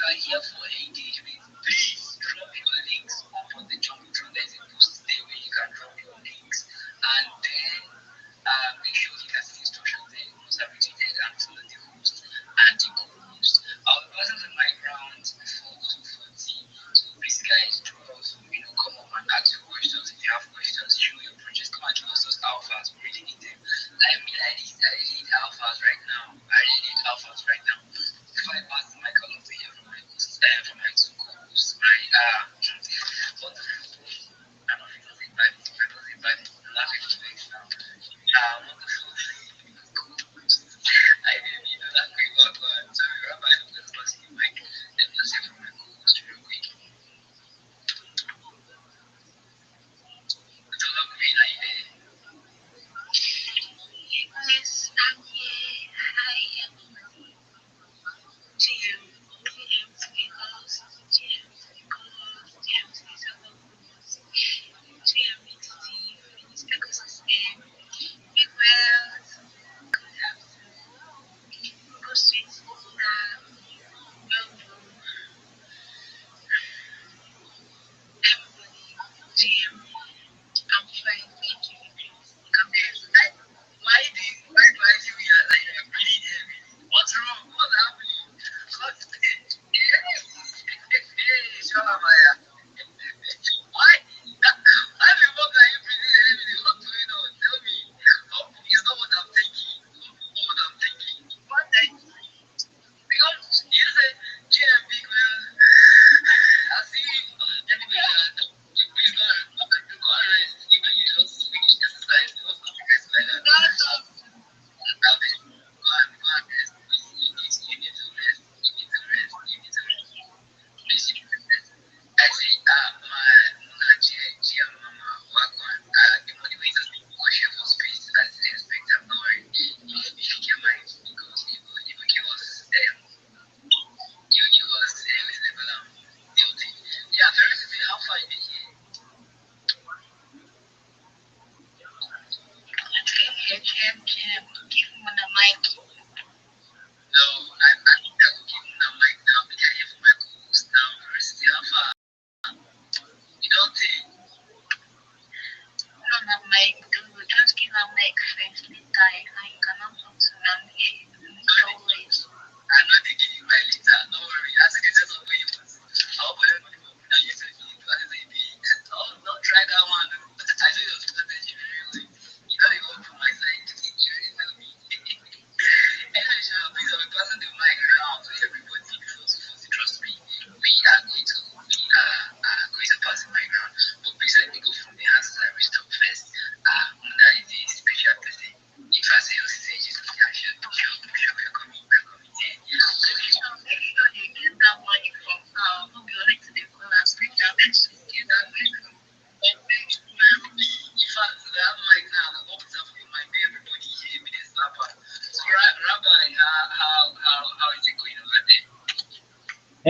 are here for engagement, please drop your links on the Jumbotron. There's a post there where you can drop your links, and then make sure you can see instructions there. Most have retweeted and follow the host and the co-host. Our persons on my ground before 2:40. So please, guys, do also come up and ask your questions. If you have questions, show your projects. Come and give us those alphas. We really need them. I really need alphas right now. I really need alphas right now. Before I pass the mic, I'd love to hear from my hosts, from my two co-hosts, my wonderful, I don't know if it was a bad, if it was a bad, laughing face now. Wonderful co-host. I didn't know that quick one. Sorry, Rabbi, I'm just passing the mic. Let me just hear from my co-host real quick. So, Green, are you there? Yes, I'm here. Hi, everybody. GM, GM to the house, GM to the co-host, GM to the other co-host, GM to the Phoenix ecosystem. Be well, good afternoon, go straight to well done, everybody. GM, I'm fine, thank you. You can be Why do we like breathing heavily? What's wrong? What's happening? What's hey, Shalamaya. Why? Why the fuck are you breathing heavily? What's going on? Tell me. Oh, it's not what I'm thinking. It's not what I'm thinking. What I because you said GMB well. I see anyway, please go and rest. Even you just finish exercise, you know something like that. Yeah, very easy. How far you been here? GM, give him the mic. No, I think I will give him a mic now. We can hear from my co-host now. Very easy. How far? You don't think? On the mic, just give a mic first, later, and you cannot talk to them here. Always. I'm not taking it by later. Don't worry. I see the sense of where you want. I'll put it on the phone. Now you said you do as a be. Don't try that one. I know your strategy very well. You know you go from my side. You already know me. Anyway, Shah, please, I'll be passing the mic around to everybody before to trust me. We are going to pass the mic around. But please let me go from the hands I reached up first. Muna is a special person. If I say your stage, I should we're coming here. Make sure you get that money from who belong to the callers. Make sure that you get that money from In fact, that mic now, the officer for your mic, everybody here, me, the slapper. So, Rabbi, how is it going over there?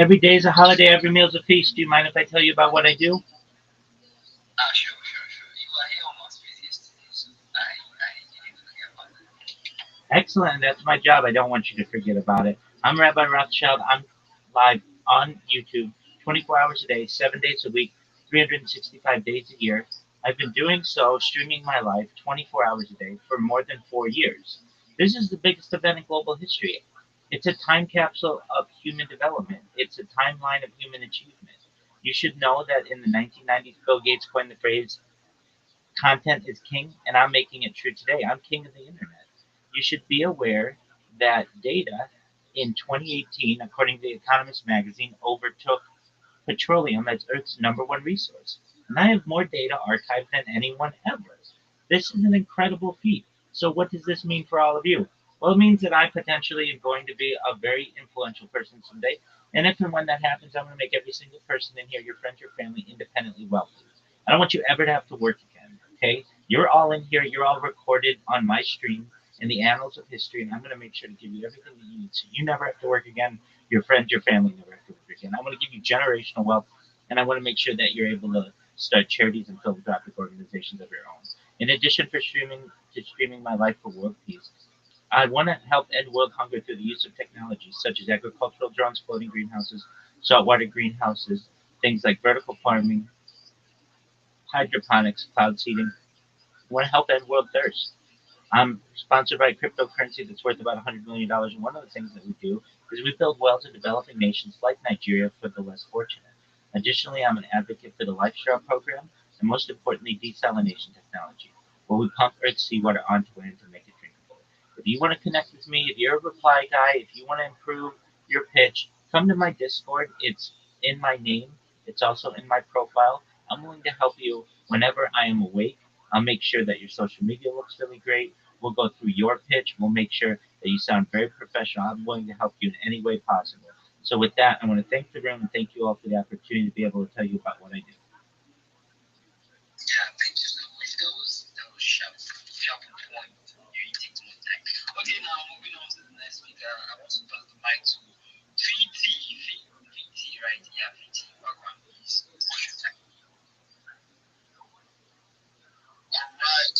Every day is a holiday, every meal is a feast. Do you mind if I tell you about what I do? Sure. You were here on my space yesterday, so I didn't forget about that. Excellent. That's my job. I don't want you to forget about it. I'm Rabbi Rothschild. I'm live on YouTube 24 hours a day, 7 days a week, 365 days a year. I've been doing so, streaming my life 24 hours a day for more than 4 years. This is the biggest event in global history. It's a time capsule of human development. It's a timeline of human achievement. You should know that in the 1990s, Bill Gates coined the phrase, content is king, and I'm making it true today. I'm king of the internet. You should be aware that data in 2018, according to The Economist magazine, overtook petroleum as Earth's number one resource. And I have more data archived than anyone ever. This is an incredible feat. So, what does this mean for all of you? Well, it means that I potentially am going to be a very influential person someday. And if and when that happens, I'm going to make every single person in here, your friends, your family, independently wealthy. I don't want you ever to have to work again. Okay? You're all in here. You're all recorded on my stream in the annals of history, and I'm going to make sure to give you everything that you need so you never have to work again. Your friends, your family never have to work again. I want to give you generational wealth, and I want to make sure that you're able to start charities and philanthropic organizations of your own. In addition to streaming my life for world peace, I want to help end world hunger through the use of technologies such as agricultural drones, floating greenhouses, saltwater greenhouses, things like vertical farming, hydroponics, cloud seeding. I want to help end world thirst. I'm sponsored by a cryptocurrency that's worth about $100 million. And one of the things that we do is we build wells in developing nations like Nigeria for the less fortunate. Additionally, I'm an advocate for the Life Straw program and most importantly, desalination technology, where we pump Earth's seawater onto land to make it drinkable. If you want to connect with me, if you're a reply guy, if you want to improve your pitch, come to my Discord. It's in my name. It's also in my profile. I'm willing to help you whenever I am awake. I'll make sure that your social media looks really great. We'll go through your pitch. We'll make sure that you sound very professional. I'm willing to help you in any way possible. So with that, I want to thank the room and thank you all for the opportunity to be able to tell you about what I do. Yeah, thank you so much. That was sharp, sharp and point. You didn't take too much time. Okay, now moving on to the next speaker. I want to pass the mic to VT. VT, right? Yeah, VT. Welcome, please. What's your time? Alright.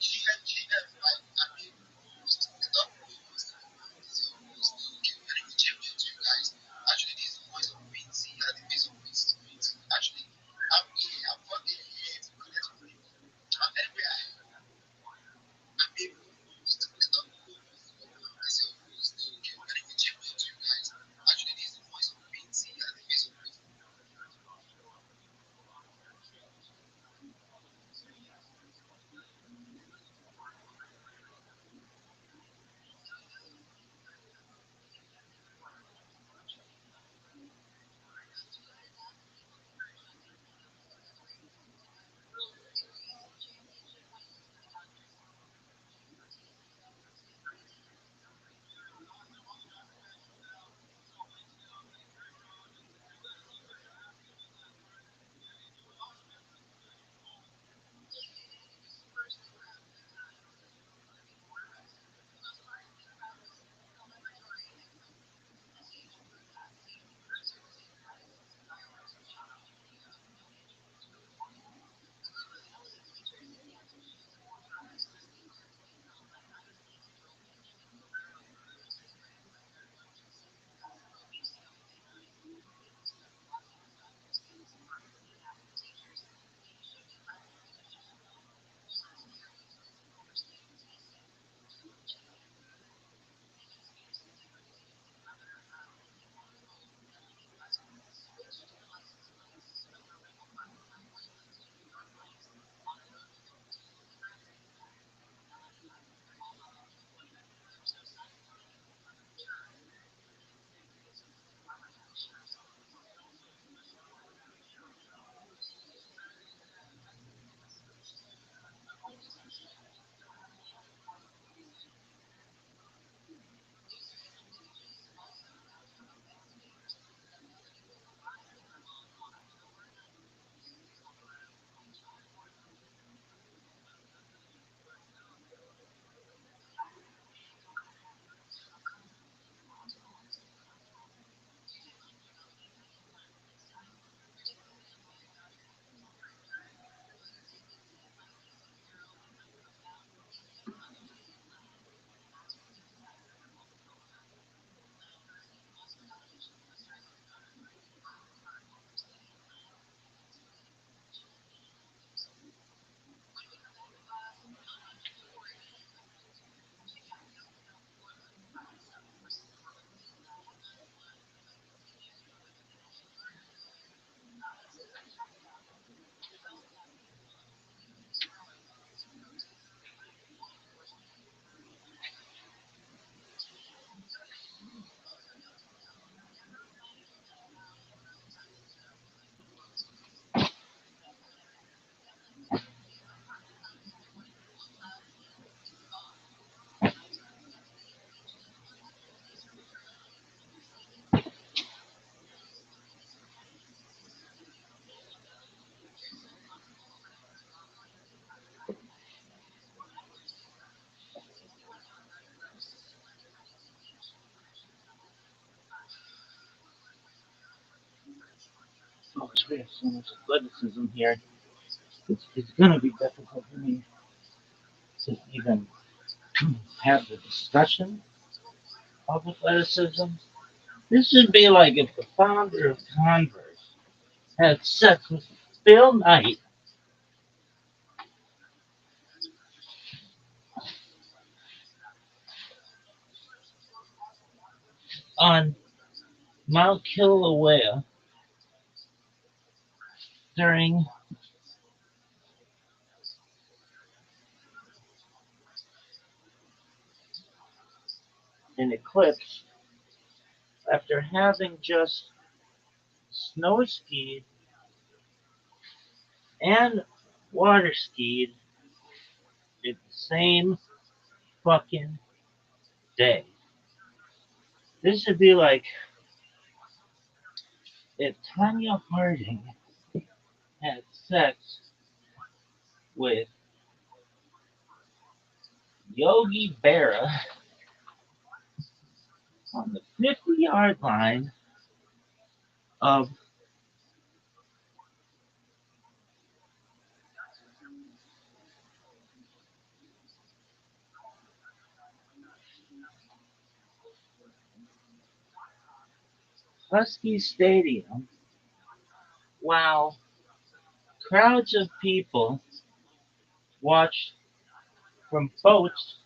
GM, I mean, host, the top host, this is your host, the UK Very Champion to you guys. Actually, this is the voice of Quincy at the face of Quincy. Actually, I'm here, I'm fucking here to connect with people. And anyway, I'm able to host, the top co-host, this is your host, the UK Very Champion to you guys. Actually, this is the voice of Quincy at the face of Quincy. Oh, we have so much athleticism here. It's going to be difficult for me to even have the discussion of athleticism. This would be like if the founder of Converse had sex with Phil Knight on Mount Kilauea during an eclipse after having just snow skied and water skied in the same fucking day. This would be like if Tanya Harding had sex with Yogi Berra on the 50-yard line of Husky Stadium while crowds of people watched from boats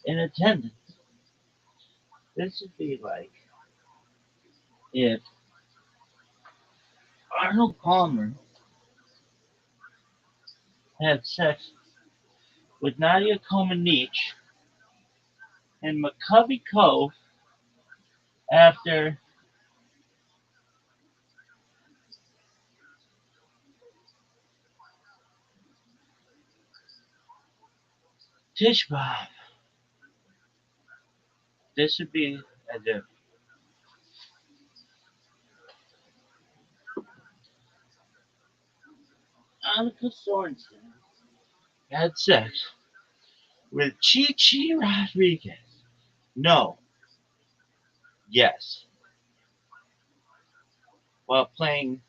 in attendance. This would be like if Arnold Palmer had sex with Nadia Comaneci in McCovey Cove after Tish B'Av. This would be as if Annika Sorensen had sex with Chi Chi Rodriguez. No, yes, while playing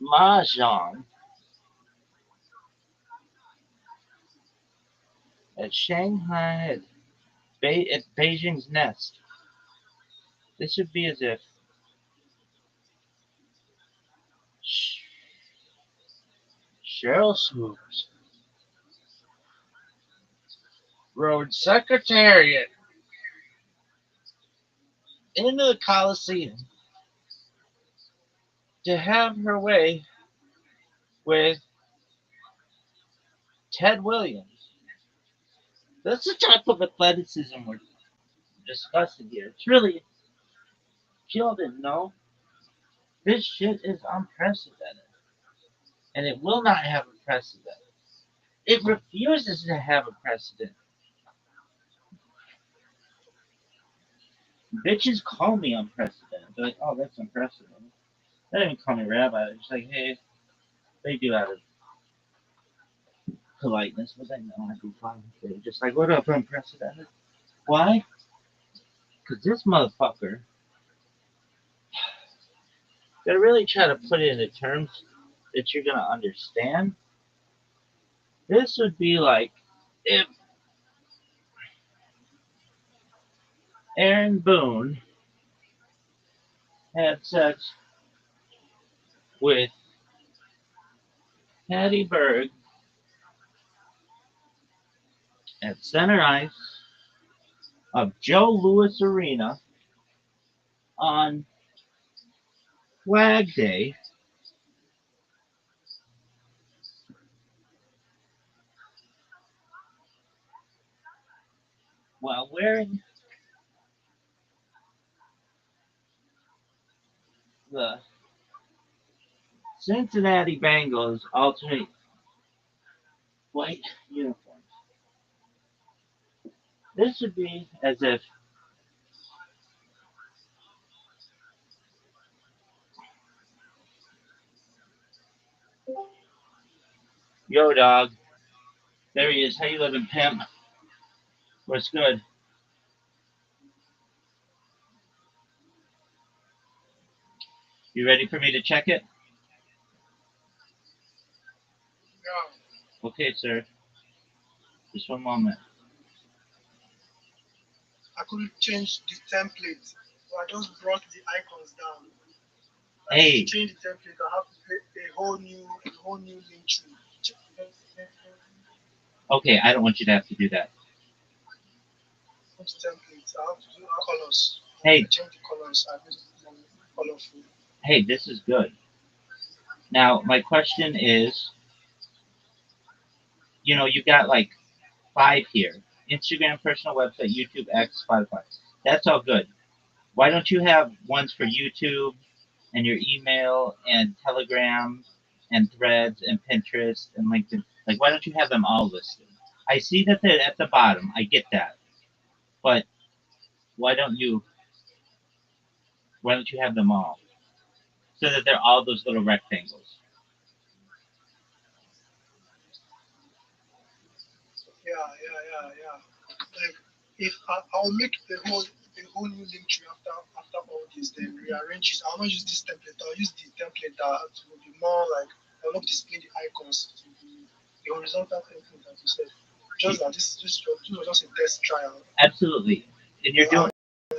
Mahjong at Shanghai at Beijing's Nest. This would be as if Cheryl Swoops rode Secretariat into the Coliseum to have her way with Ted Williams. That's the type of athleticism we're discussing here. It's really, if y'all didn't know, this shit is unprecedented. And it will not have a precedent. It refuses to have a precedent. Bitches call me unprecedented. They're like, oh, that's unprecedented. They don't even call me rabbi. They're just like, hey, they do out of politeness, but they know I do fine. They're just like, what up, unprecedented? Why? Because this motherfucker, gotta really try to put it into terms that you're gonna understand. This would be like if Aaron Boone had sex with Patty Berg at center ice of Joe Louis Arena on Flag Day while wearing the Cincinnati Bengals alternate white uniforms. This would be as if yo dog, there he is. How you living, pimp? What's good? You ready for me to check it? No. Okay, sir. Just one moment. I couldn't change the template, so I just brought the icons down. Like to Hey, change the template, I have to create a whole new link tree. okay, I don't want you to have to do that. Change the template. I have to do colors. I Hey, change the colors. I make it more colorful. hey, this is good. Now, my question is, you got like five here: Instagram, personal website, YouTube, X, Spotify. That's all good. Why don't you have ones for YouTube and your email and Telegram and Threads and Pinterest and LinkedIn? Like, why don't you have them all listed? I see that they're at the bottom. I get that, but why don't you? Why don't you have them all so that they're all those little rectangles? Yeah. Like if I'll make a whole new link tree after all this, then rearrange it. I'll not use this template. I'll use the template that will be more like I'll not display the icons to the horizontal template that you said. Just that this was just a test trial. Absolutely. And But I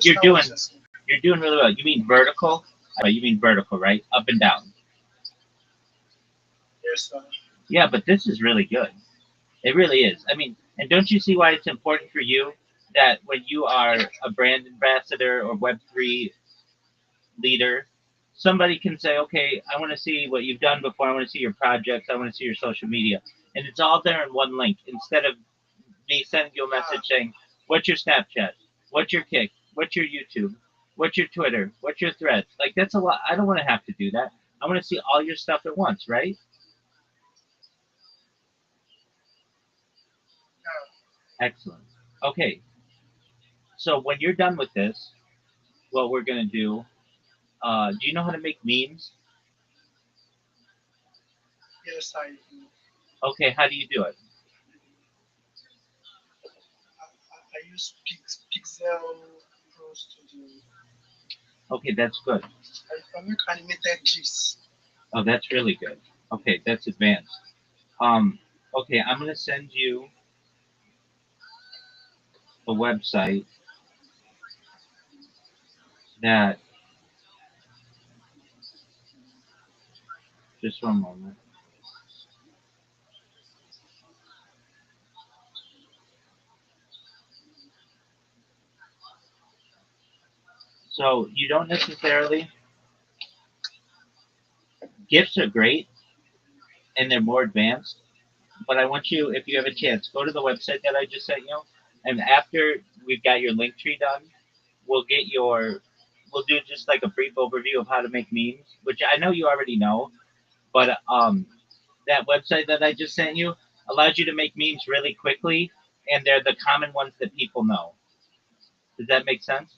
you're understand doing what you're saying. you're doing really well. You mean vertical? You mean vertical, right? Up and down. Yes, sir. Yeah, but this is really good. It really is. I mean, and don't you see why it's important for you that when you are a brand ambassador or Web3 leader, somebody can say, okay, I want to see what you've done before. I want to see your projects. I want to see your social media. And it's all there in one link instead of me sending you a Yeah, message saying, what's your Snapchat? What's your Kick? What's your YouTube? What's your Twitter? What's your Threads? Like, that's a lot. I don't want to have to do that. I want to see all your stuff at once, right? yeah. Excellent. Okay, so when you're done with this, what we're going to do, do you know how to make memes? Yes, I do. Okay, how do you do it? I use Pixel Pro Studio. Okay, that's good. I make animated GIFs. Oh, that's really good. Okay, that's advanced. Um, okay, I'm gonna send you a website that just one moment. So you don't necessarily GIFs are great and they're more advanced, but I want you, if you have a chance, go to the website that I just sent you, and after we've got your link tree done, we'll get your we'll do just like a brief overview of how to make memes, which I know you already know, but that website that I just sent you allows you to make memes really quickly, and they're the common ones that people know. Does that make sense?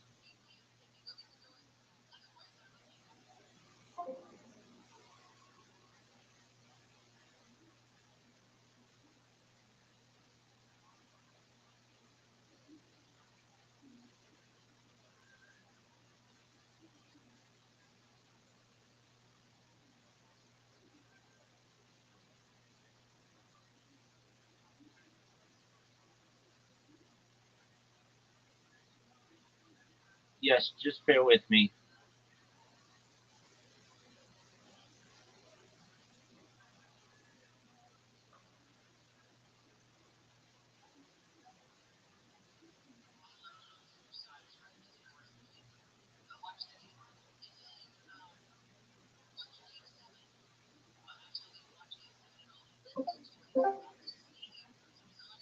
Yes, just bear with me.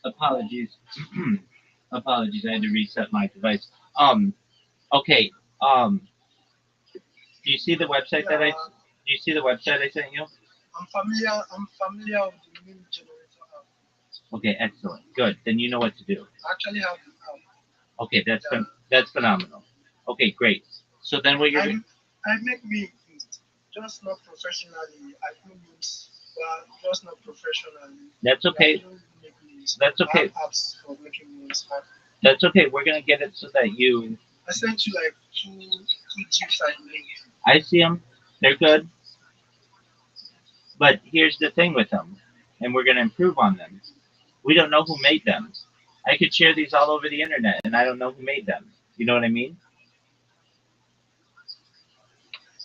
Apologies. Apologies, I had to reset my device. Okay. Do you see the website that I? Yeah, Do you see the website I sent you? I'm familiar with the meme generator app. Okay, excellent. Good. Then you know what to do. I actually have the app. Okay, Yeah. that's phenomenal. Okay, great. So then what you're I I make memes, just not professionally. I do memes, but just not professionally. that's Like, I okay. don't make memes. That's I have okay. apps for making memes. That's okay. We're gonna get it so that you. I sent you like two GIFs I made. I see them. They're good. But here's the thing with them, and we're gonna improve on them. We don't know who made them. I could share these all over the internet, and I don't know who made them. You know what I mean?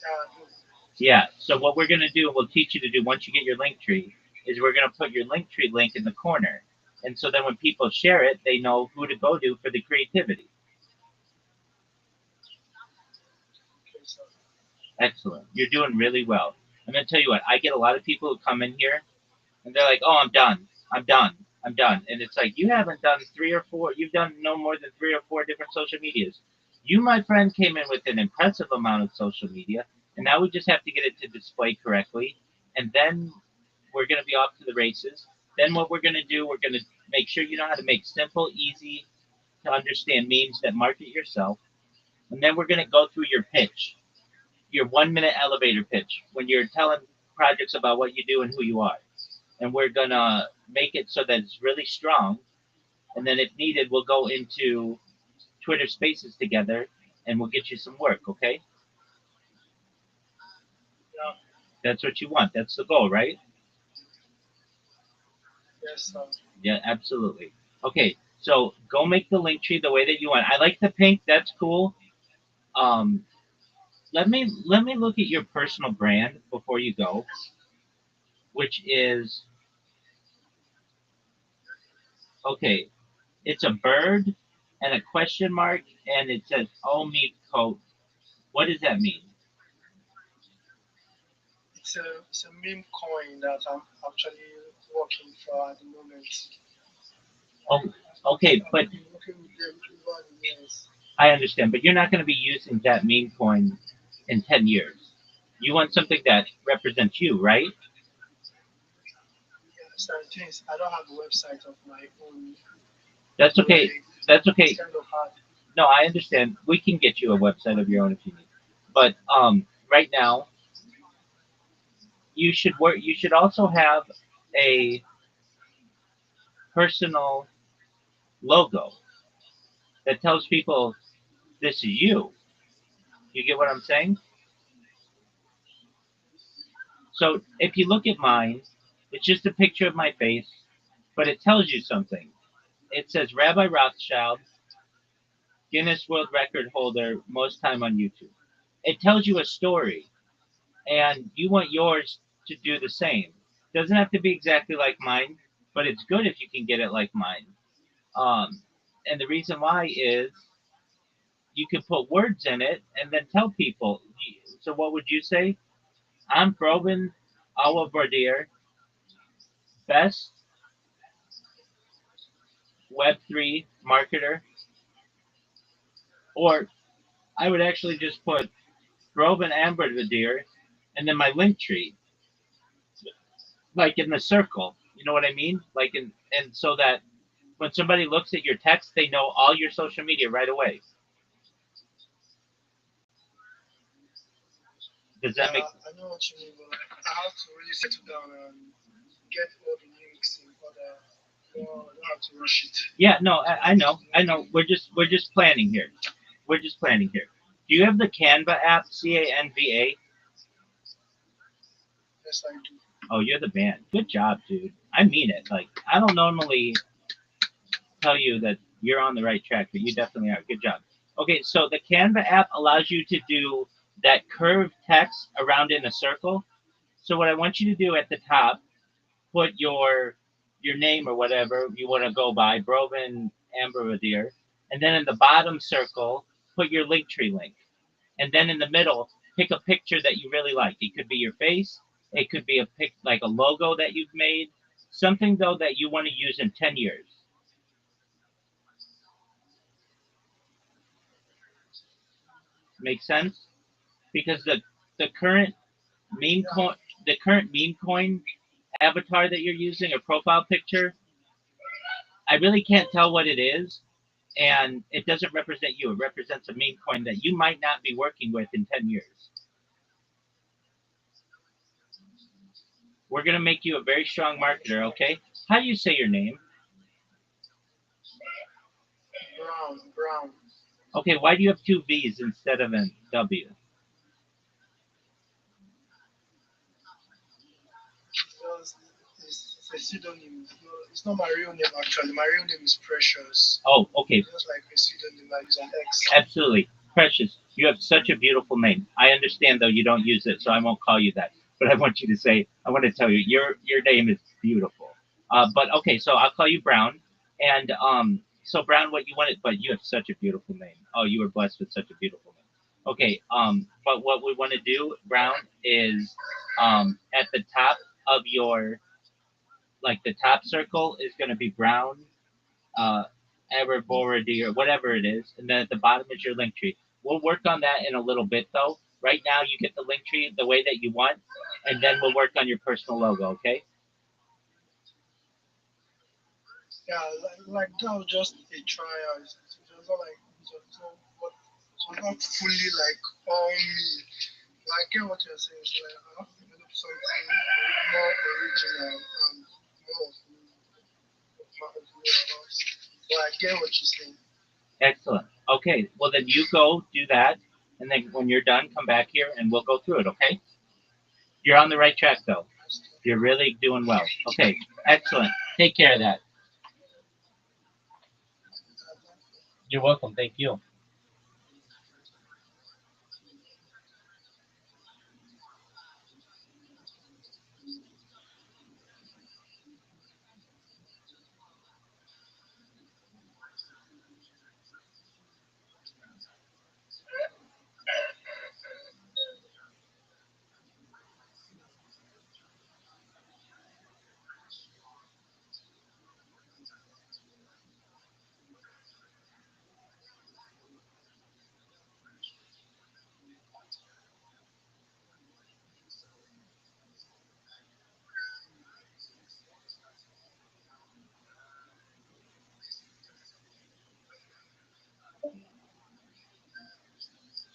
Yeah, I do. Yeah. So what we're gonna do, we'll teach you to do once you get your link tree, is we're gonna put your link tree link in the corner, and so then when people share it, they know who to go to for the creativity. Okay, sir. Excellent. You're doing really well. I'm gonna tell you what. I get a lot of people who come in here and they're like, "Oh, I'm done. I'm done. I'm done." And it's like you haven't done three or four. You've done no more than three or four different social medias. You, my friend, came in with an impressive amount of social media, and now we just have to get it to display correctly, and then we're gonna be off to the races. Then what we're gonna do, we're gonna make sure you know how to make simple, easy to understand memes that market yourself, and then we're gonna go through your pitch, your 1 minute elevator pitch when you're telling projects about what you do and who you are. And we're gonna make it so that it's really strong. And then if needed, we'll go into Twitter Spaces together and we'll get you some work. Okay? Yeah, That's what you want. That's the goal, right? yes, sir. Yeah, absolutely. Okay, so go make the link tree the way that you want. I like the pink. That's cool. Um, let me look at your personal brand before you go, which is okay. It's a bird and a question mark, and it says "Oh me coat." What does that mean? It's a meme coin that I'm actually working for at the moment. Oh, okay, I've but been working with them over the years. I understand. But you're not going to be using that meme coin in 10 years. You want something that represents you, right? Yes, and things I don't have a website of my own, That's so okay. like That's it's okay. kind of hard. No, I understand. We can get you a website of your own if you need. But right now, you should work. You should also have a personal logo that tells people this is you. You get what I'm saying? So if you look at mine, it's just a picture of my face, but it tells you something. It says Rabbi Rothschild, Guinness World Record holder, most time on YouTube. It tells you a story, and you want yours to do the same. Doesn't have to be exactly like mine, but it's good if you can get it like mine. Um, and the reason why is you can put words in it and then tell people. So what would you say? I'm Probin Awa Bardir, best Web3 marketer, or I would actually just put Robin Ambervadir and then my link tree, like in the circle. You know what I mean? Like in, and so that when somebody looks at your text, they know all your social media right away. Does that make Yeah, I know what you mean, but like, I have to really settle down and get all the links in order. No, I don't have to rush it. Yeah, no, I know, It's I not know. really. We're just planning here. We're just planning here. Do you have the Canva app? Canva. Yes, I do. Oh, you're the man. Good job, dude. I mean it. Like I don't normally tell you that you're on the right track, but you definitely are. Good job. Okay, so the Canva app allows you to do that curved text around in a circle. So what I want you to do at the top, put your name or whatever you want to go by, Broven Ambervadir, and then in the bottom circle, put your link tree link. And then in the middle, pick a picture that you really like. It could be your face, it could be a pic like a logo that you've made, something though that you want to use in 10 years. Make sense? Because the current meme Yeah, coin the current meme coin avatar that you're using or profile picture, I really can't tell what it is, and it doesn't represent you. It represents a meme coin that you might not be working with in 10 years. We're going to make you a very strong marketer, okay? How do you say your name? brown, brown. Okay, why do you have two V's instead of a W? It's just it's a pseudonym. It's not my real name actually. My real name is Precious. Oh, okay, It's just like a pseudonym I use on X. absolutely. Precious, you have such a beautiful name. I understand though you don't use it, so I won't call you that. But I want you to say, I want to tell you, your name is beautiful. But okay, so I'll call you Brown. And so Brown, what you wanted, but you have such a beautiful name. Oh, you were blessed with such a beautiful name. Okay, but what we want to do, Brown, is at the top of your, like the top circle is going to be Brown, uh, Everbority or whatever it is, and then at the bottom is your link tree. We'll work on that in a little bit though. Right now, you get the link tree the way that you want, and then we'll work on your personal logo. Okay? Yeah, like that was just a trial. It was not like it was not fully like all me. But I get what you're saying. So like I have to develop something more original and more of me, of me around. But I get what you're saying. Excellent. Okay. Well, then you go do that, and then when you're done, come back here and we'll go through it. Okay? You're on the right track though. You're really doing well. Okay. Excellent. Take care of that. You're welcome. Thank you.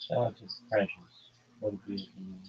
Shout out to Precious. What a beautiful name.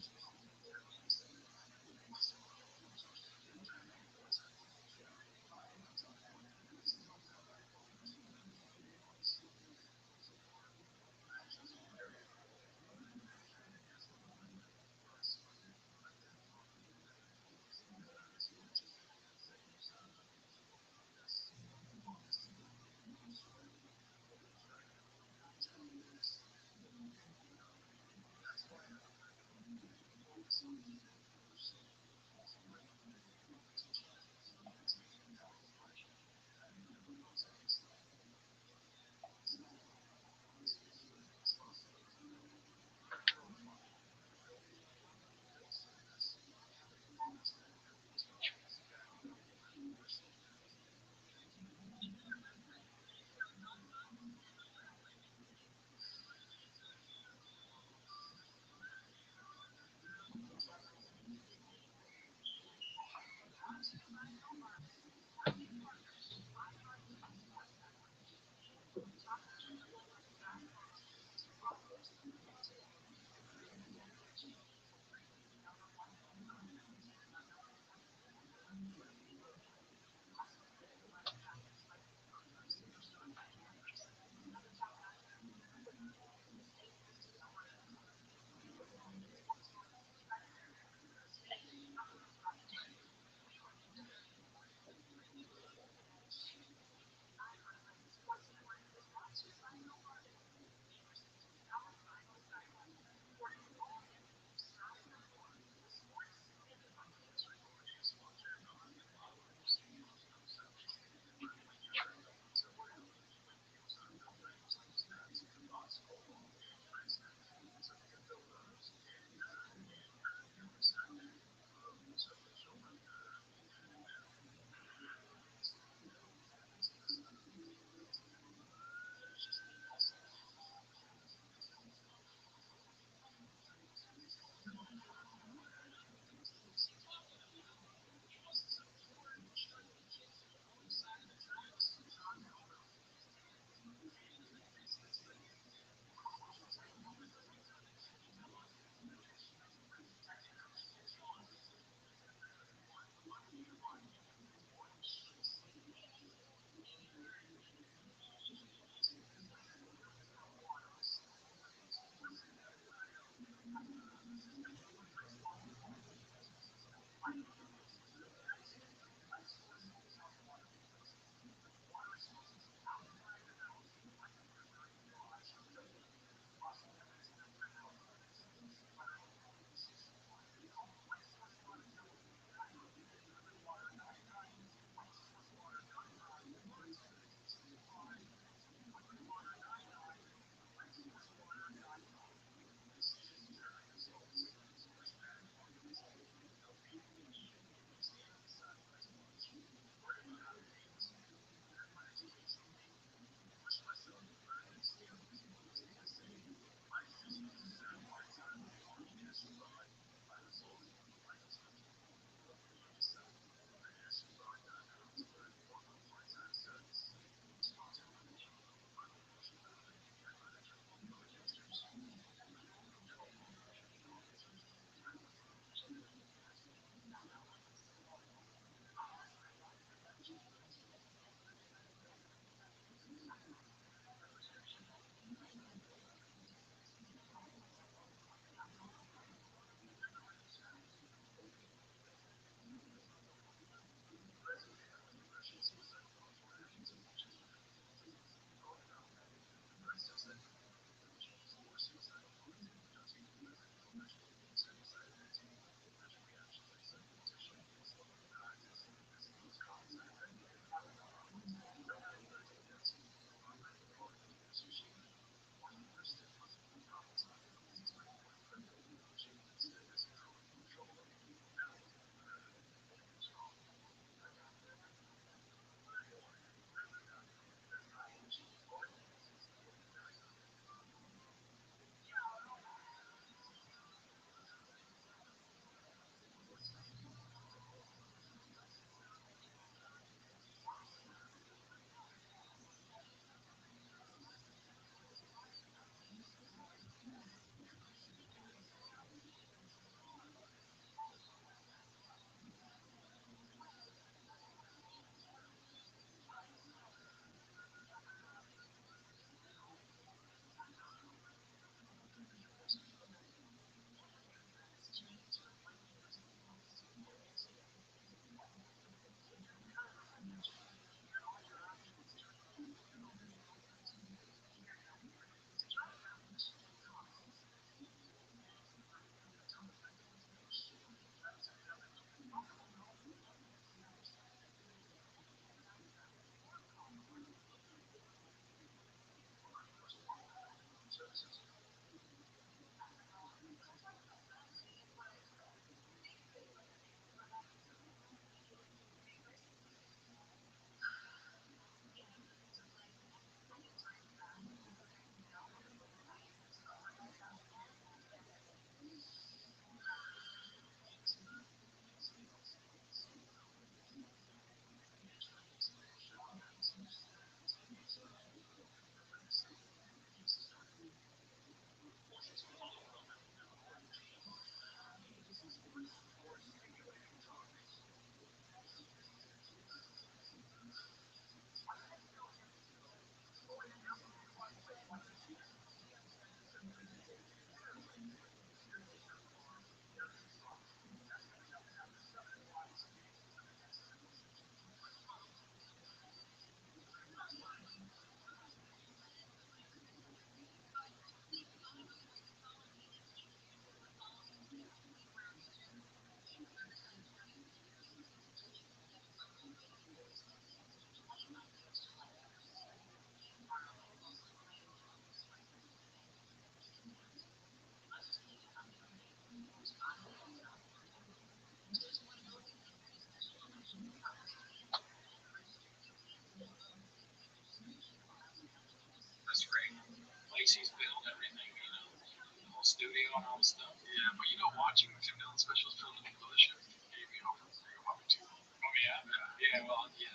whole studio and all the stuff. Yeah, but watching the Tim Dillon specials filmed in the mothership gave me hope for Rio Mama too. Oh yeah, yeah. Well, yeah.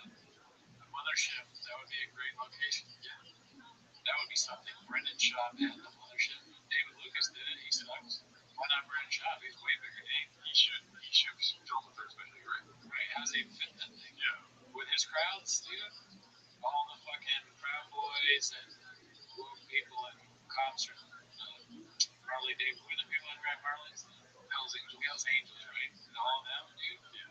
The mothership. That would be a great location. Yeah. That would be something. Brendan Schaub at the mothership. David Lucas did it. He sucks. Why not Brendan Schaub? He's way bigger name. He should film the third special. You're right. Right? How's he fit that thing? Yeah. With his crowds, dude. All the fucking Proud Boys and woke people and cops and Harley Davidson. Who are the people that drive Harleys? Hell's Angels, right? And all of them, dude. Yeah.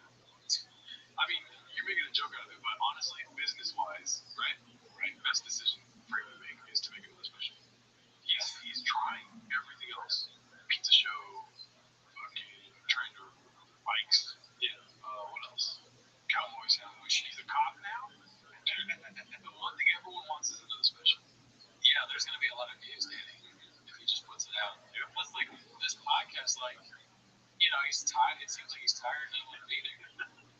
I mean, you're making a joke out of it, but honestly, business-wise, right? Right. Best decision for him to make is to make another special. He's trying everything else. Pizza show, fucking trying to bikes. Yeah. What else? Cowboys. He's a cop now. The one thing everyone wants is another special. Yeah, there's gonna be a lot of views, Danny, if he just puts it out. Yeah. Plus, like this podcast, like, he's tired. It seems like he's tired of like beating.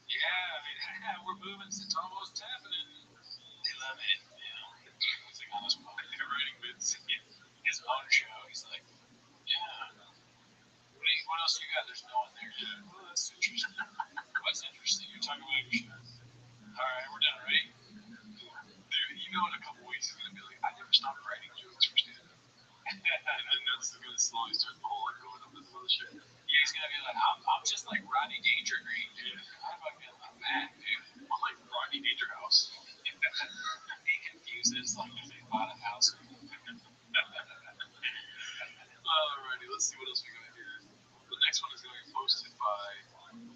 Yeah, I mean, we're moving. It's almost happening. They love it. He's like on his phone, writing bits. His own show. He's like, yeah. What else you got? There's no one there. Yeah. Oh, that's interesting. What's interesting? You're talking about your show. All right, we're done, right? Dude, in a couple weeks he's gonna be like, I never stopped writing jokes for stand-up. And then that's gonna slowly start the whole like going up to the mothership. Yeah, he's gonna be like, I'm just like Rodney Dangerfield. I'm mad, dude. I'm like Rodney Dangerhouse. He confuses like if they bought a house. Alrighty, let's see what else we got here. The next one is going to be posted by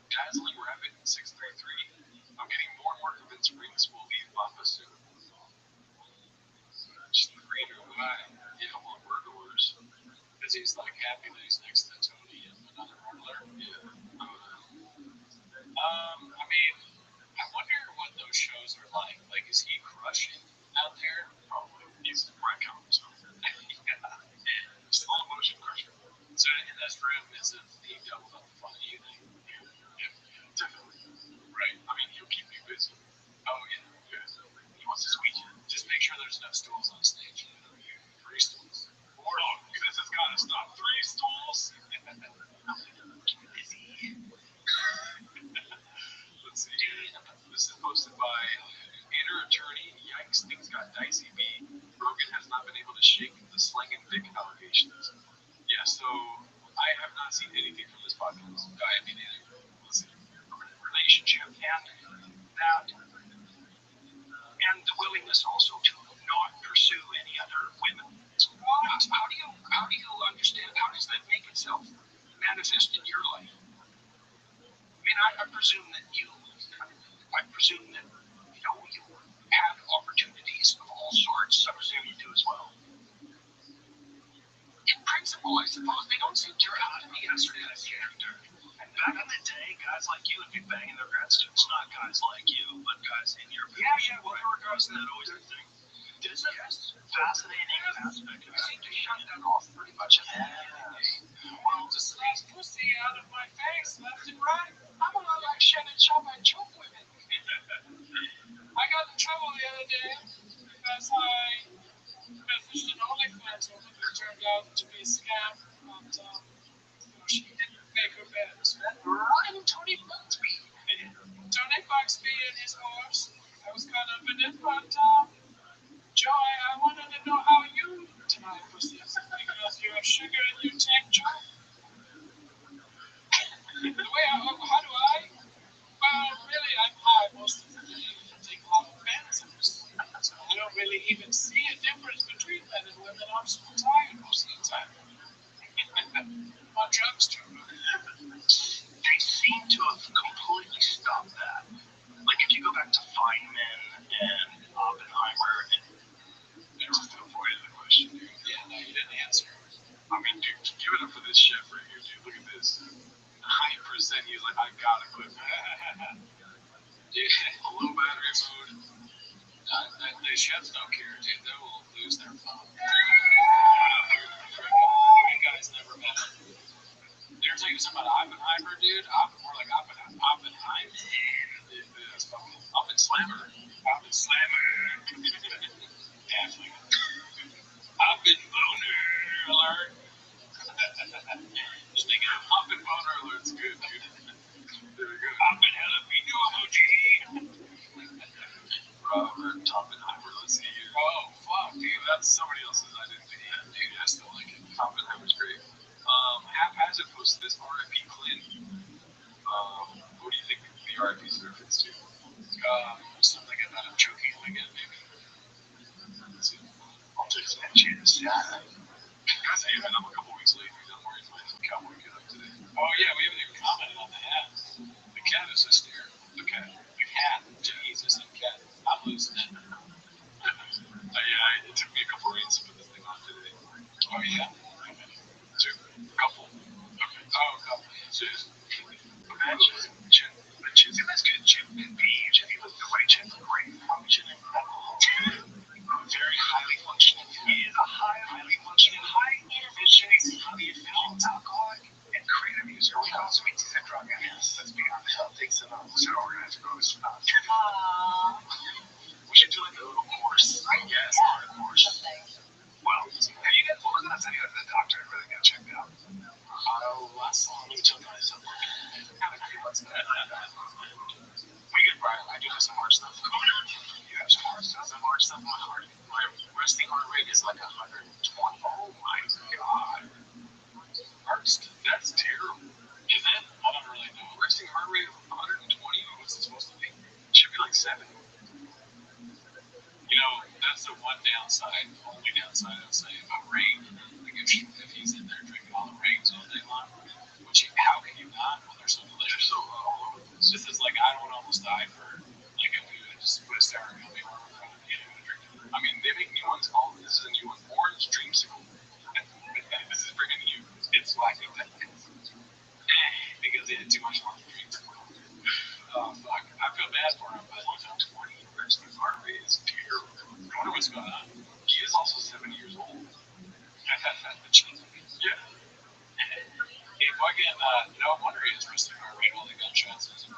Dazzling Rabbit 633. I'm getting more and more convinced rings will leave Bapa soon. Just the reader, why? Yeah, well, burglars. Because he's like happy that he's next to Tony and another burglar. Yeah. I mean, I wonder what those shows are like. Like, is he crushing out there? Probably. He's Brad Counter, so. Yeah. Slow motion crusher. So in this room, is it he doubled up the funny, you think? Yeah, definitely. Right. I mean, he'll keep you busy. Oh, yeah. He wants to squeeze you. Just make sure there's no stools on stage. 3 stools. This has got to stop. 3 stools? Let's see. This is posted by Inner Attorney. Yikes, things got dicey. B. Rogan has not been able to shake the slang and dick allegations. Yeah, so I have not seen anything from this podcast. I mean, Let's see. Relationship and that, and the willingness also to not pursue any other women. How do you understand? How does that make itself manifest in your life? I mean, I presume that you have opportunities of all sorts. I presume you do as well. In principle, I suppose they don't seem to have to be answered as character. And back in the day, guys like you would be banging their grad students, not guys like you, but guys in your position. Yeah, well, there were guys in that always a thing. This is fascinating aspect. You seem to shut that off pretty much immediately. Well, to squeeze pussy out of my face left and right. I'm a lot like Shannon Sharp and choke women. I got in trouble the other day because I messaged an OnlyFans woman who turned out to be a scam. But she didn't make her bet. Ryan Tony Bugsby. Tony Bugsby and his horse. I was caught up in it, but Joy, I wanted to know how you deny pussy because you're a sugar and you take Joy. How do I? Well, really, I'm high most of the day. I take a lot of medicines. So I don't really even see a difference between men and women. I'm so tired most of the time. On drugs, too. They seem to have completely stopped that. Like if you go back to Feynman and Oppenheimer, and They were still avoiding the question, dude. Yeah, no, you didn't answer. I mean, dude, give it up for this chef right here, dude. Look at this. 9%. He's like, I gotta quit. Dude, A low battery mode. the chefs don't care, dude. They will lose their phone. You guys never met him. They were telling you something about Oppenheimer, dude. More like Oppenheim. Slammer. Definitely. Oppen boner alert. Just thinking of Pop and Boner Alert's good, dude. There we go. Pop and Jalapeno emoji. Robert Oppenheimer, let's see here. Oh, fuck, dude, that's somebody else's. I didn't think that. Dude, I still like it. Oppenheimer's great. Haphazard posted this R.I.P. Clinton. What do you think the RIP's reference to? Something about him choking him again, maybe? Let's see. I'll take some chance. Yeah. Guys, I even up a couple weeks late. I'm wearing my cowboy get up today. Oh, yeah, we haven't even commented on the hat. The cat is a steer. The cat. The cat. Jesus, the cat. I'm losing it. Yeah, it took me a couple rains to put this thing on today. Oh, yeah? Two. Couple. Okay. Oh, couple. Cheers. Imagine Jim. That's good. Jim can be. Jim, he was the way Jim's great functioning. Very highly functioning. He is a highly functioning, high efficiency, highly efficient alcoholic and creative user. Which also means he's a drug addict. Let's be honest. I'll take some out. So we're going to have to go to some out. We should do like a little course. Yes, a course. Well, have you guys, what was the last time you went to the doctor and really got checked out? Last time, let me tell you guys something. Like 3 months ago. We get right. I do have some hard stuff. You have some hard stuff. Some hard stuff. My resting heart rate is like 120. Oh my god. That's terrible. Is it? I don't really know. Resting heart rate of 120? What's it supposed to be? It should be like 70. You know, that's the one downside, only downside I would say about rain. Like if he's in there drinking all the rains all day long, how can you not when they're so delicious? So all over this. This is like I would almost die for like if you just put a sour gummy or whatever and drink it. I mean, they make new ones. This is a new one. Orange Dreamsicle. This is bringing you. It's lacking that because they had too much more Dreamsicle. Oh fuck! I feel bad for him, but 20 resting heart rate is terrible. I wonder what's going on. He is also 70 years old. Yeah. Hey, fucking, no wonder he has resting heart rate while they got shots. The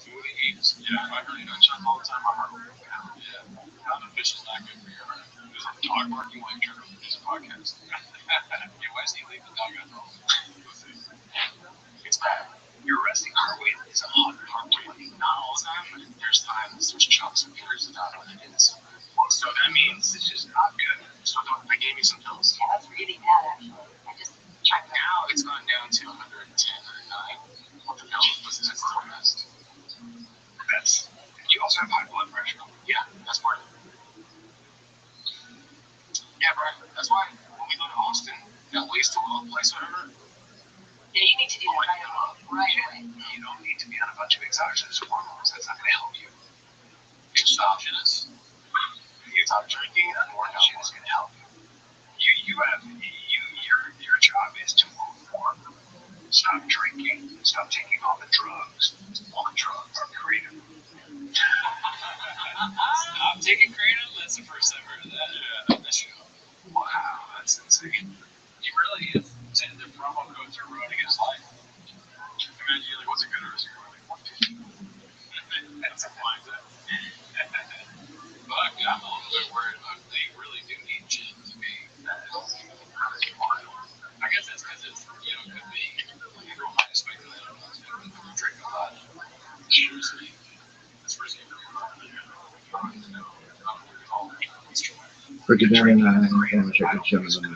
food he eats. Yeah, if I heard he got shots all the time, my heart would go down. Yeah. Now the fish is not good for your heart. There's a dog barking while you're trying to do this podcast. Yeah, why is he leaving the dog at home? It's bad. Your resting heart rate is 120. Not all the time, but there's times, there's chunks and periods of time when it is. So that means it's just not good. So they gave me some pills. Yeah, that's really bad, actually. I just checked it. Now it's gone down to 110 or 9. What the hell was this test? That's. You also have high blood pressure. Yeah, that's part of it. Yeah, bro. That's why when we go to Austin, that waste to oil place, whatever. Yeah, you need to do that right away. You don't need to be on a bunch of exogenous hormones. That's not going to help you. Exogenous. You stop drinking, and more action is going to help you. Your job is to move more. Stop drinking. Stop taking all the drugs. All the drugs are creative. Stop taking kratom? That's the first I've heard of that. Yeah, that's true. Wow, that's insane. He really is. The promo codes are ruining his life. Imagine, like, what's a good risk? Like 150. That's a fine time. Fuck, I'm a little bit worried about they really do need gin to be. I guess that's because it's, could be real high speculation. Drink a lot. Seriously. That's risky for your heart. Forget that, and I check the show and stuff.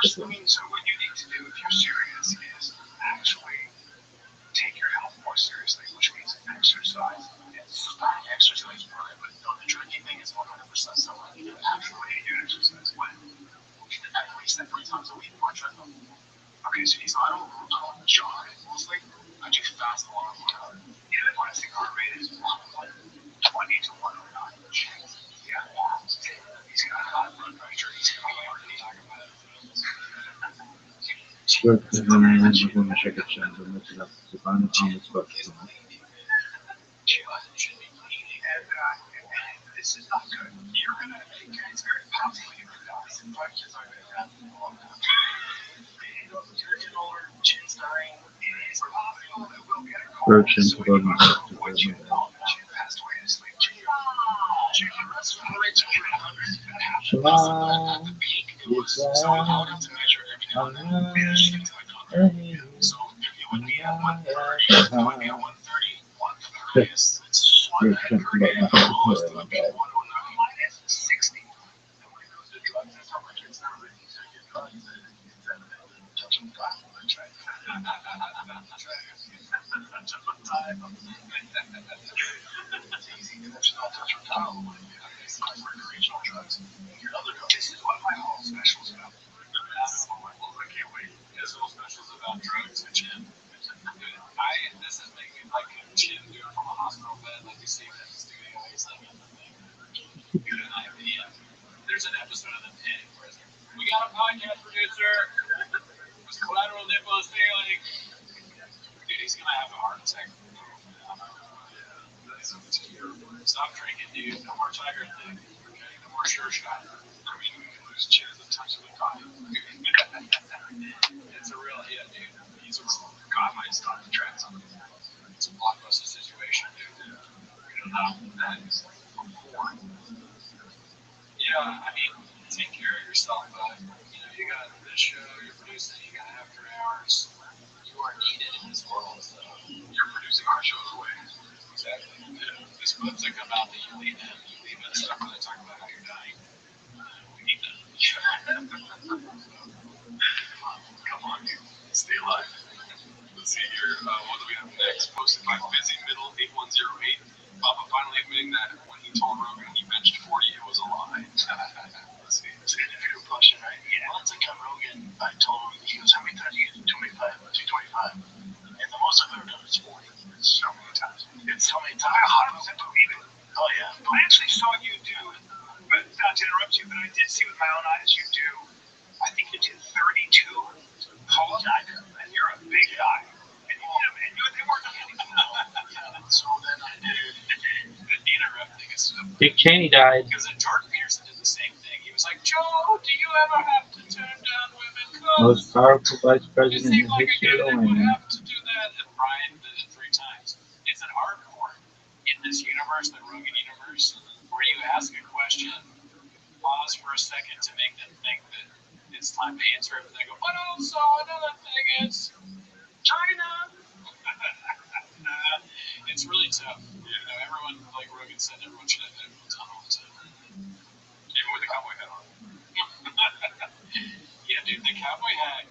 So what you need to do if you're serious is actually take your health more seriously, which means exercise. Exercise part, but the drinking thing is 100% someone you actually do exercise. When? At least 3 times a week on treadmill. Okay, so I don't jog mostly. I do fast along the road. And my resting heart rate is 120 to 109. Yeah. He's got high blood pressure. He's got heart attack about it. Look, and then I'm going to check the show and look it up. The final comments about the song. And this is not good. You're going to make it's very possible you're going to die. Some kids are going to die. You're getting older, chin's dying. It is possible that we'll get a call. Virgin, So you know what you know that you passed away to sleep. Chicken respiratory rate to 100. That happens at the peak. So we don't have to measure everything. Yeah, she gets that content. Yeah. So it would be at 1:30. It would be at 1:30. 1:30 it's one almost to the beat 109 minus 60. Nobody knows the drugs. That's how much it's not really easy to get drugs. It's that touch of time. That's right. That's right. Touch of time. It's easy. That's not touch of time. It's like recreational drugs. Your other drugs. This is what my whole special is about. I can't wait. His whole special is about drugs and shit. This is making me like Jim do it from a hospital bed, like you see him in the studio. He's like in the thing. Good idea. There's an episode of The Pig where it's like, we got a podcast producer. Was collateral nipples failing? Dude, he's gonna have a heart attack. Stop drinking, dude. No more Tiger thing. Okay, no more Sure Shot. I mean, we can lose chance of touching the coffee. It's a real, yeah, dude. He's a God, my stomach tracks on. It's a blockbuster situation, dude. We don't know that is before. Yeah, I mean, take care of yourself, bud. You got this show, you're producing, you got after hours. You are needed in this world, so you're producing our show away. Exactly. Yeah. These clips that come out that you leave in stuff where they talk about how you're dying. We need that. Come on, dude. Stay alive. Let's see here. What do we have next? Posted by Busy Middle 8108. Papa finally admitting that when he told Rogan he benched 40, it was a lie. Let's see. It's an interview question, right? Yeah. Well, it's like Rogan. I told him, he goes, how many times you get 225? And the most I've ever done is 40. It's so many times. It's so many times. I 100% believe it. Oh, yeah. I actually saw you do, but not to interrupt you, but I did see with my own eyes you do, I think you did 32 pulls. And you're a big guy. And they weren't so then I did the interrupting is Dick Cheney died. because then Jordan Peterson did the same thing. He was like, Joe, do you ever have to turn down women? Most powerful vice You president seem in the like a history guy of the that would land. have to do that. And Brian did it 3 times. It's an art form in this universe, the Rogan universe, where you ask a question, pause for a second to make them think that it's time to answer it, and they go, but also another thing is China. It's really tough. Everyone, like Rogan said, everyone should have headphones on all the time. Even with the cowboy hat on. Yeah, dude, the cowboy hat,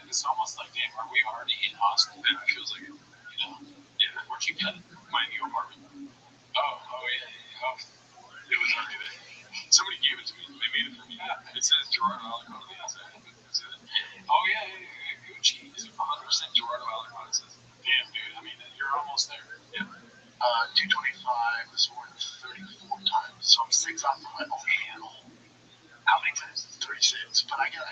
it's almost like, damn, are we already in Austin? It feels like it. Yeah, where'd you get it? My new apartment. Oh, yeah. Oh, it was already there. Somebody gave it to me. They made it for me. Yeah. It says Gerardo Alarcon on the outside. Oh, yeah. Gucci. Is it 100% Gerardo Alarcon? It says, damn, dude. I mean, you're almost there. Yeah. 225 this morning, 34 times. So I'm 6 off of my own handle. How many times? 36. But I just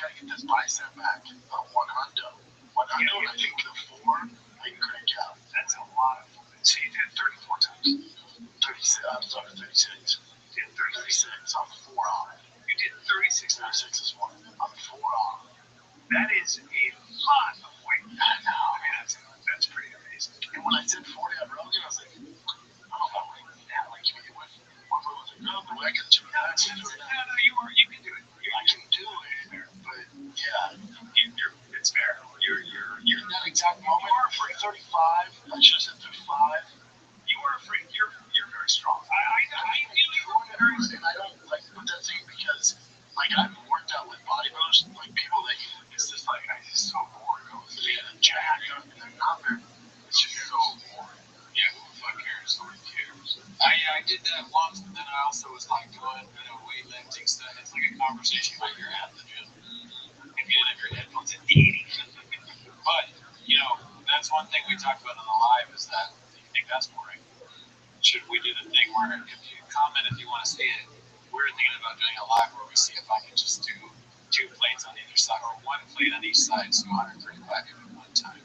gotta get this bicep back. 100. And I think the 4 I can crank out. That's a lot of. So you did 34 times. 36. I'm sorry, 36. You did 36. I'm 4 off. You did 36. 36 this morning. I'm 4 off. That is a lot of weight. I know. I mean, that's pretty amazing. And when I said 40 on Rogan, I was like, I don't know. Like, can we get with my brother was like, no, but I can do it. No, you can do it. I can do it. But yeah, it's fair. You're in that exact moment. You are afraid. 35. I should have said 35. You are afraid. You're very strong. I feel you're very strong. And I don't like put that thing because like I've worked out with bodybuilders, like people that it's just like I just so bored of being a jack and they're not very. It's just so boring. Yeah, who the fuck cares? Nobody cares. I did that once, but then I also was like doing weightlifting stuff. It's like a conversation while you're at the gym. If you didn't have your headphones in, but that's one thing we talked about on the live is that you think that's boring. Should we do the thing where if you comment if you want to see it? We're thinking about doing a live where we see if I can just do 2 plates on either side or 1 plate on each side, so 135 at one time.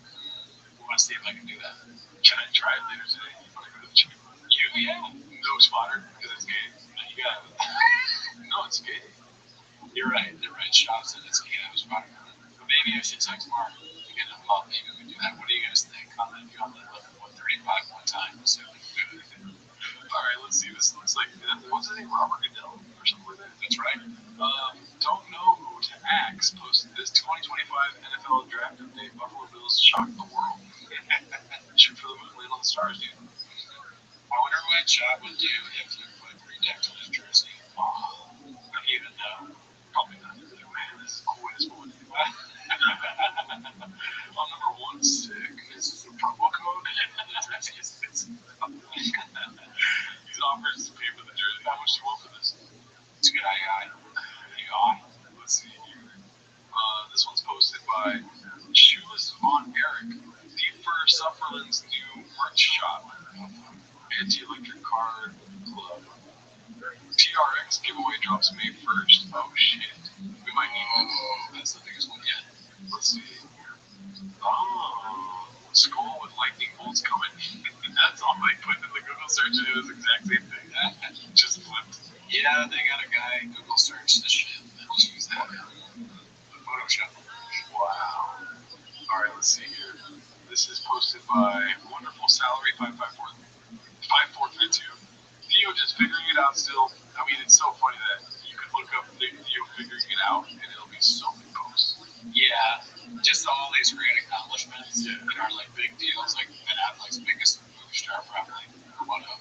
We want to see if I can do that. Can I try it later today? If I go to the gym? Yeah. No spotter because it's gay. You got it. No, it's gay. You're right. Shop said it's gay. I was spotter. But maybe I should text Mark to get involved. Maybe we do that. What do you guys think? Comment if you want to live 135 one time. So we can do anything. All right, let's see. This looks like what's his name? Robert Goodell or something like that. That's right. Don't know who to Max posted this 2025 NFL Draft Update. Buffalo Bills shocked the world. Shoot for the moon, land on the stars, dude. I wonder what shot would do if you put redacted in jersey. Oh, Even though. probably not. Man, this is the coolest one. On number 1, sick. This is a promo code. These offers to pay for the jersey. How much do you want for this? It's a good eye. Let's see here. This one's posted by Shoeless Von Eric. Deep for Sufferland's new merch shop. Anti-electric car club. TRX giveaway drops May 1st. Oh shit. We might need this. That's the biggest one yet. Let's see. Oh, skull with lightning bolts coming. That's all they put in the Google search, and it was the exact same thing. Just flipped. Yeah, they got a guy Google search this shit. They'll use that. Photoshop. Wow. Alright, let's see here. This is posted by Wonderful Salary 5432. Theo just figuring it out still. I mean, it's so funny that you could look up Theo figuring it out, and it'll be so many posts. Yeah, just all these great accomplishments that are like big deals, like Ben Affleck's biggest movie star probably, or one of.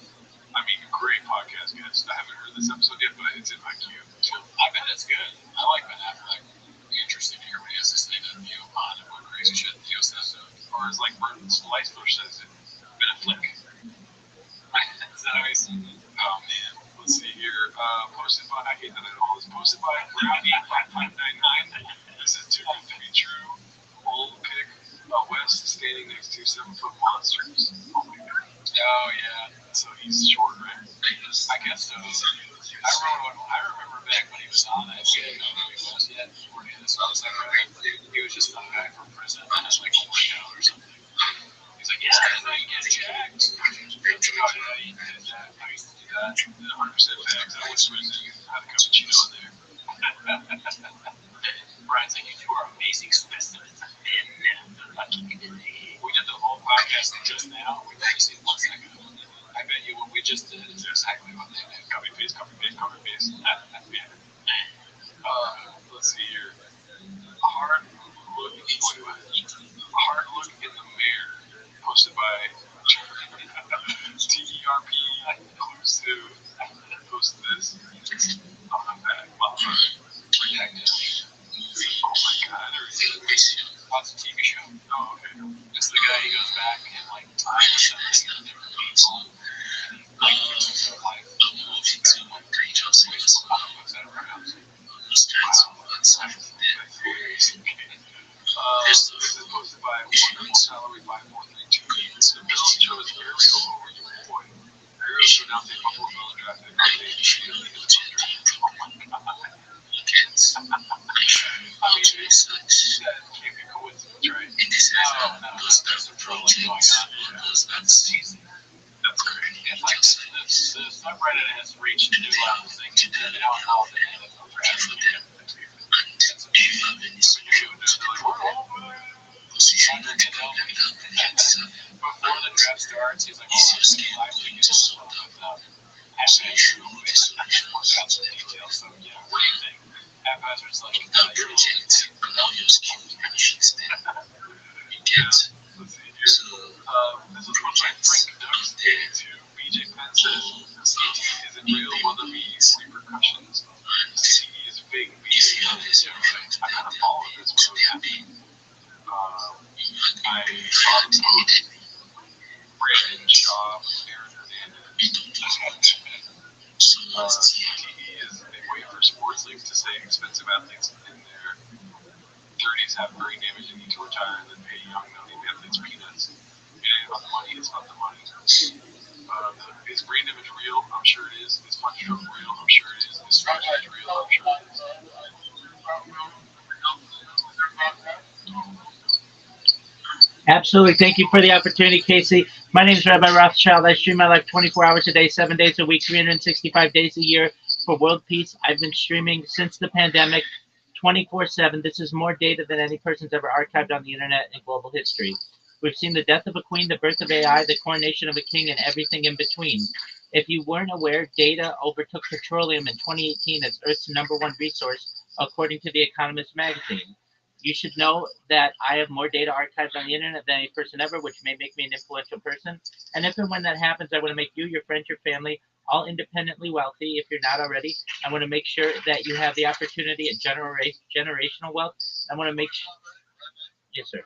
I mean, great podcast guest. I haven't heard this episode yet, but it's in my queue. So, I bet it's good. I like Ben Affleck. It'll be interesting to hear what he has to say to Theo on and what crazy shit Theo says to him. or as like Burton Leisler says it, been a flick. Is that how he said it? Oh man, let's see here. Posted by, I hate that I know all this. Posted by Rabbi 5599. This is too good to be true. Old pick West standing next to 7-foot monsters. Oh my god. Oh, yeah. So he's short, right? I guess so. I remember back when he was on that. We didn't know who he was yet. We were in this other side, right? He was just some guy from prison that has like a workout or something. He's like, yeah, and then he gets jacked. Oh, yeah, he did that. I used to do that. 100% facts. I wish we had a cappuccino in there. Brian's like, you two are amazing specimens of men. We did the whole podcast just now. We've only seen 1 second. I bet you what we just did is exactly what they did. Copy paste, copy paste, copy paste. Yeah. Let's see here. A hard look in the mirror. Posted by TERP Inclusive. Posted this. Oh, not bad. Redacted. Oh my god. That's a TV show. Oh, okay. It's the guy, he goes back in like time or something, and different people. Like, their life. This is posted by Wonderful Salary 5432. The Bills chose Ariel over your boy. Ariel to announce a Buffalo Bills draft pick on day 3 of the draft. Oh my god. I mean, that can't be coincidence, right? No, there's a trolling going on. That's easy. That's great. It's like the subreddit has reached new levels. They can do it out all the NFL draft. That's amazing. Before the draft starts, he's like, oh, I'm 5 tickets. Haphazard works out some details. So, yeah, what do you think? Haphazard's like, Let's see here. This is one by Frank Ducks, 82. BJ Penn says, CT isn't real, will there be repercussions? CT is fake, BJ I kind of followed this when it was happening. I saw the post, Brandon Shaw, Aaron Hernandez. CTE is a way for sports leagues to say expensive athletes in their 30s have brain damage and need to retire and then pay young non-elite athletes peanuts. It ain't about the money, it's about the money. Is brain damage real? I'm sure it is. Is punch stroke real? I'm sure it is. Is stroke real? I'm sure it is. Absolutely. Thank you for the opportunity, Casey. My name is Rabbi Rothschild. I stream my life 24 hours a day, 7 days a week, 365 days a year for world peace. I've been streaming since the pandemic 24/7. This is more data than any person's ever archived on the internet in global history. We've seen the death of a queen, the birth of AI, the coronation of a king, and everything in between. If you weren't aware, data overtook petroleum in 2018 as Earth's #1 resource according to The Economist magazine. You should know that I have more data archived on the internet than any person ever, which may make me an influential person. And if and when that happens, I want to make you, your friends, your family, all independently wealthy. If you're not already, I want to make sure that you have the opportunity at generational wealth. I want to make sure. Yes, sir.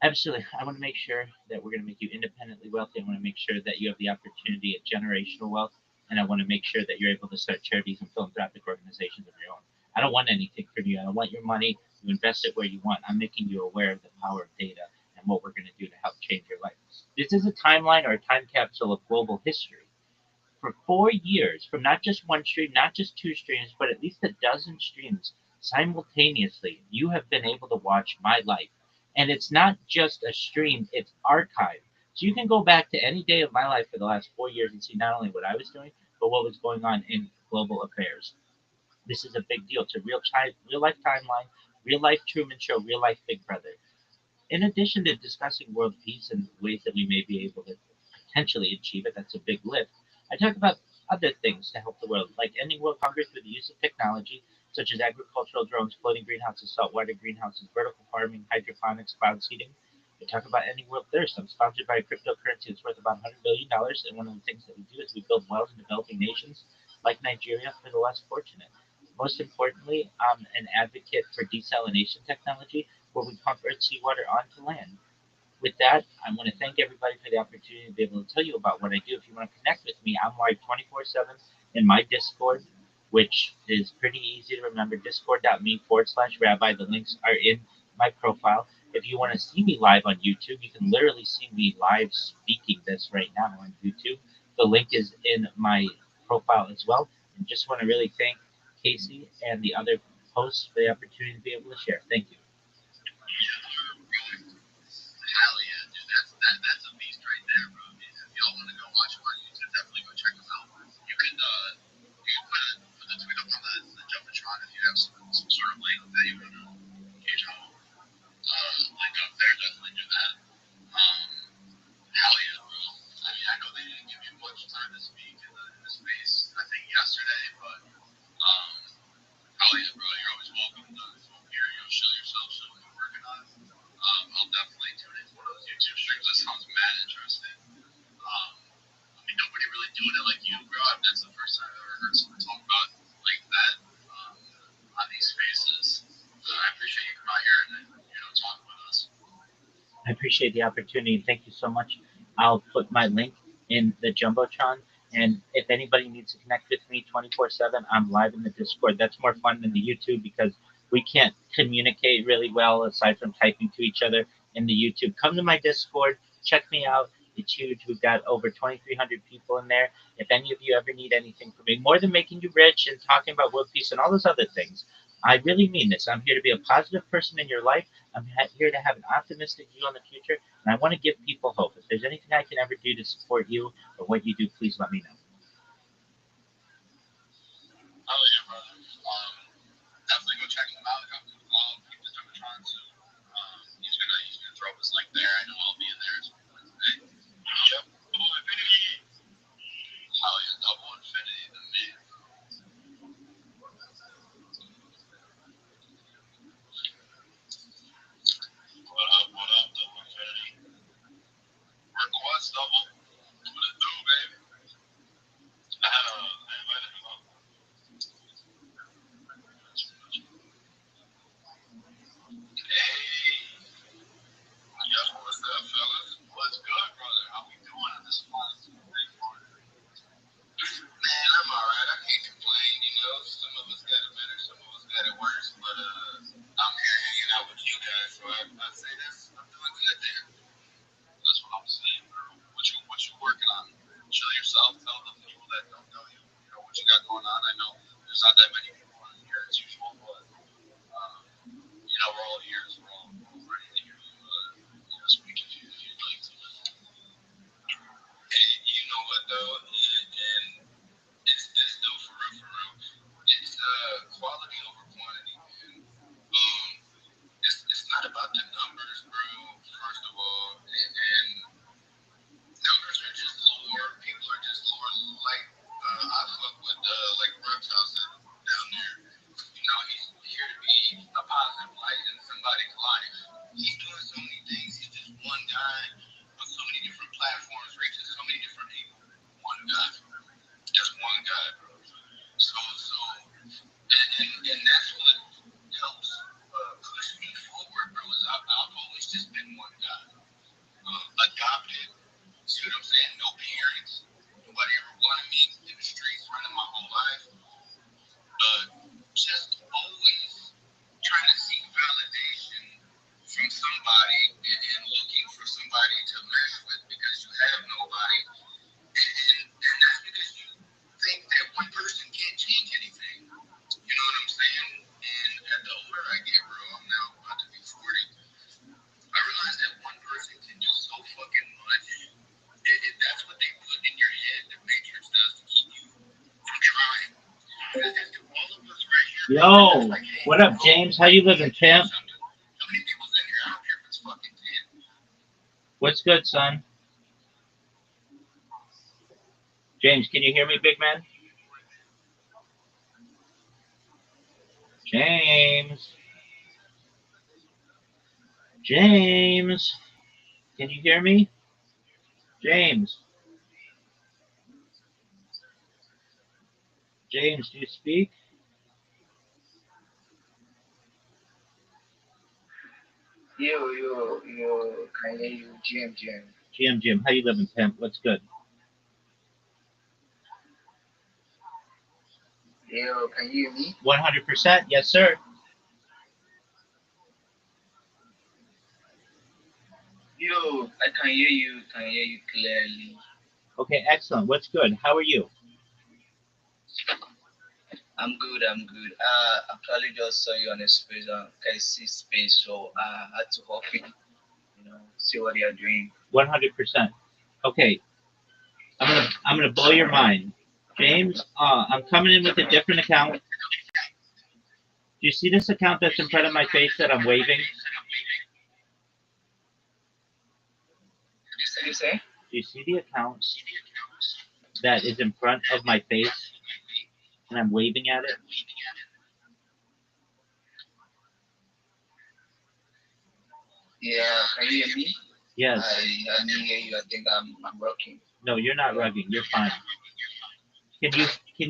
Absolutely. I want to make sure that we're going to make you independently wealthy. I want to make sure that you have the opportunity at generational wealth. And I want to make sure that you're able to start charities and philanthropic organizations of your own. I don't want anything from you. I don't want your money. You invest it where you want. I'm making you aware of the power of data and what we're going to do to help change your life. This is a timeline or a time capsule of global history. For 4 years, from not just one stream, not just two streams, but at least a dozen streams simultaneously, you have been able to watch my life. And it's not just a stream, it's archived. So you can go back to any day of my life for the last 4 years and see not only what I was doing, but what was going on in global affairs. This is a big deal. It's a real life timeline, real life Truman Show, real life Big Brother. In addition to discussing world peace and ways that we may be able to potentially achieve it, that's a big lift. I talk about other things to help the world, like ending world hunger through the use of technology, such as agricultural drones, floating greenhouses, saltwater greenhouses, vertical farming, hydroponics, cloud seeding. I talk about ending world thirst. I'm sponsored by a cryptocurrency that's worth about $100 billion, and one of the things that we do is we build wells in developing nations like Nigeria for the less fortunate. Most importantly, I'm an advocate for desalination technology, where we pump earth seawater onto land. With that, I want to thank everybody for the opportunity to be able to tell you about what I do. If you want to connect with me, I'm live 24/7 in my Discord, which is pretty easy to remember, discord.me/rabbi. The links are in my profile. If you want to see me live on YouTube, you can literally see me live speaking this right now on YouTube. The link is in my profile as well. And just want to really thank Casey and the other hosts for the opportunity to be able to share. Thank you. Hell yeah, dude. That's a beast right there, bro. If y'all want to go watch him on YouTube, definitely go check him out. You can put the tweet up on the Jumbotron if you have some sort of link that you want to, link up there. Definitely do that. Hell yeah, bro. I mean, I know they didn't give you much time to speak in the space. I think yesterday, but hell yeah, bro. You're always welcome to come here. Show yourself, show what you're working on. I'll definitely tune into one of those YouTube streams. That sounds mad interesting. I mean, nobody really doing it like you, bro. That's the first time I've ever heard someone talk about like that on these spaces. So I appreciate you coming out here and talking with us. I appreciate the opportunity. Thank you so much. I'll put my link in the Jumbotron. And if anybody needs to connect with me 24/7, I'm live in the Discord. That's more fun than the YouTube because we can't communicate really well aside from typing to each other in the YouTube. Come to my Discord, check me out. It's huge. We've got over 2,300 people in there. If any of you ever need anything from me, more than making you rich and talking about world peace and all those other things, I really mean this. I'm here to be a positive person in your life. I'm here to have an optimistic view on the future, and I want to give people hope. If there's anything I can ever do to support you or what you do, please let me know. Oh yeah, brother. Definitely go check him out. I'll keep the Jumbotron too. He's gonna throw his link there. I know I'll be in there at some point today. Yep. Double infinity. Hell yeah, double infinity to me. What up, double infinity? Request double. What it do, baby? I invited him up. Yo, what up, James? How you living, champ? How many people's in here? I don't care if it's fucking 10. What's good, son? James, can you hear me, big man? James. James. Can you hear me? James. James, do you speak? Yo, can I hear you? GM. Jim, how you living, pimp? What's good? Yo, can you hear me? 100%, yes, sir. Yo, I can hear you clearly. Okay, excellent. What's good? How are you? I'm good. Actually just saw you on a space, KC space, so I had to hop in, see what you're doing. 100%. Okay, I'm gonna blow your mind, James. I'm coming in with a different account. Do you see this account that's in front of my face that I'm waving? You say? Do you see the account that is in front of my face and I'm waving at it? Yeah, can you hear me? Yes. I didn't hear you. I think I'm working. No, you're not rugging. You're fine. Can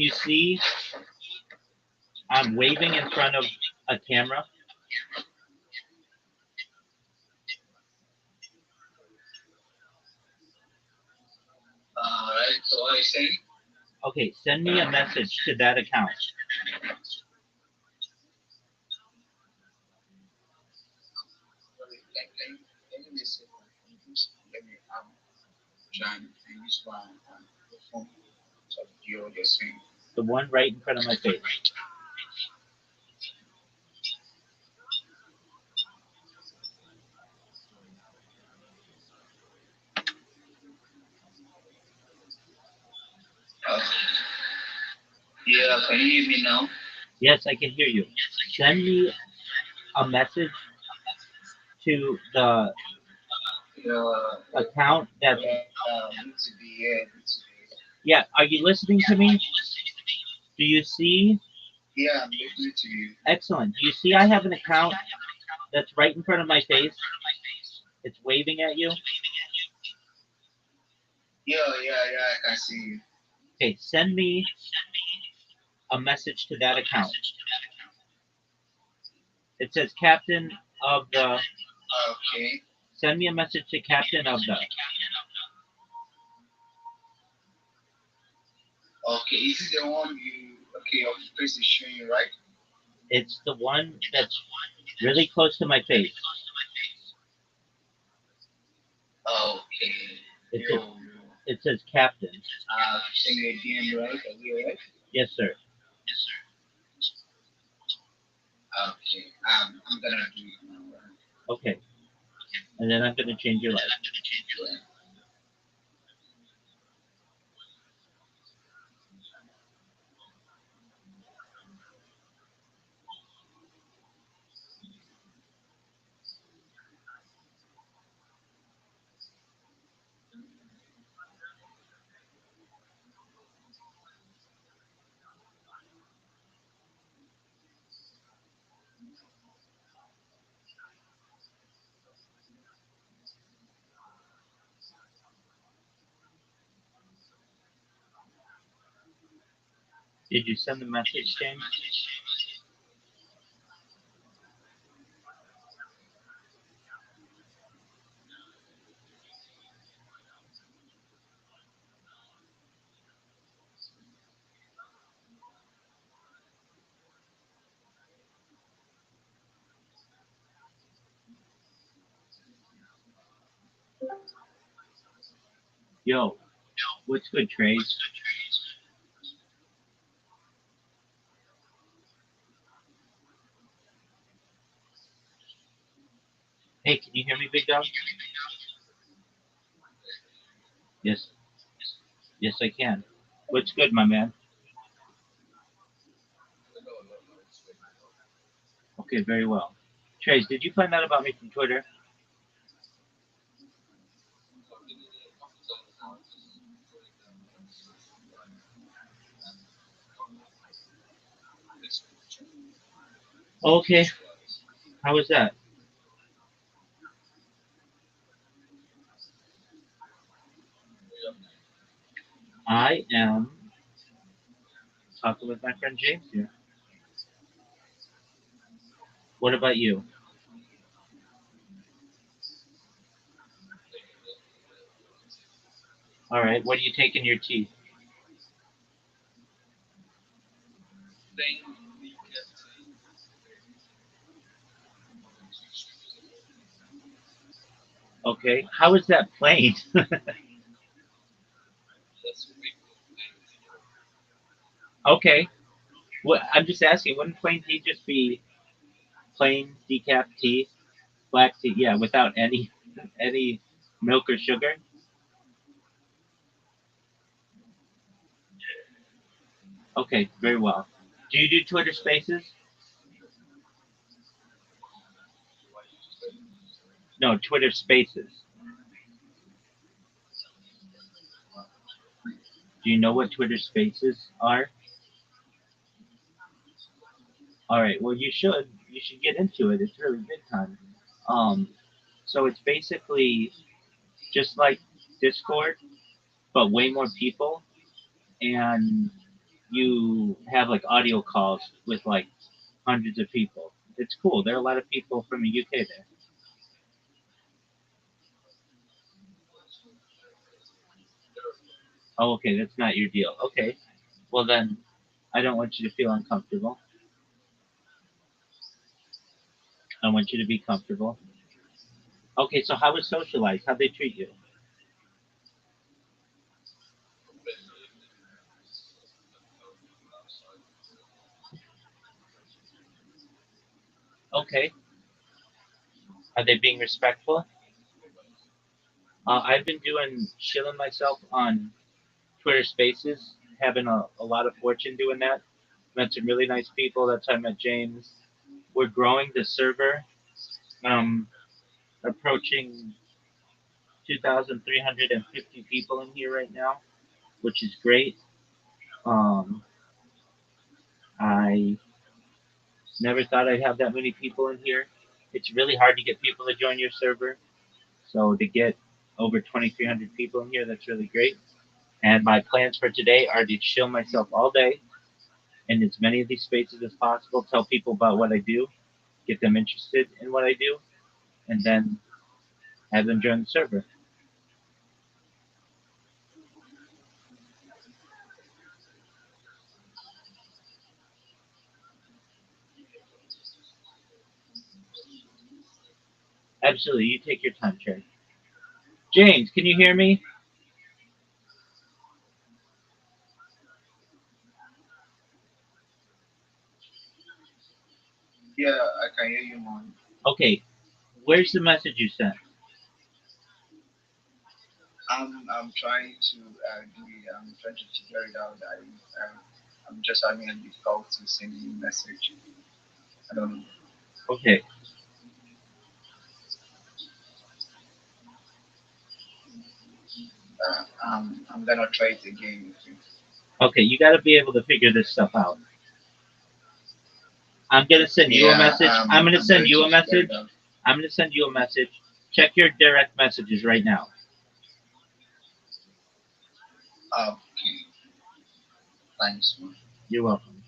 you see I'm waving in front of a camera? Alright, so what are you saying? Okay, send me a message to that account. Sorry, let me listen. Let me trying to use my phone to hear what you're saying. The one right in front of my face. Uh, yeah, can you hear me now? Yes, I can hear you. Send me a message to the Yeah, account that's. good to be here. Good to be here. Yeah, are you listening to me? Do you see? Yeah, I'm listening to you. Excellent. Do you see I have an account that's right in front of my face? It's waving at you. Yeah, I can see you. Okay, send me a message to that account. It says captain of the. Okay. Send me a message to captain of the. Okay, is it the one your face is showing, right? It's the one that's really close to my face. Okay. It Yo, says, it says captain. send you a DM, right? Okay, right? Yes, sir. Okay. I'm gonna do it now, right? Okay. And then I'm going to change your life. Right. Did you send the message, James? Yo, what's good, Trace? Hey, can you hear me, big dog? Yes. Yes, I can. What's good, my man? Okay, very well. Trace, did you find out about me from Twitter? Okay, how was that? I am talking with my friend James here. What about you? All right, what do you take in your tea? Okay, how is that plain? Okay, what I'm just asking, wouldn't plain tea just be plain decaf tea, black tea? Yeah, without any milk or sugar. Okay, very well. Do you do Twitter Spaces? No, Twitter Spaces. Do you know what Twitter Spaces are? All right. Well, you should. You should get into it. It's really big time. Um, so it's basically just like Discord, but way more people, and you have like audio calls with like hundreds of people. It's cool. There are a lot of people from the UK there. Oh, okay. That's not your deal. Okay. Well, then I don't want you to feel uncomfortable. I want you to be comfortable. Okay. So how was socialized? How'd they treat you? Okay. Are they being respectful? I've been doing chilling myself on Twitter Spaces, having a lot of fortune doing that. Met some really nice people. That's how I met James. We're growing the server, um, approaching 2,350 people in here right now, which is great. Um, I never thought I'd have that many people in here. It's really hard to get people to join your server, so to get over 2,300 people in here, that's really great. And my plans for today are to chill myself all day in as many of these spaces as possible, tell people about what I do, get them interested in what I do, and then have them join the server. Absolutely, you take your time, Trey. James, can you hear me? Yeah, I can hear you, man. Okay, where's the message you sent? I'm trying to do it. I'm trying to figure it out. I'm just having a difficulty sending a message. I don't know. Okay, I'm gonna try it again. Okay. okay, you got to be able to figure this stuff out. I'm gonna send you a Yeah, message. I'm gonna I'm send going you to a figure message. it out. I'm gonna send you a message. Check your direct messages right now. Okay, thanks, man. You're welcome.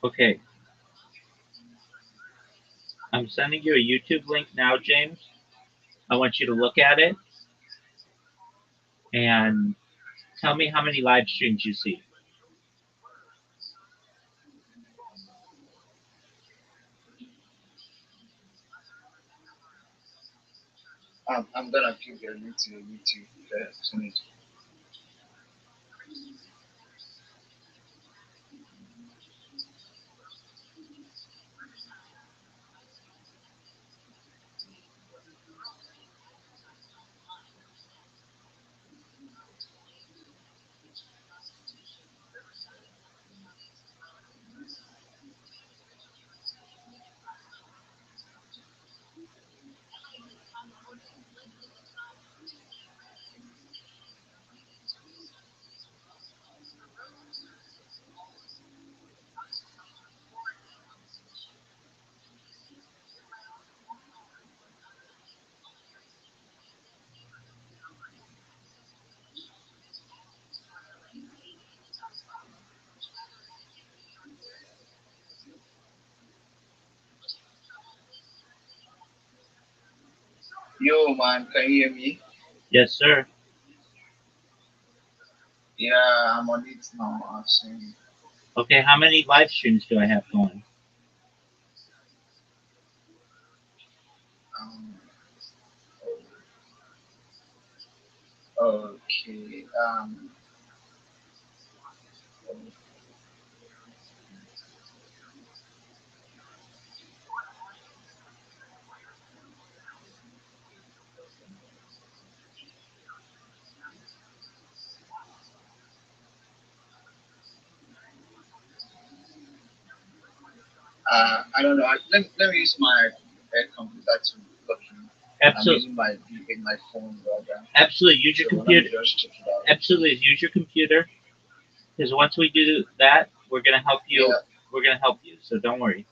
Okay, I'm sending you a YouTube link now, James. I want you to look at it and tell me how many live streams you see. I'm gonna give you a link to the YouTube soon. Yo, man, can you hear me? Yes, sir. Yeah, I'm on it now. I've seen. Okay, how many live streams do I have going? Um, okay. I don't know. Let me use my computer to look in. I'm Absolutely, using my phone rather. absolutely. Use your So let me computer. just check it out. Absolutely, use your computer. Because once we do that, we're gonna help you. Yeah. We're gonna help you. So don't worry.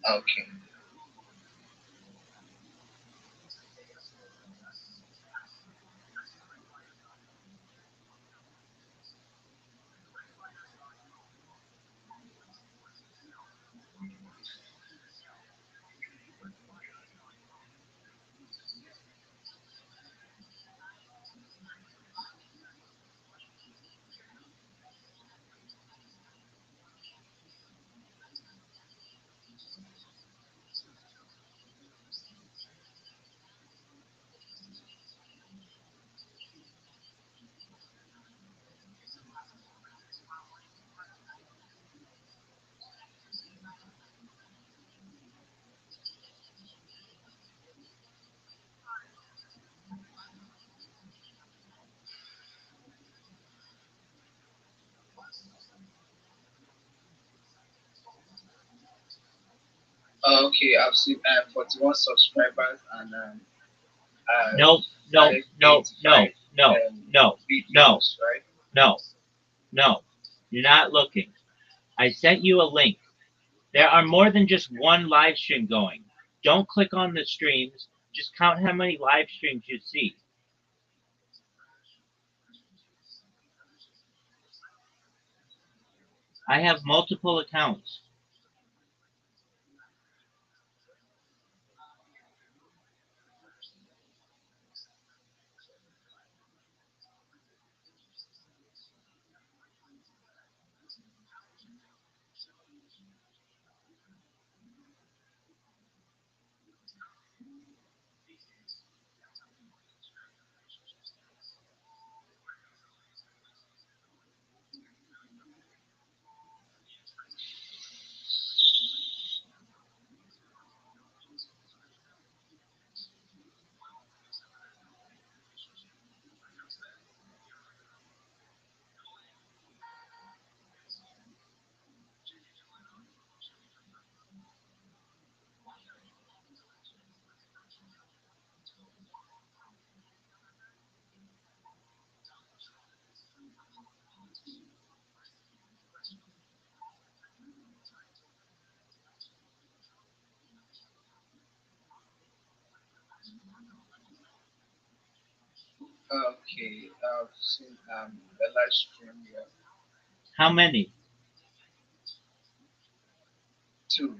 Okay. Okay. I've seen 41 subscribers and uh, No, no, no, no, 585 no, no, no, videos, right? no, no. You're not looking. I sent you a link. There are more than just one live stream going. Don't click on the streams. Just count how many live streams you see. I have multiple accounts. Okay. I've seen a live stream here. How many? 2.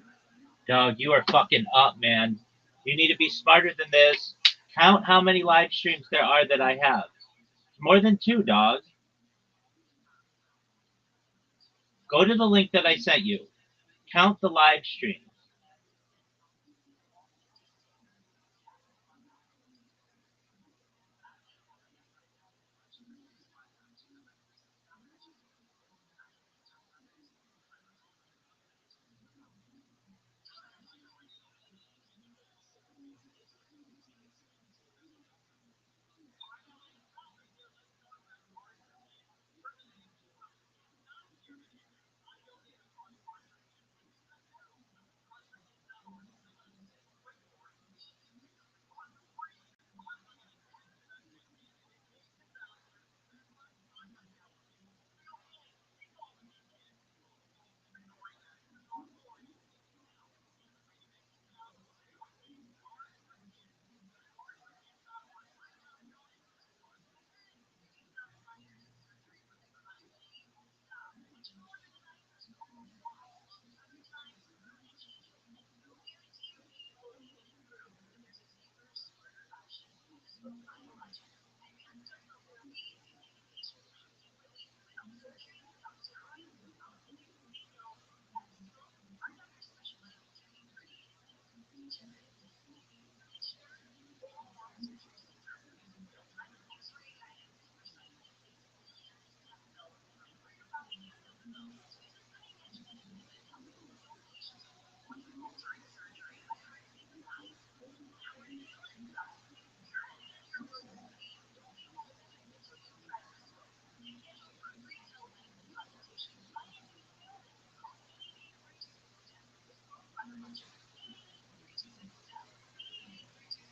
Dog, you are fucking up, man. You need to be smarter than this. Count how many live streams there are that I have. More than 2, dog. Go to the link that I sent you. Count the live streams.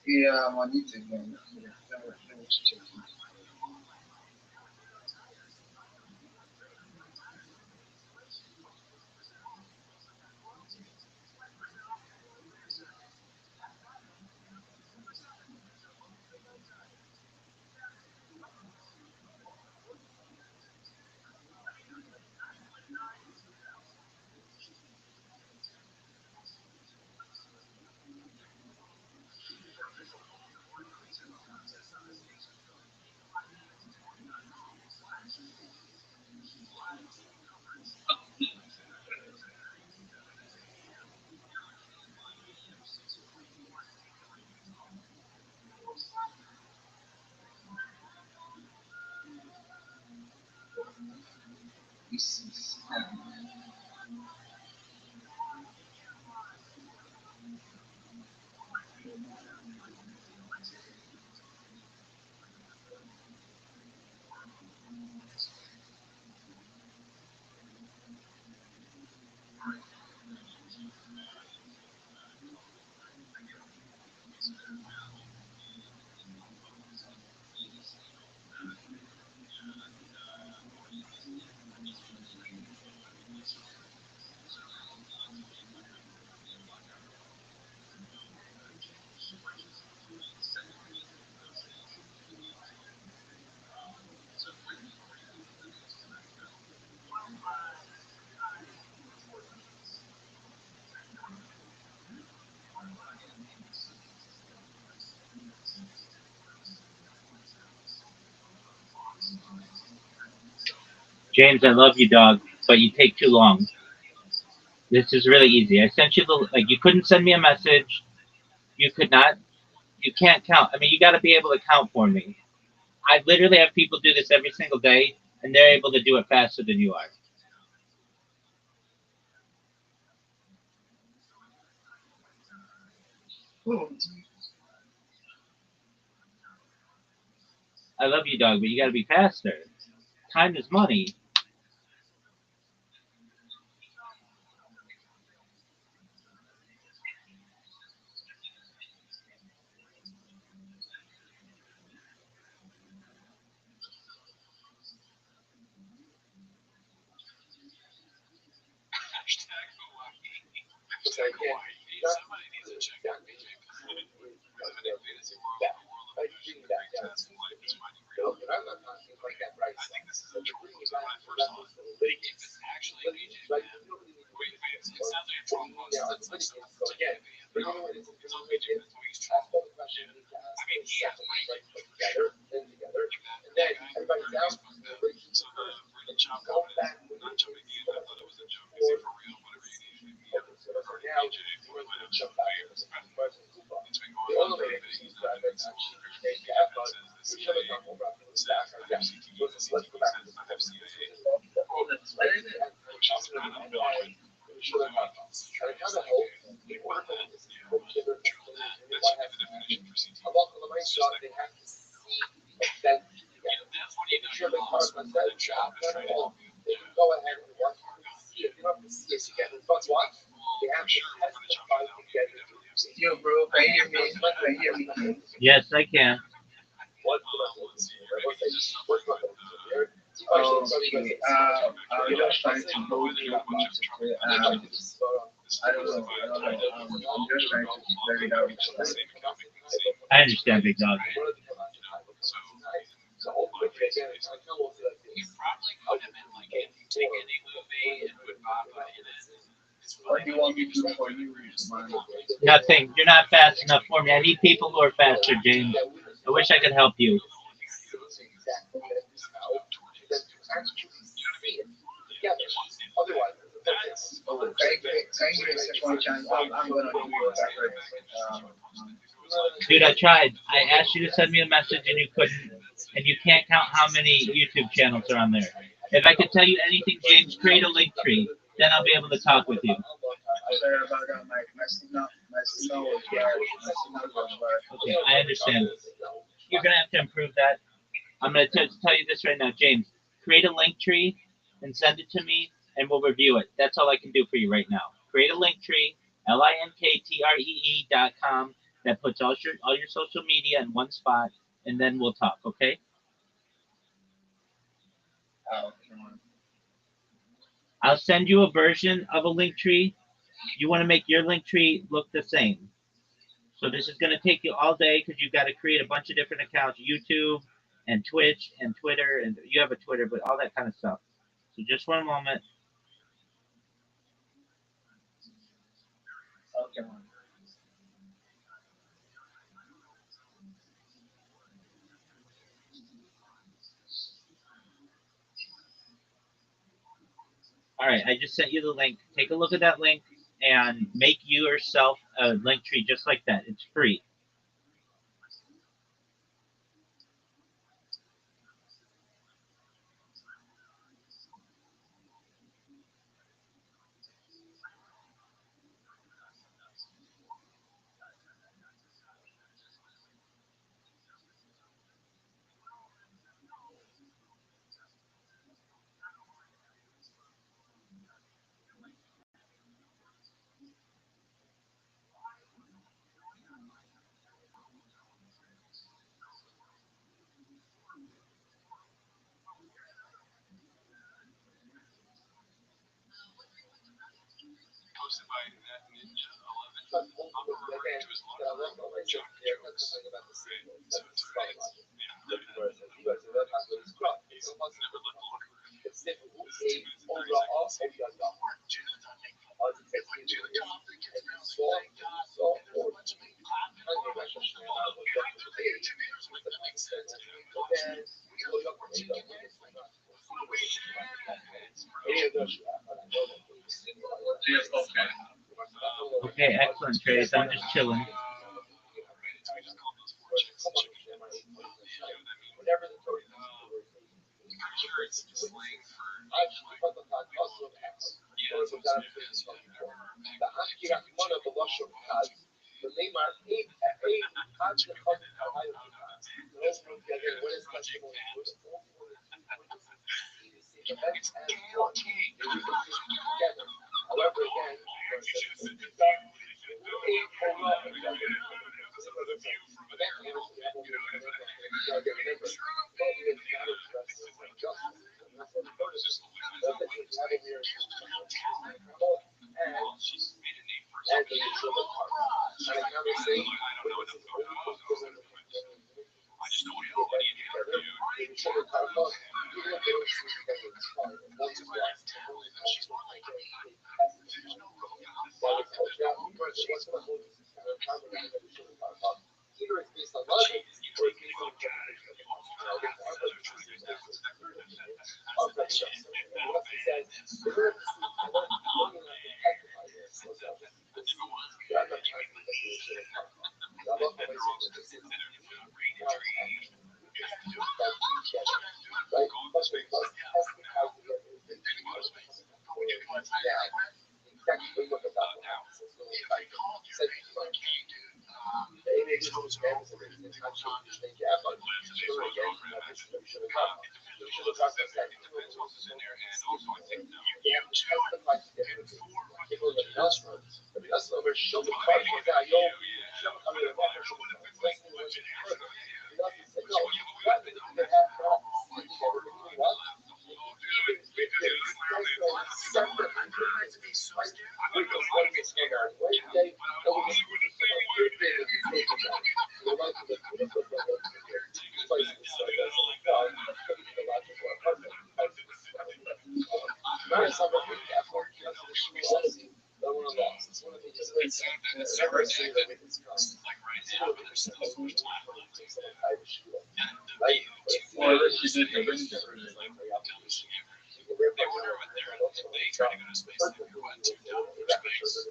Yeah, I'm on YouTube, man. Let me check. This is James, I love you, dog, but you take too long. This is really easy. I sent you the like. You couldn't send me a message. You could not. You can't count. I mean, you got to be able to count for me. I literally have people do this every single day, and they're able to do it faster than you are. oh, I love you, dog, but you got to be faster. Time is money. Hashtag Hawaii. so I Hashtag can't. Hawaii. Somebody needs to check out DJ Because in a fantasy world, the world of passion, the great task in life is finding No, reality. but I'm not talking like that right I think side. this is a troll. Is when I first saw it. If it's actually BJ, man. Wait, it sounds like a troll post. So the Brady Chop comment is not jumping in. I thought it was a joke. Is he for real? Whatever you need. According to AJ, we might have shown players. It's been going on for a bit. He's not doing so well. Kevin says the CIA says I have CTE. The CTE says I have CIA. Quote, which is kind of annoying. Sure, yeah, what the, yeah, true that. That should be the definition for CTE. It's just like, yeah, that's when you know you're lost when the job is trying to help you. Yeah. I'm sure we're going to jump in now. Yo, bro, can you hear me? Can you hear me? Yes, I can. Let's see. Maybe just suffering with Okay. I was just trying to go through I don't know. I'm just trying to figure it out. I understand, big dog. You probably could have been like, if you take any movie and put Papa in it, it's What do you want me to do for you, man? Nothing. You're not fast enough for me. I need people who are faster, James. I wish I could help you. Oh, can you give me a second chance? I'm gonna do it back. Dude, I tried. I asked you to send me a message and you couldn't. And you can't count how many YouTube channels are on there. If I could tell you anything, James, create a link tree. Then I'll be able to talk with you. Sorry about that. My signal was bad. My signal was bad. Okay, I understand. You're gonna have to improve that. I'm gonna tell you this right now, James. Create a link tree and send it to me, and we'll review it. That's all I can do for you right now. Create a link tree, linkttree.com, that puts all your social media in one spot, and then we'll talk. Okay? I'll send you a version of a link tree. You want to make your link tree look the same. So this is going to take you all day because you've got to create a bunch of different accounts, YouTube and Twitch and Twitter, and you have a Twitter, but all that kind of stuff. So just for a moment. Okay. All right, I just sent you the link. Take a look at that link and make yourself a link tree just like that. It's free. posted by that Ninja 11. I'm referring to his logo, Joke Jokes. Right? So it's right. Yeah. He's never left the locker room. It's 2 minutes and 30 seconds. Okay, excellent, Trace. I'm just chilling. We just called those 4 chicks chicken nuggets. You know what I mean? Pretty sure it's slang for like, yeah, it's always new is you've never packed chicken nuggets. It's chaotic. She's made a name for herself. I don't know enough about it. I just know everybody in here, dude. Vengeful is in there, and also I think no. Yeah, Two that's the like and four fucking people live in legit. Nussmans. I mean, that's over show the Oh, car yeah, for that, yo. yeah. I mean, the mother should have like Legit half. further. Yeah. You know, it's like, So, no, yeah, we what? got the They have not oh my seen God. everything what? Oh, dude, it's Separate windows, one gets bigger. Wednesday, no, we just put it in and take it back. So we're like to get to the places, so it doesn't look dark. It's going to be a logical apartment. Not something we have for the shoe. No one lost. It's one of the it's never a city that we can discuss. like right now, but there's still so much time left. And Right? well, she did the ring difference. Like, they wonder what they're if they try to go to space, they go out too dumb for space.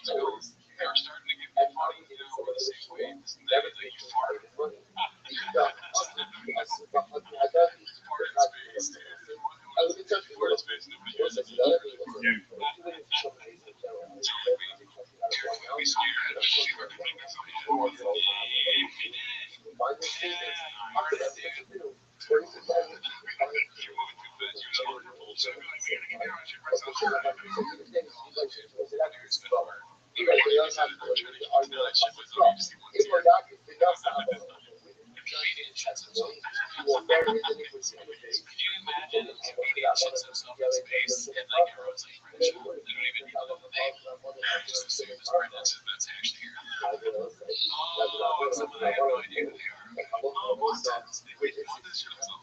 They were starting to get more money, you know, the same way that you fart. Fart in space. I live in Turkey. Fart in space. Nobody hears it. We scared. She were putting this on the Can you imagine a comedian shits himself in space and like everyone's like, they don't even need the thing. Just assume this that's actually here. Oh, and someone I have no idea who they are. Oh, Montans. They want this shit himself.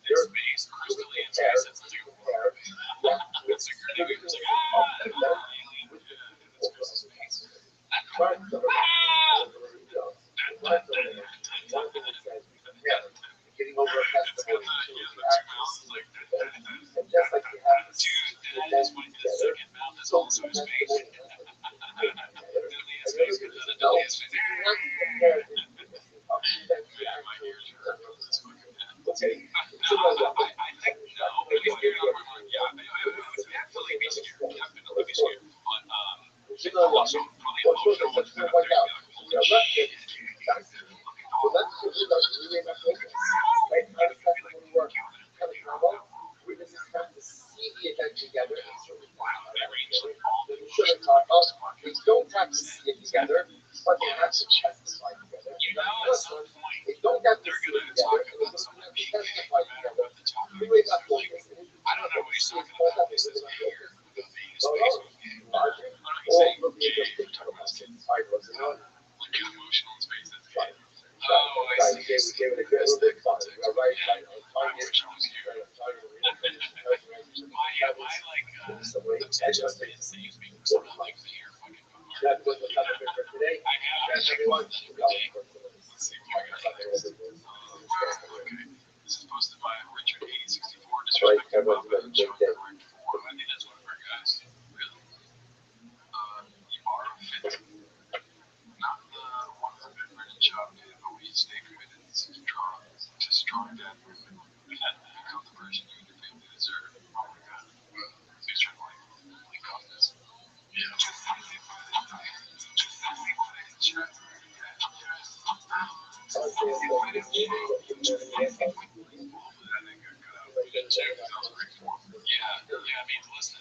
In space, crystally in space, it's like a horror movie. It's like really weird. It's like, alien, it's just space. Getting over a festival. And just like you have this, dude, that is when the second mouth is also a space. Deadly space comes out of deadly space. Yeah, my ears hurt from this fucking I think no. At least you're not like, yeah, I have to like be scared. You have to be scared. But also probably emotional ones that are like, holy shit. Together, Wow, they reach like all the we don't have to see it together, but they have to testify together. you know, at some point, They don't have to they're see going it to talk together. about someone being gay, Testify no matter together. what the topic We is. got Like, I don't know what he's talking about. He says here about being a space was gay. I don't know, he's saying gay, we're talking about skin. Like emotional in space, that's gay. Oh, I see. We gave it a good little bit fun. Yeah, I wish I was here. My like, attention span saves me from something like fear fucking going on. That was the topic for today. I have Everyone, Let's see what I got next. Okay. This is posted by Richard 8064. Disrespecting Bob and showing correct form. I think that's one of our guys. Really? Yamara Fit. Not the one who's been running shop in, but we stay committed to strong dad movement. Become the version you and your family deserve. Oh my god. He's trying to like off this. Yeah. Yeah, I mean, listen,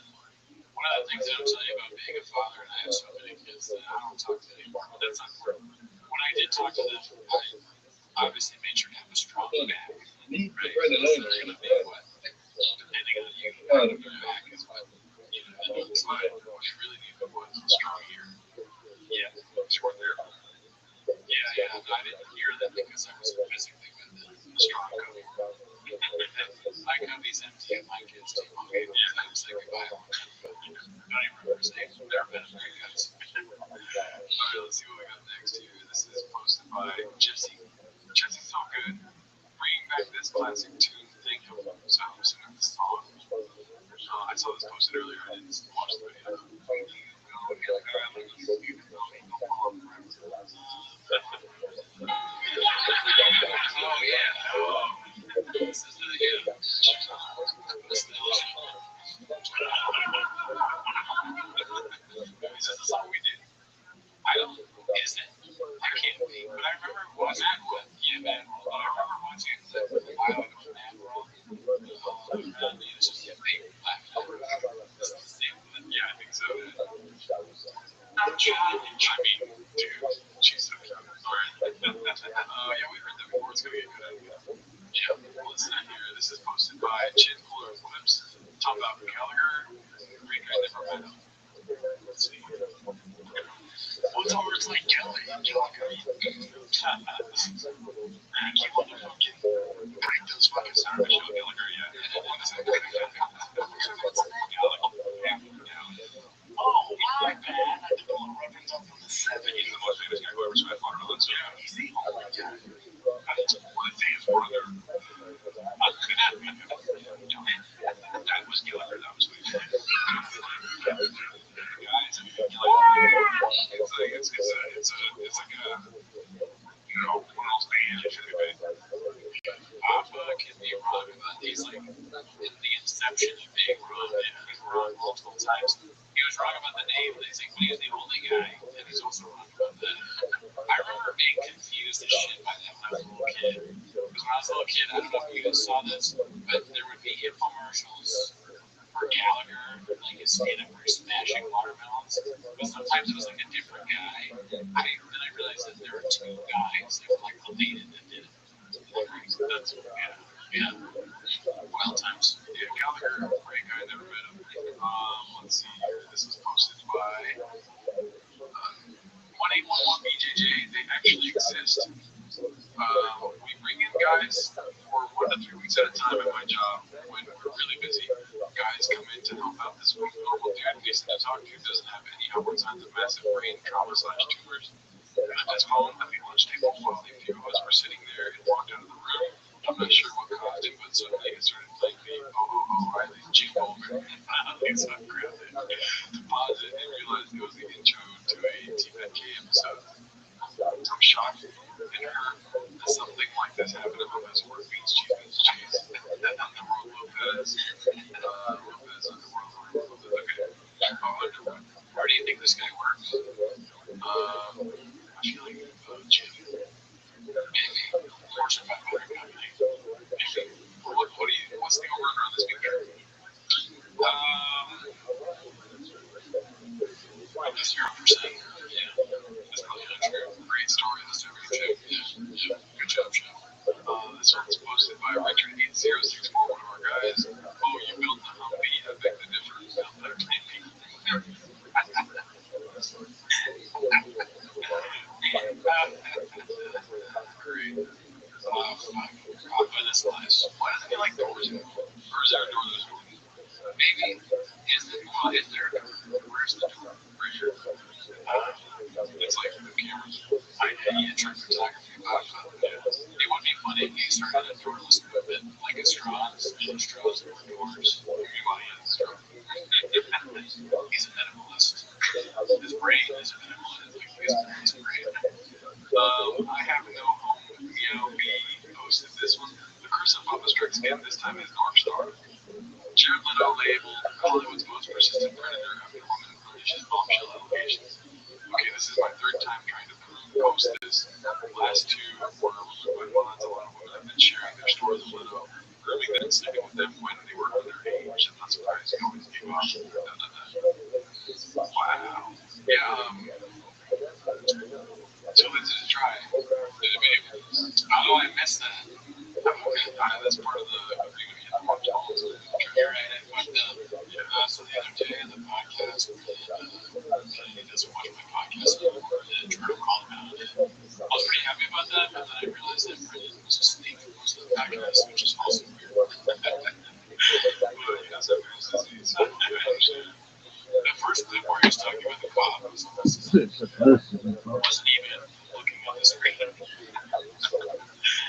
one of the things that I'm telling you about being a father, and I have so many kids that I don't talk to anymore, but that's not important. When I did talk to them, I obviously made sure to have a strong back. Right? It's going to be what? Depending on you, your back is what, you know, that means. But what you really need was a strong ear. Yeah, short there. Yeah, I didn't hear them because I was physically with them. A strong cover. My cubby's empty and my kids too. Okay, yeah, I'm saying goodbye. I don't even remember his name. They're been very good. Alright, let's see what we got next here. This is posted by Jesse. Jesse's so good. Bringing back this classic tune, Think of Them. So I'm assuming the song. I saw this posted earlier. I didn't watch the video. Oh yeah. This is the Gallagher, great guy, never met him. Let's see. What's over? It's like Gallagher. I keep on the fucking break those fucking sound of Michelle Gallagher, yeah. Oh, my bad. I took a little reference up from the 70s. He's the most famous guy who ever spent watermelon, so yeah, he's the only guy. That's one of the famous brother. That was Gallagher, that was sweet. Guys, it's like a, you know, one of those bands that should be big. Papa can be wrong, but he's like in the inception of being wrong. He's wrong multiple times. He was wrong about the name, but he's like, but he's the only guy, and he's also wrong about that. I remember being confused as shit by that when I was a little kid. Because when I was a little kid, I don't know if you guys saw this, but there would be infomercials for Gallagher, like his stand-up where he's smashing watermelons. But sometimes it was like a different guy. Then I realized that there were two guys that were like related that did it. That's, yeah. Wild times. Yeah, Gallagher, great guy, never met him. Let's see here. This was posted by 1811 BJJ. They actually exist. We bring in guys for 1 to 3 weeks at a time at my job when we're really busy. Guys come in to help out this week. Normal dude, Mason to talk to, doesn't have any outward signs of massive brain trauma/tumors. Left his home at the lunch table while a few of us were sitting there and walked out of the room. I'm not sure what caused it, but suddenly it started playing the O'Reilly jingle. So I grabbed it to pause it and realized it was the intro to a TPK episode. I'm shocked and hurt that something like this happened to him as work beats cheese. Underworld Lopez. Underworld Lopez. Okay. Underwood. Where do you think this guy works? I feel like Jim. Maybe. Fortune 500 company. Maybe. What's the over-under on this weekend? Probably 0%. Yeah. That's probably untrue. Great story this time, Chef. Yeah. Good job, Chef. This one's posted by Richard8064, one of our guys. Oh, you built the Humvee. I beg to differ. Built better maybe. Great. Fuck. I'll put this last. Why doesn't he like doors? Or is there a door this morning? Maybe. Is there a door? Where's the door? Right here. It's like the cameras. Yeah, trick photography. It would be funny if he started a doorless movement, like a straws, and straws and doors. Everybody has a straw. He's a minimalist. His brain is a minimalist. Like his brain. I have no home. B posted this one. The curse of Papa strikes again. This time is North Star. Jared Leto labeled Hollywood's most persistent predator after woman furnishes bombshell allegations. Okay, this is my third time trying to post this. The last two were with bonds. A lot of women have been sharing their stories of Leto, grooming them and sleeping with them when they were underage. I'm not surprised he always gave up. Wow. Yeah. So let's just try. Oh, I missed that. That's part of the agreement we had to watch all. You're right. I fucked up. So the other day on the podcast, he doesn't watch my podcast anymore. And tried to call him out. I was pretty happy about that, but then I realized that Brendan was asleep for most of the podcast, which is also weird. The first clip where he was talking about the cop was wasn't even looking at the screen.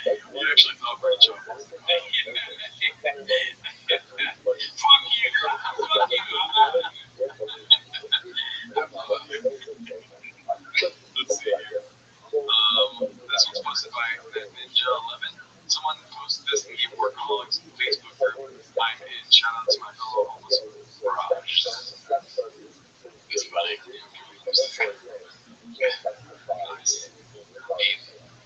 You actually thought very job. Fuck you. Fuck you. Let's see here. This one's posted by Ninja11. Someone posted this in the Workaholics Facebook group. I'm in. Shout out to my fellow homeless Raj. It's funny. Nice.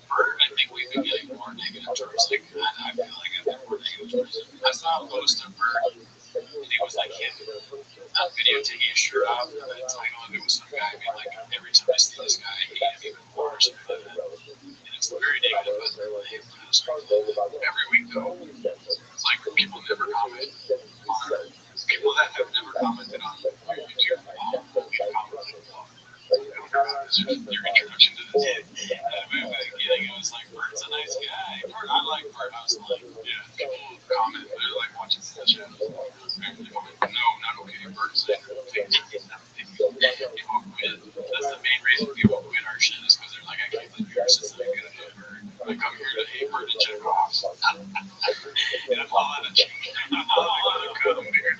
Bird, I think we've been getting more negative towards. Like, I feel like I've been more negative towards him. I saw a post of Bird, and he was like him. That video taking his shirt off, and the title of it was some guy being like, every time I see this guy, I hate him even more, or something like that. And it's very negative, but every week though, it's like people never comment on people commented on my YouTube. We've commented your introduction to the team. At the beginning, it was like, Bert's a nice guy. Bert, I like Bert. I was like, yeah, people comment, they like watching the show. No, not okay. Bert's like, people quit. That's the main reason people quit our shit is because they're like, I can't believe you're just that good at hate Bert. I come here to hate Bert and check off. And I'm all out of change. I'm all out of good here.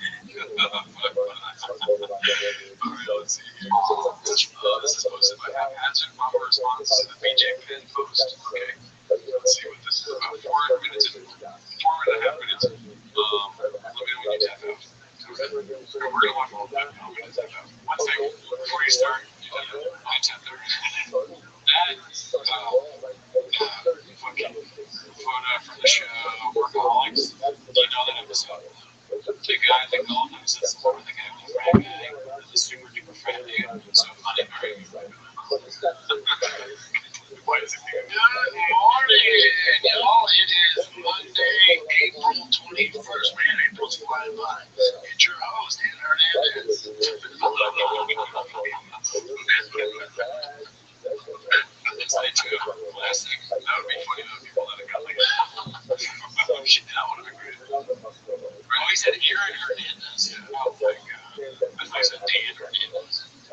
Alright, let's see here. This is posted by Haphazard Mama response to the BJ Penn post. Okay. Let's see what this is about. 4.5 minutes. Let me know when you tap out. Okay. We're gonna watch all of that now. One second before you start. I tapped out. That fucking photo from the show Workaholics. Do you know that episode? The guy, the golden says, or the guy with the frat guy, the super duper frat dude. So funny, right? Why is it good morning, y'all. It is Monday, April 21st. Man, April's flying by. It's your host, Dan Hernandez. It's like too classic. That would be funny though, people that have got like that. Shit, that would have been great. Oh, he said Aaron Hernandez. Yeah. Oh my god. I thought he said Dan Hernandez. I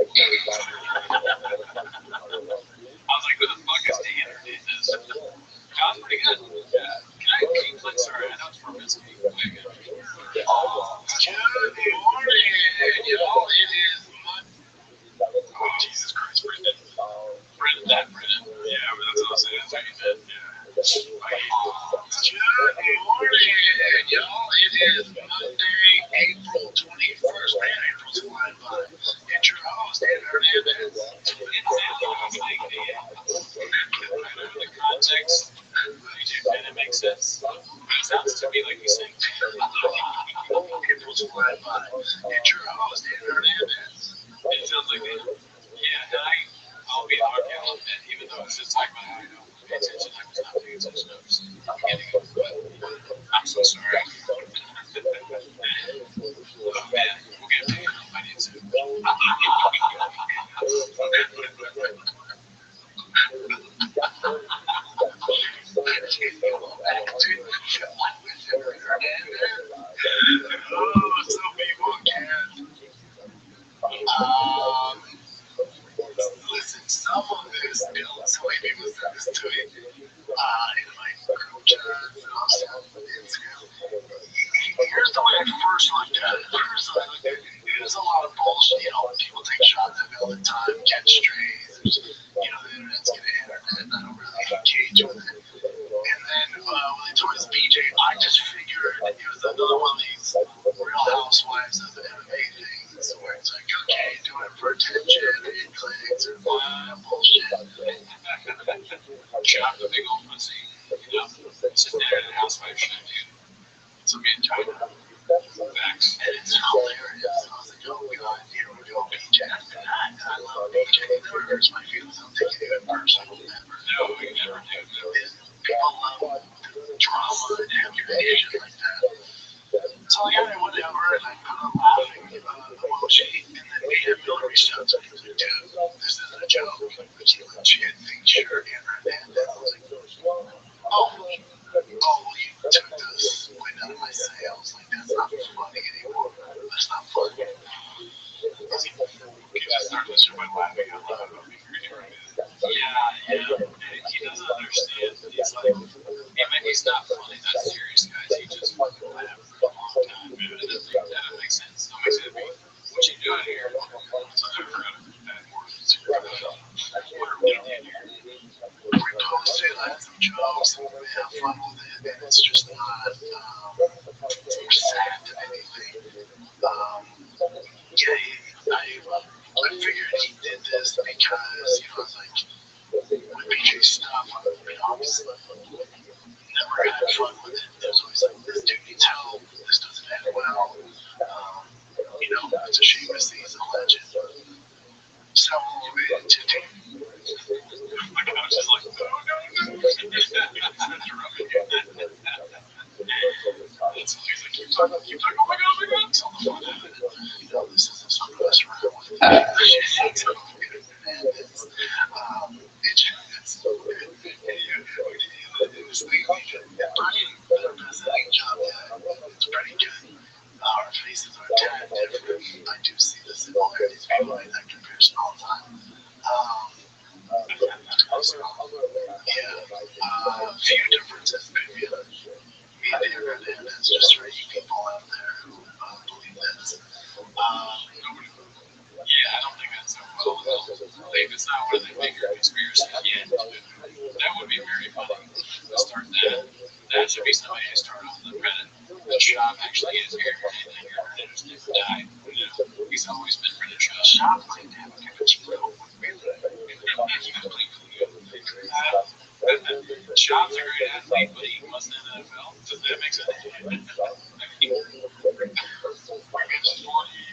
was like, who the fuck is Dan Hernandez? John's pretty good. Yeah. Can you click? Sorry, I know it's for Miss Pete. Oh, good morning, y'all. It is Monday. Oh, Jesus Christ, Brendan. Brendan. Yeah, but that's what I was saying. That's what you did. Yeah. Good morning, y'all. It is Monday, April 21st. Man, April's flying by. It's your host, Dan Hernandez. The context, it makes sense. It sounds to me like he's saying, April's flying by. It's your host, Dan Hernandez. It sounds like that. Yeah, I'll be hard to admit, even though it's just talking about how I don't pay attention, I was not paying attention. I was getting it, but I'm so sorry. Oh man, we'll get paid. I need to. Oh, some people can. Listen, some of this, so many people said this to me in my group chats and also on Instagram. Here's the way I first looked at it. There's a lot of bullshit. You know, people take shots at me all the time, catch strays. The internet's gonna internet, and I don't really engage with it. And then when they told us BJ, I just figured it was another one of these Real Housewives of MMA things where it's like, okay, doing it for attention, and clicks, or bullshit. Shot the big old pussy, sitting there in a housewife shit, dude. So me and China, facts. And it's hilarious. I was like, oh, we got, we're doing BJ after that. And I love BJ. It never hurts my feelings. I don't take it even personal. Never. No, you never do. People love drama and aggravation like that. So I went over and I put on laughing emoji, and then Peter Miller reached out to me and was like, dude, this isn't a joke. But you legit think you're Dan Hernandez? I was like, oh, you took this wind out of my sails. Like, that's not funny anymore. That's not funny. He just started to by laughing out loud about being retarded. Yeah. He doesn't understand. He's like, he's not funny. That's serious, guys. He just fucking laughed for a long time. That doesn't make sense. What you doing here? So they're proud of that more. What are we doing here? We post it, I have some jokes, and we have fun with it, and it's just not sad to anything. I figured he did this because, I was like, with BJ stuff, obviously, never had fun with it. There's always like, this dude needs help, this doesn't end well. It's a shame to see he's a legend. So, my coach is like, no. It's like, keep talking, oh my god, it's on the phone. do see this in all kinds of people make that comparison all the time. Few differences, maybe. Me and Aaron, and it's just right people out there who believe that. Yeah, I don't think that's so well. Like, it's not one of the bigger conspiracies yet. That would be very funny to start that. That should be somebody to start on the Reddit. The shop actually is here, and Aaron has never died. He's always been Reddit shop. Shop might have a cappuccino. Shop's a great athlete, but he wasn't in the NFL. Does that make sense?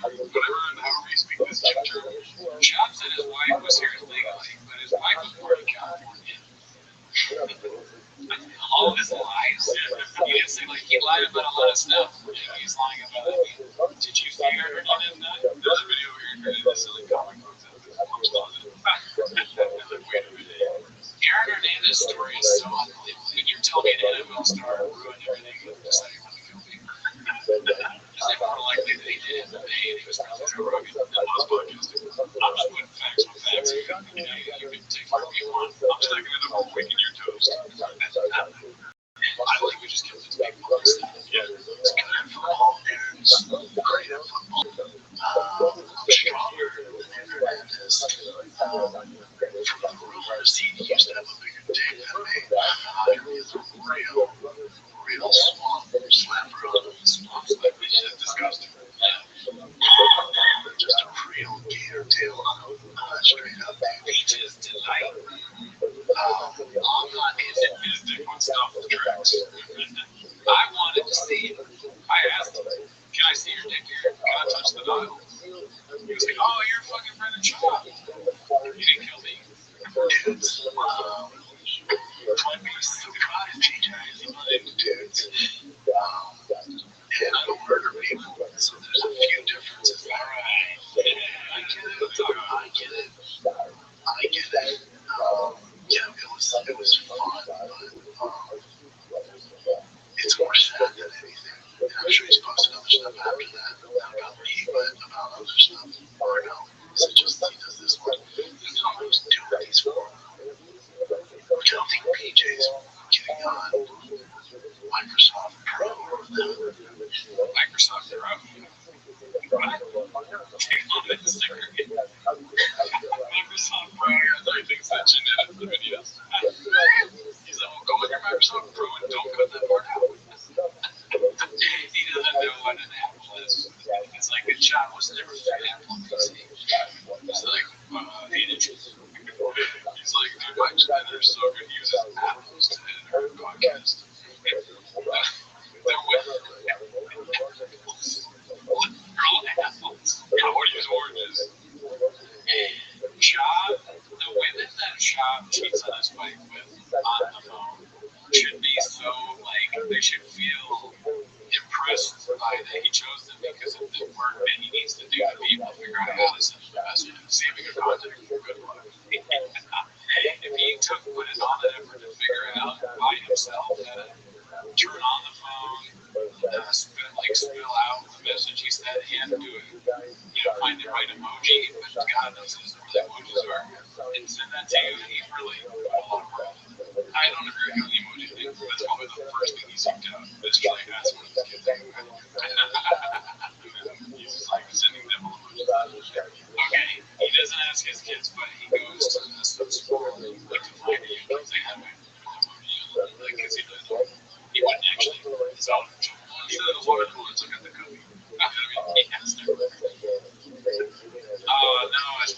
Whatever, however you speak this term. Shop said his wife was here illegally, but his wife was born in California. All his lies. He didn't say, like, he lied about a lot of stuff. He's lying about it. Did you see her? You didn't know? There's a video here created this silly comic book. Aaron Hernandez's story is so unbelievable. You're telling me an NFL star ruined everything and decided he wanted to kill me. Is it more likely that he did than he was probably Joe Rogan and was podcasting? I'm just putting facts with facts. You can take whatever you want. I'm just not going to end up waking your toes. I like we just killed this big book stuff. Yeah. It's good at football news. Great at football. Stronger than Hernandez. From the rumors, he used to have a bigger dick than me. He was a real swamp slapper on the swamp slapper. It's just disgusting. Yeah. Just a real gator tail on him. Straight up. Beaches tonight. I'm not into his dick on stuff with tracks. I wanted to see it. I asked him, can I see your dick here? Can I touch the dial? He was like, oh, you're a fucking Brendan Shaw. You didn't kill me. Dudes, when we surprise dudes, and I don't murder people, so there's a few differences. All right. I get it. Yeah, it was fun, but it's more sad than anything. And I'm sure he's posted other stuff after that, not about me, but about other stuff. Or no, so just he does this one. He's always doing these for him. Which I don't think PJ's getting on Microsoft Pro or them. Microsoft Pro. What? Microsoft Pro, I think that's genetic for videos. He's like, well, go on your Microsoft Pro and don't cut that part out. He doesn't know what an Apple is. It's like a child was never fed Apple PC. It's like 8 inches. He's like, dude, my editor's so good. He uses apples to edit our podcast. They're all apples. I would use oranges. Shab, the women that Shab cheats on his wife with on the phone should be so, like, they should feel impressed by that he chose them because of the work that he needs to do to be able to figure out how to send the message and see if he can contact you. Good luck. If he put in all the effort to figure it out by himself, turn on the phone, spill out the message he said, and do it, find the right emoji, which God knows what the emojis are, and send that to you, and he really put a lot of work. I don't agree with the emoji thing. That's probably the first thing he seeked out. It's like, that's what his kids do. He's like sending them emojis. Okay, he doesn't ask his kids, but he goes to the school, like, to find it, and he's like, have an emoji, like, because he wouldn't actually, so, instead of the water cooler, look at the cookie. He has to. Oh, no, it's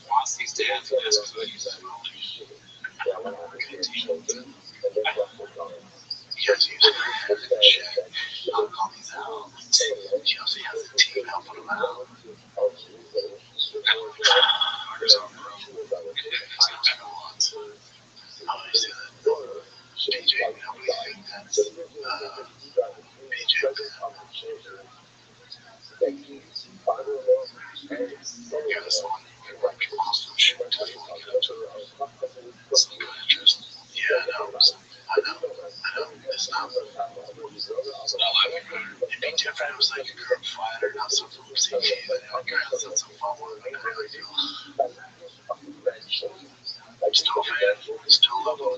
Fosse's dad, so that's what he said. You guys use it and check how all these out. Chelsea has a team helping them out. Microsoft Pro. It's not too much. Oh, you see that? PJ, nobody think that's PJ. Yeah, this one. Also shoot until you want to get up to some good interest. Yeah, I know. It's not like it became different. It was like a group fighter, not some from CG. That's not some fun one. I really feel. Still a fan. Still love him.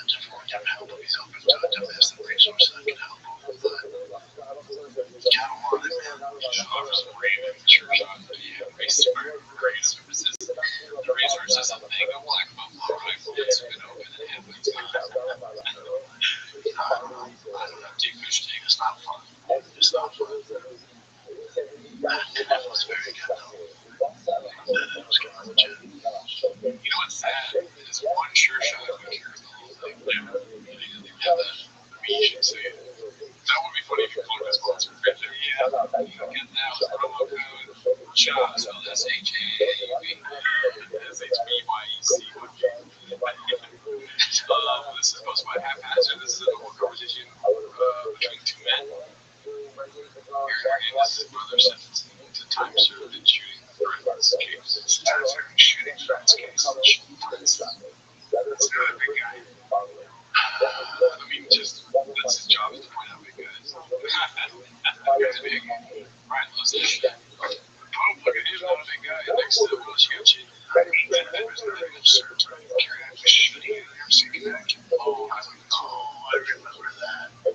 Just want him to help him. He's open to it. Definitely have some resources that can help him. But kind of wanted, man. Just offer some random sure shot. Yeah, great services. The resources on the thing of Black Buffalo rifle that's been open and have been I don't know. deep fish tank. It's not fun. It's not fun. That was very good, though. That was kind of legit. You know what's sad? Is one sure shot would carry the whole thing. Yeah. They have that. I mean, you should say it. That would be funny if you plugged a sponsor right there. Yeah. Get that with promo code SHAH, spelled SHAAB. SHBYEC. This is supposed to be haphazard. This is a normal conversation between two men. This is brother sentencing to time served in shooting friends case. Time served shooting friends case. That's not a big guy. I mean, just that's his job is to point out big guys. That guy's big. Ryan loves that shit. Oh, look at him, not a big guy. Next to him, she got shit. There's a really absurd carry out shooting. You ever seen that? Oh, I remember that. Yeah,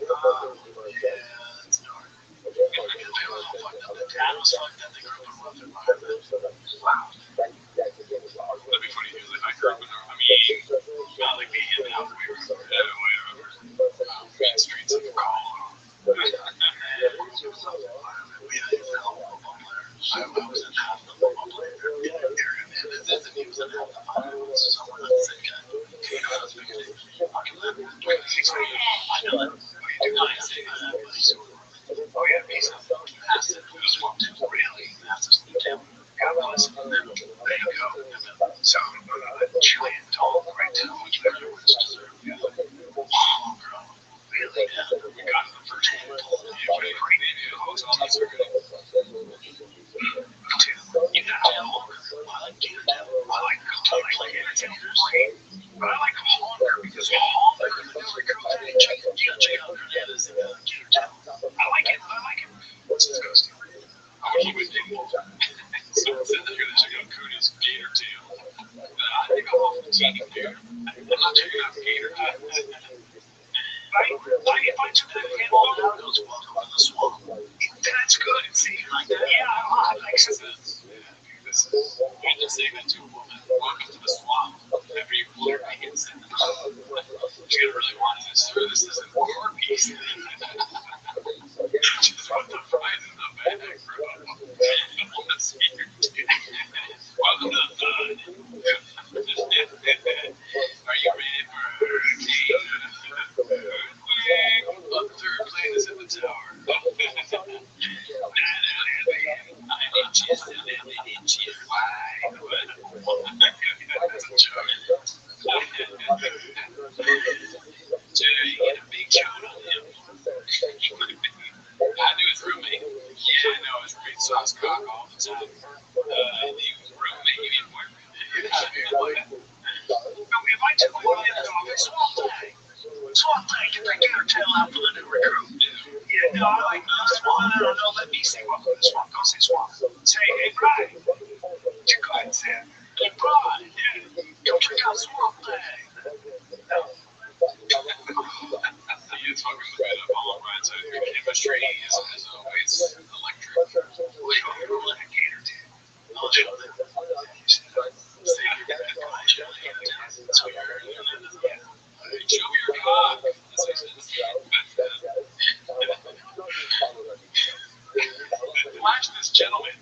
that's dark. They were all fucked up. The dad was fucked up. They grew up in a rough environment. Wow. that'd be funny. Like, I grew up in, I mean, not like me in the house we were main streets of Colorado. We had a football player. I was in half the football player area, man. That's he was in half the football. Someone that's the same guy. You know, that's big thing. I know it. You do not say that, but he's oh yeah, he's massive. He was walked in really massive. God bless him. There you go. So, Chilean tall, great too, which everyone's deserved. Yeah. Oh, bro. Really? Yeah. We got in the first one. Maybe a hotel needs are good. You got to tell. I like you to tell. I like entertainers. But I like Hollander because Hollander is the recruit that check out their dad is the gator tail. I like it. What's his ghost? I would keep it in. Someone said that you're going to check out Cody's gator tail. I think I'm off the team, dude. I'm not checking out gator tail. If I took that handle out, it goes, welcome to the swamp. That's good. See, like that. Yeah, I like it. Imagine saying that to a woman. Welcome to the swamp. After you pull your pants in. She's going to really want this. This isn't war peace. Just what the fries in the bag, bro. Welcome to the thud. Are you ready for a hurricane? Up third plane is in the tower. 9 inches, 11 inches wide. That's a joke. Jerry, you get a big shot on him. I knew his roommate. Yeah, I know his roommate saw his cock all the time. He was roommate, you mean boyfriend. If I took one in the office, swamp thing, get that gator tail out for the new recruit. Yeah, no, I like this one. I don't know. Let me say welcome to the swamp. Go say swamp. Say, hey, Brian. Go ahead and say it. Hey, Brian. Yeah. Go check out swamp thing. He is fucking the bed up all right. So the chemistry is, as always, electric. We don't even let a gator tail. I'll show them. That's what you're doing. Show me your cock. That's what he says. Watch this, gentleman.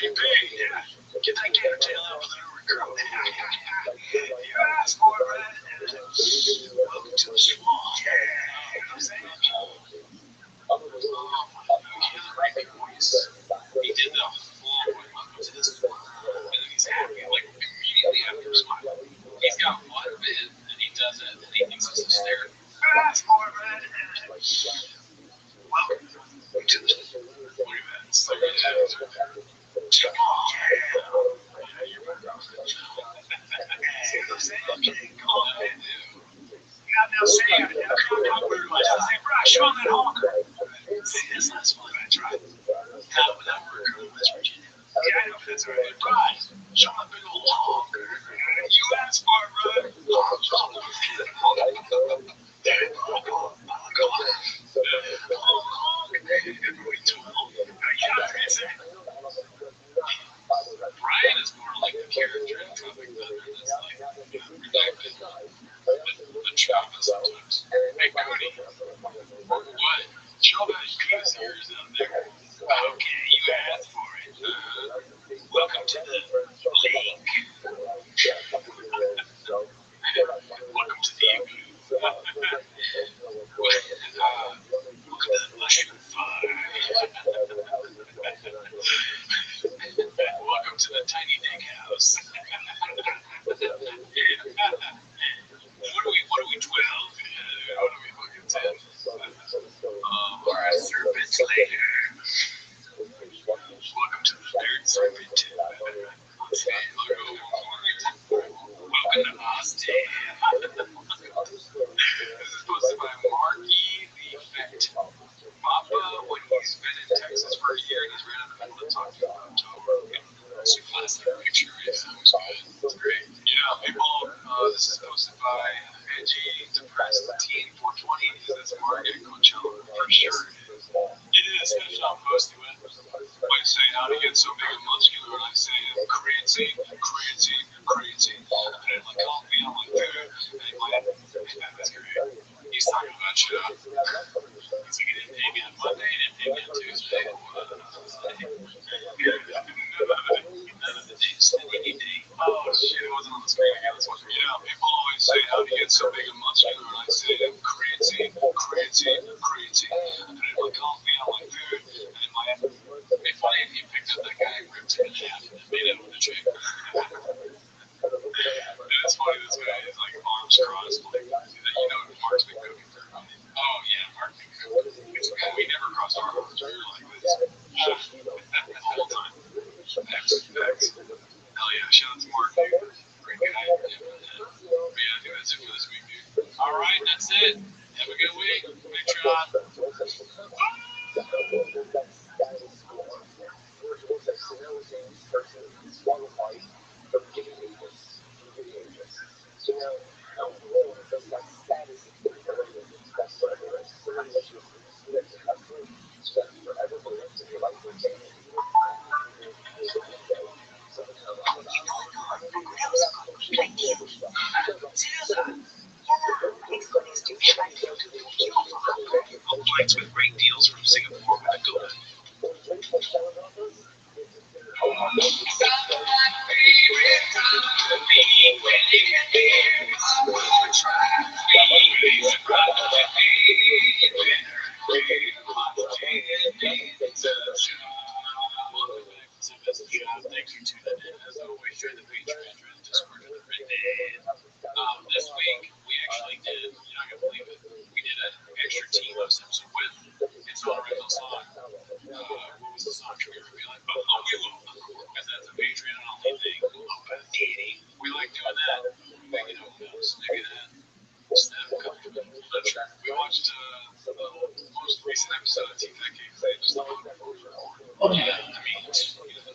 Yeah. Get that gator tail out for the new recruit. You asked for it. Welcome to the swamp. He did the full welcome to the swamp. And then he's happy, like immediately after his smile. He's got one bit, and he does it, and he thinks it's hysterical. Ask for it. Welcome to the swamp. Look at that. It's like a Now I'll say, I say, bro, show him that honker. That's not smart, I tried. Now, when I work in West Virginia, yeah, I know that's all right. Right. Show him a big old honker. You asked for it, bro. Brian is more like the character in Tropic Thunder that's like, redacted, but chopping sometimes. Hey, Cody, what? Show that Cody's ears out there. Okay, you asked for it. Welcome to the lake. Welcome to the igloo. Welcome to the mushroom farm. Welcome to the tiny dick house. What are we, 12? What are we, fucking 10? Or a serpent's lair. Welcome to the third serpent. Welcome to Austin. This is posted by Marky the Effect. Papa, when he's been in Texas for a year and he's ran out of people to talk to about Joe Rogan. It's a classic picture. It's great. Yeah, people, this is posted by Angie Depressed Teen 420. He says Mark at Coachella for sure. It is. Finish off posting with. Like saying how to get so big and muscular, and I say creatine. And like, call me on my food. And he's like, that's great. He's talking about shit. He's like, he didn't pay me on Monday, he didn't pay me on Tuesday. None of the days that any day. Oh shit, it wasn't on the screen again. Let's watch it. Yeah, people always say how to get so big and muscular, and I say creatine. And then like, call me on my food. And then like, it'd be funny if you picked up that guy and ripped him in half and made it with a chick. It's funny, this guy is like arms crossed, like, you know, Mark's been cooking for everybody. Oh yeah, Mark been cooking. We never crossed our arms. We were like this the whole time. Facts. Hell yeah, shout out to Mark, dude. Great guy. But yeah, I think that's it for this week, dude. All right, that's it. Have a good week. Patreon. Flights with great deals from Singapore with Agoda. Thank you to the as always, share the Patreon, join the Discord, and the this week we actually did, you're not gonna believe it, we did an extra team of some with its own original song. What was the song? Should we reveal it? Because that's a Patreon only thing. We like doing that. Maybe who knows? Maybe that. We watched the most recent episode of Team That Game Play just about the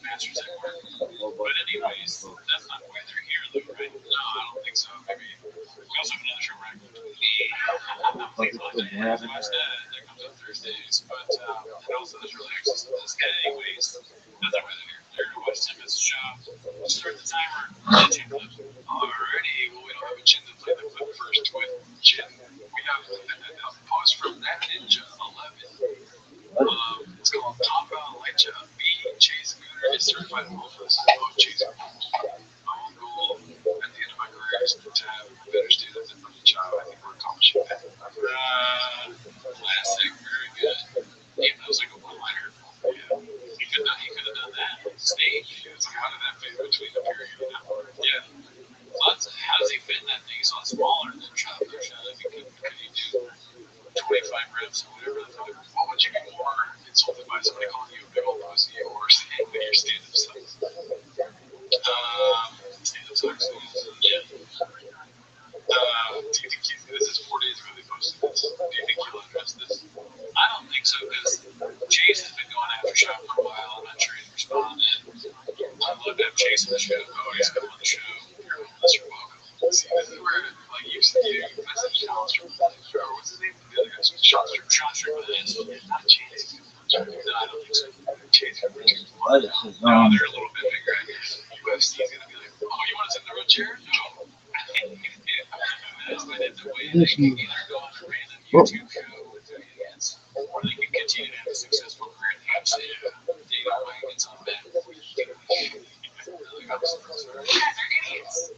Masters at work. But anyways, that's not why they're here though, right? No, I don't think so. Maybe we also have another show right. Please watch that. That comes on Thursdays. But and also there's really access to this. Anyways, that's not why they're here. They're gonna watch Tim as a show. Start the timer. Chin clip. Alrighty, well we don't have a chin to play the clip first with Chin. We have a post from That Ninja 11. It's called Top Out Lecha B. Chase Gooner is certified wolfless. Oh, Chase Gooner. My goal at the end of my career is to have better students than from the child. I think we're accomplishing that. Classic, very good. Even though it was like a one-liner. Yeah. He could have done that. Stage. It's like, how did that fit between the period? Yeah. So how does he fit in that thing? He's a lot smaller than Chopper. Could you do 25 reps or whatever? What would you be more insulted by? Somebody calling you a big old pussy or saying that you're stand-up sucks? Stand-up sucks. Yeah. This is 4 days ago. shop for a while. I'm not sure he's responded. I love him chasing the show. Oh, he's coming on the show. You're welcome. See, this is where, like, you message Sean or what's his name? The other guy, Sean not Chase. No, I don't think so. Chase for 2 What is his No, they're a little bit bigger, I guess. UFC is going to be like, oh, you want to sit in the road chair? No. But it's a way they can either go on a random YouTube show with idiots, or they can continue to have a successful career in the UFC. You know, I get some bad. You guys are idiots.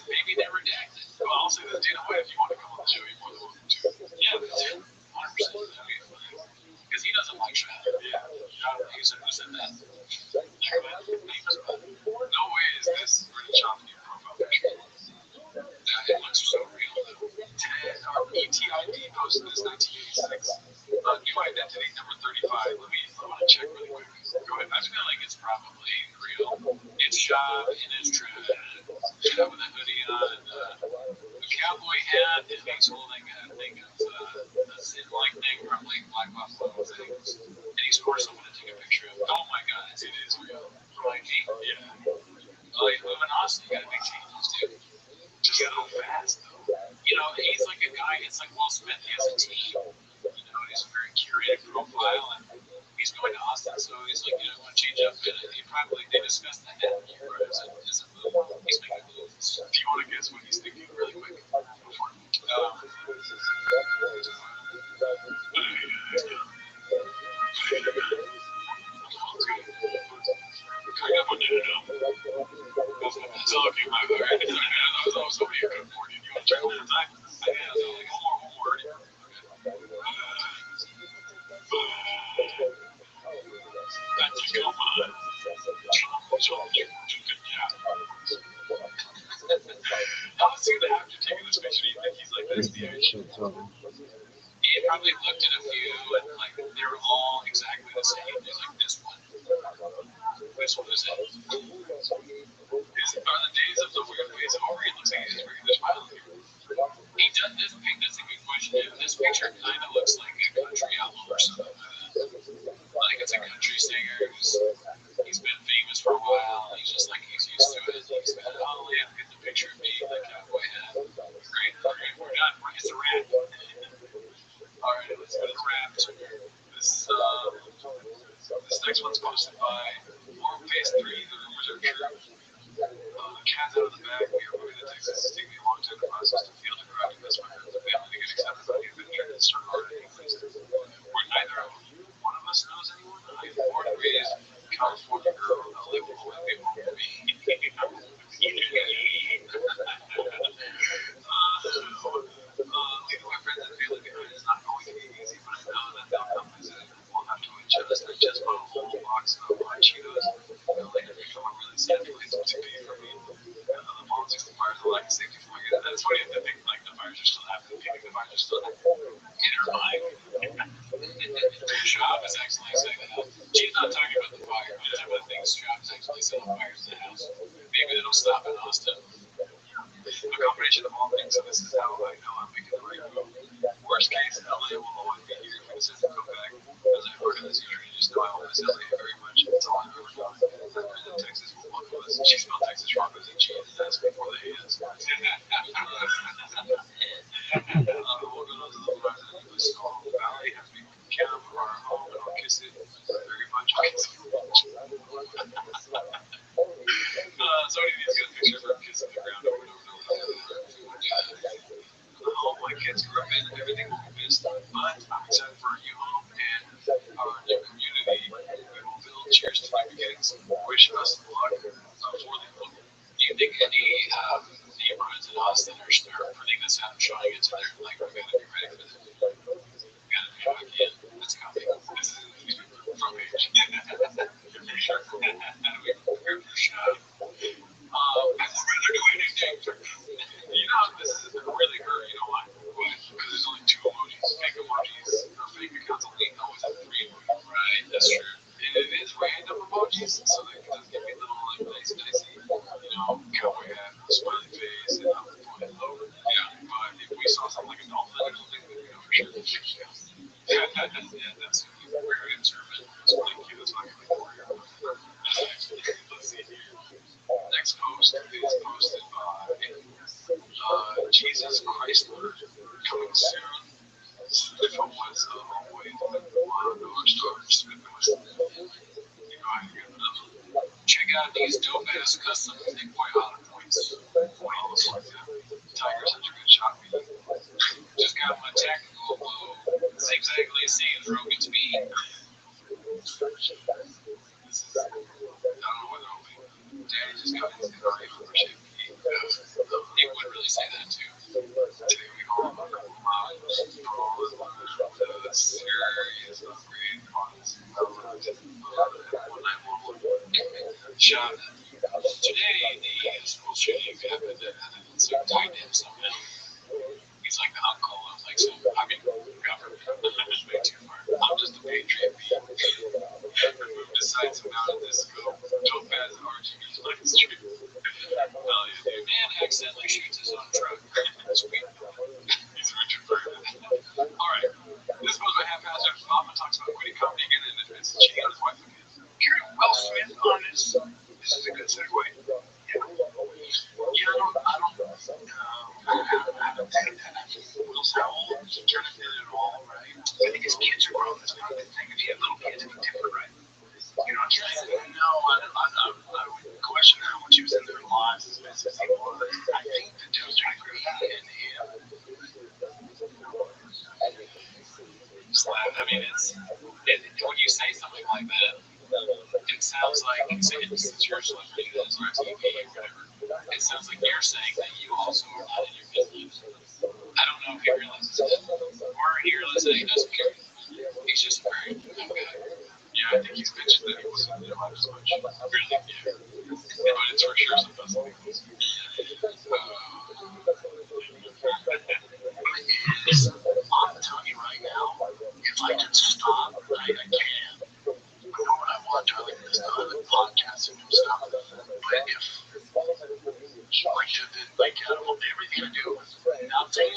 Maybe they're redacted. Well, I'll say this, Dana White, if you want to come on the show, you're more than welcome to. Yeah, 100%. Because he doesn't like Shaq. Yeah. Who said that? No way is this really chopping your profile picture. It looks so real, though. ETID posted this 1986. New identity, number 35. I want to check really quick. Go ahead. I feel like it's probably real. It's Shab in his dread. Shab with a hoodie on, a cowboy hat, and he's holding a thing of a Sid-like thing from like Black Buffalo things. And he's forced someone to take a picture of. Oh my God, it is real. Like, yeah. Oh, he's moving awesome. You gotta make changes, too. Just so fast, though. You know, he's like a guy, it's like Will Smith, he has a team. You know, he's a very curated profile, and he's going to Austin, so he's like, you know, want to change up, and they discussed that as a move. He's making moves. Do you want to guess what he's thinking really quick? It's all okay, my bad. That was somebody who couldn't afford it. You want to check one more time? I think I was like, one more. That's a good one. How soon after taking this picture do you think he's like this? He probably looked at a few and like they were all exactly the same. He's like, this one. This one is it. Are the days of the weird ways over? He looks like he's just regular smiling. He does this pic. That's a good question. This picture kind of looks like a country album or something like that. Like it's a country singer he's been famous for a while. He's just like he's used to it. He's been get the picture of me like cowboy hat. Great. We're done. It's a wrap. All right, let's go to the wrap. This next one's posted by War Phase 3. The rumors are true. Cat's out of the bag. We are moving to Texas. It's taking me a long time to process to feel the crowd and best friends and family to get accepted by the adventure and start already. We're neither one of us knows anyone. I am born and raised California girl. I live with my people. Leaving my friends and family behind is not going to be easy, but I know that they'll come visit and we'll have to adjust. I just bought a whole box of hot Cheetos. They'll later become a really sad place to be for me. The politics, the fires, the lack of safety for my kids. That's funny to think like the fires are still happening. Maybe the fires are still happening in her mind. Shop is actually saying that. She's not talking about the fire. I'm talking about things. Shop is actually setting fires in the house. Maybe that'll stop in Austin. A combination of all things, so this is how I know I'm making the right move. Worst case, LA will always be here if I decide to come back. As I've worked in this area, you just know I will miss LA very much. It's all I've ever known. Texas will welcome us. She spelled Texas wrong with a G and that's before the A is. We'll go down to the Verizon and the Snow Valley as we camp for our home and I'll kiss it very much. So these guys pictures of kissing the ground over and over and over. All my kids grew up in, everything will be missed, but I'm excited for our new home and our new community. We will build. Cheers to new beginnings. Wish us luck for the book. Do you think any neighborhoods in Austin are putting this out and showing it to their like we're gonna be ready for this? We gotta be back in. It's coming. This is from page. For sure. And we prepare for sure. I would rather do anything. You know, this is really hurt. You know why? Because there's only 2 emojis. Fake emojis or fake accounts only always have 3 emojis. Right, that's true. And it is random emojis, so it does give me a little like dicey. You know, cowboy hat, smiley face, and pointed lower. Yeah, but if we saw something like a dolphin or something, then we know for sure. Yeah, that's very observant. Thank you. That's not going to worry about. Let's see here. Next post is posted by Jesus Chrysler coming soon. If it was all the way to Rothschild'S, check out these dope ass custom Big Boy Honda points. Tiger's such a good shot. Just got my tactical zigzagly seems Rogan speed. This is, I don't know whether I'll be. Daddy just got his NRA membership. He would really say that too. Today we all look for all the serious upgrade funds. Shot. Today the school shooting happened and so tied him something. He's like the uncle of like some government. Way too far. I'm just a patriot. Removed aside some out of this scope. Dope as RGB live stream. Man accidentally shoots his own truck. Sweet. He's Richard Burton. Alright. This was a haphazard. Mama talks about quitting comedy again and admits that cheating on his wife again. Hearing Will Smith on this is a good segue. Yeah. I haven't paid that. Will's how old? He's turning it all, right? I think his kids are grown. That's not a good thing. If he had little kids, it'd be different, right? You know what I'm saying? No, I would question how much he was in their lives as much as he was. I think the difference between me and him. I mean, when you say something like that, it sounds like since you're a celebrity that is on TV or whatever, it sounds like you're saying that you also are not in your business. I don't know if he realizes that, or he realizes that he doesn't care. He's just a very good guy. Yeah, I think he's mentioned that he wasn't in it as much. Really? Yeah. But it's for sure some puzzle. I'm telling you right now, if I could stop, I can. You know what I want to do? I like podcasting and stuff. But if, everything I do, nothing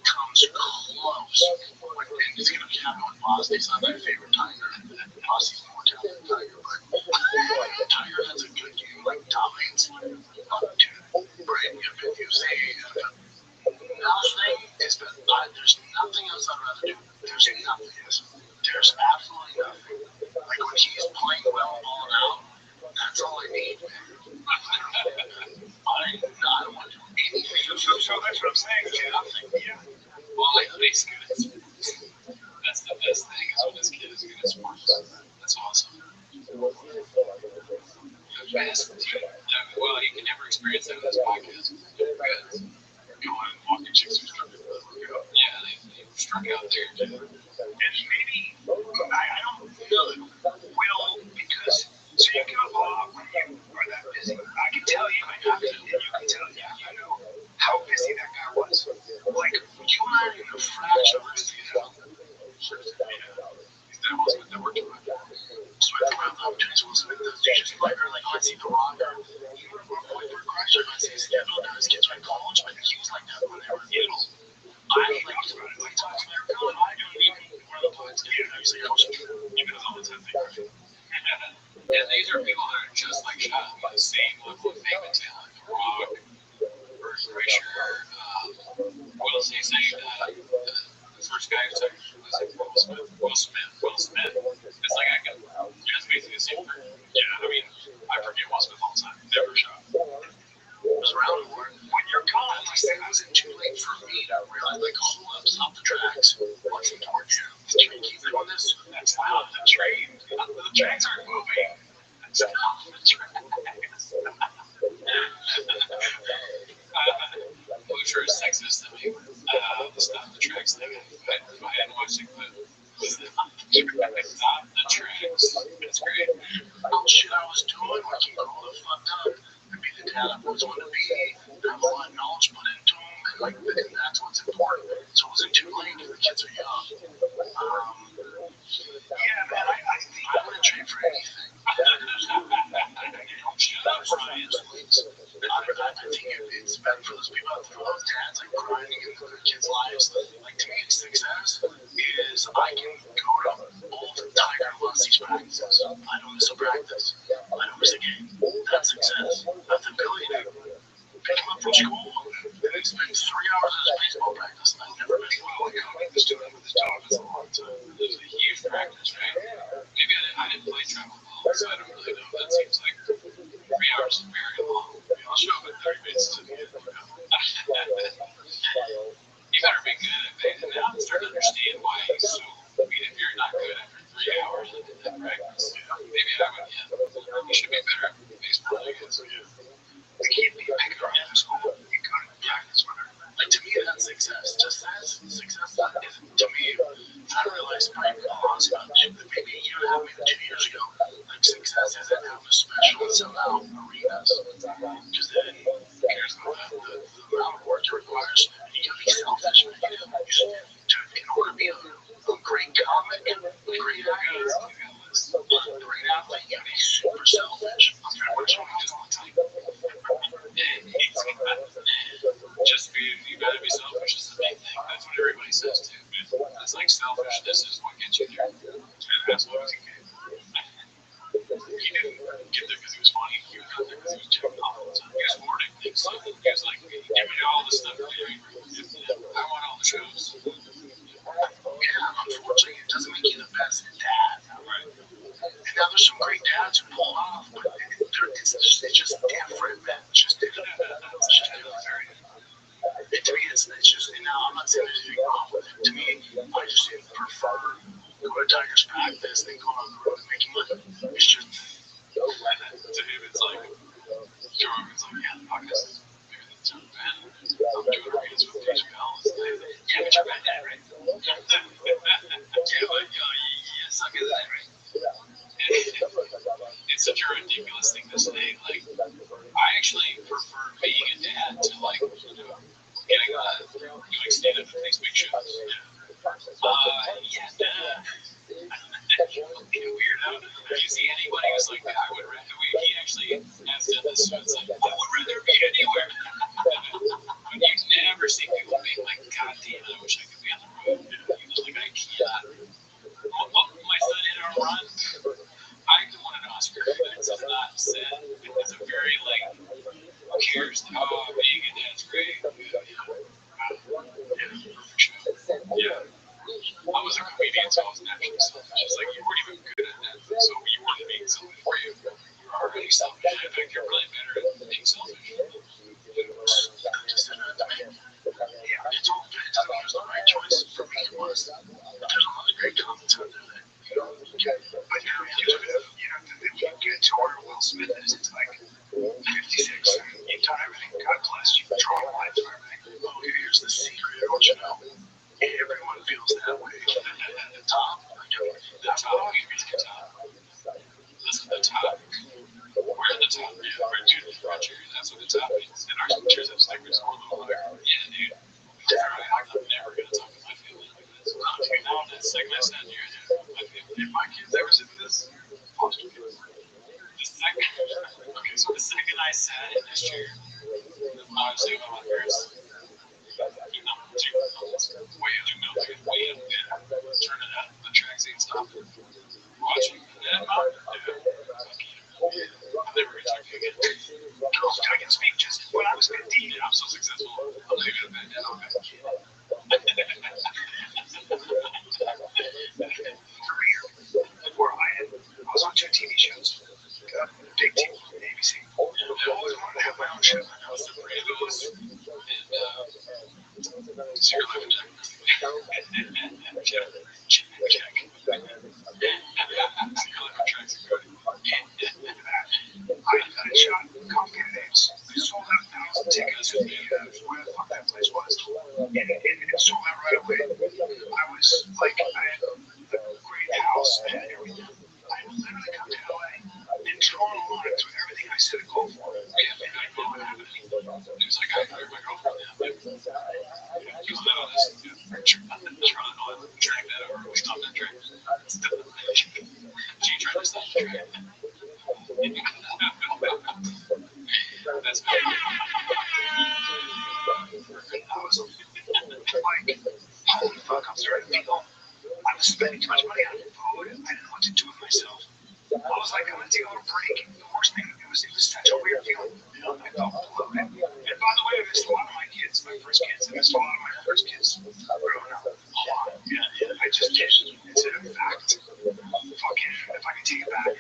comes close. And it's going to be happening with Boss. He's not my favorite Tiger. Boss is more talented than Tiger. But Tiger has a good game, like dominates. Dude, brand new videos. Nothing is better. There's nothing else I'd rather do. There's nothing. There's absolutely nothing. Like when he's playing well, balling out, that's all I need. I don't want to do anything. So that's what I'm saying. Yeah. Well, he's good at sports. That's the best thing is when this kid is good at sports. That's awesome. Well, you can never experience that with this podcast. Because going and walking chicks who struck out. Yeah, they struck out there. And maybe, I don't know, Will, because, so you give up a lot when you are that busy. I can tell you, I have to, and you can tell, you know how busy that guy was. Like, you and I are in a fraction of this, you know. That was what they were doing. So I think around the opportunities Will Smith does, you just like her, like, let's see the Rock, you were more point for Crusher, let's see his schedule, now his kids are in college, but he was like that when they were little. I like to talk to their girl, I don't even one of the points, you know, he's like, oh, even though it's a thing. And these are people that are just like Shot, the same level of fame and talent. The Rock, Bert Kreischer, what else they say? The first guy who said was like Will Smith. It's like I can. It's basically the same thing. Yeah, I mean, I forget Will Smith all the time. Never Shot. Was around when you're gone, like it wasn't too late for me to realize, like, hold up, stop the tracks. What's important here? The train keep doing this. That's not the train. The trains aren't moving. That's not the tracks. Which are sexist to me. The stop the tracks thing. If I hadn't watched it, but stop the tracks. That's great. Oh shit, I was doing what you call the fucked up. And be the dad I always wanted to be. Have a lot of knowledge put into them, and like, and that's what's important. So it wasn't too late because the kids are young. Yeah, man, I think I wouldn't trade for anything. Don't shut up, Brian, please. I think it's better for those people, for those dads like grinding into their kids' lives. Like to me, success is I can go to all the Tiger Velocity's practices. I don't miss a practice. I don't miss a game. That's success. That's the ability to pick him up from school and he spends 3 hours at his baseball practice. I never missed one. Well, this doing with his dog is a long time. It was a huge practice, right? Maybe I didn't play travel ball, so I don't really know. That seems like 3 hours is very long. I'll show up at 30 minutes to the end. You better be good at it. And now I'm starting to understand why he's so. I mean, if you're not good after 3 hours in that practice, maybe I would. Yeah, you should be better at baseball. I guess. We can't be picked up after school. You go to practice whatever. Like to me, that's success. Just that success is to me. I realized my laws about maybe a year and a half, maybe 2 years ago. Like success isn't having a special and somehow arenas. Because then here's the amount of work it requires. You gotta be selfish. In order to be a great comic, a great actor, a great athlete, you gotta be super selfish. I'm trying to work on this all the time. Just be, you gotta be selfish is the big thing. That's what everybody says too. It's like selfishness is what gets you there. And as long as he can. He didn't get there because he was funny. He got there because he was checking off all the time. He was hoarding things. So he was like, give me all the stuff. I want all the shows. Yeah, unfortunately, it doesn't make you the best dad. Right. And now there's some great dads who pull off, but it's just different, man. It's just different. To me, it's just, and now I'm not saying there's anything wrong with it. To me, I just prefer go to Tigers practice than go on the road and making money. It's just. To him, it's like, yeah, the podcast is bigger than John Ben. I'm doing arenas with Dave Bell. Yeah, but you're bad at it, right? You suck at that, right? It's such a ridiculous thing to say. Like, I actually prefer being a dad to, like, getting doing stand-up at these big shows. Weirdo. Do you see anybody who's like, I would rather, he actually has done this, so it's like, I would rather be anywhere. But you never see people being like, God damn, I wish I could be on the road. Like, I can't. My son hit a run. I won an Oscar. It's not said. It's a very, like, who cares? Oh, being a dad's great. Perfect show. Yeah. I was a comedian, so I was naturally selfish. It's like you weren't even good at that, so you weren't being selfish for you. You were already selfish. In fact, you're really better at being selfish. It's all good. It was the right choice for me. It was. There's a lot of great comments out there that, but now if you get to where Will Smith is, it's like 56. You've done everything. God bless you. Draw a line for everything. Oh, here's the secret. I want you to know. Everyone feels that way. At the top, that's how we reach the top. Listen, the top. We're at the top. Yeah, we're dude, Roger. That's what the top means. And our teachers have stickers all over. Yeah, dude. I'm never going to talk to my family like this. Now that segment I said here, my family. If my kids ever sit this, foster kids. Okay, so the second I sat in this chair, I was saying about my parents. Way up there. Turn it up. The tracks ain't stopping. Watching. And then Mom, I'm never going to talk to you again. I can speak just when I was 15. I'm so successful. I'm leaving a bad dad. Before I was on 2 TV shows. Big TV on ABC. I always wanted to have my own show. I was the Brandos and Secret Life of Jack. Check. I shot complicated names. I sold out 1,000 tickets with where the fuck that place was. And it sold out right away. I was like, I had a great house and everything. I literally come to LA and Toronto wanted to everything I said to go for. Yeah, I know what happened. It was like, I hired my girlfriend. He was not on this. Track that over. We stopped that track. She tried to stop the track. That's spending too much money on food. I didn't know what to do with myself. I was like, I'm gonna take a little break. The worst thing, it was such a weird feeling. I felt bloated. And by the way, I missed a lot of my kids, my first kids. I missed a lot of my first kids growing up. A lot. Yeah. I just did. It's a fact. Fucking, if I could take it back,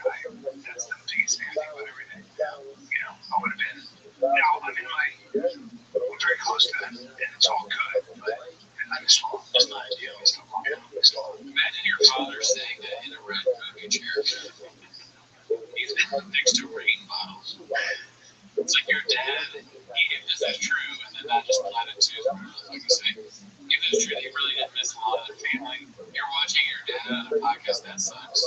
that's the biggest thing I think about every day. I would have been. Now I'm very close to them, and it's all good. But I miss all. It's not ideal. It's not all. Imagine your father saying that in a red movie chair. He's next to rain bottles. It's like your dad, if this is true, and then not just platitudes, like you say, if it's true that you really didn't miss a lot of their family, you're watching your dad on a podcast that sucks,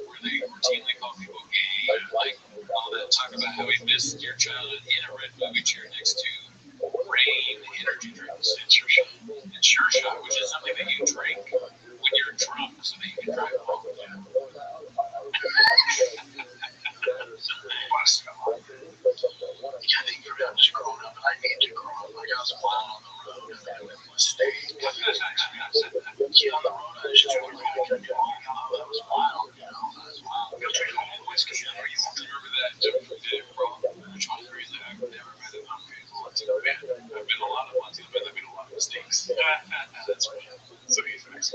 where they routinely call people gay, like all that talk about how he missed your childhood in a red movie chair next to rain energy drinks and Sure Shot, which is something that you drink when you're drunk so that you can drive home. I think for me, I'm just growing up, and I need to grow up. Like I was wild on the road, and I went to a state. On the road, I just drove home. That was wild, That was wild. You'll drink home whiskey. You won't remember that which one reason I've never been an unfaithful Latino man. I've been a lot of Latino men. I've made a lot of mistakes. That's right. So he's next.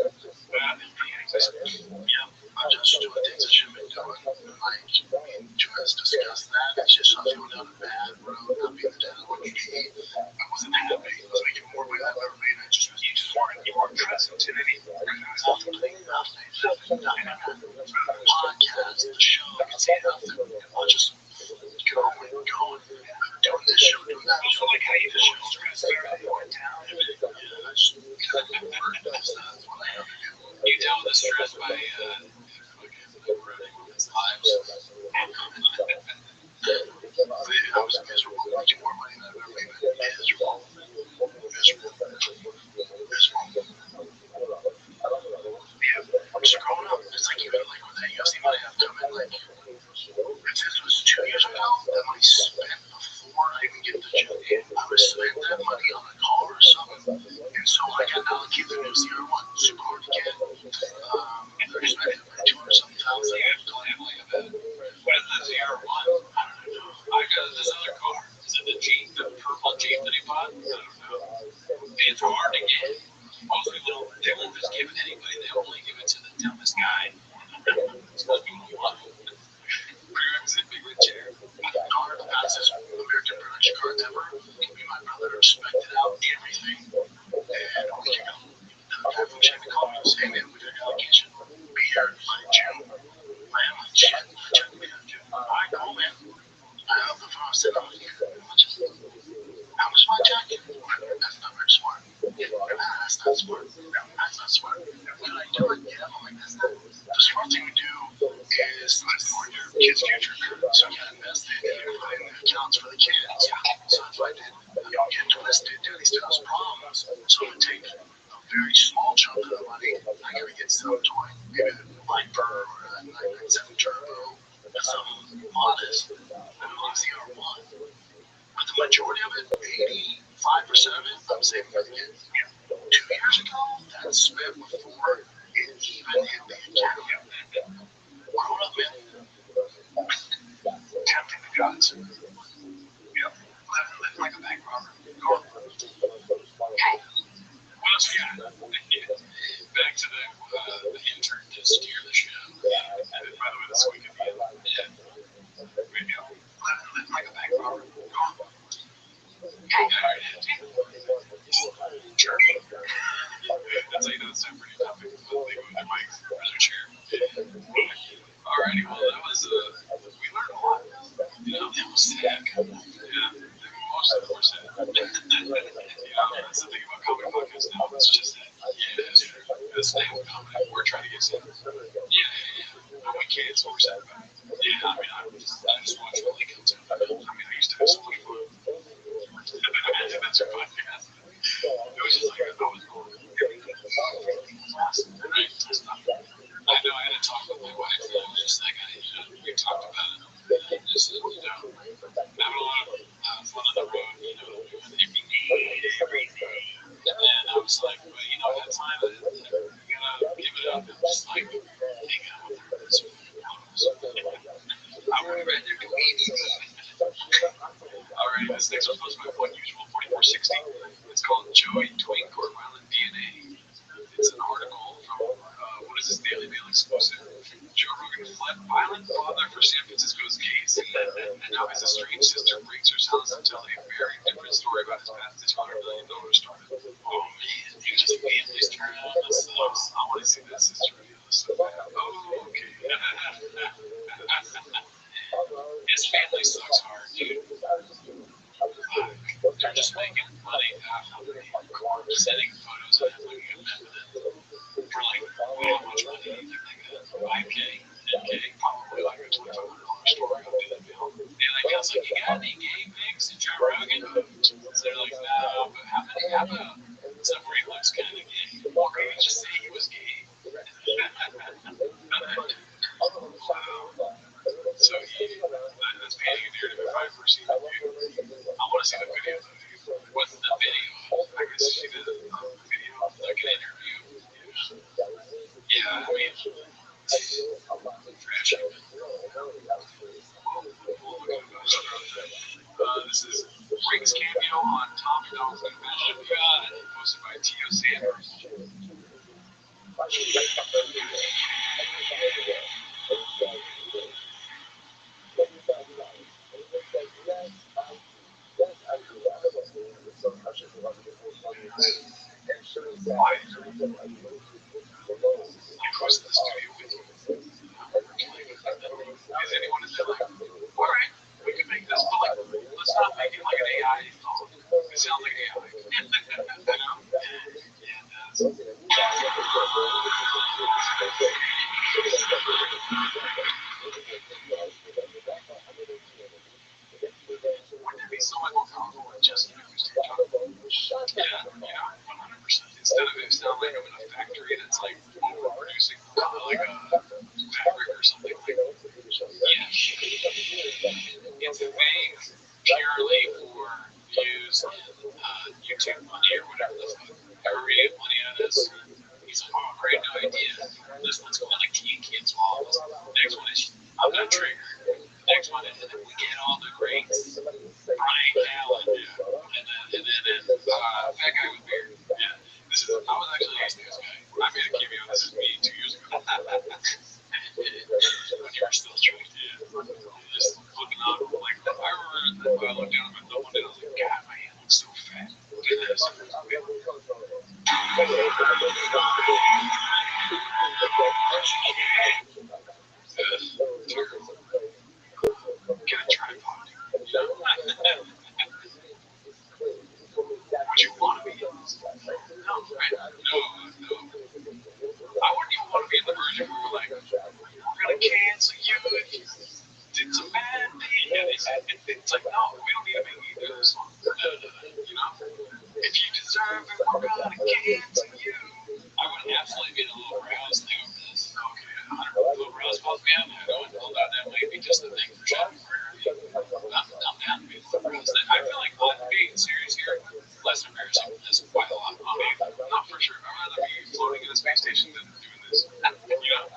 I'm just doing things I shouldn't be doing. Me and Joanne's discussed that. It's just I'm going down a bad road, not being the dad I wanted to be. I wasn't happy. I was making more money than I've ever made. You weren't present in any nothing. The podcast, the show, I could say nothing. I'll just going. Doing this show, doing that show. Like how you just show stress going down. That's what I have to do. You deal with the stress by running women's lives. I was miserable, making more money than I've ever made. Miserable. Yeah, I'm just growing up. It's like even like with that UFC money I've done, like if this was 2 years ago, that money spent before I even get the gym in, I would spend that money on a car or something. And so I got allocated the new CR1 super hard to get. I spent $200,000. You don't have like a bed. What is the ZR1? I don't know. I got this other car. Is it the Jeep, the purple Jeep that he bought? I don't know. It's hard to get. Most people, they won't just give it to anybody. They only give it to the dumbest guy. It's what people want. It's a big chair. Car, the fastest American production car ever. Me and my brother inspected out everything. And we can go. The guy from Chevy called me and said, hey man, we got an allocation. Be here by June. I'm like, shit, check me out, June. Alright, cool, man. I hung up the phone and said, how much my jacket? That's not very smart. That's not smart. No, that's not smart. Can I do it? Yeah, I'm like, that's not. The smart thing to do is for your kid's future. So you gotta invest in it and put in the accounts for the kids. So that's what I did. You don't get twisted, Daddy still has problems. So I'm gonna take a very small chunk of the money. I gotta get some toy, maybe the Viper or a 997 Turbo, something modest. I'm on ZR1. But the majority of it, 85% of it, I'm saving for the kids. 2 years ago, that's spent before it even hit the account. Grown up, man. Tempting the gods. Yep. Living like a bank robber. What else we got? Back to the intern to steer the show. And by the way, this week at the end. Yeah. There you go. Living like a bank robber. Sure. That's how you know it's time for your topic. They go with their mics or their chair. Alrighty, well, that was, we learned a lot. It was sad. Yeah, most of them were sad. That's the thing about comedy podcasts now. It's just that, yeah, it's true. It's the thing with comedy. We're trying to get sad. Yeah. But we can't, so we're sad about it. Yeah, I mean, I just watched Willie Kill too. I used to have so much fun. That's your podcast. It was just like, I was going. I know I had to talk with my wife, and I was just like, we talked about it. Just, having a lot of fun on the road, doing everything. And I was like, well, at time, you gotta give it up and just exclusive. Joe Rogan fled violent father for San Francisco's case, and now his estranged sister breaks her silence to tell a very different story about his past $200 million startup. Oh man, he just family started on the subs. I want to see that sister video so bad. Oh, okay. His family sucks hard, dude. They're just making money off of sending photos of him looking at them for like how much money? You think like 5K, 10K, probably like a $2,500 story on the bill. They're like, I was like, you got any gay pics in Joe Rogan? So they're like, no, but how about somewhere he looks kind of gay? Or can we just say he was gay? So that's painting a narrative if I've ever seen it. I want to see the video. What's the video? I can see the video, like an interview. Yeah, I mean, trash. This is Rick's cameo on Tom Dog's Invention of God, posted by T.O. Sanders. Why? Across the studio with you. Is anyone in there like, alright, we can make this, but like, let's not make it like an AI song. It sounds like AI. You know? Yeah, it does. Wouldn't it be so much more powerful with just an acoustic guitar? Yeah, 100%. Instead of it sound like I'm in a factory that's like overproducing like a fabric or something like that. Yeah. It's a thing purely for views and YouTube money or whatever the fuck. However you get money out of this. He's like, oh, great, no idea. This one's called like Can't Swallows. Next one is I'm Not Trigger. Next one is We Get All the Greats. Brian Callen, yeah. And then that guy with beard. Yeah. I was actually asking this guy. I made a cameo. This is me 2 years ago. When you were still straight, yeah. Just looking up, like, I remember that I looked down at my thumb one day and I was like, God, my hand looks so fat. Look at this. Terrible. Get a tripod. You know? Would you want to be in this? No, right? No. I wouldn't even want to be in the version where we're like, we're going to cancel you if you did some bad thing. And it's like, no, we don't need to make you do this one. You know? If you deserve it, we're going to cancel you. I would absolutely be in a little rouse thing over this. Okay, 100 little rouse calls me out. I don't know that might be just a thing for Sean. I'm down to be a little rouse. I feel like being serious here less embarrassing than this quite a lot. I mean, not for sure. I'd rather be floating in a space station than doing this. You know?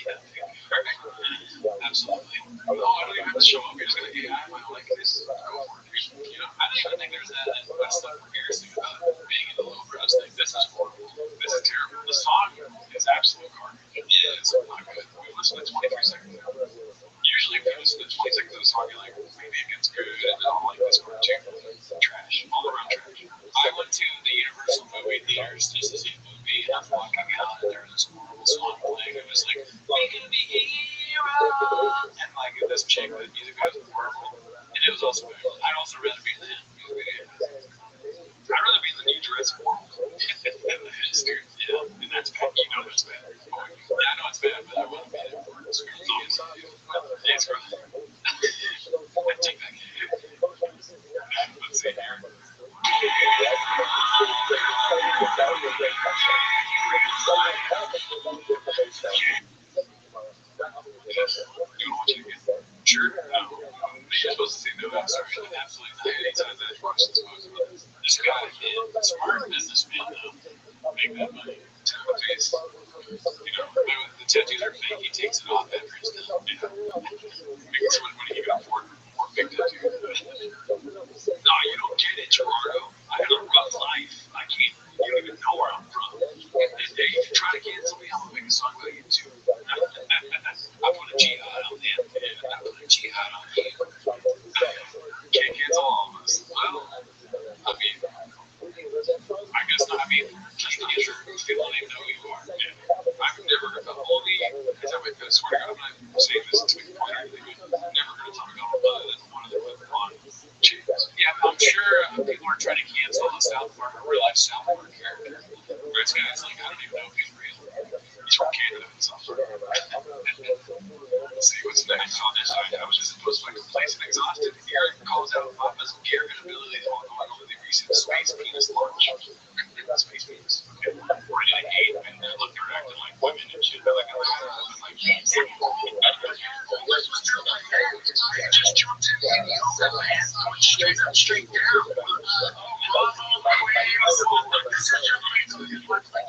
Yeah. Perfect. Absolutely. Oh, I don't even have to show up. You're just gonna, I might like this. Go for it. You know? I don't even think there's that much stuff embarrassing about being in the low brows thing. This is horrible. This is terrible. The song is absolute garbage. Yeah, it's not good. We listen to 23 seconds. Usually, if you listen to 20 seconds of a song, you're like, maybe it gets good, and then I'll like this part too. Trash. All around trash. I went to the Universal movie theaters just to see a movie, and I'm walking out, and there's this horrible song playing. It was like, we can be heroes! And like, this chick, the music was horrible. And it was also good. I'd also rather be in that music video. I'd rather be in the new Jurassic World. Yeah, and that's bad. You know that's bad. Yeah, I know it's bad, but I wouldn't be there for it. It's awesome. Yeah, it's great. I take that. Let's see here. Sure. You're supposed to say no. I'm sorry. Absolutely not. Anytime that question's posed about this guy, smart businessman, make that money. Tattoo face. You know, the tattoos are fake. He takes it off after it's done. Yeah. Making so much money he can afford more fake tattoos. No, you don't get it, Gerardo. I had a rough life. I can't. You don't even know where I'm from. And if you try to cancel me, I'm gonna make a song about you too. swear to God, I'm not saying this to be point or anything, but never heard a topic on other than one of them with on chicks. Yeah, I'm sure people are trying to cancel the South Park, a real life South Park character. Where this guy's like, I don't even know if he's real. He's from Canada and South Park. Let's see what's next on this side. I was just supposed to place an exhausted. Eric calls out Papa's gear abilities while going over the recent space penis launch. Space penis. Okay. Ready to eat, and they looked or acted like women and shit. Like, like, Just jumped in the yoga man, going straight up, straight down.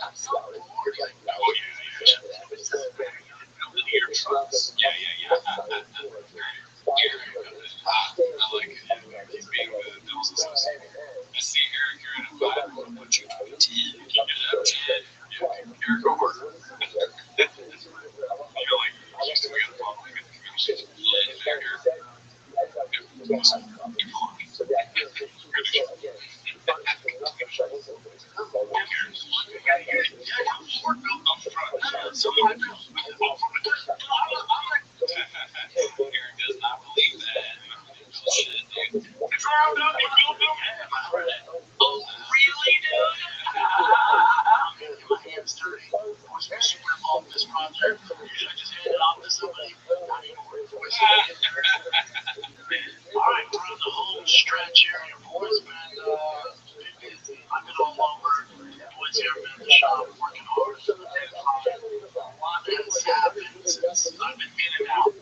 I'm so bored. oh yeah. Trucks. Yeah. I like it. He's being the devil's associate. I see Eric, you're in a vibe. I'm gonna put you to a 10. Keep it up, 10. Yeah, Eric, go harder. You're like, used to be on the bottom. We got the communication. Yeah, Eric. Good. Awesome. Good luck. Good job. Aaron does not believe that. Bullshit, dude. Oh, really, dude? My hands dirty. I was super involved in this project. Should I just hand it off to somebody? Not anymore. All right, we're on the home stretch here. Your boy's been busy. I've been all over. Boys here have been in the shop working hard. A lot has happened since I've been in and out.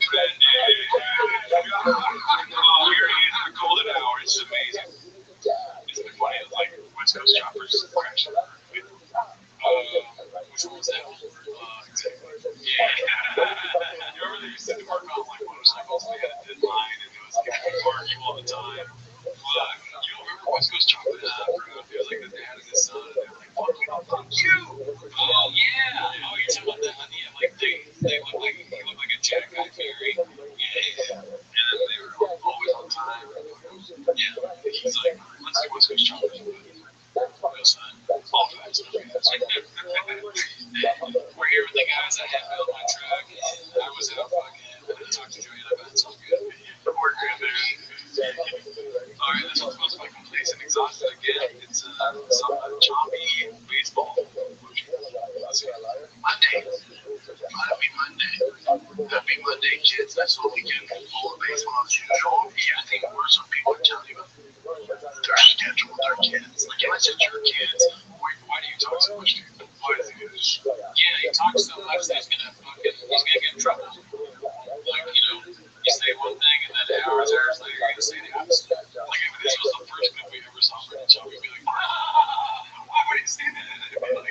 Oh, your hands are golden hour. It's amazing. Isn't it funny? It's like West Coast choppers crashing. Which one was that? Exactly. Yeah. You remember they used to work on like motorcycles? They had a deadline and it was giving argue all the time. You don't remember West Coast choppers? It was like the dad and his son. And they were like, fuck you. Oh, yeah. Oh, you're talking about that? Yeah, like they look like, he looked like a Jack Guy Fieri. Yeah. And then they were always on time. Yeah. He's like, let's do West Coast choppers. No, son. All facts. We're here with the guys that had built my truck. I was out fucking. I talked to Joey about it. It's all good. We're good there. Alright, this one's supposed to be complete and exhausted again. It's some choppy baseball. Monday. Happy Monday. Happy Monday, kids. That's what we get full of baseball as usual. Yeah, I think more some people are telling you their schedule with their kids. Like, if it's your kids, Why do you talk so much to him? Why does he do this? Yeah, he talks so much that he's gonna get in trouble. Like, you say one thing and then hours later you're gonna say the opposite. Like, if this was the first clip we ever saw from each other, we'd be like, why would he say that? But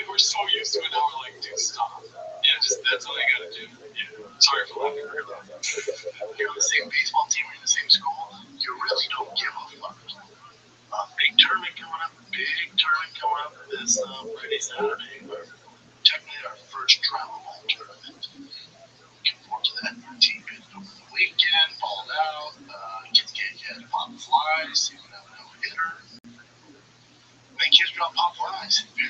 we're so used to it now, we're like, dude, stop. Yeah, just that's all you gotta do. Yeah. Sorry for laughing real loud. you're on the same baseball team, you're in the same school, you really don't give a fuck. Big tournament coming up this Friday, Saturday. Technically our first travel ball tournament. Looking forward to that. Team pitched over the weekend, balled out. Kids can't get pop flies, even though no hitter. Then kids drop pop flies. You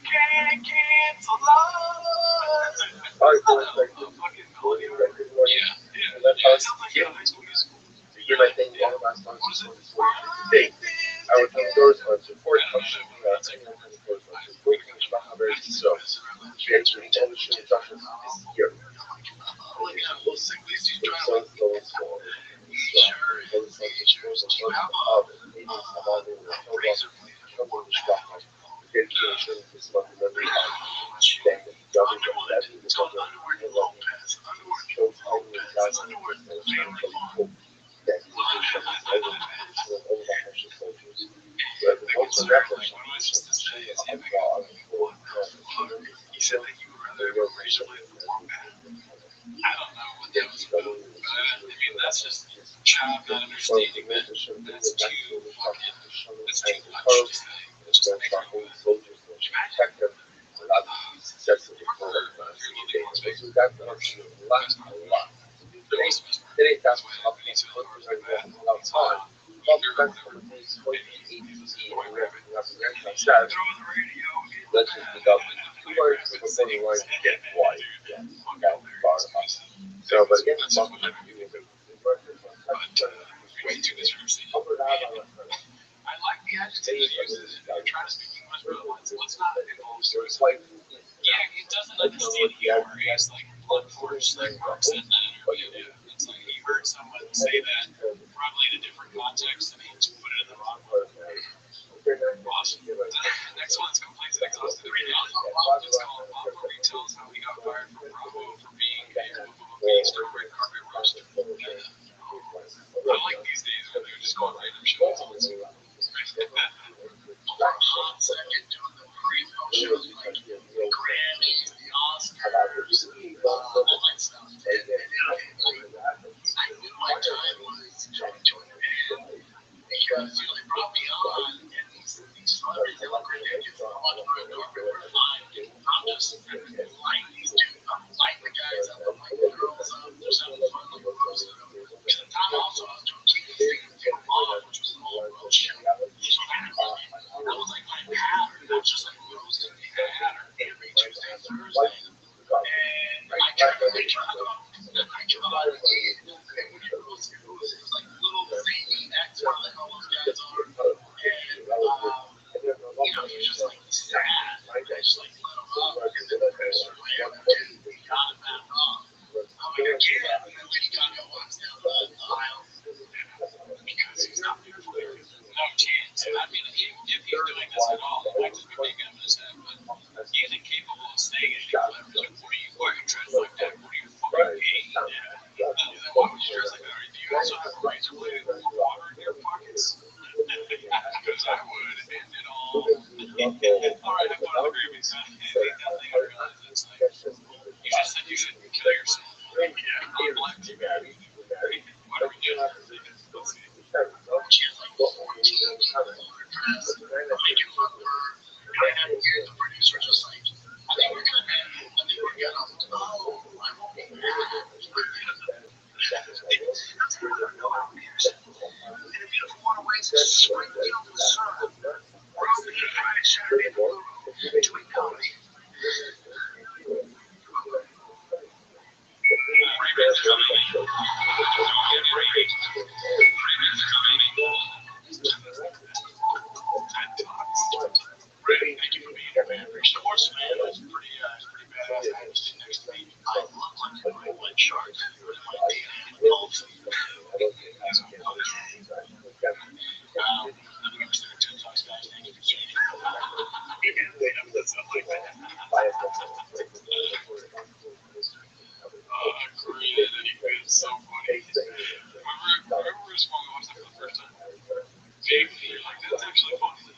can't cancel us. Fucking melody. Yeah. It sounds like a high school musical. Do my thing one of my sponsors big. I would tell doors on support function. So, answer television instructions here. He said that you were rather racially informed. I don't know what that was about, but I mean, that's just child not understanding that that's too much to say. That's just make it Let's just pick up 2 words with the same word to get white. Yeah, okay, far enough. So, but again, it's not But way too disruptive. I like the adjective he uses. You're trying to speak English, but let's not involve stories. Yeah, he doesn't understand humor. He's like blunt force, like Mark said in that interview. Yeah. It's like he heard someone say that probably in a different context, and he just put it in the wrong one. Awesome. Next one's complaints and exhausted reality. It's called Papa retells how he got fired from Bravo for being a beast or red carpet roaster. I like these days when they're just going random shows. On second doing the pre-film shows like the Grammys, the Oscars, all that stuff. I knew my time was coming to an end because they brought me on and these celebrities, they look great. They do so much for the we're fine. I'm just like these dudes. I'm like the guys up. I'm like the girls up. Just having fun like roasting them. Because at the time also I was doing TV things with your mom, which was an old Rothschild. That was like my pattern. That was just like roasting the pattern every Tuesday, Thursday. And I kept on making I kept on out of the and when you roast, it was like little zany X, whatever the hell those guys are. And you're just like sad. I just like let them up. And then the producer ran and he got it back off. I'm like, I can't. And then Lady Gaga walks down the aisle because he's not there for it. No chance. I mean, if he's doing this at all, it might just be making him in his head, but he's incapable of saying anything clever. Like, why are you dressed like that? What are you fucking gay? Yeah. Why would you dress like that? Do you also have a razor blade and pour water in your pockets? Because I would end it all. Alright, I'm going to agree with you. The other thing I realized is like, you just said you shouldn't kill yourself. Yeah, I'm black too, baby. What are we doing? Let's see. She has like 14 people in her dress, making fun of her. And I have here the producer just like, I think we're gonna end. I think we're gonna. Oh, I won't be mad. That's what I know out here. In a beautiful water waves, sprinkling over the sun. We're over here Friday, Saturday, in the blue room, doing comedy. Ravens coming. Don't get ready. Ravens coming. TED Talks. Brandon, thank you for being here, man. Appreciate the horse, man. It's pretty badass. I had to sit next to me. I look like a great white shark. My DNA evolved. That's what I'm saying. Let me give us the TED Talks, guys. Thank you for joining. That's not like that. Great. It's so funny. Remember when we watched that for the first time? Maybe you're like, that's actually funny.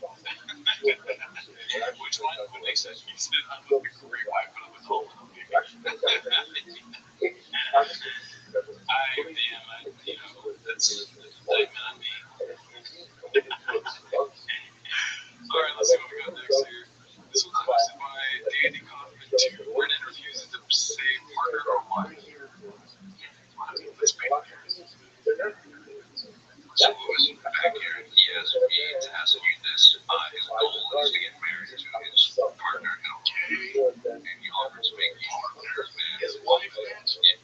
Which one? When they said, he said, I'm a great wife, but I'm a total baby. That's not me. Alright, let's see what we got next here. This one's hosted by Danny Kaufman too. When it refuses to say partner or wife. Let's make it. So back here, he has me to ask you this. His goal is to get married to his partner, okay? And he offers to make partner, his wife, if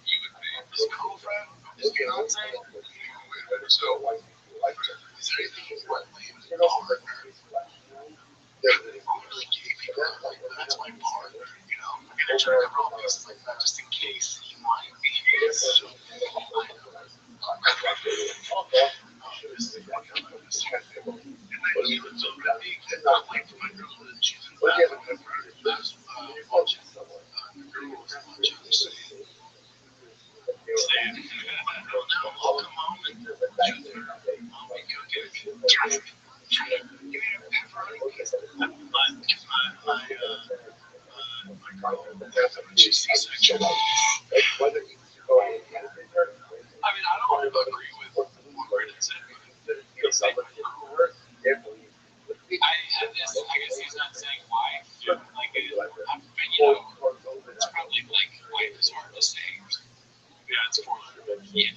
you would pay his girlfriend, his fiance. So, is there anything you want to leave as a partner? Really gay people, like, that's my partner, you know? I'm gonna try to cover all bases like that just in case he might be his. So, C-section. I mean, I don't agree with what Brennan said, but he's saying, I guess he's not saying why. Like, but it's probably like wife is hard to say. Yeah, it's for yeah.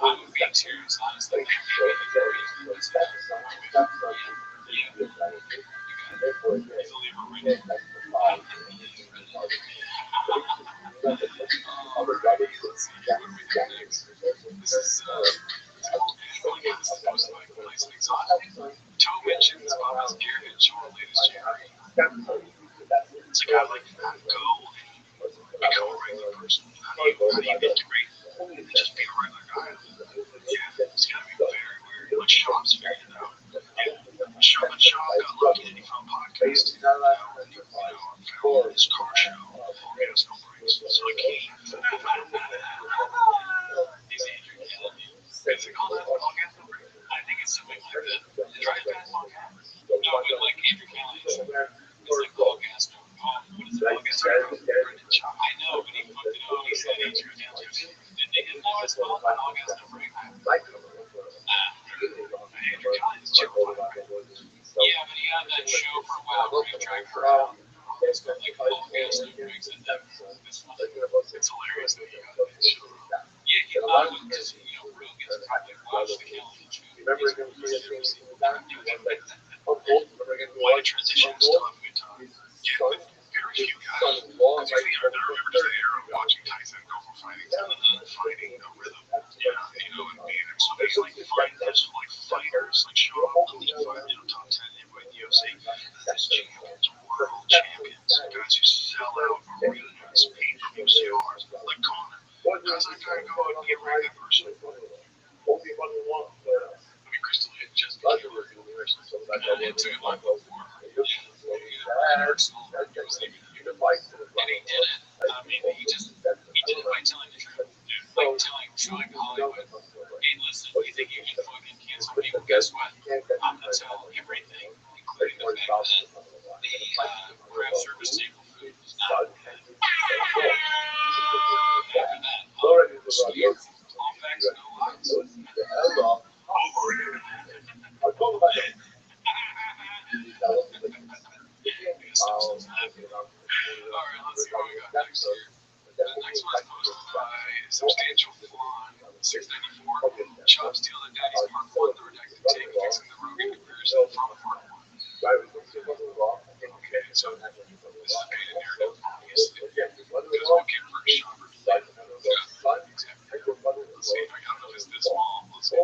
I'm being serious, honestly. Yeah. He's a Libra right Let's see. What do we got next? This is called Animal Against, posted by Place Exhausted. Toe mentions Obama's gearhead show on latest January. It's a guy like that. Go and become a regular person. How do you integrate and just be a regular guy? Yeah, it's gotta be very weird. Like Shop's figured it out. Shop got lucky that he found podcasts. Found his car show. He has no brakes. So like he's Andrew Kennedy. Is it called that podcast? I think it's something like that. Drive past podcast. No, but like Andrew Kennedy, it's like podcast. What is it? Podcast. I know, but he fucked it up. He said Andrew Kennedy. Did they get that? It's called podcast. Andrew Kelly's chill. Yeah, but he had that show for a while where he dragged her out. It's called like podcast. It's hilarious that he got that show. Yeah, he thought it was because, Rogan's probably watched the Kelly show. Why transition is still have a good time. Yeah, with very few guys. Because I remember just the era of watching Tyson go from fighting to fighting a rhythm. Yeah, and being so many like fighters, like show up elite fight, top 10 anyway in the UFC. There's champions, world champions, guys who sell out arenas, pay-per-view CRs, like Conor. How's that guy go out and be a regular person? Crystal had just been killed. And it took him like before. And he did it. He did it by telling the truth. Like showing Hollywood, hey, listen, you think you can fucking cancel me? Well, guess what? I'm gonna tell everything, including the fact that the craft service table food is not good. After that, all facts, no lies. Alright, let's see what we got next here. The next one's posted by Substantial Flawn 694. Chop steal the Daddy's Part 1, the redacted tape, fixing the Rogan comparison from Part 1. Okay, so this is painted narrative, obviously. Because we came for a shopper. Yeah, exactly. Let's see if I don't know if it's this small. Let's see.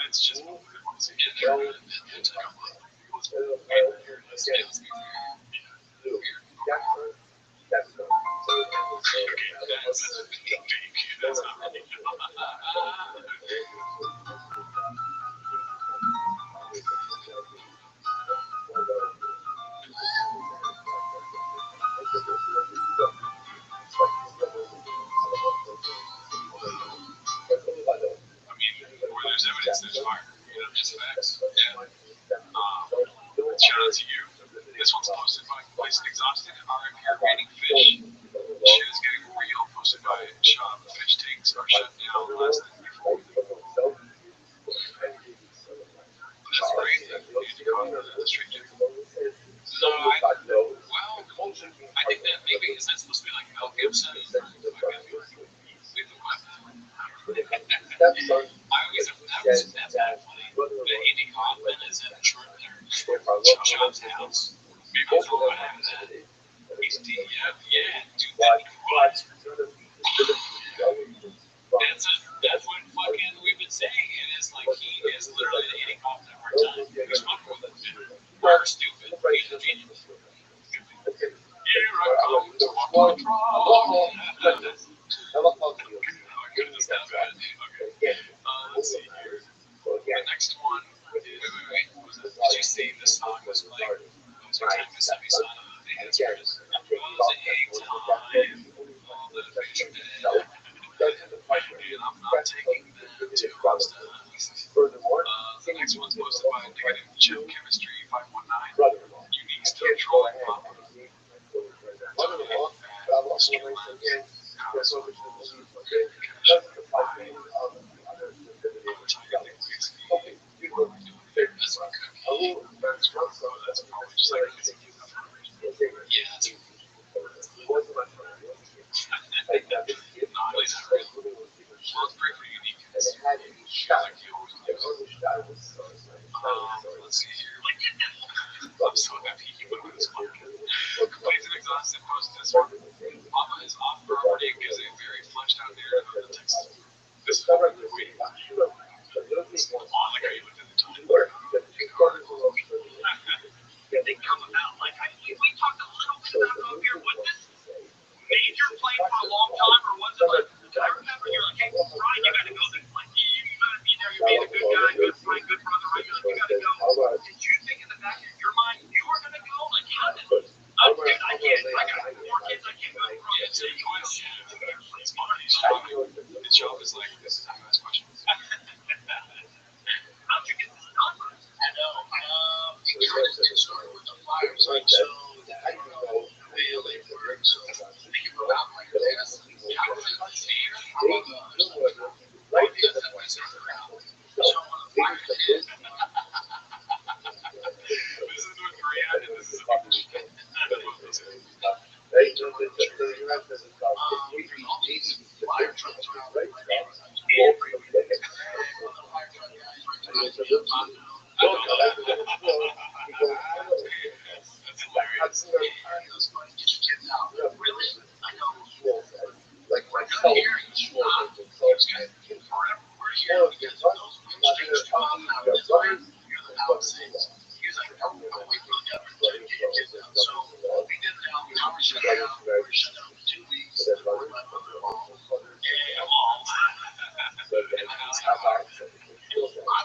It's just let's see. It took a month. Let's be fair. That's not really where there's evidence, there's fire. Just facts. Yeah. Shout out to you. This one's posted by Place Exhausted. RIP Remaining Fish. Shit is getting real. Posted by Shop. Fish tanks are shut down last night before we leave. That's great. The street jack. No, I think that maybe is that supposed to be like Mel Gibson? I always that's kind of funny. The Andy Kaufman is in Chop's house. Maybe I'll throw what happened to that. He's yeah, dude, that'd be cool. That's what fucking we've been saying. It is like he is literally the Andy Kaufman of our time. He's fucking with us. We're stupid. He's a genius. Here I come to walk my throne. Goodness, that's bad. Okay. Let's see here. The next one is, wait. Did you see this song was playing? Was your time with Semi Son? It was a time. All the future day. And I'm not taking them too close to the next one's posted by Negative Chip Chemistry 519. Unique still trolling pop. That's probably just like so happy he went with his podcast. Completes an exhaustive post-test work. Papa is off property and gives a very fleshed out narrative of the Texas. This is what we're waiting for. Like, are you looking at the time? They come about. Like, we talked a little bit about it up here. Was this major play for a long time, or was it like, I remember you're like, hey, Brian, you got to go there. Like, you got to be there. You're being a good guy, good friend, good brother, right? You're like, you got to go. Did you think in the back of your mind you were going to go? Like, how did it? Dude, I can't. I got 4 kids. I can't go. It's a question. It's funny. The job is like, this is how you ask questions. How'd you get this done? I know. It started with the flyers. Like, so that really worked. So think about like this. How was it here? How about the right there? That was the crowd. So when the flyers hit, This is North Korea, and this is a big weekend. all these fire trucks around the neighborhood. Every weekend. And one of the fire truck guys right now is being talked about. That's hilarious. He goes, "Buddy, get your kids out." Really? I go, like, we're good here. He's not. He was kind of forever. We're here because of those windshields come out now. This way, you're the Palisades. He was like, no, we really got to get your kids out. So we did that. Now we're shut down. We're shut down for 2 weeks. And we're left on the wall. Yeah, well, in the house. I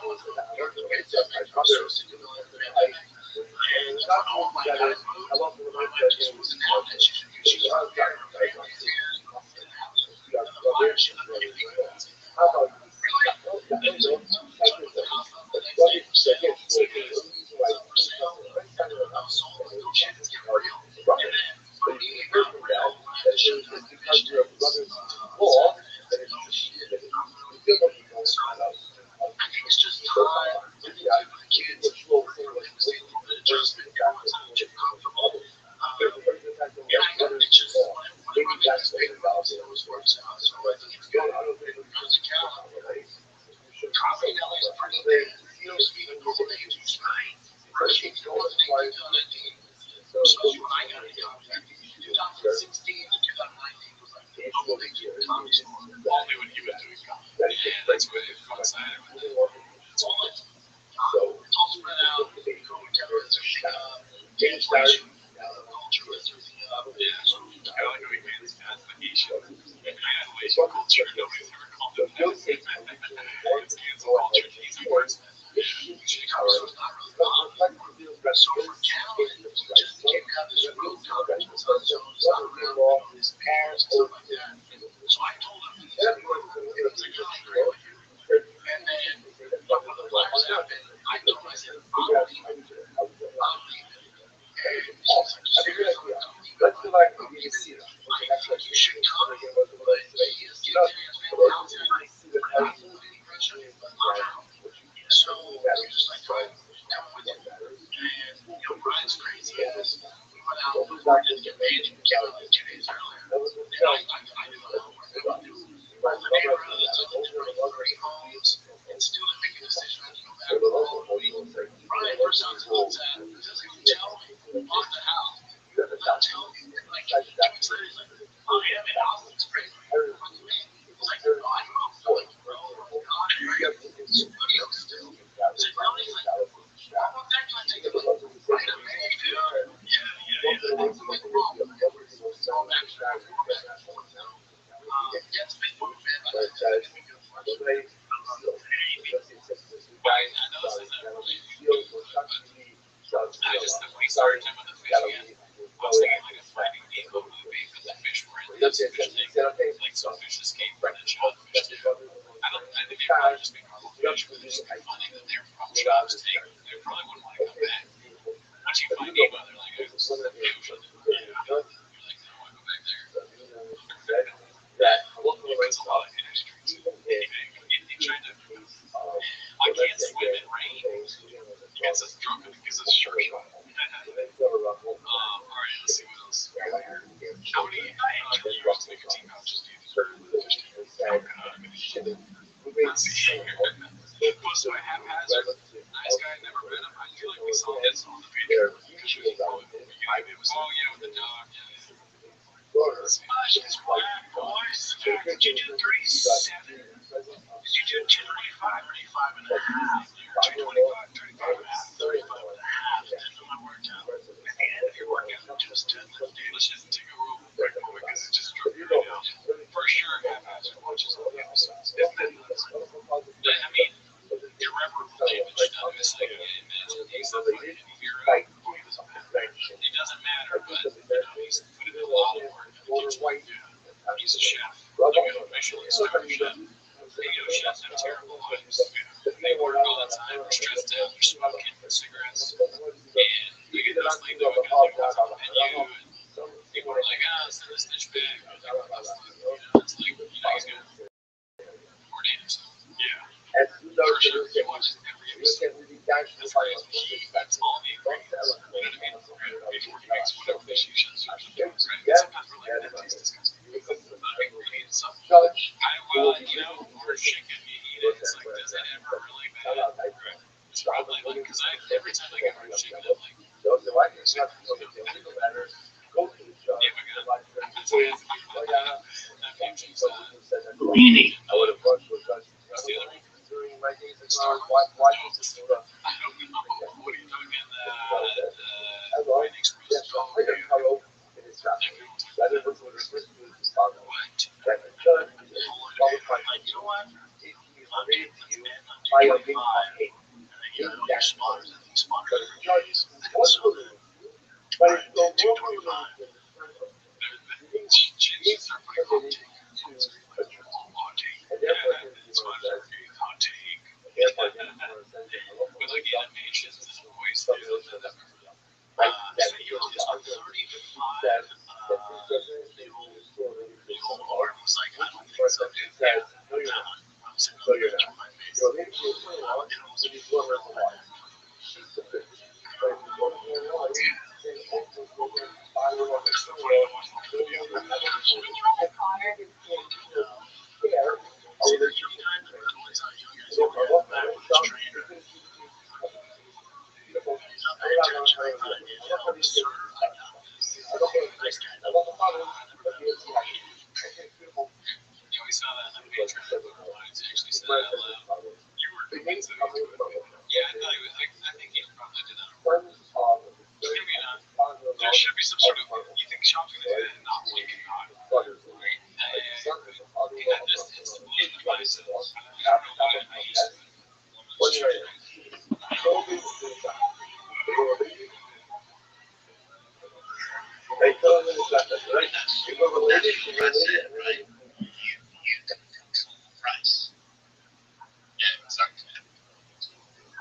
was there to get that next person to go in the family. And all my guys moved. My wife just was in town and she's out there. Her family's here. And the fire shut down. Really? And so we took the house up the next day for sale. For sale. Sold the negotiations get real. And then for me, it got real. I shut down the commission. So I think it's just time with the kids for them to see a little bit of adjustment, going to get comfortable. It's just whenever I make mistakes, it always works out. So I think it's good. Because the count, comedy in LA is pretty big. You know, speaking golden age, right? Rushing to go on the 2019, especially when I got into comedy. 2016 to 2019 was like the golden age of comedy store. Only when he was doing comedy. Yeah, that's what it coincided with. It's all spread out. Go together as everything inflation, culture as everything up. Yeah, I like how he made this as the Asian. Cancellation culture. Nobody's ever called it that. It's cancel culture. He's a person. Chicago is not really popular. So for talent, it just became kind of this road topic. So it's not around his parents and stuff like that. So I told him, he's like, and then when the flyers happened, I told him, I said, I'll leave it. And he's like, seriously, I think you should come. But he is getting there, his family house, everything. I don't feel any pressure, but I'm out. So we're just like, right, come with you. And, you know, Brian's crazy ass. We went out, we didn't get paid in Kelly like 2 days earlier. And I knew a lot more than I do. All the neighborhoods, I looked at 3 homes, and still didn't make a decision to go back the following week. Brian first sounds upset because he doesn't even tell me on the house. Not tell me. Like, 2 weeks later, he's like, oh, yeah, man, the house looks great. What do you mean? He's like, oh, I don't know. Philly, bro. God, you're in the studio still. He's like, really? He's like, how about that guy taking a look? Right, man, dude. Yeah. What's the problem? All back and forth now. Yeah, it's a big move, man. But it's going to be good for us. Right. I know this isn't really I just, when we started him with the fish again, I was thinking like a Finding Nemo movie, but the fish were in this fish thing. Like some fish escaped from the shot fish tank. I think they'd probably just be normal fish, but it's like funny that they're from Shot's tank. They probably wouldn't want to come back. Once you find Nemo, they're like, oh, this is the ocean. Yeah. You're like, no, I want to go back there. It puts a lot of energy into it. He tried to, I can't swim in rain. Gets us drunk and gives us shark shot. Alright, let's see what else. How many years do you with the dog. Smash is flat, boys. Did you do 3-7? Did you do 225 or 25.5? 225, 35.5, 35.5. That's my workout. At the end of your workout, just deadlift, dude. Let's just take a real quick moment because it just struck me right now. For sure, haphazard watches all the episodes. Isn't that nuts? I mean, irreparable damage done. It's like, imagine he's a fucking hero. He doesn't matter. It doesn't matter, but he's put in a lot of work in the kitchen. He's a chef. Like a Michelin star chef. Chefs have terrible lives. They work all the time. They're stressed out. They're smoking cigarettes. And you get this thing doing because it comes on the menu. And people are like, send this dish back. It's like, he's going to coordinate himself. Yeah. For sure. He watches every episode. That's crazy. He eats all the ingredients. You know what I mean? Right? Before he makes whatever dish he shows. Right? Sometimes we're like, that tastes disgusting. Ingredient something. Or chicken, you eat it. It's like, does it ever really matter? Right. It's probably like, because every time I get fried chicken, I'm like, yeah, my God. That's what that future's, Really? what's the other one? Star Wars. I don't know. What are you talking the Orient Express? Oh, yeah. What? You know what? I'm getting the bed like 225. And you know, your spotters, I think spotters are curious. So, I did 225. She's They're pretty hot take. It's hot take. It's my favorite hot take. But like animations and voice, so you just on 35, the old Lord was like, I don't think so, dude. Yeah, I'm sitting on the bench with my face. It was Yeah, we saw that on the Patreon. He actually said that out loud. You were convinced that he was going to be. Yeah, I thought he was. I think he probably did that. Maybe not. There should be some sort of. You think Sean's going to do that and not blink an eye? Right? It's the blue devices. I don't know why I used to. That's it, right? You can control the price. Yeah, exactly.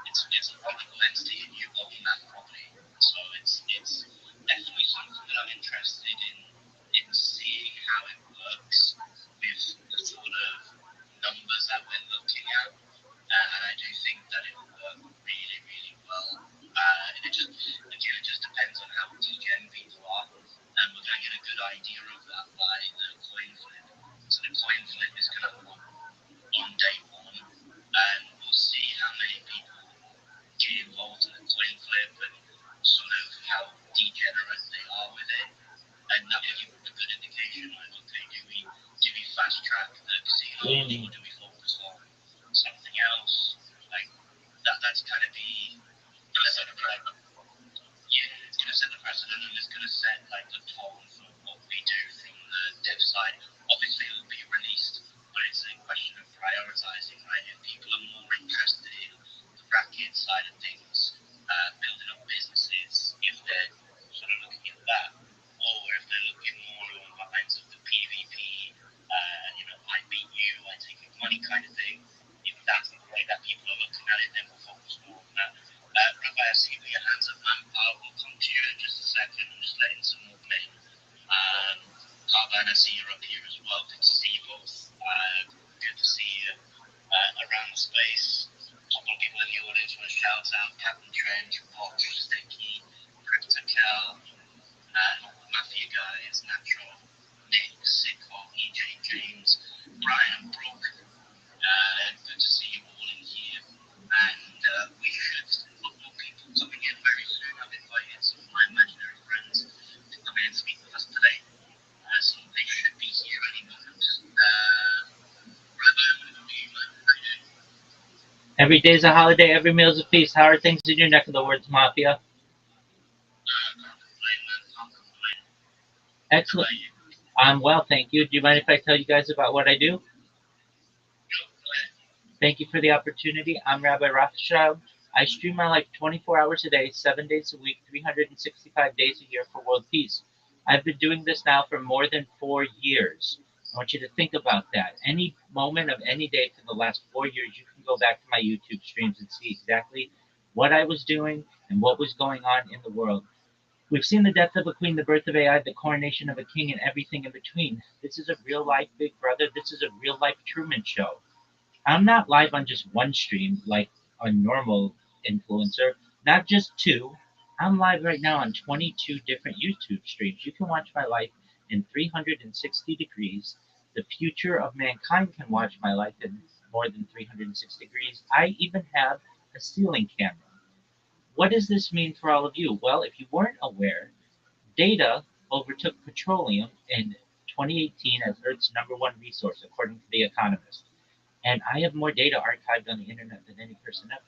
It's a political entity and you own that property. So it's definitely something that I'm interested in seeing how it works with the sort of numbers that we're looking at. And I do think that it will work really, really well. It just depends on how degen people are. And we're going to get a good idea of that by the coin flip. So the coin flip is going to happen on day one, and we'll see how many people get involved in the coin flip and sort of how degenerate they are with it. And that will give a good indication, like, okay, do we fast track the casinos, or do we focus on something else? Like that's kind of gonna set the precedent. Yeah, it's gonna set the precedent, and it's gonna set like the tone for what we do from the dev side. Obviously, it will be released, but it's a question of prioritizing, right? If people are more interested in the bracket side of things, building up businesses, if they're sort of looking at that, or if they're looking more along the lines of the PvP, I beat you, I take your money kind of thing. If that's the way that people are looking at it, then we'll focus more on that. Rabbi, I see your hands up, man. We'll come to you in just a second. I'm just letting some more men. Carvan, I see you're up here as well. Good to see you both. Good to see you around the space. A couple of people in the audience want to shout out Captain Trench, Bosch, Sticky, Cryptocal, Mafia Guys, Natural, Nick, Sicko, EJ James, Brian Brook. Good to see you all in here. And we should look more people coming in very soon. I've invited some of my imaginary friends Every day's a holiday, every meal's a feast. How are things in your neck of the woods, Mafia? Can't complain, man. Can't complain. How Excellent. about you? I'm well, thank you. Do you mind if I tell you guys about what I do? Go ahead. Thank you for the opportunity. I'm Rabbi Rothschild. I stream my life 24 hours a day, 7 days a week, 365 days a year for world peace. I've been doing this now for more than 4 years. I want you to think about that. Any moment of any day for the last 4 years, you can go back to my YouTube streams and see exactly what I was doing and what was going on in the world. We've seen the death of a queen, the birth of AI, the coronation of a king, and everything in between. This is a real life Big Brother. This is a real life Truman Show. I'm not live on just one stream like a normal influencer, not just two. I'm live right now on 22 different YouTube streams. You can watch my life in 360 degrees. The future of mankind can watch my life in more than 360 degrees. I even have a ceiling camera. What does this mean for all of you? Well, if you weren't aware, data overtook petroleum in 2018 as Earth's number one resource, according to The Economist. And I have more data archived on the internet than any person ever,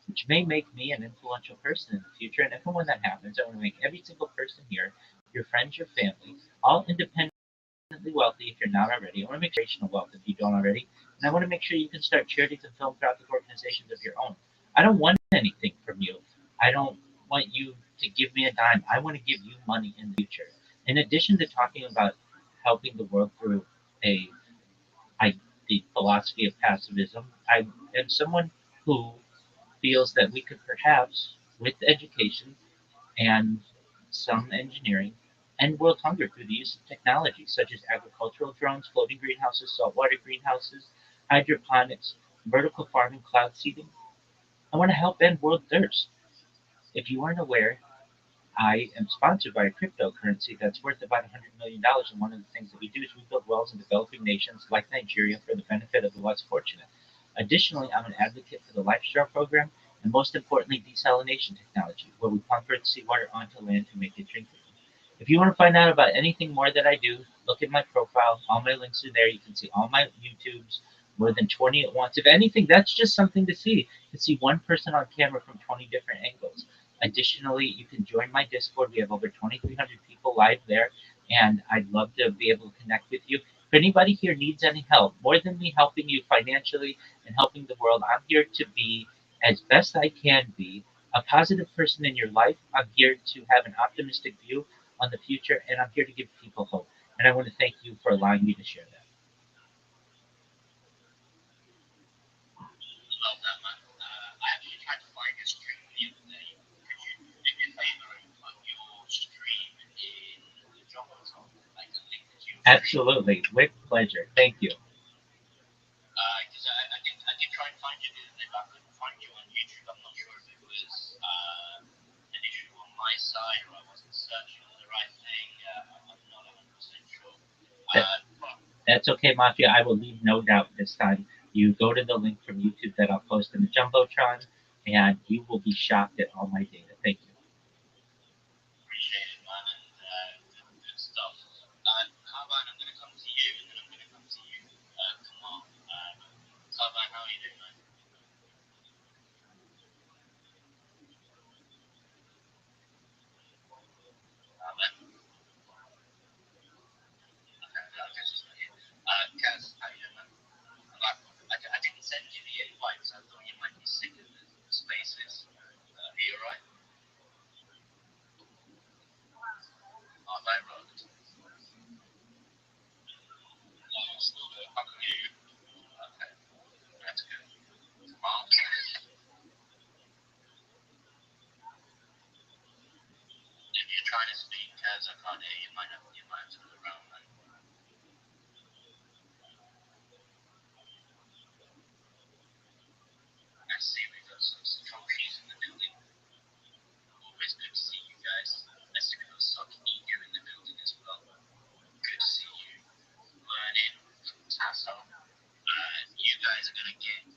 which may make me an influential person in the future. And if and when that happens, I want to make every single person here, your friends, your family, all independently wealthy if you're not already. I want to make generational wealth if you don't already. And I want to make sure you can start charities and philanthropic organizations of your own. I don't want anything from you. I don't want you to give me a dime. I want to give you money in the future. In addition to talking about helping the world through a the philosophy of pacifism, I am someone who feels that we could perhaps, with education and some engineering, end world hunger through the use of technology such as agricultural drones, floating greenhouses, saltwater greenhouses, hydroponics, vertical farming, cloud seeding. I want to help end world thirst. If you aren't aware, I am sponsored by a cryptocurrency that's worth about $100 million. And one of the things that we do is we build wells in developing nations like Nigeria for the benefit of the less fortunate. Additionally, I'm an advocate for the Lifestyle program and most importantly, desalination technology, where we pump earth seawater onto land to make it drinkable. If you want to find out about anything more that I do, look at my profile. All my links are there. You can see all my YouTubes, more than 20 at once. If anything, that's just something to see. To see one person on camera from 20 different angles. Additionally, you can join my Discord. We have over 2,300 people live there, and I'd love to be able to connect with you. If anybody here needs any help, more than me helping you financially and helping the world, I'm here to be, as best I can be, a positive person in your life. I'm here to have an optimistic view on the future, and I'm here to give people hope. And I want to thank you for allowing me to share that. Love that, man. I actually tried to find your stream the other day. Could you do me a favor and put your stream in the Jumbotron? Like a link to your stream? Absolutely, with pleasure. Thank you. Because I did try and find you the other day, but I couldn't find you on YouTube. I'm not sure if it was an issue on my side or I wasn't searching for the right thing. I'm not 100% sure. That, But that's okay, Mafia. I will leave no doubt this time. You go to the link from YouTube that I'll post in the Jumbotron, and you will be shocked at all my data. Thank you. appreciate it, man, and good stuff. Carvine, I'm going to come to you, and then I'm going to come to you, Kamal. Carvine, how are you doing, man? Carvine? Okay, I guess he's not here. Kaz, how you doing, man? I didn't send you the invite because I thought you might be sick of the spaces. Are you alright? Oh, no, right. Oh, still there. I can hear you. Okay, that's good. Kamal? If you're trying to speak, Kaz, I can't hear you. You might have to look around, man. I see we've got some trophies in the building. Always good to see you guys. I see we've got Sock Ego in the building as well. Good to see you. Learning from Tasso. You guys are going to get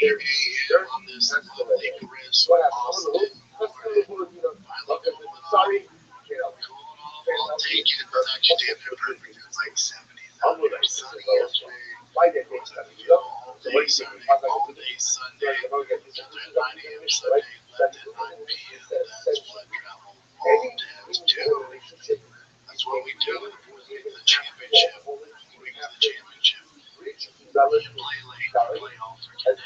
AM on this Icarus or Boston or sorry, I'll take it. It's actually damn near perfect. It's like 70s out there. Sunny yesterday. All day Sunday. Got there at 9 a.m. Sunday. Left at 9 p.m. That's flood travel. All devs do. That's what we do. We get the championship. We got the championship. You play late. You play all freaking day.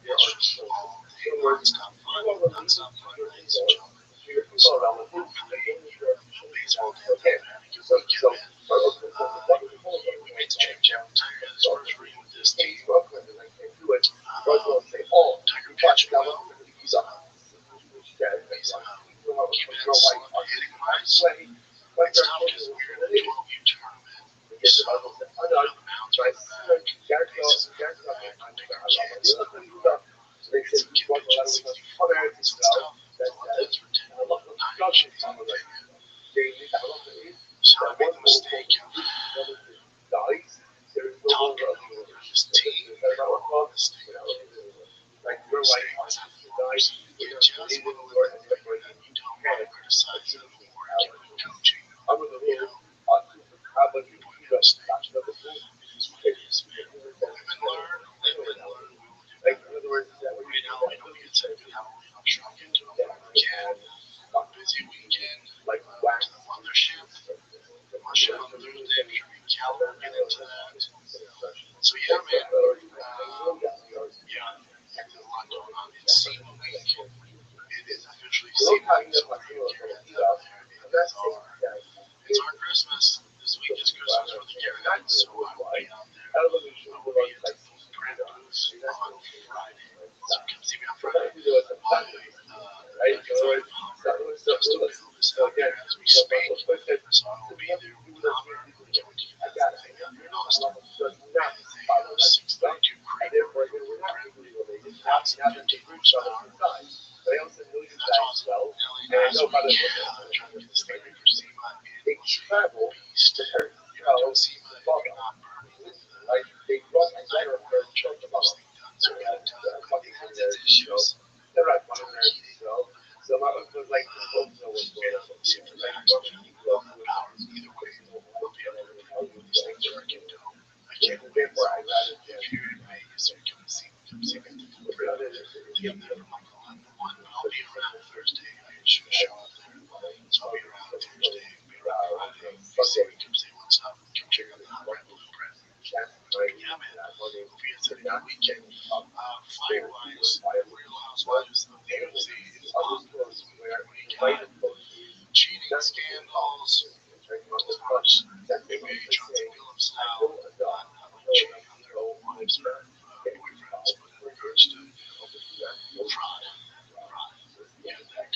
It's just all day non-stop fun. Non-stop fun, ladies and gentlemen. So we're playing baseball down there. Having a good weekend, man. We made the championship. Tiger got his first ring with this team. Tiger pitched well. He's keeping it solid hitting wise. It's tough because we're in a 12U tournament. So the mounds are in the back. Bases are in the back. I'm bigger kids. It's some kid pitching 64 points. It's tough. The left for 10. 9 shades on the thing. So I made the mistake of talking over his team. Mistake. You just want to live in the moment and you don't want to criticize them or give them coaching. You know, you point out a mistake. It is what it is. Live and learn. Live and learn. We will do better. Right now, I know it's a good Halloween. I'm sure I'll get to it whenever I can. Busy weekend. To the mothership. Mothership on Thursday. I'm sure Cal will get into that. So yeah, man. Yeah. There's a lot going on. It's SEMA week. It is officially SEMA week. So we're here carrots out there. It's our Christmas. This week is Christmas for the carrots. So I will be out there. I will be at the Food Brand booth on Friday. So come see me on Friday. Just available is out there as we speak. So I will be there with Hummer. Can't wait to get that thing out there in Austin. And the 632 crate that's 15 horsepower. That's awesome. LA last week, trying to get this thing ready for SEMA. It was a beast. You're doing SEMA if you're not burning the night oil trying to get this thing done. So we got it done. But it has its issues. Overheating. See if the batteries are all that power. Either way, we'll be able to review these things working dope. I can't wait. So if you're in Vegas or you come to SEMA, come see me at the Food Brand. I'm there from like 11 to 1, but I'll be around Thursday. I can shoot a show out there. So I'll be around Thursday. I'll be around Friday. If you see me, come say what's up. Come check out the Red Blueprint. Yeah, man. Hope you guys had a good weekend. Fight-wise, Real Housewives of the UFC is popular this weekend. Cheating scandals. As far as maybe Chauncey Billups style, not cheating on their own wives or boyfriends, but in regards to fraud. Yeah, that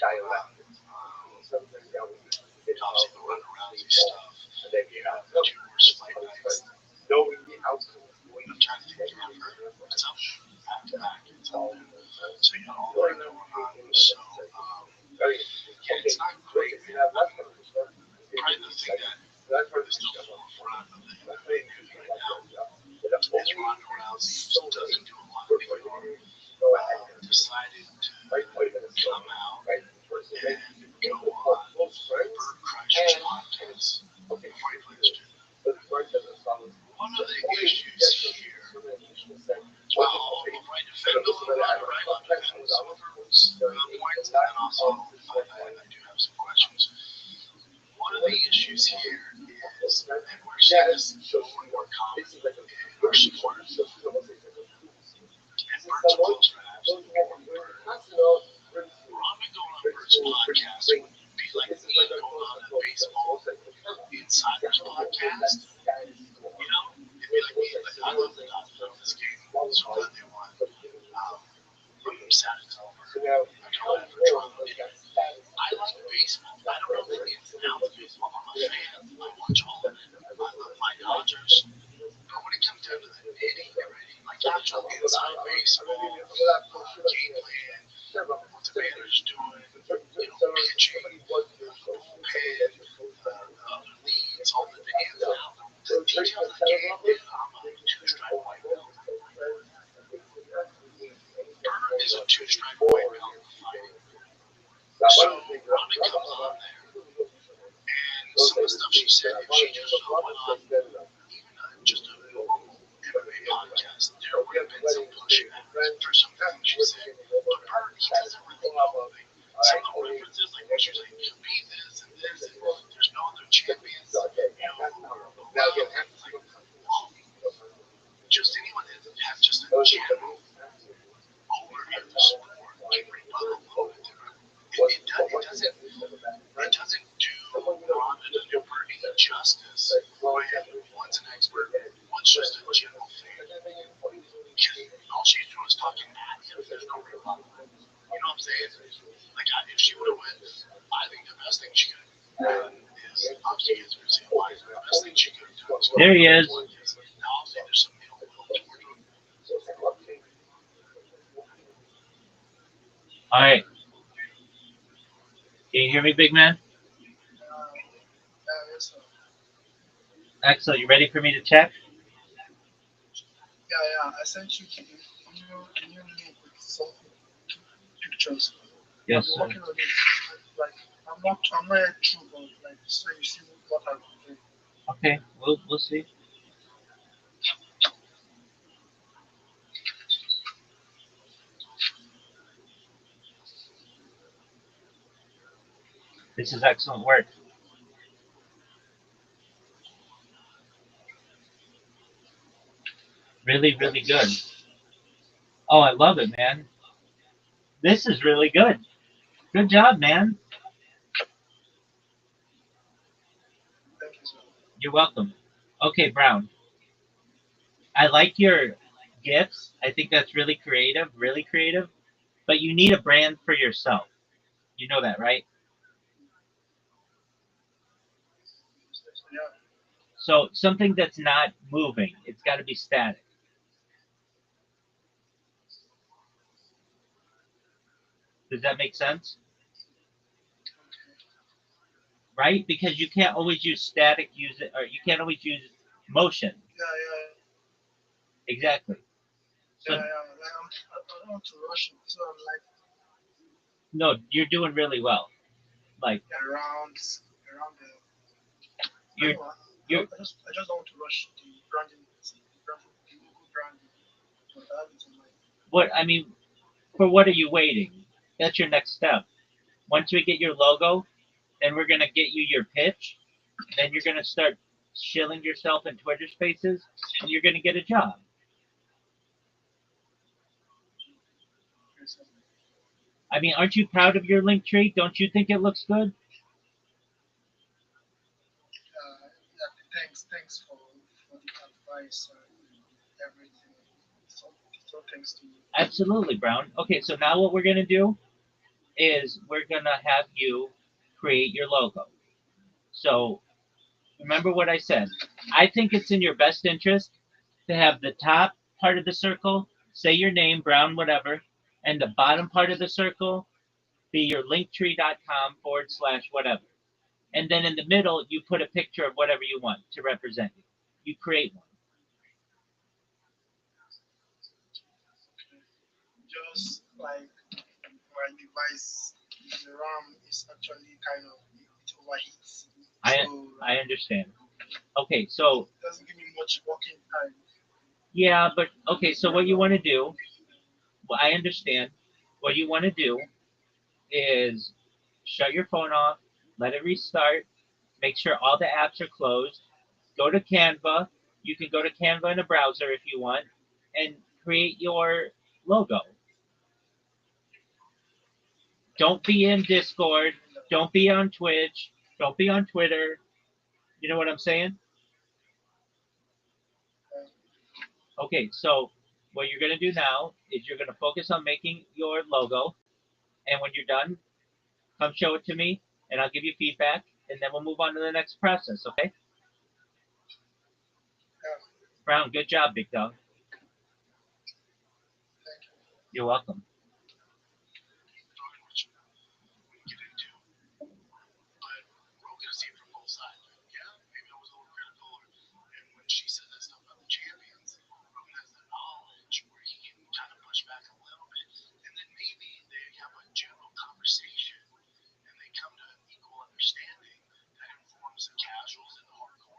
obviously the Ronda Rousey stuff. Yeah, the two worst fight nights. I'm trying to think of her. It's up there. Back to back. It's up there. So you got all that going on. So yeah, it's not great, man. Probably the thing that is the forefront of the news right now is Ronda Rousey, who doesn't do a lot anymore, decided to come out and go on Bert Kreischer's podcast before he plays Jim. One of the issues here, well, before I defend a little bit, right, I'll defend some of her points, and then also I do have some questions. One of the issues here is, and we're seeing this more and more common in our supporters, and Bert's a close friend, absolutely. Ronda going on Bert's podcast would be like me going on a baseball insider's podcast. You know, it'd be like me, like, I love the Dodgers of this game, so glad they won. I'm sad it's over. I call it for Toronto. I like baseball. I don't know the ins and outs of baseball. I'm a fan. I watch all of it. I love my Dodgers. But when it comes down to the nitty gritty, like actual inside baseball, game plan, what the manager's doing, pitching, bullpen, the other leads, all the ins and outs, the details of the game, man, I'm a two-strike white belt. she just went on even just a MMA podcast. There would have been some pushback for some things she said, but Bert, he doesn't really know. Like, some of the references, like when she's like, you beat this and this, and there's no other champions, or it's like, well, just anyone that has just a general overview of the sport can rebut a little bit different. It doesn't do Ronda, doesn't do Bert any justice when one's an expert, one's just a general fan. Because all she's doing is talking at him. There's no rebuttal. You know what I'm saying? Like, if she would have went, I think the best thing she could have done is, obviously, it's going to say why the best thing she could have done is There he is. now obviously there's some ill will towards him. All right. Can you hear me, big man? Yes, sir. Excellent. You ready for me to check? Yeah. I sent you the new link with some pictures. Yes, I'm sir. working on it. Like, I'm not yet true, but like, so you see what I've been doing. Okay, we'll see. This is excellent work. Really, really good. Oh, I love it, man. This is really good. Good job, man. Thank you, sir. You're welcome. Okay, Brown. I like your gifts. I think that's really creative, but you need a brand for yourself. You know that, right? Yeah. So something that's not moving, it's got to be static. Does that make sense? Right? Because you can't always use static, use it, or you can't always use motion. Yeah. Exactly. So Like, I don't want to rush it, so I'm like no, you're doing really well. Like around the. you're you're I just don't want to rush the branding, the logo branding. So I have it in mind. what I mean. For what are you waiting? That's your next step. Once we get your logo, then we're gonna get you your pitch. Then you're gonna start shilling yourself in Twitter Spaces, and you're gonna get a job. Yes, sir. I mean, aren't you proud of your link tree? Don't you think it looks good? Yeah, thanks for the advice and everything. So, so thanks to you. Absolutely, Brown. Okay, so now what we're gonna do is we're gonna have you create your logo. So remember what I said. I think it's in your best interest to have the top part of the circle say your name, Brown, whatever, and the bottom part of the circle be your linktree.com / whatever. And then in the middle, you put a picture of whatever you want to represent you. You create one. Just like my device, the RAM is actually kind of it overheats. I So I understand. Okay, so it doesn't give me much working time. yeah, but okay, so what you want to do, well, I understand. What you want to do is shut your phone off, let it restart, make sure all the apps are closed, go to Canva. You can go to Canva in a browser if you want, and create your logo. Don't be in Discord. Don't be on Twitch. Don't be on Twitter. You know what I'm saying? Okay, so what you're going to do now is you're going to focus on making your logo. And when you're done, come show it to me and I'll give you feedback. And then we'll move on to the next process, okay? Yeah, Brown, good job, big dog. thank you. You're welcome. Talking what you get into. But Rogan has seen it from both sides. Yeah, maybe I was a little critical. And when she said that stuff about the champions, Rogan has the knowledge where he can kind of push back a little bit. And then maybe they have a general conversation and they come to an equal understanding that informs the casuals and the hardcore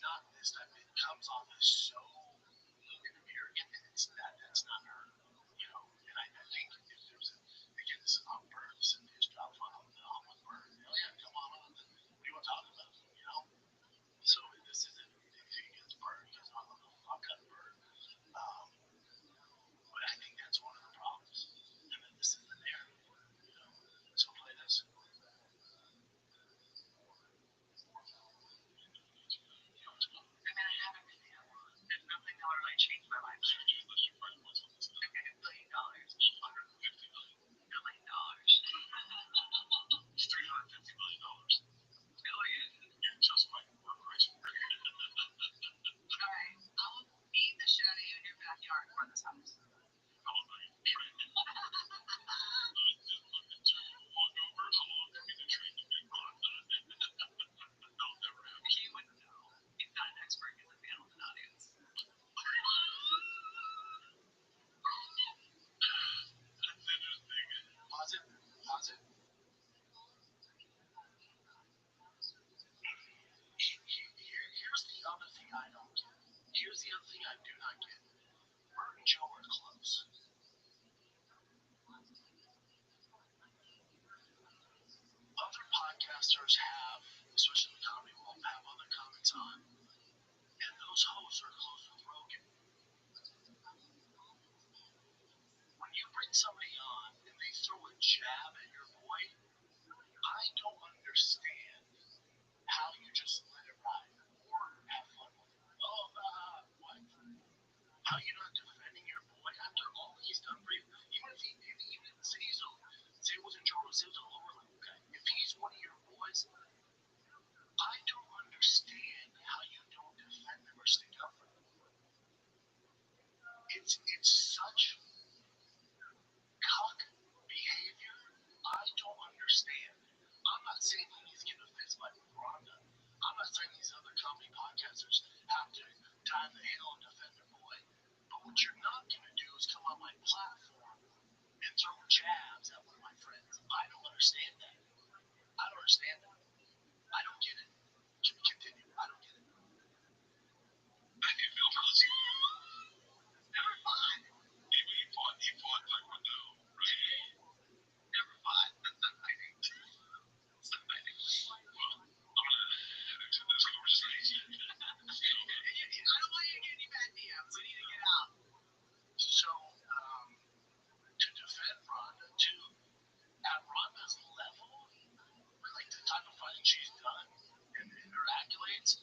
not this type. It comes off as so arrogant, and that's not her. You know, and I think if there's again, this is not Bird. This is his job. I'm with Bird. Oh yeah, come on. What do you want to talk about? You know. So this isn't anything against Bird because I'm a fuck Bird. But I think that's one of the problems. And then this is the narrative. You know. So play this. I mean, I haven't really. There's nothing that would really change my life. Okay, $1 billion. $1 billion. $350 million. Billion. Yeah, just like we're rich. Alright, I will beat the shit out of you in your backyard for this house. He wouldn't know. He's not an expert. He's a man with an audience. Pause it. Pause it. Here's the other thing I don't get. Here's the other thing I do not get. Bert and Joe are close. Other podcasters have, especially in the comedy world, have other comics on, and those hosts are close with Rogan. When you bring somebody on and they throw a jab at your boy, I don't understand how you just let it ride or have fun with it. Oh, what? How you not defending your boy after all he's done for you? Even if say he's say it wasn't Joe, say it was a lower level guy. If he's one of your boys, I don't understand how you don't defend them or stick up for them. It's such cock behavior. I don't understand. I'm not saying he needs to get a fist fight with Rhonda. I'm not saying these other comedy podcasters have to die on the hill and defend their boy. But what you're not going to do is come on my platform and throw jabs at one of my friends. I don't understand that. I don't understand that. I don't get it. Continue. I don't get it. I can feel Kelsey. Never fought. He fought Taekwondo, right? Never fought. That's not fighting. That's not fighting. Well, I'm going to exit this conversation. I don't want you to get any bad DMs. We need to get out. So, to defend Rhonda, too, at Rhonda's level, like the type of fighting she's done and her accolades,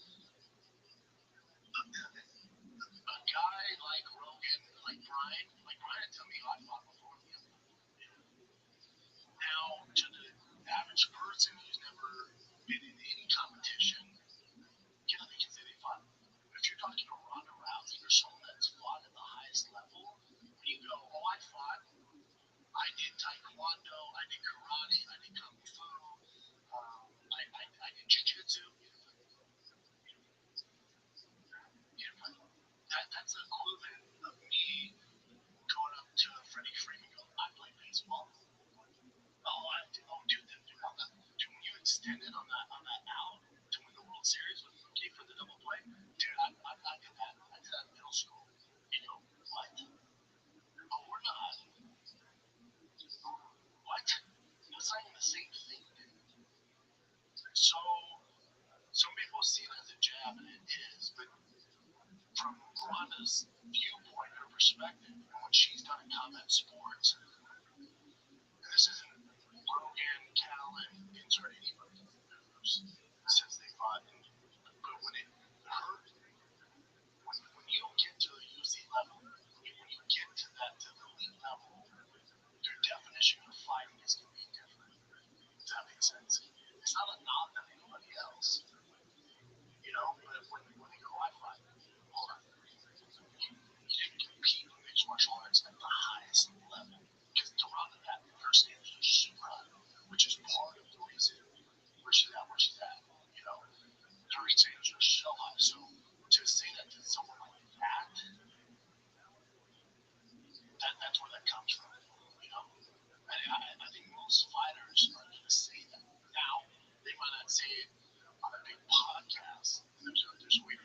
a guy like Rogan, like Brian tell me I fought before him. Now, to the average person who's never been in any competition, yeah, they can say they fought. But if you're talking to Ronda Rousey or someone that's fought at the highest level, when you go, oh, I fought, I did Taekwondo, I did karate, I did Kung Fu, I did Jiu-Jitsu. That's the equivalent of me going up to Freddie Freeman and going, I play baseball. Dude, when you extended on that out to win the World Series with Mookie for the double play, dude, I did that. I did that in middle school. You go, what? Oh, we're not. What? That's not even the same thing, dude. So, some people see it as a jab, and it is, but from Rhonda's viewpoint, her perspective, and what she's done in combat sports, and this isn't Rogan, Callan, insert anybody who's since they fought, but when it hurt, when you get to the UFC level, when you get to the elite level, your definition of fighting is going to be different. Does that make sense? It's not a knock on anybody else, you know. But when they go, I fight, or you can compete in mixed martial arts at the highest level, because to run to that, her standards are super high, which is part of the reason where she's at, you know. Her standards are so high. So to say that to someone like that's where that comes from, you know. I think most fighters are going to say that. Now, they might not say it on a big podcast. There's a way to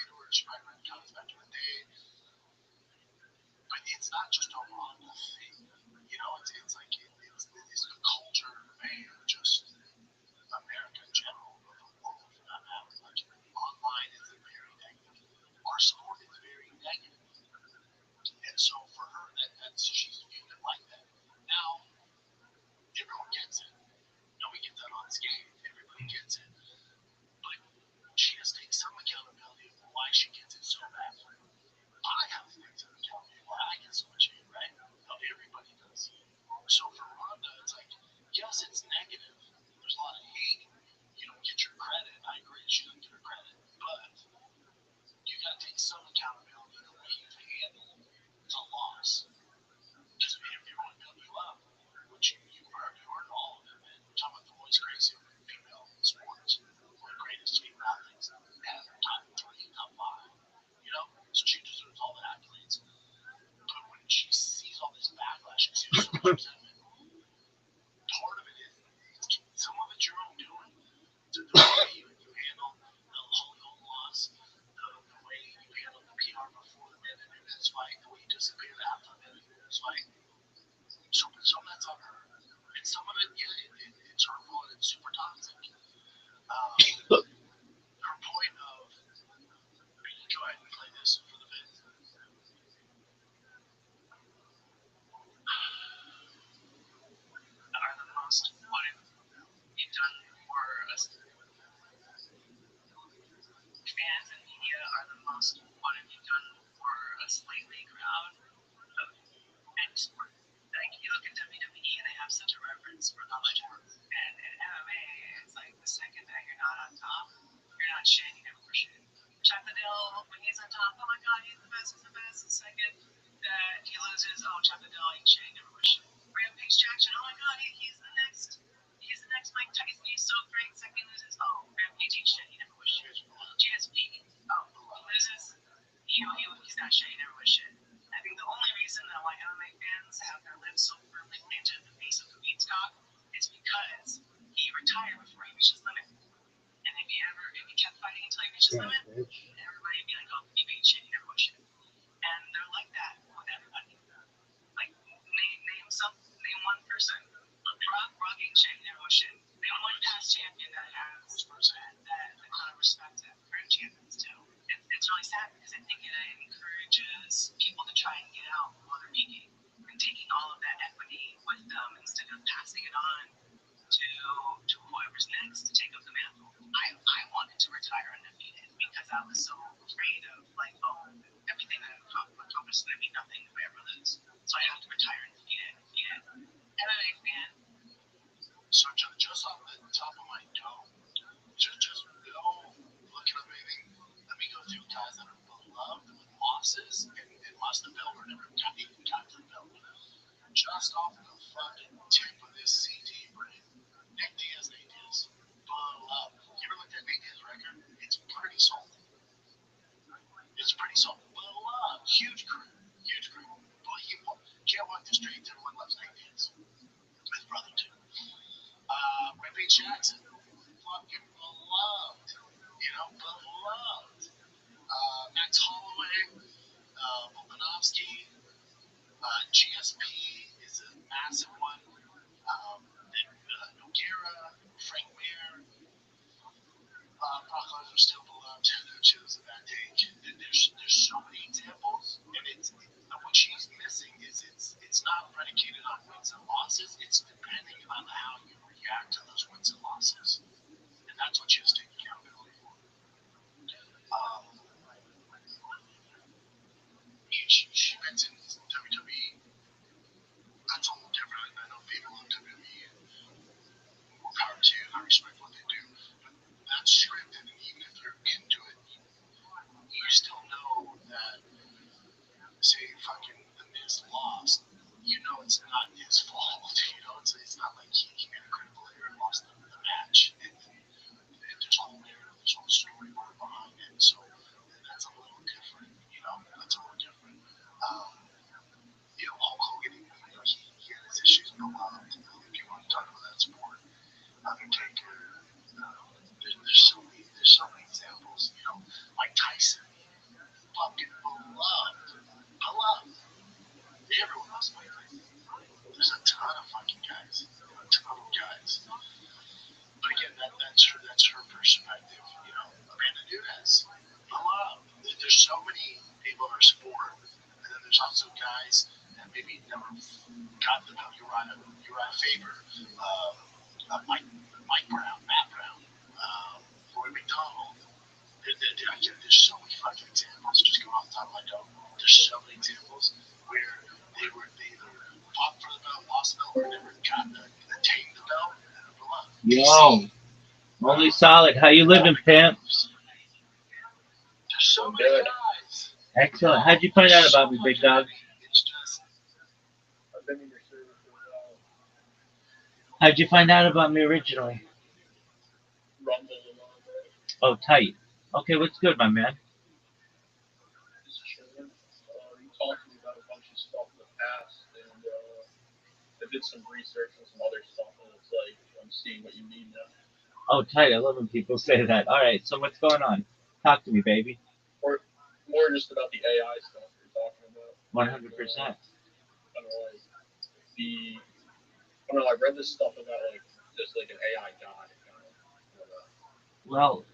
sure she might run counts back in the day. But it's not just a Ronda thing. It's like it's the culture and just America in general, or the world for that matter. Like online is very negative. Our sport is very negative. And so for her, she's viewed it like that. Now, everyone gets it. Nobody gets that unscathed. Everybody gets it. But she has to take some accountability for why she gets it so bad. I have to take some accountability why I get so much hate, right? No, everybody does. So for Rhonda, it's like, yes, it's negative. There's a lot of hate. You don't get your credit. I agree, she doesn't get her credit. But you got to take some accountability for the way you've handled the loss. Because everyone built you up, which you've earned all of it, man. We're talking about the most crazy female sports, the greatest female athletes ever, top 3, top 5. So she deserves all the accolades. But when she sees all this backlash and sees so much resentment, part of it is some of it's your own doing. The way you handle the whole loss, the way you handle the PR before the Amanda Nunes fight, the way you disappeared after the Amanda Nunes fight. Some of that's on her. And some of it, it's hurtful and it's super toxic. Her point of, go ahead and play this for the bit. Are the most what have you done for us? Fans and media are the most what have you done for us lately crowd of any sport. Like you look at WWE, they have such a reverence for the legend, and in MMA, it's like the second that you're not on top, you're not shit, you never shit. Chuck Liddell, when he's on top, oh my god, he's the best, he's the best. The second that he loses, oh Chuck Liddell, he's shit, never shit. Rampage Jackson, oh my god, he's the next Mike Tyson, he's so great. Second he loses, oh Rampage ain't shit, he never was shit. GSP, oh he loses, he's not shit, he never was shit. I think the only reason that why MMA fans have their lips so firmly planted in the face of the beanstalk is because he retired before he reached his limit. And if he kept fighting until he reached his limit, everybody would be like, oh, he made shit, he never was shit. And they're like that with everybody. Like, name one person. Brock ain't shit, he never was shit. Name one past champion that has that kind of respect that current champions do. It's really sad because I think it encourages people to try and get out while they're peaking and taking all of that equity with them instead of passing it on to whoever's next to take up the mantle. I wanted to retire undefeated because I was so afraid of like, oh, everything that I've accomplished is going to be nothing if I ever lose. So I have to retire undefeated. MMA fan. So just off the top of my dome, just no looking up anything. Let me go through guys that are beloved with losses and lost the belt or never even got to the belt. Just off the fucking tip of this CD brain, Nick Diaz. Beloved. You ever looked at Nick Diaz's record? It's pretty salty. Beloved. Huge career. But he can't walk the street. Everyone loves Nick Diaz. His brother too. Rampage Jackson, fucking beloved. Beloved. Max Holloway, Volkanovski, GSP is a massive one. Nogueira, Frank Mir, Brock Lesnar still beloved. Choose a bad take. There's so many examples, and what she's missing is it's not predicated on wins and losses. It's depending on how you react to those wins and losses, and that's what she has to take accountability for. She mentioned WWE. That's a little different. I know people love WWE and more power to you. I respect what they do, but that's scripted, and even if you're into it, you still know that, say, fucking The Miz lost, it's not his fault. It's not like he made a critical error and lost the match. And there's a whole narrative, there's a whole storyboard behind it. So that's a little different. Hulk Hogan, he had his issues beloved. If you want to talk about that sport, Undertaker. There's so many examples. Mike Tyson. there's so many people in our sport, and then there's also guys that maybe never got the belt. Uriah Faber, Mike Brown, Matt Brown, Roy McDonald. There's so many fucking examples just going off the top of my dome. There's so many examples where they either fought for the belt, lost the belt, or never got attained the belt, and then blew up. Yo, only solid. How you living, pimp? There's so many guys. Excellent. How'd you find out about me, big dog? It's just I've been in your service for a while. How'd you find out about me originally? Rumble a lot, right? Oh, tight. Okay, what's good, my man? Just chilling. You talked to me about a bunch of stuff in the past, and I did some research on some other stuff, and it's like I'm seeing what you need now. Oh, tight. I love when people say that. All right, so what's going on? Talk to me, baby. Or more just about the AI stuff you're talking about. 100%. I don't know. I read this stuff about like just like an AI god. Kind of, Well,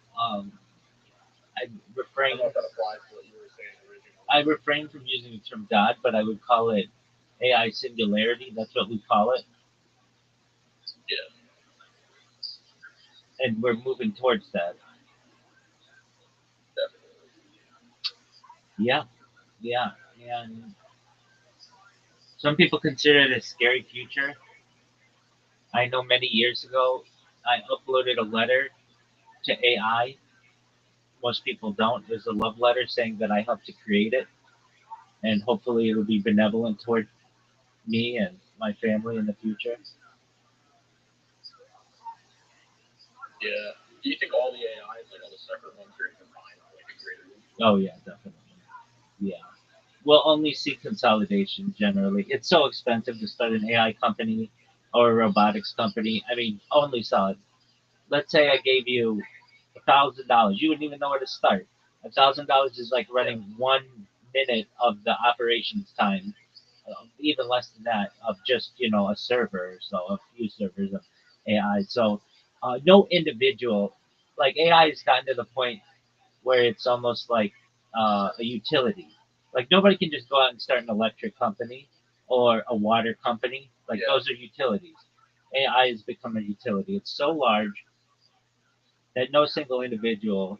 I I refrain. don't know if that applies to what you were saying originally. I refrain from using the term God, but I would call it AI singularity. That's what we call it, Yeah, and we're moving towards that. definitely. Yeah, and some people consider it a scary future. I know many years ago, I uploaded a letter to AI. Most people don't. There's a love letter saying that I helped to create it, and hopefully it'll be benevolent toward me and my family in the future. Yeah. Do you think all the AIs, like all the separate ones, are combined for like a greater one? Oh yeah, definitely. Yeah. We'll only see consolidation generally. It's so expensive to start an AI company or a robotics company. I mean, only solid. Let's say I gave you $1,000. You wouldn't even know where to start. $1,000 is like running 1 minute of the operations time, even less than that, of just a server or so, a few servers of AI. So no individual, like AI has gotten to the point where it's almost like a utility. Like nobody can just go out and start an electric company or a water company. Like Yeah. those are utilities. AI has become a utility. It's so large that no single individual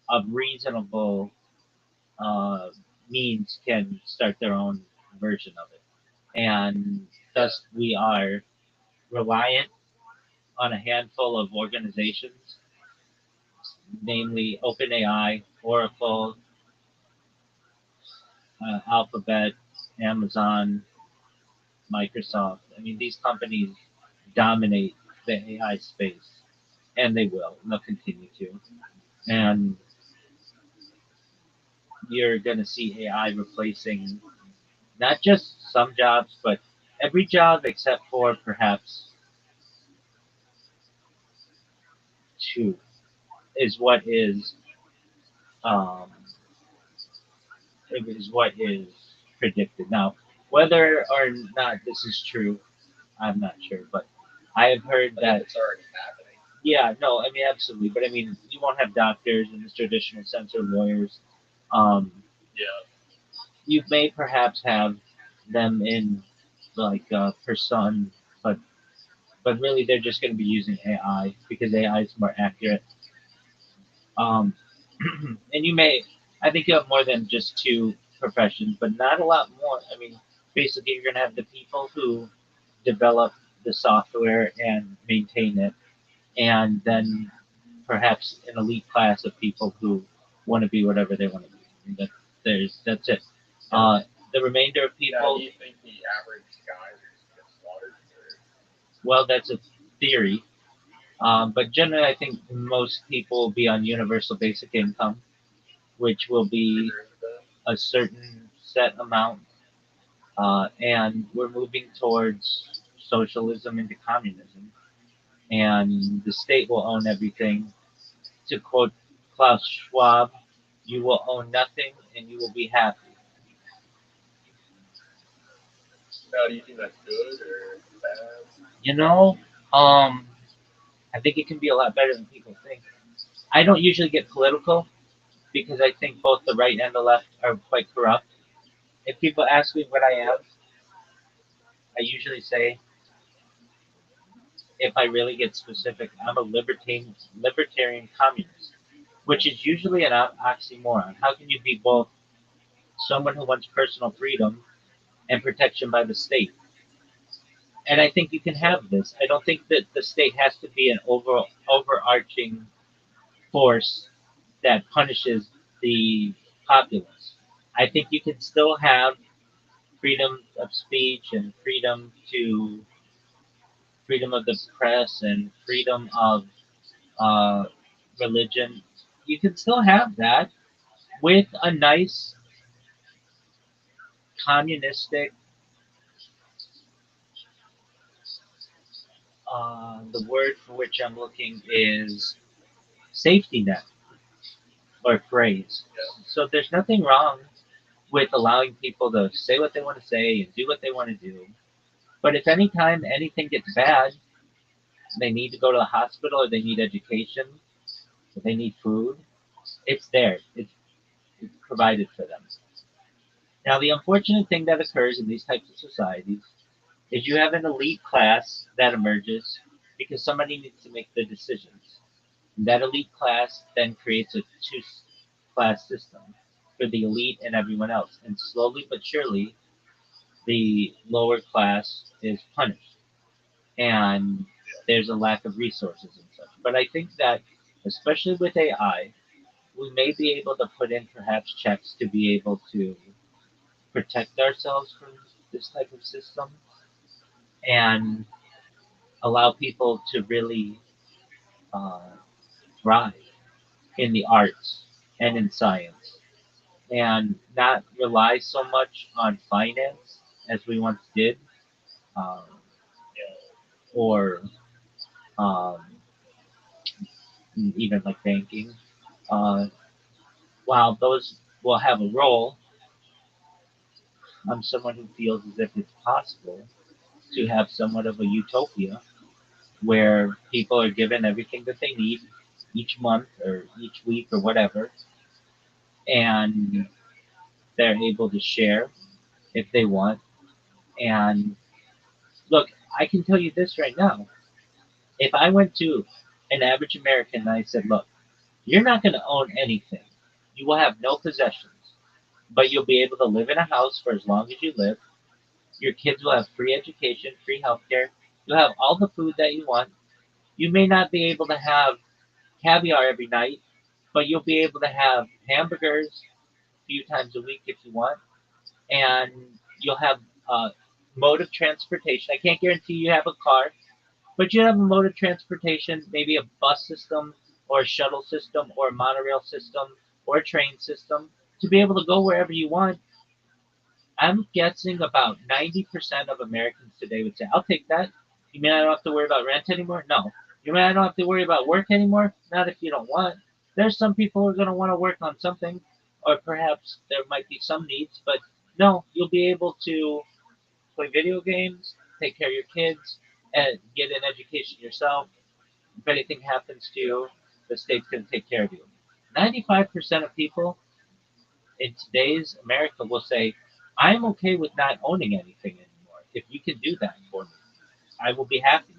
of reasonable uh, means can start their own version of it. And thus we are reliant on a handful of organizations, namely OpenAI, Oracle, Alphabet, Amazon, Microsoft. I mean, these companies dominate the AI space, and they will, and they'll continue to. And you're going to see AI replacing not just some jobs, but every job except for perhaps two is um, what is predicted. Now, whether or not this is true, I'm not sure, but I have heard I think that. it's already happening. Yeah, no, I mean absolutely, but I mean you won't have doctors in the traditional sense or lawyers. Um, Yeah. you may perhaps have them in like person, but really they're just going to be using AI because AI is more accurate. Um, and I think you have more than just two professions, but not a lot more. I mean, basically you're going to have the people who develop the software and maintain it, and then perhaps an elite class of people who want to be whatever they want to be. I mean, that's it. Uh, the remainder of Now, people, do you think the average guys are just gonna get slaughtered? Or well, that's a theory. But generally, I think most people will be on universal basic income, which will be agree with that? a certain set amount, and we're moving towards socialism into communism, and the state will own everything. To quote Klaus Schwab, you will own nothing and you will be happy. Now, do you think that's good or bad? You know, um, I think it can be a lot better than people think. I don't usually get political because I think both the right and the left are quite corrupt. If people ask me what I am, I usually say, if I really get specific, I'm a libertarian communist, which is usually an oxymoron. How can you be both someone who wants personal freedom and protection by the state? And I think you can have this. I don't think that the state has to be an overarching force that punishes the populace. I think you can still have freedom of speech and freedom of the press and freedom of uh, religion. You can still have that with a nice communistic. The word for which I'm looking is safety net or phrase. So there's nothing wrong with allowing people to say what they want to say and do what they want to do. But if anytime anything gets bad, they need to go to the hospital or they need education or they need food, it's there. It's provided for them. Now, the unfortunate thing that occurs in these types of societies is you have an elite class that emerges because somebody needs to make the decisions. And that elite class then creates a two class system for the elite and everyone else. And slowly but surely, the lower class is punished. And there's a lack of resources and such. But I think that, especially with AI, we may be able to put in perhaps checks to be able to protect ourselves from this type of system and allow people to really uh, thrive in the arts and in science and not rely so much on finance as we once did, um, or um, even like banking. Uh, while those will have a role, I'm someone who feels as if it's possible to have somewhat of a utopia where people are given everything that they need each month or each week or whatever, and they're able to share if they want. And look, I can tell you this right now. If I went to an average American and I said, look, you're not going to own anything, you will have no possessions, but you'll be able to live in a house for as long as you live. Your kids will have free education, free healthcare. You'll have all the food that you want. You may not be able to have caviar every night, but you'll be able to have hamburgers a few times a week if you want, and you'll have a mode of transportation. I can't guarantee you have a car, but you have a mode of transportation, maybe a bus system or a shuttle system or a monorail system or a train system to be able to go wherever you want. I'm guessing about 90% of Americans today would say, I'll take that. You mean I don't have to worry about rent anymore? No. You mean I don't have to worry about work anymore? Not if you don't want. There's some people who are going to want to work on something, or perhaps there might be some needs, but no, you'll be able to play video games, take care of your kids, and get an education yourself. If anything happens to you, the state's going to take care of you. 95% of people in today's America will say, I'm okay with not owning anything anymore. If you can do that for me, I will be happy.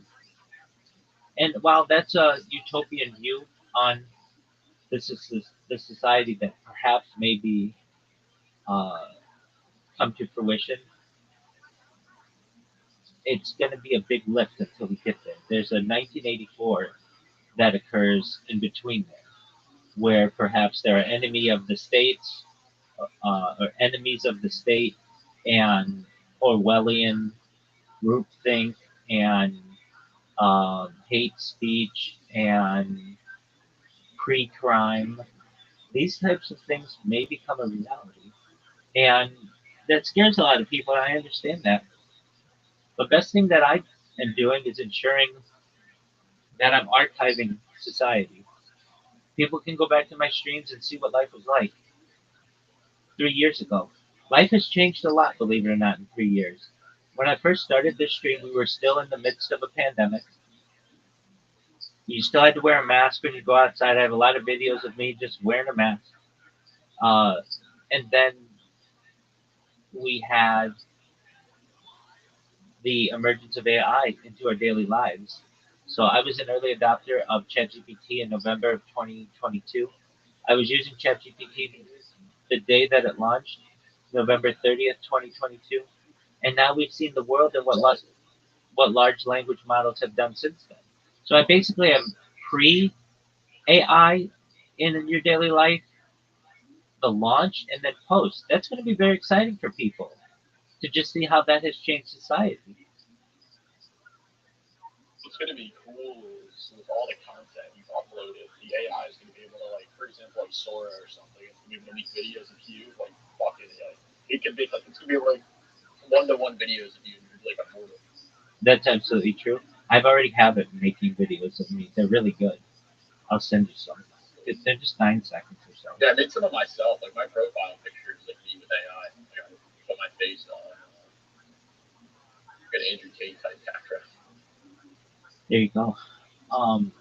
And while that's a utopian view on this is the society that perhaps maybe uh, come to fruition, it's going to be a big lift until we get there. There's a 1984 that occurs in between there, where perhaps there are enemy of the states or enemies of the state and Orwellian groupthink and hate speech and pre-crime. These types of things may become a reality, and that scares a lot of people. And I understand that. The best thing that I am doing is ensuring that I'm archiving society. People can go back to my streams and see what life was like 3 years ago. Life has changed a lot, believe it or not, in 3 years. When I first started this stream, we were still in the midst of a pandemic. You still had to wear a mask when you go outside. I have a lot of videos of me just wearing a mask. Uh, and then we had the emergence of AI into our daily lives. So I was an early adopter of ChatGPT in November of 2022. I was using ChatGPT the day that it launched, November 30th, 2022. And now we've seen the world and what large language models have done since then. So I basically am pre AI in your daily life, the launch, and then post. That's going to be very exciting for people to just see how that has changed society. What's going to be cool is with all the content you've uploaded, the AI is going to be able to, like, for example, like Sora or something, it's going to be able to make videos of you, like, fucking, like, it can make, like, it's going to be like one-to-one videos of you, and you're like a mortal. That's absolutely true. I've already have it making videos of me. They're really good. I'll send you some. They're just 9 seconds or so. Yeah, I made some of myself, like, my profile picture is, like, me with AI. Like, I put my face on, like, an Andrew Tate type capture. There you go. Um,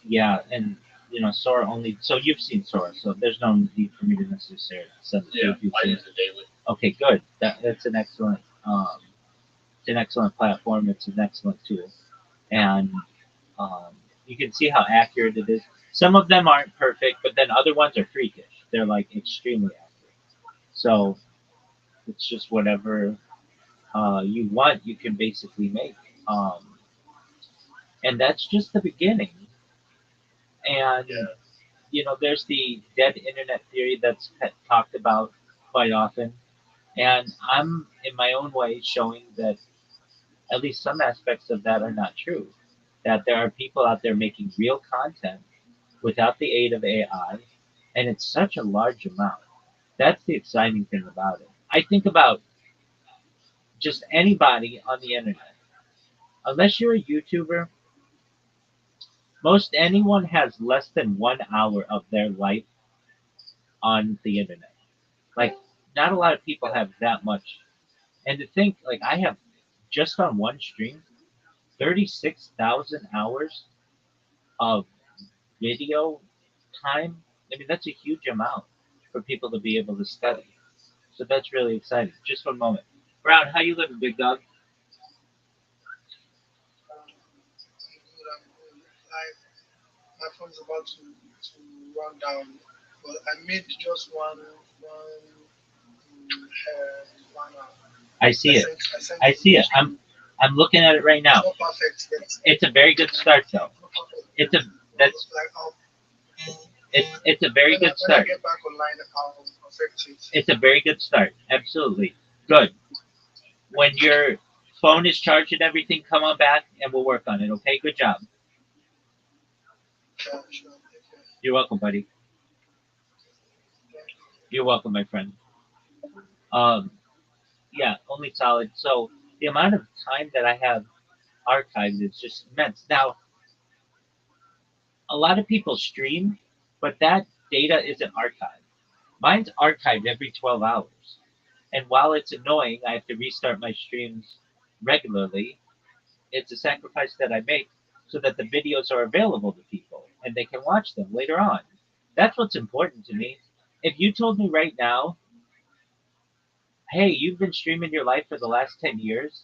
yeah, and Sora only. So you've seen Sora, so there's no need for me to necessarily send it to you Yeah, if you've I seen use it. it daily. Okay, good. That's an excellent. It's an excellent platform. It's an excellent tool, and um, you can see how accurate it is. Some of them aren't perfect, but then other ones are freakish. They're like extremely accurate. So it's just whatever you want, you can basically make. Um, and that's just the beginning. And Yeah, there's the dead internet theory that's talked about quite often. And I'm in my own way showing that at least some aspects of that are not true. That there are people out there making real content without the aid of AI, and it's such a large amount. That's the exciting thing about it. I think about just anybody on the internet. Unless you're a YouTuber, most anyone has less than 1 hour of their life on the internet. Like, not a lot of people have that much. And to think, like, I have just on one stream 36,000 hours of video time. I mean, that's a huge amount for people to be able to study. So that's really exciting. Just one moment. Brown, how you living, big dog? I'm good. Like my phone's about to run down, but I made just one I see it. I sent I the see it. image to you. I'm looking at it right It's now. not perfect yet. It's a very good start, though. It's not perfect. It's a But that's like it's a very good when I start. get back online, I'll perfect it. It's a very good start. Absolutely good. When your phone is charged and everything, come on back and we'll work on it. Okay. Good job. Yeah, sure. Take care. You're welcome, buddy. Thank you. You're welcome, my friend. Um, yeah, only solid. So the amount of time that I have archived is just immense. Now, a lot of people stream, but that data isn't archived. Mine's archived every 12 hours. And while it's annoying, I have to restart my streams regularly. It's a sacrifice that I make so that the videos are available to people and they can watch them later on. That's what's important to me. If you told me right now, hey, you've been streaming your life for the last 10 years,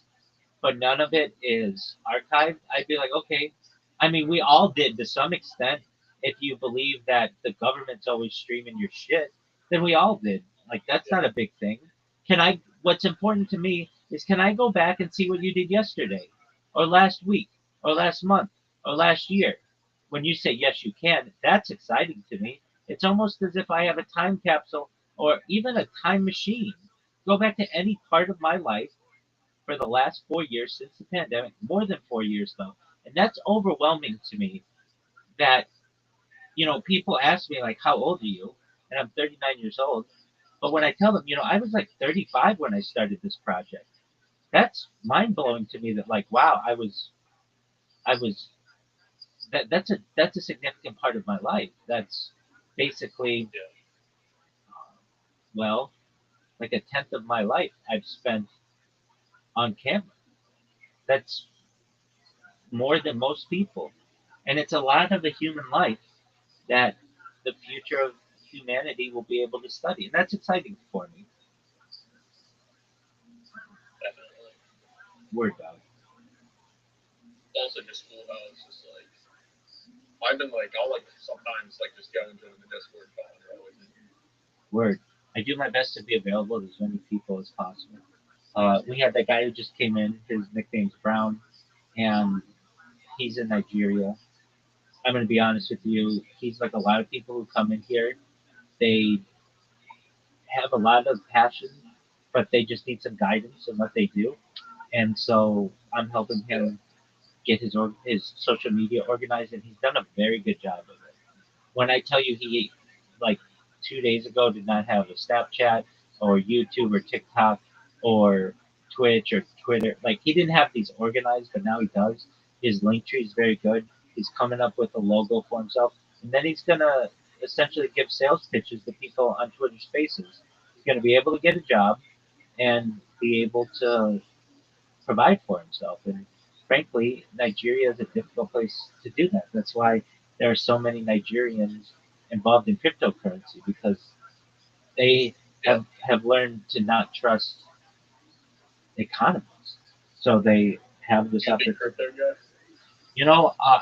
but none of it is archived, I'd be like, okay. I mean, we all did to some extent. If you believe that the government's always streaming your shit, then we all did. Like, that's yeah, not a big thing. What's important to me is can I go back and see what you did yesterday, or last week, or last month, or last year? When you say yes, you can, that's exciting to me. It's almost as if I have a time capsule or even a time machine. Go back to any part of my life for the last 4 years since the pandemic, more than 4 years though. And that's overwhelming to me that, people ask me, like, how old are you? And I'm 39 years old. But when I tell them, I was like 35 when I started this project, that's mind blowing to me that, like, wow, I was, that's a significant part of my life. That's basically, yeah. well, like a tenth of my life I've spent on camera. That's more than most people. And it's a lot of a human life that the future of humanity will be able to study, and that's exciting for me. Definitely. Word dog. Also, just cool how it's just like I've been like I'll like sometimes like just go and join the Discord call and go with it. Word. I do my best to be available to as many people as possible. We had that guy who just came in. His nickname's Brown, and he's in Nigeria. I'm going to be honest with you. He's like a lot of people who come in here. They have a lot of passion, but they just need some guidance in what they do. And so I'm helping him get his social media organized, and he's done a very good job of it. When I tell you he, like 2 days ago, did not have a Snapchat or YouTube or TikTok or Twitch or Twitter, like he didn't have these organized, but now he does. His link tree is very good. He's coming up with a logo for himself, and then he's gonna essentially give sales pitches to people on Twitter Spaces. He's gonna be able to get a job and be able to provide for himself. And frankly, Nigeria is a difficult place to do that. That's why there are so many Nigerians involved in cryptocurrency because they have learned to not trust economists. So they have this You a big opportunity. crypto guy?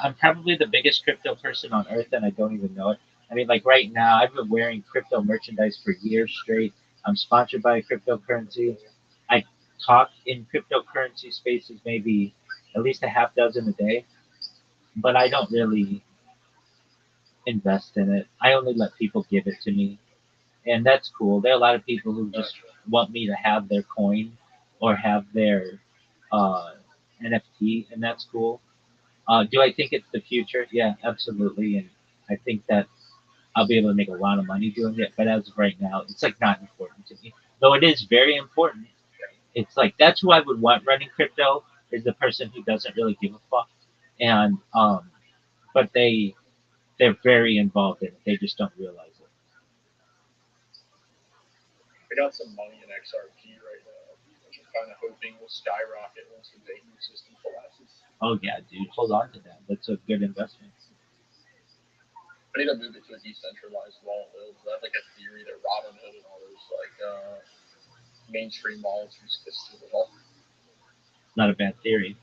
I'm probably the biggest crypto person on earth, and I don't even know it. I mean, like right now, I've been wearing crypto merchandise for years straight. I'm sponsored by a cryptocurrency. I talk in cryptocurrency spaces maybe at least a half dozen a day, but I don't really invest in it. I only let people give it to me, and that's cool. There are a lot of people who just Gotcha. want me to have their coin or have their uh, NFT, and that's cool. Do I think it's the future? Yeah, absolutely. And I think that I'll be able to make a lot of money doing it. But as of right now, it's like not important to me. Though it is very important. It's like that's who I would want running crypto is the person who doesn't really give a fuck. And but they're very involved in it. They just don't realize it. I got some money in XRP right now, which I'm kind of hoping will skyrocket once the banking system collapses. Oh yeah, dude, hold on to that. That's a good investment. I need to move it to a decentralized wallet though, because I have like a theory that Robinhood and all those like mainstream wallets are just steal it all. Not a bad theory.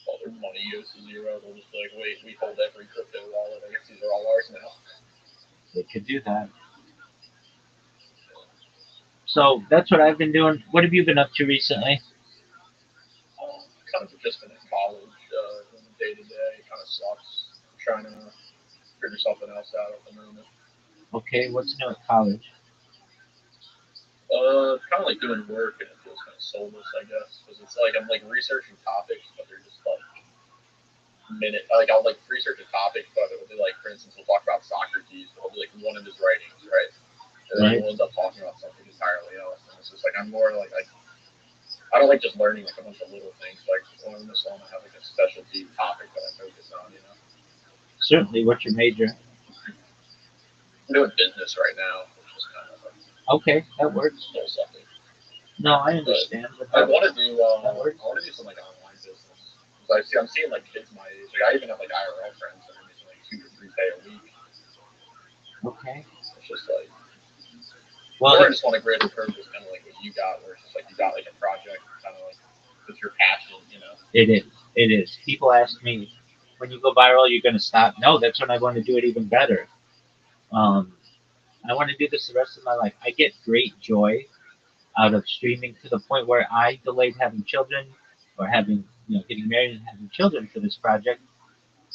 All their money goes to zero. They'll just be like, wait, we hold every crypto wallet. I guess these are all ours now. They could do that. So that's what I've been doing. What have you been up to recently? Kind of just been in college, doing the day to day. Kind of sucks. I'm trying to figure something else out at the moment. Okay, what's new at college? Kind of like doing work and it feels kind of soulless, I guess, because it's like I'm like researching topics, but they're just like like I'll like research a topic, but it'll be like, for instance, we'll talk about Socrates, but it'll be like one of his writings, right? And then Right. we'll end up talking about something entirely else. And it's just like I'm more like I don't like just learning like a bunch of little things. Like when I'm in this one, I have like a specialty topic that I focus on. You know, Certainly. What's your major? I'm doing business right now, which is kind of like Okay, that works. still something. No, I But understand. But I that, want to do that works. some like online business. Because I'm seeing like kids my age. Like I even have like IRL friends that are making like 2 to 3K a week. Okay. It's just like, Well, or I just want a greater purpose, kind of like what you got, where it's just like you got like a project, kind of like with your passion, you know. it is. It is. People ask me, when you go viral, you're going to stop. No, that's when I want to do it even better. Um, I want to do this the rest of my life. I get great joy out of streaming to the point where I delayed having children or getting married and having children for this project.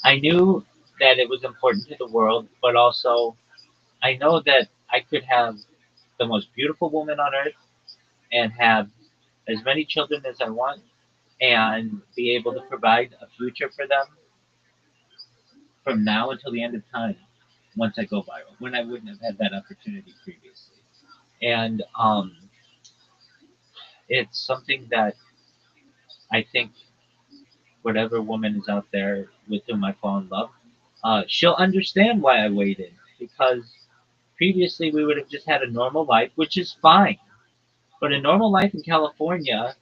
I knew that it was important to the world, but also I know that I could have the most beautiful woman on earth and have as many children as I want and be able to provide a future for them from now until the end of time once I go viral, when I wouldn't have had that opportunity previously. And it's something that I think whatever woman is out there with whom I fall in love, she'll understand why I waited because previously we would have just had a normal life, which is fine. But a normal life in California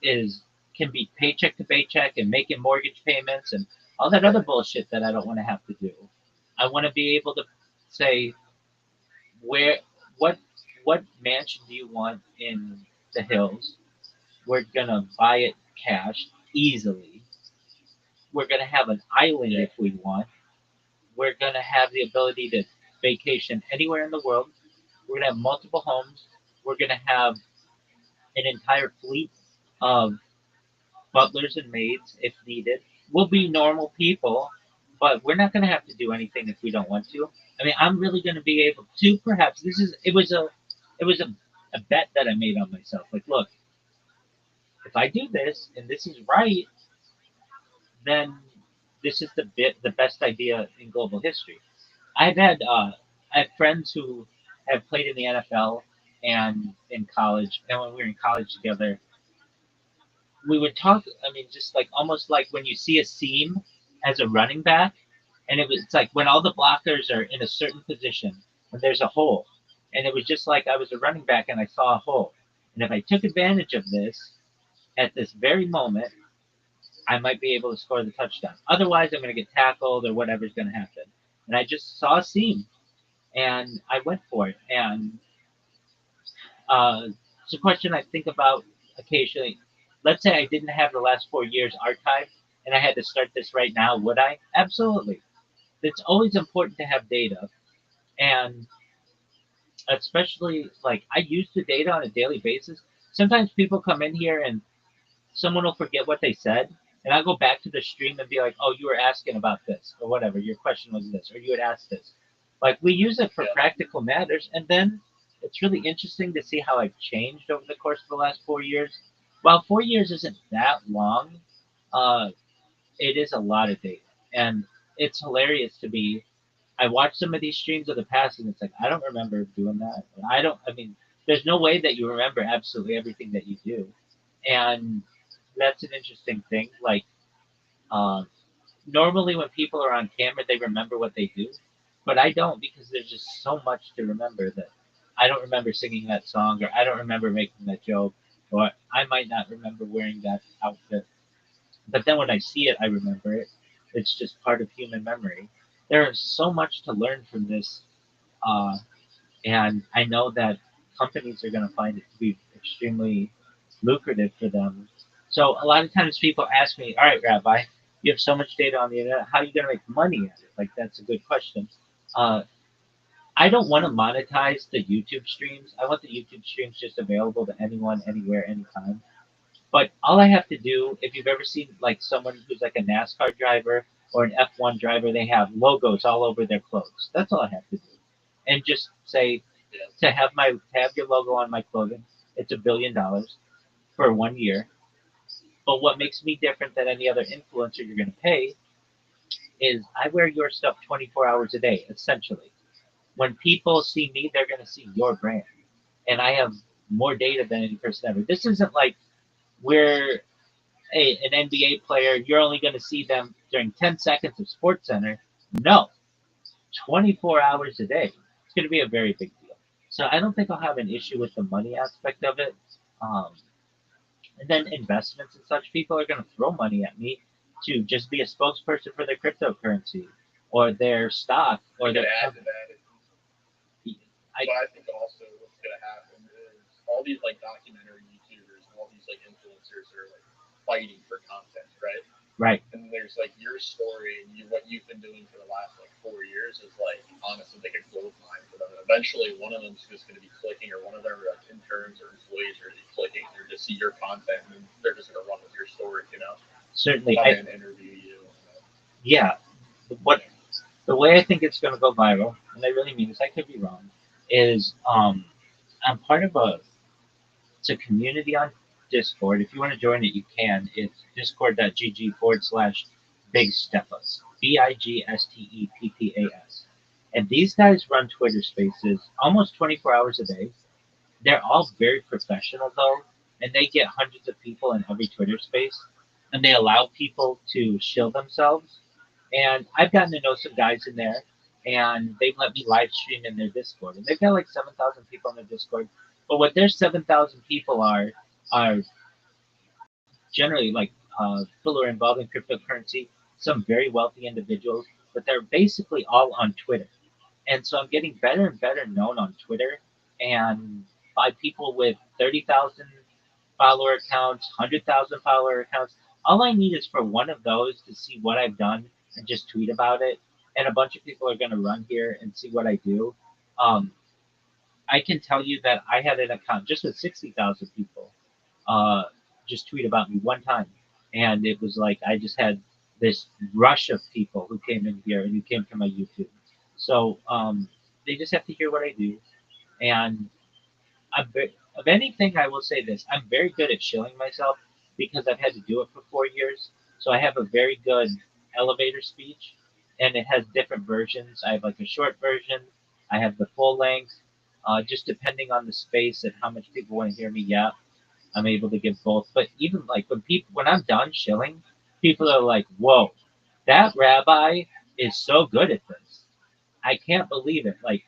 is can be paycheck to paycheck and making mortgage payments and all that other bullshit that I don't want to have to do. I want to be able to say where what what mansion do you want in the hills? We're gonna buy it cash easily. We're gonna have an island Yeah. if we want. We're gonna have the ability to vacation anywhere in the world. We're gonna have multiple homes. We're gonna have an entire fleet of butlers and maids if needed. We'll be normal people, but we're not going to have to do anything if we don't want to. I mean, I'm really going to be able to. Perhaps this is it was a bet that I made on myself. Like, look, if I do this and this is right, then this is the best idea in global history. I've had I have friends who have played in the NFL and in college, and when we were in college together, we would talk. I mean, just like almost like when you see a seam as a running back, and it's like when all the blockers are in a certain position, and there's a hole, and it was just like I was a running back and I saw a hole, and if I took advantage of this at this very moment, I might be able to score the touchdown. Otherwise, I'm going to get tackled or whatever's going to happen. And I just saw a seam, and I went for it. And it's a question I think about occasionally. Let's say I didn't have the last 4 years archived and I had to start this right now, would I? Absolutely. It's always important to have data. And especially, like, I use the data on a daily basis. Sometimes people come in here and someone will forget what they said. And I'll go back to the stream and be like, oh, you were asking about this or whatever. Your question was this, or you had asked this. Like, we use it for Yeah. practical matters. And then it's really interesting to see how I've changed over the course of the last 4 years. While 4 years isn't that long, uh, it is a lot of data. And it's hilarious to me. I watch some of these streams of the past and it's like, I don't remember doing that. I mean, there's no way that you remember absolutely everything that you do. And that's an interesting thing. Like, um, normally when people are on camera, they remember what they do, but I don't because there's just so much to remember that I don't remember singing that song, or I don't remember making that joke, or I might not remember wearing that outfit. But then when I see it, I remember it. It's just part of human memory. There is so much to learn from this, uh, and I know that companies are going to find it to be extremely lucrative for them. So a lot of times people ask me, "All right, Rabbi, you have so much data on the internet. How are you going to make money at it?" Like that's a good question. Uh, I don't want to monetize the YouTube streams. I want the YouTube streams just available to anyone, anywhere, anytime. But all I have to do, if you've ever seen like someone who's like a NASCAR driver or an F1 driver, they have logos all over their clothes. That's all I have to do, and just say Yeah. to have your logo on my clothing. It's $1 billion for 1 year. But what makes me different than any other influencer you're going to pay is I wear your stuff 24 hours a day, essentially. When people see me, they're going to see your brand. And I have more data than any person ever. This isn't like we're an NBA player, you're only going to see them during 10 seconds of Sports Center. No, 24 hours a day. It's going to be a very big deal. So I don't think I'll have an issue with the money aspect of it. Um, and then investments and such, people are going to throw money at me to just be a spokesperson for their cryptocurrency or their stock or You their. could add to that. I, But I think also what's going to happen is all these like documentary YouTubers and all these like influencers are like fighting for content, right? right. And there's like your story and what you've been doing for the last like 4 years is like honestly like a gold mine for them. And eventually, one of them's just going to be clicking, or one of their like, interns or employees are going to be clicking. They're just see your content and they're just going to run with your story, you know, Certainly. come in, interview you. Yeah. What the way I think it's going to go viral, and I really mean this, I could be wrong, is I'm part of it's a community on Discord. If you want to join it, you can. It's discord.gg/Big Steppas. BIGSTEPPAS. And these guys run Twitter spaces almost 24 hours a day. They're all very professional, though, and they get hundreds of people in every Twitter space. And they allow people to shill themselves. And I've gotten to know some guys in there, and they've let me live stream in their Discord. And they've got like 7,000 people in their Discord. But what their 7,000 people are generally like people who are involved in cryptocurrency, some very wealthy individuals but they're basically all on Twitter. And so I'm getting better and better known on Twitter and by people with 30,000 follower accounts, 100,000 follower accounts. All I need is for one of those to see what I've done and just tweet about it. And a bunch of people are going to run here and see what I do. Um, I can tell you that I had an account just with 60,000 people uh, just tweet about me one time. And it was like I just had this rush of people who came in here and who came to my YouTube. So they just have to hear what I do. And of anything, I will say this: I'm very good at shilling myself because I've had to do it for 4 years. So I have a very good elevator speech, and it has different versions. I have like a short version. I have the full length. Just depending on the space and how much people want to hear me yap, I'm able to give both. But even like when I'm done shilling, people are like, "Whoa, that rabbi is so good at this." I can't believe it. Like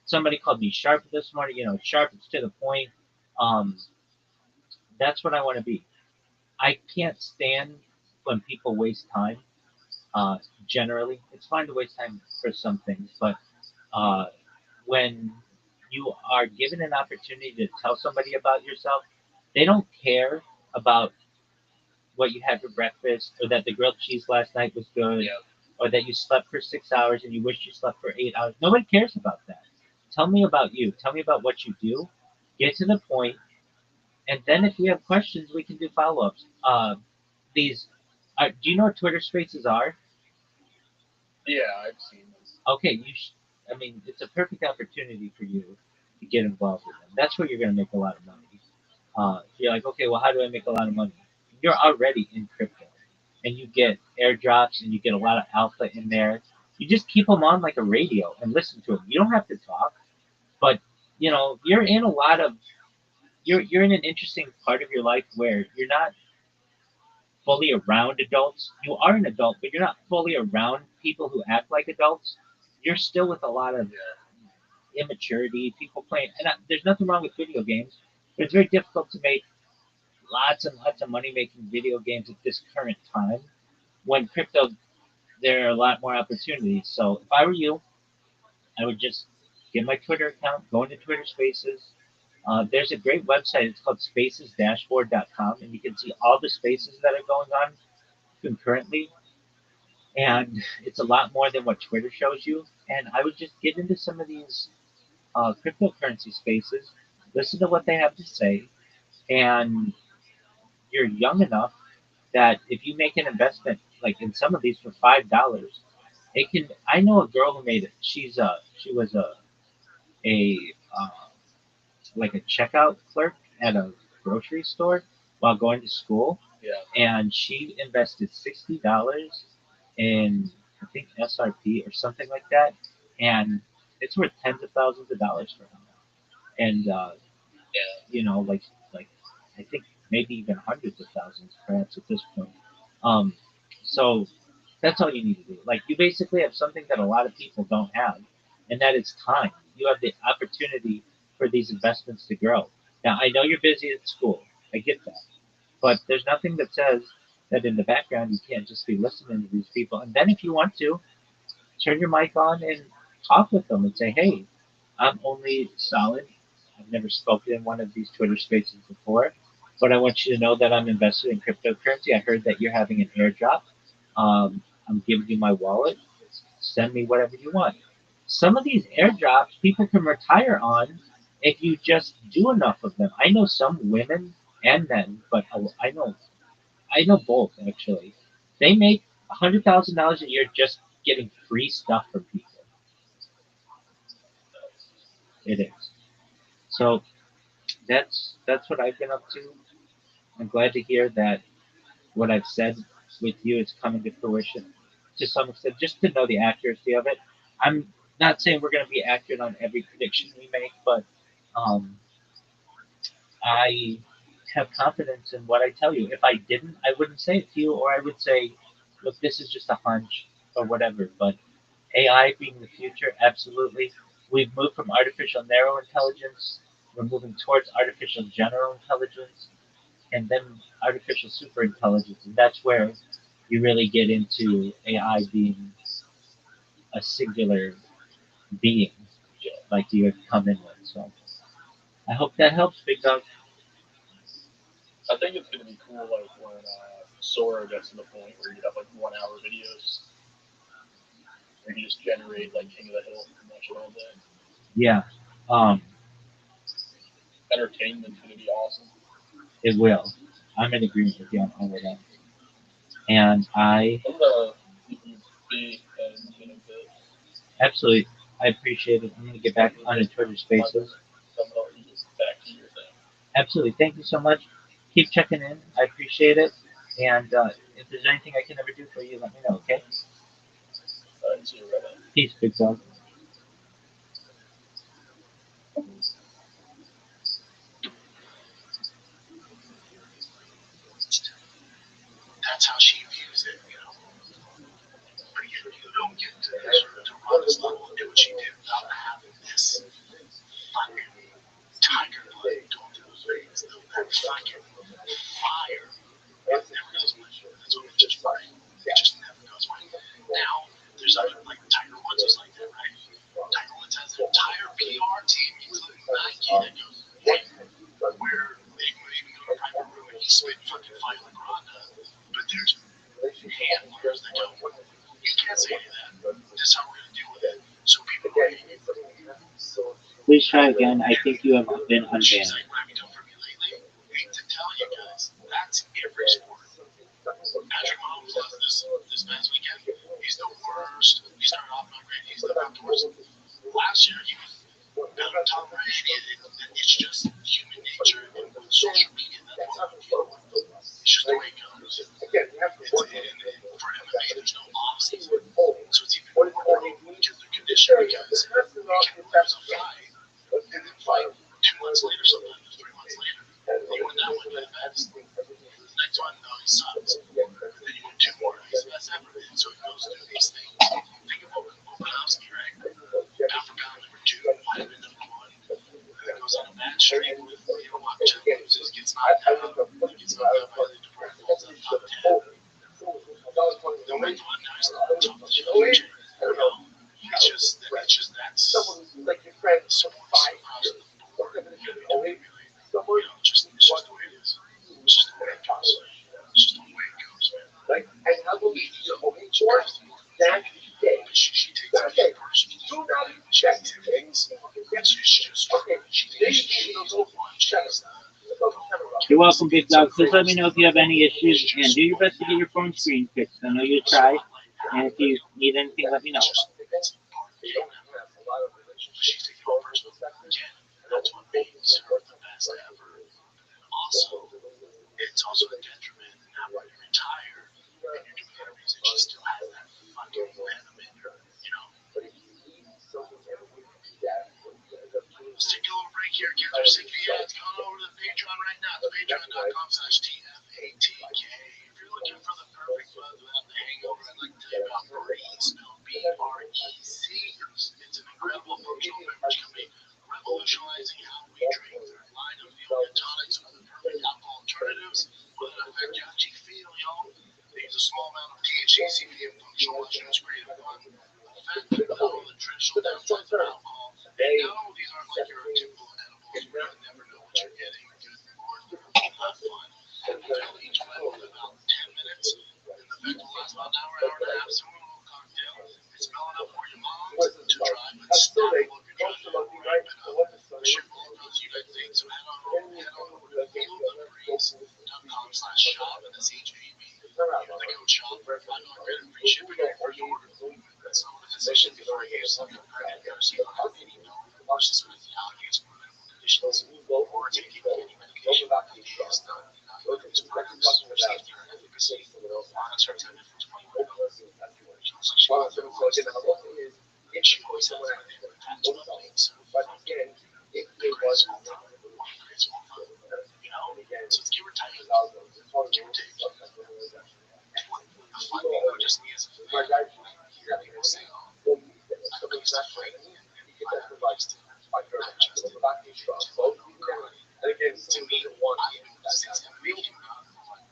somebody called me sharp this morning. Sharp. It's to the point. Um, that's what I want to be. I can't stand when people waste time. Uh, Generally, it's fine to waste time for some things, but uh, when you are given an opportunity to tell somebody about yourself, they don't care about what you had for breakfast, or that the grilled cheese last night was good, Yeah. or that you slept for 6 hours and you wish you slept for 8 hours. Nobody cares about that. Tell me about you. Tell me about what you do. Get to the point, and then if we have questions, we can do follow ups. These, do you know what Twitter Spaces are? Yeah, I've seen them. Okay, I mean, it's a perfect opportunity for you to get involved with them. That's where you're going to make a lot of money. You're like, okay, well, how do I make a lot of money? You're already in crypto, and you get airdrops, and you get a lot of alpha in there. You just keep them on like a radio and listen to them. You don't have to talk, but you're in a lot of you're in an interesting part of your life where you're not fully around adults. You are an adult, but you're not fully around people who act like adults. You're still with a lot of immaturity, people playing, and there's nothing wrong with video games, but it's very difficult to make lots and lots of money making video games at this current time. When crypto, there are a lot more opportunities. So if I were you, I would just get my Twitter account, go into Twitter Spaces. There's a great website. It's called spacesdashboard.com, and you can see all the spaces that are going on concurrently. And it's a lot more than what Twitter shows you. And I would just get into some of these cryptocurrency spaces, listen to what they have to say, and you're young enough that if you make an investment like in some of these for $5, it can. I know a girl who made it. She was a uh, like a checkout clerk at a grocery store while going to school, Yeah. and she invested $60 in, I think, SRP or something like that, and it's worth tens of thousands of dollars for her now. And like I think maybe even hundreds of thousands perhaps at this point. Um, so that's all you need to do. Like you basically have something that a lot of people don't have, and that is time. You have the opportunity for these investments to grow. Now I know you're busy at school. I get that, but there's nothing that says that in the background you can't just be listening to these people. And then if you want to, turn your mic on and talk with them and say, hey, I'm only solid. I've never spoken in one of these Twitter spaces before, but I want you to know that I'm invested in cryptocurrency. I heard that you're having an airdrop. I'm giving you my wallet. Send me whatever you want. Some of these airdrops people can retire on if you just do enough of them. I know some women and men, but I know both actually. They make $100,000 a year just getting free stuff from people. It is. So that's what I've been up to. I'm glad to hear that what I've said with you is coming to fruition to some extent, just to know the accuracy of it. I'm not saying we're going to be accurate on every prediction we make, but um, I have confidence in what I tell you. If I didn't, I wouldn't say it to you, or I would say, look, this is just a hunch or whatever. But AI being the future, absolutely. We've moved from artificial narrow intelligence, we're moving towards artificial general intelligence, and then artificial super intelligence. And that's where you really get into AI being a singular being Yeah. like you had come in with. So I hope that helps, Big Dog. I think it's gonna be cool, like when Sora gets to the point where you have like 1 hour videos where you just generate like King of the Hill and watch it all day. Yeah, um, Entertainment's gonna be awesome. it will. I'm in agreement with you on all of that. And I I'm gonna give you big and in a bit. absolutely I appreciate it. I'm going to get back on the Twitter Spaces. I'm gonna let you get back to your thing. Absolutely. Thank you so much. Keep checking in. I appreciate it. And if there's anything I can ever do for you, let me know. Okay. All right, see you right now. Peace, Big Dog. That's how she views it, you know. But you don't get to run this level and do what she did without having this fucking tiger blood going through the veins. That fucking fire. It never goes away. That's what it just right. It just never goes away. Now, there's other, like Tiger Woods is like that, right? Tiger Woods has an entire PR team, including Nike, that goes, hey, where they would even go to private room and he's spitting fucking fight like Ronda. But there's handlers that go, you can't say any of that. This is how we're going to deal with it. So people are hating it. Please try again. I think you have been She's unbanned. like, what have you done for me lately? I hate to tell you guys, that's every sport. Patrick Mahomes lost this past weekend. He's the worst. He started off not great. He's the worst. Last year, he was better than Tom Brady. It's just human nature and with social media. That's what we deal with. It's just the way it goes. And for MMA, there's no off season, so it's even more brutal because they're conditioned. Because you can lose a fight and then fight 2 months later, sometimes 3 months later. You win that one, you're the best. The next one, no, he sucks. And then you win 2 more, he's the best ever. And so it goes through these things. Think of Volkanovski, right? Pound for pound, number 2, might have been number 1. And then goes on a bad streak with, Makhachev loses, gets knocked out, gets knocked out by the Dupre, falls out top 10. The way one guy's top of the future, it's just that's sports across the board. It's just the way it is. It's just the way it goes. It's just the way it goes, man. She grabs the mark. But she takes it personally. She intimidates. She's just she thinks she's the one. She's You're welcome, Big Dog. Please let me know if you have any issues and do your best to get your phone screen fixed. I know you try. And if you need anything, let me know. it's part of the game now. She's taking it personal. Again, that's what makes her the best ever. And also, it's also a detriment now when you retire and you're doing interviews and she still has that fucking venom in her, you know? Let's take a little break here, get through sick ads. Go on over to the Patreon right now. It's patreon.com/TFATK. If you're looking for the perfect buzz without the hangover, I'd like to tell you about Breeze, spelled BREZ. It's an incredible functional beverage company revolutionizing how we drink. Their line of feel-good tonics are the perfect alcohol alternatives with an effect you feel, y'all. They use a small amount of THC, CBD, and functional mushrooms, create a fun effect without all the traditional downsides of alcohol. No, these aren't like your typical edibles. You really never know what you're getting. Good Lord, they're not fun. Fill each one with about 10 minutes, and the effect will last about an hour, hour and a half. So a little cocktail. It's smell enough for your moms to try, but snappable if you're trying to ripe it up. Ship all across the United States. So head on over to fieldofbreeze.com/shop, and that's HAB. Use the code SHOP for $5 credit free shipping on your first order. Consult with a physician before you use some credit card so you don't have any known or suspected allergies or medical conditions, or taking any medication that is not use products for safety or efficacy. Products are intended for 21 and older. She looks like she wants to avoid it. And she always has my name attached to my name, so great small time. Great small time. You know? So let's give her time. Give her take. The fun thing though, just me as a fan, hear people say, oh, I don't used to fight and I used to not just in karate. To me, since MMA came out,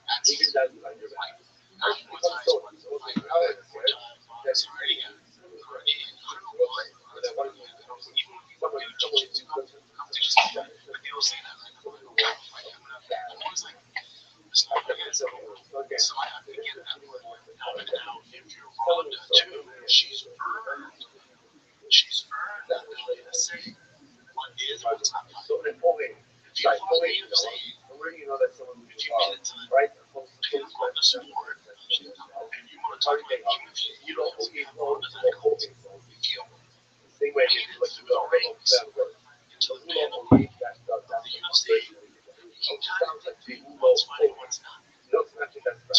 that's like, I'm Muay Thai is one fight. Muay Thai, boxing, already, karate They just like they were saying that like I'm gonna walk like I'm always like it's not like I said, so I have to get that one. Now if you're Rhonda too, she's earned that ability to say what is or what's not fine. If you follow me, I'm saying if you made it to the pinnacle of the sport and you want to talk about even if you don't have Rhonda's ankles, if you made it through the ranks into the pinnacle of the UFC, you kind of dictate what's fighting, what's not. So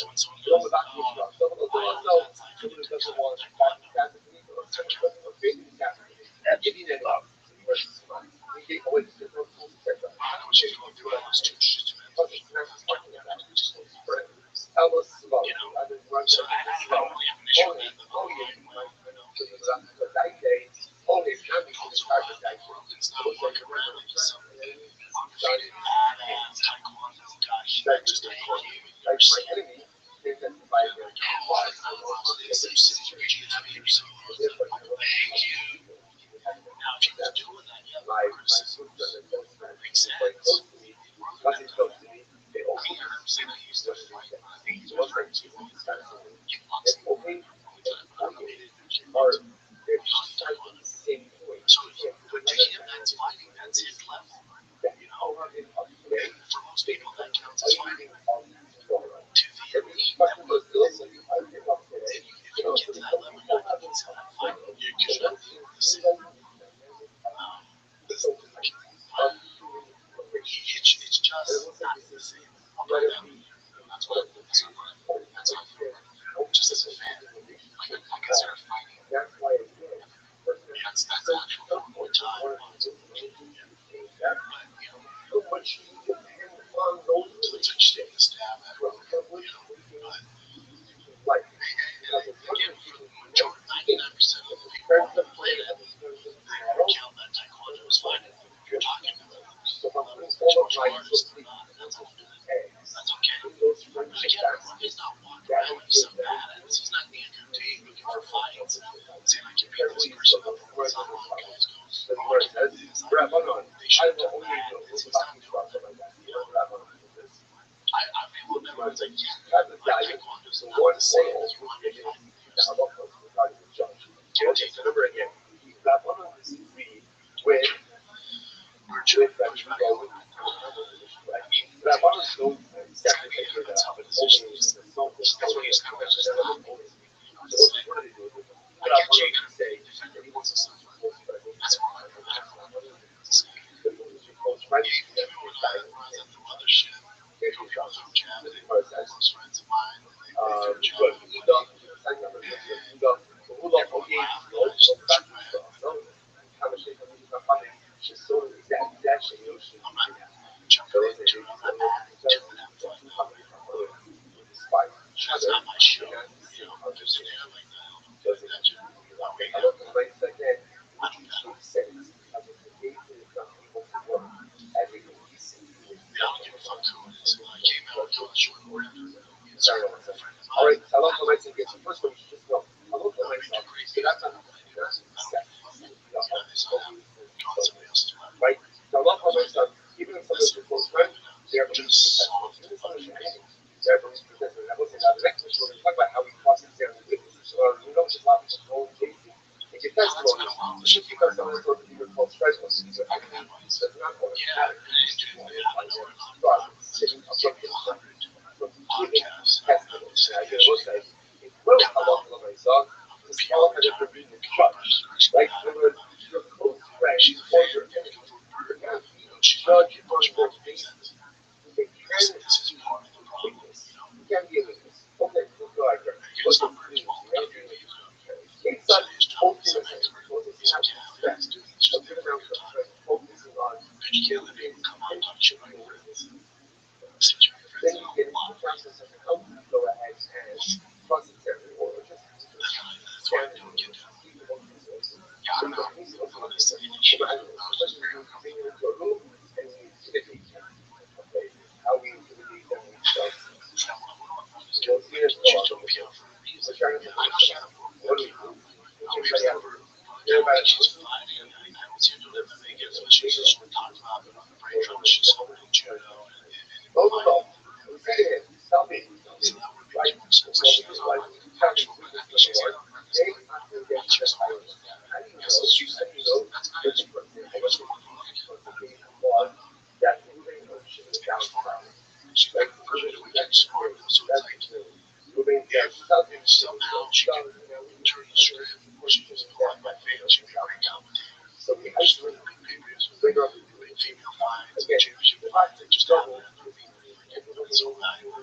when someone goes, oh, that's like taekwondo, they're counting. I know she's going through all those two jiu-jitsu matches. Just you know, so I don't really have an issue with that. The line went, also Rogan's not walking around like some undefeated badass taekwondo guy. He just a game in your city. Some cities are pretty heavy or so. Thank you. Now, if he was doing that, yeah, the criticism makes sense. Rogan, I heard him say that he used to fight. I think he's been trying to kickboxing all the time. I don't know if he did kickboxing. Taekwondo. So, but to him, that's fighting. That's his level. You know, and for most people, that counts as fighting. To the elite that would, if you get to that level, you're not considered fighting. Because you're not dealing with the same. It's just not the same. I'll put it that way. That's how I feel about it. Just as a fan, like I consider fighting. That's actual more time. But you know, it's interesting to stab at Rogan. You know, but again, for the majority, 99% of the people on the planet, they would count that taekwondo as fighting. If you're talking to them, martial artists, that's all good. That's okay. Again, Rogan's not walking around like some badass. He's not Andrew Tate looking for fights, saying I can beat this person up or what's not on guys going, oh, I can do this. They should have done that. He's not doing that. You know, I'm able to remember, it's like, yeah, like taekwondo's not the same as you want to fight in the UFC. Can't take that over again. Virtually, push back on that. I mean, it's kind of a tough position. That's what he's kind of just not. I get Jay gonna be defending once or something. That's more like I don't know what to say. Even when I was at the mothership, people threw jab at close friends of mine. They threw jab at me. Everyone laughed, and I just shook my head. I'm not jumping into it. I'm not adding to it. I'm like, no, that's not my show. You know, there's an air like that. I don't do that. I don't do that. Yeah, I don't give a fuck who it is. I came out and told a short word. Sorry, a friend of mine. I don't do crazy stuff. I don't give a fuck. You know, they saw that on somebody else's platform. Listen, just soft fucking. No, that's been a while. The shit came out. I can advise. Yeah, I know we're not give me 100 podcasts. I don't know if say that shit. Come out. I'm a PR retirement. She's very looking for a bird. You know, she's trying to get much more business. This is part of the problem. You know, he was not birds well enough. So his job is an expert. He's a cat. He's doing this just there for your time. But you can't let people come out and talk shit about your friends. Since your friends know a lot of me. That's why I don't get that. Yeah, I don't know. Honestly, I was just very uncomfortable. she would talk about the brain trauma she suffered in judo and fighting. So that would make more sense. So she was on like actual, I think she's on like she was on yes, so she's that's nice. I was she's like really smart, so it's like if somehow she can turn the script, she was like my fan, she'd be a great commentator. Just for the big pay-per-views, big female fights, championship fights, they just happen. It's so valuable.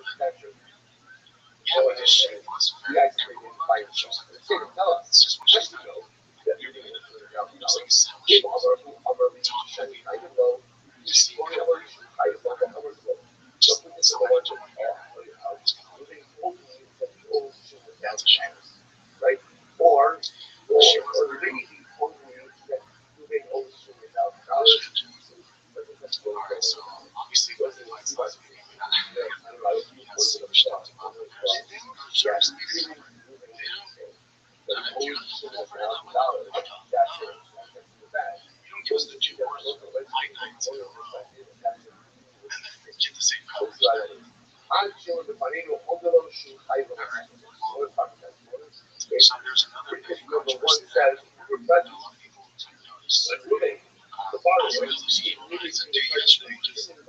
Yeah, because she wants to everyone like her. She was like, it's just what she's doing. You're gonna it's like a sandwich. It's all heavy. You see, just it's so much of that's a shame. She wants to alright, so obviously with the lights last week, so much talked about it. They don't go service they don't you don't give us the 2 hours of fight nights in a row and then get the same colors. So there's another big controversy that a lot of people took notice. I was able to see what I said to you yesterday, just family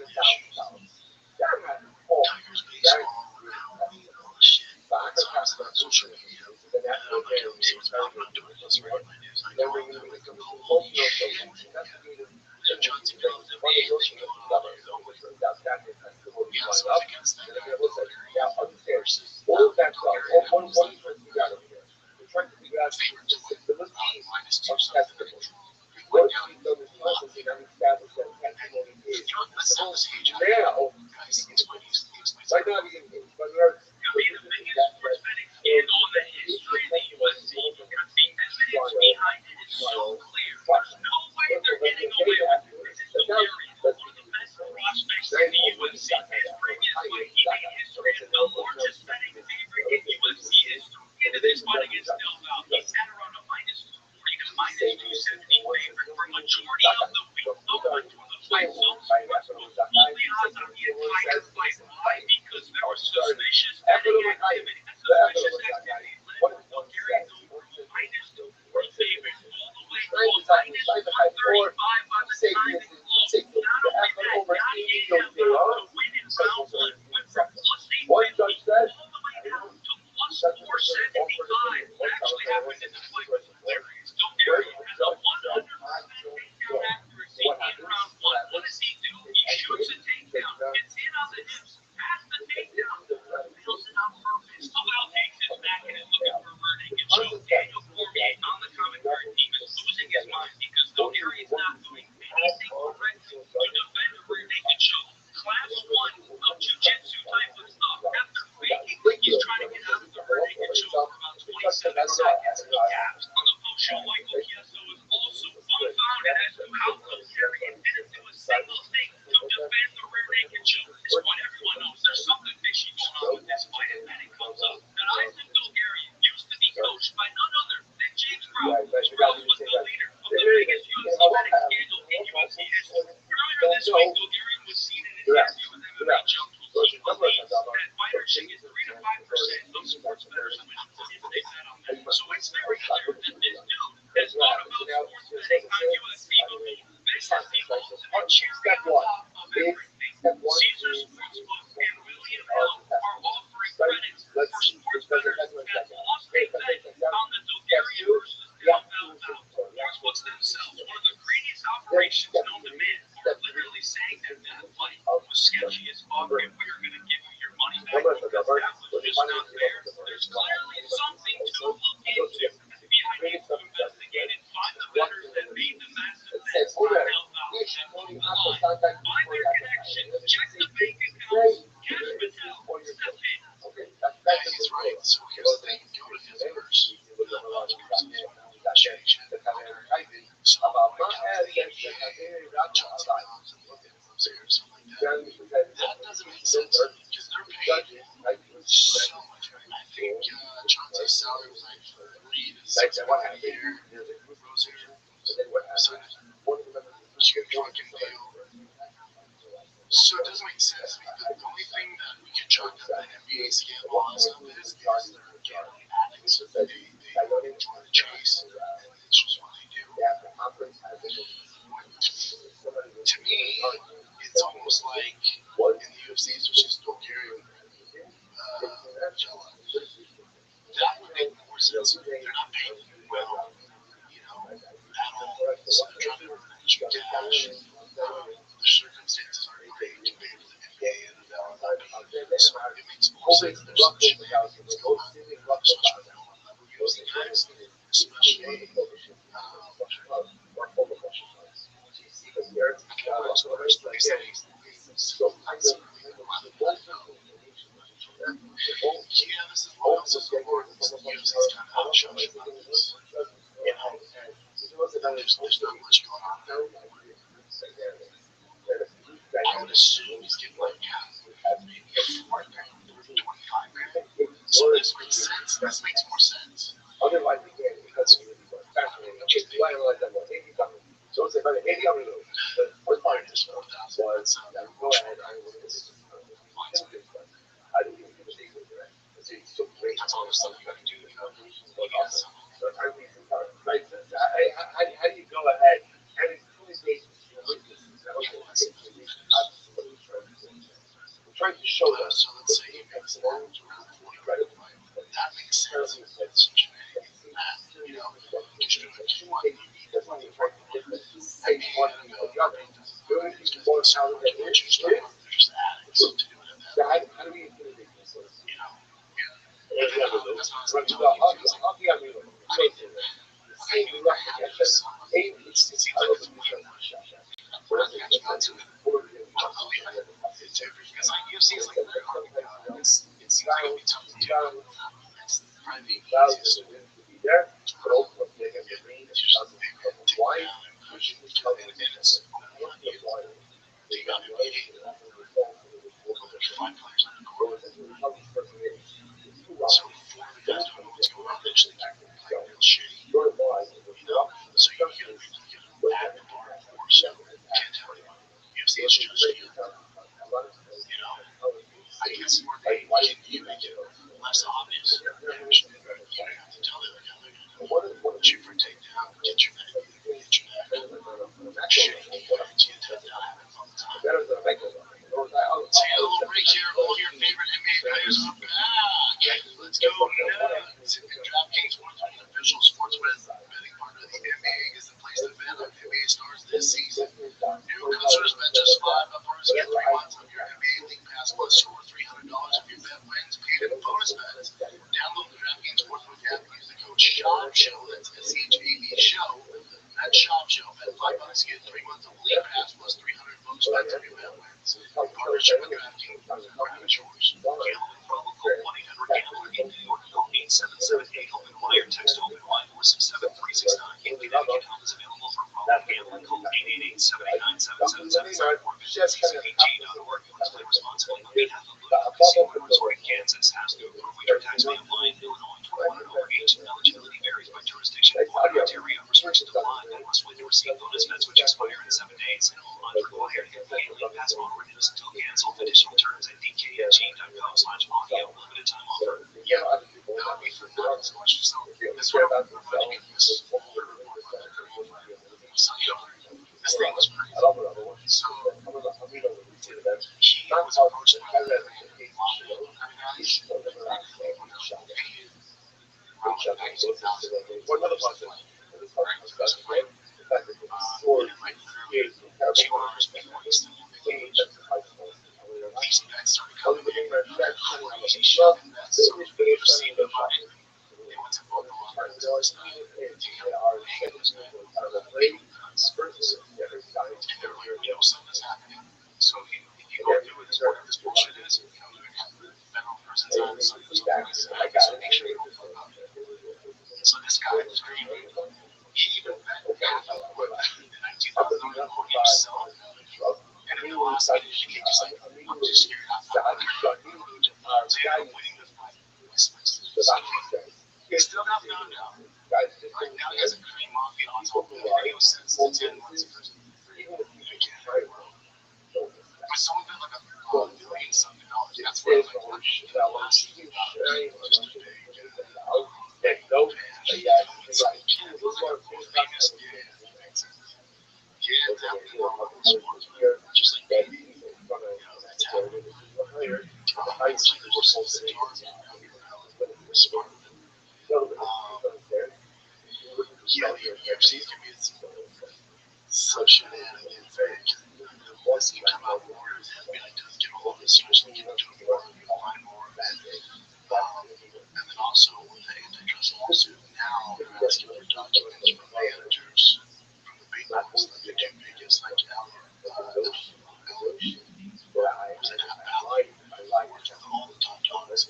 issues. Tigers baseball, all this shit. So I was on social media, and I'm like, I'm not doing this for my news. I know I'm gonna make a whole so Johnson goes, and anything going on there, yeah, so it's against that guy, versus favorite to win, minus 2 something. We went down, let's tell this age, guys, he explains Could be the biggest sports betting scandal in the history of the UFC because the evidence behind it is so clear. There's no way they're getting away with it. This is hilarious. One of the best prospects in the UFC. His previous fight, he made history as the largest betting favorite in UFC history. And in this fight against Delval, he sat around a minus 240 to minus 270 favorite for majority of the week. Up until the fight, so sportsbooks only odds on the entire fight. Why? Because there was suspicious betting activity. The suspicious activity led to Bulgaria going from a minus 240 favorite all the way to a minus 135 by the time it closed. Not only that, Yadi to win in round 1 went from plus 850 all the way down to plus 475. What actually happened in the fight was hilarious. Bulgaria has a 100% takedown accuracy in round 1. What does he do? He shoots a takedown, gets in on the hips, past the takedown, feels it on purpose. Pavel takes it back and is looking for a rear naked choke. Daniel Cormier on the commentary team is losing his mind because Bulgaria is not doing anything correctly to defend a rear naked choke. Class 1 of jiu-jitsu type of stuff. After faking like he's trying to get out of the rear naked choke for about 27 seconds, he taps on the post-show. Michael Chiesa was also unfounded as to how Bulgaria didn't do a single thing to defend the rear naked choke. At this point, everyone knows there's something fishy going on with this fight, and then it comes up that Isaac Bulgarian used to be coached by none other than James Krause. Krause was the leader of the biggest UFC betting scandal in UFC history. Earlier this week, Bulgarian was seen in an interview with MMA Junkie. He believes that fighters should get 3 to 5% of sports bettors' wins if they bet on them. So it's very clear that this dude has thought about sports betting on UFC before. This is the ultimate cherry on top of everything. Caesar Sportsbook and William Hill are offering credits for sports bettors that lost a bet on the Bulgaria versus Delval bout. Sportsbooks themselves, one of the greatest operations known to man, are literally saying that that fight was sketchy as fuck and we're going to give you your money back because that was just not fair. There's clearly something to look into. FBI needs to investigate and find the bettors that made the massive bets on Delval that blew the line. Find their connections, check the bank accounts, cash Patel, step in. yeah, he's right. So here's the thing, go to his verse. So Johnson comes and looked at him upstairs, something like that. That doesn't make sense because they're paid so much. I think fucking deal. So it doesn't make sense to me. The only thing that we can chalk up the NBA scandal and stuff is they're gambling addicts. They enjoy the chase, and it's just what they do. To me, it's almost like in the UFC, which is Bulgarian Jella. That would make more sense. They're not paying you well, at all. So they're trying to run at you cash. The circumstances aren't great compared to the NBA and the NFL. So it makes more sense. There's some shenanigans going on, especially with all the level UFC guys, especially. They say yeah, this is what else is going on. UFC's kind of out of charge about this. There's not much going on there. I would assume he's getting like maybe $4 grand, $25 grand. So this makes sense. This makes more sense. Minus 4,000. That's that's all the stuff you gotta do. You got some. So let's say he makes an average around 40 grand. That makes sense. It's such a because you're doing it one, you need the money for it. I mean, it doesn't do it. It's because it's so much more just they're just addicts to do it at that level. That's not as much as I mean, I knew I had to do something. It seems like it's way much. We're not catching on to it. I'll be honest. Because UFC is like very hard to get out. It seems like it'll be tough to do. It's probably the easiest to do. It's usually they can take down and push it to the minutes. They got to be well, there's 5 players on the court. So 4 of the guys don't know what's going on. They just think you're playing real shitty. So you get add the bar for so you can't tell anyone. UFC is just you. I guess more they you make it less obvious. Actually, you don't have to tell the other guy shoot for a takedown, get your neck, shitty defense, you takedown happens all the time. Say a little break here. All your favorite NBA players are back. Let's go nuts. And DraftKings Sportsbook, an official sports betting partner of the NBA, is the place to bet on NBA stars this season. New customers bet just $5 get 3 months of your NBA League Pass plus score $300 if your bet wins, paid in bonus bets. Download the DraftKings Sportsbook app and use the code SHOP. That's SHAB show. That's SHOP. Bet $5 get 3 months of League Pass plus 300 bonus bets if your bet wins. In partnership with DraftKings, grab it yours. Gambling problem? Call 1-800-GAMBLER. In New York, call 877-8-OPEN-Y or text OPEN-Y 467-369. In Connecticut, help is available for problem gambling. Call 888-789-7777 or visit ccpg.org. Let's play responsibly on behalf of Blue Casino and Resort in Kansas. Has to approve with your tax pay apply in Illinois. 21 and over age. Eligibility varies by jurisdiction. Florida, Ontario. Restrictions apply. And must win to receive bonus bets which expire in 7 days. Unrequired. NBA League Pass model renews until canceled. Additional terms at dkng.com/audio. Limited time offer. Yeah, that would be for not so much. So this one, we're going to get this older report by the girl. So, this thing was crazy. So, he was approached by the guys. What another one? And like literally 2 hours before he still on vacation, these bets started coming in. Crazy shit in bets. So you've seen the money. They went to both the lines and stuff. Hey, it was good. Nuts. And they're like, something's happening. So if you go through with this bullshit is, you have federal prisons on some places. So make sure you don't fuck up. So this guy was crazy. He even bet half of what the 19,000 himself. And in the last minute, he just like, I'm just scared. So he ended up winning the fight. happening all over sports, man. Just like gaming, that's happening. Which of course is the target of this part of it. Yeah, the UFC is gonna be some shenanigans, man. This can come out more. I mean, it does get a lot, especially get into it more, you'll find more of it. And then also with the antitrust lawsuit, now they're asking for documents from managers from the big ones, like the two biggest, like that have value working with all the top dogs.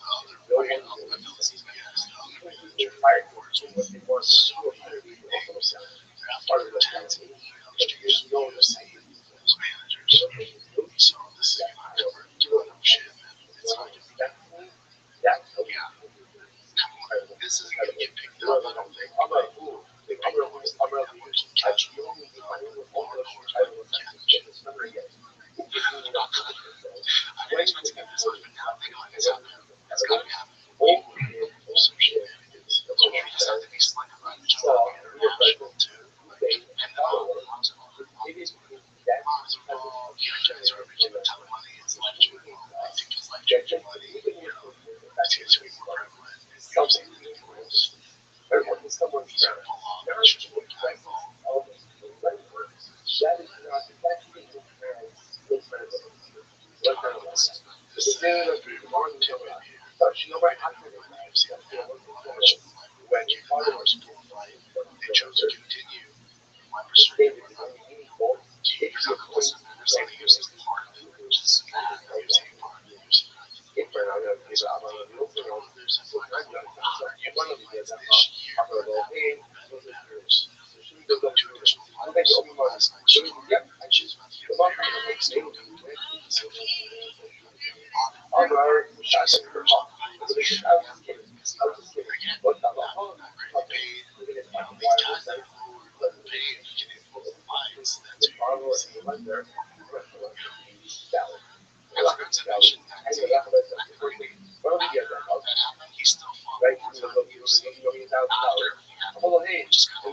Other affiliates, yes, the other managers, reporters, so many big names. They're after the tens of email exchanges with the UFC, those managers. So this is gonna cover a ton of shit, man. It's not gonna be, yeah. This isn't gonna get picked up, I don't think. The bigger ones, the bigger networks will catch you. Hardcore will catch. I didn't expect to get this much, but now I'm thinking like it's happening. It's gotta be happening. People are gonna pull some shenanigans. So it just have to be slick about it, just like international too. And moms and all their moms. Moms are all, guys are making a ton of money. It's life changing. I think it's life changing money. It's gonna be more prevalent in UFC than anywhere else. He's gonna pull off just one guy ball. This is very important to it here. Right now, the UFC have watch when Jake Paul's full fight. They chose to continue my restricted because of course I understand the UFC is part of it, which is bad. The UFC part of the UFC. So there's a fight UFC fights this year that matters. Two additional fights last night showed she's about to get very extended so Jason Hurst because again, not greatly paid. These guys that are lower paid getting full fights, that's who you're going to see more. As Vince mentioned, back in '90, after that happened, he still fought full time in the UFC after he had a just kind of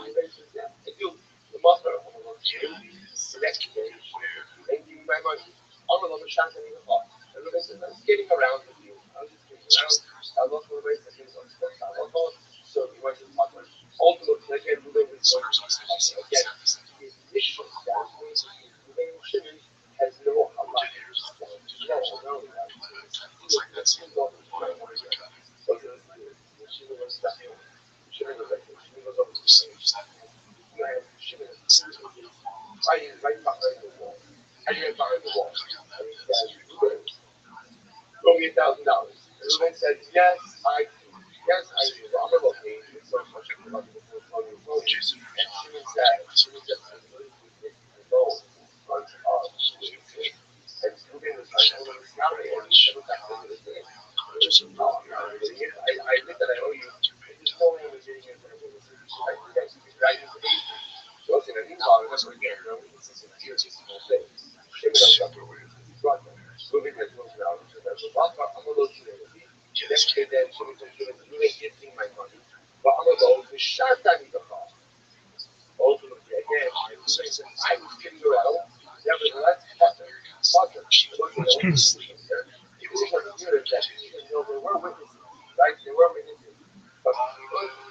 like, yeah, it's committed where Jason Hurst Swimmers was actually saying this from the hormones. Looks like that's it. So just have sense of the falls. Click on that. That's pretty cool. Jason Hurst conscious of super weird. Yeah, this kid. She was pretty much asleep. He was able to continue. It's not good. More travel flames.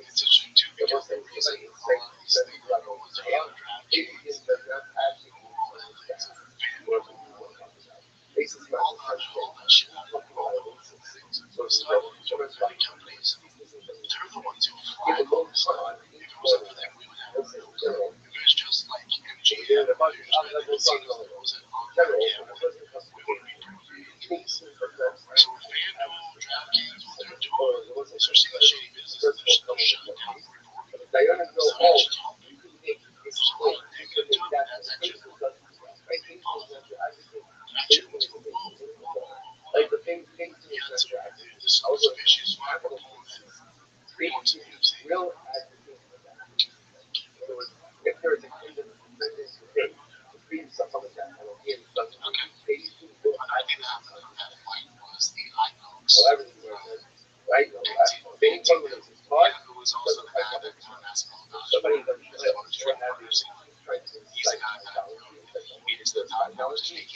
It's interesting too because the reason a lot of these things are going to DraftKings, all the things that are FanDuel, all that shit happening, all the betting companies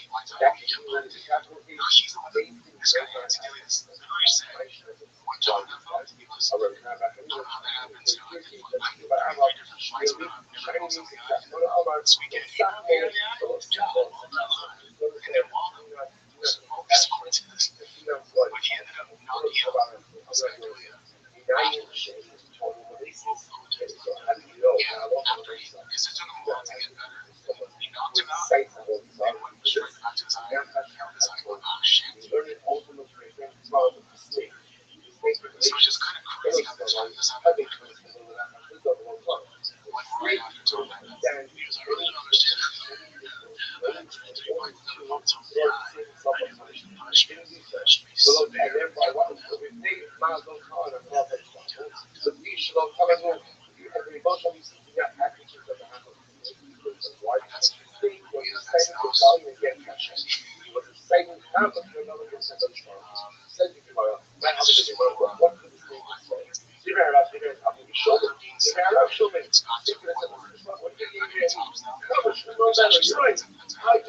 Like, I don't get money. No, he's the one that, this guy had to give me this very sad. One time I thought he was, I don't know how that happens, you know, I think like, I have 3 different flights, but I've never called something out yet. This weekend, he called me on the job on that line. And then while he was responding to this, when he ended up knocking out, I was like, oh yeah. Yeah, after he, because it took him a while to get better. He knocked him out, and went straight back to his eye. He held his eye, going, oh shit. So it's just kind of crazy how this happened. Like right after Tom had that. Because I really don't understand. I think like the pumps on the eye. I didn't really punish me. That should be severe. It's got to the point where it tops that. There's actually something that's happened.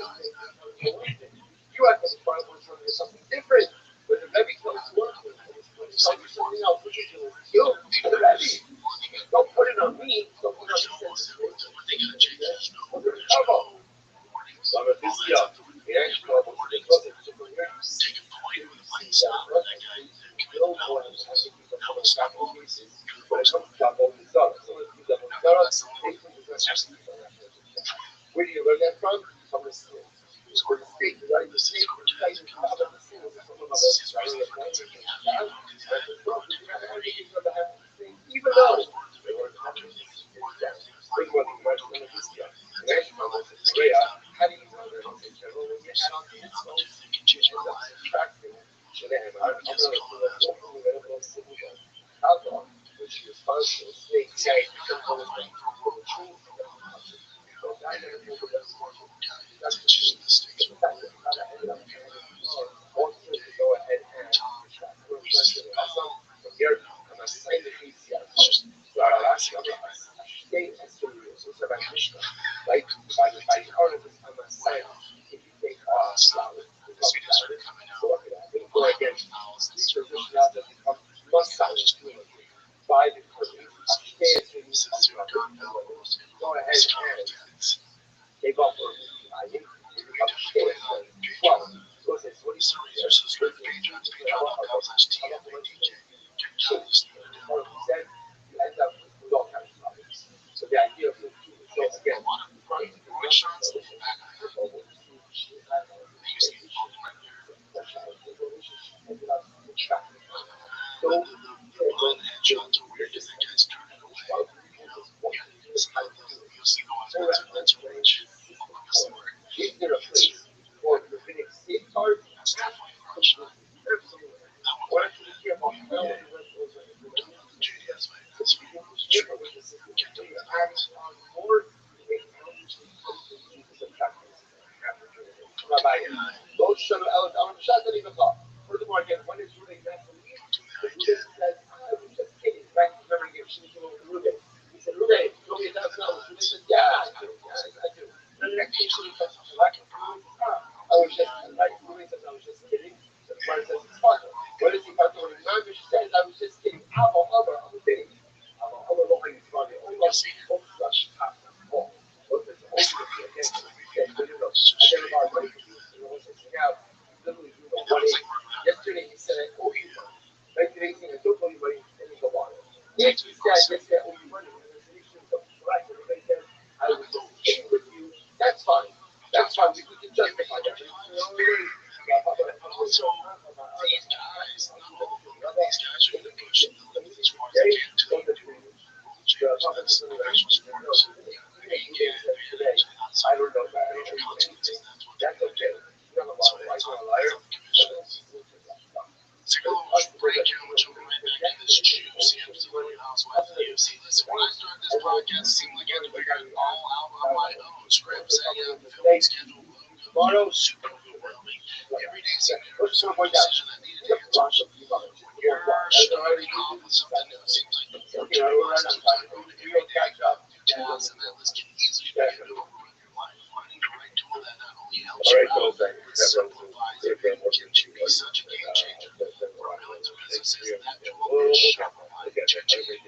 Shopify can be such a game changer for millions of businesses that will Shopify today.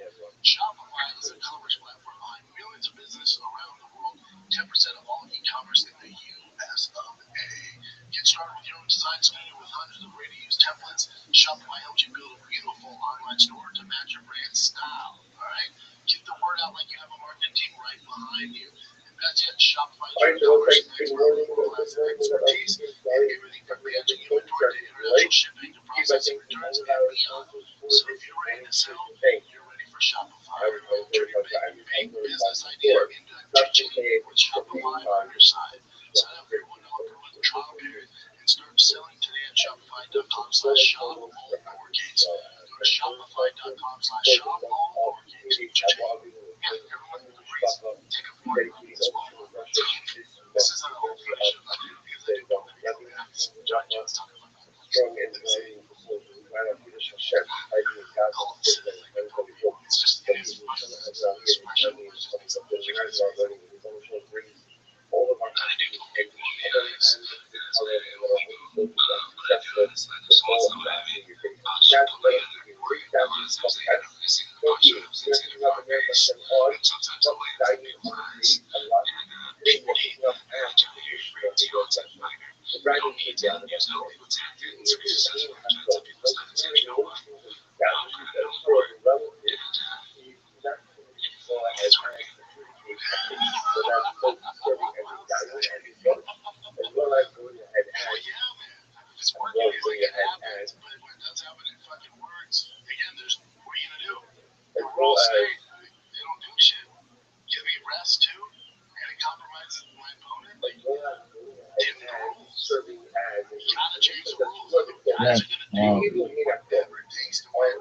Shopify is a commerce platform behind millions of businesses around the world. 10% of all e-commerce in the US of A. Get started with your own design studio with hundreds of ready-to-use templates. Shopify helps you build a beautiful online store to match your brand style. All right, get the word out like you have a marketing team right behind you. And that's it. Shopify is your e-commerce expert with world-class expertise in everything from managing inventory to international shipping to processing returns and beyond. So if you're ready to sell, you're ready for Shopify. Turn your big business idea into a teaching with Shopify on your side. Sign up for your $1 per month trial period and start selling today at shopify.com/shop, all lowercase. Go to shopify.com/shop, all lowercase. Yeah, everyone agrees. Take a forward as well. This is an old fashioned because I do want to be able to John John's talking about that. It's just it is expression. It's just makes up the It's working, it's like it happens, but when it does happen, it fucking works. Again, there's what are you gonna do? The rules say they don't do shit. Give me rest too, and it compromises my opponent. Didn't the rules? Gotta change the rules. Guys are gonna do whatever it takes to win.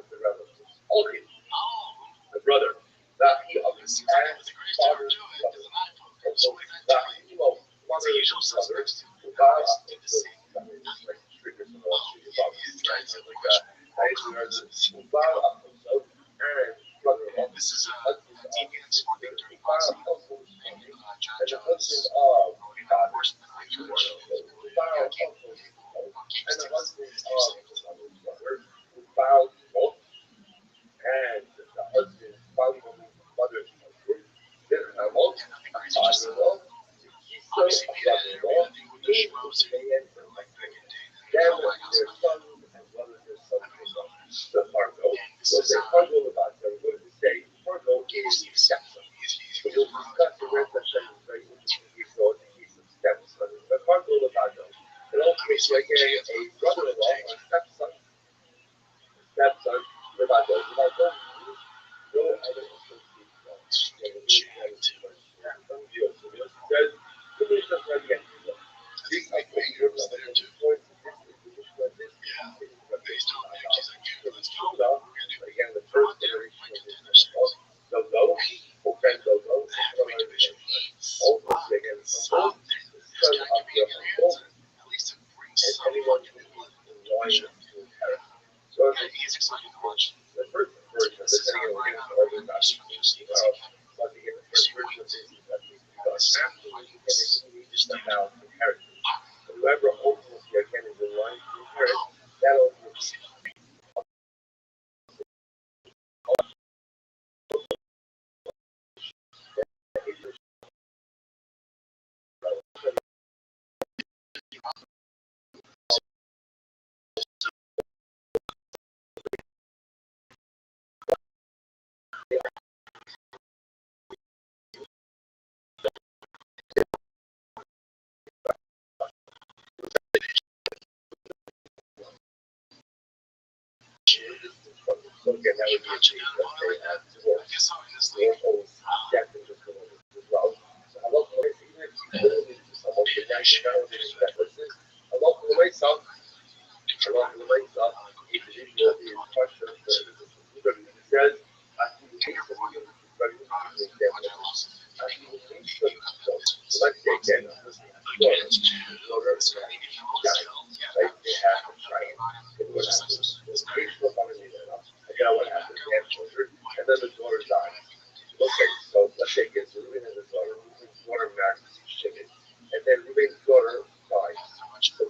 Brother, It seems like it was the greatest to ever do it is an iPhone. So what did that tell you? It's the usual suspects. Always did the same. This is a deviant sporting during boxing. John John's worse than my coach. Obviously, we had an interview, I think, with the Schmoes for like back in the day. And I was like, and this is based on Nick. He's like, dude, let's go. We're gonna do. They're out there, fight contenders. Heavyweight division. Something. This guy can be in your hands, and at least it brings some fucking people in the division. He's exciting to watch. This is how right out of the best from your seat. This wins. Whoever ultimately again is in line to inherit, that'll again, that would be a change that they have to work. I guess I'm in this league. And then the daughter died. Okay, so let's say it's Ruben and his daughter. Ruben's daughter married chicken. And then Ruben's daughter died. So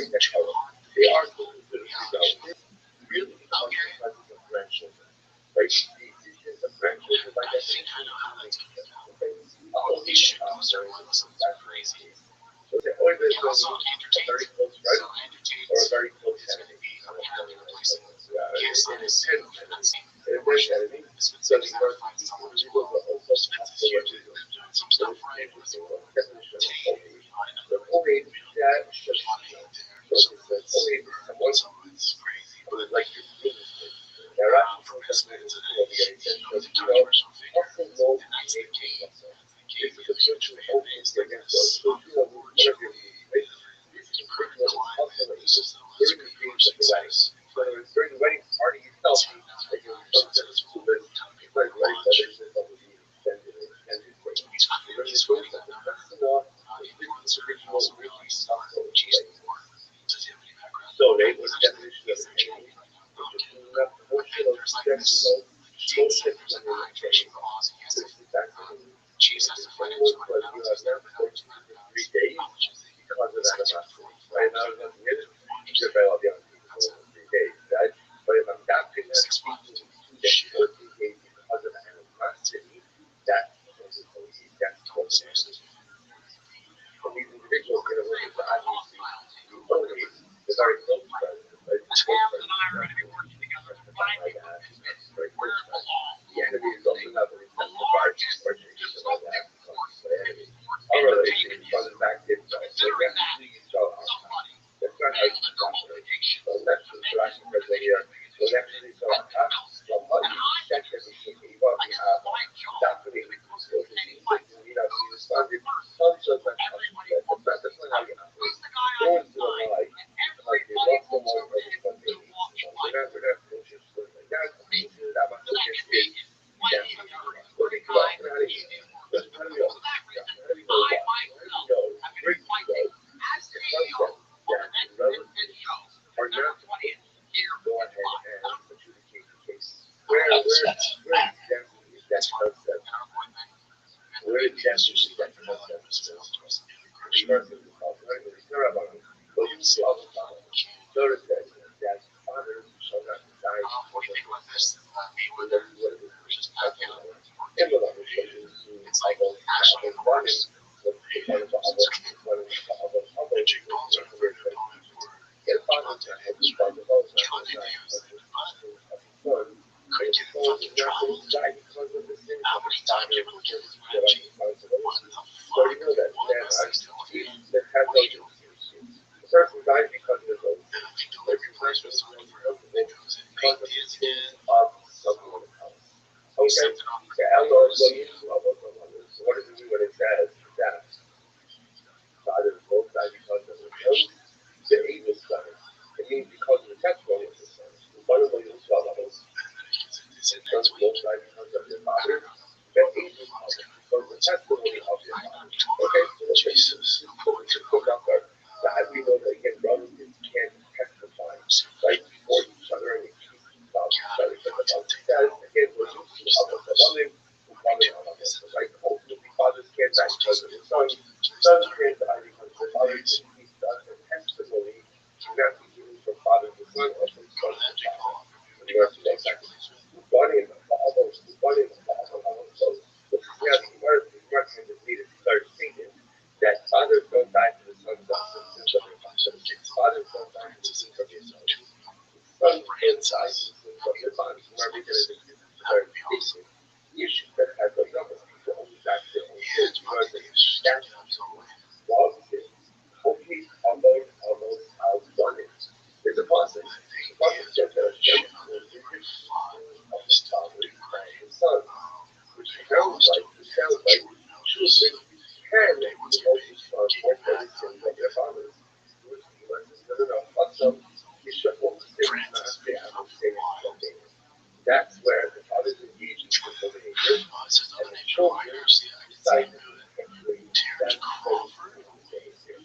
very technical. They are considered really consequences of grandchildren. Like the existence of grandchildren by definition is okay. Only very crazy. So they always going to a very close friend or a very close enemy. Yeah, an intense enemy. An intense enemy. So the individuals are also possible what they do. So this is interesting. Well, the definition of holy. So holy, that is just, so it says holy is someone who is like your minister. Now, rational definition will be a sense of, also know the nature of something. This is a person opens against us. So you know, whatever you mean, right? This individual is also like just during the things of the wedding. So during the wedding party itself, like you know, so this it's like wedding weddings is obviously extended way. And then this goes like the personal, this individual really also like. So they was definition of the enemy, which is enough portion of sexual, social communication. This is exactly Jesus is what you have now for 3 days because of animosity. Right now, I'm going to you're better off young people for 3 days, right? But if I'm adopting that people to that 14 days because of animosity, that's totally and these individuals get a little bit obviously holy, the very close friends, right? The close friends like that. Very close friends. The enemy is also not really testified or changing like that. The enemy. Our relation is running back to itself. So that's so that's not how you stop it. So that's the interaction right here. So actually so so what that can be taken what we have that's what it is. So this is we have to respond to some sort of that's not how you operate. Go into the light like you love someone or something. We're not conscious like that. That much conscious that's what we go out of here. Just how do we go? How do we go? How do we go? Where do we go? The concept that relatives are not go ahead and adjudicate the case. Where exactly is that concept? Where exactly is that concept? But you see all the time. Notice that fathers shall not decide for their children. That's what it is. And the Bible shows you one is one of the other, one of the other, and fathers not have the father of the son, and the son is not going to die because of the sins of his father, which is what I'm responsibility. So you know that that has no the person dies because of his own sins. But you not responsible because of the sins of someone else. Okay? Allah so what does it mean when it says that fathers both die because of their own the evil son? It means because of the testimony of the son. One of the sons both die because of their father, the evil son because of the testimony of their father. Okay, so Jesus to put out there. That we know that again, brothers can't testify right for each other and about each other. That again, what you see about the woman who father right? Ultimately, fathers can't die because of their sons. Sons can't die because of their fathers. The testimony cannot be given from father to son or from son to father. You have to go back. Body and the father, body and the father. So yeah, the word has needed to start thinking that fathers don't die for the sons of the sins of their fathers. Fathers don't die for the sins of their sons. Sons can't die for the sins of their fathers. Remember, because it's a very basic issue that has a number of people only die for their own sins. Because that's laws of sin. Okay, almost how one is. It's a process. The process gets at a state of the father and the son. Which sounds like children can be focused on what they sin of their fathers. Also, you should also say not say I will say something. That's where the fathers engage in sinful behavior and the children decide to perpetuate that sinful behavior.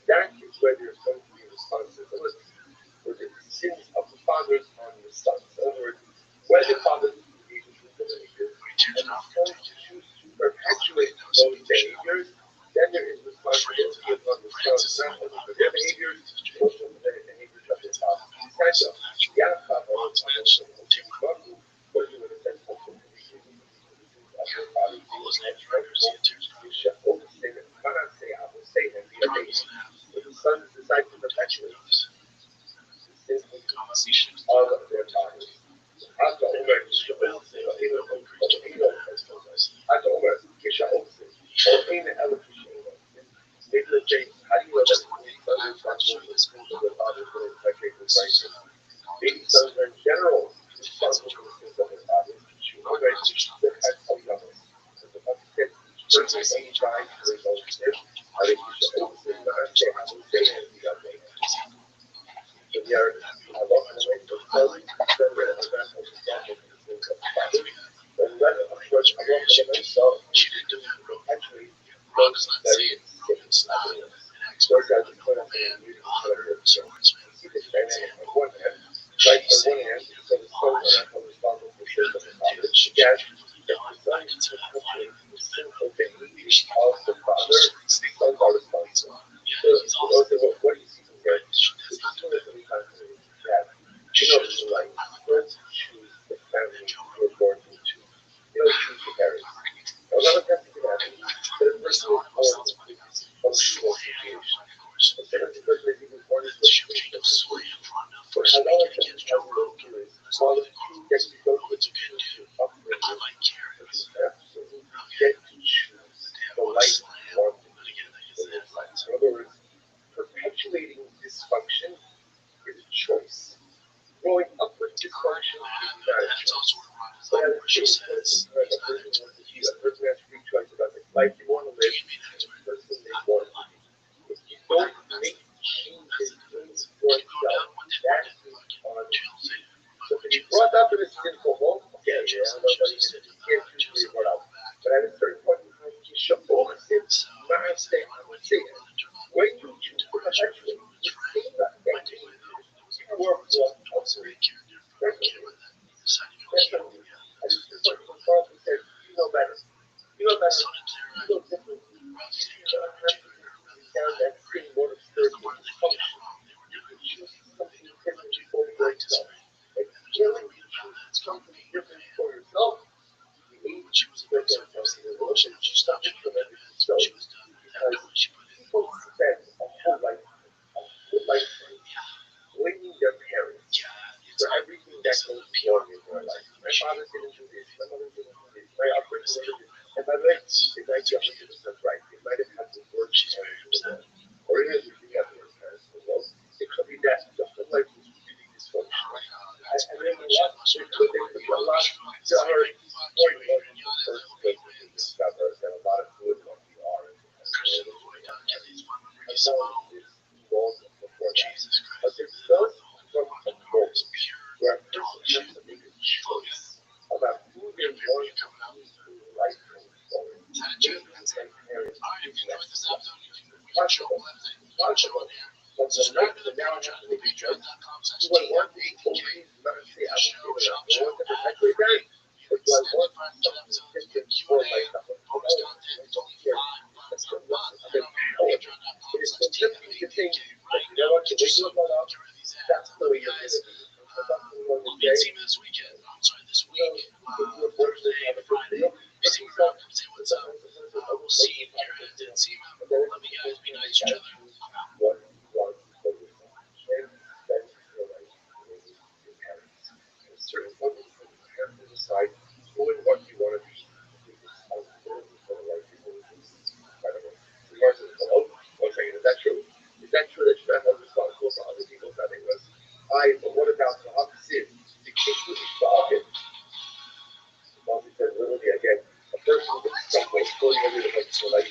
That is where there's going to be responsibility for the sins of the fathers on the sons. In other words, where the fathers engage in sinful behavior and the sons choose to perpetuate those behaviors, then there is responsibility upon the sons not only for their behaviors, but also perpetuates simply all of their bodies. حتى هم حتى هم يشعرون حين ألف maybe let's say how do you know that responsible for the body for the psychiatric crisis? Maybe some in general responsible for the things of the body. Always the type of level. Certainly any time there's always there. I think you should always say that I say I would say anything that way. So yeah, I love the way to tell you that we're in the back of the body. And that of course I love the myself. Actually, Ron does not say it. It's not an expert. George has a point of And view. other swordsmen. Keep it dynamic on one hand. Right, on one hand, so the soul is not responsible for sins of the Father. Yes, the Son is perpetuating the sinful behaviors of the Father. Sons are responsible. So, what do you see from here? It's two different countries that you know it's like don't choose the family you're born into. You don't choose your parents. A lot of times it can happen, but a person is born into a functional situation. But the person is even born into a situation of sway. But a lot of times how we go through is all the things that you go through to upbringing, but you absolutely get to choose the life you want to live life. In other words, perpetuating dysfunction is a choice. Growing up with dysfunction is not a choice. But at the same time, a person has free choice about the life you want to live, the person they want to be. If you don't make changes in yourself, that is on you. So if you're brought up in a sinful home, okay, yeah, nobody can choose where you're brought up. But at a certain point in time, you should always say, when you choose to perpetuate the same behavior, you work well elsewhere. I just what Rothschild said, you know better. You know better. You know different. You don't have to be down that same mode of spiritual dysfunction. You can choose something different for yourself. And when you choose something different for yourself, you need to break down something in motion. You stop implementing yourself. Because people spend a whole life blaming their parents for everything that goes wrong in their life. My father didn't do this. My mother didn't do this. My upbringing didn't do this. And by the way, it might be 100% right. They might have had the worst parents in the world. Or even if you have the worst parents in the world, it could be that the whole life was really dysfunctional. And then what? It could be a lot of more emotional first place to discover than a lot of good what we are as a I saw this evolved before that. But it does come a moment where a person has to make a choice about who they want to be in life going forward. Maybe my parents did less well. Possible. Possible. But now I have to make a choice. Do I want to always not say I will give it up? Do I want to perpetuate that? Or do I want something different for myself? Don't care. That's the lesson. I'm empowered. It is so tempting to think that you know what, the way you brought up, that's the way you're going to be. That's the way you're going to be. This weekend. I'm sorry, this week. You're fortunate to have a good deal. Say what's up. We'll see if your head didn't see him. Love you guys. Be nice to each other. What you want for yourself. And that's your life with your parents. At a certain point in time, you have to decide who and what you want to be. Take responsibility for the life you're going to live. By the way, regards to hello, one second, is that true? Is that true that you're not held responsible for other people's happiness? But what about the opposite? The kids would be bargained. Bobby said literally again, a person with stumble going over the light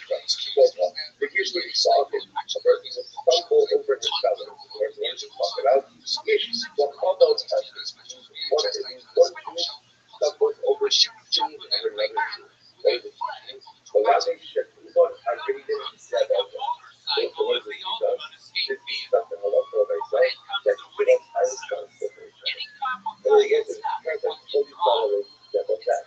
the kids would be bargained. A person would stumble over his fellow. Whereas when you talk about issues, what all those persons, one Jew stumbles over sin of another Jew. What is it? The Rabbi said, I really didn't say about that. So what does he does? This is something I love for myself that he was I responsible for himself. And then again, the parents are fully following that what's that?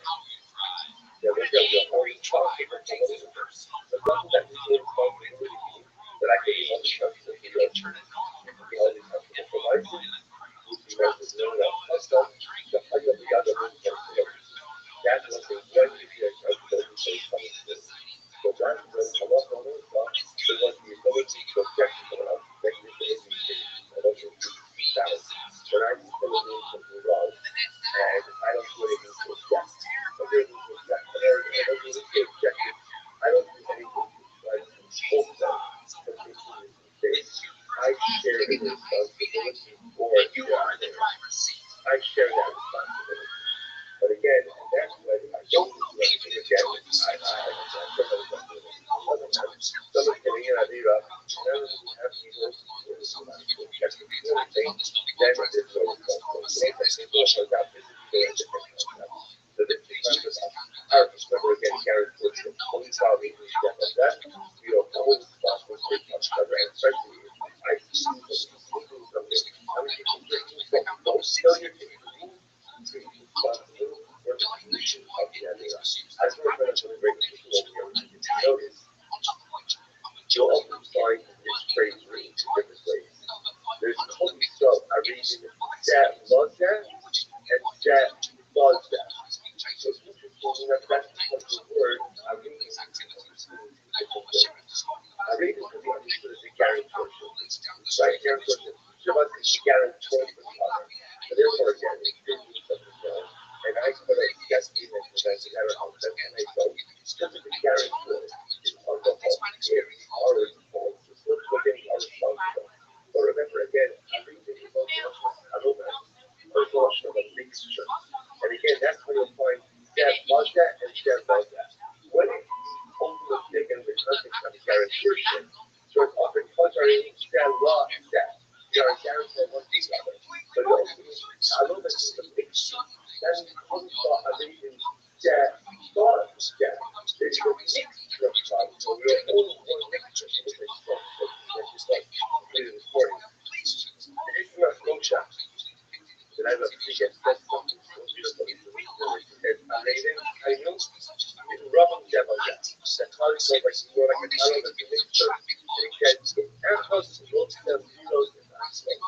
Yeah, what's that? You're always responsible for somebody else. But doesn't that mean your responsibility mean that I can be held responsible for your children? You can be held responsible for my sins. You can be held responsible for myself. The other responsibility. That's what they want to be accountable for something to do. So that's when Allah told us, they want the ability to object to someone else, make decisions, share the responsibility for the I share that responsibility. But again, that's what I don't do anything again. Someone's getting in idea of have people then it is so so this becomes our remember again, Karen Fortune, only saw me step like that. You know, always possible to cover and especially I see something. How many people don't tell your kids I sort of feel like breaking people over here. Notice, you'll often find this phrase written two different ways. There's holy stuff I read in that loves that and that loves that. So it's interesting that that's the word I read is I read it to be understood as a guarantor. Right? Guarantor. Shabbat is a guarantor for the other. So therefore, again, it's business something wrong. And I put a yes in and present it out of that and I go, because it's a guarantor. It's on the whole. It's already full. It's not getting our responsible. But remember, again, I read it about I don't know. First of all, show the mixture. And again, that's where you'll find that loves that and that loves that. When it's ultimately taken in the context of guarantorship, so it's often contrary that law and that. They are guarantor one to the other. But ultimately, I love that it's a mixture. That's the only thought I read in that thought of that. There's a mixture of thoughts. So we're all one mixture. So it's just like this morning. This is not smoke shop. That I love to get that something so beautiful. And I know it's rubbing them on that. That's how it's like more like a color that's a mixture. And it gets as close to both them zeros and that's like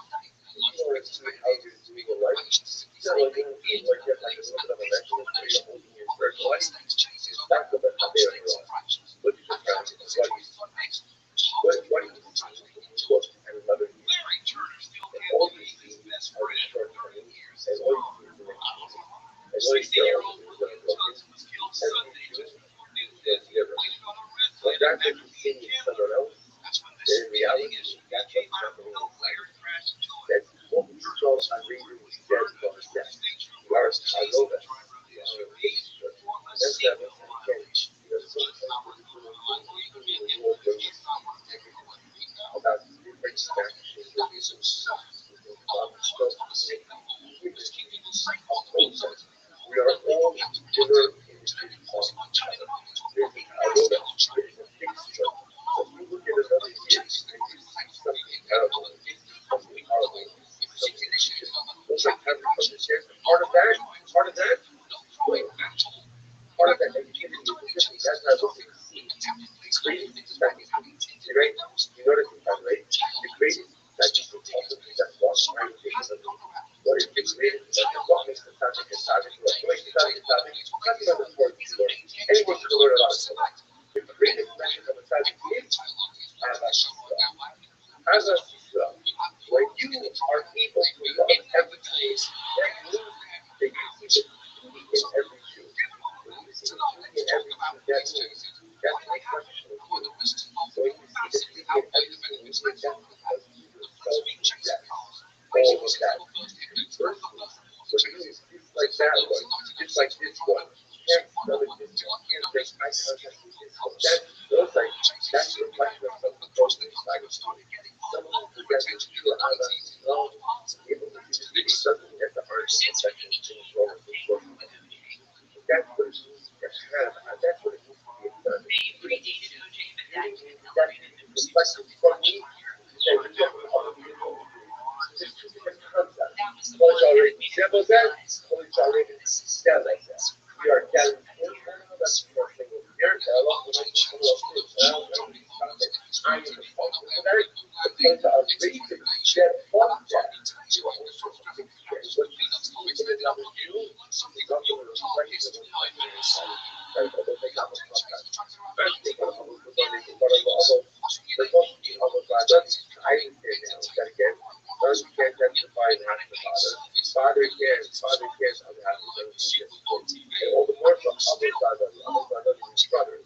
you know it's how you're doing your life. So like you feel like you have like a little bit of a measurement where you're holding your spiritual life. It's not the best of their own. What you just found is what you look at another year. And all these things are the short term and all you see is the next year. And all you see is the when that doesn't continue someone else, then in reality, that's what's happening. That's what we saw on reading dead from death. We are, I know that. That's that one again. About different statues. We are all mirror images of each other. I know that there's a mixture. So if you look at another year, and you see something terrible, something horrible, something those are kind of understand. Part of that, part of that negativity is different. That's not what we see. The greatest expectancy, right? You notice it, right? The greatest expectancy also is that one trying to take another. What is the greatest expectancy? What makes the subject a subject? What makes the subject a subject? Nothing on the sport you learn. Anyone can learn a lot of stuff. The greatest measure of a subject is as a when you are able to love every place, that means that you see the beauty in every shoe. When you see the beauty in every shoe, that means that's my question with you. So when you see the beauty in every shoe, you see that because you yourself see that. All of that. First, for you, it's like that one, just like this one. Can't smell it, this one. Can't make eye contact with this one. That feels like that's a reflection of something broken inside of you. Someone who doesn't feel out of love, able to see the beauty, something at the heart of the affection, things wrong with this one. That's what it means to have, that's what it means to be a son. Beauty means that reflection from me, and reflection of other people. There's two different concepts. One is already said like that, one is already said like that. We are gathering that's the first thing over here. And I love the nice one else too. And I don't know these concepts. I'm responsible for that. Because I was raised to get off that. You are also to experience what you see in another you is not going to reflect it in my inside. I don't think I'm a podcast. First thing I'm going to do is although the most of the other projects, I didn't say that again. Those who can't testify and have the Father. Father again, on behalf of those who get and all the more so other brothers, his brothers,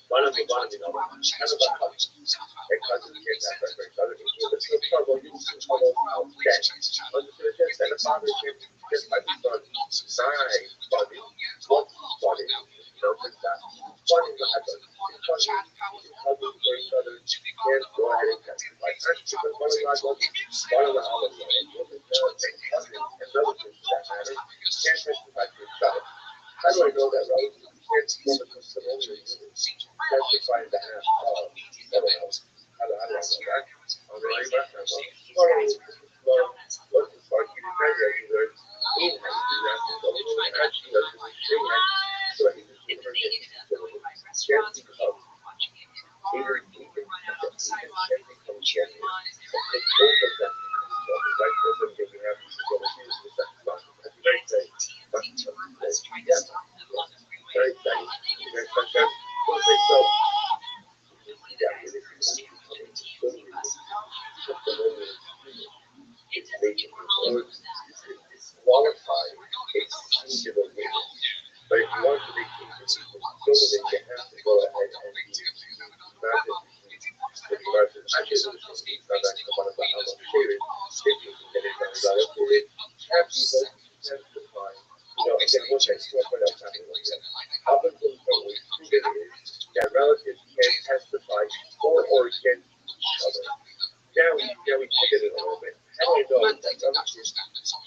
one of the brothers, kind of a cousin. And cousins can't have that very cousin. But still trouble, you can trouble out dead. Understood this? And the father can just by the son, nine funny, one funny, no, like that. Funny what happens. It's funny, cousins for each other, and go ahead and testify. Actually, because one of the others, cousin, and relatives for that matter, can't testify for each other. How do I know that relatives can't form a testimonial unit? Testify in behalf of someone else. How do I know that? On the right reference. What's the spark you decide that you learn in how to do that? And actually, that's what we say. So I think this is very interesting. Can't become either he can become champion. It's both of them. Right person can you have to go to the second one. That's very safe. But yes. Very safe. Very safe. So yeah, it's making it's qualified. It's singular meaning. But if you want to make things so that you have to go ahead and be that relatives can testify for or against each other. Now we pivoted a little bit. How do I know that relatives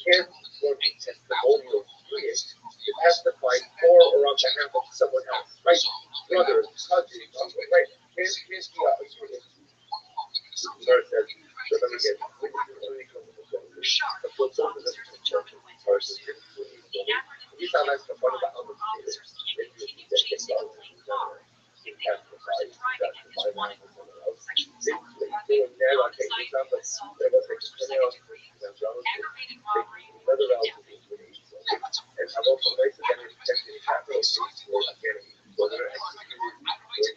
can form a testimonial unit to testify for or on behalf of someone else, right? Brother, cousin, uncle, right? Can be a unit. Sorry, says, remember again, only come with the phone. The book opens up to church versus you sound like the fun about other people. If you get involved in that, you testify, you testify one for someone else. Basically, doing that, okay, this up, but there was like something else, another relative is with each other. And I'm also nice that it's technically capital case where again, whether executed,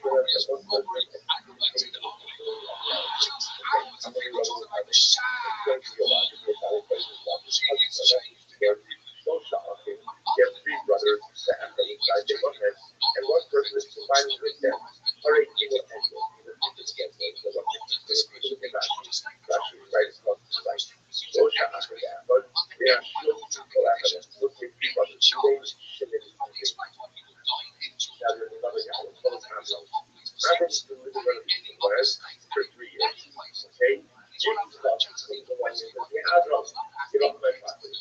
whether it's a one person executed, how many levels are there? It's going to be a lot of people how they play this stuff. They're so shocking. You have three brothers that have from each side, they one head, and one person is combining with them. All right, you will end it. Actually, right across the site. So shocking that. But they are still people after them. Look at three brothers. They committed something. Now there's another guy, another Amram. Amram's been living on a piece of land for 3 years. Okay? Jesus comes the one year. Hey, Amram, get off my property.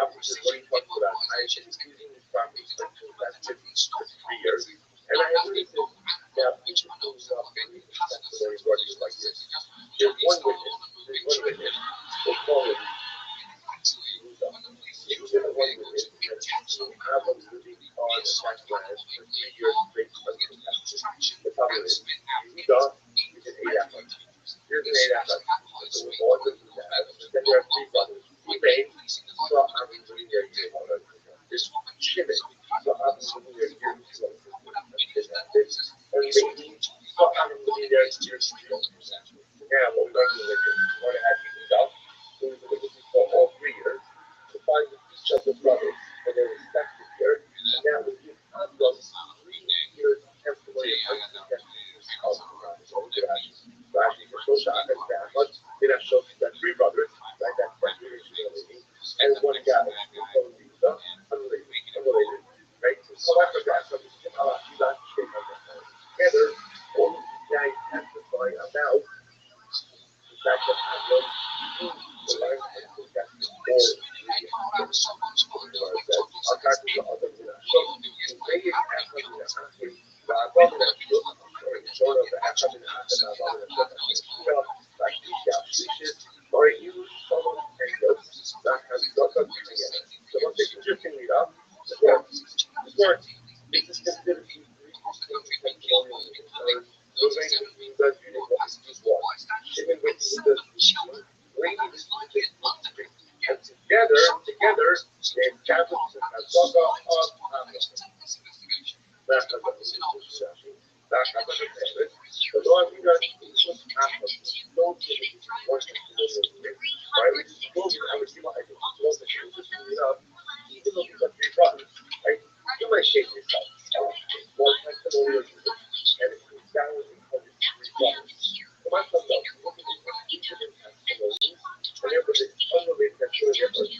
Amram says, what are you talking about? I have been using this property for 3 years. And I have witnesses. Now, each of those testimony words like this. There's one witness. We'll call him he was the one witness that Amram living on the tax land for 3 years straight uncontested. The problem is, Yehuda is an 8 apples. Here's an 8 apples. So we're all good with that. Then there are three brothers. Reuben saw Amram living there years uncontested. Shimon saw Amram living there years uncontested. And Levi saw Amram living there years uncontested. Now, what we're going to do is we're going to have Yehuda, who is the witness for all 3 years, to find each of the brothers for their respective years. And now we give Amram 3 years testimony of uncontested of the brothers. So Rashi for social that much. Then I showed that 3 brothers, right? That's that relationship, and one guy called Yehuda, unrelated, right? So after that, so together, all of these guys testify about the fact that Amram used the line of uncontested for our practice of other than that. So, they is Amram in the Achim, the Abram in the short of the Achim in the Achim, the Abram in the Short, or you follow and look that has got up together. So what they interestingly enough, the court this is considered to be testimonial because Ruvain with Yehuda unit is one. Shimon with Yehuda is two. Levi with Yehuda is three. And together, they established the Hazaga of Amram. That's the the Lord we got equals Amram. No change. One testimonial. Right? We just go to our team. I think it's most interesting enough. Even though these are 3 brothers, right? You might shake yourself. One testimonial. And it comes down with the my son knows. He can impact the and everybody, unbelievable that you're there for the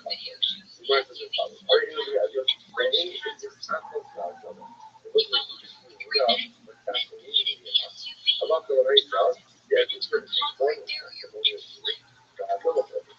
where's the problem? Are you going to be able to bring it to contact with it was I love the race out. Yeah, it's going to be more than that. I love it.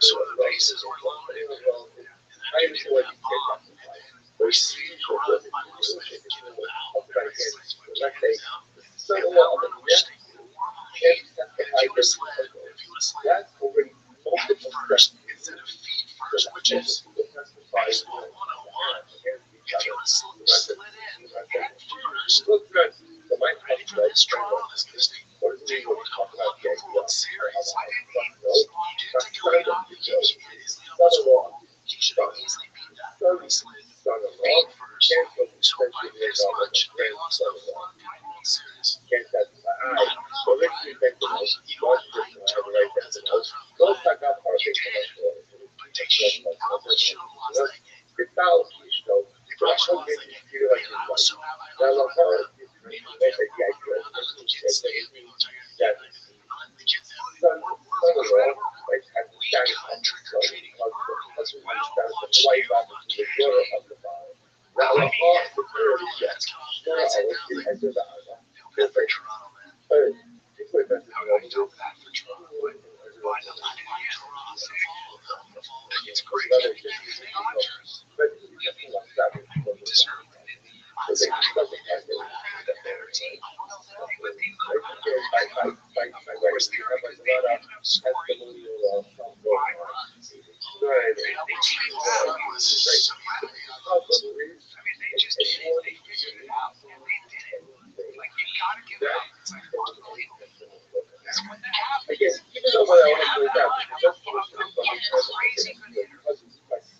So the bases were loaded. I understand what you said. We see around my most get it out. Let's say, so if I run a mistake, if you would have slid head first instead of feet first, which is baseball 101. If you would have slid in head first, ready for this draw, this is going to take a couple of the World Series. He didn't take a lead off. He easily almost won. He should have easily beat that. He slid feet first. So by this much, they lost the fucking World Series. I don't know why. You know what? I don't know if it's a tough round, but you did. But they probably should have lost that game. They probably should have lost that game. And I was so happy. I was me and my family were around that. The kids stayed. We were tired. The kids, we're incredible. We got trick-or-treating early. Well, once you now, I mean, that's kind of good for Toronto, man. I would feel bad for Toronto, but I like Toronto. The fall, it's great. The Dodgers deserve it. I think the better team. I don't know if they would be good. Of course, they're scoring 5 runs. They was so happy. I mean, they just they figured it out, and they did it. Like, you gotta give it up. It's like unbelievable. That's when that happens. When you have that lineup, crazy good hitter.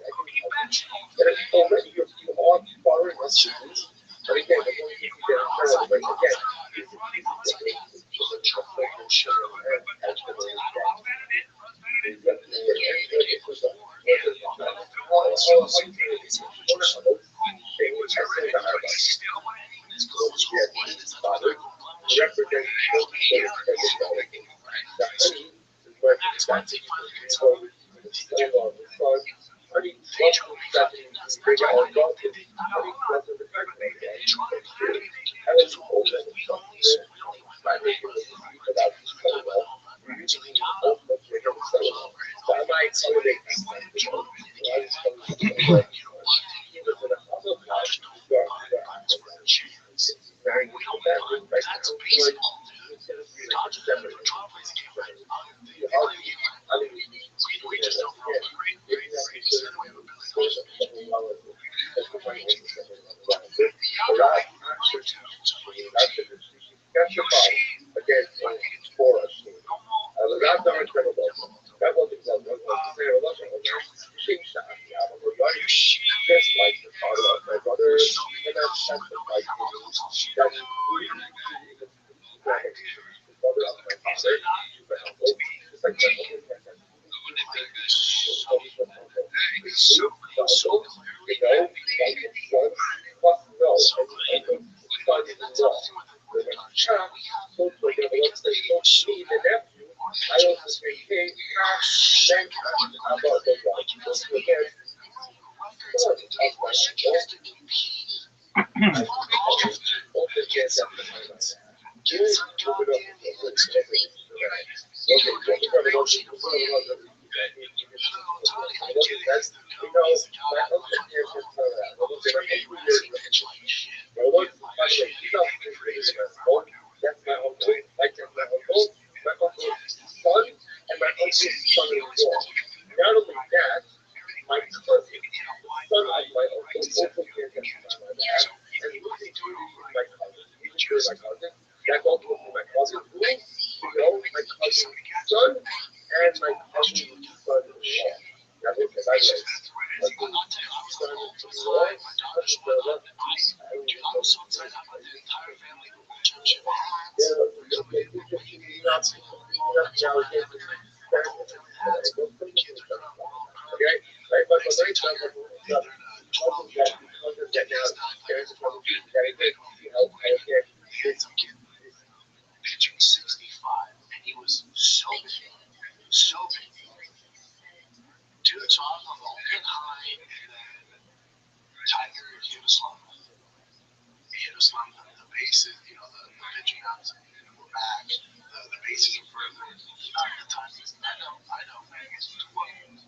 Mookie Betts, but again, you run outside the box. You're running outside. Sure, but that's what I don't know. Runs better than that's baseball, dude. Dodgers have been trying to play the game right. We just don't know. Great. We have a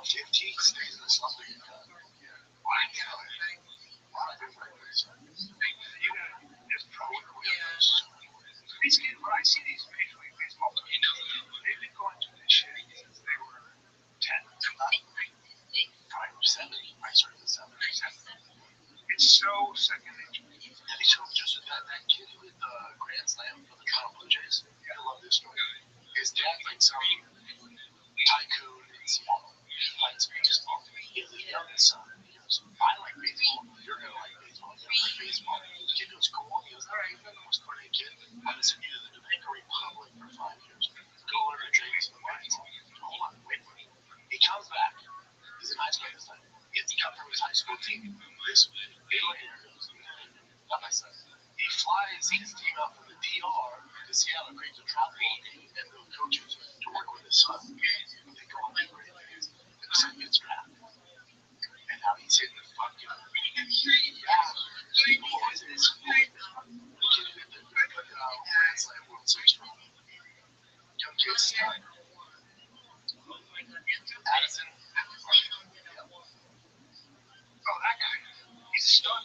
15 stays in something. Why can't I? These kids, when I see these Major League Baseball players, they've been going through this shit since they were 10, 5%. I started at 7%. It's so second nature. And they showed just that kid who hit the Grand Slam for the Toronto Blue Jays. I love this story. His dad like some tycoon in Seattle. He likes baseball. He has a youngest son. He goes, I like baseball. You're going to like baseball. You're going to like baseball. The kid goes, cool. He goes, all right, you're the most funny kid. I'm going to send you to the Dominican Republic for 5 years. Go learn to trade some lines. Hold on, wait for me. He comes back. He's a nice guy this time. He gets cut from his high school team. This billionaire goes, not my son. He flies his team out from the DR to Seattle, creates a travel team, and the coaches to work with his son. They go on great things. And the son gets drafted. And now he's hitting the fucking what was it? The kid who hit the Grand Slam World Series for him. Young kid, stud. Addison. Oh, that guy. He's a stud.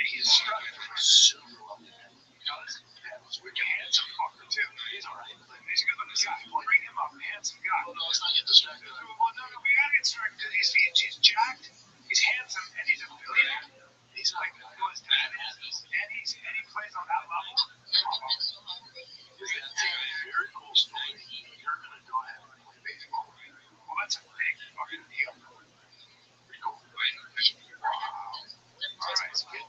He's a stud. Super lovely. He's a handsome fucker, too. He's all right. He's a good looking guy. Bring him up, handsome guy. Well, no, let's not get distracted. Well, no, we gotta get distracted because he's jacked, he's handsome, and he's a billionaire. He's like, what's that? And he plays on that level. It's a very cool story. You're gonna go ahead and play baseball. Well, that's a big fucking deal. Pretty cool. Wow. All right, so good.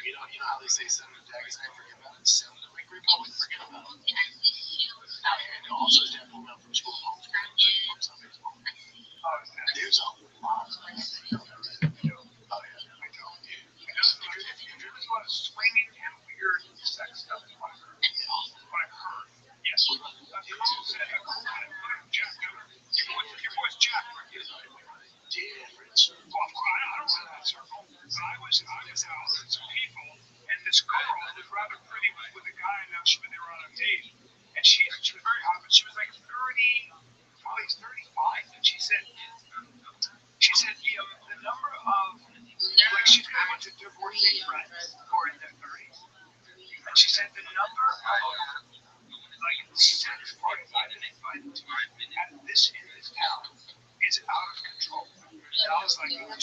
You know how they say send the Jackets, I forget about it. Send the Republic, forget about it. And also, his dad pulled out from school home from baseball. There's a lot of things. Oh, yeah, I tell you. If you're just want to swinging and weird sex stuff, what I've heard. Yes. Jack, your boy's Jack, right? Different circle. Well, I don't know that circle, but I was out with some people, and this girl was rather pretty with a guy I know. They were on a date, and she was very hot, but she was like 30, probably 35, and she said the number of she's got a bunch of divorcee friends who are in their 30s, and she said the number of sex parties I've been invited to in this town is out of control. And I was like, do you know? But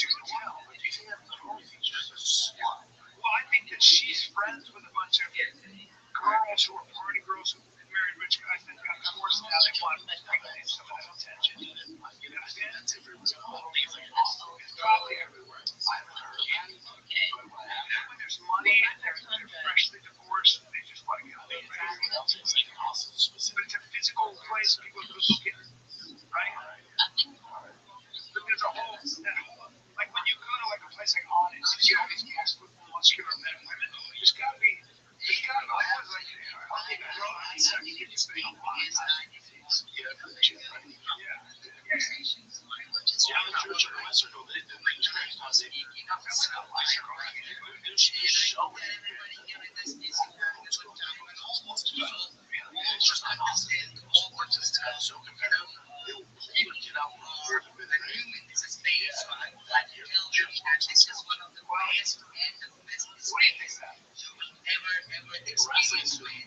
do you think that's normal? Just a slut. Well, I think that she's friends with a bunch of girls who are party girls who married rich guys that got divorced and now they want to bring some of that attention. You know, that's everywhere. It's probably everywhere. I haven't heard of that. But when there's money and they're freshly divorced, they just want to get out of it. But it's a physical place people go look at, right? But there's a whole, like when you go to like a place like Honest, you see all these cast football muscular men and women. There's got to be, I was like, I think I wrote on this, you get this thing a lot of times. Yeah, for the gym, right? Yeah. Yeah, I'm not sure what circle they did. They trained us. They got my circle. They're showing. It's just like sports is so competitive. They will get out more than they do. It's just one of the greatest and the best ways ever experienced. And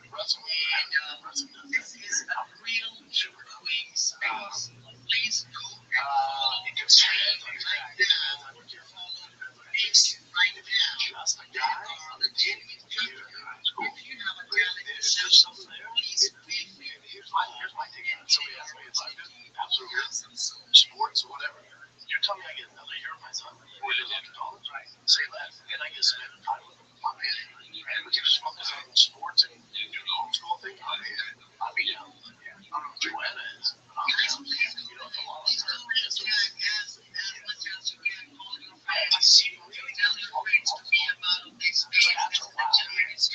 this is a real quick space. Please go and train right now. This right now. Just a guy on the gym. If you have a talent, please pay me. Here's my take on it. Somebody asked me, it's like, absolutely sports or whatever. You're telling me I get another year of my son, $40,000, right? Say that, and I get spend time with him. I'm in. And we can just focus on sports and do the homeschool thing. I'm in. I'll be down. I don't know what Joanna is. I'm down. You know, it's a lot of I see really focus to be about this. That's a lot. It's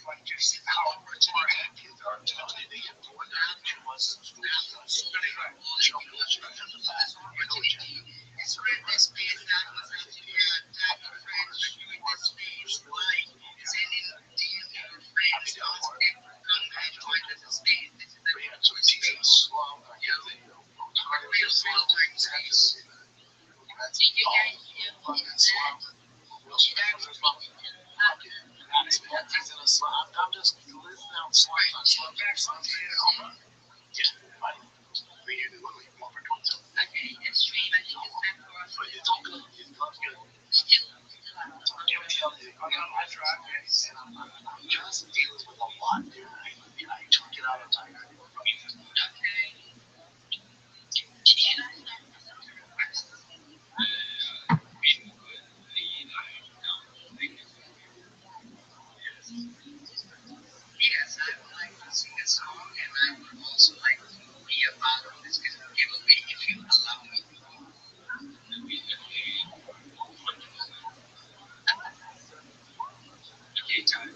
like just how much our head kids are. They get bored now. 2 months of school. There's no bullshit. It's right this way. It's not what's up to you. Time for friends. This way. Why? Sending DM your friends. Come and join us. This is the so it's slow. small darkness. So you guys do is that should I repeat it I'm just listening out slide on slide. Okay, it's stream. I think it's time for us to It's all good. still I got my drive and I'm just dealing with a lot, dude. I took it out of time. okay. Should I start with something first? Yes, I would like to sing a song, and I would also like to be a part of this giveaway if you allow me. Okay, time.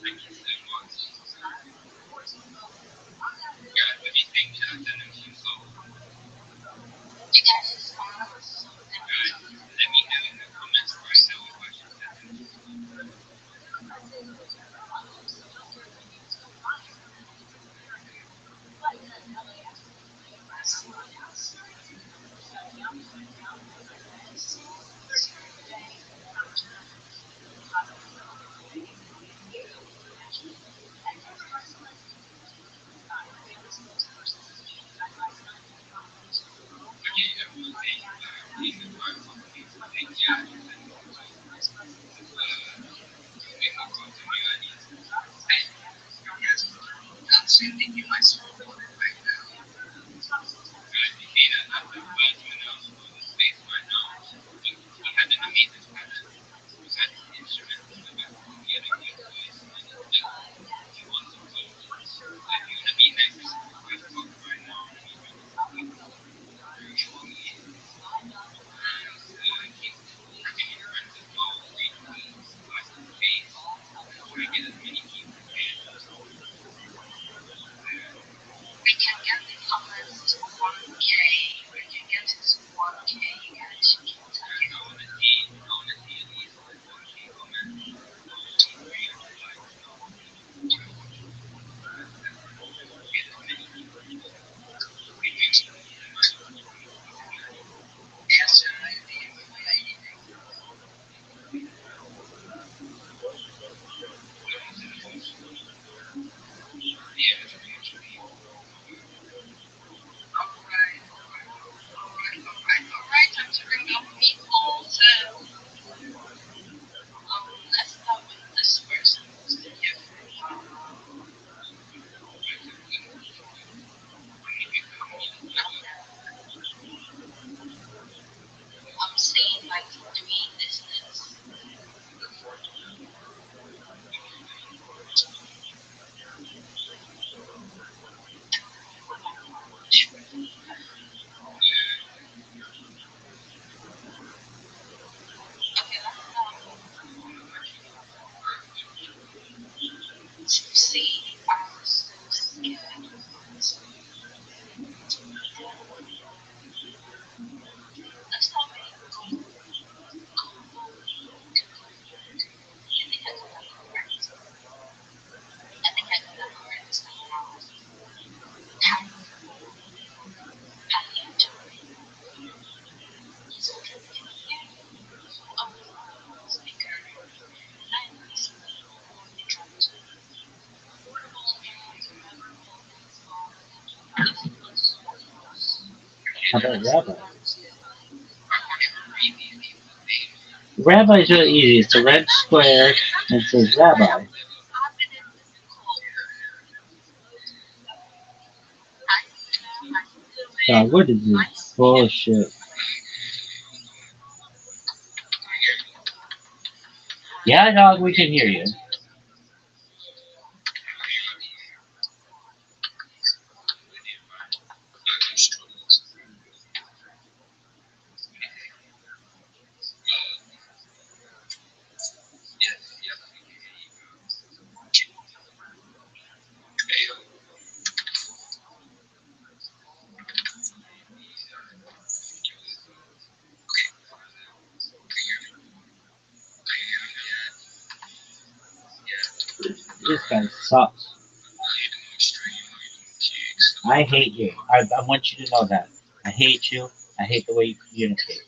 I guess I was. Yeah, what do you think? Should I send them to you? So, That is awesome. let me know in the comments right now if I should send them to you. Okay, everyone, please subscribe to the Facebook page. Yeah, I should send them to you. Make my call to my audience. Hey, yes, I'm sending you my support right now. You see that I'm the best else on the space right now. He had an amazing talent. He had his instrument in the back. He had a good voice. And he wants to play. So if you want to be next, let's talk right now. Let me bring you some people. Show me. And I think your friends as well. Read me. Watch the space. Try to get as many people as can. We can get the comments to 1K. We can get to 1K, you guys. You can tell I want to see at least 1K comments. I want to see 300 likes. Get as many people as possible. We do need as much opportunity as we can. Yes, I think But I'm to the most. Yeah, 300 people. alright. Time to bring up people. So let's start with this person who's been here for a while. I'm saying like doing business. Okay, let's start to see I'm so scared. Let's start with I think I got that correct. I think I got that correct. How you doing? So can you hear me? Oh, speaker. I'm listening on the track. How about Rabbi? I can't even read these people's names. Rabbi is really easy. It's a red square and it says Rabbi. God, what is this bullshit? Yeah, dog, we can hear you. Yes, yes, we can hear you, bro. Hey, yo. Can you hear me? Can you hear me? Yeah. This guy sucks. You're doing straight. You're doing kicks. I hate you. I want you to know that. I hate you. I hate the way you communicate.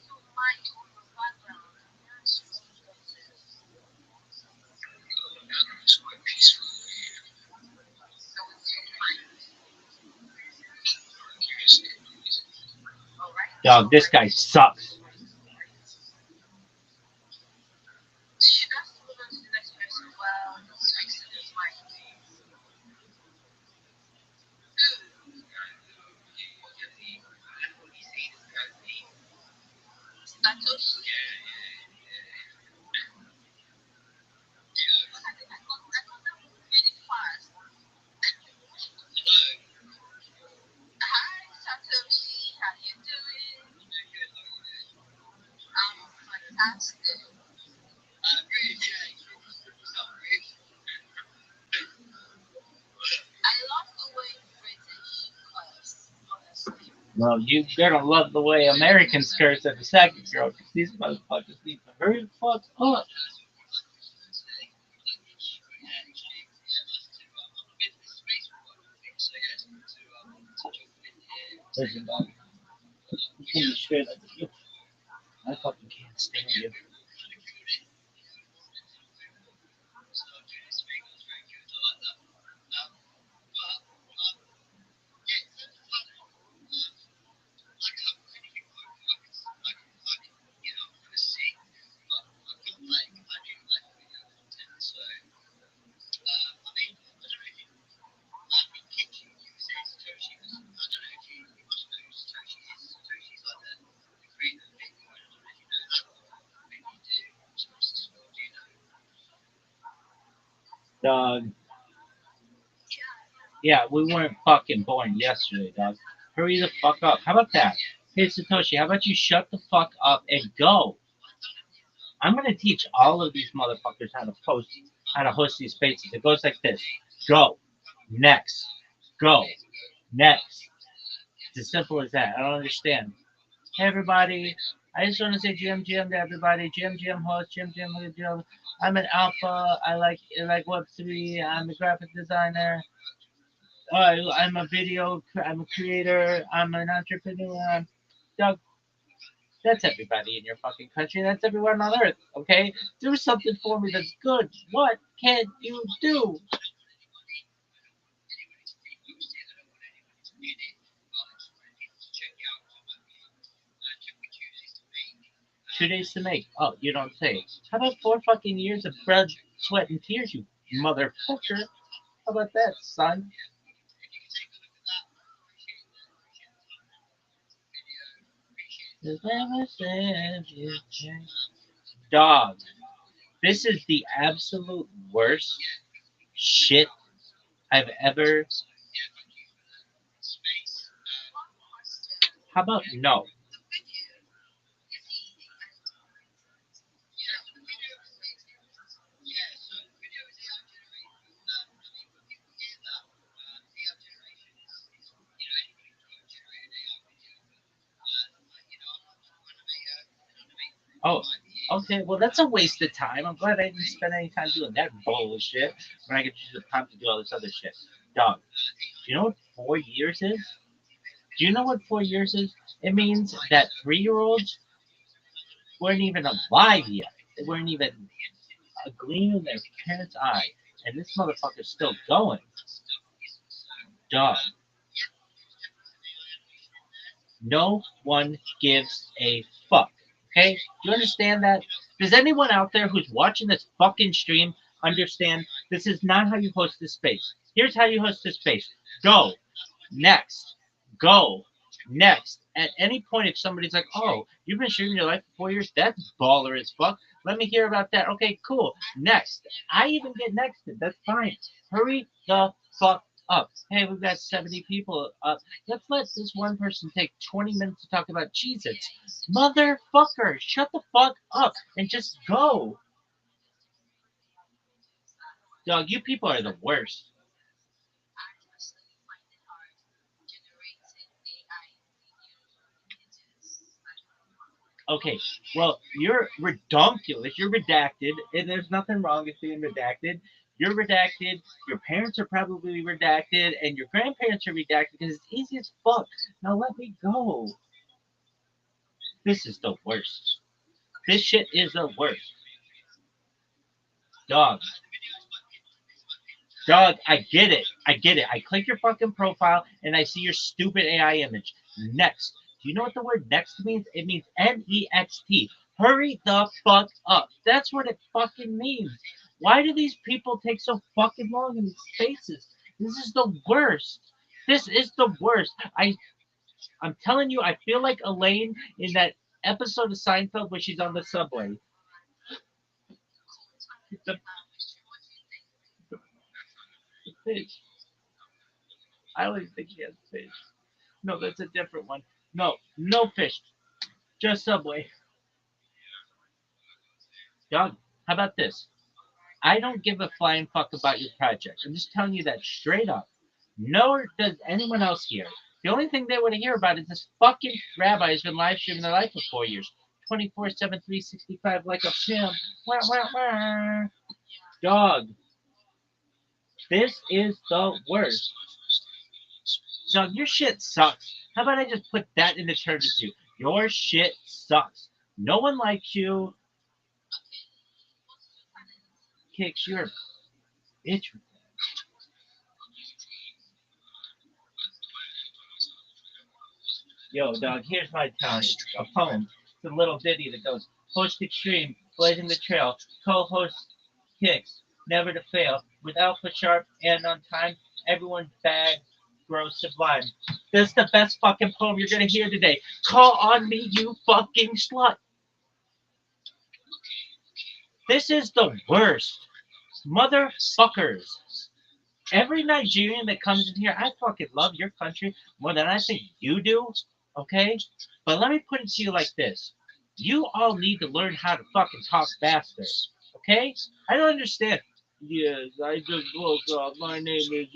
It's quite peaceful here. Dog, this guy sucks. Should I move on to the next person? Well, this person is like, What's your name? What do you say this guy's name? Satoshi. I got that really fast. Hi, Satoshi. How you doing? Well, you're gonna love the way Americans curse at the second girl, because these motherfuckers need to hurry the fuck up. Listen, dog, you can be straight up with you. I fucking can't stand you. Dog, yeah, we weren't fucking born yesterday, dog. Hurry the fuck up. How about that? Hey, Satoshi, how about you shut the fuck up and go? I'm gonna teach all of these motherfuckers how to host these spaces. It goes like this: go, next, go, next. It's as simple as that. I don't understand. Hey, everybody. I just want to say GM to everybody. GM host, GM. I'm an alpha. I like Web3. I'm a graphic designer. I'm a creator. I'm an entrepreneur. Doug, that's everybody in your fucking country. That's everyone on earth. Okay, do something for me that's good. What can you do? 2 days to make. Oh, you don't say. How about 4 fucking years of blood, sweat, and tears, you motherfucker? How about that, son? Dog, this is the absolute worst shit I've ever. How about no? Oh, okay. Well, that's a waste of time. I'm glad I didn't spend any time doing that bullshit when I could use the time to do all this other shit. Dog, do you know what 4 years is? Do you know what 4 years is? It means that 3-year-olds weren't even alive yet. They weren't even a gleam in their parents' eye. And this motherfucker's still going. Dog. No one gives a fuck. Okay? Do you understand that? Does anyone out there who's watching this fucking stream understand this is not how you host this space? Here's how you host this space. Go. Next. Go. Next. At any point, if somebody's like, oh, you've been streaming your life for 4 years, that's baller as fuck. Let me hear about that. Okay, cool. Next. I even get nexted. That's fine. Hurry the fuck up. Hey, we've got 70 people up. Let's let this one person take 20 minutes to talk about Cheez Its. Motherfucker, shut the fuck up and just go. Dog, you people are the worst. Okay, well, you're redonkulous. You're redacted, and there's nothing wrong with being redacted. You're redacted. Your parents are probably redacted, and your grandparents are redacted because it's easy as fuck. Now let me go. This is the worst. This shit is the worst. Dog. Dog, I get it. I get it. I click your fucking profile and I see your stupid AI image. Next. Do you know what the word next means? It means NEXT. Hurry the fuck up. That's what it fucking means. Why do these people take so fucking long in these spaces? This is the worst. This is the worst. I'm telling you, I feel like Elaine in that episode of Seinfeld where she's on the subway. The, the fish. I always think she has fish. No, that's a different one. No, no fish. Just Subway. Doug, how about this? I don't give a flying fuck about your project. I'm just telling you that straight up. Nor does anyone else here. The only thing they want to hear about is this fucking rabbi who's been live streaming their life for 4 years. 24/7, 365 like a pimp. Wah, wah, wah. Dog. This is the worst. Dog, your shit sucks. How about I just put that into terms with you? Your shit sucks. No one likes you. Kicks, you're a bitch. Yo, dog, here's my talent. It's a poem. It's a little ditty that goes, host extreme, blazing the trail, co-host kicks, never to fail, with alpha sharp and on time, everyone bad, grows sublime. This is the best fucking poem you're gonna hear today. Call on me, you fucking slut. This is the worst. Motherfuckers. Every Nigerian that comes in here, I fucking love your country more than I think you do, okay? But let me put it to you like this. You all need to learn how to fucking talk faster, okay? I don't understand. Yes, I just woke up. My name is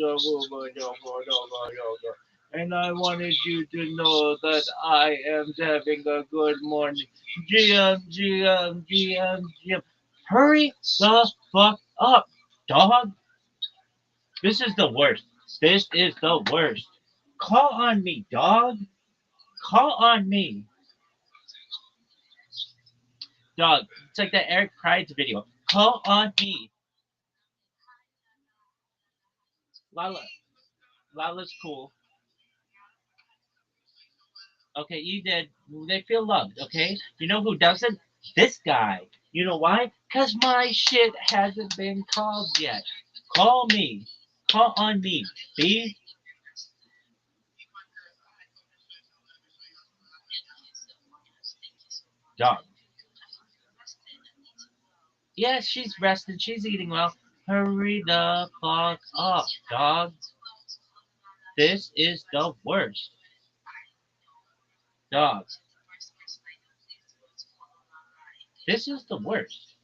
and I wanted you to know that I am having a good morning. GM. Hurry the fuck up, dog. This is the worst. This is the worst. Call on me, dog. Call on me. Dog, it's like that Eric Pride's video. Call on me. Lala. Lala's cool. Okay, you did. They feel loved, okay? You know who doesn't? This guy. You know why? Because my shit hasn't been called yet. Call me. Call on me. B. Dog. Yes, she's resting. She's eating well. Hurry the fuck up, dog. This is the worst. Dog. This is the worst.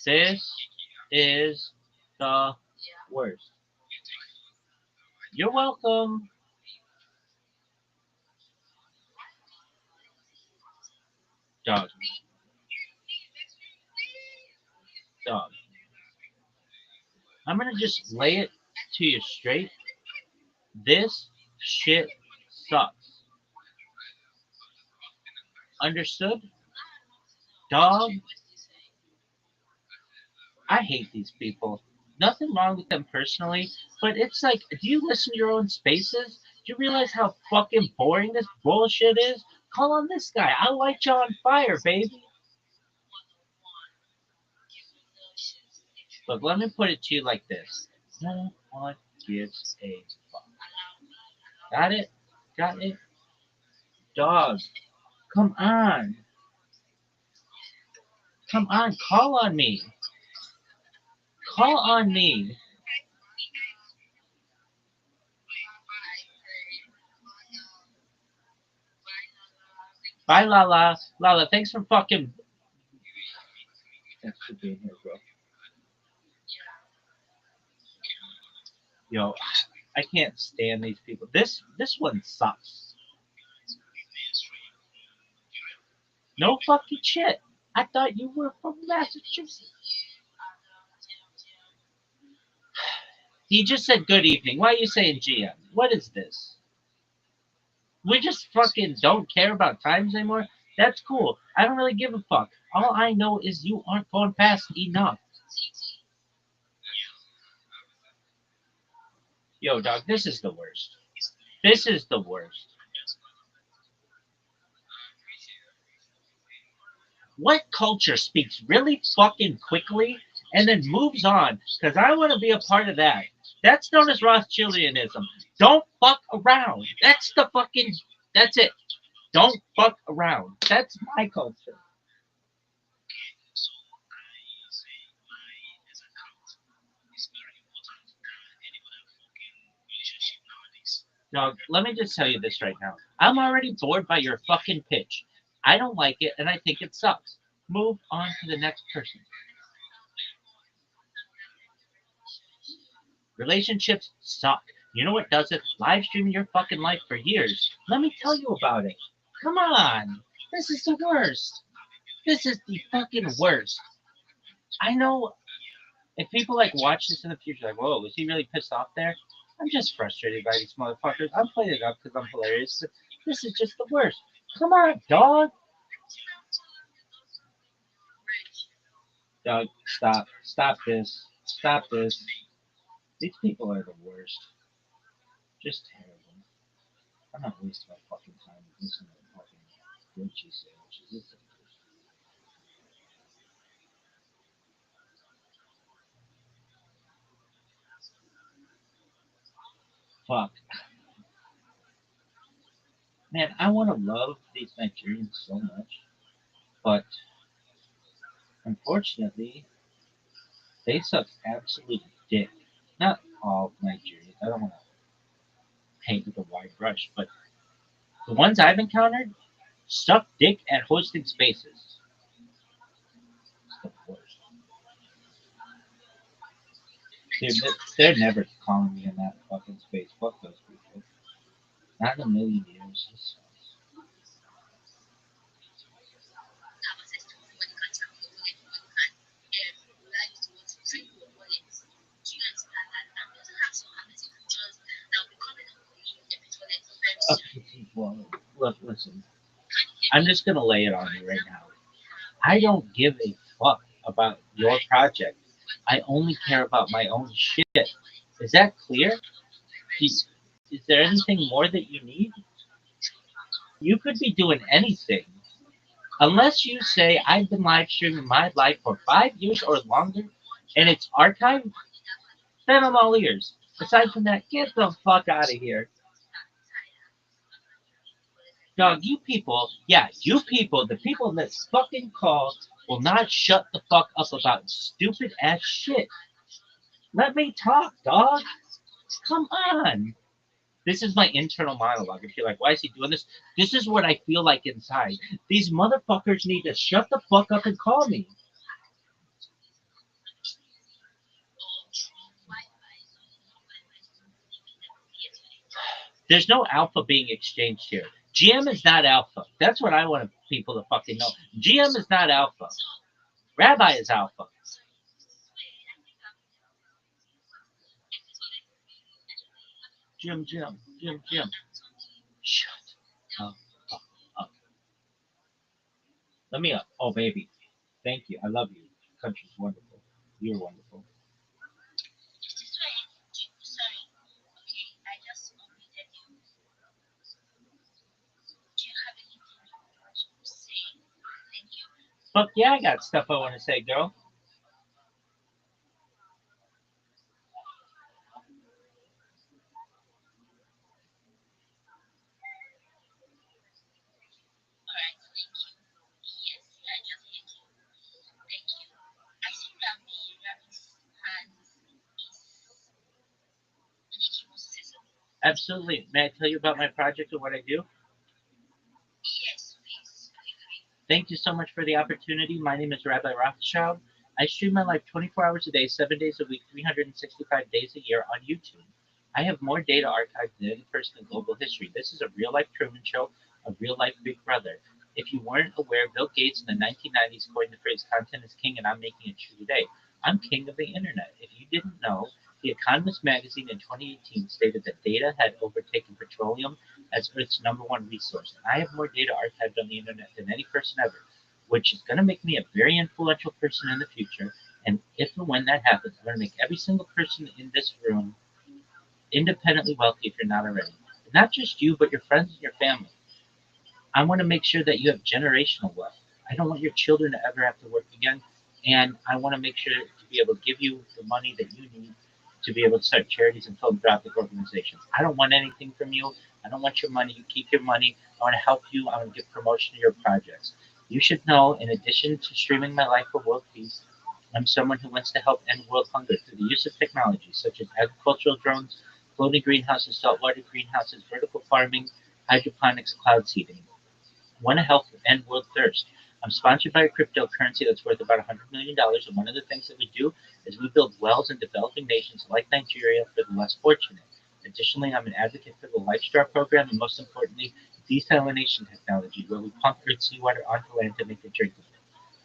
This is the worst. You're welcome. Dog. Dog. I'm gonna just lay it to you straight. This shit sucks. Understood? Dog. I hate these people. Nothing wrong with them personally, but it's like, do you listen to your own spaces? Do you realize how fucking boring this bullshit is? Call on this guy. I'll light you on fire, baby. Look, let me put it to you like this. No one gives a fuck. Got it? Got it? Dog. Come on. Come on. Call on me. Call on me. Bye, Lala. Lala, thanks for fucking. Thanks for being here, bro. Yo, I can't stand these people. This one sucks. No fucking shit. I thought you were from Massachusetts. He just said good evening. Why are you saying GM? What is this? We just fucking don't care about times anymore? That's cool. I don't really give a fuck. All I know is you aren't going fast enough. Yo, dog, this is the worst. This is the worst. What culture speaks really fucking quickly and then moves on? Because I want to be a part of that. That's known as Rothschild'Sism. Don't fuck around. That's the fucking. That's it. Don't fuck around. That's my culture. Dog, let me just tell you this right now. I'm already bored by your fucking pitch. I don't like it, and I think it sucks. Move on to the next person. Relationships suck. You know what does it? Live streaming your fucking life for years. Let me tell you about it. Come on. This is the worst. This is the fucking worst. I know if people like watch this in the future, like, whoa, is he really pissed off there? I'm just frustrated by these motherfuckers. I'm playing it up because I'm hilarious, but this is just the worst. Come on, dog. Dog, stop. Stop this. Stop this. These people are the worst. Just terrible. I'm not wasting my fucking time listening to fucking grilled cheese sandwiches. It's fuck. Man, I want to love these Nigerians so much, but unfortunately, they suck absolute dick. Not all Nigerians. I don't want to paint with a wide brush, but the ones I've encountered suck dick at hosting spaces. It's the worst. They're never calling me in that fucking space. Fuck those people. Not in a million years. This sucks. Okay, well, look, listen. I'm just gonna lay it on you right now. I don't give a fuck about your project. I only care about my own shit. Is that clear? Is there anything more that you need? You could be doing anything. Unless you say I've been live streaming my life for 5 years or longer and it's archived, then I'm all ears. Aside from that, get the fuck out of here. Dog, you people, yeah, you people, the people that fucking call will not shut the fuck up about stupid ass shit. Let me talk, dog. Come on. This is my internal monologue. If you're like, why is he doing this? This is what I feel like inside. These motherfuckers need to shut the fuck up and call me. There's no alpha being exchanged here. GM is not alpha. That's what I want people to fucking know. GM is not alpha. Rabbi is alpha. Jim. Shut up. Let me up. Oh, baby. Thank you. I love you. Country's wonderful. You're wonderful. Fuck yeah, I got stuff I want to say, girl. Absolutely. May I tell you about my project and what I do? Thank you so much for the opportunity. My name is Rabbi Rothschild. I stream my life 24 hours a day, 7 days a week, 365 days a year on YouTube. I have more data archived than any person in global history. This is a real life Truman Show, a real life Big Brother. If you weren't aware, Bill Gates in the 1990s coined the phrase content is king, and I'm making it true today. I'm king of the internet. If you didn't know, The Economist magazine in 2018 stated that data had overtaken petroleum as Earth's number one resource. And I have more data archived on the internet than any person ever, which is going to make me a very influential person in the future. And if and when that happens, I'm going to make every single person in this room independently wealthy if you're not already. And not just you, but your friends and your family. I want to make sure that you have generational wealth. I don't want your children to ever have to work again. And I want to make sure to be able to give you the money that you need to be able to start charities and philanthropic organizations. I don't want anything from you. I don't want your money. You keep your money. I want to help you. I want to give promotion to your projects. You should know, in addition to streaming my life for world peace, I'm someone who wants to help end world hunger through the use of technology such as agricultural drones, floating greenhouses, saltwater greenhouses, vertical farming, hydroponics, cloud seeding. I want to help end world thirst. I'm sponsored by a cryptocurrency that's worth about $100 million, and one of the things that we do is we build wells in developing nations like Nigeria for the less fortunate. Additionally, I'm an advocate for the LifeStar program and most importantly, desalination technology, where we pump grit seawater onto land to make it drinkable.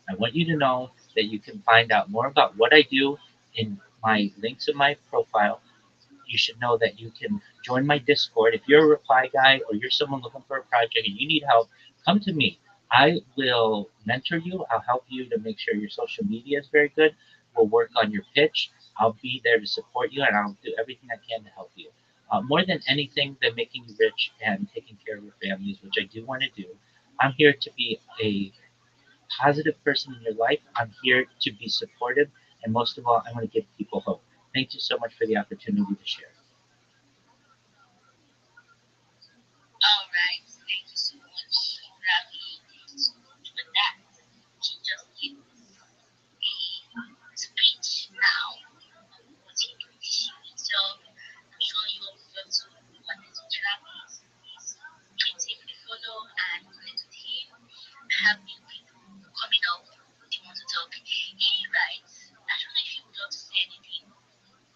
I want you to know that you can find out more about what I do in my links in my profile. You should know that you can join my Discord. If you're a reply guy or you're someone looking for a project and you need help, come to me. I will mentor you. I'll help you to make sure your social media is very good. We'll work on your pitch. I'll be there to support you and I'll do everything I can to help you. More than anything than making you rich and taking care of your families, which I do want to do, I'm here to be a positive person in your life. I'm here to be supportive. And most of all, I want to give people hope. Thank you so much for the opportunity to share. All right. Thank you so much, Rabbi. Thank you so much for that. He just gave a speech now on what he can see. So I'm sure you all prefer to connect with Rabbi. Please hit him a follow and connect with him. I have new people coming up. They want to talk. Hey, right. I don't know if you would love to say anything.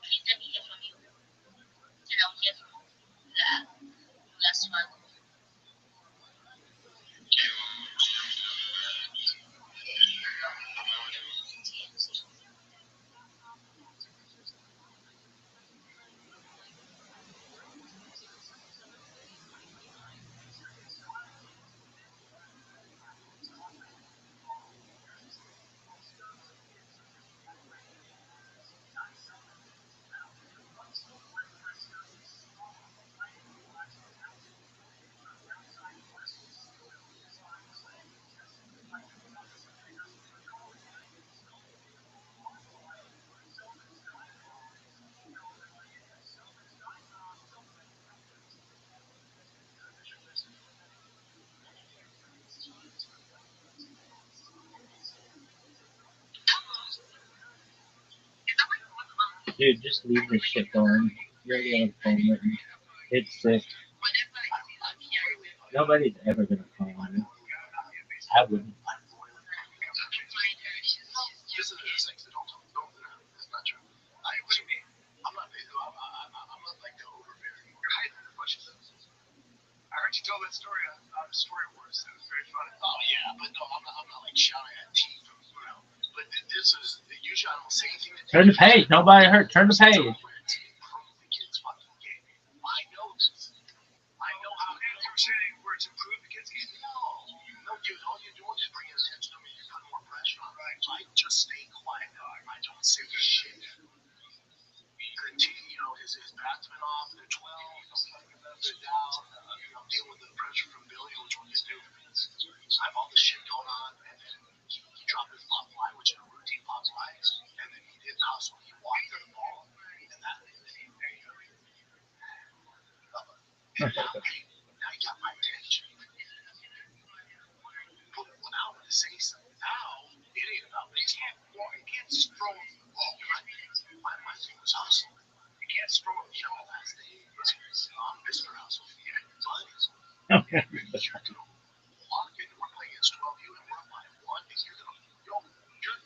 Please let me hear from you. And I'll hear from last one. Dude, just leave this shit going. You're already on the phone with me. It's sick. Nobody's ever gonna call on me. I wouldn't. This is things that don't. That's not true. What do you mean? I'm not. I'm not like the overbearing. You're hiding the bushes. I heard you tell that story on Story Wars. It was very funny. Oh yeah, but no, I'm not like shouting at teeth, But this is usually I don't say anything. Turn the page. Nobody heard. Turn the page. I know this. I know how you're saying where it's improved the kids game. No, dude, all you're doing is bringing attention to me. You're putting more pressure on. Right. So I just stay quiet. I don't say shit. The team, his bat's been off. They're 12. They're down. Dealing with the pressure from Billy, which one you do. I have all this shit going on, and then he dropped his pop fly, which is a routine pop fly, and then he didn't hustle. He walked to the ball, and that. There you go. Now you got my attention. But when I want to say something now, it ain't about me. You can't just throw the ball. My thing was hustle. You can't throw a last name. I'm Mr. Hustle. Yeah, buddies. Okay. Walk in, we're playing against 12U, and we're by one. And you're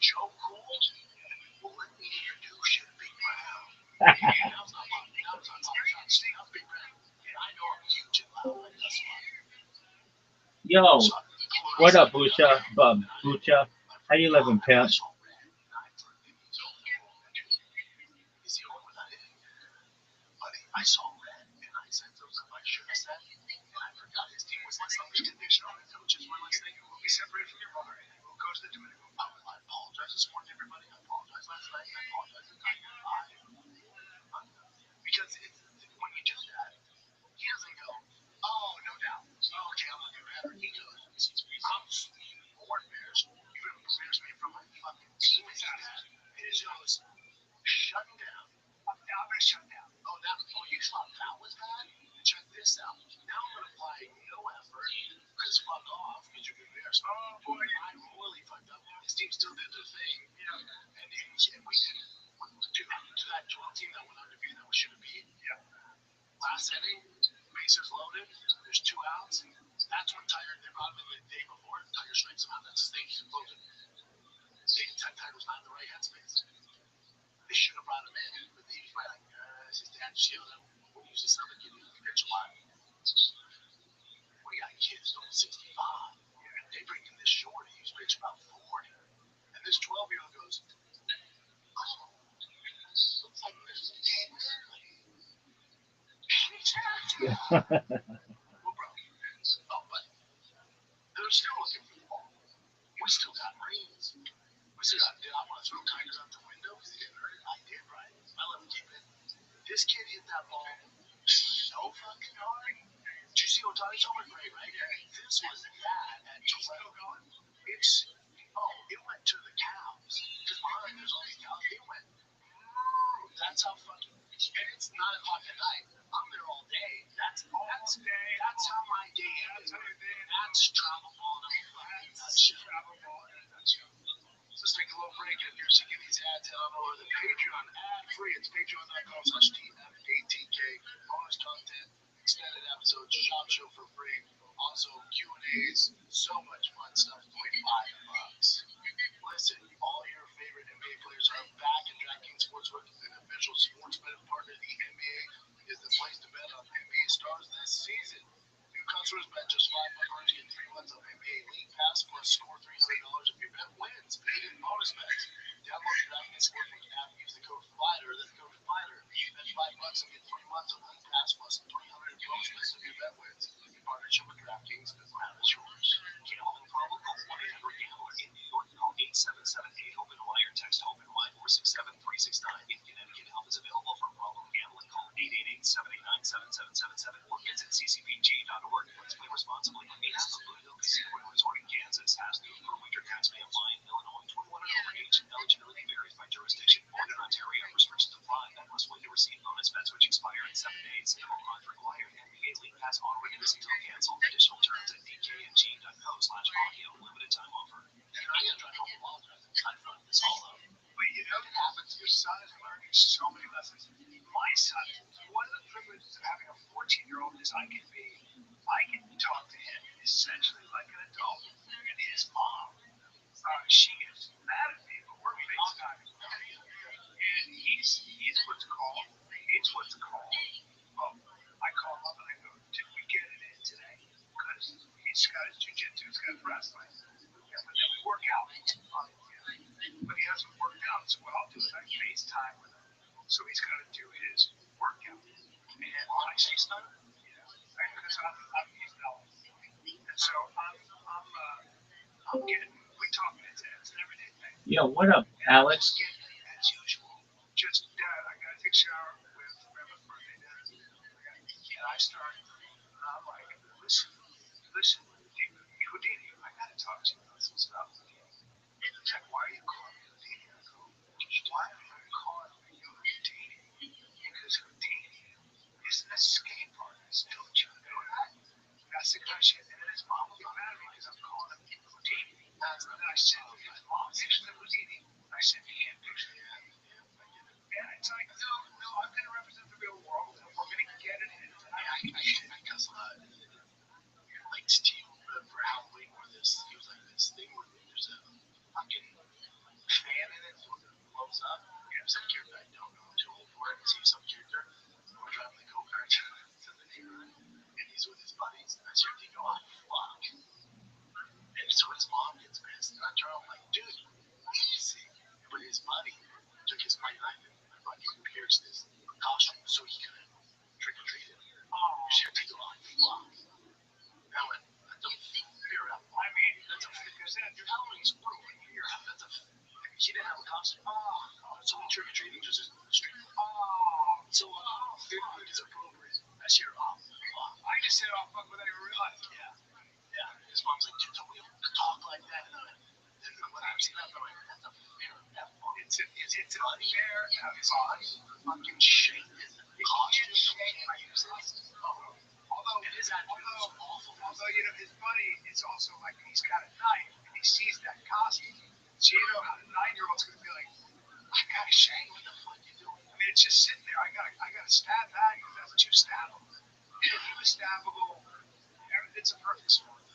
Joe Cool. Well, let me introduce you to Big Brown. Now's not my stay up, Big Brown. And I know I'm huge and loud. That's why. Yo, what up, Bucha? Bucha, how you living, pimp? I saw red, and I said something I should have said, and I forgot his team was like something conditional. The coaches were listening. We'll be separated from your mother. We'll go to the Dominican. I apologize this morning, everybody. I apologize last night. I apologize because when you do that, he doesn't go, oh, no doubt. Oh, okay, I'm gonna do better. He goes, I'm more embarrassed. You're gonna embarrass me from my fucking teammates. And he goes, shut down. Now I'm gonna shut down. Oh, you thought that was bad? Check this out. Now I'm gonna apply no effort because fuck off because you're embarrassed. Oh boy, I really fucked up. This team still did their thing. Yeah. And we did it. To that 12 team that went undefeated that we should have beat. Yeah. Last inning, bases loaded. There's 2 outs. That's when they brought him in the day before. Tiger strikes him out. That's his thing. He's loaded. Tiger's not in the right headspace. They should have brought him in, but he was like, his dad shielded him. use this other kid who's rich line. We got kids doing 65. They bring in this short who's rich about 40. And this 12-year-old goes, oh, looks like Mr. Yeah. Well, bro, oh, but they're still looking for the ball. We still got rings. We still got, I want to throw Tiger out the window because he didn't hurt it. I did, right? I let him keep it. This kid hit that ball so fucking hard. Did you see Otani's over great, right? This was bad at 12. It went to the cows. Because behind there's all these cows. It went, that's how fucking, and it's 9 o'clock at night. I'm there all day. That's how my day is. That's travel ball in a fucking nutshell. Let's take a little break. And if you're sick of these ads, head on over to the Patreon ad-free. It's patreon.com/TFATK. Bonus content, extended episodes, shop show for free. Also, Q&As, so much fun stuff. $5. Listen, all your favorite NBA players are back, and DraftKings Sportsbook, an official sports betting partner of the NBA, is the place to bet on NBA stars this season. New customers bet just $5 get 3 months of NBA League Pass plus score $300 if your bet wins. Paid in bonus bets. Download the DraftKings Sportsbook app. Use the code FIGHTER. That's code FIGHTER. Bet $5 and get 3 months of League Pass plus $300 in bonus bets if your bet wins. In partnership with DraftKings, the crown is yours. Gambling problem? Call 1-800-GAMBLER. In New York, call 877-8-HOPE-NY or text HOPE-NY 467-369. In Connecticut, help is available for problem gambling. Call 888-789-7777 or visit ccpg.org. Let's play responsibly. Ace Blue Hill Casino and Resort in Kansas. Pass through for winter tax pay apply in Illinois. 21 and over age. Eligibility varies by jurisdiction. Born in Ontario. Restrictions apply. And must wait to receive bonus bets which expire in 7 days. Minimum odds required. NBA League Pass on renews until canceled. Additional terms at dkng.co/audio. Limited time offer. And I gotta try to apologize. I'm trying to fuck this all up. But you know what happens? Your son is learning so many lessons. My son, one of the privileges of having a 14-year-old is I can talk to him essentially like an adult. And his mom, she gets mad at me, but we're FaceTiming. And he's what's called. Oh, I call him up and I go, did we get it in today? Because he's got his jiu-jitsu, he's got his wrestling. Yeah, but then we work out. But he hasn't worked out, so what I'll do is I FaceTime with him. So he's got to do his workout. And I FaceTime, because he's now. And so I'm getting, we talk minutes and everything. Yo, what up, Alex? As usual, just Dad, I gotta take a shower with Rabbi's birthday dinner. And I start, I'm like, listen, Houdini, I gotta talk to you about some stuff. He's like, why are you calling me Houdini? I go, why are you calling me Houdini? Because Houdini is an escape artist. Don't you know that? That's the kind of shit. And his mom will get mad at me because I'm calling him Houdini. And I said, his mom pictures of Houdini. I said, he can't picture that. And it's like, no, I'm going to represent the real world, and we're going to get it in. I guess like Steve for Halloween where he was like this thing where there's a fucking fan in it that blows up. Some character I don't know, I'm too old for it. See some character, we're driving the go-kart to the neighborhood, and he's with his buddies, and I hear him go, fuck. And so his mom gets pissed, and I turn on, like, dude, easy. But his buddy took his white knife and fucking pierced his costume so he couldn't trick-or-treat it. She had to go, fuck. Now, that's a fear out. I mean, that's a fear, because your Halloween's ruined. He didn't have a costume. So he trick-or-treated just in the street. So, fear is appropriate. That's your, I just said, fuck, without even realizing. Yeah. His mom's like, dude, don't we have to talk like that? And when I see that, I'm like, that's a fear. It's an unfair, fucking shit. Although, his buddy is also like, he's got a knife, and he sees that costume. So you know how the 9-year-old's going to be like, I got a shame. What the fuck you doing? I mean, it's just sitting there. I got to stab that because that's what you stab him. He was stabbable. It's a perfect story.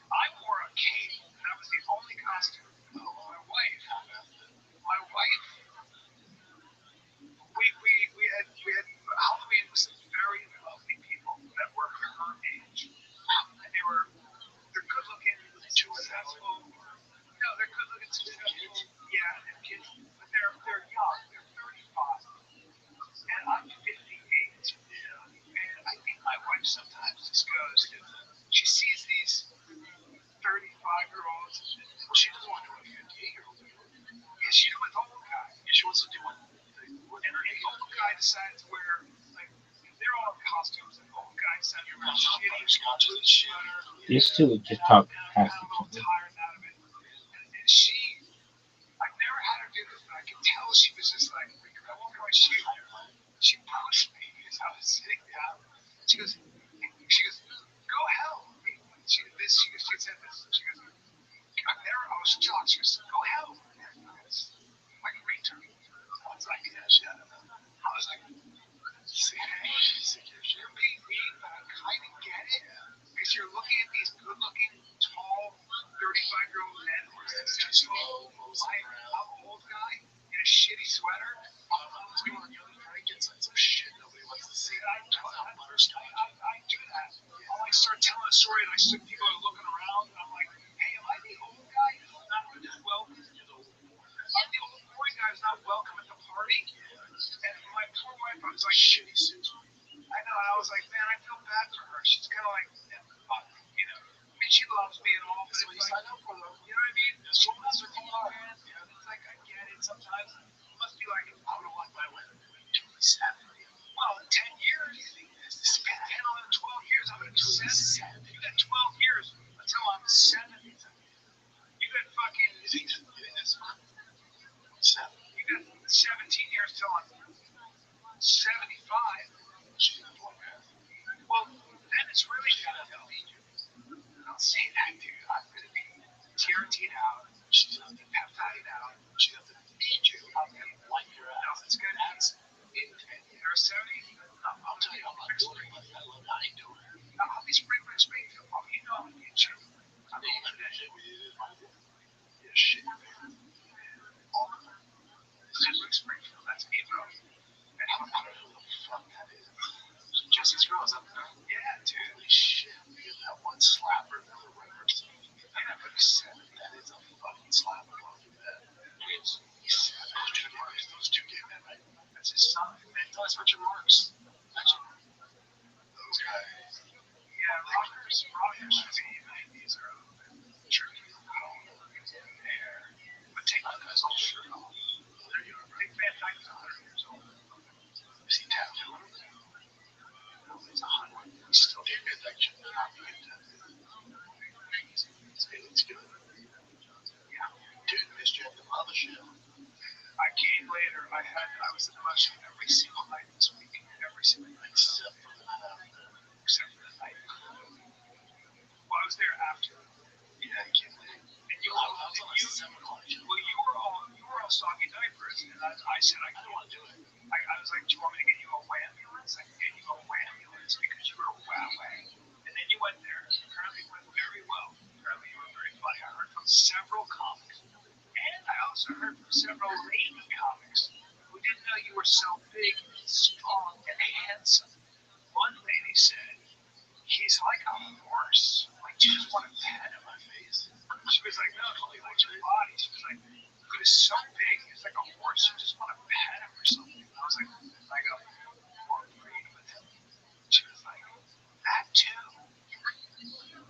I wore a cape. That was the only costume. My wife, we had Halloween sometimes just goes, she sees these 35-year-olds. Well, she doesn't want to do a 58-year-old. Yeah, she do with old guy. Yeah, she wants to do one. And the old guy decides to wear, like, they're all in costumes. And the old guy decides to wear shitty scotches and shit. These two would just talk past I'm a each little other. tired out of it. And she, I've never had her do this, but I could tell she was just like, at one point she pushed me as I was sitting down. She goes, go hell. She said this. She goes, I was shocked. She goes, go hell. Like a retard. I was like, yeah, shut up. I was like, see, you're being mean, but I kind of get it. Because you're looking at these good-looking, tall, 35-year-old men who are successful. I'm an old guy in a shitty sweater. Let's go on the other drink and some shit nobody wants to see. I do that. I'll like start telling a story and people are looking around and I'm like, hey, am I the old guy who's not welcome? I'm the old boy guy who's not welcome at the party. And my poor wife, I was like, shitty suit. I know, and I was like, man, I feel bad for her. She's kind of like, I mean, she loves me and all, but it's like, you know what I mean? Shoulders are hard. It's like, I get it sometimes. It must be like, I would have liked my wedding to be 70. Well, in 10 years, it's been 10, 11, 12 years, I'm going to be 70. You got 12 years until I'm 70. You got fucking, you got 17 years till I'm 75. Well, then it's really downhill. Don't say that, dude. I'm going to be TRT'd out. She's going to be peptided out. She's going to feed you. I'm going to wipe your ass. No, it's good. You're 70? No, I'll tell you, I'm not doing it. I ain't doing it. No, I'll be Springfield. Oh, you know I'm going to get you. I'm going to get you. Yeah, shit. All of them. Springfield. That's me, bro. And I don't know who the fuck that is. Jesse's girls up there. Yeah, dude. Holy shit. You get that one slapper for the records. Yeah, but he said that is a fucking slapper. He said those two gay men, right? That's his son. Man, that's Richard Marks. Those guys. Yeah, rockers. These are a little bit tricky. There. But take that guy's old shirt off. There you are. Big Van Dyke's 100 years old. Is he tattooed? He's 100. He's still getting good. That should not be good. It's good. Yeah. Dude, missed you at the mothership. I came later. I was at the mothership every single night this week. Every single night. Except for the night after. Except for the night. Well, I was there after. Yeah, I came late. And you all, I was on a 7 o'clock show. Well, you were all soggy diapers, and I said I don't want to do it. I was like, do you want me to get you a ambulance? I can get you a ambulance because you were way. And then you went there. Apparently it went very well. Apparently you were very funny. I heard from several comics. And I also heard from several lady comics who didn't know you were so big, strong, and handsome. One lady said, he's like a horse. Like, you just want to pet him. My face. She was like, no, he likes your body. She was like, he was so big, he's like a horse. You just want to pet him or something. And I was like, I go, or breed with him. She was like, that too.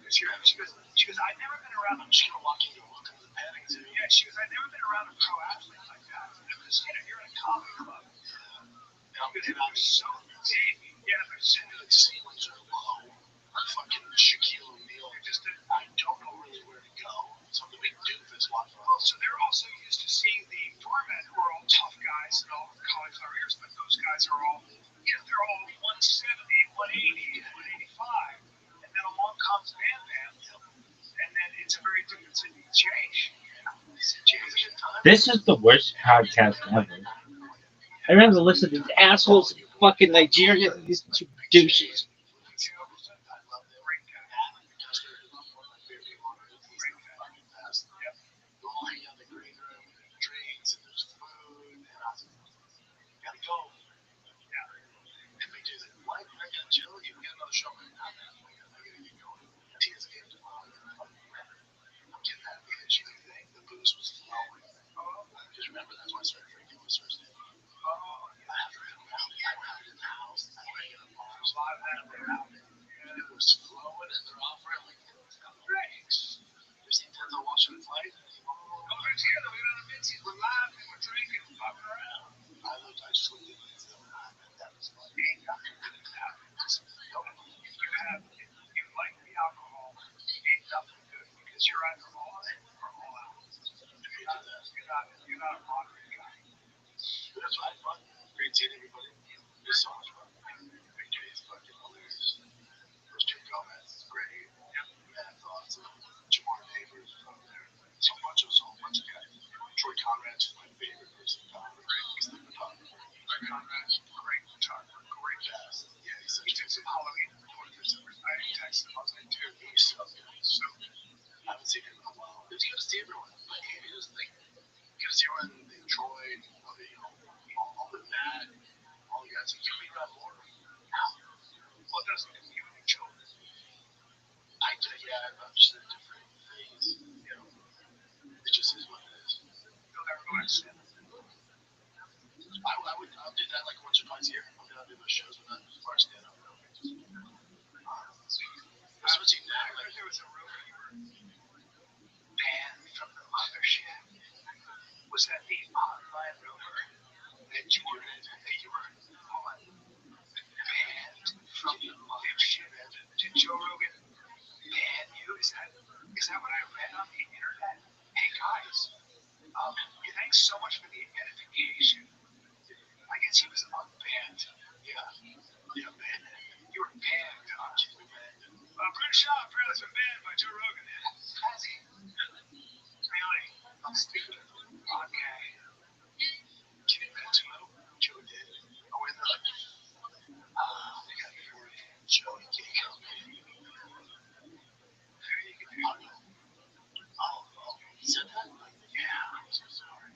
She goes, I've never been around him. She walk into the petting zoo. Yeah, she goes, I've never been around a pro athlete like that. Because, you're in a comedy club. Because it was so big. Yeah, but the ceilings are low. Fucking Shaquille O'Neal. I don't know really where to go. Some of the big doofus walking around. So they're also used to seeing the doormen who are all tough guys and all college careers, but those guys are all, they're all 170, 180, 185. And then along comes Bam Bam, and then it's a very different situation. This is the worst podcast ever. I rather listen to these assholes in fucking Nigeria than these two douches. Because remember, that's why I started drinking was Thursday. I have to come out. I have it in the house. I bring it in bars. A lot of that around. should I flight? Oh, we're together. We're on a Mitzi. We're laughing. We're drinking. We're fucking around. I just looked at it and that was fun. Ain't nothing good as that. If you like the alcohol, ain't nothing good because you're either all in or all out. You're not a moderate guy. That's why I fun. Great seeing everybody. It's so much fun. Big J is fucking hilarious. First two comments is great. Yep. Matt's awesome. Jamar Neighbors from there. So much of guys. Troy Conrad's is my favorite person. He's the photographer. Troy Conrad's great photographer. Great bass. Yeah, he did some Halloween in the 4th of December. I texted him. I was like, dude, he's so good. So good. I haven't seen him in a while. It's good to see everyone. Like, it is like, you get to see everyone in Troy, all the Matt, all the guys. You meet around more. Well, it doesn't mean you and your children. I'm just in a different phase. It just is what it is. You'll never go back to stand up. I'll do that like once or twice a year. I'll do those shows with that as far as stand up. Especially now. I heard there was a rumor you were banned from the mothership. Was that the online rumor that you were banned from the mothership? Did Joe Rogan ban you? Is that what I read on the internet? Hey guys, thanks so much for the edification. I guess he was unbanned. Yeah, man. You were banned, huh? British Australia's been banned by Joe Rogan. Has he? Really? I'm stupid. Okay. Can you imagine what Joe did? Oh, and they're like, they got bored. Joe, you can't come in. You can do it. Oh, he said that? Yeah, I'm so sorry.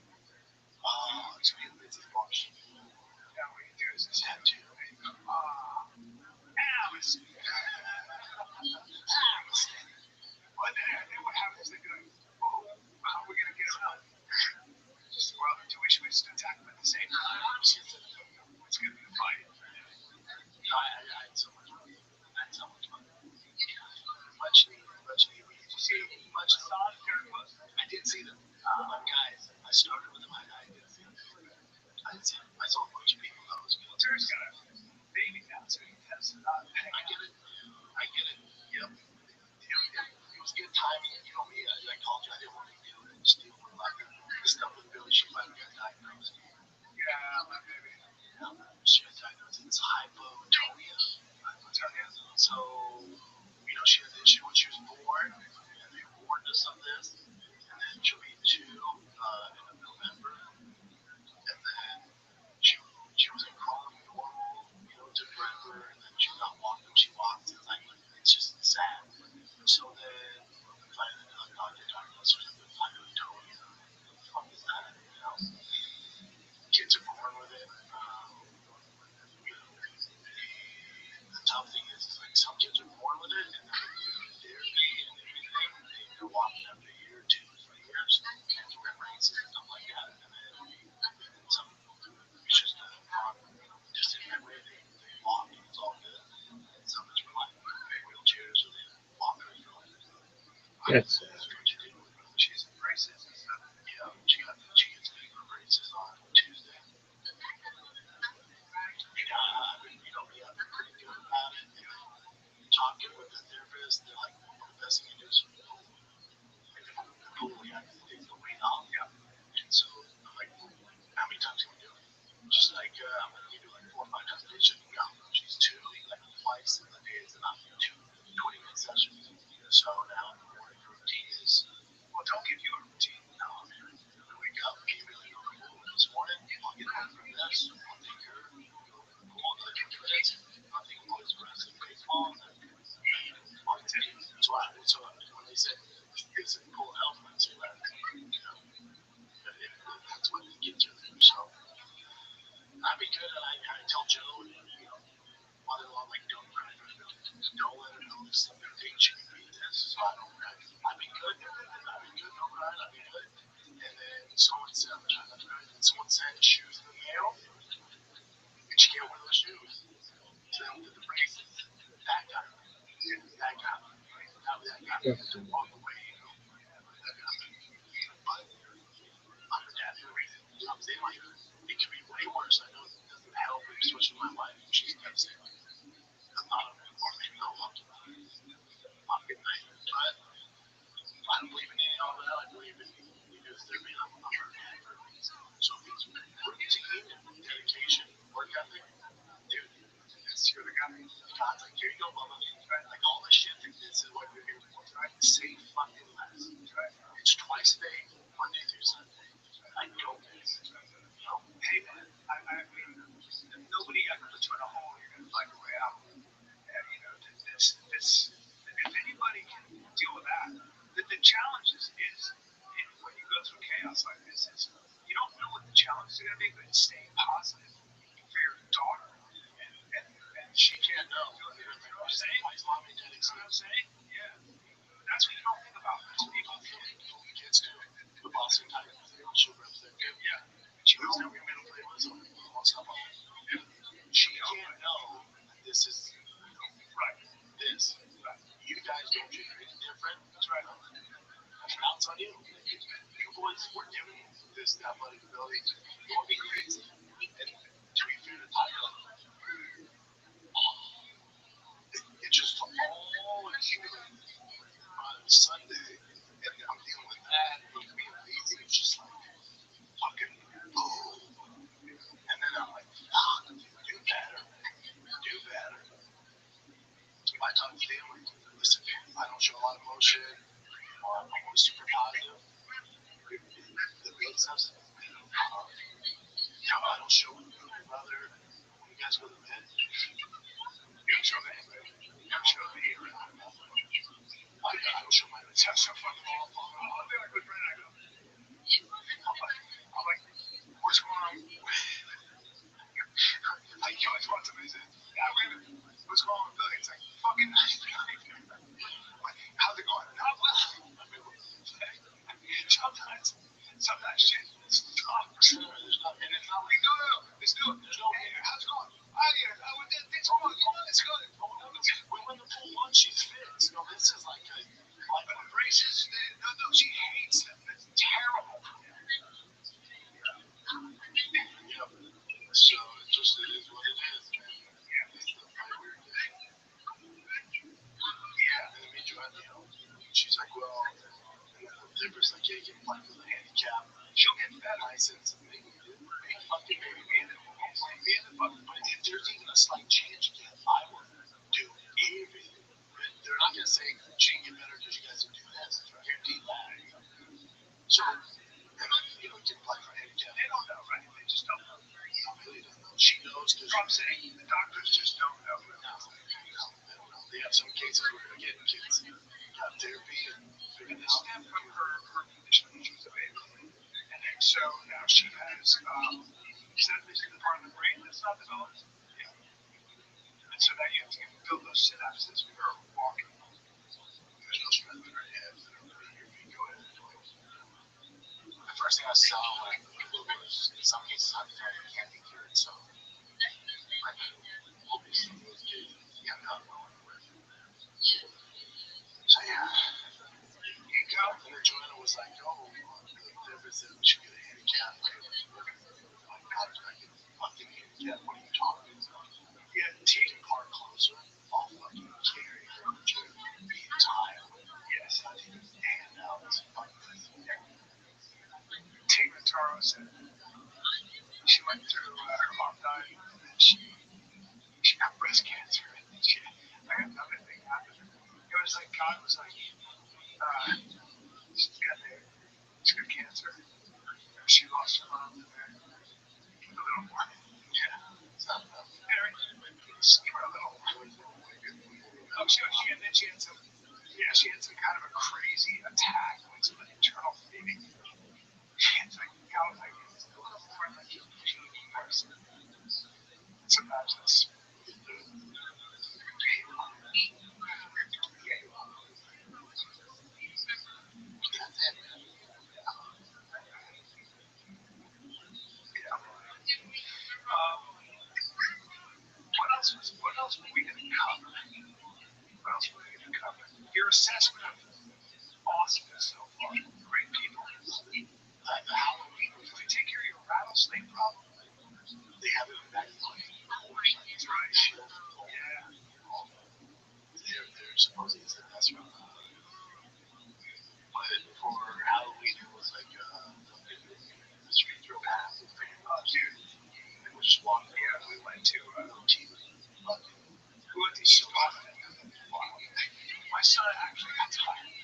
It's me and Lindsay Marsh. Now what you do is just have to. Alice. Well, then what happens? They go, oh, how are we going to get him out? Well, should we just attack him at the same time? It's going to be a fight. I had so much fun. Much needed. I did see them. Guys, I started with them. I did see them. I saw a bunch of people that was good. Terry's got a baby now, so he has I get it. Yep. It was good timing. You know me, I called you. I didn't want to deal with it. Just deal with like the stuff with Billy. She finally got diagnosed. Yeah, my baby. She got diagnosed. It's hypotonia. So, she had the issue when she was born, and they warned us of this. And then she'll be 2 in November. And then she wasn't crawling normal, to forever. And then she got walked when she walked. It's just sad. So then finally the doctor diagnosed her with hypotonia. What the fuck is that? Kids are born with it. The tough thing is like some kids are born with it, and then they do therapy and everything, and they're walking after a year, 2, 3 years, and through braces and stuff like that, and then some, it's just just in memory, they walk and it's all good, and some it's for like wheelchairs, so they walk for life. Yes. She's in braces and stuff. Yeah, she gets paper braces on Tuesday. Me, I've been pretty good about it. Talking with the therapist, they're like, well, the best thing you do is pull the takes the weight off. Yeah. And so I'm like, how many times can we do it? She's like, I'm going to do like 4 or 5 times a day. She's like, no, she's 2, like twice in the day. It's about 2 20-minute sessions. So now the morning routine is, well, don't give you a routine. No, I wake up, get really go to the pool this morning. I'll get home from this. I'll take her, go to the pool, I'll get dressed. I'll take boys wrestling baseball. So when they said, is it pool health? I said, well, that's what they get to. So I'd be good. And I tell Joe, mother-in-law, like, don't cry. Don't let her know this thing she can beat this. So I don't cry. I'd be good. Don't cry. I'd be good. And then someone sent shoes in the mail, and she can't wear those shoes. So they did the braces. That got me. That got me to walk away, especially my wife. She's got to say, like, a lot of it, or maybe I'll walk to the pocket knife. But I don't believe in any of that. I believe in because they're being a hard man for a reason. So if it's routine, dedication, work ethic, dude, that's you're the guy. God's like, here you go, Bubba. Right? Like all the shit that this is what you're here for. Right? Say fucking less. Right? It's twice a day, Monday through Sunday. I don't miss. You know, Hey man, I mean, nobody ever puts you in a hole. You're gonna find your way out. And you know, if anybody can deal with that, the challenge is when you go through chaos like this, is you don't know what the challenge is gonna be, but it's staying positive for your daughter, and she can't know. You know what I'm saying? You know what I'm saying? Yeah. That's what you don't think about. That's what people feel. Kids do. The Boston Tigers, they all show reps there. Yeah. She was never going to play with someone who wants to help out. She can't know that this is, you know, Right. this. Right. You guys don't treat her any different. That's right. Now it's on you. You boys were given this athletic ability. Don't be crazy. And to be fair to Tiger, it just all accumulated on Sunday. And I'm dealing with that. And being lazy, it's just like fucking boom. And then I'm like, fuck, do better. Do better. I talk to family. Listen, I don't show a lot of emotion. I'm always super positive. The real stuff, I don't show it to my brother. When you guys go to bed, You don't show me. You don't show me. I don't show my It's so fucking awful. I'll be like with Brent. I go. I'm like, what's going on? I always want somebody to say, yeah, wait a minute. What's going on with Billy? It's like, fucking nice. How's it going? Not well. Sometimes shit sucks. And it's not like, no, let's do it. There's no, hey, how's it going? Oh, yeah, things are going on. It's good. we win the pool one, she's fixed. No, this is like But the braces, no, she hates them. It's terrible. Yep. So it just is what it is, man. Yeah, it's the weird thing. Yeah. And I mean, you know, she's like, well, there was like, yeah, you can apply for the handicap. She'll get that License. Maybe fucking maybe me and but if there's even a slight change again, I will do everything. They're not gonna say she can get better because you guys can do this. Guaranteed that. So, and then, you know, you can apply for handicap. They don't know, right? They just don't know. Really don't know. She knows because I'm saying the doctors just don't know. no, they don't know. They have some cases where again kids got therapy and figured It it out. stemmed from her condition when she was a baby. And then so now she has, is that basically the part of the brain that's not developed? Yeah. And so now you have to build those synapses with her walking. There's no strength in her hands and her feet go ahead. The first thing I saw when was in some cases hypothermia can't be cured, so like obviously those kids you have not going with. So yeah. And then Joanna was like, oh, the therapist said we should get a handicap. Like, I get fucking handicap. What are you talking about? Yeah, take the car closer. I'll fucking carry her to the entire. Yes. Not even hand out. Tina Taro said she went through, her mom died, and then she got breast cancer, and then I got another thing happen. It was like God was like, she's got cancer. She lost her mom, and then a little more. Yeah, it's not enough. Very, give her a little more. Oh, and then she had some, yeah, she had some kind of a crazy attack with some internal bleeding. It's like, God was like, it's a little more like you're pushing the person. Sometimes it's, what else were we going to cover? What else were we going to cover? Your assessment of awesomeness so far. Great people. Like the Halloween, Did you take care of your rattlesnake problem? They have it in back That's right. Yeah. They're supposedly said that's from. But for Halloween, it was like the street throw pass. Oh, dude. And we just walked. Yeah, we went to OT. Who went to spot? Wow. My son actually got tired.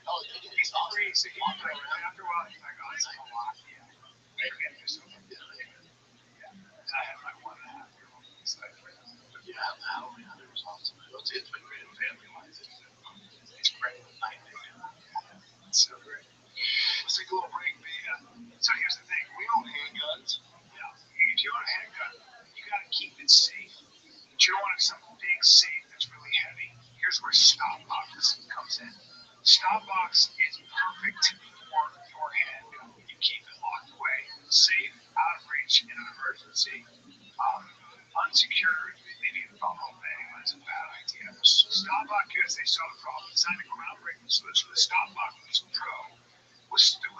Oh, he's crazy. After a while, he's like, oh, it's like a lot. Yeah. I can't do something. Yeah. And I have my 1.5-year-old. Excited for that. Yeah, Halloween, there was awesome. It's been great family wise. It's great at night. It's so great. Let's take a little break, man. So here's the thing: we own handguns. Yeah. If you own a handgun, you gotta keep it safe. But you don't want some big safe that's really heavy. Here's where Stopbox comes in. Stopbox is perfect for your handgun. You keep it locked away, safe, out of reach in an emergency. Unsecured, maybe even from home anyway, it's a bad idea. Stopbox USA saw the problem, designed a groundbreaking solution. The Stopbox Pro was you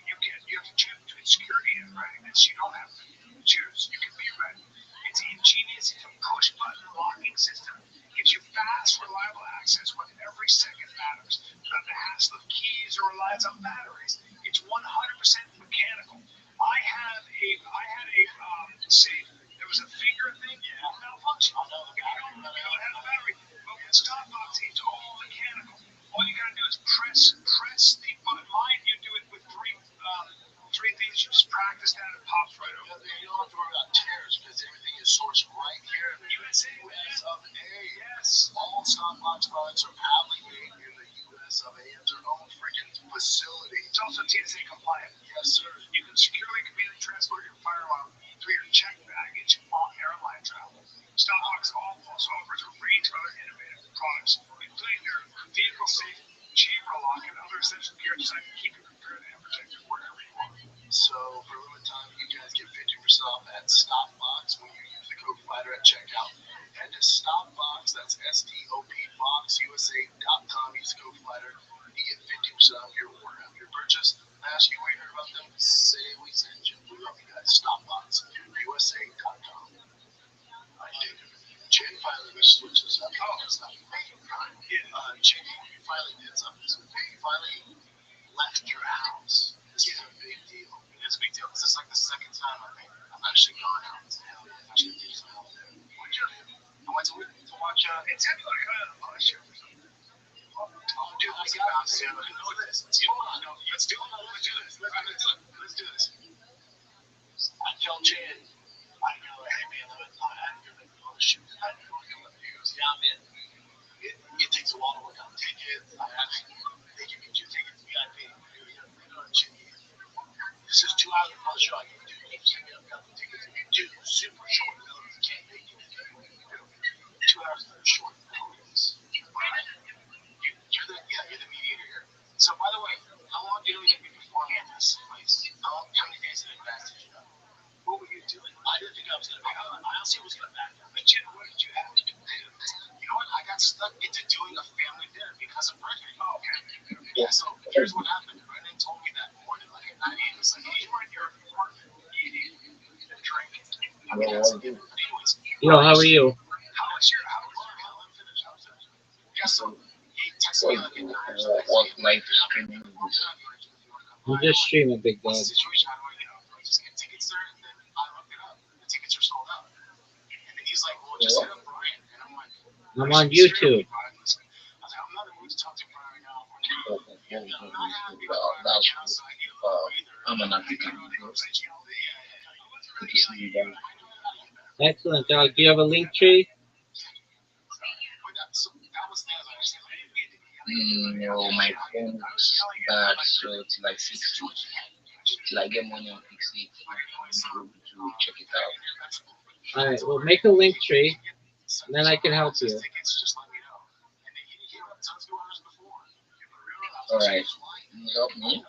have to choose between security and readiness. You don't have to choose. You can be ready. It's ingenious. It's a push button locking system. Gives you fast, reliable access when every second matters. Without the hassle of keys or reliance on batteries. It's 100% mechanical. I had a safe. There was a finger thing, malfunction. I know the guy. You don't have the battery. But with Stopbox, it's all mechanical. All you gotta do is press the button. Mine, you do it with three things. You just practice that, it pops right over. You don't have to worry about tears because everything is sourced right here in the USA of A. Yes. All Stopbox products are proudly made in the US of A. It's their own freaking facility. It's also TSA compliant. Yes, sir. You can securely, conveniently transport your firearm through your checked baggage on airline travel. Stopbox also offers a range of other innovative products, including their vehicle safe chamber lock and other essential gear designed to keep you prepared and protected wherever you are. So for a limited time, you guys get 50% off at Stopbox when you use the code FIGHTER at checkout. Head to Stopbox, that's STOPBoxUSA.com. Use the code FIGHTER. You get 50% off your order. After your purchase, ask you where you heard about them. Say we sent you. We love you guys. StopBoxUSA.com. Jen finally switches up. Oh, it's not right. Yeah, Jen, you finally did something. You finally left your house. This is a big deal. It's a big deal because it's like the second time I've actually gone out. Hell yeah, I've actually did some out there. What'd you do? I went to watch it's having like a show or something. Dude, I got it. Know this. Let's do it. Let's do this. Let's do this. I tell Jen, I go, hey man, I have to go on the shoot. I have to go on the news. Yeah, I'm in. It takes a while to work out tickets. They give me 2 tickets VIP. This is 2 hours before the show. I can do it. I've got the tickets. If you do super short notice, you can't make it. 2 hours is short notice. You're the mediator here. So by the way, how long do you know you're going to be performing at this place? How many days in advance did you know? What were you doing? I didn't think I was going to back out. I honestly was going to back out. But Jen, what did you have to do? You know what? I got stuck into doing a family dinner because of Brendan. Oh, okay. Yeah, so here's what happened. Brendan told me that morning, like at 9 a.m. He's like, hey, you were in your apartment eating and drinking. Anyways. Yo, how are you? How was your, how I'm finished. Yeah, so he texted me like at 9 or something. What night streaming is this? I'm just streaming, big dog. Situation, how do I just get tickets there? And then I looked it up. The tickets are sold out. And then he's like, well, just hit up Brian. And I'm like, I'm on YouTube. I was like, I'm not in the mood to talk to Brian right now. I'm not happy with Brian That's right now, so I need a little breather. I'm an African. Good to see you guys. Excellent, dog. Do you have a link tree? No, my phone is bad, so it's like 60. Till I get money and fix it, I'll be able to check it out. All right, well, make a link tree, and then I can help you. Alright, can you help me?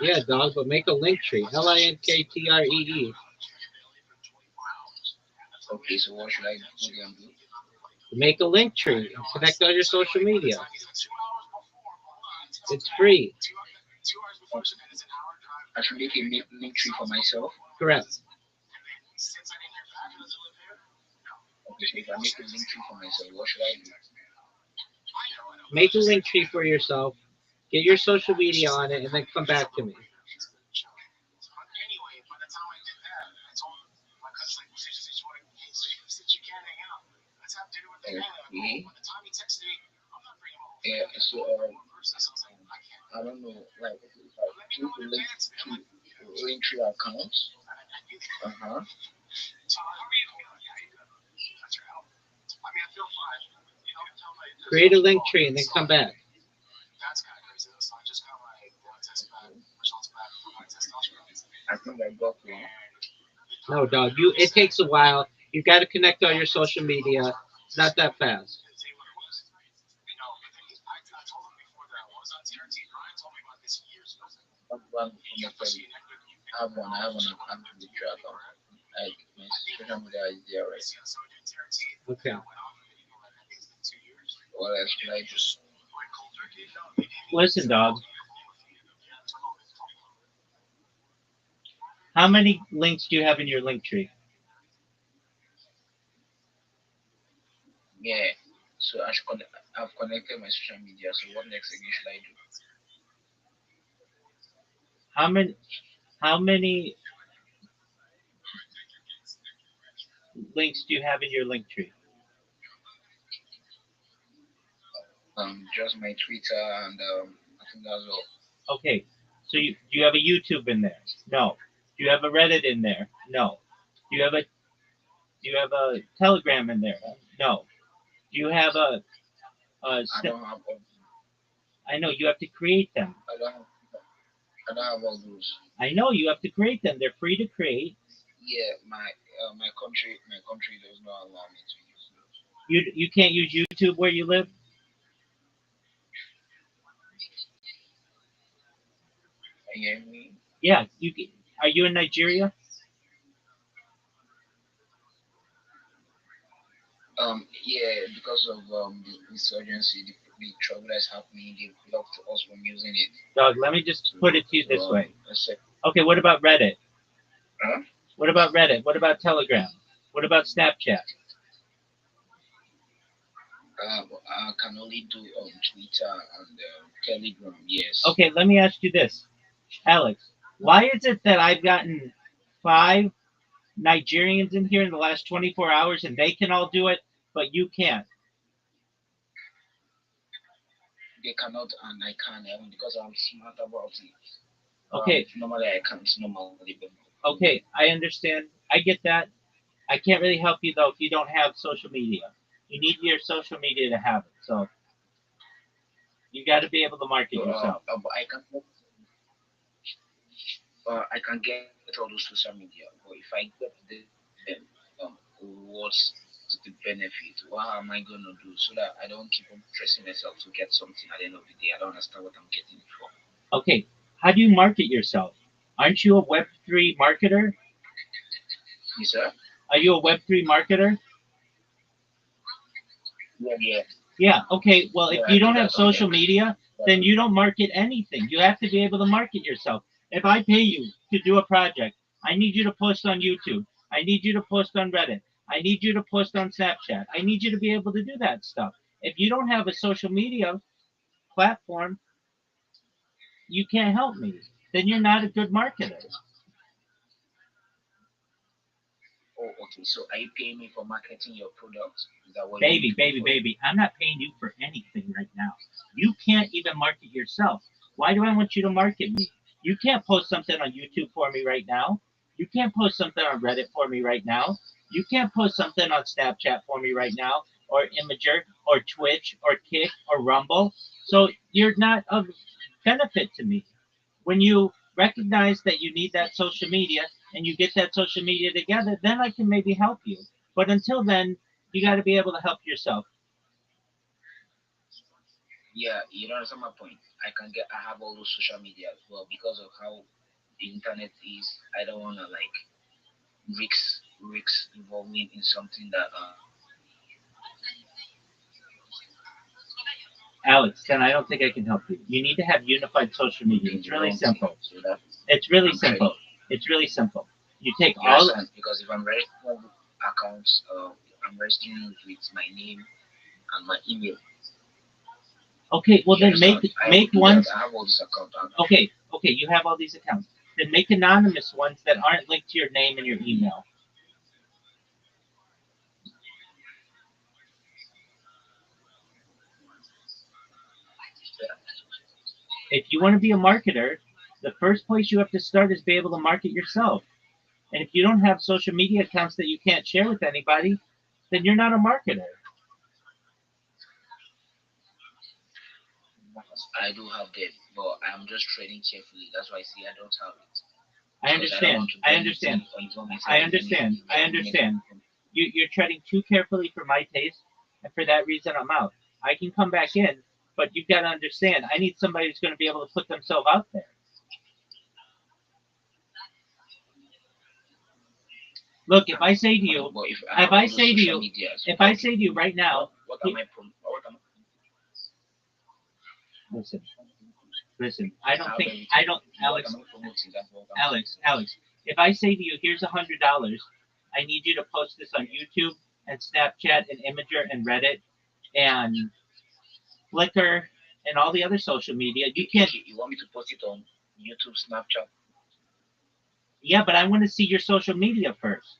Yeah, dog, but make a link tree. LINKTREE. Okay, so what should I do again? Make a link tree and connect all your social media. It's free. I should make a link tree for myself. Correct. Okay, so if I make a link tree for myself, what should I do? Make a link tree for yourself. Get your social media on it, and then come back to me. Anyway, by the time I did that, I told my cousin, like, he said you can't hang out. Let's have dinner with the gang. Okay. By the time he texted me, I'm not bringing my whole Yeah, family. so One person. So I was like, I can't. I don't know, like if I Let me click know the in link advance, man. to link tree accounts. I did that. Uh-huh. So how are you? Yeah, you good. That's your help. I mean, I feel fine. You know, tell my Create a link tree, and then come back. that's kind of crazy. So I just got my blood test back, results back for my testosterone. I think I got one. No, dog. It takes a while. You got to connect all your social media. It's not that fast. Did it say what it was? No, but then I told him before that I was on TRT. Brian told me about this years ago. Not one from You my have to see family. an equity. I have one. I have an account with the tree account. Like my social media is there, right? So I did TRT. Okay. I went off of it, like, I think it's been 2 years. What else should I do? Just went cold turkey. No, they didn't Listen, dog. How many links do you have in your link tree? Yeah. So I've connected my social media. So what next again should I do? How many links do you have in your link tree? Just my Twitter and I think that's all. Okay. So do you have a YouTube in there? No. Do you have a Reddit in there? No. Do you have a Telegram in there? No. Do you have I don't have all. I know you have to create them. I don't have. I don't have all those. I know you have to create them. They're free to create. Yeah, my country does not allow me to use those. You can't use YouTube where you live. Can you hear me? Yeah, are you in Nigeria? Yeah, because of the insurgency, the trouble that's happening, they blocked us from using it. Dog, let me just put it to you So this way. let's say, Okay, what about Reddit? huh? What about Reddit? What about Telegram? What about Snapchat? I can only do on Twitter and Telegram. Yes. Okay, let me ask you this, Alex. Why is it that I've gotten 5 Nigerians in here in the last 24 hours and they can all do it, but you can't? They cannot and I can because I'm smart about it. Okay, Normally I can't normally, but okay, I understand. I get that. I can't really help you though if you don't have social media. You need your social media to have it. So you got to be able to market yourself. but I can get all those social media. But if I get them, what's the benefit? What am I gonna do so that I don't keep on stressing myself to get something at the end of the day? I don't understand what I'm getting it for. Okay, how do you market yourself? Aren't you a Web3 marketer? Yes, sir. Are you a Web3 marketer? Yeah. Yeah, okay. Well, if Yeah, I you do don't that have on social there. media, then you don't market anything. You have to be able to market yourself. If I pay you to do a project, I need you to post on YouTube. I need you to post on Reddit. I need you to post on Snapchat. I need you to be able to do that stuff. If you don't have a social media platform, you can't help me. Then you're not a good marketer. Oh, okay. So are you paying me for marketing your product? Is that what Baby, you baby, baby, I'm not paying you for anything right now. You can't even market yourself. Why do I want you to market me? You can't post something on YouTube for me right now. You can't post something on Reddit for me right now. You can't post something on Snapchat for me right now, or Imager, or Twitch, or Kick, or Rumble. So you're not of benefit to me. When you recognize that you need that social media and you get that social media together, then I can maybe help you. But until then, you got to be able to help yourself. Yeah, you don't understand my point. I have all those social media as well because of how the internet is. I don't wanna like risk involvement in something that Alex, then I don't think I can help you. You need to have unified social media. It's really simple. So that It's really I'm simple. It's really simple. You take you all. understand because if I'm ready for accounts, I'm registering with my name and my email. Okay, well You then make understand? I make will do ones. that. I have all these accounts. Okay, you have all these accounts. Then make anonymous ones that aren't linked to your name and your email. If you want to be a marketer, the first place you have to start is be able to market yourself. And if you don't have social media accounts that you can't share with anybody, then you're not a marketer. I do have them, but I'm just trading carefully. That's why I say I don't have it. I Because I don't understand. want to I get understand. anything or involve myself I in understand. any I understand. You're treading too carefully for my taste, and for that reason, I'm out. I can come back in, but you've got to understand. I need somebody who's going to be able to put themselves out there. Look, if I say to you, But if if I say to social you, media, if I say to you right now, what am I listen, listen. I don't, what Alex, am I promoting? That's what Alex. If I say to you, here's $100, I need you to post this on YouTube and Snapchat and Imager and Reddit and Flickr and all the other social media. You can't. You want me to post it on YouTube, Snapchat? Yeah, but I want to see your social media first.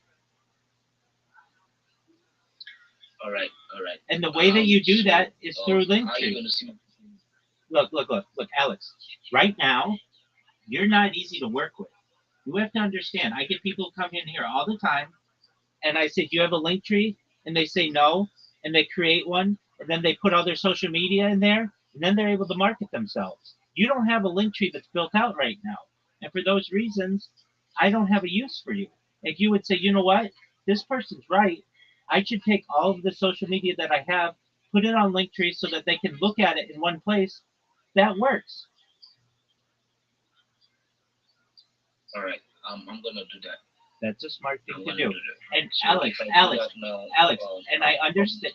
All right, all right. And the way that you do that is through How are you Linktree. going to see? Look, Alex. Right now, you're not easy to work with. You have to understand. I get people come in here all the time, and I say, "Do you have a link tree?" And they say no, and they create one, and then they put all their social media in there, and then they're able to market themselves. You don't have a link tree that's built out right now, and for those reasons, I don't have a use for you. If you would say, you know what, this person's right, I should take all of the social media that I have, put it on Linktree so that they can look at it in one place. That works. All right, I'm gonna do that. That's a smart thing I'm to gonna do. do that. And So Alex, if I do that now, and I understand.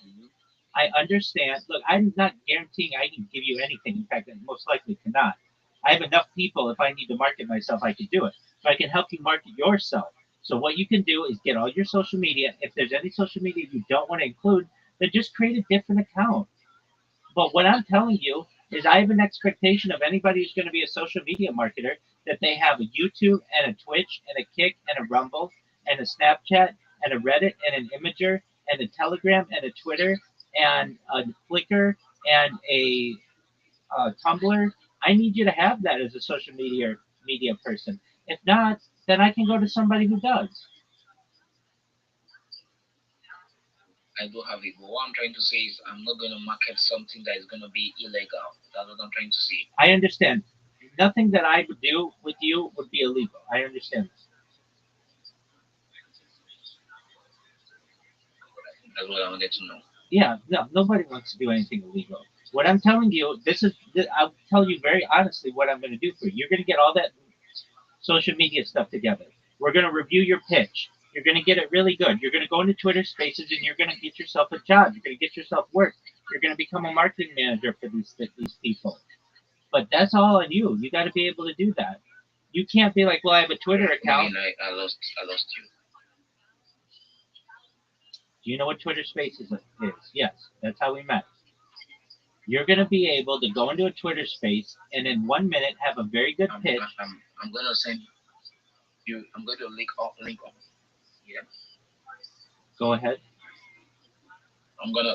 I understand. Look, I'm not guaranteeing I can give you anything. In fact, I most likely cannot. I have enough people. If I need to market myself, I can do it. But I can help you market yourself. So what you can do is get all your social media. If there's any social media you don't want to include, then just create a different account. But what I'm telling you is I have an expectation of anybody who's going to be a social media marketer that they have a YouTube and a Twitch and a Kick and a Rumble and a Snapchat and a Reddit and an Imager and a Telegram and a Twitter and a Flickr and a Tumblr. I need you to have that as a social media person. If not, then I can go to somebody who does. I do have it. But what I'm trying to say is I'm not gonna market something that is gonna be illegal. That's what I'm trying to say. I understand. Nothing that I would do with you would be illegal. I understand this. That's what I wanted to know. Yeah, no, nobody wants to do anything illegal. What I'm telling you, I'll tell you very honestly what I'm going to do for you. You're going to get all that social media stuff together. We're going to review your pitch. You're going to get it really good. You're going to go into Twitter Spaces and you're going to get yourself a job. You're going to get yourself work. You're going to become a marketing manager for these people. But that's all on you. You got to be able to do that. You can't be like, well, I have a Twitter account. I lost you. Do you know what Twitter Spaces is? Yes, that's how we met. You're going to be able to go into a Twitter space and in 1 minute have a very good pitch. I'm going to send you. I'm going to link up. Yeah. Go ahead. I'm gonna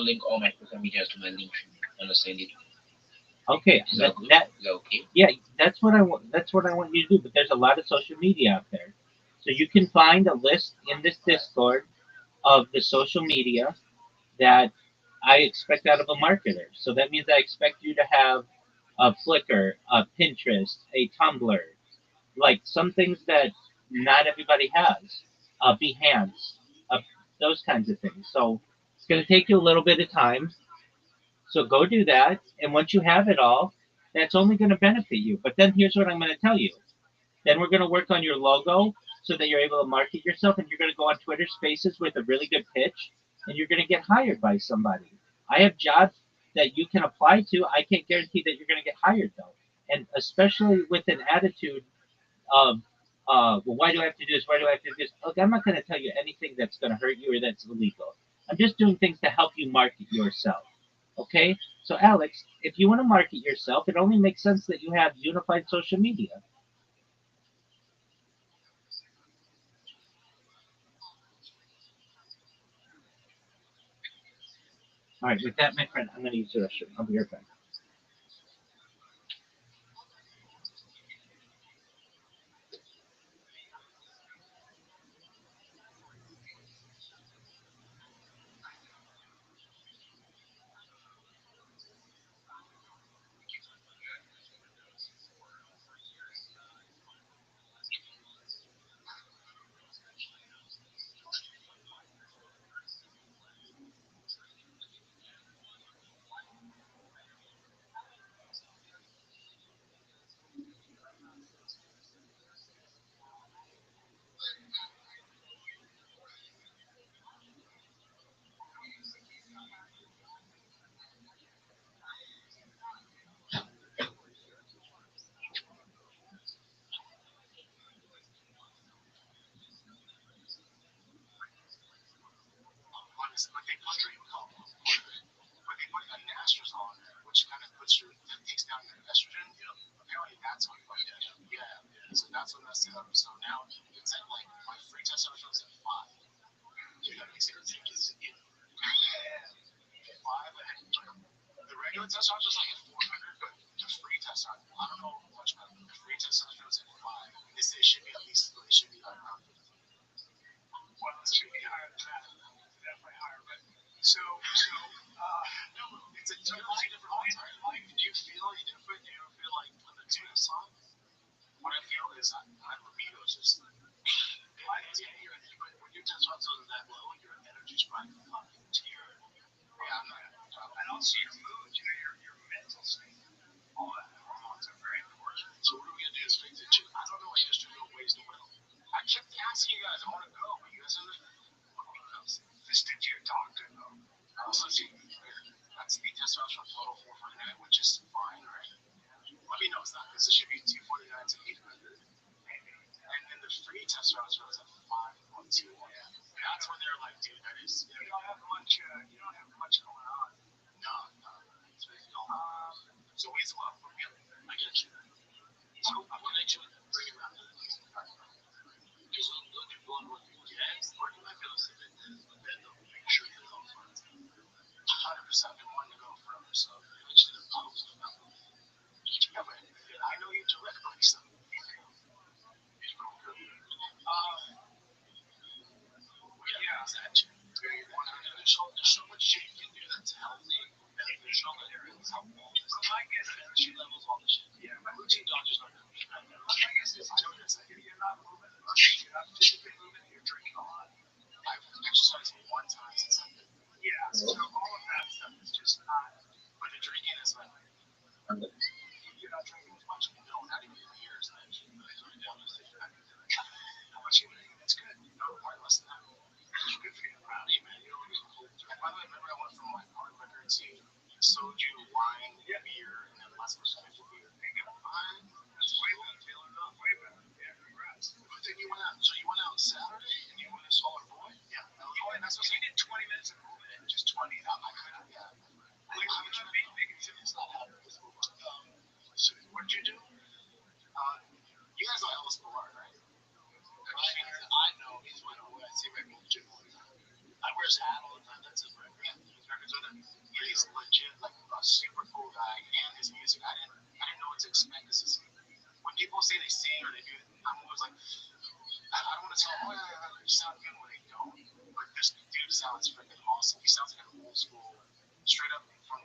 link all my social media to my link. I'm gonna send it. Okay. Is that okay? Yeah, that's what I want. That's what I want you to do. But there's a lot of social media out there, so you can find a list in this Discord of the social media that I expect out of a marketer. So that means I expect you to have a Flickr, a Pinterest, a Tumblr, like some things that not everybody has, a Behance, those kinds of things. So it's going to take you a little bit of time. So go do that, and once you have it all, that's only going to benefit you. But then here's what I'm going to tell you. Then we're going to work on your logo so that you're able to market yourself, and you're going to go on Twitter Spaces with a really good pitch, and you're going to get hired by somebody. I have jobs that you can apply to. I can't guarantee that you're going to get hired though, and especially with an attitude of well, why do I have to do this? Why do I have to do this? Look, I'm not going to tell you anything that's going to hurt you or that's illegal. I'm just doing things to help you market yourself. Okay? So, Alex, if you want to market yourself, it only makes sense that you have unified social media. All right, with that, my friend, I'm going to use the restroom. I'll be right back. But they put anastrozole on there, which kind of takes down your estrogen. Apparently that's what fucked it up. Yeah. So that's what messed it up. So now it's at like my free testosterone is at 5. You know, makes it ridiculous. 5. The regular testosterone is like at 400, but the free testosterone, I don't know much about it. The free testosterone is at 5. They say it should be at least, it should be around 50. Well, it should be higher than that. Definitely higher. But so, no, it's a totally different life. Do you feel any different? Do you feel like when the two song? What I feel is my libido is just. When your testosterone is that low, your energy's probably fucking tear. Yeah, I'm not. And also your mood, your mental state. All that hormones are very important. So what are we gonna do to fix it? I don't know. I just don't know ways to win. I kept asking you guys. I want to go, but you guys are just stick to your doctor, though. Also, see, that's the testosterone total 449, which is fine, right? Let me know it's not, because it should be 249 to 800. And then the free testosterone is at 5.2. That's when they're like, dude, that is. You don't have much going on. No. It's really going. So ways well for me. I get you. So I'm gonna actually bring it around to the next part. Because when you're going with your gas, or you might be able to sit in bed, though, make sure you're all fine. 100% been wanting to go forever, so eventually the problems will come. Yeah, but I know you directly, so. It's real good. Yeah, exactly. There's so much shit you can do that's healthy, beneficial, that is helpful. My guess is energy levels, all the shit. Yeah, my routine doctor's not going to be that. My guess is I know what you're saying. You're not moving much. You're not physically moving. You're drinking a lot. I've exercised 1 time since I've been. Yeah, so all of that stuff is just not. But the drinking is like. You're not drinking as much. No, not even in years. Actually, how much you drink? It's good. No, probably less than that. It's good for you. Rowdy, man. You know, by the way, remember I went from like hard liquor to soju, wine, beer, and then last person I beer. Hey, good. That's way better, Taylor. No, way better. Yeah, congrats. But then you went out. So you went out Saturday and you went to Solar Boy. Yeah. Oh, and that's what you did 20 minutes of movement. Just 20. I could. Yeah. Like, how much you make it simple? So what did you do? You guys know Ellis Ballard, right? I know he's one of I see right in the gym all the time. I wear his hat all the time. That's his record. Yeah, his records are there. He's legit like a super cool guy, and his music. I didn't know what to expect. This is when people say they sing or they do. I'm always like, I don't want to tell them, oh yeah, you sound good when they don't. But this dude sounds freaking awesome. He sounds like an old school, straight up from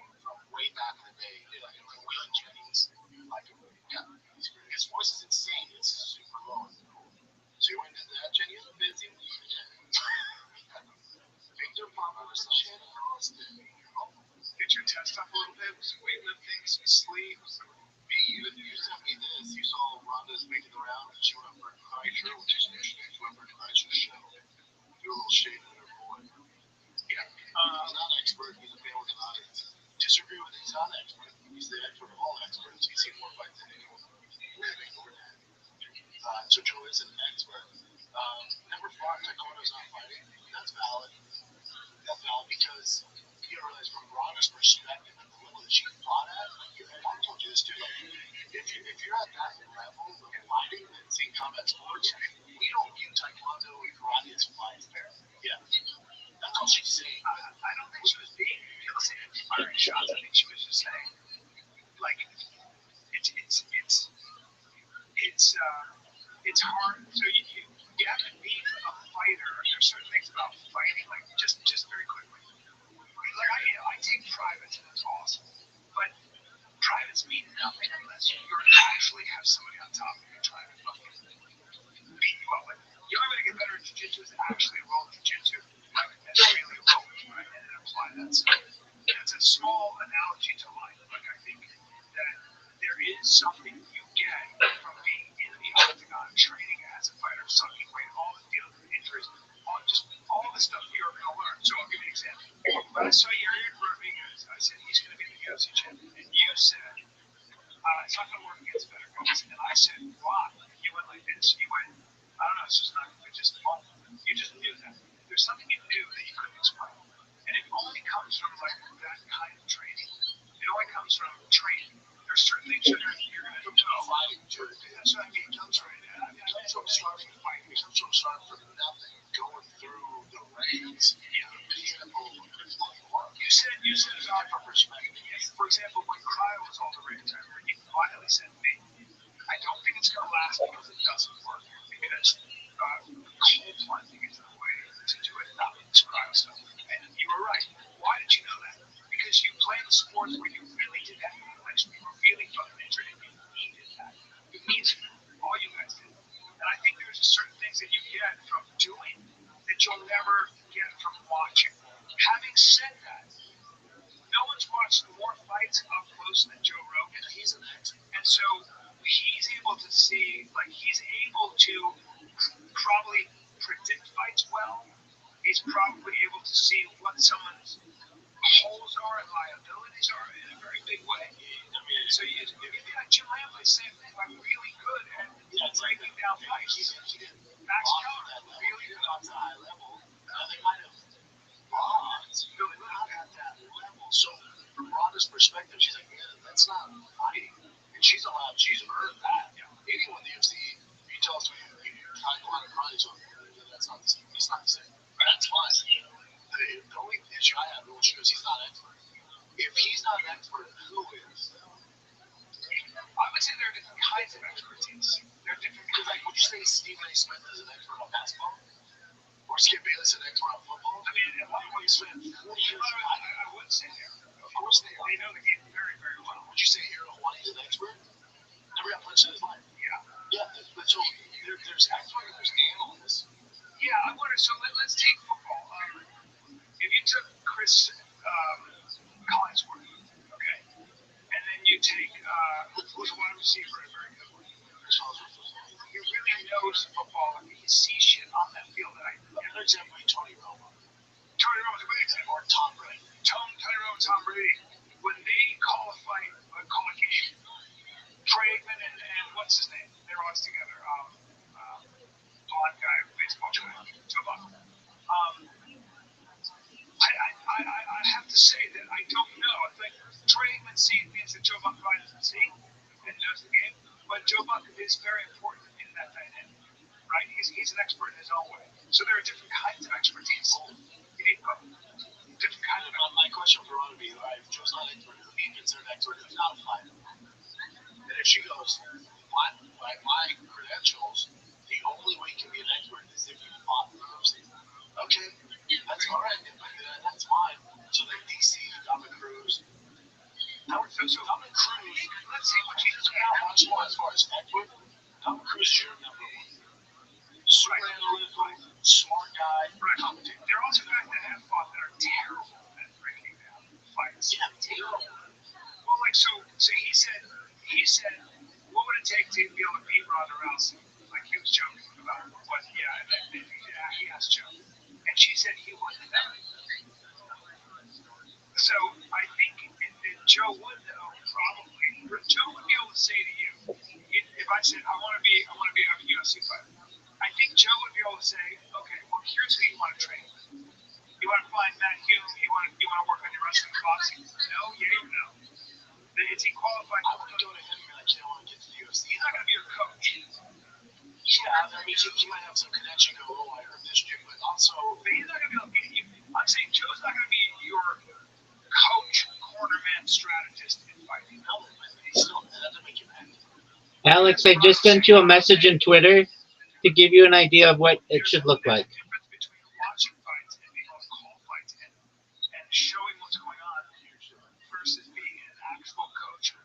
way back in the day. Like Waylon Jennings. Like, yeah, his voice is insane. It's super low. So you went into that, Jenny? You're busy. Victor Papa was shit. Get your test up a little bit, some weightlifting, some sleep. You sent me this. You saw Rhonda's making the rounds. She went up for a Kaiser, which is interesting. She went for a Kaiser show. Do a little shave in her boy. Yeah. He's not an expert. He's a fan with an audience. Disagree with he's not an expert. He's the expert of all experts. He's seen more fights than anyone. So Joe is an privates, and that's awesome. But privates mean nothing unless you actually have somebody on top of you trying to fucking beat you up. Like, the only way to get better at jiu-jitsu is actually roll jiu-jitsu, like, and really roll it, right? And then apply that. So it's a small analogy to life. Like, I think that there is something you get from being in the octagon, training as a fighter, sucking weight, all the dealing with injuries, all the stuff you're going to learn. So I'll give you an example. When I saw Yair Rodriguez, I said he's going to be the UFC champion, and you said it's not going to work against better guys. And I said, why? And you went like this. You went, I don't know, it's just not good. Just you just knew that. There's something you knew that you couldn't explain. And it only comes from like that kind of training. It only comes from training. There's certain things that you're going to know. That's what I mean. That's right. I mean, I'm so sorry for fighting. I'm so sorry for nothing. Going through the ranks. Yeah. You said about your perspective. For example, when cryo was all the rage, I remember you finally said to me, I don't think it's going to last because it doesn't work. Because cold plunging is the way to do it, not with this cryo stuff. And you were right. Why did you know that? Because you played sports where you really did have isolation. You were really fucking injured and you needed that. You needed it. All you guys did. And I think there's certain things that you get from doing that you'll never get from watching. Having said that, no one's watched more fights up close than Joe Rogan. He's an expert. And so he's able to see, like, he's able to probably predict fights well. He's probably able to see what someone's holes are and liabilities are in a very big way. I mean, so Jim Lampley's same thing, like really good at breaking down fights. Max Keller, really good on the high level. They might have Ron's really not at that level. So from Ronda's perspective, she's like, yeah, that's not fighting. And she's earned that. Anyone in the UFC, he tells me, I go out and run, so that's not the same. It's not the same. That's fine. The only issue I have with she goes, he's not an expert. If he's not an expert, who is? I would say there are different kinds of expertise. There are different kinds. Like, would you say Stephen A. Smith is an expert on basketball? Or Skip Bayless an expert on football? I mean, at one point, spent 40 years. I would say they are. Of course they are. They know the game very, very well. Would you say Hero One is an expert? Never got punched in his life. Yeah. Yeah, but so there's experts and there's analysts. Yeah, I wonder. So let's take football. If you took Chris Collinsworth, okay, and then you take who's a wide receiver, a very good one. He really knows football. I mean, he sees shit on that field. Another example, Tony Romo. Tony Romo's a good example. Or Tom Brady. Tony Romo and Tom Brady, when they call a fight, call a game, Troy Aikman and what's his name? They're always together. Blonde guy, baseball guy, Joe Buck. I have to say that I don't know. I think Troy Aikman sees things that Joe Buck probably doesn't see and knows the game. But Joe Buck is very important in that dynamic, right? He's an expert in his own way. So there are different kinds of expertise. You need different kinds of. My question for Ron would be, all right, if Joe's not an expert, who do you consider an expert who's not a fighter? And if she goes, by my credentials, the only way you can be an expert is if you fought the UFC. Okay, that's all right, that's fine. So then DC, Dominic Cruz. Dominic Cruz, let's see what he's doing. As far as expert, Dominic Cruz is your number one. Super analytical, smart guy, commentator. There are also guys that have fought that are terrible at breaking down fights. Yeah, terrible. Well, like, so he said, what would it take to be able to beat Ronda Rousey? Like, he was joking about it, but yeah, he asked Joe. And she said he wouldn't know. So I think that Joe would know, probably. Joe would be able to say to you, if I said, I want to be a UFC fighter, I think Joe would be able to say, okay, well, here's who you want to train with. You want to find Matt Hume, you want to work on your wrestling and boxing? No, yeah or no? Is he qualified? I wouldn't go to him and be like, I want to get to the UFC. He's not going to be your coach. Yeah, I mean, he might have some connection, go, I heard this chick, but also, he's not going to be able to beat you. I'm saying Joe's not going to be your coach, cornerman, strategist in fighting. No, he's still, that doesn't make you mad. Alex, I just sent you a message on Twitter to give you an idea of what it should look like. There's a difference between watching fights and being able to call fights and showing what's going on. basketball coach.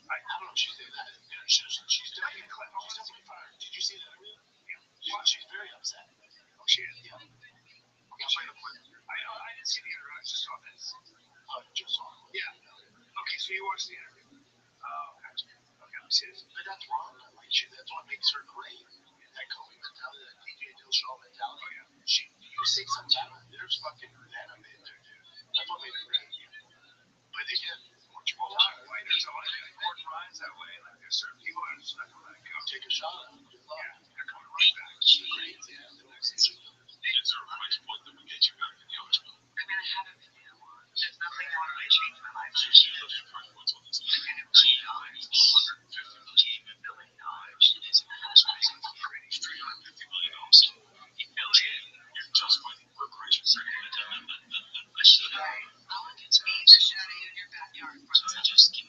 I don't know if she's doing that. You know, she's definitely fired. Did you see that? Yeah. She's very upset. Oh, she is. Yeah. I know. I didn't see the interview. I just saw this. Just saw it. Yeah. Okay, so you watched the interview. Oh, gotcha. Okay, let me see this. But that's wrong. Like, that's what makes her great. That Kobe mentality, that DJ Dillashaw mentality. Oh, yeah. You say something, there's fucking venom in there, dude. That's what made her great. But again, there's a lot of important lines that way. Like, there's certain people that are just not going to go take a shot at them. Yeah, they're coming right back. She's great. Yeah, the next season. Is there a price point that would get you back in the eligible? I mean, I haven't been there long. There's nothing that would really change my life. So she knows your price points on this. $150 million. It is a crazy. $350 million. You're just fighting corporations. All it gets me is a shadow in your backyard. So just keep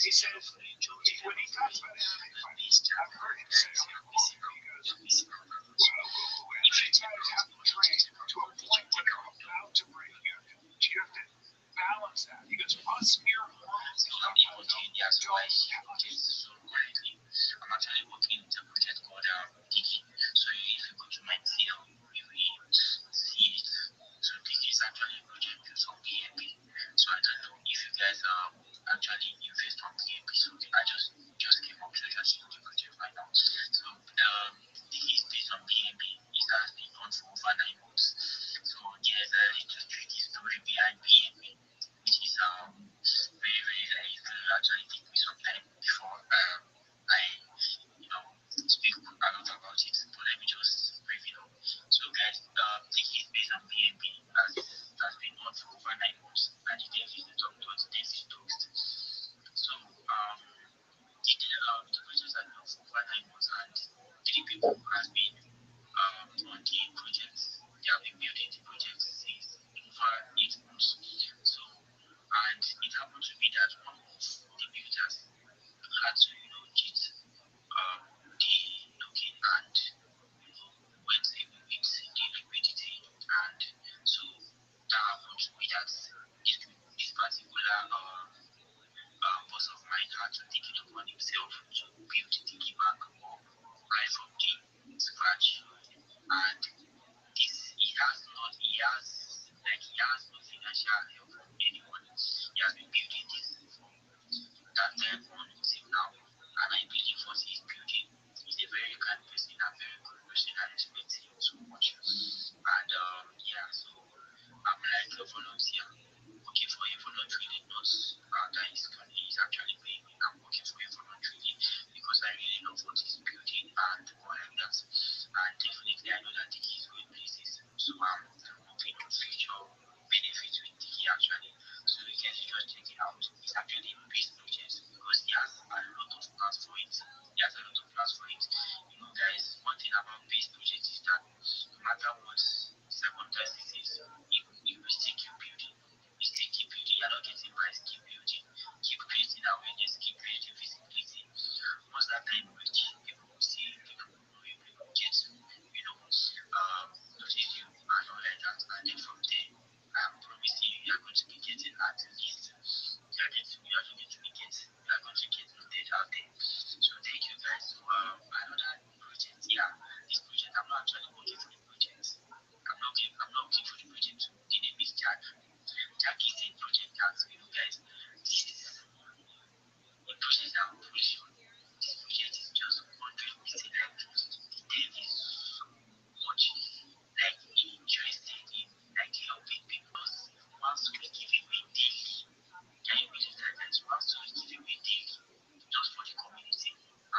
He says, when he talks about MMA fighters, I've heard him say, I'm going to quote him, he goes, MMA fighters have to train to a point where they're about to break you. You have to balance that. He goes, us mere mortals I'm actually working with a project called Tiki. So if you go to my TL, you will see it. So Tiki is actually a project built on PMP. So I don't know if you guys actually invest on PMP. So I just came up to just the project right now. So Tiki is based on PMP. It has been on for over 9 months. So there's a little tricky story behind PMP, which is very, very, very, actually take me some time before I, speak a lot about it. But let me just brief it up. So, guys, Tiki is based on PNB, has been on for over 9 months, and the dev is the top dot, the dev is toast. So, the project has been on for over 9 months, and 3 people has been on the project. They have been building the project since over 8 months. So, and it happened to be that one of the builders had to, cheat the looking and went away with the liquidity. And so that happened to be that this particular boss of mine had to take it upon himself to build the back up right from the scratch.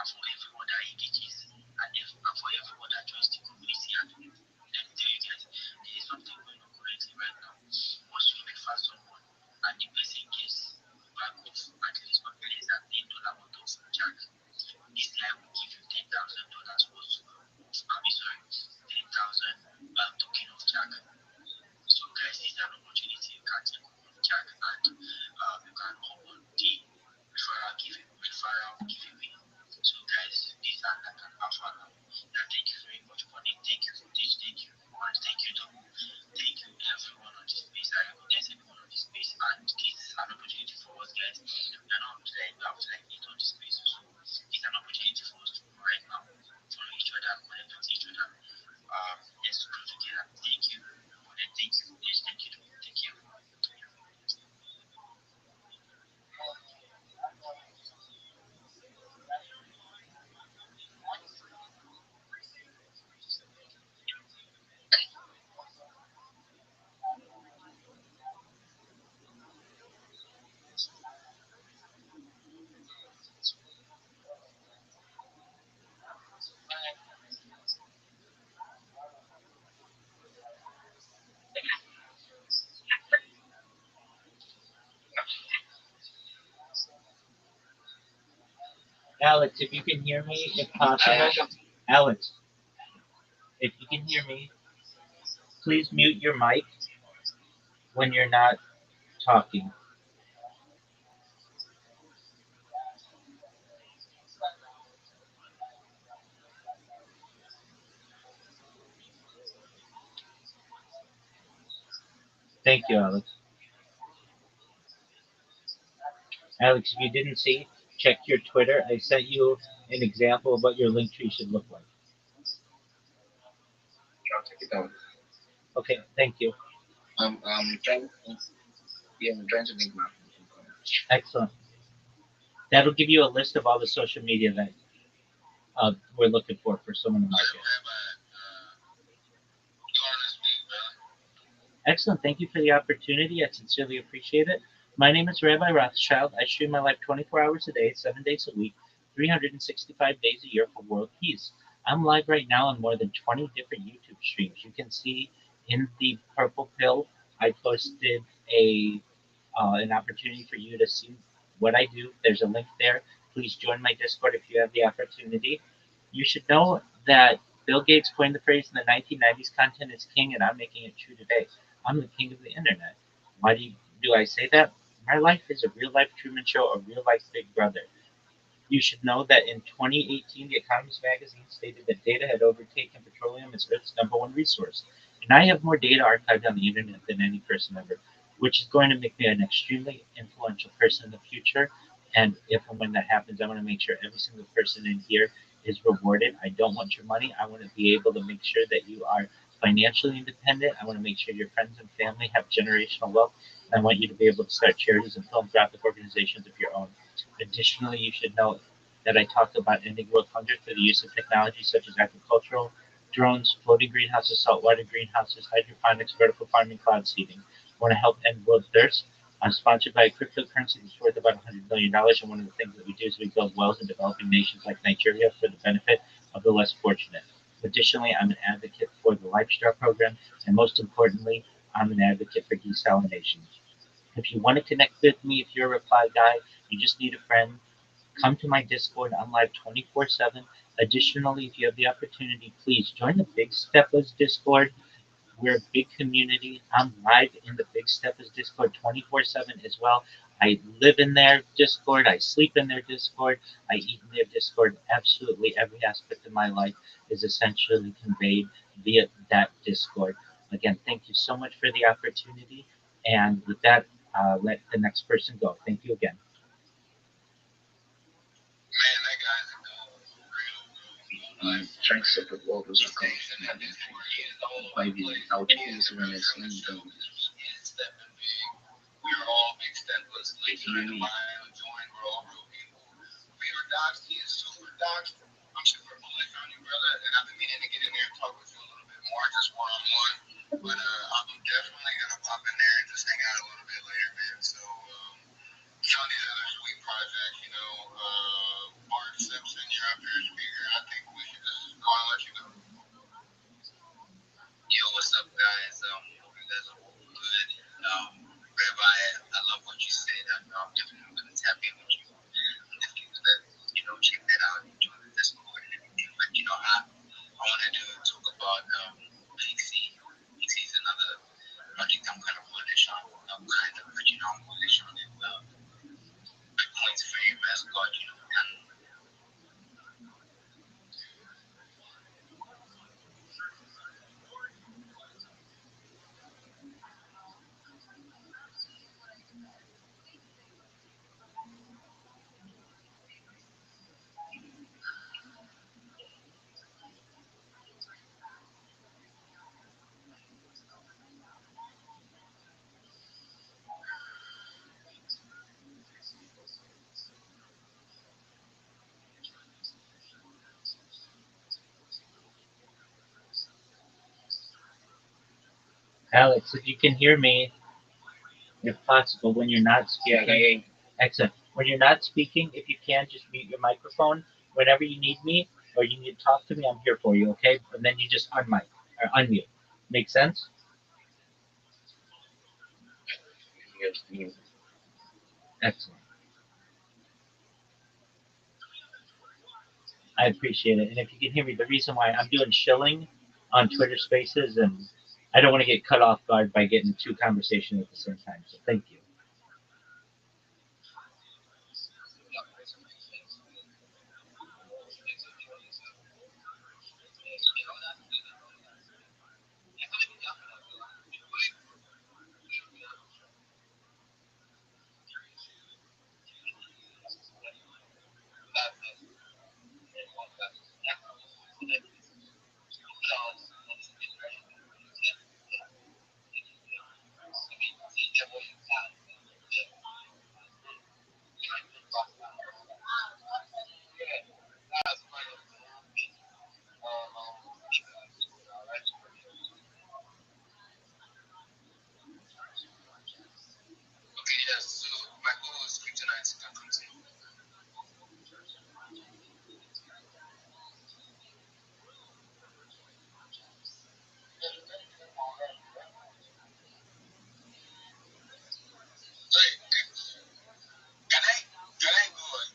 for everyone that engages and for everyone that joins the community. And let me tell you guys, there is something going on currently right now. Once you refer someone and the person gets a bag of at least not less than $10 worth of jack, this guy will give you $10,000 worth of, sorry, 10,000 token of jack. So guys, this is an opportunity you can take on jack and you can hop on the referral giveaway. So guys, these are like an alpha now. Yeah, thank you very much, Bonnie. Thank you for this. Thank you, everyone. Thank you, Double. Thank you, everyone on this space. I recognize everyone on this space, and this is an opportunity for us, guys. We are not up to like eight on this space, so it's an opportunity for us to grow right now, follow each other, connect with each other. Let's grow together. Thank you, everyone, and thank you. Yes, thank you, Double. Thank you. Alex, if you can hear me, if possible. Alex, if you can hear me, please mute your mic when you're not talking. Thank you, Alex. Alex, if you didn't see, check your Twitter. I sent you an example of what your link tree should look like. I'll take it down. Okay, thank you. I'm trying. Yeah, I'm trying to make my. Excellent. That'll give you a list of all the social media that we're looking for someone to market. Excellent. Thank you for the opportunity. I sincerely appreciate it. My name is Rabbi Rothschild. I stream my life 24 hours a day, 7 days a week, 365 days a year for world peace. I'm live right now on more than 20 different YouTube streams. You can see in the purple pill, I posted an opportunity for you to see what I do. There's a link there. Please join my Discord if you have the opportunity. You should know that Bill Gates coined the phrase in the 1990s, content is king, and I'm making it true today. I'm the king of the internet. Why do I say that? My life is a real life Truman Show, a real life Big Brother. You should know that in 2018, The Economist magazine stated that data had overtaken petroleum as Earth's #1 resource. And I have more data archived on the internet than any person ever, which is going to make me an extremely influential person in the future. And if and when that happens, I want to make sure every single person in here is rewarded. I don't want your money. I want to be able to make sure that you are financially independent. I want to make sure your friends and family have generational wealth. And I want you to be able to start charities and philanthropic organizations of your own. Additionally, you should know that I talk about ending world hunger through the use of technology such as agricultural drones, floating greenhouses, saltwater greenhouses, hydroponics, vertical farming, cloud seeding. I want to help end world thirst. I'm sponsored by a cryptocurrency that's worth about $100 million, and one of the things that we do is we build wells in developing nations like Nigeria for the benefit of the less fortunate. Additionally, I'm an advocate for the Lifestyle program, and most importantly, I'm an advocate for desalination. If you want to connect with me, if you're a reply guy, you just need a friend, come to my Discord. I'm live 24/7. Additionally, if you have the opportunity, please join the Big Steppers Discord. We're a big community. I'm live in the Big Steppers Discord 24/7 as well. I live in their Discord. I sleep in their Discord. I eat in their Discord. Absolutely every aspect of my life is essentially conveyed via that Discord. Again, thank you so much for the opportunity. And with that, let the next person go. Thank you again. Man, that guy's a real. Trying to set up all those accounts. Maybe I'll use when it's in the. We're all big steppers. Link in the bio, join. We're all real people. We are Docs. He is super Docs. I'm super bullish on you, brother. And I've been meaning to get in there and talk with you a little bit more, just one on one. But I'm definitely gonna pop in there and just hang out a little bit later, man. So, some of these other sweet projects, Bart Simpson, Yeah, man. Yeah, I think we should just go and let you go. Yo, what's up, guys? You guys are all good. Rabbi, I love what you said. I'm definitely gonna tap in with you. I'm definitely gonna, check that out and join the Discord and everything. But I want to talk about Pixie. Pixie is another project I'm kind of bullish on. I'm kind of, but I'm bullish on it. Bitcoin's free mascot, and Alex, if you can hear me, if possible, when you're not yeah, speaking, excellent. When you're not speaking, if you can, just mute your microphone. Whenever you need me or you need to talk to me, I'm here for you, okay? And then you just unmic or unmute. Make sense? Excellent. I appreciate it. And if you can hear me, the reason why I'm doing shilling on Twitter Spaces, and I don't want to get cut off guard by getting two conversations at the same time. So thank you. Okay, yes. So my goal is kryptonite can continue. Sorry, can I go on?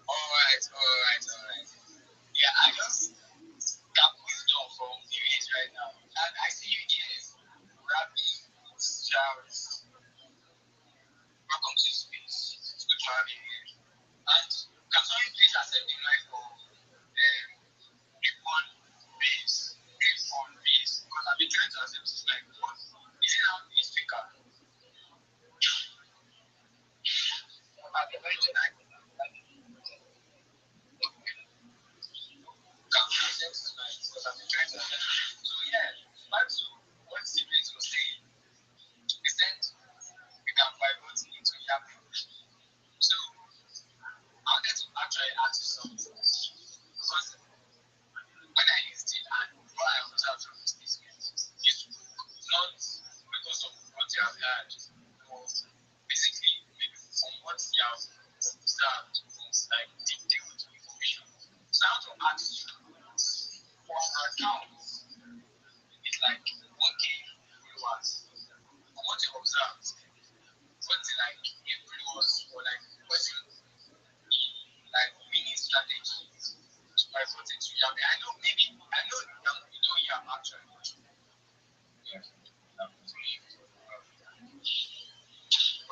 All right. Yeah, I just got wisdom from viewers right now. And I see you guys, Rabbi, Charles, welcome to space. It's good to have you here. And can somebody please accept the life for Ripon Base? Ripon Base. Because I've been trying to accept this life, but is it now a speaker? I've been very tonight. Can you accept this life? Because I've been trying to accept it. So yeah, back to what Stevens was saying. He said we can pivot into Yahoo. So I wanted to actually ask you something. Because when I used it and what I observed from this statement, you spoke not because of what you have heard, but basically maybe from what you have observed from like detailed information. So I want to ask you, for our accounts, it's like 1K followers. From what you observed, what's it like influence or like what's it like winning strategies to pivot into Yahoo? I know maybe I know you don't have actually, but yeah, but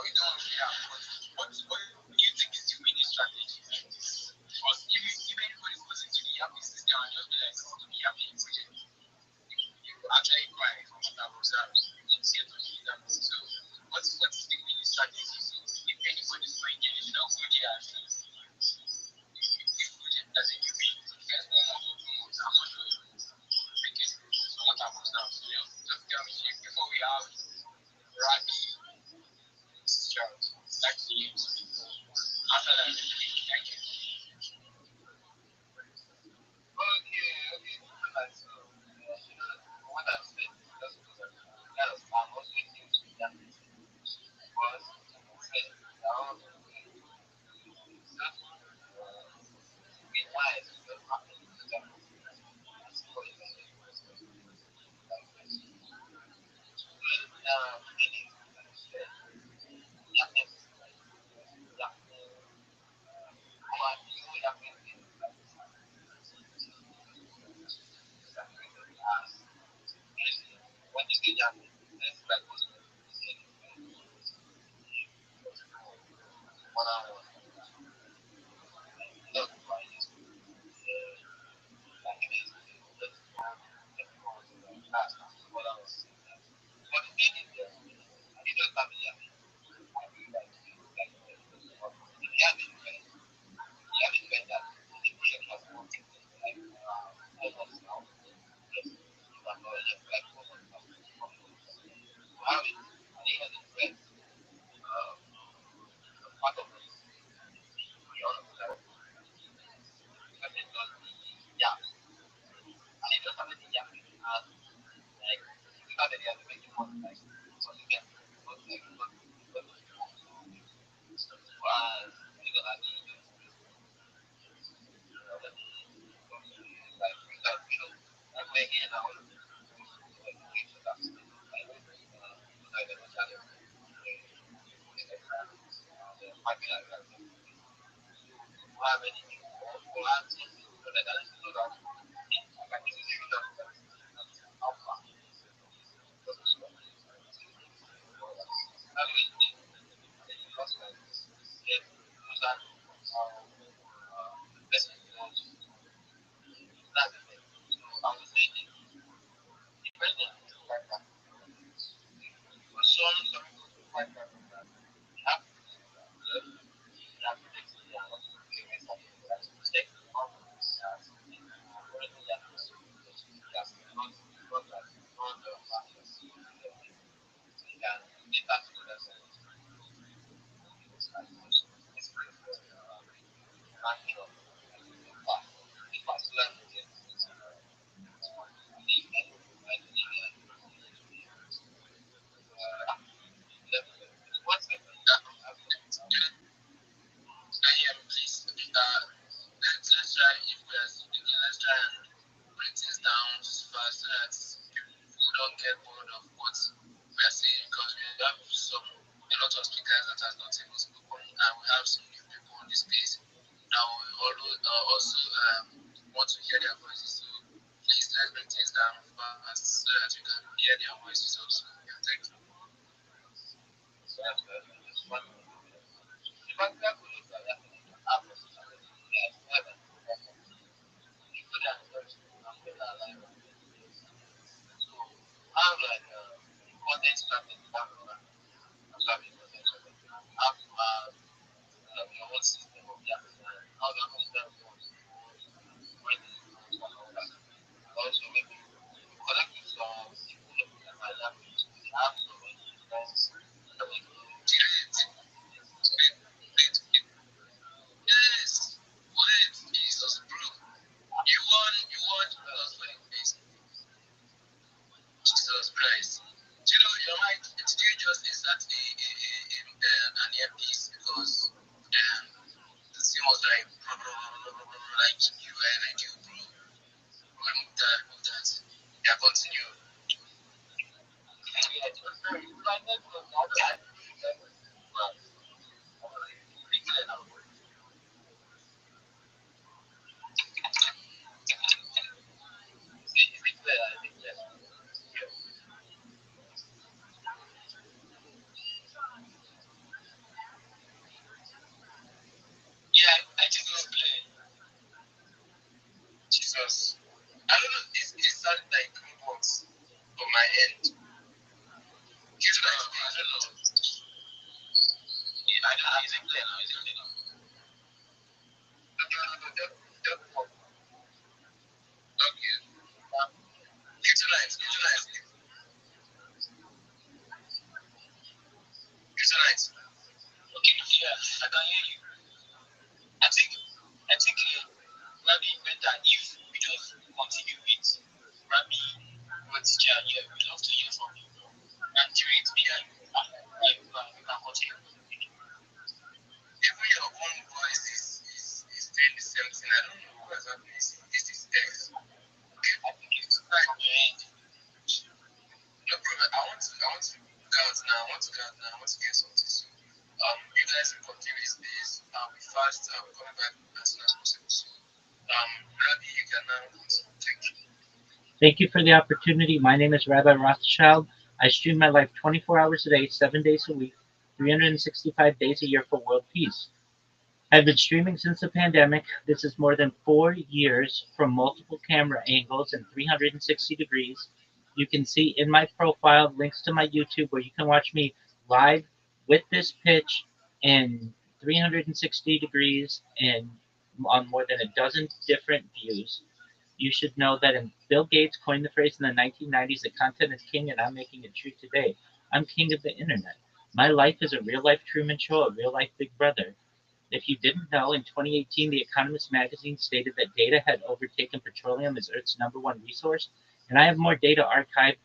you don't have. But what do you think is the winning strategy? Because if anybody goes into the Yahoo system and just be like, I want to be Yahoo project, you actually cry from what I've observed. You don't see it on the Yahoo. So what is the winning strategy? So if anybody's going to get it, you don't go there and before we have Rabbi, like to you. After that, thank you. Okay. So, what I've said, just because I'm also new to that, was Let's try if we are speaking. Let's try and break things down fast so that people don't get bored of what we are saying because we have a lot of speakers that have not even spoken and we have some new people on this space that will also want to hear their voices. So please let's break things down fast so that we can hear their voices also. Yeah, thank you. Yes. Wait, Jesus, bro. You want us like this. Jesus Christ. Do you know your mic? Did you just insert an earpiece because the thing was like like you were a radio, bro. Remove that, move that. Yeah, continue. Yeah, I just was playing. Jesus. I don't know, it sounded like boombox on my end. You know, I don't know. Yeah, I don't know. Is it clear now? Is it clear now? No, don't. Okay. Utilize. Utilize. Okay, yeah, I can hear you. I think Rabbi better if we just continue with Rabbi Rothschild. Yeah, we love to hear from you. And to it, me and you can continue. Even your own voice is doing the same thing. I don't know why. space. We fast. We're coming back as soon as possible. So, Rabbi, you can now continue. Thank you. Thank you for the opportunity. My name is Rabbi Rothschild. I stream my life 24 hours a day, 7 days a week, 365 days a year for world peace. I've been streaming since the pandemic. This is more than 4 years from multiple camera angles and 360 degrees. You can see in my profile links to my YouTube where you can watch me live with this pitch in 360 degrees and on more than a dozen different views. You should know that Bill Gates coined the phrase in the 1990s that content is king, and I'm making it true today. I'm king of the internet. My life is a real life Truman Show, a real life Big Brother. If you didn't know, in 2018, The Economist magazine stated that data had overtaken petroleum as Earth's #1 resource, and I have more data archived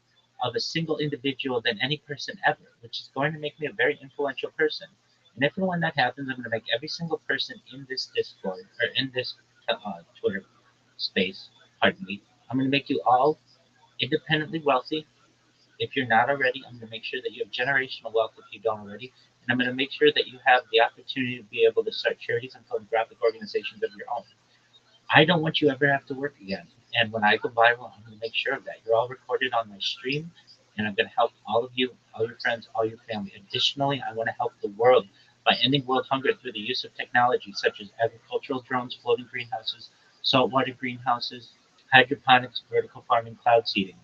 of a single individual than any person ever, which is going to make me a very influential person. And if and when that happens, I'm going to make every single person in this Discord or in this Twitter space, pardon me, I'm going to make you all independently wealthy. If you're not already, I'm going to make sure that you have generational wealth if you don't already. And I'm going to make sure that you have the opportunity to be able to start charities and philanthropic organizations of your own. I don't want you ever have to work again. And when I go viral, I'm going to make sure of that. You're all recorded on my stream, and I'm going to help all of you, all your friends, all your family. Additionally, I want to help the world by ending world hunger through the use of technology such as agricultural drones, floating greenhouses, saltwater greenhouses, hydroponics, vertical farming, cloud seeding.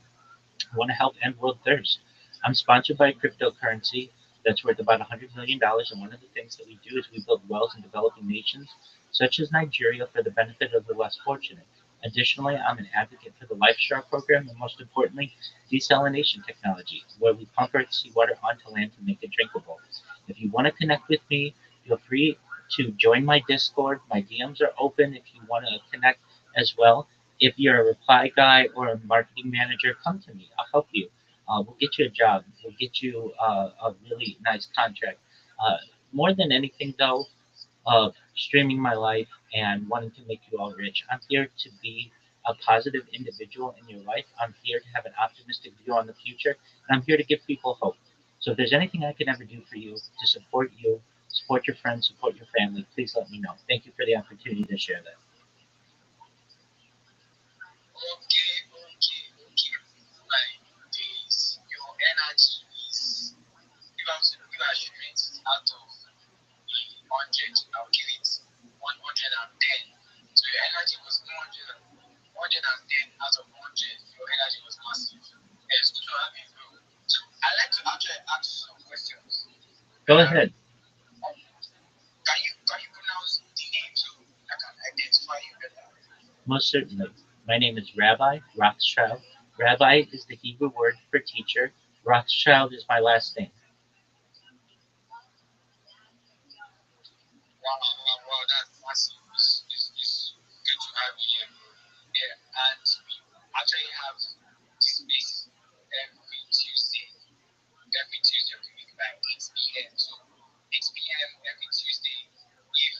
I want to help end world thirst. I'm sponsored by a cryptocurrency that's worth about $100 million. And one of the things that we do is we build wells in developing nations, such as Nigeria, for the benefit of the less fortunate. Additionally, I'm an advocate for the LifeStar program and, most importantly, desalination technology, where we pump our seawater onto land to make it drinkable. If you want to connect with me, feel free to join my Discord. My DMs are open if you want to connect as well. If you're a reply guy or a marketing manager, come to me. I'll help you. We'll get you a job. We'll get you a really nice contract. Uh, More than anything, though, of streaming my life and wanting to make you all rich, I'm here to be a positive individual in your life. I'm here to have an optimistic view on the future, and I'm here to give people hope. So if there's anything I can ever do for you, support your friends, support your family, please let me know. Thank you for the opportunity to share that. Okay, okay, okay. Like this, your energy is. If I should rate it out of 100, I'll give it 110. So your energy was 110 out of 100. Your energy was massive. Yes, good to have you, bro. So I like to actually ask you some questions. Go ahead. Can you pronounce the name so I can identify you better? Most certainly. My name is Rabbi Rothschild. Rabbi is the Hebrew word for teacher. Rothschild is my last name. Wow, wow, wow, that's massive. It's good to have you here, bro. Yeah, and we actually have this space every Tuesday. Every Tuesday of the week by 8 p.m. So 8 p.m. every Tuesday. If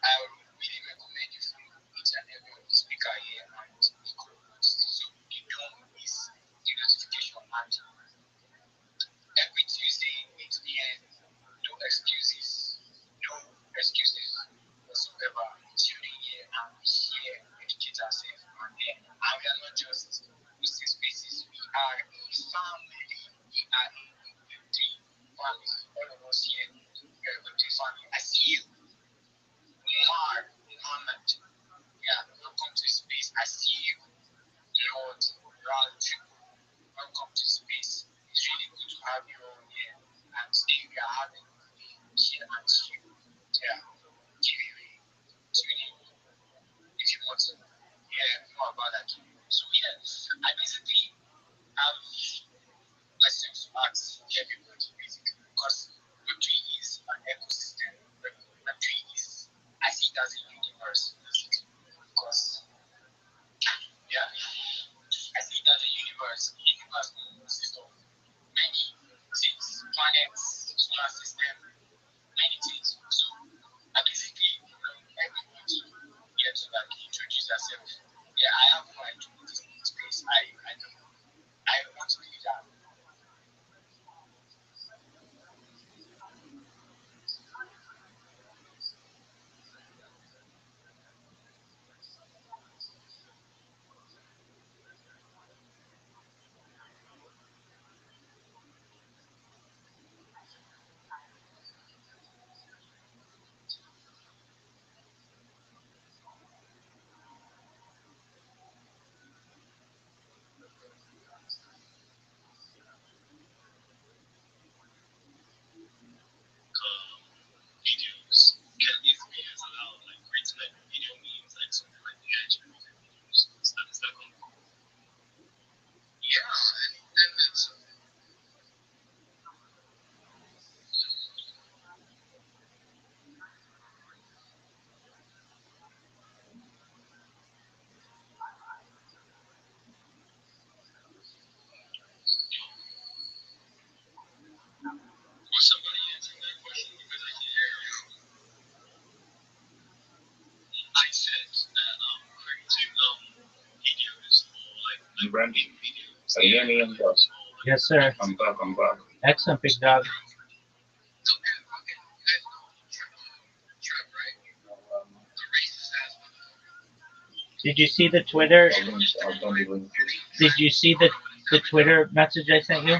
I would really recommend you follow each and every of the speaker here and the co-host so you don't miss the notification. And every Tuesday, 8 p.m. No excuses. No excuses whatsoever. Tune in here and we here educate ourselves. And we are not just hosting spaces, we are a family. We are a Web3 family. All of us here, we are a Web3 family. I see you. Umar, Muhammad. Yeah, welcome to space. I see you. Lord, Raj. Welcome to space. It's really good to have you all here. And today we are having a here and chill. Yeah, giveaway. Tune in if you want to hear more about that. So yeah, I basically have questions to ask everybody basically because Web3 is an ecosystem. Web3 Brandy. Can you hear me? I'm back. Yes, sir. I'm back. I'm back. Excellent, big dog. So, man, fucking, you guys know Trump, right? Um, The racist ass motherfucker. Did you see the Twitter? I've done the link. Did you see the Twitter message I sent you?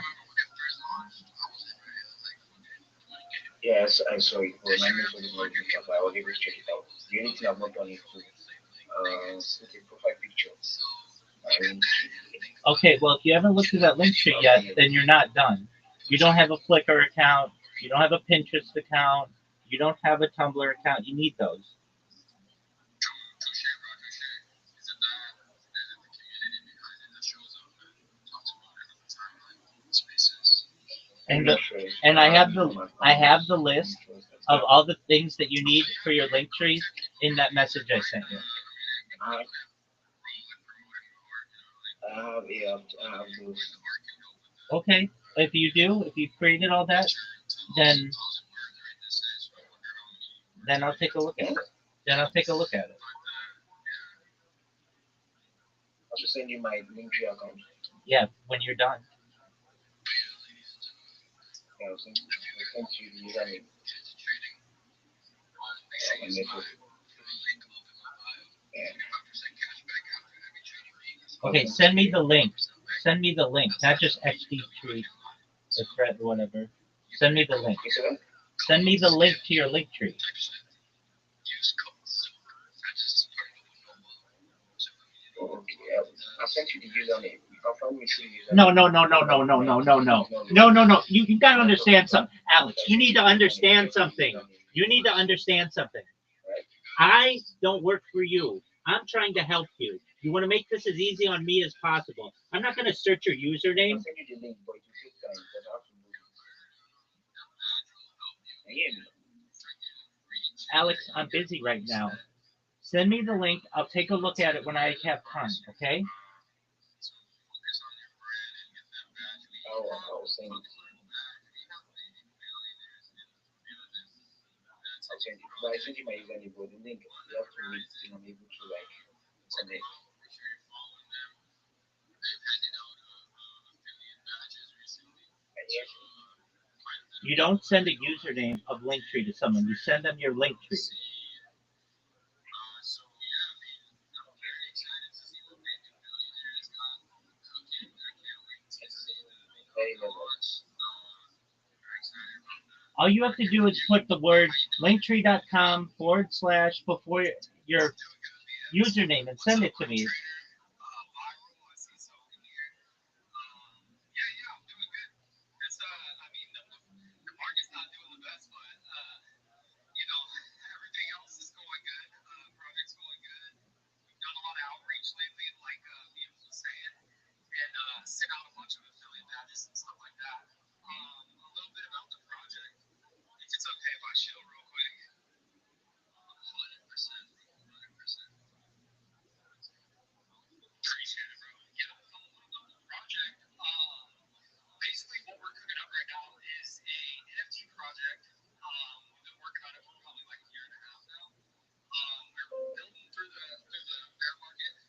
Yes, I saw it. Remind me of the movie because I already check it out. The only thing I've not done is to put a profile picture. I mean, Okay, well, if you haven't looked at that link tree yet, then you're not done. You don't have a Flickr account. You don't have a Pinterest account. You don't have a Tumblr account. You need those. And the, and I have the list of all the things that you need for your link tree in that message I sent you. I have those. Okay, if you do, if you've created all that, then I'll take a look at it. I'll take a look at it. I should send you my Linktree account. Yeah, when you're done. Yeah, I'll send you the username. My network. Yeah. Okay, send me the link. Send me the link, not just XD tree, the thread, whatever. Send me the link. You see that? Send me the link to your link tree. Oh, okay. I sent you the username. You can find me through the username. No. You gotta understand something, Alex. You need to understand something. You need to understand something. I don't work for you. I'm trying to help you. You want to make this as easy on me as possible. I'm not gonna search your I'll username. send you the link, but it will take time because I have to move it. And yeah, Alex, I'm busy right now. Send me the link. I'll take a look at it when I have time, okay? I'll send it. I'll send it. But I sent you my username, but the link, you have to wait till I'm able to like connect. And yes, You don't send a username of Linktree to someone. You send them your Linktree. very well. All you have to do is put the word linktree.com / before your username and send it to me. Sent out a bunch of affiliate badges and stuff like that. A little bit about the project. If it's okay if I show real quick. 100%. 100%. Appreciate it, bro. Yeah, a little bit about the project. Basically, what we're cooking up right now is a NFT project. We've been working on it for probably like a year and a half now. We're building through the bear market, and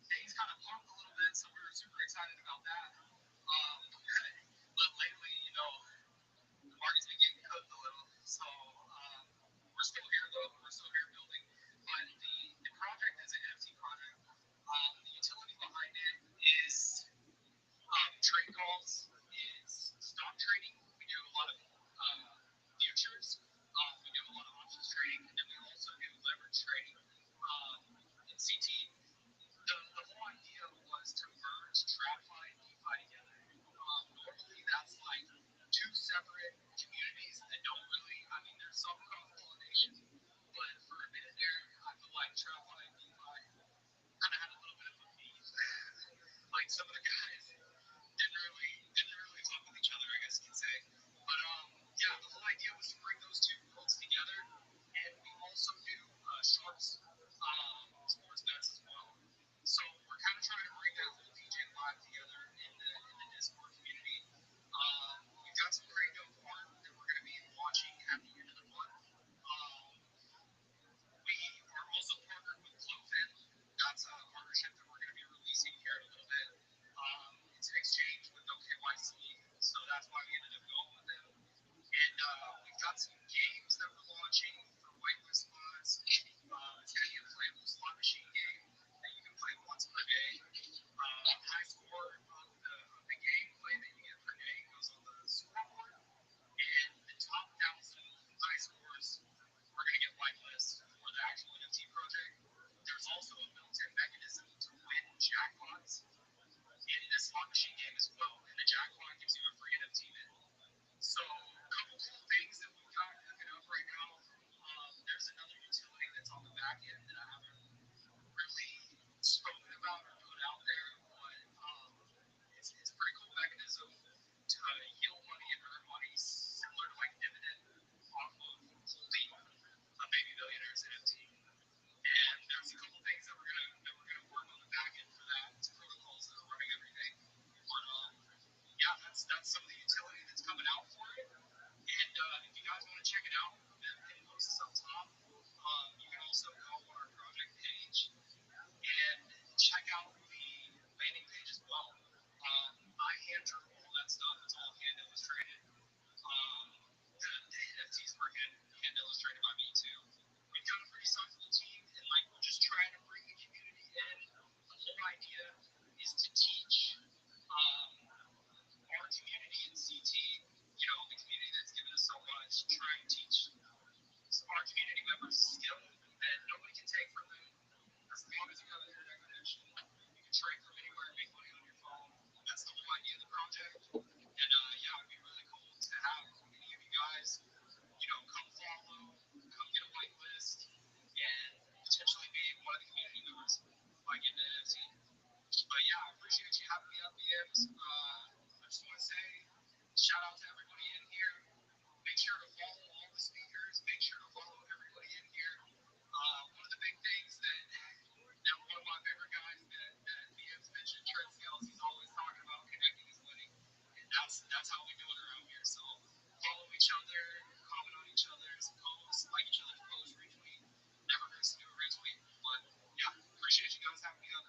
things kind of pumped a little bit, so we were super excited about that. But lately, the market's been getting cooked a little, so we're still here though. We're still here building, but the project is an NFT project. The utility behind it is trade calls, is stock trading. We do a lot of futures. We do a lot of options trading, and then we also do leverage trading in CT. The whole idea was to merge TradFi and DeFi together. Normally, that's like two separate communities that don't really, I mean, there's some cross pollination, but for a minute there, I feel like TradFi and DeFi kind of had a little bit of a beef. Like some of the guys didn't really talk with each other, I guess you could say. You can also go on our project page and check out the landing page as well. I hand drew all that stuff. It's all hand illustrated. The NFTs were hand illustrated by me too. We've got a pretty sizable team, and like we're just trying to bring the community in. The whole idea is to teach our community in CT. You know, the community that's given us so much. Try and teach our community members a skill that nobody can take from them. As long as you have an internet connection, you can trade from anywhere and make money on your phone. That's the whole idea of the project. And yeah, it'd be really cool to have any of you guys, you know, come follow, come get a white list, and potentially be one of the community members by getting an NFT. But yeah, I appreciate you having me up, DMs. I just want to say shout out to everybody in here. Make sure to follow all the speakers. Make sure to follow everybody in here. One of the big things that one of my favorite guys that DMs mentioned, Trent Scales, he's always talking about connecting is winning. And that's how we do it around here. So follow each other, comment on each other's posts, like each other's posts, retweet. Never hurts to do a retweet. But yeah, appreciate you guys having me on.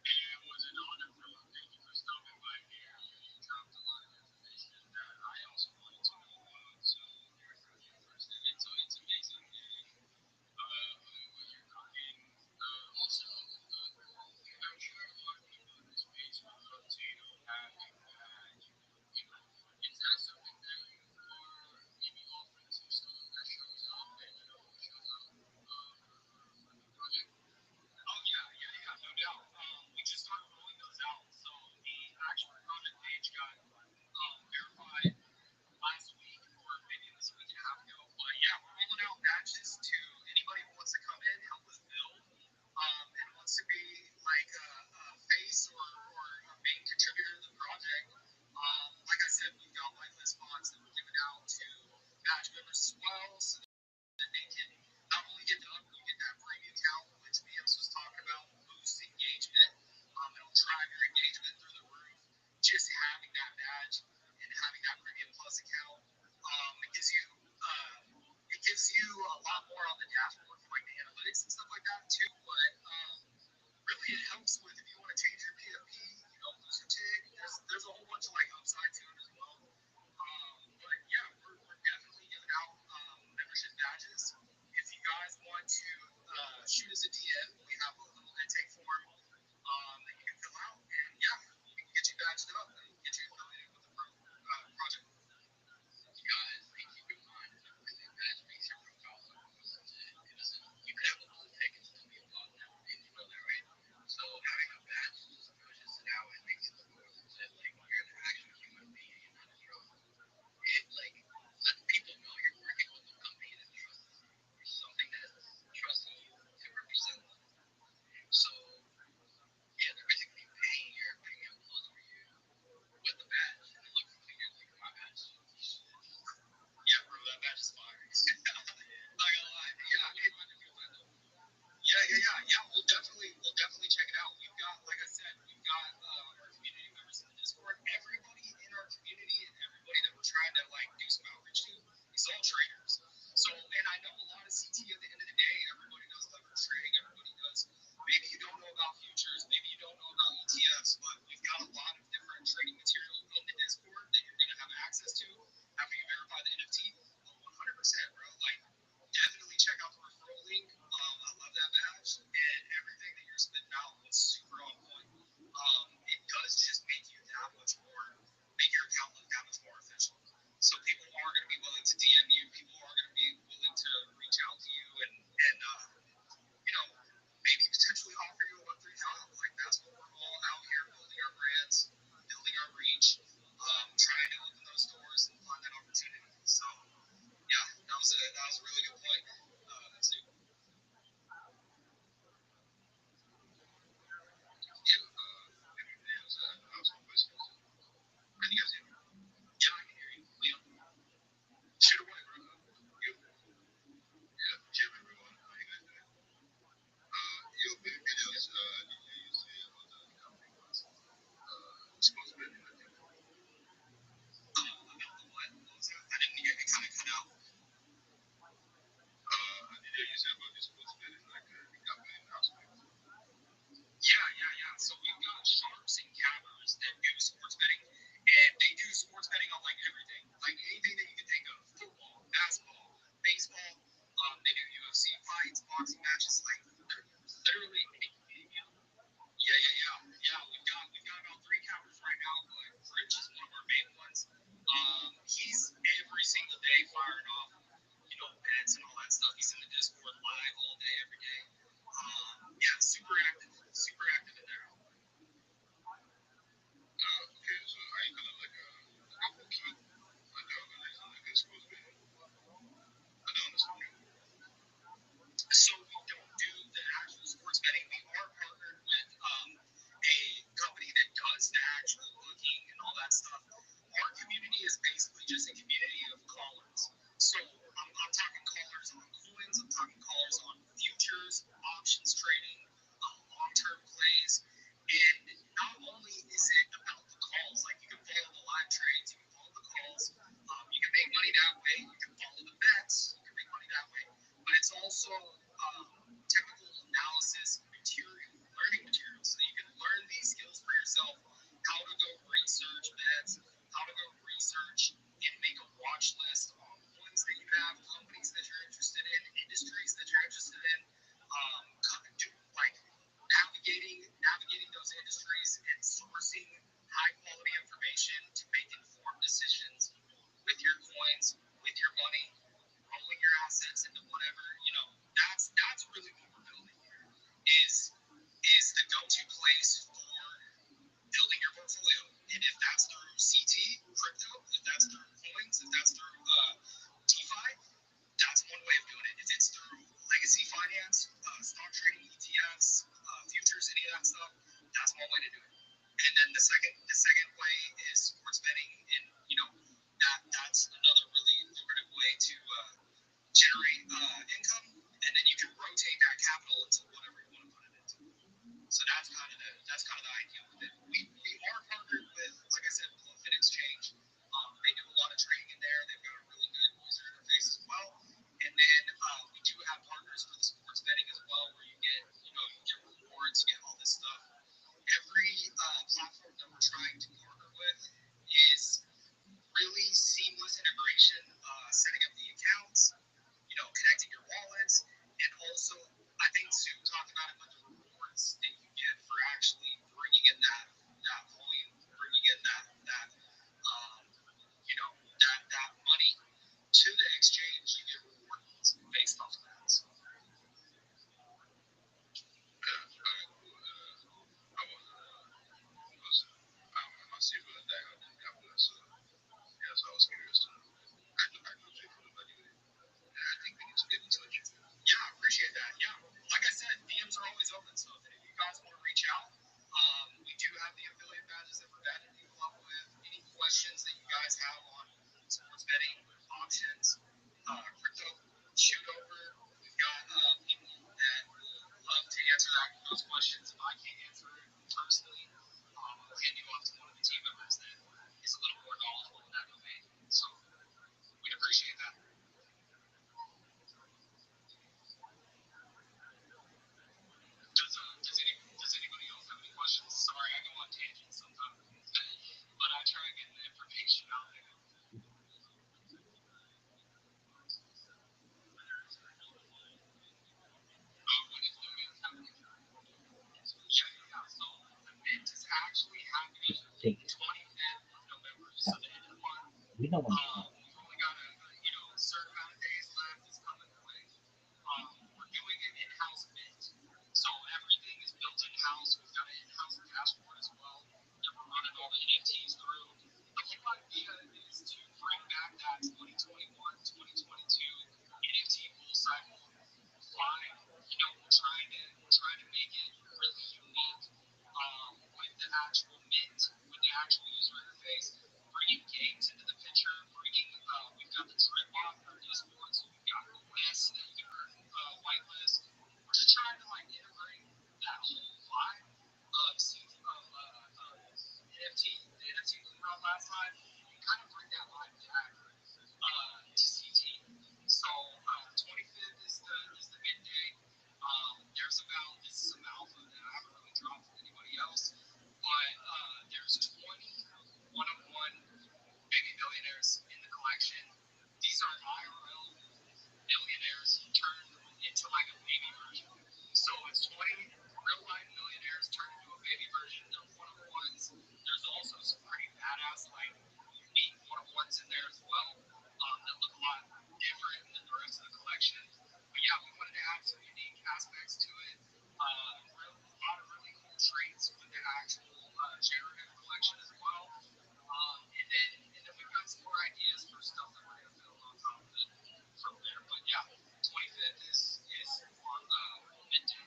It was an honor, bro. Thank you for stopping by here. You dropped a lot of information that I also wanted to know about. So here's from you first. And so it's amazing what you're cooking. Also, I'm sure a lot of people in this space would love to, have a badge. Is that something that you are maybe offering to someone that shows up and, shows up for the project? Oh yeah, no doubt. We just started rolling those out, so the actual project page got verified last week or maybe this week and a half ago. But yeah, we're rolling out badges to anybody who wants to come in, help us build, and wants to be like a face or a main contributor to the project. Like I said, we've got whitelist spots that we're giving out to badge members as well, so that they can not only get the upload, get that premium account, which BMS was talking about, boost engagement. It'll drive your engagement through the roof. Just having that badge and having that premium plus account, it gives you a lot more on the dashboard for like the analytics and stuff like that too. But really, it helps with if you want to change your PFP, lose your TIG. There's a whole bunch of like upsides to it as well. But yeah, we're definitely giving out membership badges. If you guys want to shoot us a DM, we have a little intake form that you can fill out, and yeah, we can get you badged up and get you affiliated with the project. Guys, they keep in mind that really badge makes your profile look good. It doesn't. You could have a blue tick and still be a bot now, and you know that, right? So having a badge just pushes it out and makes it look more legit. Like you're an actual human being, you're not a drone. It like lets people know you're working with a company that trusts you, or something that's trusting you to represent them. So yeah, they're basically paying your premium plus for you with the badge, and it looks weird like my badge. Yeah, bro, that badge is fire. Not gonna lie. Yeah. We'll definitely check it out. We've got, like I said, our community members in the Discord. Everybody in our community and everybody that we're trying to like do some outreach to is all traders. So, and I know a lot of CT at the end of the day, everybody does leverage trading. Everybody does. Maybe you don't know about futures. Maybe you don't know about ETFs, but we've got a lot of different trading material in the Discord that you're going to have access to after you verify the NFT. 100%, bro. Like, definitely check out the referral link. I love that badge, and everything that you're spitting out was super on point. It does just make you that much more, make your account look that much more official. So people are going to be willing to DM you. People are going to be willing to reach out to you and maybe potentially offer you a Web3 job. Like that's what we're all out here building our brands, building our reach, trying to open those doors and find that opportunity. So yeah, that was a really good point. That's it. Can you guys hear me? Yeah, I can hear you. Leo, shoot away, bro. Yeah, Jim, everyone. How you guys doing? Your big videos, you say about the company was responsibility. About the what? What was that? I didn't hear. It kind of cut out. also technical analysis material, learning material, so you can learn these skills for yourself. How to go research bets, how to go research and make a watch list on coins that you have, companies that you're interested in, industries that you're interested in. Like navigating those industries and sourcing high quality information to make informed decisions with your coins, with your money, rolling your assets into whatever, that's really what we're building here is the go-to place for building your portfolio. And if that's through CT, crypto, if that's through coins, if that's through DeFi, that's one way of doing it. If it's through legacy finance, stock trading, ETFs, futures, any of that stuff, that's one way to do it. And then the second way is sports betting, and that's another really lucrative way to generate income, and then you can rotate that capital into whatever you want to put it into. So that's kind of the idea with it. We are partnered with, like I said, Bluefin Exchange. They do a lot of trading in there. They've got a really good user interface as well. And then we do have partners for the sports betting as well, where you get rewards, you get all this stuff. Every platform that we're trying to partner with is really seamless integration, setting up the accounts, connecting your wallets, and also I think Sue talked about it, but the rewards that you get for actually bringing in that volume, bringing in that that money to the exchange, you get rewards based off of that. So, I think we need to get in touch. Yeah, I appreciate that. Yeah, like I said, DMs are always open. So if you guys want to reach out, we do have the affiliate badges that we're batting people up with. Any questions that you guys have on sports betting, options, crypto, shoot over. We've got people that will love to answer those questions. If I can't answer it personally, I'll hand you off to one of the team members that is a little more knowledgeable in that domain. So we'd appreciate that. Does anybody else have any questions? Sorry, I go on tangents sometimes, but I try to get the information out there. When is the mint happening? Yeah. So the mint is actually happening 25th of November. So the end of the month. We know when. We've only got a certain amount of days left. It's coming quick. We're doing an in-house mint. So everything is built in-house. We've got an in-house dashboard as well that we're running all the NFTs through. The whole idea is to bring back that 2021, 2022 NFT bull cycle vibe. We're trying to make it really unique with the actual mint, with the actual user interface, bringing games into the picture, we've got the drip bot for esports, we've got OS that you can earn whitelist. We're just trying to integrate that whole vibe of NFT, the NFT we brought last time, and kind of bring that vibe back to CT. So 25th is the midday. This is some alpha that I haven't really dropped with anybody else, but there's 20 one-on-one baby billionaires in the collection. These are IRL millionaires turned into a baby version. So it's 20 real life millionaires turned into a baby version. They're one-on-ones. There's also some pretty badass, unique one-on-ones in there as well that look a lot different than the rest of the collection. But yeah, we wanted to add some unique aspects to it. A lot of really cool traits with the actual generative collection as well. And then we've got some more ideas for stuff that we're going to build on top of it from there. But yeah, 25th is on midday.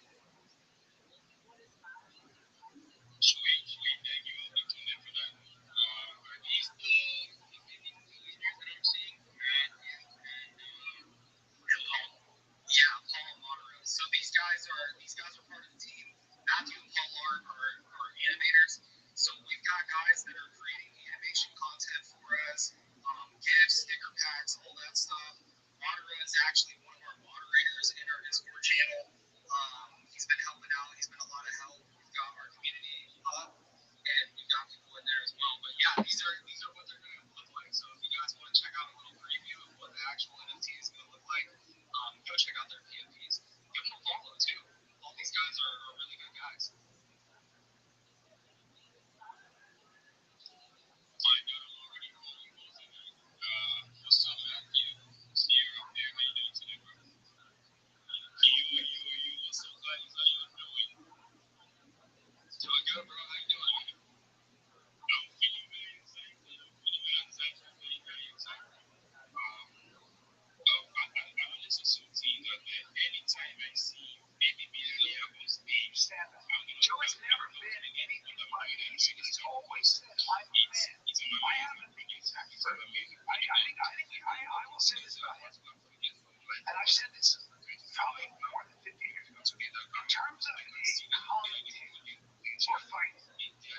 Sweet. Thank you. I'll be tuned in for that. Are these the baby millionaires that I'm seeing? Matt and Paul Monterey. So these guys are part of the team. Matthew and Paul are animators. So we've got guys that are creating the animation content for us, gifts, sticker packs, all that stuff. Monterey is actually one of our moderators in our channel. He's been helping out. He's been a lot of help. We've got our community up, and we've got people in there as well. But yeah, these are what they're going to look like. So if you guys want to check out a little preview of what the actual NFT is going to look like, go check out their PFPs. Give them a follow too. All these guys are really good guys. What's up, Matthew? See you up there. How you doing today, bro? You. So glad you know you. Doing good, bro. How you doing? I'm feeling very excited. Very, very excited. I honestly see that anytime I see maybe millionaire on stage, Joe has never been anything but he's always said, I'm the man. I haven't been exactly for I will say this about him, and I've said this probably more than 50 years ago. In terms of a commentator or fight,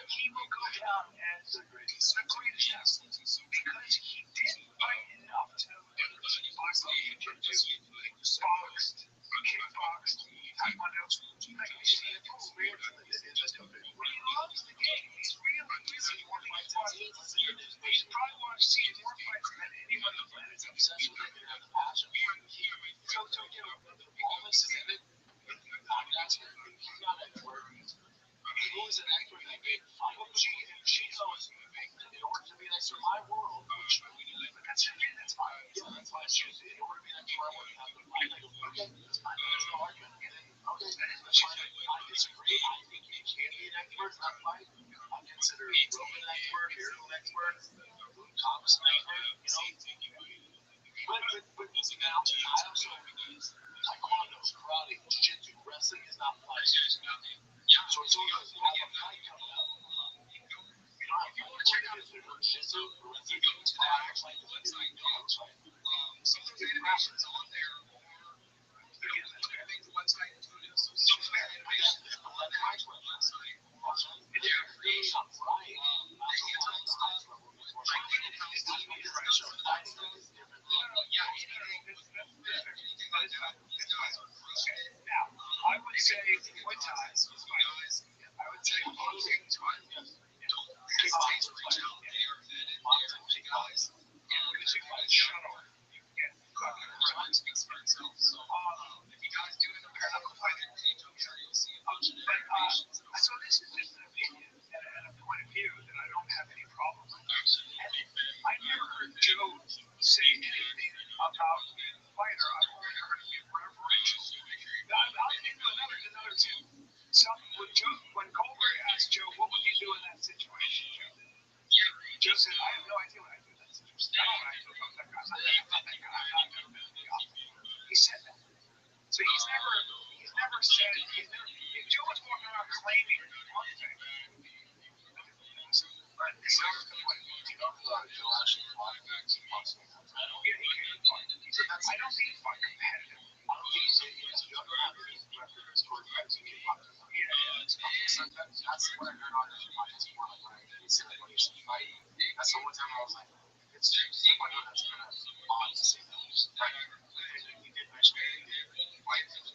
he will go down as the greatest ever because he didn't fight enough to know the difference in boxing, jiu-jitsu, boxed, kickboxed, taekwondo. Like, it's weird for the when he loves the game, he's really more fights. He's probably watched more fights than anyone on the planet. He's obsessed with it and has a passion for it. So, all this is in it. That's it. He's not an expert. Who is an expert in that game? She's always going to make in order to be an expert in my world, which we do live in. That's fine. Yeah, that's fine. In order to be an expert, I want to have to fight. Okay, that's fine. There's no argument. Okay, that's fine. I disagree. I think you can be an expert in that fight. I consider Roman an expert, Hero an expert, Thomas an expert, But now, I also, taekwondo, karate, jiu-jitsu, wrestling is not fighting. So it's all those have a fight coming up. You don't have to check out jiu-jitsu, wrestling, fight, website, some of those animations on there are, I think the website included some fair animations on the actual website. And they're free. The hands-on stuff, like anything else, yeah, anything like that. Now, I would say Muay Thai, I would say boxing, Don't hesitate to reach out. They are vetted. They are big guys. And we're going to talk about shuttle. Trying to speak for itself. So, if you guys do end up pairing up with their page, I'm sure you'll see a bunch of information. So this is just an opinion and a point of view that I don't have any problem with. I never heard Joe say anything about the fighter. I've only heard him give referential. I'll give you another tip. When Goldberg asked Joe, what would you do in that situation, Joe said, I have no idea what I'd do in that situation. I don't know what I'd do if I was that guy. He said that. So he's never said, if Joe was walking around claiming one thing, but it's not the point. Joe actually fought back to boxing. I don't think he fought competitive. I don't think he said he was younger. Records for fights in kickboxing. That's what I heard on his fights. He said that when he should fight, that's the one time I was like, it's I know that's kind of odd to say that. He did mention it. Fight to me,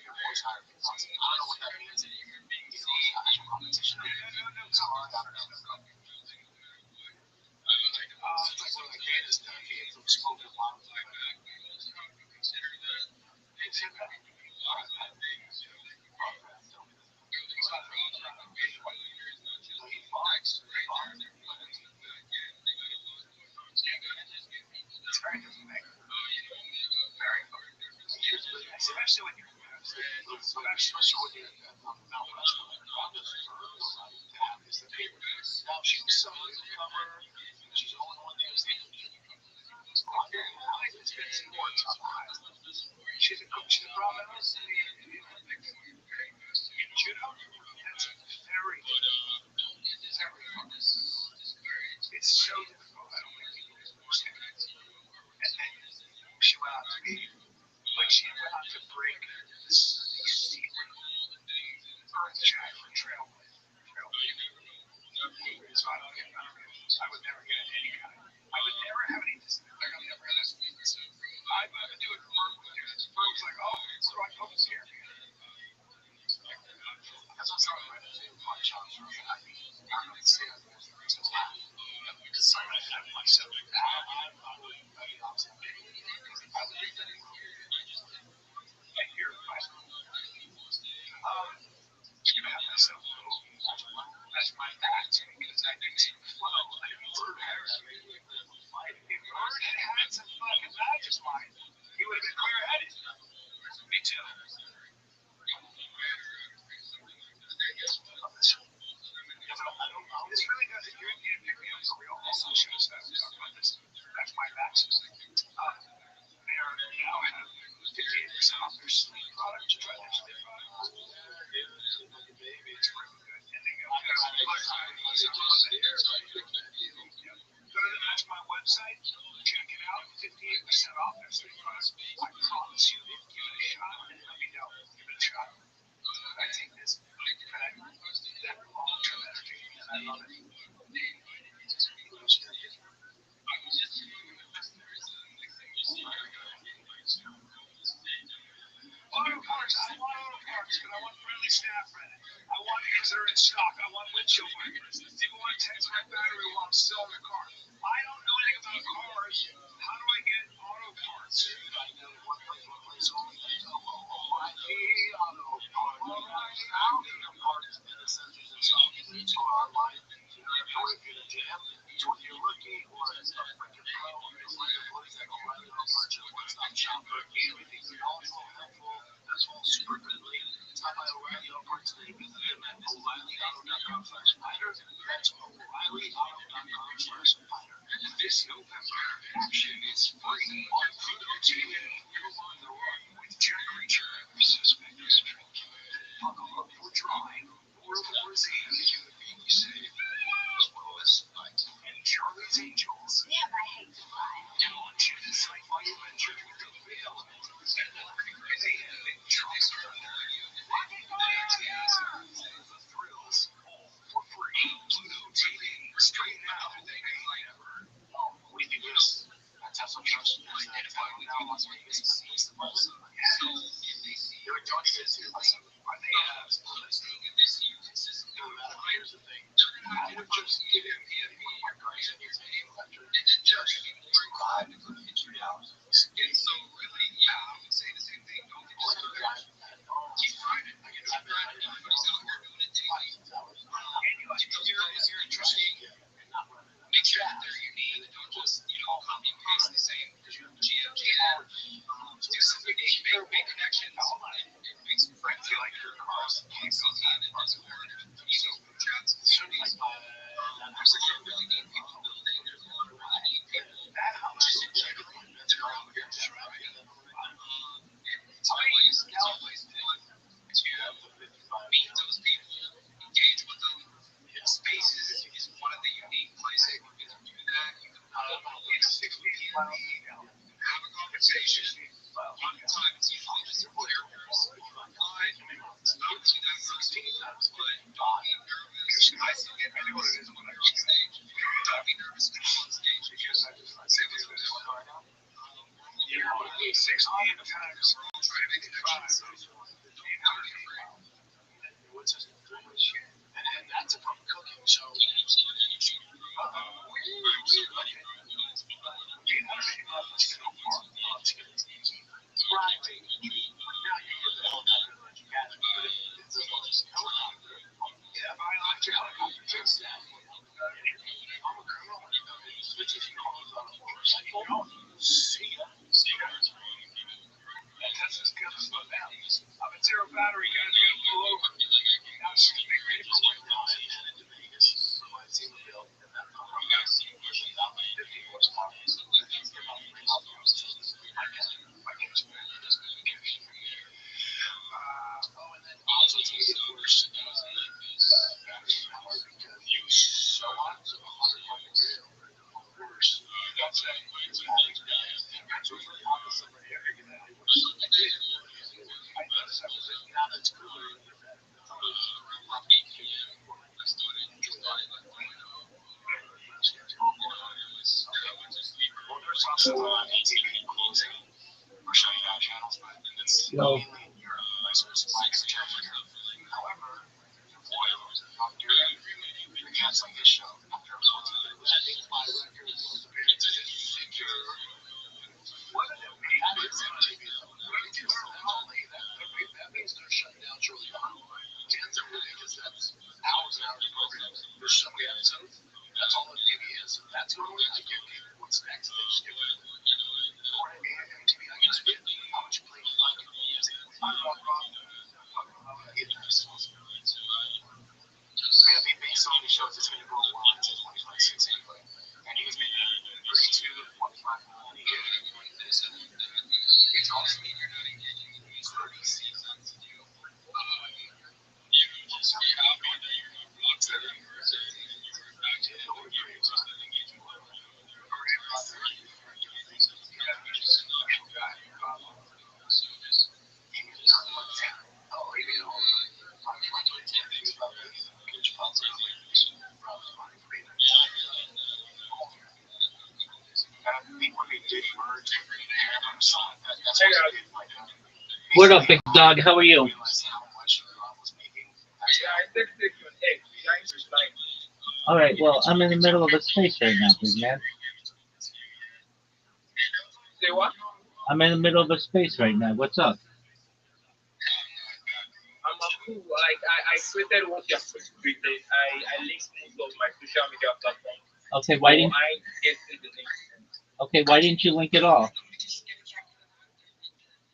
your voice higher kickboxing. I don't know what that means. Actual competition. It's hard. I don't know. Especially when you're now she was somebody to cover. She's the only one there. She's a coach in the province. Judo. That's very it's so difficult. I don't think people understand it. And then she went out to be, like she went out to break this secret earth jack for trail. So I would never get any kind. I would never have any discipline. I would never have this. I would do it for Ferg was like, oh, so I focus on That's my website. Check it out. 58% off. I promise you, give it a shot. Let me know. Give it a shot. I take this that long-term energy, and I love it. Auto parts. I want auto parts, but I want friendly staff ready. I want things that are in stock. I want windshield wipers. People want to test my battery while I'm still in the car. I don't know anything about cars. How do I get auto parts? That's all super friendly. Stop by O'Reilly Auto Parts today. Visit them at O'ReillyAuto.com/fighter. That's O'ReillyAuto.com/fighter. This November, action is free on Pluto TV. Go on the run with Jack Reacher, Suspect Street, Buckle Up for Drive, World War Z, Be Safe, as well as Fight, and Charlie's Angels. Damn, I hate to fly. Launch into sci-fi adventure with the big elements and the end, Charlie's the thrills, all for free. Pluto TV, straight now, pay never. We do this. That's how some trust is now Las Vegas. They're doing this. Are they here's the thing. I would just give him my price and his name after and then just $5 to get you down. And so really, yeah, I would say the same thing. Don't get keep driving. I can drive it. Everybody's out there doing it daily. And you like you're interesting. Make sure that they're unique. Don't just, copy and paste the same GMG ad. Do something unique, make connections. It makes me feel like your car's XLT and it doesn't work. Easy chats and studies. There's a lot of really neat people building. There's a lot of really neat people. That house is genuine. That's around here. It's always fun to meet those people, engage with them. Spaces is one of the unique places you can do that. You can have a conversation. A lot of times, just players. It's not 2016, but don't be nervous. I still get nervous when I'm on stage. Don't be nervous when I'm on stage because I just say what's going on. 16 times. Try to make connections. What's his name? And that's from cooking. So, I'm at zero battery, guys. I gotta pull over. That's the big paperwork now. And into Vegas. So I see the bill. And then I'm going to see 50 horsepower. And then also to make it worse, battery power because you so hot, so 100 fucking grill. Worse. That's it. That's really opposite of the area that I was. I noticed I was now that's cooler. Well, there's also ATV closing or shutting down channels, but it's mainly in Europe. There's spikes in Africa. However, boy, not doing they're canceling this show after a month. I think my record was what did it mean? That means they're shutting down Charlie Brown. Tens of because that's hours and hours of programs. There's so many episodes. That's all the TV is. That's normally to give people what's next. They just give it. Or MTV, I guess, how much you play fun music. I'm not wrong. Based on the shows, it's going to go a while until 2026 anyway. And he was making 32 to 45 million a year. It's awesome. 30 seasons. special guy. So just even talk about that. Oh, even all the things about the coach policy. I think when they did merge, I'm sorry, that's what I did find out. What up, big dog? How are you? Realize how much Rob was making. Yeah, I texted you an X. Thanks for replying. All right. Well, I'm in the middle of a space right now, big man. Say what? I'm in the middle of a space right now. What's up? I'm cool. Like I created what you have created. I linked most of my social media platforms. Okay. So Why didn't I tested the link. Okay? Why didn't you link it all?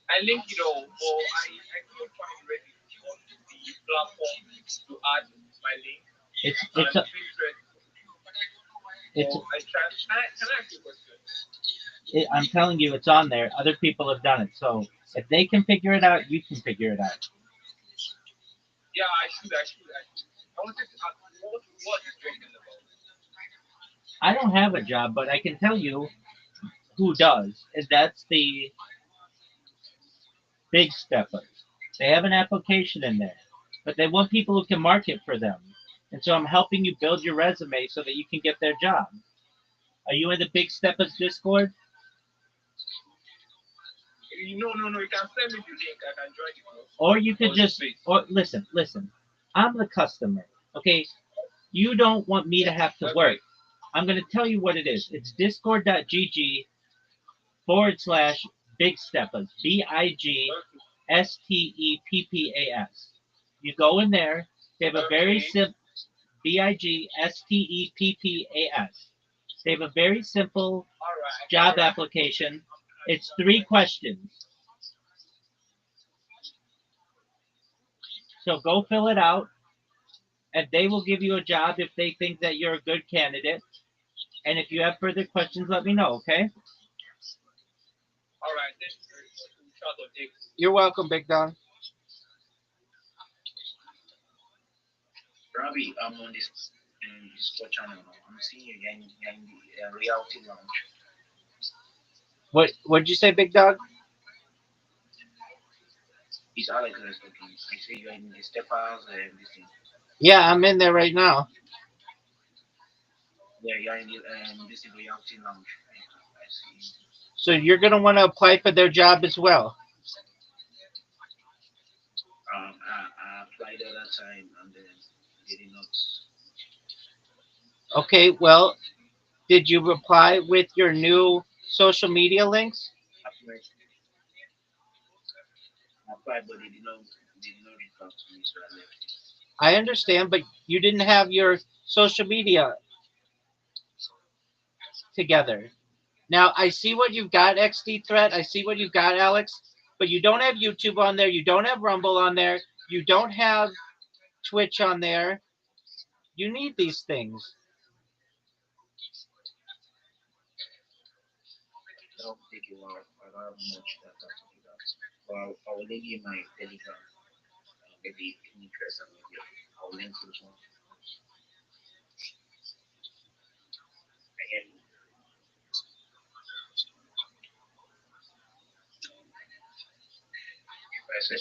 I linked it all, but I couldn't find Reddit on the platform to add my link It's and it's a, Pinterest. it's. So I tried. Can I ask you a question? I'm telling you, it's on there. Other people have done it. So if they can figure it out, you can figure it out. Yeah, I should. I wanted to ask what is Reddit about? I don't have a job, but I can tell you who does, and that's the big steppers. They have an application in there, but they want people who can market for them. And so I'm helping you build your resume so that you can get their job. Are you in the Big Steppers Discord? No. You can send me the link. I can join it. Or you could Or the just, space. or listen. I'm the customer. Okay, you don't want me to have to work. Okay. I'm going to tell you what it is. It's discord.gg/big steppers. Okay. BIGSTEPPAS. You go in there. They have a very Okay. simple BIGSTEPPAS. They have a very simple All job right. application. It's three questions. So go fill it out, and they will give you a job if they think that you're a good candidate. And if you have further questions, let me know, okay? All right. Thank you very much. We'll chat on X. You're welcome, Big Don. Rabbi, I'm on this Discord channel now. I'm seeing you're in the reality lounge. What did you say, Big Dog? It's Alex that's talking. I say you're in the steppers and this thing. Yeah, I'm in there right now. Yeah, you're in the this is reality lounge. I see. So you're gonna want to apply for their job as well. I applied the other time and then they did not. Okay, well, did you reply with your new social media links? Applied, applied, but they did not reach out to me, so I left it. I understand, but you didn't have your social media together. Now I see what you've got, XD Threat. I see what you've got, Alex. But you don't have YouTube on there. You don't have Rumble on there. You don't have Twitch on there. You need these things. That will take a while. I don't have much data to do that. But I will link you my Telegram, maybe Pinterest and maybe I'll link those ones. Again, I said,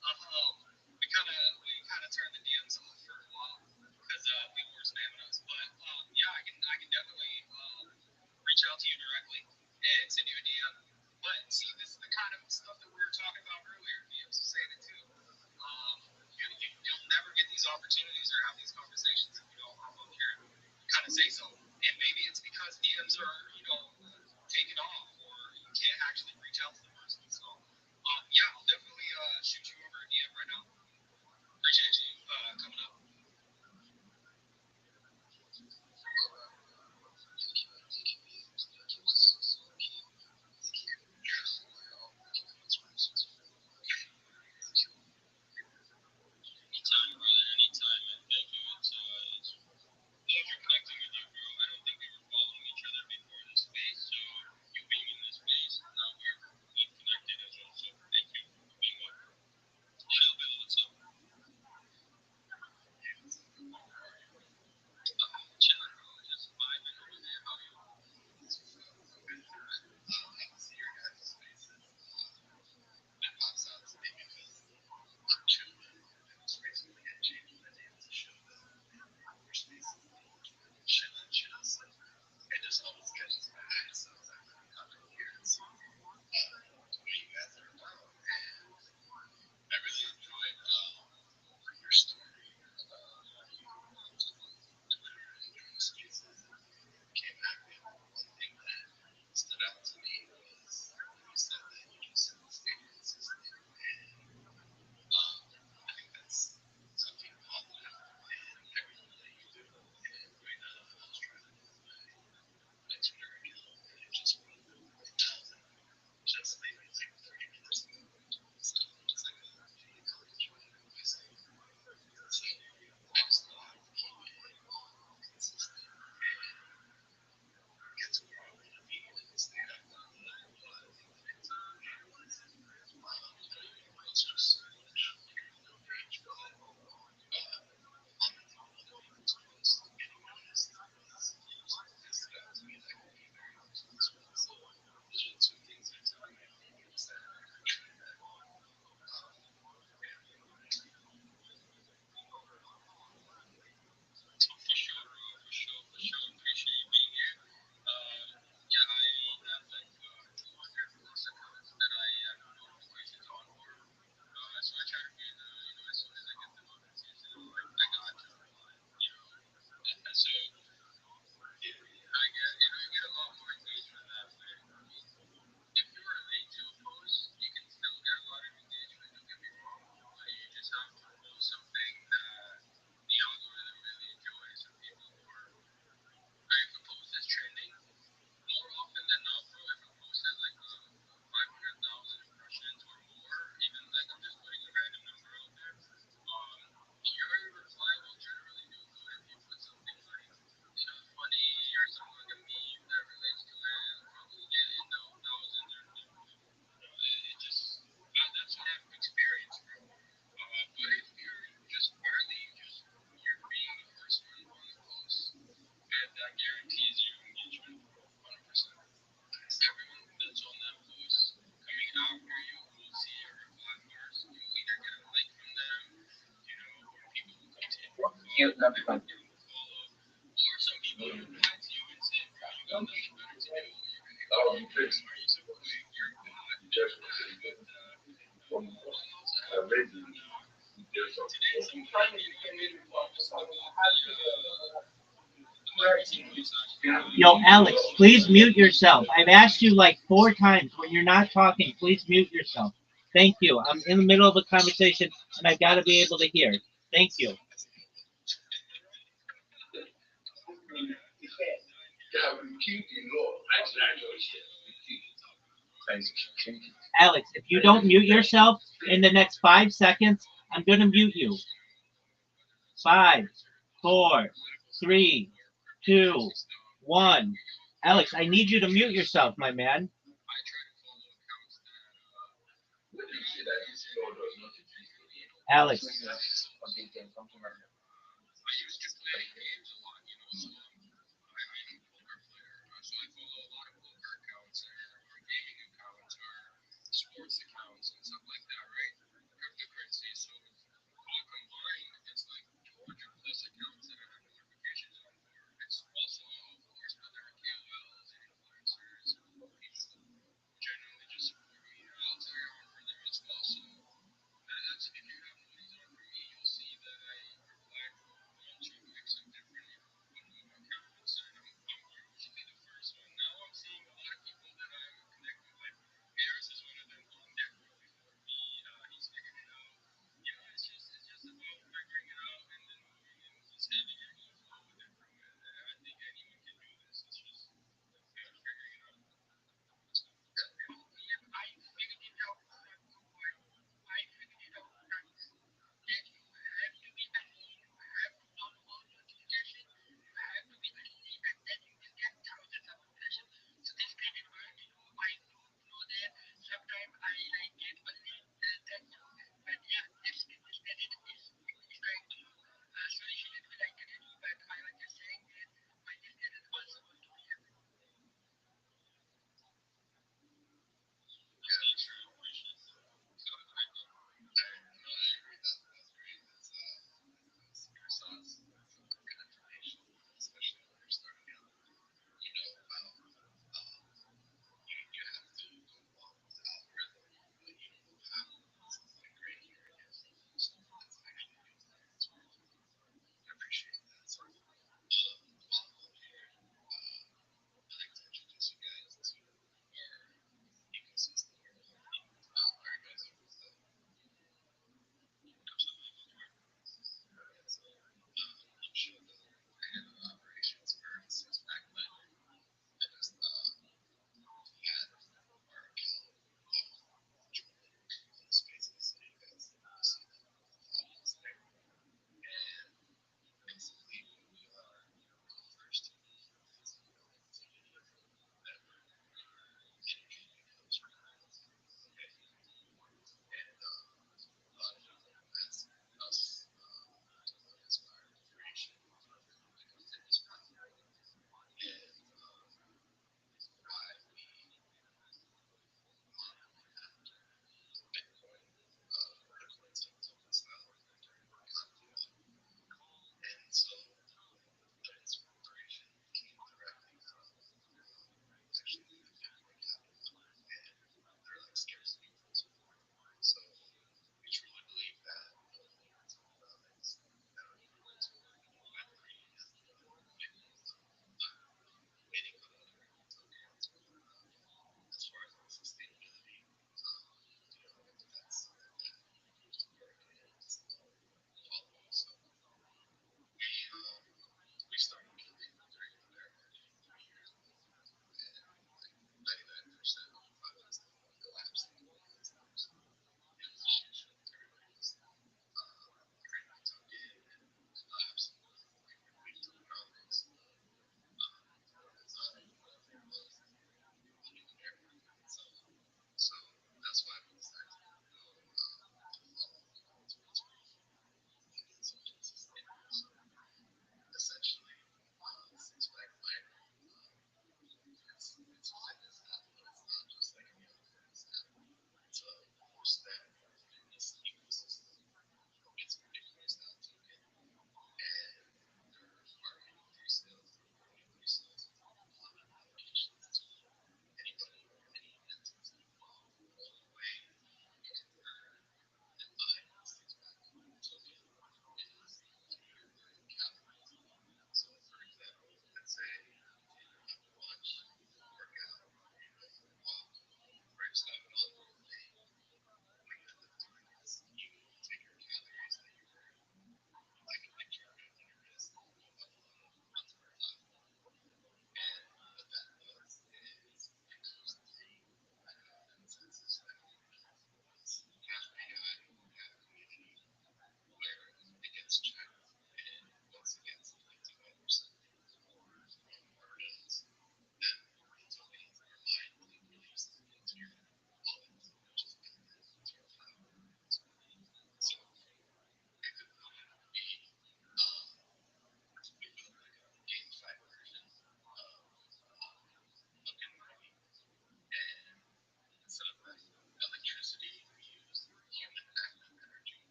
We kind of turned the DMs off for a while because people were spamming us. But yeah, I can definitely reach out to you directly and send you a DM. But see, this is the kind of stuff that we were talking about earlier. DMs are saying it too. You'll never get these opportunities or have these conversations if you don't hop up here and kind of say so. And maybe it's because DMs are, taking off or you can't actually reach out to the person. So, yeah, I'll definitely shoot you over a DM right now. Appreciate you coming up. Anytime, brother. Anytime, man. Thank you. It's pleasure connecting with you, bro. I don't think we were following each other before in this space, so you being in this space, now we've connected as well. So thank you for being up. Chill, Bill, what's up? Chilling, bro. Just vibing over there. How you? I really enjoyed your story. Came back with one thing that stood out to me was you said that you just stayed consistent. And I think that's something positive in everything that you do. And right now, I was trying to do my Twitter account, and it just went 1,000 just maybe like 30 minutes ago. So it's like a accomplishment in myself. So I just know how to keep it consistent and get to where I want to be in this thing. I've done a lot of things in time. I don't even post just so much on my page, but I'm the most post getting noticed was something that stood out to me that could be very useful as well. So those are the two things that took away from me is that I tried that. For sure, bro. For sure, for sure. Appreciate you being here. Yeah, I have like 200 plus accounts that I have notifications on for. So I try to be the, as soon as I get the notification, I'm like, I got to reply, And so, yeah, you get a lot more engagement that way. I mean, if you are late to a post, you can still get a lot of engagement, don't get me wrong, but you just have to post something that the algorithm really enjoys. So people who are, like, if a post is trending, more often than not, bro, if a post has like 500,000 impressions or more, even like I'm just putting a random number out there, your reply will generally do good if you put something like, funny or something like a meme that relates to it. It'll probably get in the thousands or millions. It just that's what I've experienced, bro. But if you're just early, just you're being the first one on the post, and that guarantees you engagement, 100%. Everyone that's on that post coming after you will see your reply first. You'll either get a like from them, or people will come to you for a follow, give them a follow, or some people will reply to you and say, bro, you got nothing better to do. You're gonna go, are you supporting your God? But I also have today somebody, I made a post about the marketing voice actually. Yo, Alex, please mute yourself. I've asked you like 4 times when you're not talking. Please mute yourself. Thank you. I'm in the middle of a conversation and I've got to be able to hear. Thank you. Alex, if you don't mute yourself in the next 5 seconds, I'm going to mute you. 5, 4, 3, 2, 1. Alex, I need you to mute yourself, my man. Alex. I used to play games a lot, so I'm a poker player. So I follow a lot of poker accounts or gaming accounts or sports accounts and stuff like that, right? Cryptocurrency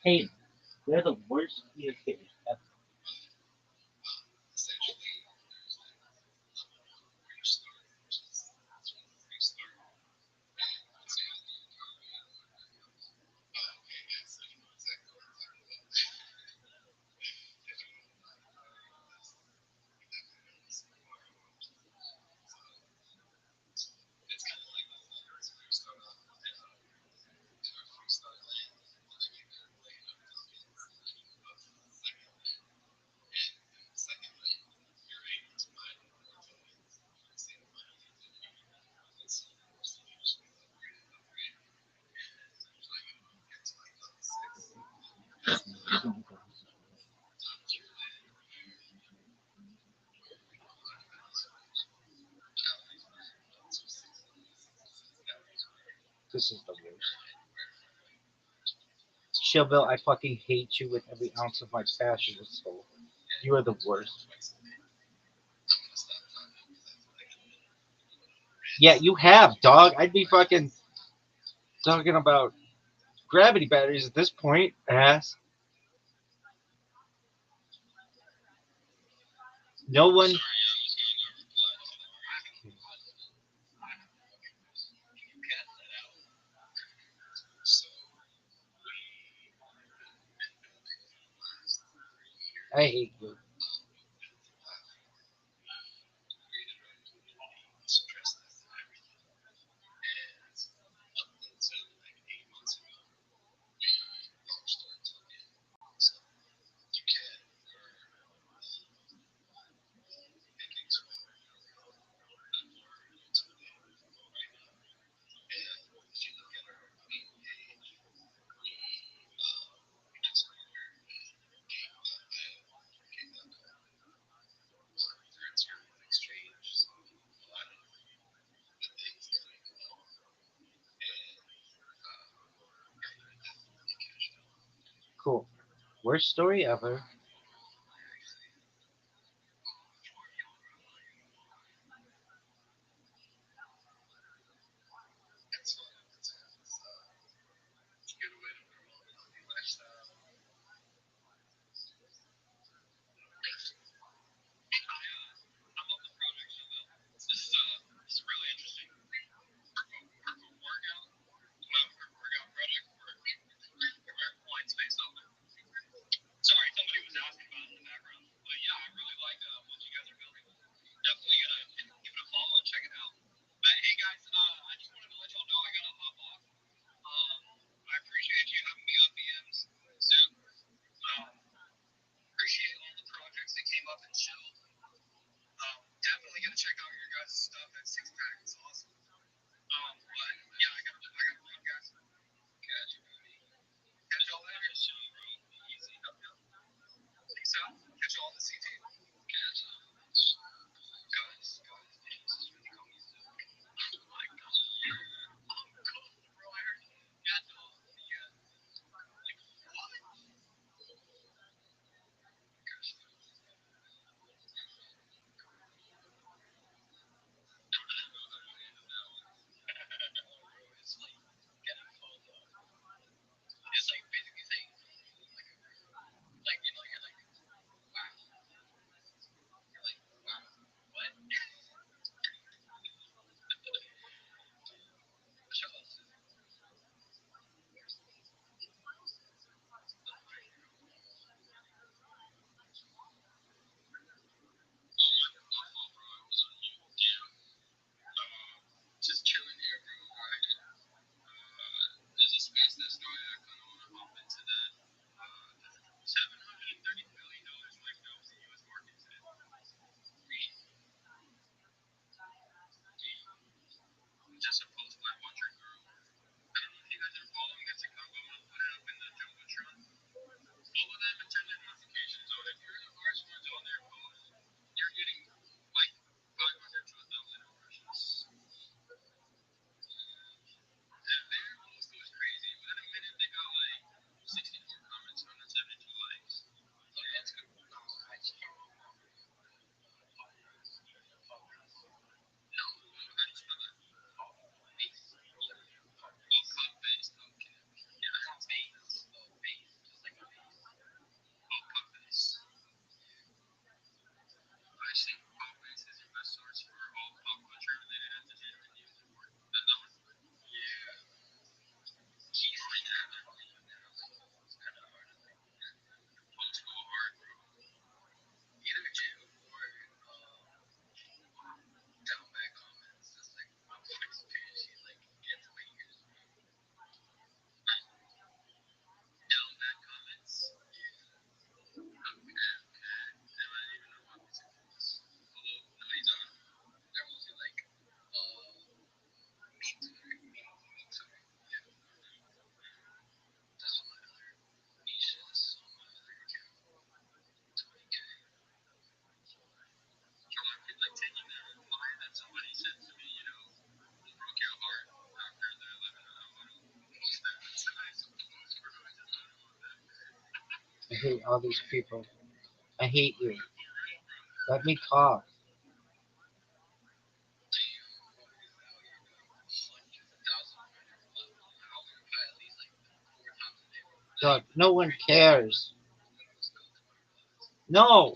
Hey, they're the worst communicators ever. Essentially, there's like where you start versus where you start. And let's say I leave Darby out of my house. Oh, okay, yeah, so you know exactly what I'm talking about. If you know about the car, that's you definitely know the same car you want to use. So it's kind of like those lyrics where you start off with to a freestyle lane, and then you get lane of tokens, and then you move up to the second lane. And in the second lane, you're able to mine more tokens for the same amount of things that you need. And so, so you just keep upgrading, upgrading, and eventually you get to like level six, and times relay where you know how to balance calories burned up to 66 calories burned This is the per worst. hit, per 24 hours of Showbill, I workout. fucking hate you with every It's ounce of my dangerous, passion and soul. and You are the you do that worst. twice a day. I'm gonna stop talking because I feel like I've been going on a rant Yeah, you for have, too long. dog. I'd be fucking talking about gravity batteries at this point, ass. No one. Sorry, yeah, I was going to reply to the article, but okay, can you cut that out? So we have been building for the last 3 years. I hate you. We built the platform. We created our community. We stress tested everything. And up until like 8 months ago, we launched our token. So you can earn making $200 for your token right now. And if you look at our main page, we just partnered with Game.io, they're a tier one exchange, so a lot of good things coming up. And yeah, you can definitely catch up. Cool. Worst story ever. I actually, which one you want, Rabbi? You want mine? It's fun. It's a good way to promote a healthy lifestyle. I love the project, Showbill. This is really interesting. Proof of workout. Proof of workout project where points based off of. Sorry, somebody was asking about it in the background. But yeah, I really like what you guys are building. Definitely gonna give it a follow and check it out. But hey guys, I just wanted to let y'all know I gotta hop off. Um, I appreciate you having me on BMs, Soup. Appreciate all the projects that came up and chilled. Definitely gonna check out your guys' stuff. That six pack is awesome. But yeah, I gotta run, guys. Catch you, buddy. Catch y'all later. Soon, bro. Easy. Yep, yep. Peace out. Catch y'all on the CT. Catch y'all. Guys, did you just really call me Zook? Oh my god. I'm cold, bro. I heard yeah, no, like what? hate all these people. I hate you. Let me talk. God, no one cares. No.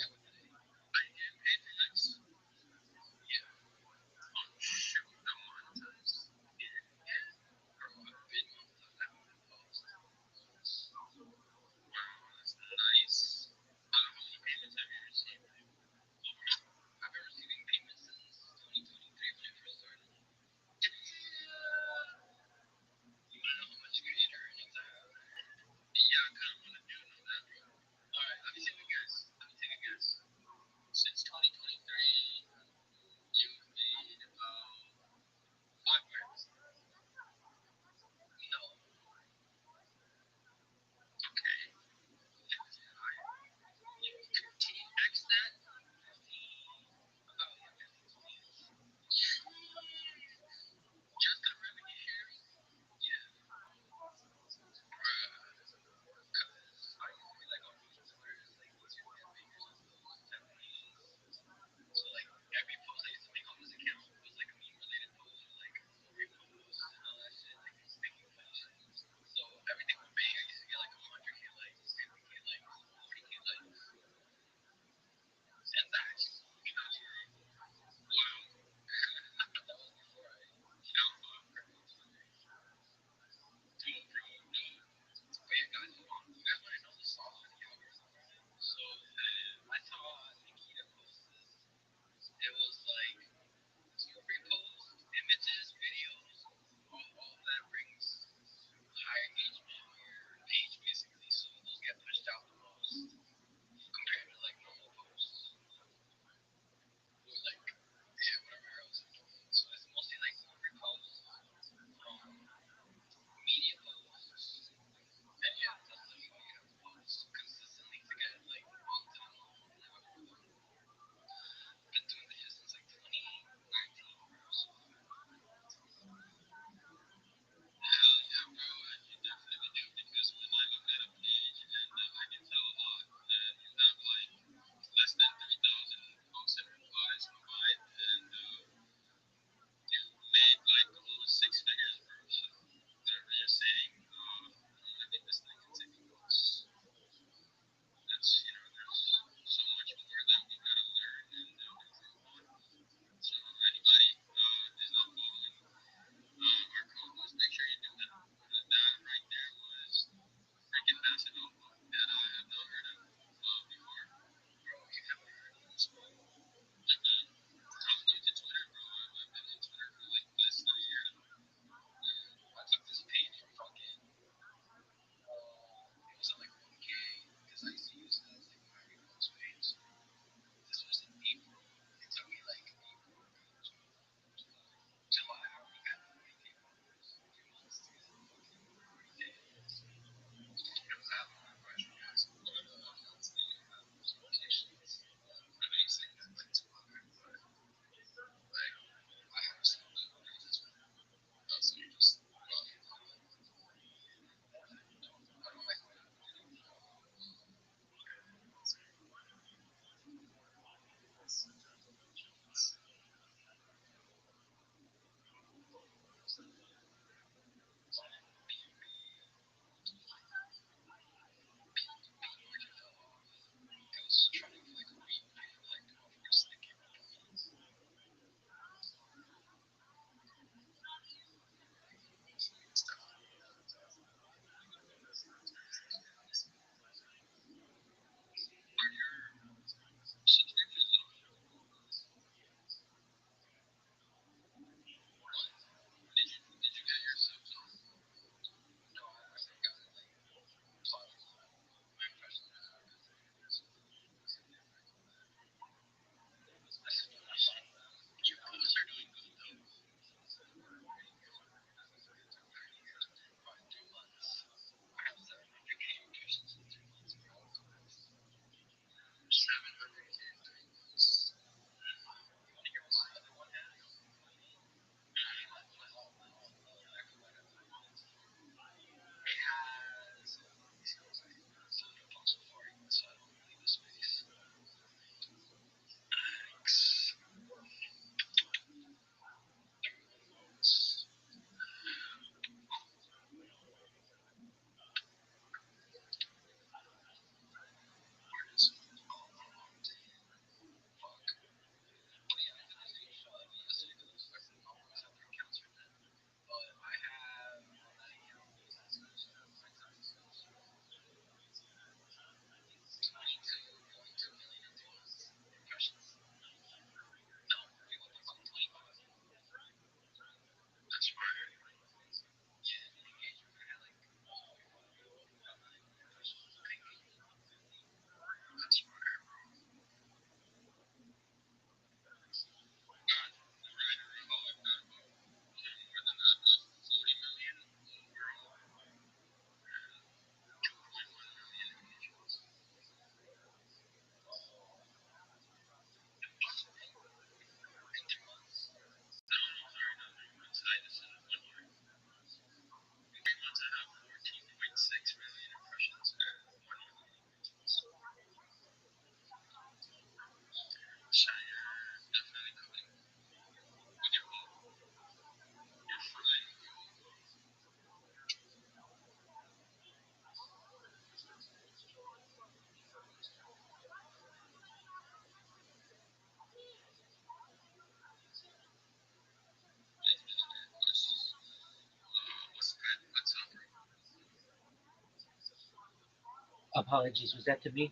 Apologies, was that to me?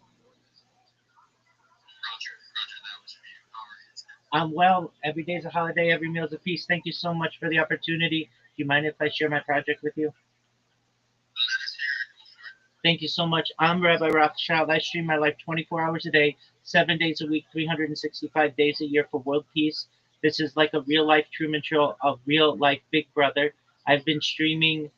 Roger, Roger, that was for you. How are you today? I'm well. Every day's a holiday, every meal's a feast. Thank you so much for the opportunity. Do you mind if I share my project with you? Let us hear it. Go for it. Thank you so much. I'm Rabbi Rothschild. I stream my life 24 hours a day, 7 days a week, 365 days a year for world peace. This is like a real life Truman Show, a real life Big Brother. I've been streaming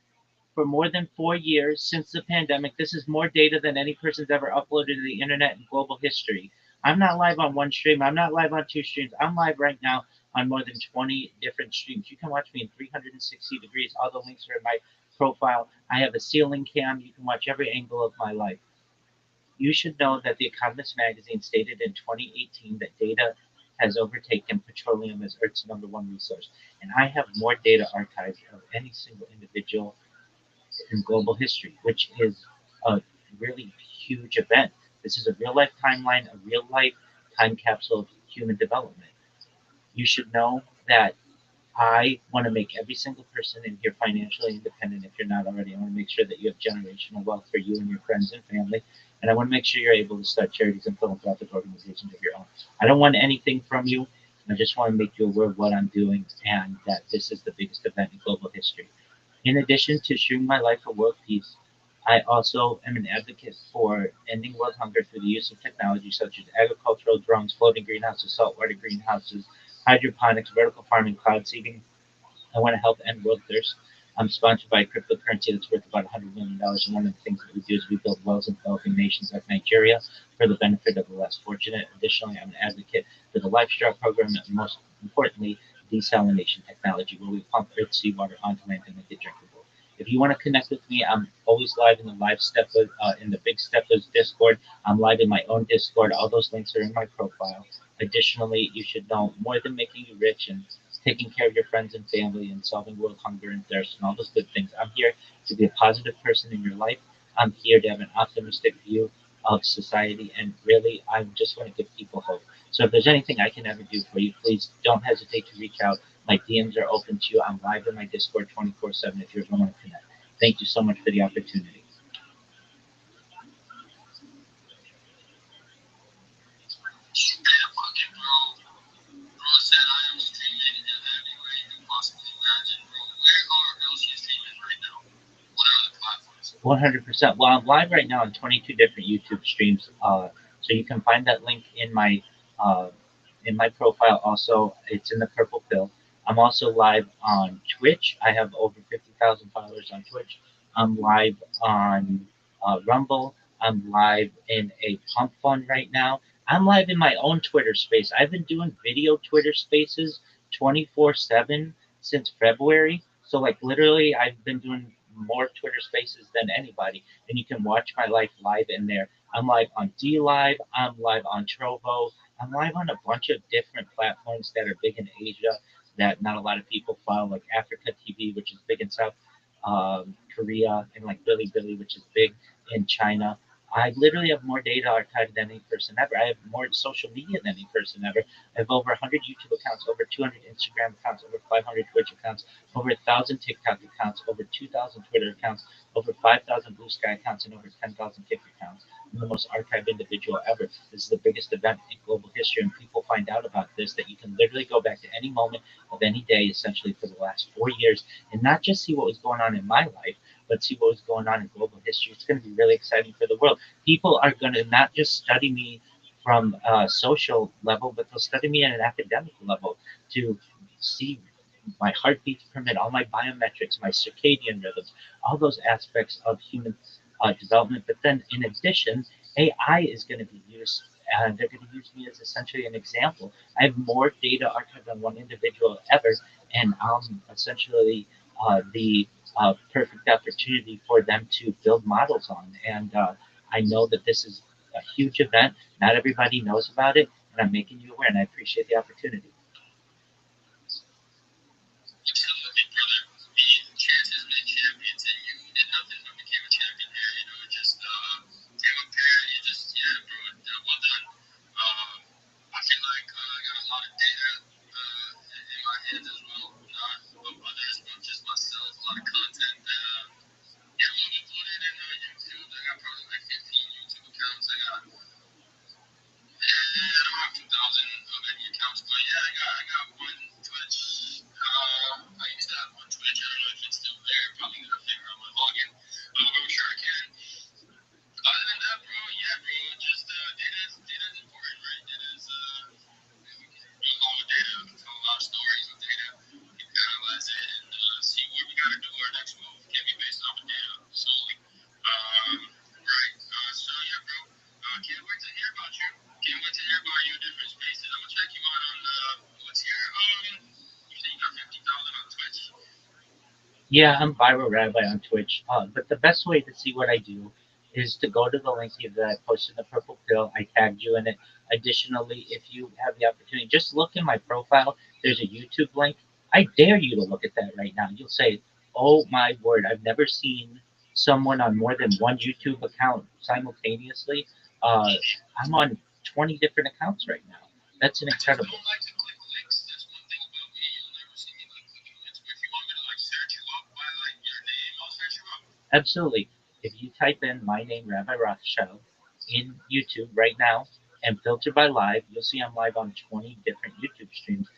for more than 4 years since the pandemic. This is more data than any person's ever uploaded to the internet in global history. I'm not live on one stream. I'm not live on two streams. I'm live right now on more than 20 different streams. You can watch me in 360 degrees. All the links are in my profile. I have a ceiling cam. You can watch every angle of my life. You should know that The Economist magazine stated in 2018 that data has overtaken petroleum as Earth's number one resource. And I have more data archives of any single individual in global history, which is a really huge event. This is a real life timeline, a real life time capsule of human development. You should know that I want to make every single person in here financially independent if you're not already. I want to make sure that you have generational wealth for you and your friends and family. And I want to make sure you're able to start charities and philanthropic organizations of your own. I don't want anything from you. I just want to make you aware of what I'm doing and that this is the biggest event in global history. In addition to sharing my life for world peace, I also am an advocate for ending world hunger through the use of technology such as agricultural drones, floating greenhouses, saltwater greenhouses, hydroponics, vertical farming, cloud seeding. I want to help end world thirst. I'm sponsored by a cryptocurrency that's worth about $100 million. And one of the things that we do is we build wells in developing nations like Nigeria for the benefit of the less fortunate. Additionally, I'm an advocate for the Livestraw program and most importantly, desalination technology, where we pump earth seawater onto land and make it drinkable. If you want to connect with me, I'm always live in the in the Big Steppers Discord. I'm live in my own Discord. All those links are in my profile. Additionally, you should know more than making you rich and taking care of your friends and family and solving world hunger and thirst and all those good things. I'm here to be a positive person in your life. I'm here to have an optimistic view of society, and really, I just want to give people hope. So if there's anything I can ever do for you, please don't hesitate to reach out. My DMs are open to you. I'm live in my Discord 24/7 if you ever want to connect. Thank you so much for the opportunity. Okay, bro said I am streaming in every way you can possibly imagine. Bro, where are else you streaming right now? What are the platforms? 100%. Well, I'm live right now on 22 different YouTube streams. So you can find that link uh, in my profile. Also, it's in the purple pill. I'm also live on Twitch. I have over 50,000 followers on Twitch. I'm live on Rumble. I'm live in a pump fund right now. I'm live in my own Twitter space. I've been doing video Twitter spaces 24/7 since February. So, like, literally, I've been doing more Twitter spaces than anybody. And you can watch my life live in there. I'm live on D Live. I'm live on Trovo. I'm live on a bunch of different platforms that are big in Asia that not a lot of people follow, like Africa TV, which is big in South Korea, and like Billy, which is big in China. I literally have more data archived than any person ever. I have more social media than any person ever. I have over 100 YouTube accounts, over 200 Instagram accounts, over 500 Twitch accounts, over 1,000 TikTok accounts, over 2,000 Twitter accounts, over 5,000 Blue Sky accounts, and over 10,000 Kick accounts. I'm the most archived individual ever. This is the biggest event in global history, and people find out about this that you can literally go back to any moment of any day, essentially for the last 4 years, and not just see what was going on in my life, but see what was going on in global history. It's going to be really exciting for the world. People are going to not just study me from a social level, but they'll study me at an academic level to see my heartbeat per minute, all my biometrics, my circadian rhythms, all those aspects of human development. But then, in addition, AI is going to be used. And they're going to use me as essentially an example. I have more data archived on one individual ever, and I'm essentially the perfect opportunity for them to build models on. And I know that this is a huge event. Not everybody knows about it, and I'm making you aware, and I appreciate the opportunity. Absolutely, brother. The chance has been champions, and you did nothing but became a champion here. You know, just came up here and you just, yeah, bro, well done. I feel like I got a lot of data in my hands as well, not of others, but just myself. A lot of content that, yeah, I'm uploaded in YouTube. I got probably like 15 YouTube Can't wait to hear about your different spaces. I'm gonna check you out on what's here. You say you got 50,000 on Twitch. Yeah, I'm Viral Rabbi on Twitch. But the best way to see what I do is to go to the link here that I posted in the purple pill. I tagged you in it. Additionally, if you have the opportunity, just look in my profile. There's a YouTube link. I dare you to look at that right now. You'll say, "Oh my word! I've never seen someone on more than one YouTube account simultaneously." Uh, I'm on 20 different accounts right now. That's an I just incredible. don't like to click links. That's one thing about me. You'll never see me like clicking links. But if you want me to like search you up by like your name, I'll search you up. Absolutely. If you type in my name, Rabbi Rothschild, in YouTube right now and filter by live, you'll see I'm live on 20 different YouTube streams.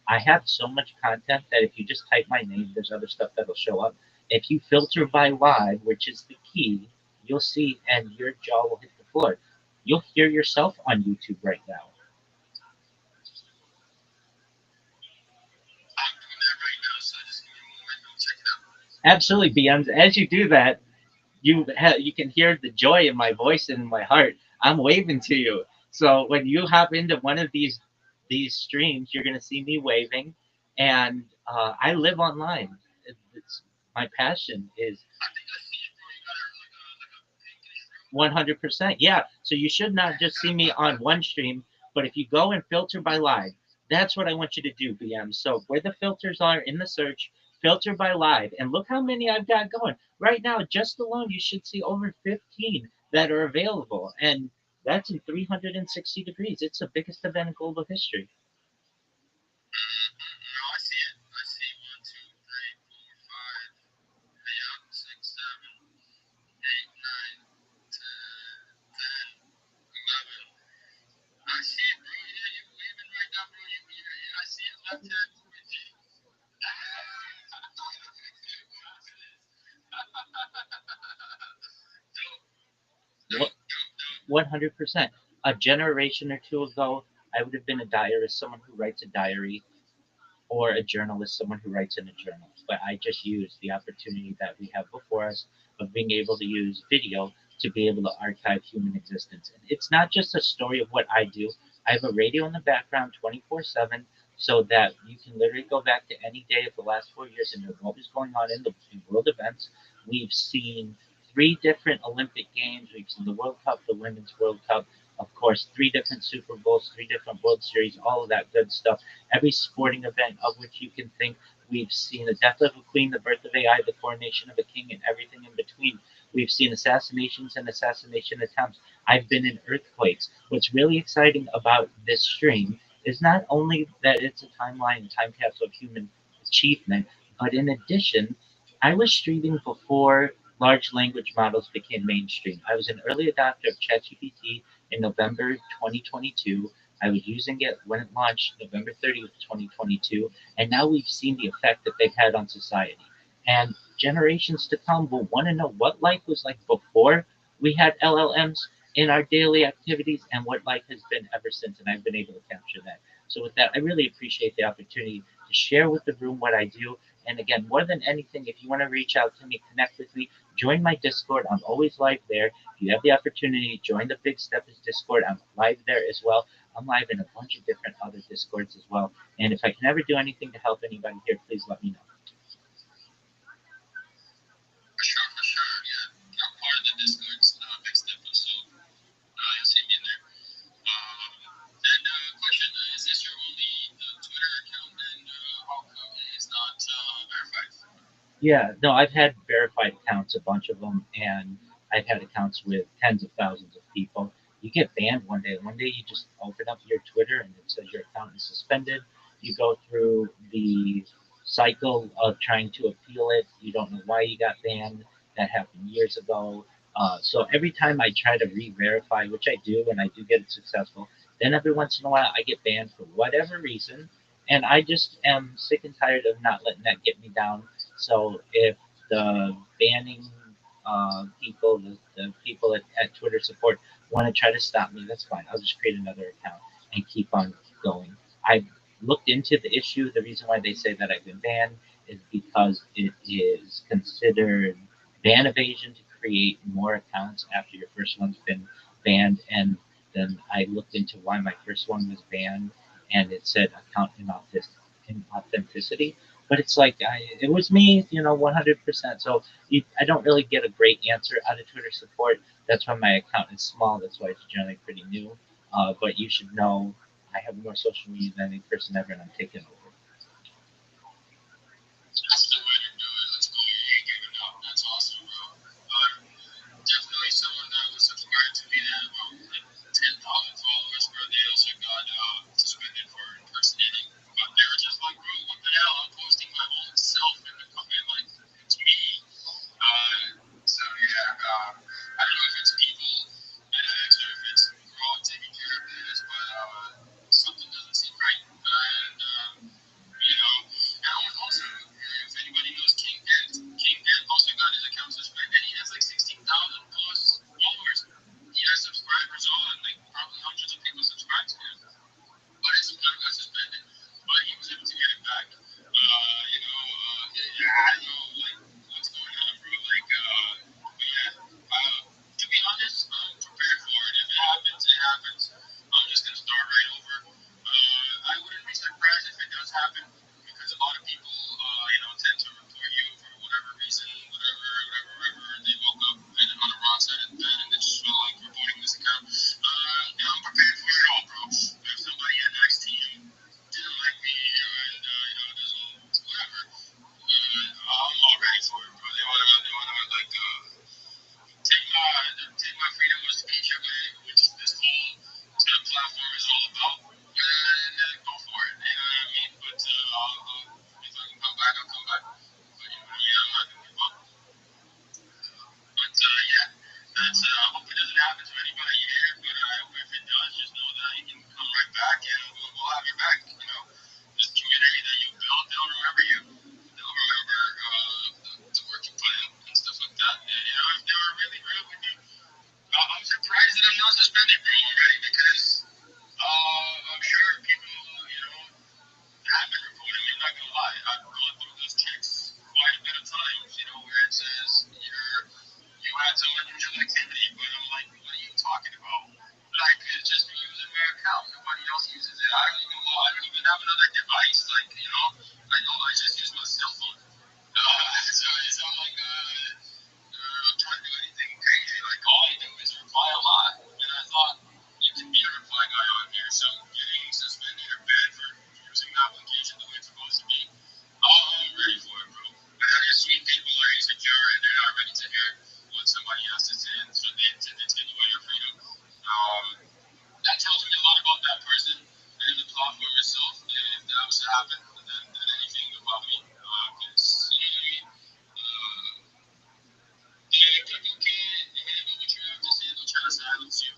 I have so much content that if you just type my name, there's other stuff that'll show up. If you filter by live, which is the key, you'll see and your jaw will hit the floor. You'll hear yourself on YouTube right now. I'm doing that right now, so just give me a moment. I'll check it out. Absolutely, BMs. As you do that, you can hear the joy in my voice and in my heart. I'm waving to you. So when you hop into one of these streams, you're gonna see me waving, and I live online. It's my passion is I think I see it, bro. You got like a pinkish room. 100%. Yeah. So you should not just see me on one stream, but if you go and filter by live, that's what I want you to do, BM. So where the filters are in the search, filter by live, and look how many I've got going. Right now, just alone, you should see over 15 that are available. And that's in 360 degrees. It's the biggest event in global history. No, I see it. I see 1, 2, 3, 4, 5, yeah, 6, 7, 8, 9, 10, 11. I see it, bro. Yeah, you waving right now, bro. Yeah, I see his left hand moving. Dope, dope, dope. 100%. A generation or two ago, I would have been a diarist, someone who writes a diary, or a journalist, someone who writes in a journal. But I just use the opportunity that we have before us of being able to use video to be able to archive human existence. And it's not just a story of what I do. I have a radio in the background 24/7 so that you can literally go back to any day of the last 4 years and know what was going on in the world events. We've seen three different Olympic Games. We've seen the World Cup, the Women's World Cup, of course, three different Super Bowls, three different World Series, all of that good stuff. Every sporting event of which you can think. We've seen the death of a queen, the birth of AI, the coronation of a king, and everything in between. We've seen assassinations and assassination attempts. I've been in earthquakes. What's really exciting about this stream is not only that it's a timeline and time capsule of human achievement, but in addition, I was streaming before large language models became mainstream. I was an early adopter of ChatGPT in November 2022. I was using it when it launched November 30th, 2022, and now we've seen the effect that they've had on society. And generations to come will want to know what life was like before we had LLMs in our daily activities and what life has been ever since. And I've been able to capture that. So, with that, I really appreciate the opportunity to share with the room what I do. And again, more than anything, if you want to reach out to me, connect with me, join my Discord. I'm always live there. If you have the opportunity, join the Big Steppers Discord. I'm live there as well. I'm live in a bunch of different other Discords as well. And if I can ever do anything to help anybody here, please let me know. For sure, for sure. Yeah, I'm part of the Discord, big step, so you'll see me in there. And question: is this your only Twitter account, and how come it's not verified? Yeah, no, I've had verified accounts, a bunch of them, and I've had accounts with tens of thousands of people. You get banned one day. One day you just open up your Twitter and it says your account is suspended. You go through the cycle of trying to appeal it. You don't know why you got banned. That happened years ago. So every time I try to re-verify, which I do, and I do get it successful, then every once in a while I get banned for whatever reason, and I just am sick and tired of not letting that get me down. So if the banning people, the people at Twitter support want to try to stop me, that's fine. I'll just create another account and keep on going. I've looked into the issue. The reason why they say that I've been banned is because it is considered ban evasion to create more accounts after your first one's been banned. And then I looked into why my first one was banned, and it said account inauthenticity. But it's like it was me, 100%. So I don't really get a great answer out of Twitter support. That's why my account is small. That's why it's generally pretty new. But you should know I have more social media than any person ever, and I'm taking over. That's the way to do it. Let's go. You ain't giving up. That's awesome, bro. Definitely someone that was subscribed to me that had about like 10,000 followers, bro. They also got suspended for impersonating. But they were just like, bro, what the hell? I'm posting my own self in the comment. Like, it's me. So yeah, I don't know if it's people at X or if it's Rob taking care of this, but something doesn't seem right. And and also, if anybody knows King Dan also got his account suspended. He has like 16,000 plus followers. He has subscribers on, like probably hundreds of people subscribe to him. But his account got suspended. But he was able to get it back. Yeah, I don't know, like, what's going on, bro. Like, but yeah. To be honest, I'm prepared for it. If it happens, it happens. I'm just gonna start right over. I wouldn't be surprised if it does happen because a lot of people, tend to report you for whatever reason, whatever. They woke up and on the wrong side of the bed and they just felt like reporting this account. I'm prepared for it all, bro. If somebody at next team didn't like me and doesn't whatever, I'm all ready for it, bro. They wanna like take my freedom of speech away, which this whole platform is all about, and go for it. You know what I mean? But if I can come back, I'll come back. But you know what I mean? I'm not gonna give up. But yeah, that's. I hope it doesn't happen to anybody here. But I hope if it does, just know that you can come right back, and we'll have your back. This community that you built, they'll remember you. They'll remember the work you put in and stuff like that. And if they were really real with you, I'm surprised that I'm not suspended, bro, already because I'm sure people, have been reporting me. I'm not gonna lie. I've gone through those checks quite a bit of times, where it says you had some unusual activity, but I'm like, what are you talking about? I could just be using my account. Nobody else uses it. I don't even have another device. Like, I just use my cell phone. So it's not like I'm trying to do anything crazy. Like, all I do is reply a lot. And I thought you can be a reply guy on here. So getting suspended or banned for using the application the way it's supposed to be, I'm ready for it, bro. But I just sweet people are insecure and they're not ready to hear what somebody has to say, and so they tend to take away your freedom. That tells me a lot about that person and the platform itself. If that was to happen, than anything about me. Because, you know what I mean? Yeah, people can't handle what you have to say. They'll try to silence you.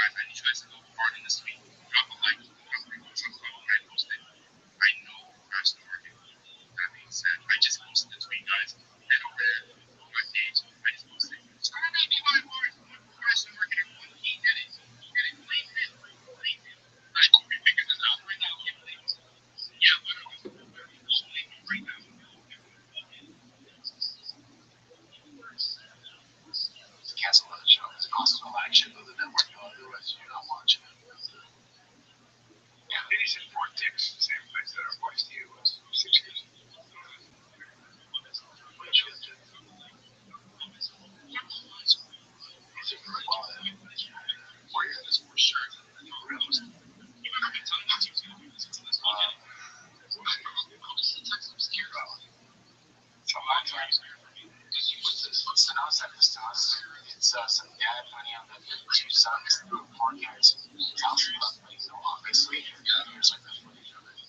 I need you guys to go hard in this week. Drop a like, drop a repost, drop a follow, and post it. I know Pastor Market. That being said, I just posted the tweet, guys. Head over there, follow my page. I just posted it. It's gonna be my word. Pastor Market, everyone. He did it. He did it. Blame him. Blame him. Alright, cool. We figured this out right now. We can't blame him. Yeah, literally. We'll blame him right now. Cancel that show. It's a possible action of the network. Otherwise, you're not watching it. Yeah, it is important. Dicks, same place that our voice to you was 6 years ago. Is it for a while? Where you're this for sure. What's the nonsense this to us? It's some dad money on the two sons through a porn guy's house. Obviously, there's like that footage of it.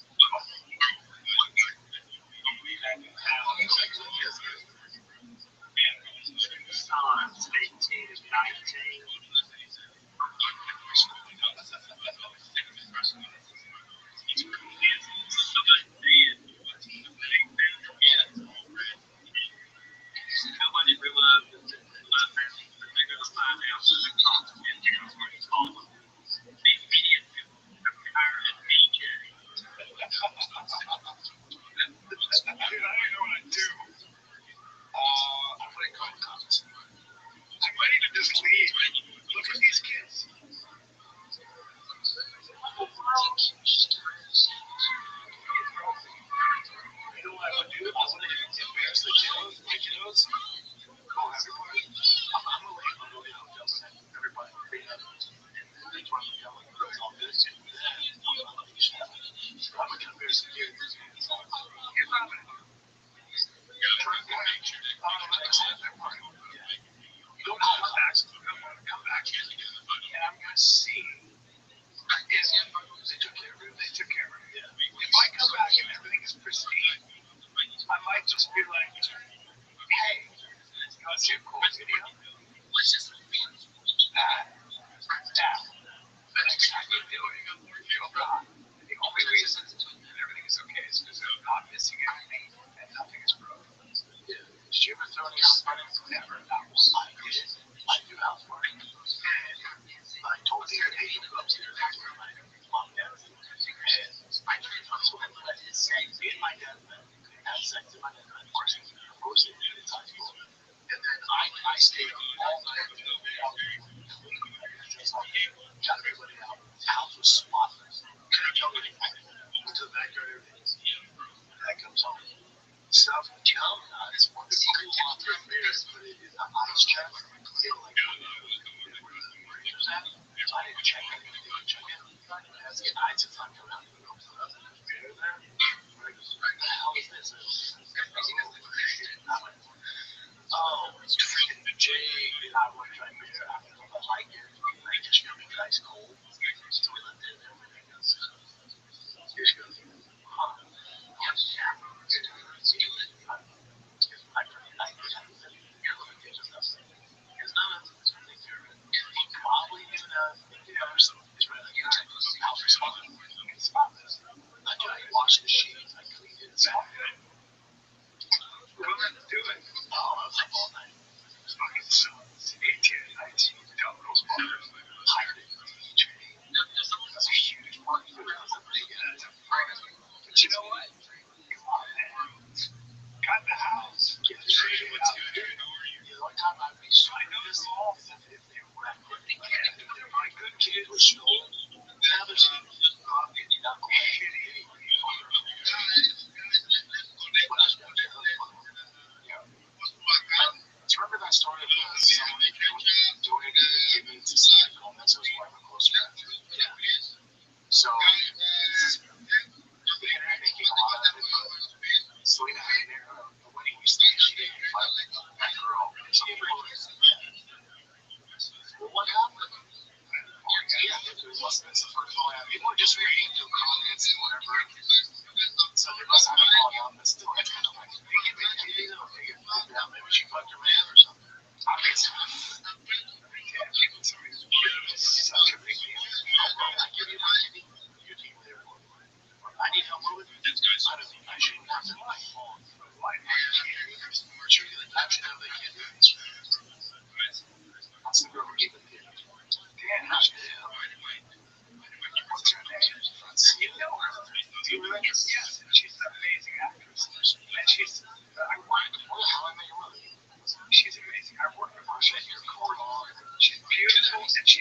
Sons, 18 and 19.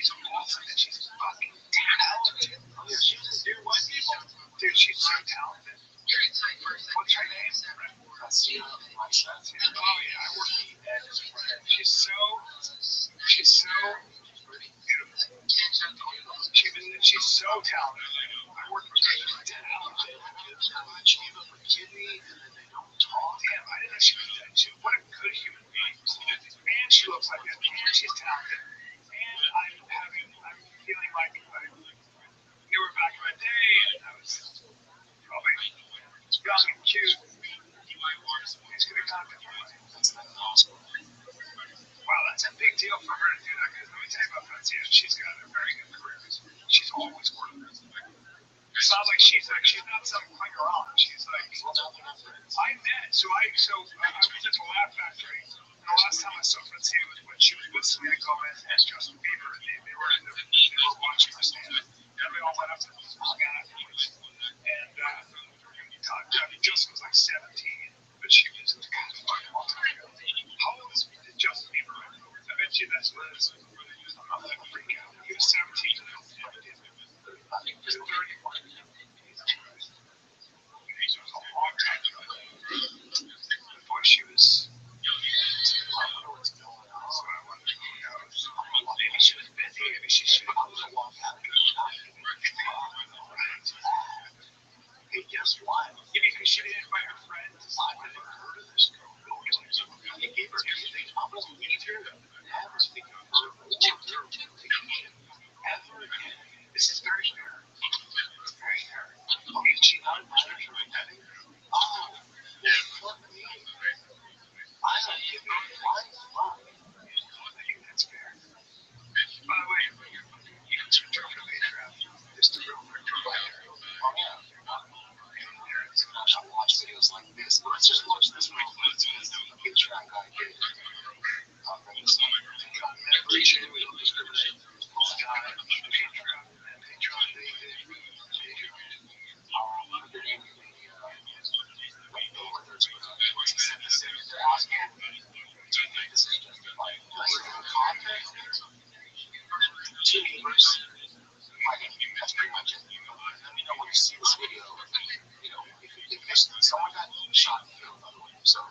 she's awesome and she's fucking talented. Oh, yeah, dude, she's so talented. What's her name? Oh yeah, I work with Ed. She's so beautiful. She's so talented. I work with her. Talented. Damn, I didn't know she was that. What a good human being. And she looks like that. And she's talented. And I'm feeling like I knew her back in my day, and I was probably young and cute. He's gonna contact me. Wow, that's a big deal for her to do that. Because let me tell you about Francia. She's got a very good career. She's always working. It's not like she's not some clinger on. She's like, I met. So I was at the Laugh Factory. The last time I saw Francia was when she was with Selena Gomez and Justin Bieber. They were watching her stand. And we all went up and hung out afterwards. And I mean, Justin was like 17, but she was a long time ago. How old is Justin Bieber? I bet you that's what it is. I'm not gonna freak out. He was 17. He was 31. He was a long time ago. Before she was. I don't know what's going on. So I wonder who knows. Maybe she was busy. Maybe she should have closed a long time. Hey, guess what? Yeah, because she didn't invite her friends. I've never heard of this girl. He gave her everything. I'm going to need her to never speak of her ever again. This is very fair. Very fair. Okay, she not invited her wedding? Oh, fuck me. I don't give a fuck. I think that's fair. By the way, you can switch over to Patreon. Just a real quick reminder. I'll watch videos like this. Let's just watch this one because the Patreon guy did. Never share, we don't discriminate. This guy, Patreon, they did. The name of they're asking, do you think this is justified? Context? Two neighbors. That's pretty much it. When you see this video, if someone got shot and killed, by the way, so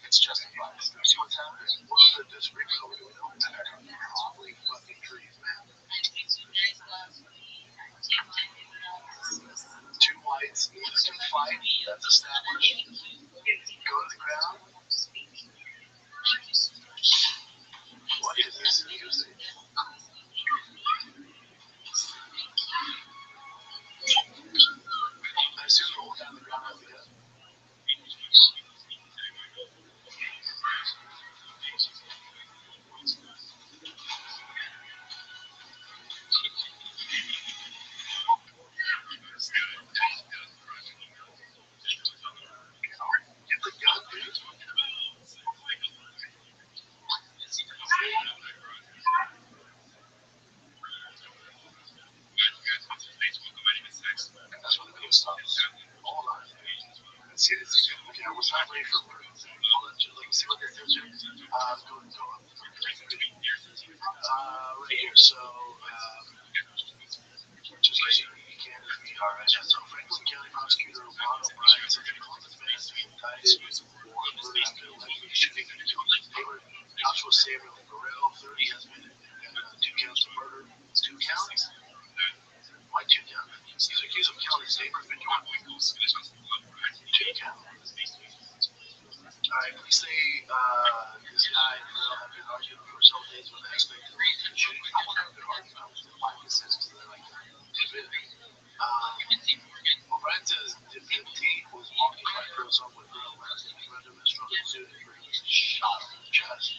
it's justified. See what's happening? One of the disagreements over the probably fucking trees, man. Two whites to fight, that's established. Go to the ground. What is this music? I assume the whole time the ground has to go. That's when the video stops. Hold on. Let's see this again. Okay, I was not ready for words. Hold on, let me see what they're doing. Go up. Right here. So, just because you can't be alright. So, Franklin County Prosecutor Ron O'Brien said that Columbus Management guys was born early after the electric shooting. They were Joshua Samuel Guerrero, 30, has been 2 counts of murder. 2 counts? Why 2 counts? He's accused of killing his neighbor, 51. 2 counts. Alright, please say this guy and Guerrero have been arguing for several days with the expected shooting. I wonder if they're arguing about why this is, because they're like, O'Brien says the 15th was walking by Arizona with Guerrero last night. He read him a struggle suit and he was shot in the chest.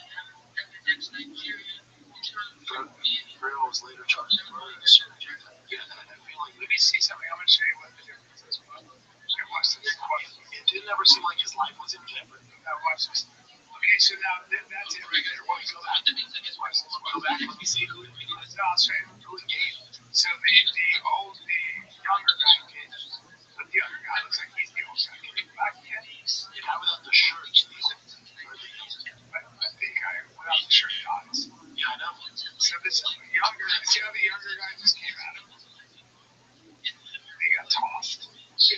Guerrero was later charged with murder. Yeah, I feel like, let me see something. I'm going to show you what the difference is. It didn't ever seem like his life was in jeopardy. Now watch this. Okay, so now that's it right there. Watch this. Watch this. Go back. Let me see who. No, I'll show you. Who gave. So the younger guy did. But the other guy looks like he's the old guy. Can you go back again? How without the shirt? I think without the shirt dies. Yeah, I know. So this younger, see how the younger guy just came at him. He got tossed. It's the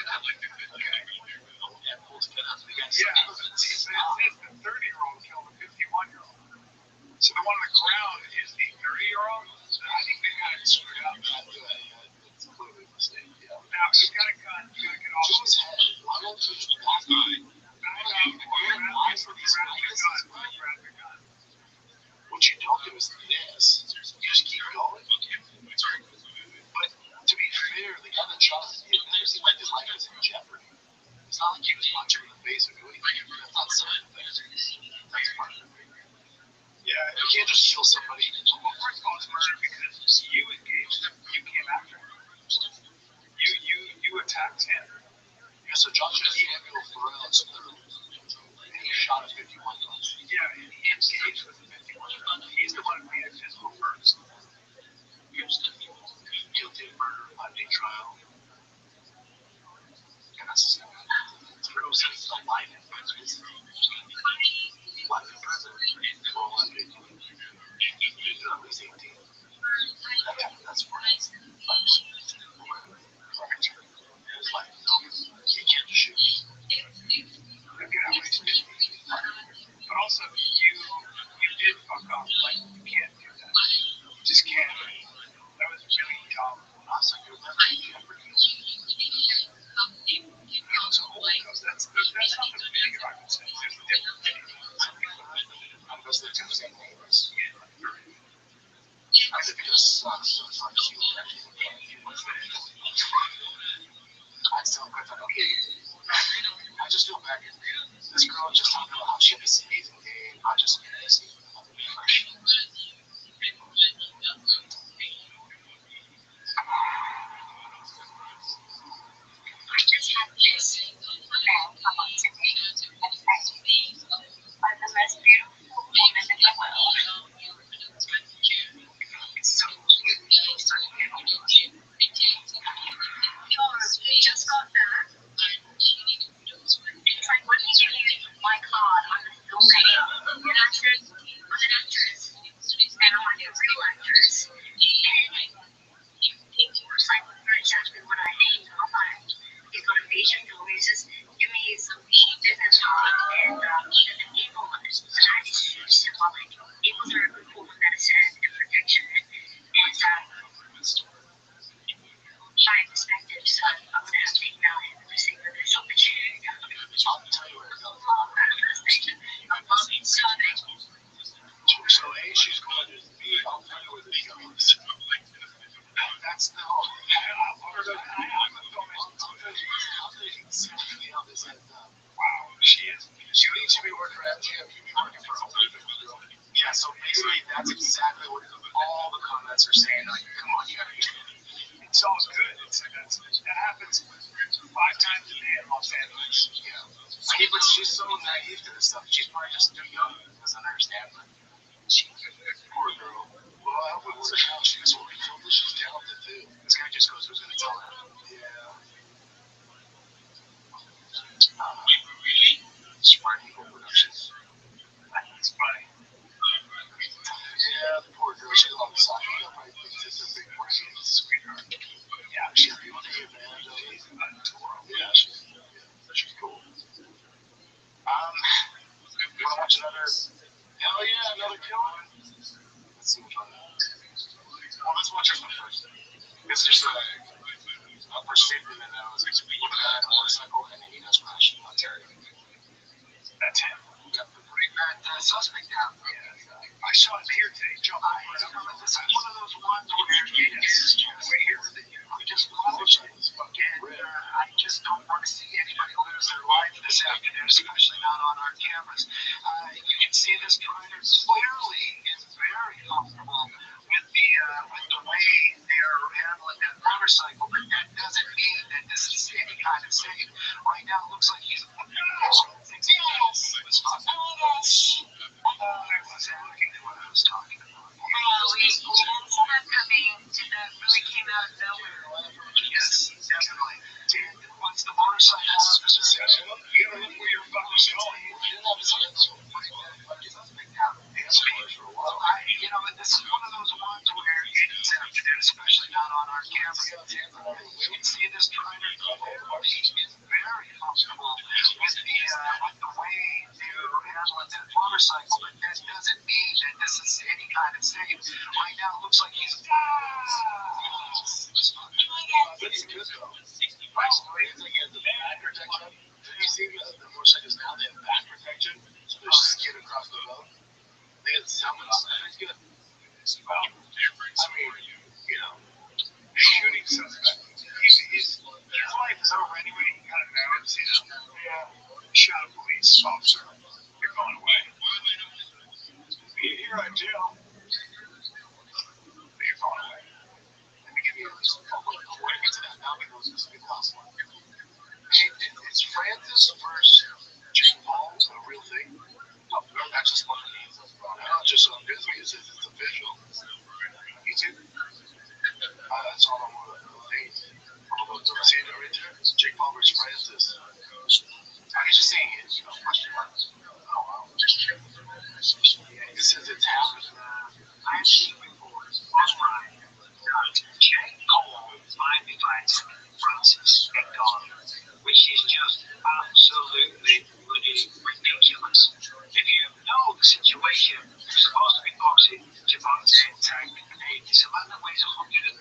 30-year-old killed a 51-year-old. So the one on the ground is the 30-year-old. I think they got it screwed up. It's clearly a mistake. Yeah. Now, if you got a gun, you got to get off his head. I don't think it's that guy. What you don't do is this. You just keep going. But to be fair, the guy that shot him, it never seemed like his life was in jeopardy. It's not like he was punching in the face or doing anything. That's not something that's part of it. Yeah, you can't just kill somebody. Well, first of all, it's murder because you engaged him, you came after him. You attacked him. Yeah, so Joshua Samuel Burrell he shot a 51-year-old. Yeah, and he engaged with a 51-year-old. He's the one who made it physical first. Guilty of murder, 5-day trial. And that's through since the life in prison. Life in prison for 11 days. At least 18. That's fine. You can't just shoot. But also, you did fuck up. Like, you can't do that. You just can't. That was really dumb. Also, you'll never be jeopardy. That's not the thing I would say. There's a different thing. Unless they're two same neighbors. I think it just sucks. So it's like, see what I still got that okay. I just feel bad. This girl just talking about how she had this amazing day. I just amazing. Fresh. I just had this man come up to me and say, "I'm the most beautiful woman in the world." So beautiful, so beautiful. We just got back. It's like, what do you do? My God, I'm a filmmaker. And I said, I'm an actress. And I'm like a real actress. And he was like, well, you're exactly what I need. I'm like, he's got a vision for me. He says, give me some business talk and the people. And I just said, well, like, it was very good for medicine and protection. And my perspective, so I'm going to have to email him and see whether this opportunity. I'll tell you where it goes. I love it so much. So A, she's going to B, I'll tell you where this goes. That's the whole. I'm a exactly how this ends up. Wow, she is. She needs to be working for MGM, you'd be working for Oprah. Yeah, so basically that's exactly what all the comments are saying. Like, come on, you gotta do it. It's all good. That happens 5 times a day in Los Angeles. Yeah. I mean, but she's so naive to this stuff. She's probably just too young, doesn't understand. But poor girl. Well, I wouldn't say how she was working for, but she's talented too. This guy just goes, who's gonna tell her? Yeah. Smart Eagle Productions. It's funny. Yeah, the poor girl, she's on the side. You know, probably thinks it's a big brain, sweetheart. Yeah, she's the only man. She's adorable. Yeah, she's cool. Wanna watch another? Hell yeah, another killer. Let's see which one. Well, let's watch this one first. It's just upper safety that knows. It's a guy on a motorcycle and he does crash in Ontario. That's him. Yep. The suspect down. Yeah. I saw him here today, Joe. This is one of those ones where we're here with it. We just love it. And I just don't want to see anybody lose their life this afternoon, especially not on our cameras. You can see this driver clearly is very comfortable with the way they're handling that motorcycle, but that doesn't mean that this is any kind of safe. Right now, it looks like he's exactly what I was talking about. We had someone coming that really came out of nowhere. Yes, definitely. And once the motorcycle officer says, you don't know where your fucker's going, you didn't have his hands on him. Well, this is one of those ones where he doesn't have to do especially not on our campus. You can see this driver, he is very comfortable with the way they're handling that motorcycle, but that doesn't mean that this is any kind of safe. Right now, it looks like he's. But it's good though. Right, so he has the back protection. Have you seen the motorcycles now? They have back protection, so they skid across the road. They have helmets on. It's good. Well, I mean, you know, shooting suspect. His life is over anyway. He kind of knows, you know. Yeah. Shot a police officer. You're going away. You're in jail. You're going away. Let me give you a list. We're going to get to that now because this is possible. Is Francis versus Jake Paul a real thing? No, that's just what it means. Not just on Disney, it's a visual. YouTube? That's all I want to think. See it right there? It's Jake Paul versus Francis. I can just saying it, you know, question marks. Oh, wow. It says it's happening. I've seen reports online that Jake Paul finally fights Francis McDonald, which is just absolutely bloody ridiculous. If you know the situation, it's supposed to be boxing Javante Tank Davis, a man that weighs 133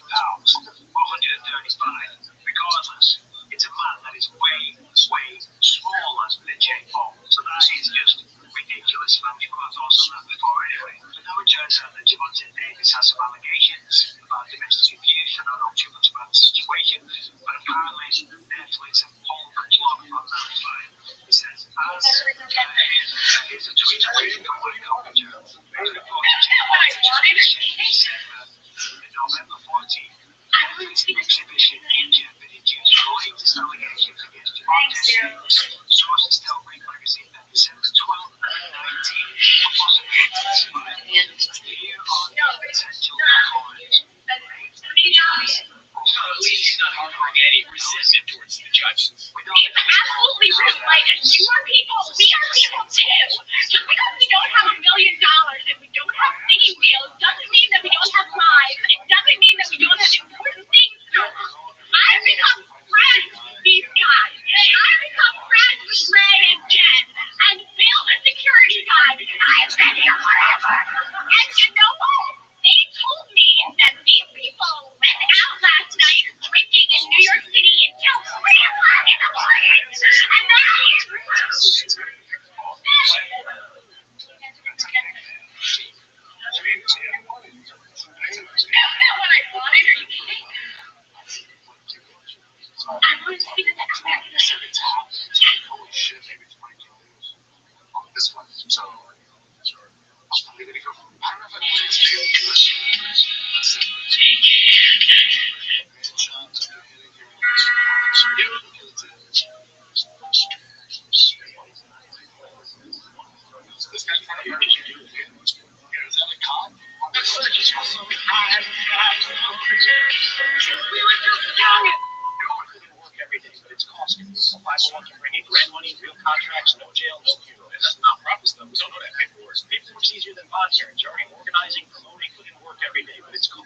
pounds or 135. Regardless, it's a man that is way, way smaller than Jake Paul. So that is just ridiculous, man. We've got thoughts on that before anyway. But now it turns out that Javante Davis has some allegations about domestic abuse. I don't know too much about the situation, but apparently Netflix have pulled the plug on that fight. It says, here's a tweet from my computer. November 14th, the exhibition in jeopardy due to the latest allegations against Javante. Sources tell Greek magazine that December 12th and 19th were possibly here on potential recordings. At least he's not harboring any resentment towards the judge. He's absolutely rude. Like, you are people. We are people too. Just because we don't have $1 million and we don't have singing deals doesn't mean that we don't have lives. It doesn't mean that we don't have important things to do. I've become friends with these guys. I've become friends with Ray and Jen and Bill, the security guy. I've been here forever. And you know what? They told me that these people went out last night drinking in New York City until 3 o'clock in the morning. And that is rude. That's not what I wanted. Are you kidding? I wanted to see the next man. Holy shit, maybe it's breaking news on this one. So, I'm going to go. I don't know if I can this guy in front of you, is that a cop? That's such a awesome. We were just young. Work every day, but it's costing. 501 can bring in grant money, real contracts, no jail, no funeral. And that's not proper stuff. We don't know that paperwork. Paperwork's easier than bond hearings. You're already organizing, promoting, putting work every day, but it's cool.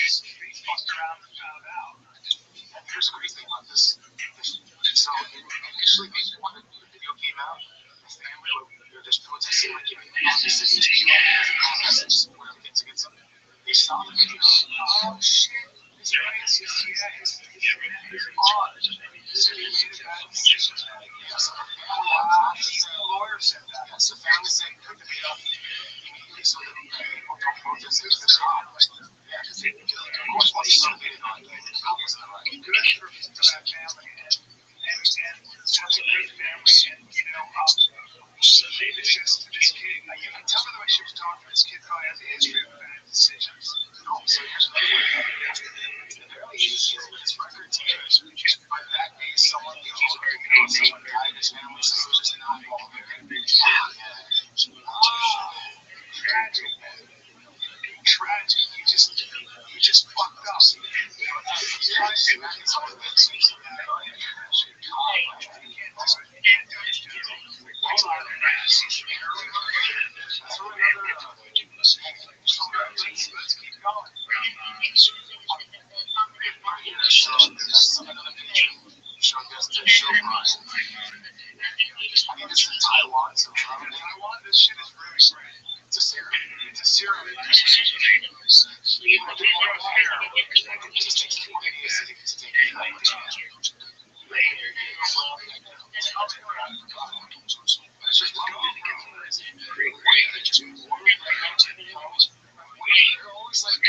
fucked around and found out. And here's the crazy thing about this. So initially, when the video came out, the family were just protesting, like giving obviously these people because of messages, whatever things against them. They saw the video. Oh shit! This racist. Yeah, it's odd. So they made a bad decision. Yes. Wow. The lawyer said that. Yes, the family said put the video up immediately so that people don't protest it to the top. Yeah, of course, once you start getting on, it's not right. Good for that family. And such a great family, and she made the choice to this kid. You can tell by the way she was talking. This kid probably has a history of bad decisions. No, so here's another one. Apparently, she's with his record teachers. By that day, someone died in his family, so it was just not all there. Tragic, man. Tragic. You just fucked up. Let's keep going. Show this to show Brian. I mean, this is Taiwan, so Taiwan, this shit is really great. It's a serum. It's a serum. It just takes 20 days to take it. It's just they're always like,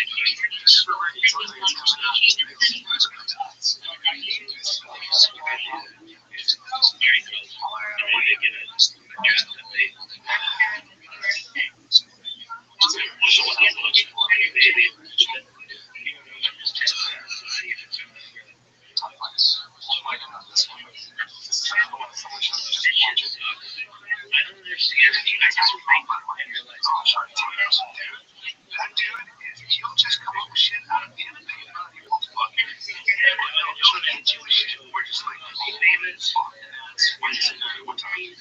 that dude, he'll just come up with shit out of anything. We're just like, what time?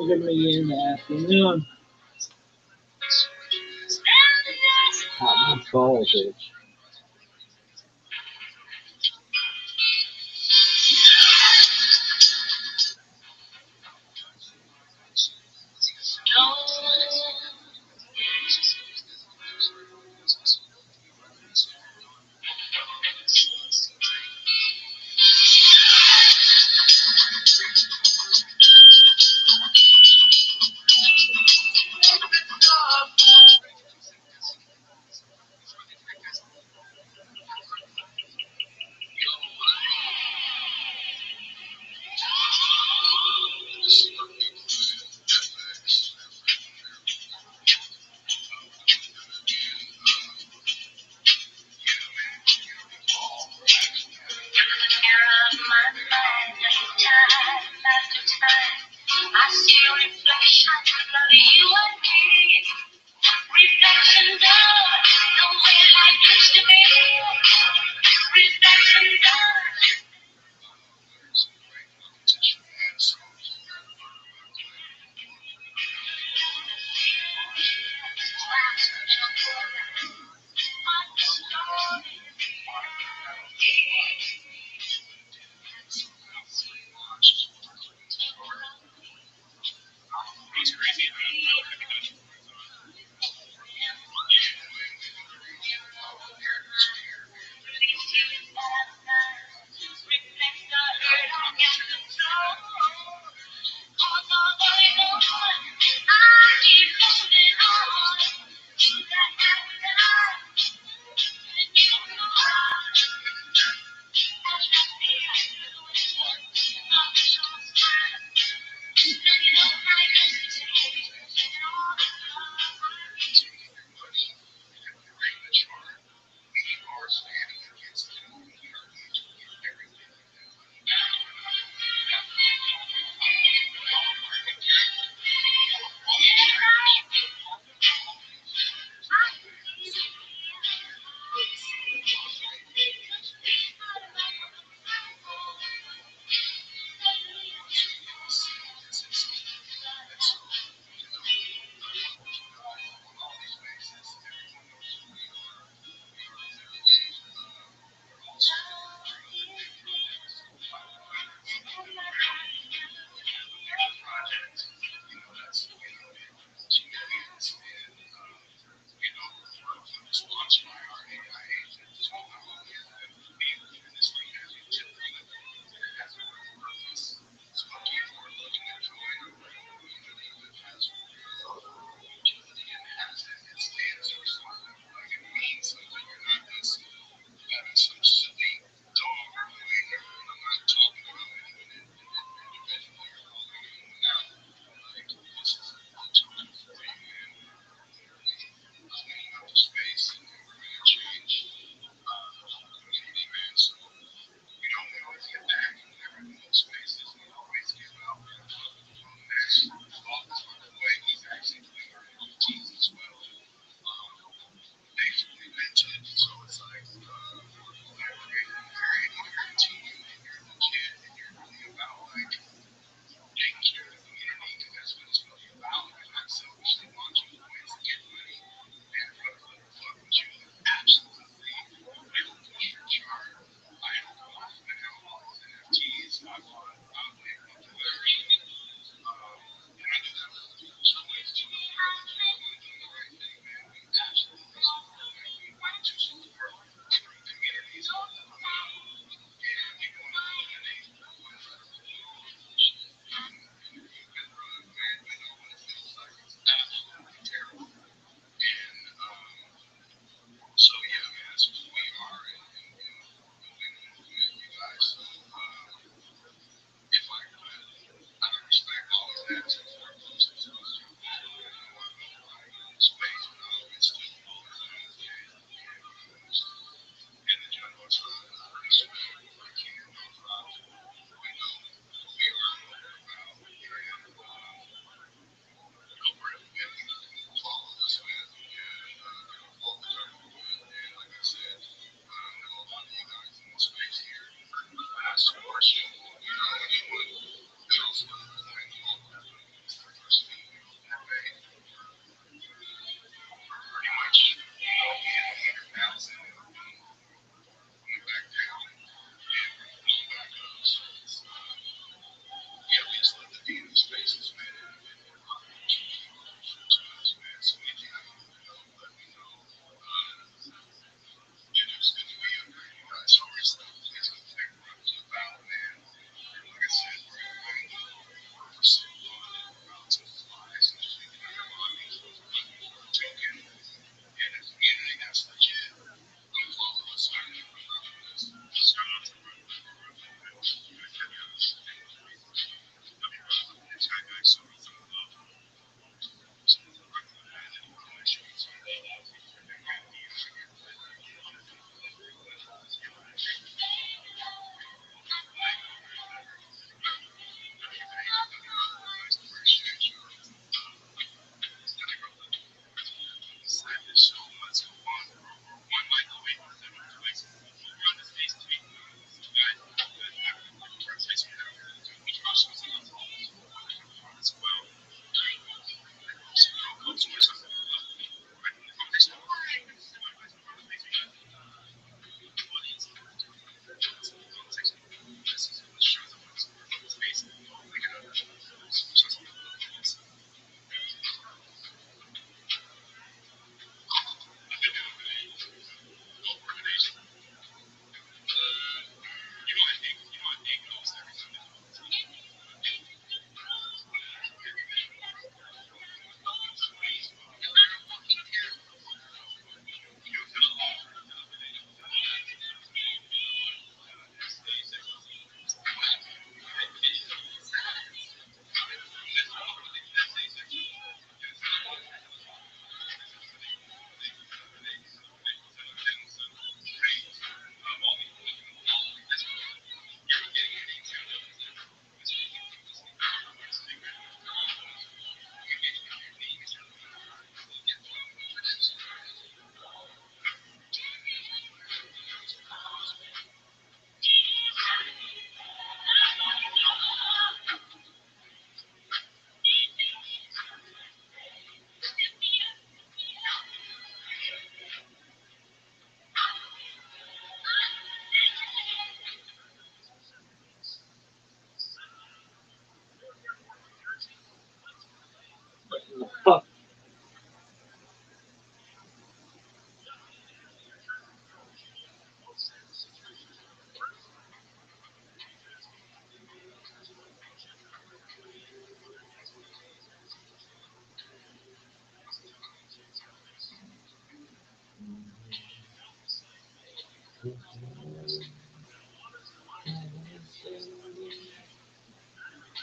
Give me in the afternoon. My balls itch.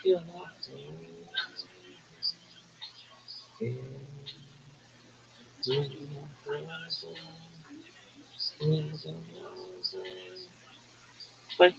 You're not in but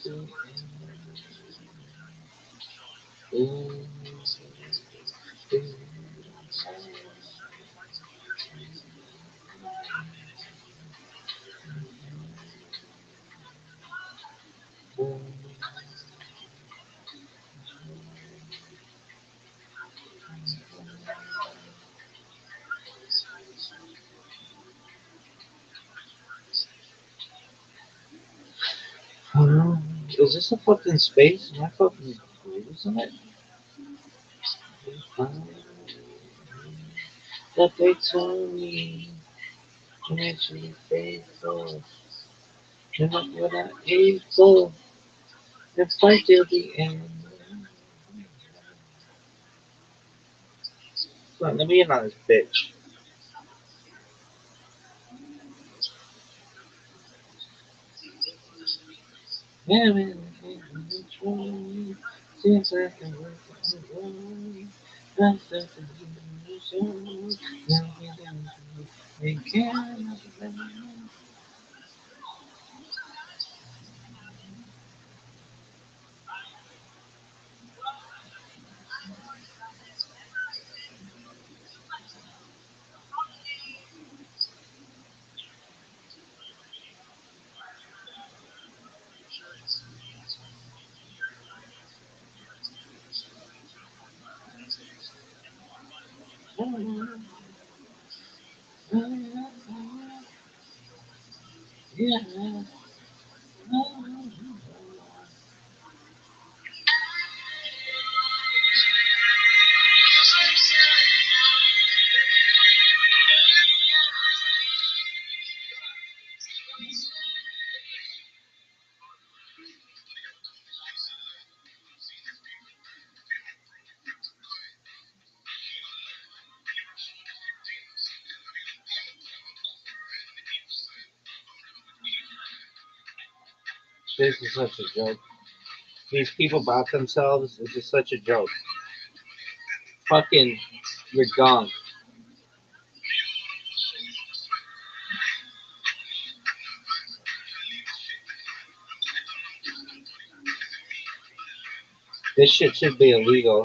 is this a fucking space? Am I fucking losing it? That they told me to make you faithful. You're not what I'm able. And fight till the end. Come on, let me in on this bitch. Yeah, man. Seems like I'm working. This is such a joke. These people bought themselves. This is such a joke. Fucking, you're gone. This shit should be illegal.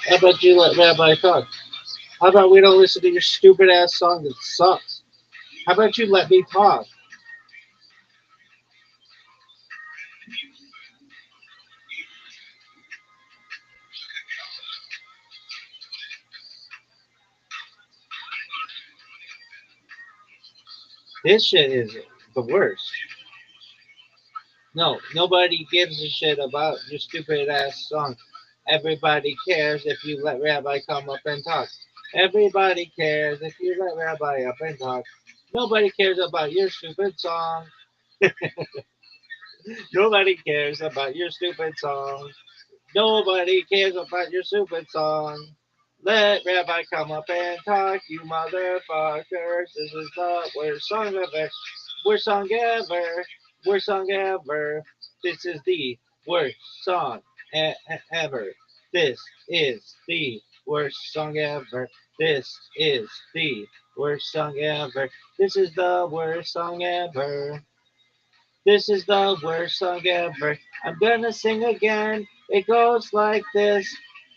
How about you let Rabbi talk? How about we don't listen to your stupid ass song that sucks? How about you let me talk? This shit is the worst. No, nobody gives a shit about your stupid ass song. Everybody cares if you let Rabbi come up and talk. Everybody cares if you let Rabbi up and talk. Nobody cares about your stupid song. Nobody cares about your stupid song. Nobody cares about your stupid song. Let Rabbi come up and talk, you motherfuckers. This is the worst song ever. Worst song ever. Worst song ever. This is the worst song ever. This is the worst song ever. This is the worst song ever. This is the worst song ever. This is the worst song ever. I'm gonna sing again. It goes like this.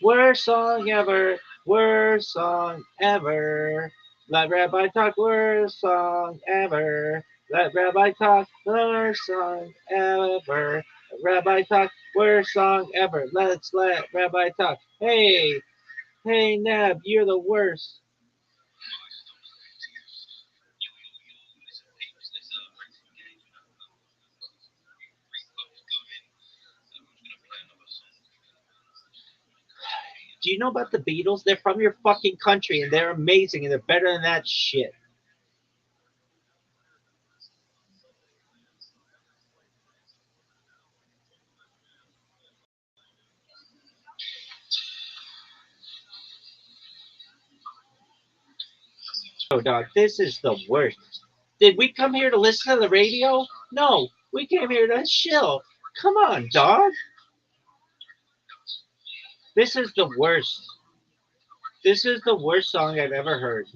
Worst song ever. Worst song ever. Let Rabbi talk. Worst song ever. Let Rabbi talk. Worst song ever. Rabbi talk. Worst song ever. Let's let Rabbi talk. Hey, hey, Neb, you're the worst. Do you know about the Beatles? They're from your fucking country and they're amazing and they're better than that shit. Oh, dog, this is the worst. Did we come here to listen to the radio? No, we came here to chill. Come on, dog. This is the worst. This is the worst song I've ever heard.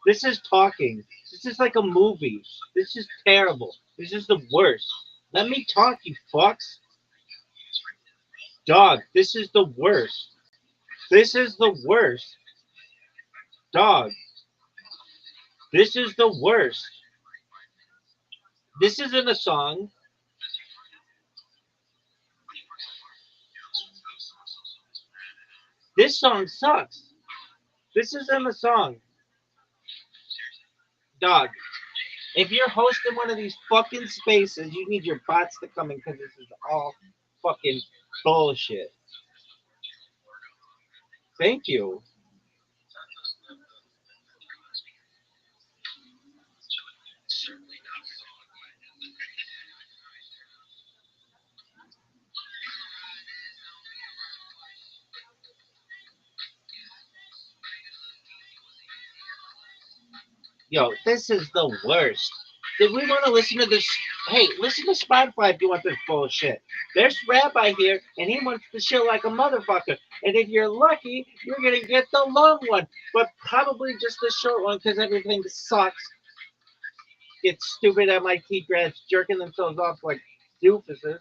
This is talking. This is like a movie. This is terrible. This is the worst. Let me talk, you fucks. Dog, this is the worst. This is the worst. Dog, this is the worst. This isn't a song. This song sucks. This isn't a song. Dog, if you're hosting one of these fucking spaces, you need your bots to come in because this is all fucking bullshit. Thank you. Yo, this is the worst. Did we want to listen to this? Hey, listen to Spotify if you want this bullshit. There's Rabbi here, and he wants to chill like a motherfucker. And if you're lucky, you're gonna get the long one, but probably just the short one because everything sucks. Get stupid MIT grads jerking themselves off like doofuses.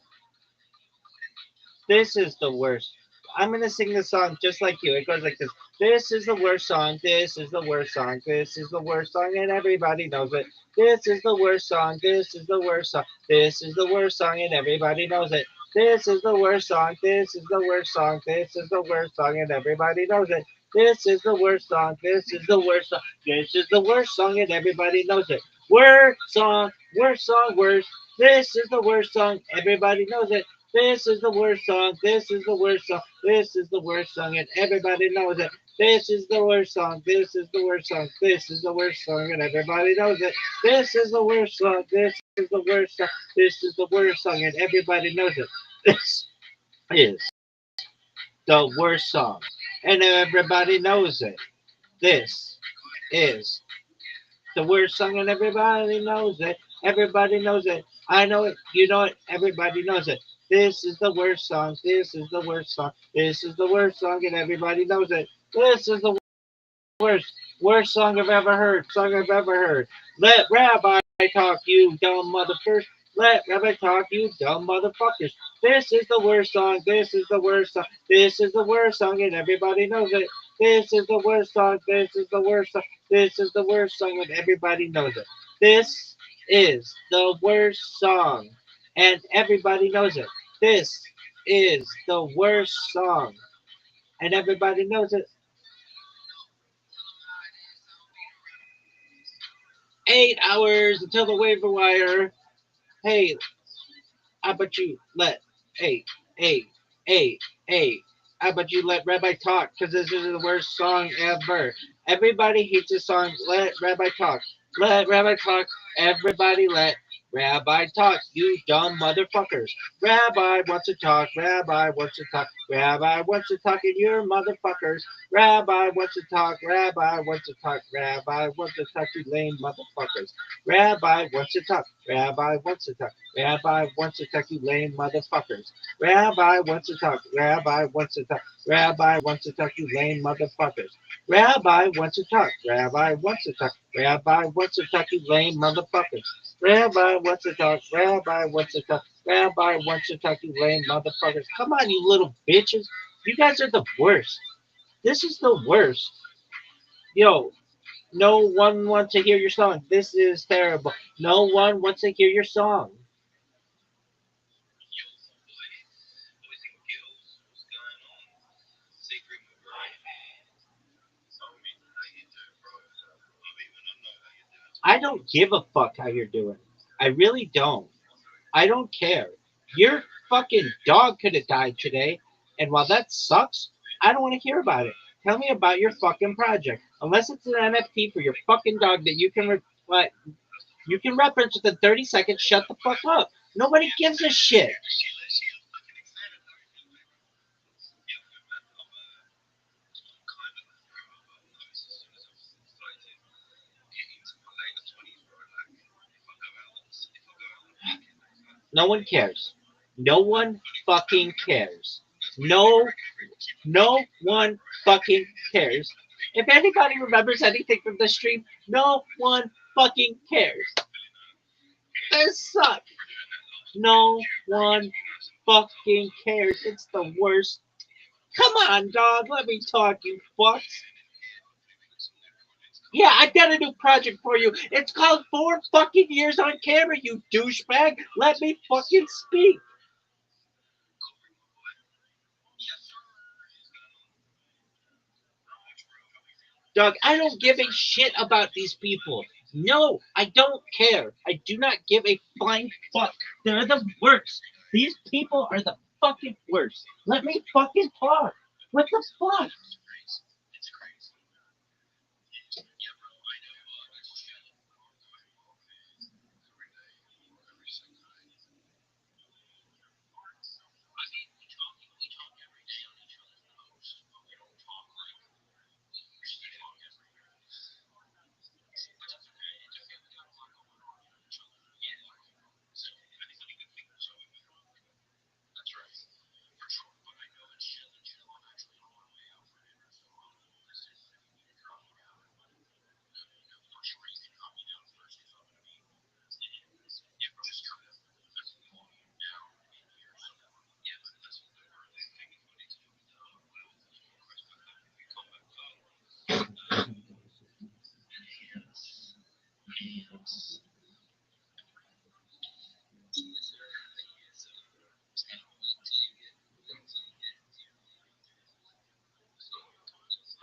This is the worst. I'm gonna sing the song just like you. It goes like this. This is the worst song. This is the worst song. This is the worst song, and everybody knows it. This is the worst song. This is the worst song. This is the worst song, and everybody knows it. This is the worst song. This is the worst song. This is the worst song, and everybody knows it. This is the worst song. This is the worst song. This is the worst song, and everybody knows it. Worst song. Worst song. Worst. This is the worst song. Everybody knows it. This is the worst song. This is the worst song. This is the worst song, and everybody knows it. This is the worst song. This is the worst song. This is the worst song, and everybody knows it. This is the worst song. This is the worst song. This is the worst song, and everybody knows it. This is the worst song, and everybody knows it. This is the worst song, and everybody knows it. Everybody knows it. I know it. You know it. Everybody knows it. This is the worst song. This is the worst song. This is the worst song, and everybody knows it. This is the worst song I've ever heard. Song I've ever heard. Let Rabbi talk, you dumb motherfuckers. Let Rabbi talk, you dumb motherfuckers. This is the worst song. This is the worst song. This is the worst song, and everybody knows it. This is the worst song. This is the worst song. This is the worst song, and everybody knows it. This is the worst song, and everybody knows it. This is the worst song, and everybody knows it. 8 hours until the waiver wire. Hey, how about you let, hey, hey, hey, hey, how about you let Rabbi talk? Because this is the worst song ever. Everybody hates this song. Let Rabbi talk. Let Rabbi talk. Everybody let Rabbi talk. You dumb motherfuckers. Rabbi wants to talk. Rabbi wants to talk. Rabbi wants to talk, and you're motherfuckers. Rabbi wants to talk. Rabbi wants to talk. Rabbi wants to talk, you lame motherfuckers. Rabbi wants to talk. Rabbi wants to talk. Rabbi wants to talk, you lame motherfuckers. Rabbi wants to talk. Rabbi wants to talk. Rabbi wants to talk, you lame motherfuckers. Rabbi wants to talk. Rabbi wants to talk. Rabbi wants to talk, you lame motherfuckers. Rabbi wants to talk. Rabbi wants to talk. Rabbi wants to talk, you lame motherfuckers. Come on, you little bitches. You guys are the worst. This is the worst. Yo, no one wants to hear your song. This is terrible. No one wants to hear your song. I don't give a fuck how you're doing. I really don't. I don't care. Your fucking dog could have died today, and while that sucks, I don't want to hear about it. Tell me about your fucking project. Unless it's an NFT for your fucking dog that you can reference within 30 seconds. Shut the fuck up. Nobody gives a shit. No one cares. No one fucking cares. No one fucking cares. If anybody remembers anything from the stream, no one fucking cares. This sucks. No one fucking cares. It's the worst. Come on, dog. Let me talk, you fucks. Yeah, I got a new project for you. It's called 4 fucking years on Camera, you douchebag. Let me fucking speak. Dog, I don't give a shit about these people. No, I don't care. I do not give a flying fuck. They're the worst. These people are the fucking worst. Let me fucking talk. What the fuck?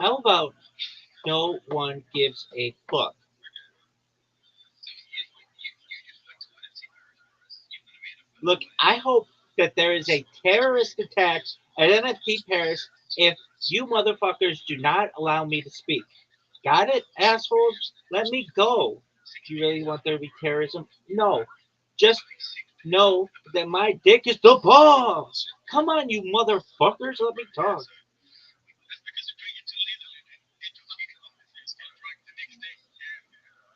How about no one gives a fuck? Look, I hope that there is a terrorist attack at NFT Paris if you motherfuckers do not allow me to speak. Got it, assholes? Let me go. Do you really want there to be terrorism? No. Just know that my dick is the balls. Come on, you motherfuckers. Let me talk.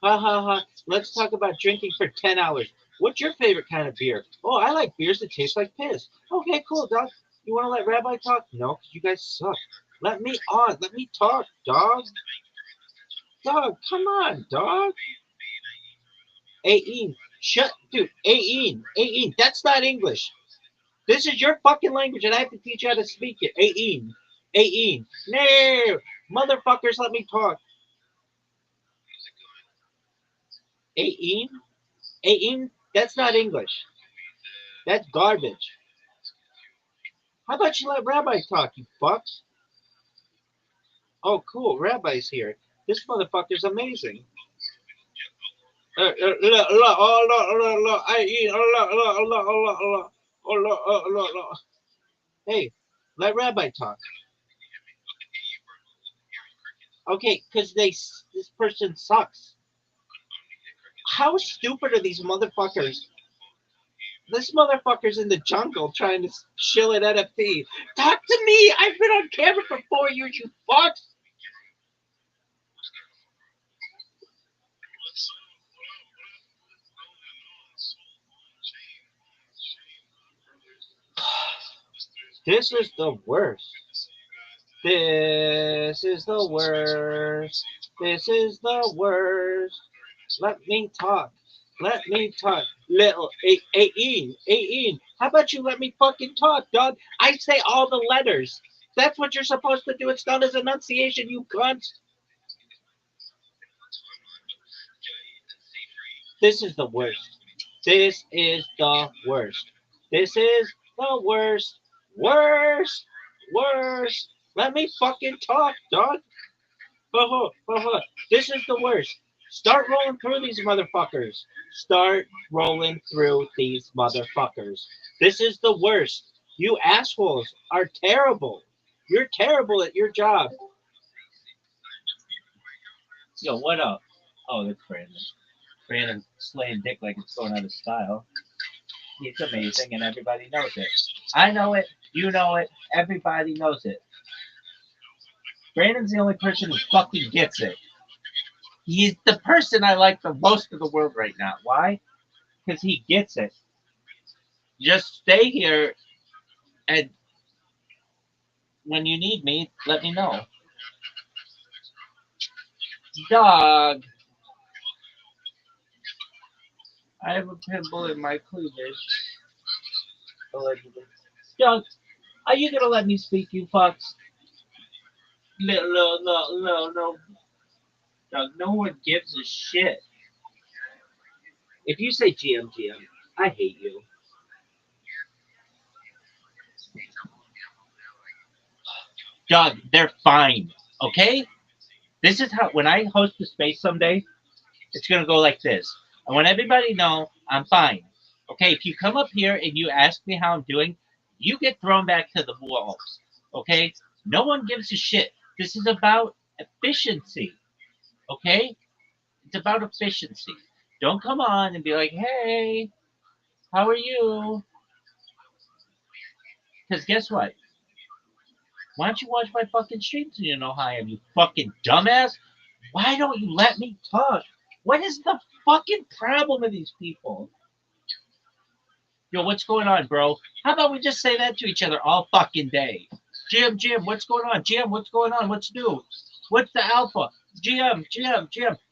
Ha ha ha. Let's talk about drinking for 10 hours. What's your favorite kind of beer? Oh, I like beers that taste like piss. Okay, cool, dog. You want to let Rabbi talk? No, 'cause you guys suck. Let me on. Let me talk, dog. Dog, come on, dog. Ain. Shut, dude. Ain. That's not English. This is your fucking language, and I have to teach you how to speak it. Ain. No. Motherfuckers, let me talk. Ain? Ain? That's not English. That's garbage. How about you let Rabbi talk, you fucks? Oh, cool. Rabbi's here. This motherfucker's amazing. Hey, let Rabbi talk. Okay, because this person sucks. How stupid are these motherfuckers? This motherfucker's in the jungle trying to chill at NFT. Talk to me! I've been on camera for 4 years, you fucks! This is the worst. This is the worst. This is the worst. Let me talk. Let me talk. Little Ain. How about you let me fucking talk, dog? I say all the letters. That's what you're supposed to do. It's known as enunciation, you cunt. This is the worst. This is the worst. This is the worst. Worst. Worst. Let me fucking talk, dog. This is the worst. Start rolling through these motherfuckers. Start rolling through these motherfuckers. This is the worst. You assholes are terrible. You're terrible at your job. Yo, what up? Oh, that's Brandon. Brandon slaying dick like it's going out of style. He's amazing and everybody knows it. I know it. You know it. Everybody knows it. Brandon's the only person who fucking gets it. He's the person I like the most in the world right now. Why? Because he gets it. Just stay here, and when you need me, let me know. Dog, I have a pimple in my cleavage. Allegedly. Dog, are you gonna let me speak, you fucks? No, no, no, no, no. Dog, no one gives a shit. If you say GM, I hate you. Dog, they're fine. Okay? This is how, when I host a space someday, it's gonna go like this. I want everybody to know I'm fine. Okay, if you come up here and you ask me how I'm doing, you get thrown back to the wolves. Okay? No one gives a shit. This is about efficiency. Okay? It's about efficiency. Don't come on and be like, hey, how are you? Because guess what? Why don't you watch my fucking stream so you know how I am, you fucking dumbass? Why don't you let me talk? What is the fucking problem with these people? Yo, what's going on, bro? How about we just say that to each other all fucking day? Jim, what's going on? Jim, what's going on? What's new? What's the alpha? Jim.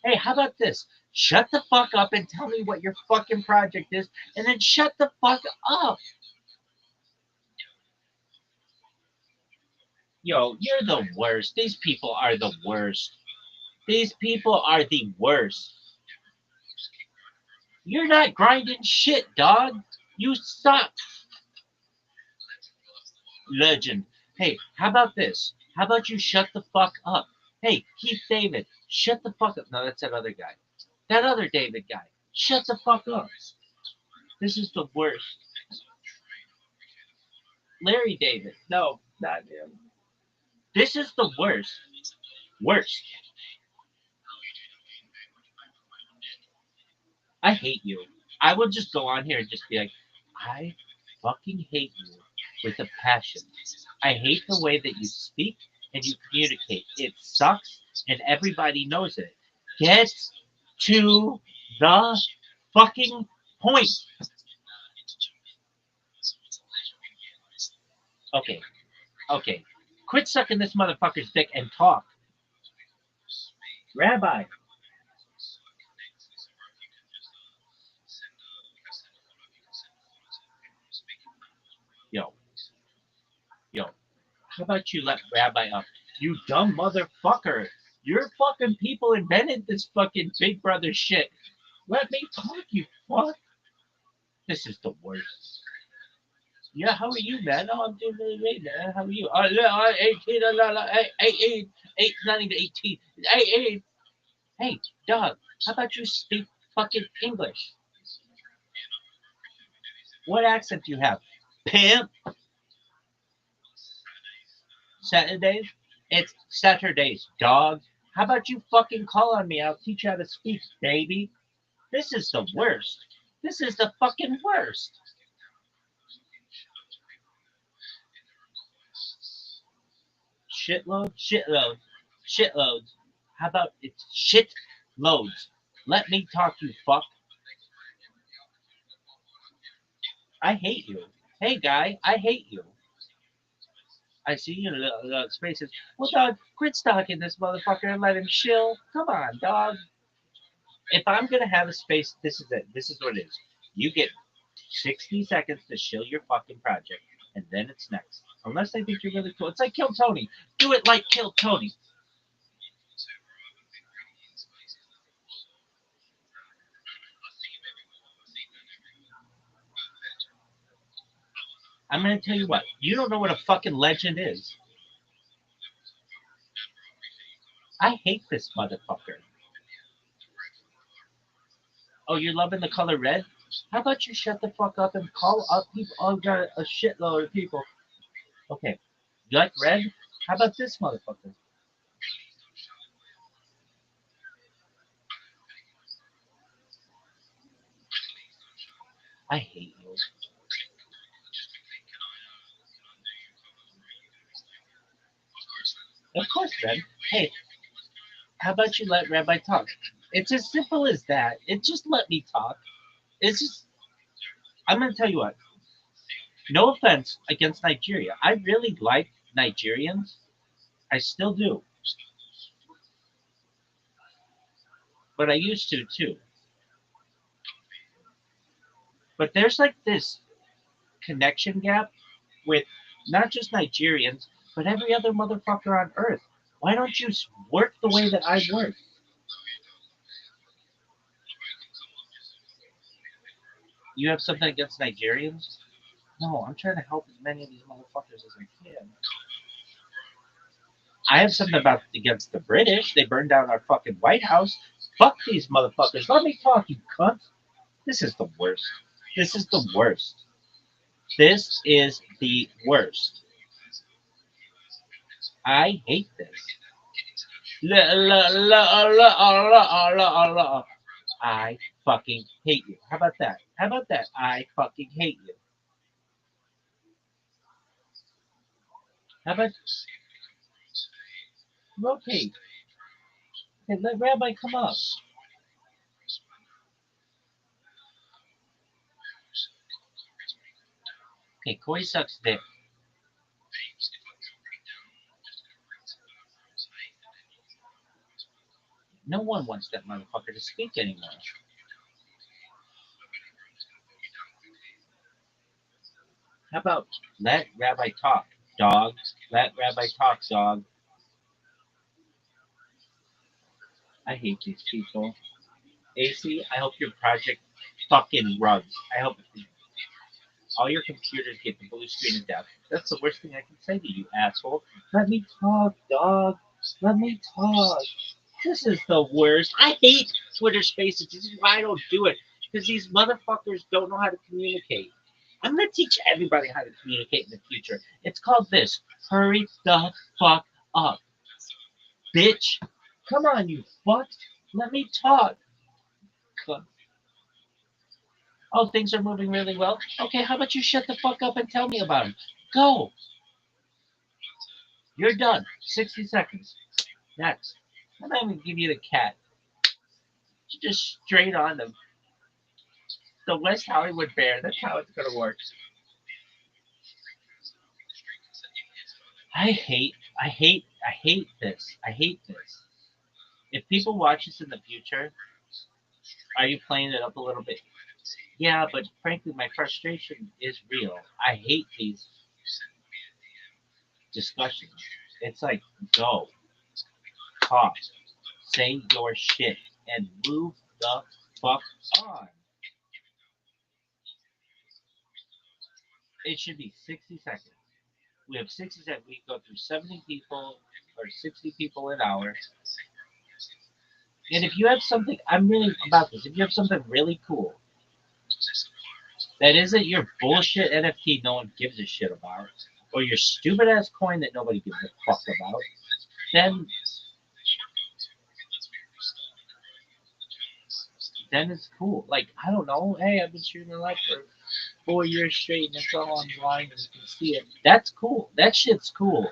Hey, how about this? Shut the fuck up and tell me what your fucking project is, and then shut the fuck up. Yo, you're the worst. These people are the worst. These people are the worst. You're not grinding shit, dog. You suck. Legend. Hey, how about this? How about you shut the fuck up? Hey, Keith David, shut the fuck up. No, that's that other guy. That other David guy. Shut the fuck up. This is the worst. Larry David. No, not him. This is the worst. Worst. I hate you. I will just go on here and just be like, I fucking hate you with a passion. I hate the way that you speak and you communicate. It sucks and everybody knows it. Get to the fucking point. Okay, okay. Quit sucking this motherfucker's dick and talk. Rabbi. Yo, yo. How about you let Rabbi up? You dumb motherfucker. Your fucking people invented this fucking Big Brother shit. Let me talk, you fuck. This is the worst. Yeah, how are you, man? Oh, I'm doing really great, man. How are you? 18, 9 to 18. Hey, dog, how about you speak fucking English? What accent do you have? Pimp? Saturdays? It's Saturdays, dog. How about you fucking call on me? I'll teach you how to speak, baby. This is the worst. This is the fucking worst. Shitloads. How about it's shit loads? Let me talk, you fuck. I hate you. Hey, guy, I hate you. I see you in little spaces. Well, dog, quit stalking this motherfucker and let him chill. Come on, dog. If I'm gonna have a space, this is it. This is what it is. You get 60 seconds to shill your fucking project, and then it's next. Unless I think you're really cool. It's like Kill Tony. Do it like Kill Tony. I'm gonna tell you what. You don't know what a fucking legend is. I hate this motherfucker. Oh, you're loving the color red? How about you shut the fuck up and call up people? Oh, got a shitload of people. Okay. You like red? How about this motherfucker? I hate you. Of course, Red. Hey, how about you let Rabbi talk? It's as simple as that. It just let me talk. It's just. I'm gonna tell you what. No offense against Nigeria. I really like Nigerians. I still do. But I used to too. But there's like this connection gap with not just Nigerians, but every other motherfucker on earth. Why don't you work the way that I work? You have something against Nigerians? No, I'm trying to help as many of these motherfuckers as I can. I have something about against the British. They burned down our fucking White House. Fuck these motherfuckers. Let me talk, you cunt. This is the worst. This is the worst. This is the worst. I hate this. La, la, la, la, la, la, la. I fucking hate you. How about that? How about that? I fucking hate you. How about rotate? Hey, let Rabbi come up. Okay, Corey sucks dick. No one wants that motherfucker to speak anymore. How about let Rabbi talk, dog? Let Rabbi talk, dog. I hate these people. AC, I hope your project fucking runs. I hope all your computers get the blue screen of death. That's the worst thing I can say to you, asshole. Let me talk, dog. Let me talk. This is the worst. I hate Twitter Spaces. This is why I don't do it. Because these motherfuckers don't know how to communicate. I'm gonna teach everybody how to communicate in the future. It's called this. Hurry the fuck up. Bitch. Come on, you fuck. Let me talk. Oh, things are moving really well. Okay, how about you shut the fuck up and tell me about them? Go. You're done. 60 seconds. Next. I'm not even give you the cat. Just straight on them. The West Hollywood Bear. That's how it's gonna work. I hate this. I hate this. If people watch this in the future, are you playing it up a little bit? Yeah, but frankly, my frustration is real. I hate these discussions. It's like, go, talk, say your shit, and move the fuck on. It should be 60 seconds. We have 60 seconds. We go through 70 people or 60 people an hour. And if you have something, I'm really about this. If you have something really cool that isn't your bullshit NFT no one gives a shit about, or your stupid ass coin that nobody gives a fuck about, then it's cool. Like, I don't know, hey, I've been shooting live for 4 years straight and it's all online and you can see it. That's cool. That shit's cool.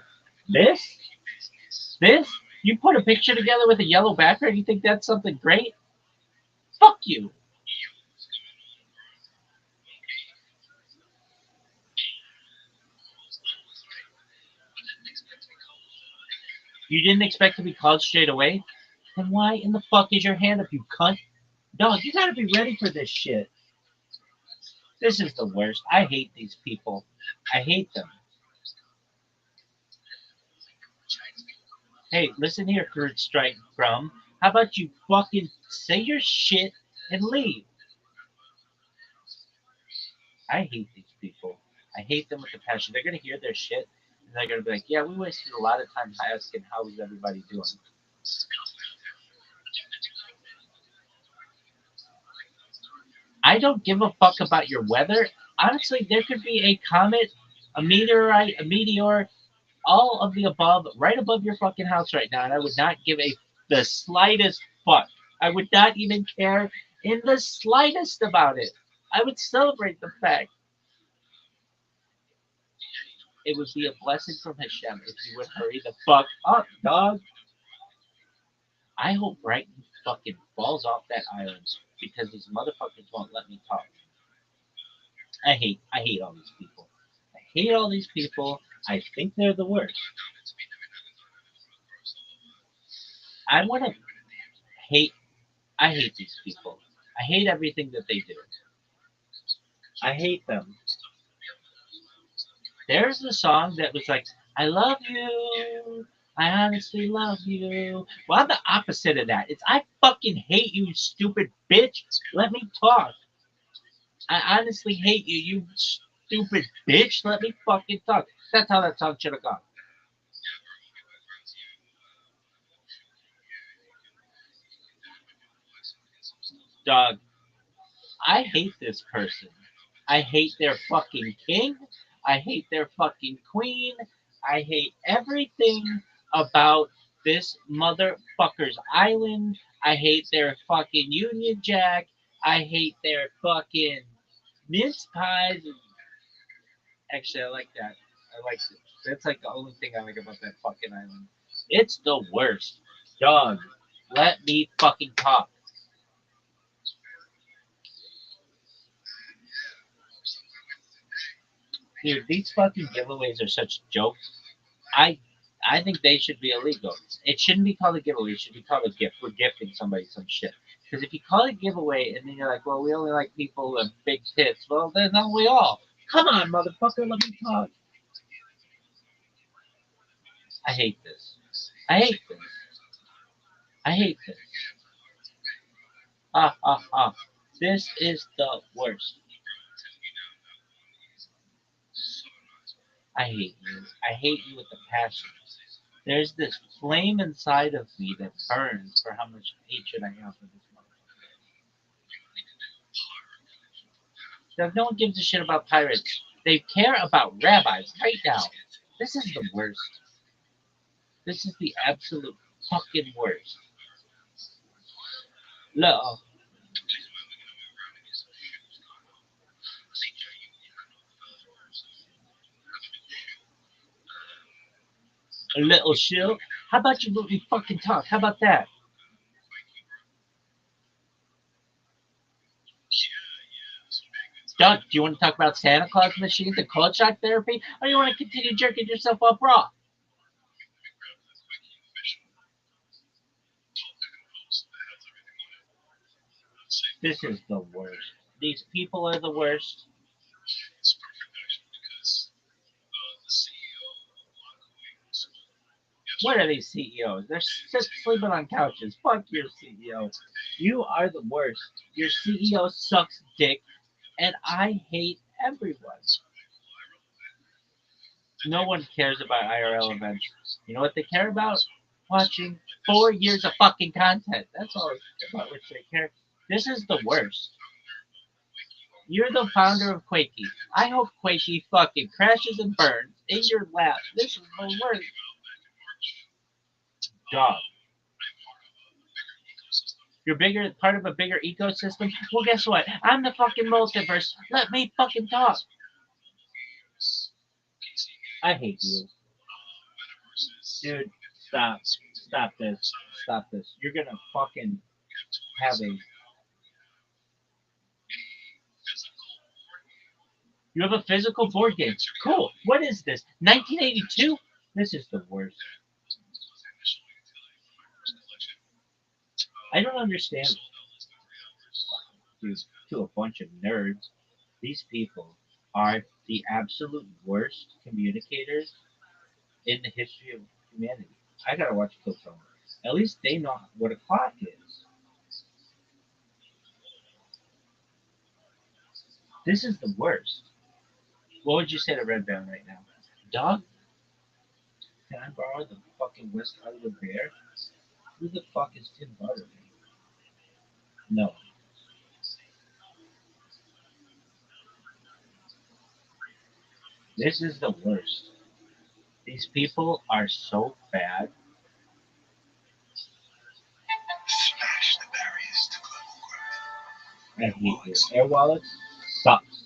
This? This? You put a picture together with a yellow background, you think that's something great? Fuck you. You didn't expect to be called straight away? Then why in the fuck is your hand up, you cunt? Dog, you gotta be ready for this shit. This is the worst. I hate these people. I hate them. Hey, listen here, Third Strike Grum. How about you fucking say your shit and leave? I hate these people. I hate them with a passion. They're gonna hear their shit and they're gonna be like, yeah, we wasted a lot of time asking how's everybody doing. I don't give a fuck about your weather. Honestly, there could be a comet, a meteorite, a meteor, all of the above, right above your fucking house right now, and I would not give the slightest fuck. I would not even care in the slightest about it. I would celebrate the fact. It would be a blessing from Hashem if you would hurry the fuck up, dog. I hope Brighton fucking falls off that island because these motherfuckers won't let me talk. I hate all these people. hate all these people. I think they're the worst. I want to hate. I hate these people. I hate everything that they do. I hate them. There's a song that was like, I love you. I honestly love you. Well, I'm the opposite of that. It's I fucking hate you, stupid bitch. Let me talk. I honestly hate you, you stupid bitch. Let me fucking talk. That's how that song should have gone. Dog, I hate this person. I hate their fucking king. I hate their fucking queen. I hate everything about this motherfucker's island. I hate their fucking Union Jack. I hate their fucking mince pies. Actually, I like that. I like it. That's like the only thing I like about that fucking island. It's the worst. Dog, let me fucking talk. Dude, these fucking giveaways are such jokes. I I think they should be illegal. It shouldn't be called a giveaway. It should be called a gift. We're gifting somebody some shit. Because if you call it a giveaway and then you're like, well, we only like people with big tits, well, then don't we all? Come on, motherfucker, let me talk. I hate this. I hate this. I hate this. Ah, ah, ah. This is the worst. I hate you. I hate you with a passion. There's this flame inside of me that burns for how much hatred I have for this motherfucker. No one gives a shit about pirates. They care about rabbis right now. This is the worst. This is the absolute fucking worst. Little, little shill. How about you let me fucking talk? How about that? Doug, do you want to talk about Santa Claus machines and cold shock therapy? Or do you want to continue jerking yourself off raw? This is the worst. These people are the worst. What are these CEOs? They're sleeping on couches. Fuck your CEO. You are the worst. Your CEO sucks dick, and I hate everyone. No one cares about IRL events. You know what they care about? Watching 4 years of fucking content. That's all about which they care. This is the worst. You're the founder of Quakey. I hope Quakey fucking crashes and burns in your lap. This is the worst. Dog. You're bigger, part of a bigger ecosystem. Well, guess what? I'm the fucking multiverse. Let me fucking talk. I hate you. Dude, stop. Stop this. Stop this. You're gonna fucking have a. You have a physical board game. Cool. What is this? 1982? This is the worst. I don't understand. Dude, to a bunch of nerds, these people are the absolute worst communicators in the history of humanity. I gotta watch Killzone. At least they know what a clock is. This is the worst. What would you say to Red Band right now? Dog, can I borrow the fucking West Hollywood Bear? Who the fuck is Tim Butterman? No. This is the worst. These people are so bad. I hate this. Air wallets sucks.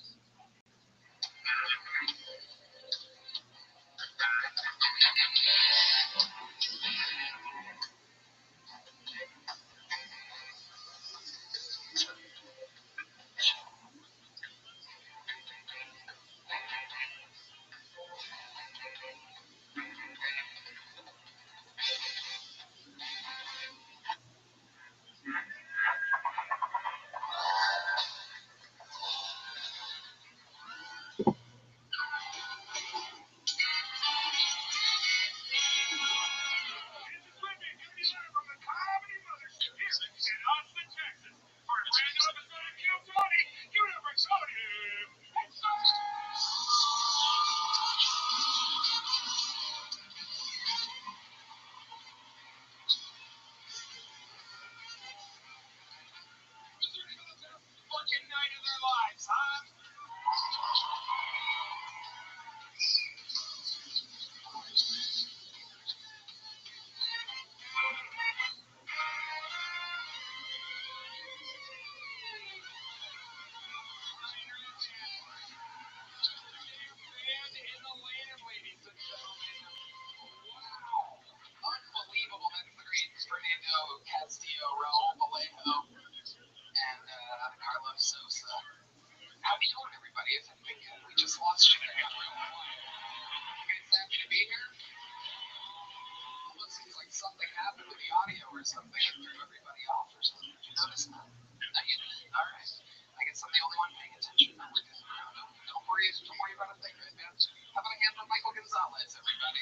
something and threw everybody off or something. Did you notice that? No, you didn't. All right. I guess I'm the only one paying attention. Don't worry about a thing, right, man? How about a hand for Michael Gonzalez, everybody?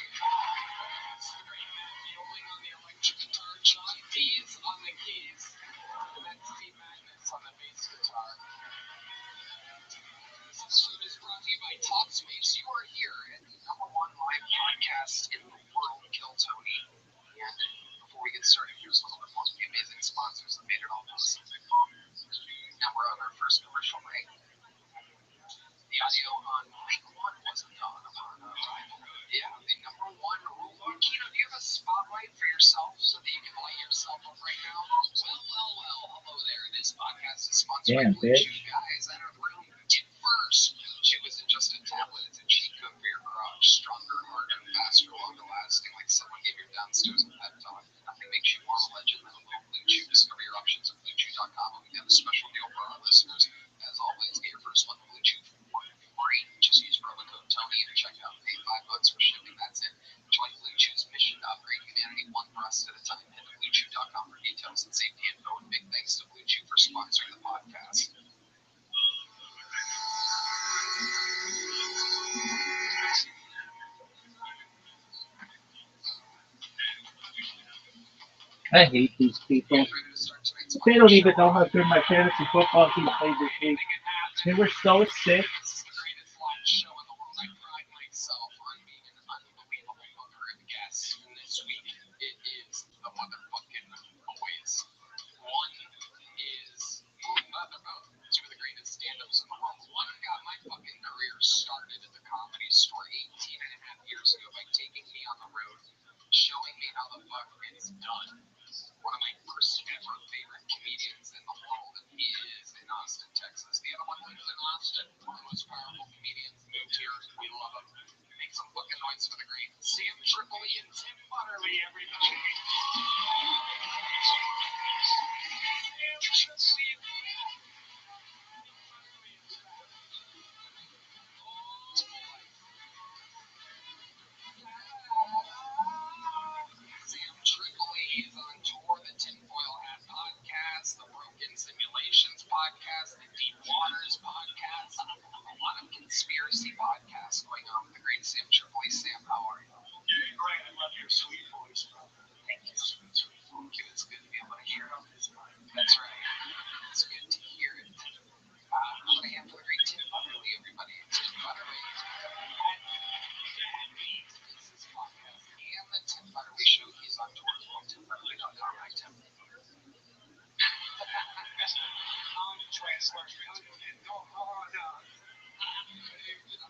It's the great man Fielding on the electric guitar, John Dees on the keys, and then Steve Magnus on the bass guitar. This episode is brought to you by Talkspace. You are here at the #1 live podcast in the world, Kill Tony. And before we get started, here's a little bit more of the amazing sponsors that made it all possible. Now we're on our first commercial break. The audio on mic 1 wasn't on upon arrival. Yeah, the #1 rule. Kino, do you have a spotlight for yourself so that you can light yourself up right now? Well. Hello there. This podcast is sponsored by Blue Chew. Guys, out of the room. Get first. Blue Chew isn't just a tablet, it's a cheat code for your crotch. Stronger, harder, faster, longer lasting, like someone gave your downstairs a pep talk. Nothing makes you more of a legend than a little Blue Chew. Discover your options at BlueChew.com, and we got a special deal for our listeners. As always, get your first month Blue Chew for free. Just use promo code Tony at checkout. Pay $5 for shipping. That's it. Join Blue Chew's mission to upgrade humanity one breast at a time. Head to BlueChew.com for details and safety info. And big thanks to Blue Chew for sponsoring the podcast. I hate these people. They don't even know how good my fantasy football team played this week. They were so sick. This is the greatest live show in the world. I pride myself on being an unbelievable booker of guests. And this week, it is the motherfucking boys. One is about two of the greatest stand-ups in the world. One got my fucking career started at the Comedy Store 18 and a half years ago by taking me on the road, showing me how the fuck it's done. One of my first ever favorite comedians in the world is in Austin, Texas. The other one lives in Austin. One of the most powerful comedians moved here. We love him. Make some fucking noise for the great Sam Tripoli and Tim Butterly, everybody. Sam Tripoli is on tour. The Tinfoil Hat Podcast, the Broken Simulations Podcast, the Deep Waters Podcast, a lot of conspiracy podcasts going on with the great Sam Tripoli. Sam, how are you? Doing great. I love your sweet voice, brother. Thank you. Thank you. It's good to be able to hear it. That's right. It's good to hear it. I'm going to hand for the great Tim Butterly, everybody. Tim Butterly. This is podcast and the Tim Butterly Show. He's on tour as well. TimButterly.com. Hi, Tim. Translation. No. I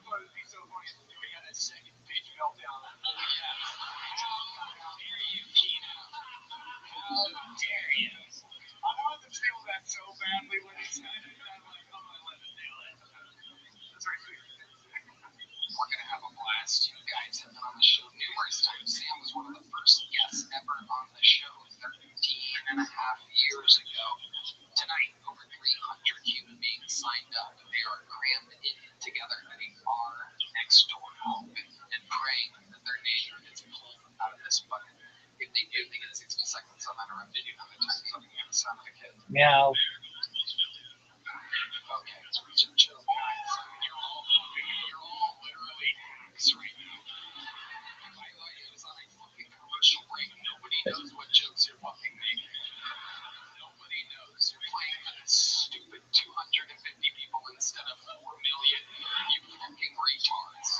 thought it'd be so funny if we got a second page meltdown. Yes. How dare you, Kino? How dare you? I wanted to feel that so badly when he said it. I'm like, I'm gonna let him do it. That's right. We're going to have a blast. You guys have been on the show numerous times. Sam was one of the first guests ever on the show 13 and a half years ago. Tonight, over 300 human beings signed up. They are crammed in together at a bar next door, hoping and praying that their name gets pulled out of this bucket. If they do, they get 60 seconds uninterrupted. You know the time so you get the sound of the kid. Meow. Okay, so chill, guys. You're all literally hacks right now. If I thought it was on a fucking commercial break, nobody knows what jokes you're fucking making. Nobody knows. You're playing for this stupid 250 people instead of 4 million. You fucking retards.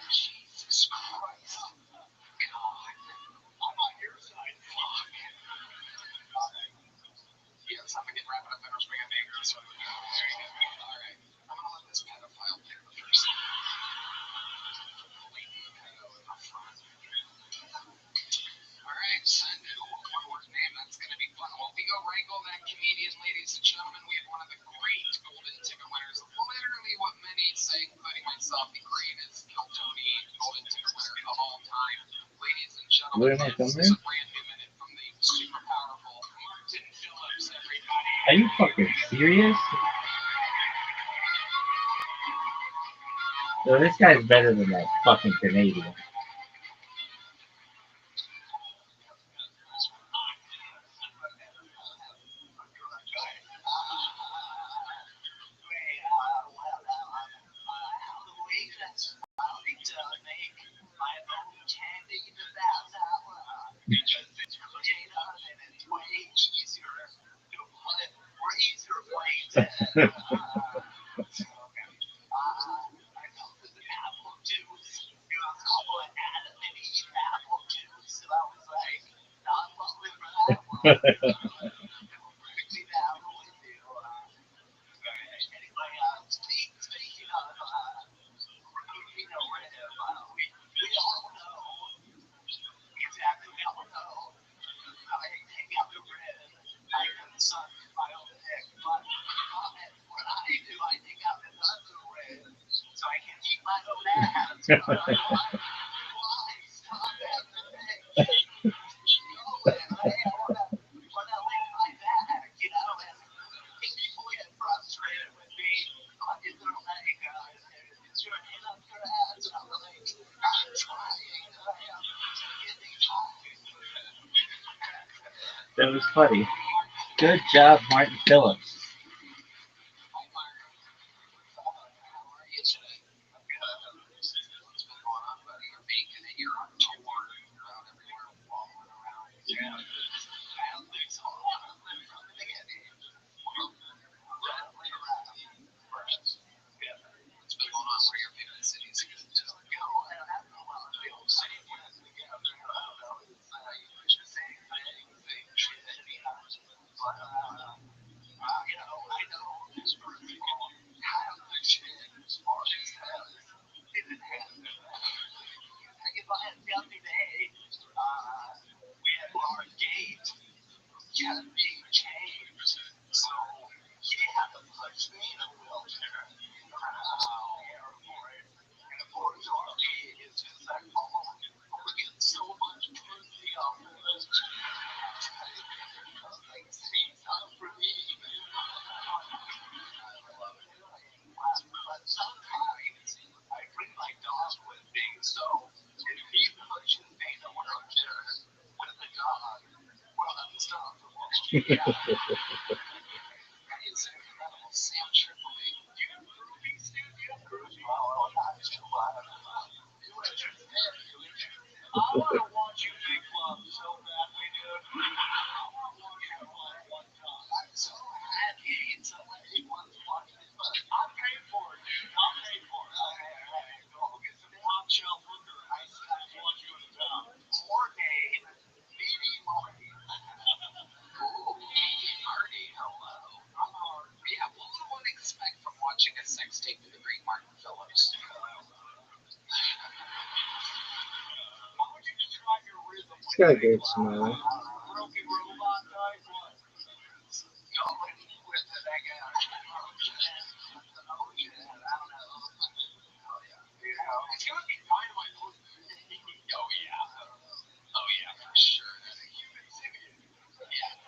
Jesus Christ. God. I'm on your side. Fuck. Alright. Yes, I'm gonna wrap it up and I'll bring a name or something. Alright. I'm gonna let this pedophile pick the first. Blatant pedo in the front. Alright, send it. One word name. That's gonna be fun. While we go wrangle that comedian, ladies and gentlemen, we have one of the great golden ticket winners. Literally what many say, including myself, the greatest Kill Tony golden ticket winner of all time. Ladies and gentlemen, this is a brand new minute from the super powerful Martin Phillips, everybody. Are you fucking serious? So this guy's better than that fucking Canadian. because it's really done and it's way easier to put razor blades in. So, I felt that the apple juice, it was called Adam and Eve apple juice, and I was like, not falling for that one. Quickly down with you. Anyway, speaking of, you know, we all know exactly how I know. I hang out with Red. I can suck my own dick, but what I do, I hang out with other Red, so I can eat my own ass. But why stop having a dick? Keep going. I wanna lick my back, you know, and people get frustrated with me. If they're like, is your hand up your ass? And I'm like, I'm trying. I am getting That was funny. Good job, Martin Phillips. I know this person have the shit as far as didn't have it. I get by the other day, we had our gate kept being changed, so he had to push me in a wheelchair around the airport. And of course, our gate is just like, oh, we're getting so much pussy off of this. Like, say something for me. But sometimes I bring my dog with me, so if he pushes me in a wheelchair with the dog, well, I'm unstoppable. That is incredible. Sam Tripoli. Do you have groupies, dude? Do you have groupies? Oh, not too much. You would just pay you. I want to watch you make love so badly, dude. I want to watch you love one time. I'm so happy somebody wants to watch this. I'll pay for it, dude. I'll pay for it. Hey, go get some top shelf liquor. I want you in town. Coordinate. Maybe Marty. Ooh, Marty, hello. I'm hard. Yeah, what would one expect from watching a sex tape with the great Martin Phillips? How would you describe your rhythm? He's got a good smile. Broken robot type? What? Going with the that guy. Oh, shit. I don't know. Oh, yeah. You know, it's going to be fine my own. Oh, yeah. Oh, yeah, for sure. Human simian. Yeah.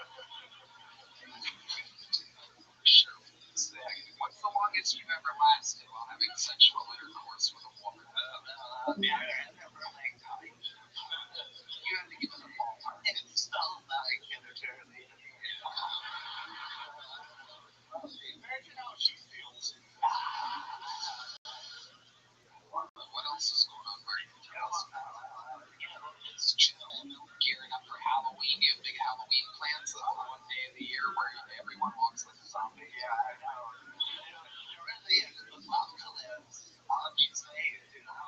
For sure. What's the longest you've ever lasted while having sexual intercourse with a woman? Yeah, never like time. You have to give it a ballpark. It's so like eternity. Imagine how she feels. What else is going on, Marty? It's chill. Gearing up for Halloween. You have big Halloween plans. The one day of the year where everyone walks like a zombie. Yeah, I know. It really is. The apocalypse. Obviously, you know.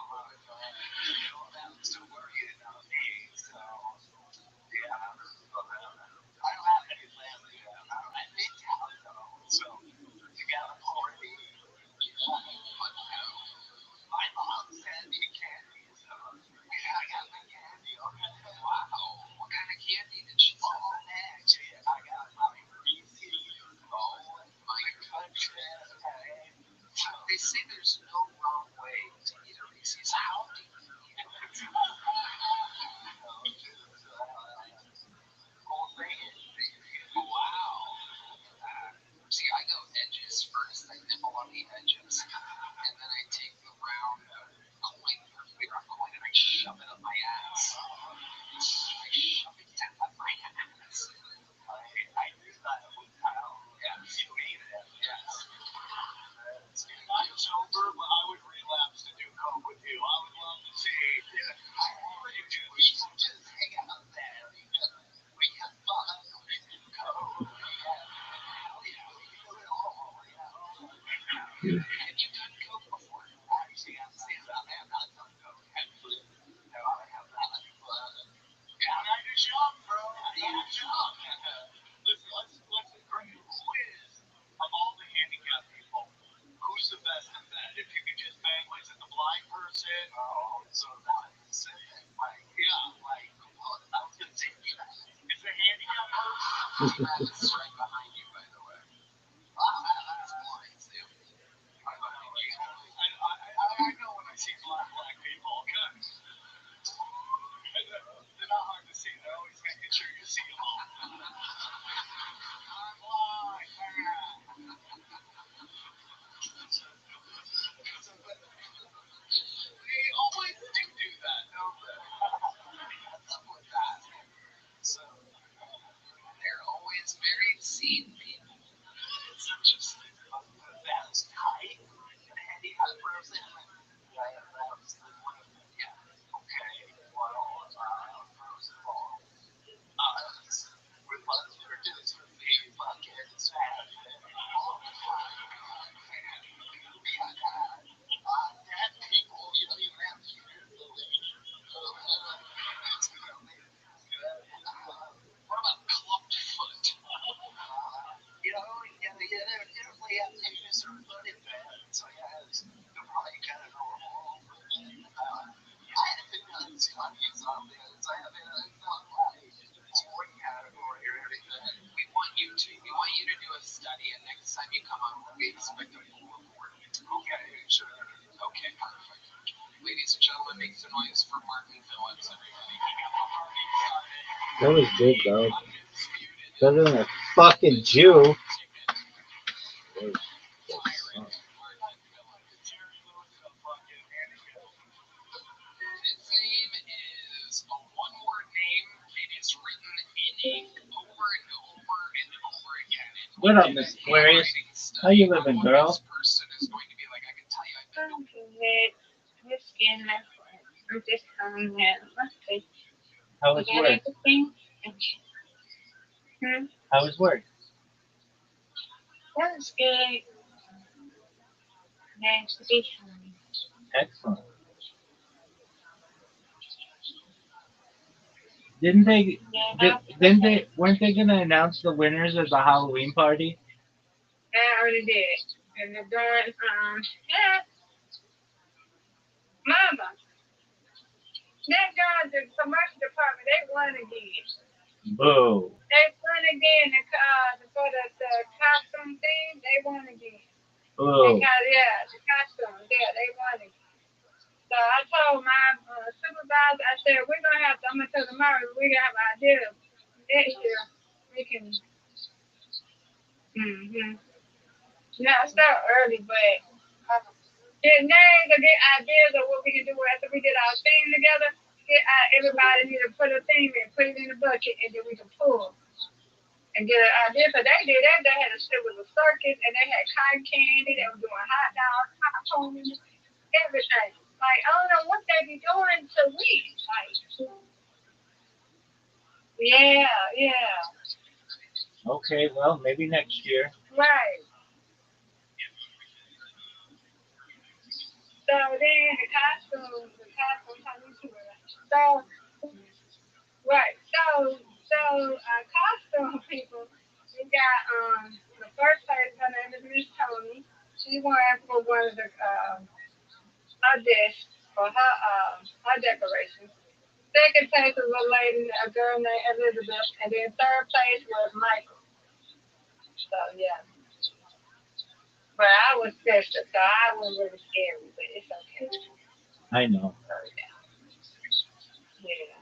So that's like, yeah, like, I was gonna say, it's a handicap post. That's right behind you, by the way. That's blind too. I know when I see black people. They're not hard to see. They're always making sure you see them all. I'm blind. They always do that, don't they? What's up with that? So They're always very seen people. it's interesting. That's tight. And he had frozen. Yeah, that was the one. Yeah. Okay. Well, first of all, with us, we're doing some big podcast sad. All the time. We had dead people. You don't even have to hear the lady. What about clubbed foot? They definitely have to use their foot in bed. So yeah, they're probably kind of normal. I had to see my views on this. I have it's not like sport category or anything. We want you to do a study, and next time you come on, we expect a full report. Okay, sure. Okay, perfect. Ladies and gentlemen, make some noise for Martin Phillips, everybody. That was good, though. Undisputed. Better than a fucking Jew. His name is a one-word name. It is written in ink over and over and over again. What up, Miss Aquarius? How you living, girl? This person is going to be like, I can tell you, I've been I'm good. Your skin, my friend. I'm just coming in. Let's see. How You was got work? everything? Okay. How was work? That was good. Nice to be home. Excellent. Didn't they? Yeah, Weren't they gonna announce the winners of the Halloween party? I already did. And they're doing, yeah, Mama, that guy, the commercial department, they won again. Boo. They won again for the costume thing. They won again. Boo. Because, yeah, the costumes, yeah, they won again. So I told my supervisor, I said, we're going to have to, I'm going to tell tomorrow, we're going to have an idea next year. We can, not start early, but get names or get ideas of what we can do after we get our theme together. Everybody need to put a theme in, put it in the bucket, and then we can pull and get an idea. So they did that. They had it was a circus, and they had cotton candy. They were doing hot dogs, popcorn, everything. Like I don't know what they be doing to win. Like yeah, Okay, well, maybe next year. right. So then the costume, how you do it? So right. Costume people, we got the first place, her name is Miss Tony. She won for one of the her dish for her decorations. Second place was a girl named Elizabeth, and then third place was Michael. So yeah, but I was special, so I wasn't really scary, but it's okay. I know. So yeah,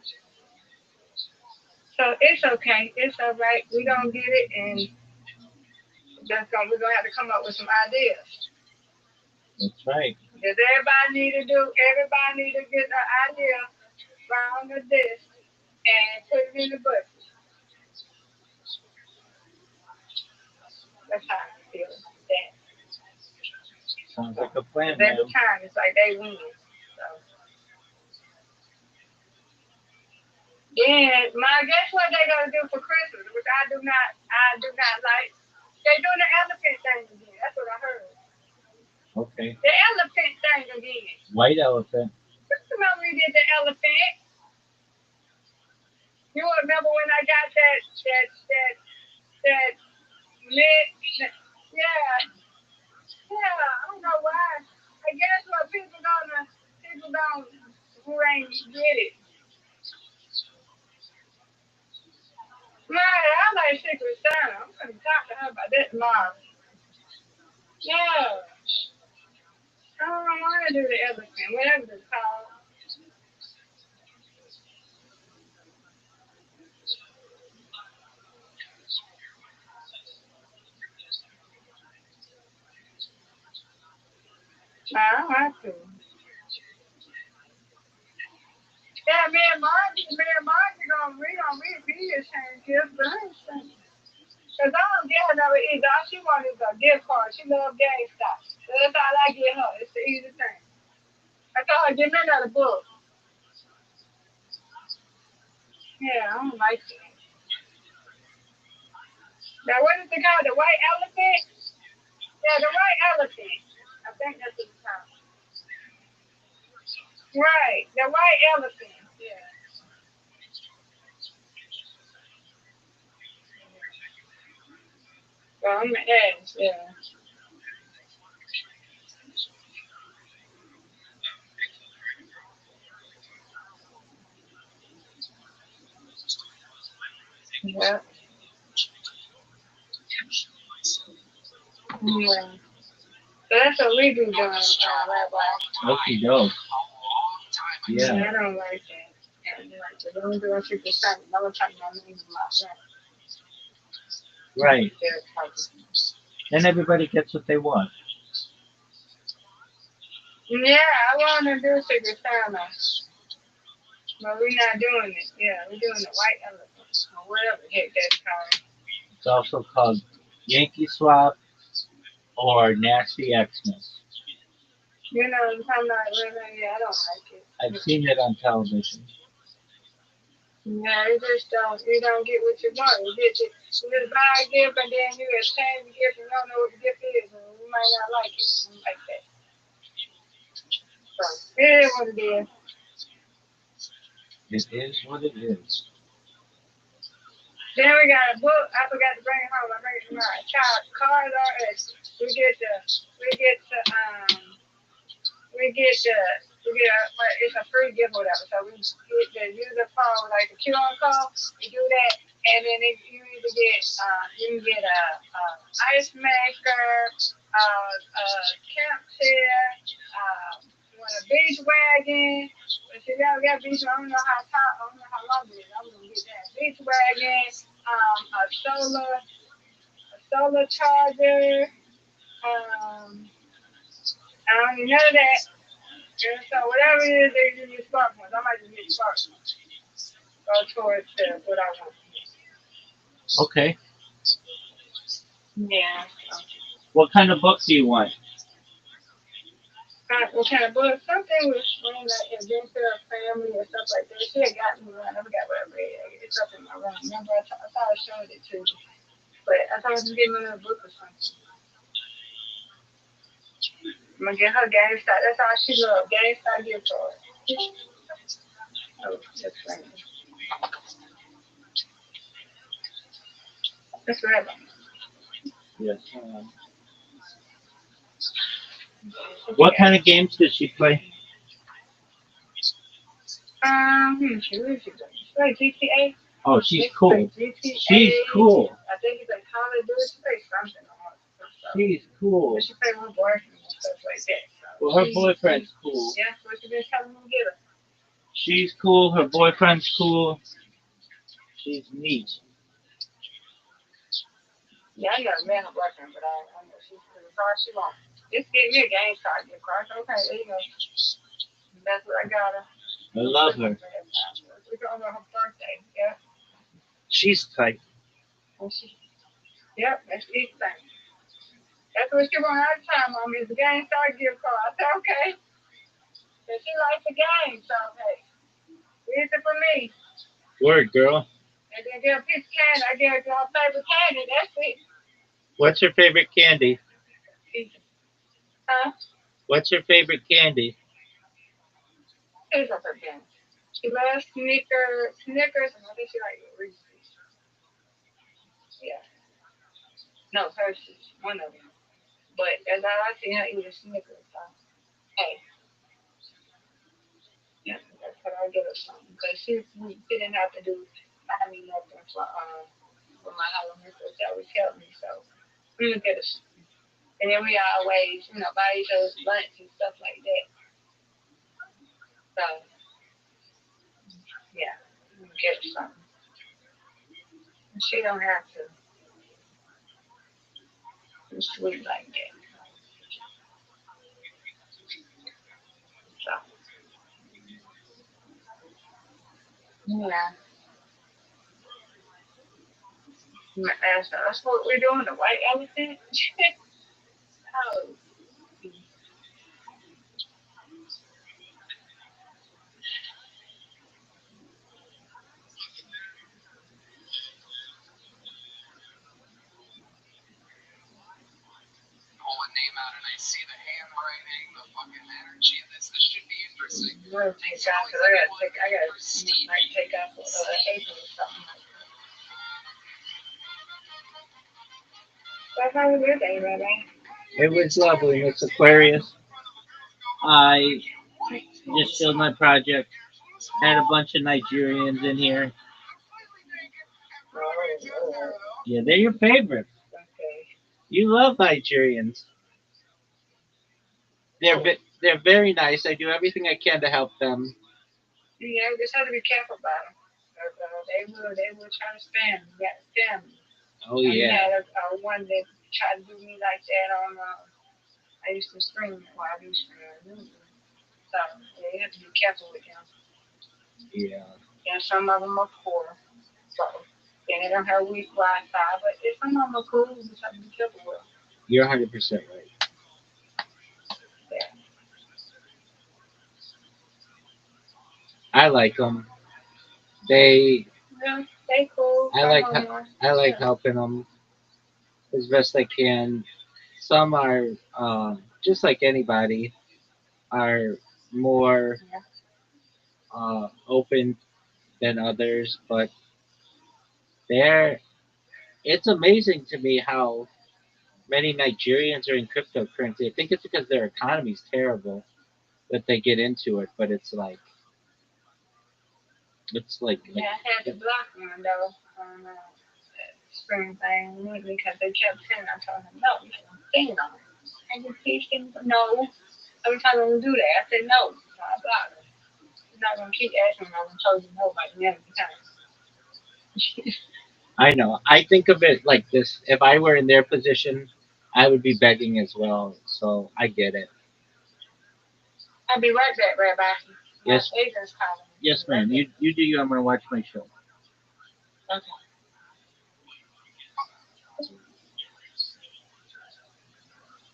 so it's okay, it's all right. We gonna get it, and we're gonna have to come up with some ideas. That's right. Because everybody need to get an idea around the desk and put it in the bucket. That's how I feel. That. Sounds like a plan, Because every ma'am. time it's like they win. So then my guess what they gonna do for Christmas, which I do not like. They doing the elephant thing again. That's what I heard. Okay. The elephant thing again. White elephant. You remember we did the elephant? You remember when I got that lit? Yeah, yeah. I don't know why. I guess what people don't who ain't get it. Man, I like Secret Santa. I'm gonna talk to her about that tomorrow. Yeah. I don't want to do the elephant, whatever it's called. I don't have to. Yeah, me and Margie gonna read video change gifts, but I ain't saying. Cause I don't get her no either. All she wants is a gift card. She love GameStop. So that's all I get her. It's the easy thing. I told her, give me another book. Yeah, I don't like it. Now, what is it called? The white elephant? Yeah, the white elephant. I think that's what it's called. Right, the white elephant. Yeah. Well, I'm the ass. Yeah. Yeah. Yeah. So that's what we be doing, Rabbi. Okay, dope. Yeah, Yeah. I don't like that. Yeah, I don't like that. Don't do what you can say. Never talk my name about that. Right. They're talking. Then everybody gets what they want. Yeah, I want to do Secret Santa, but we're not doing it. Yeah, we're doing the white elephant, or whatever the heck that's called. It's also called Yankee Swap or Nasty Xmas. You know, I'm talking about, yeah, I don't like it. I've seen it on television. Yeah, you don't get what you want. You just buy a gift and then you exchange the gift and you don't know what the gift is and you might not like it. Like that. So, it is what it is. It is what it is. Then we got a book. I forgot to bring it home. I bring it tomorrow. Child, cars are us. We get to, we get the, well, it's a free gift or whatever. So we get the user phone, like the QR code. We do that, and then you either get, you can get a ice maker, camp chair, you want a beach wagon. But you got beach. I don't know how tall, I don't know how long it is. I'm gonna get that beach wagon, a solar charger. I don't need none of that. And so whatever it is, they give me smartphones. I might just get smartphones. Go towards what I want. Okay. Yeah. What kind of book do you want? What kind of book? Something with like adventure or family or stuff like that. She had gotten me one. I forgot what I read. It's up in my room. Remember, I thought I showed it to you. But I thought I was going to get me another book or something. I'm going to get her GameStop. That's all she loves. GameStop gift card. Oh, that's funny. That's right. Yes. What kind of games does she play? She really should play GTA. Oh, she's They cool. play GTA. She's cool. I think it's like Call of Duty. She plays something on it. So. She's cool. But she plays with boyfriend and stuff like that. So Well, her boyfriend's cool. yeah, that's what she been telling me to get her. She's cool. Her boyfriend's cool. She's neat. Yeah, I never met her boyfriend, but I know she's pretty far she wants. Just get me a game card gift card. Okay, there you go. That's what I got her. I love her. It's on her birthday. Yeah. She's tight. And she, yep, that's each thing. That's what she want all the time, Mom, is the game card gift card. I said, okay. And she likes the game, so hey, here's it for me. Word, girl. And then get a piece of candy. I gave her her favorite candy. That's it. What's your favorite candy? Huh? What's your favorite candy? Here's her favorite candy. She loves Snickers, and I think she likes Reese's. Yeah. No, Hershey's. One of them. But as I see her eat a Snickers, so hey. Yeah, get her something because she didn't have to do buy me nothing for my Halloween, so she always helped me. So I'm gonna get her something. And then we always, buy each other's lunch and stuff like that. So yeah, I'm gonna get her something. And she don't have to be sweet like that. So yeah, that's what we're doing. The white elephant. Oh, Pull a name out and I see the handwriting, the fucking energy of this. This should be interesting. we'll take Thanks off. always, I gotta everyone. take. I gotta For Stevie. might take off April or something. So how was your day, Rabbi? It was lovely, Miss Aquarius. I just showed my project. Had a bunch of Nigerians in here. Oh, Lord. Yeah, they're your favorite. Okay. You love Nigerians. They're very nice. I do everything I can to help them. Yeah, we just have to be careful about them. They will try to spam. You got to spam them. Oh We yeah. had one that tried to do me like that on. I used to scream while I was screaming. So yeah, you have to be careful with them. Yeah. And some of them are poor, so and they don't have weak Wi-Fi. But if some of them are cool, we just have to be careful with them. You're 100% right. Yeah. I like them. They. Yeah, they cool. I Some like. of them are. I like Yeah. helping them as best I can. Some are just like anybody are more Yeah. open than others, but they're. It's amazing to me how many Nigerians are in cryptocurrency. I think it's because their economy's terrible that they get into it, but it's like Yeah, I had to block one though on spring thing because they kept saying. I told him no, you can't stand on it. And you please can no. Every time I would do that, I said no. So I blocked him. He's not gonna keep asking me. I'm told you no like every time. I know. I think of it like this: if I were in their position, I would be begging as well. So I get it. I'll be right back, Rabbi. My Yes, agent's calling me. I'll yes, be right ma'am. back. You do you. I'm gonna watch my show. Okay.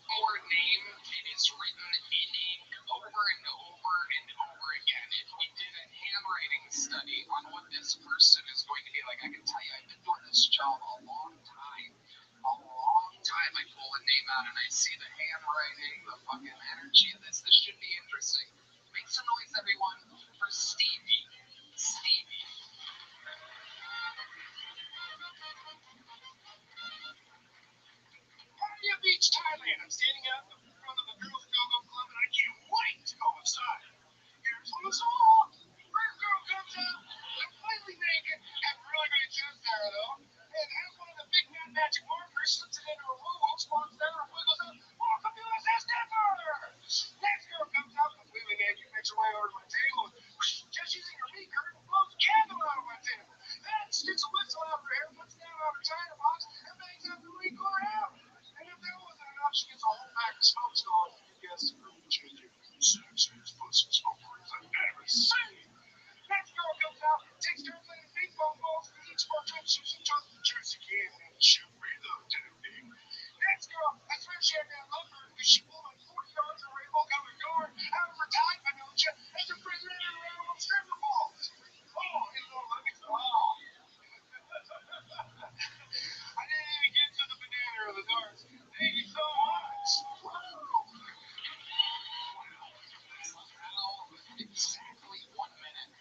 Our name, it is written in ink over and over and over again. If we did a handwriting study on what this person is going to be like, I can tell you, I've been doing this job a long time. A long time. I pull a name out and I see the handwriting, the fucking energy of this. This should be interesting. Make some noise, everyone, for Stevie. Stevie. Party Beach, Thailand. I'm standing out in the front of the Girls Go-Go Club and I can't wait to go inside. Here's what it's all. First girl comes out, completely naked, have really great shoes there though, and has one of the big man magic markers, slips it into her woo-woo, spawns down, and wiggles out. Welcome to USS Denver! Next girl comes out, completely naked, makes her way over to my table, and just using her beaker, blows a candle out of my table. Then sticks a whistle out of her hair, puts it down on her china box, and bangs out the week or out. And if there wasn't enough, she gets a whole pack of smokes going. Yes, the room changing. Sexiest pussy smokers I've ever seen. Next girl comes out, takes turns letting big bone balls from each of our drum shoes and toss the juicy candy and shoot me the duty. Next girl, I swear she had that lumber because she pulled like 40 yards of rainbow colored yarn out of her tie panocha and the refrigerator around with stripper balls. Oh, and no, let me oh. I didn't even get to the banana or the darts. Thank you so much. Exactly 1 minute.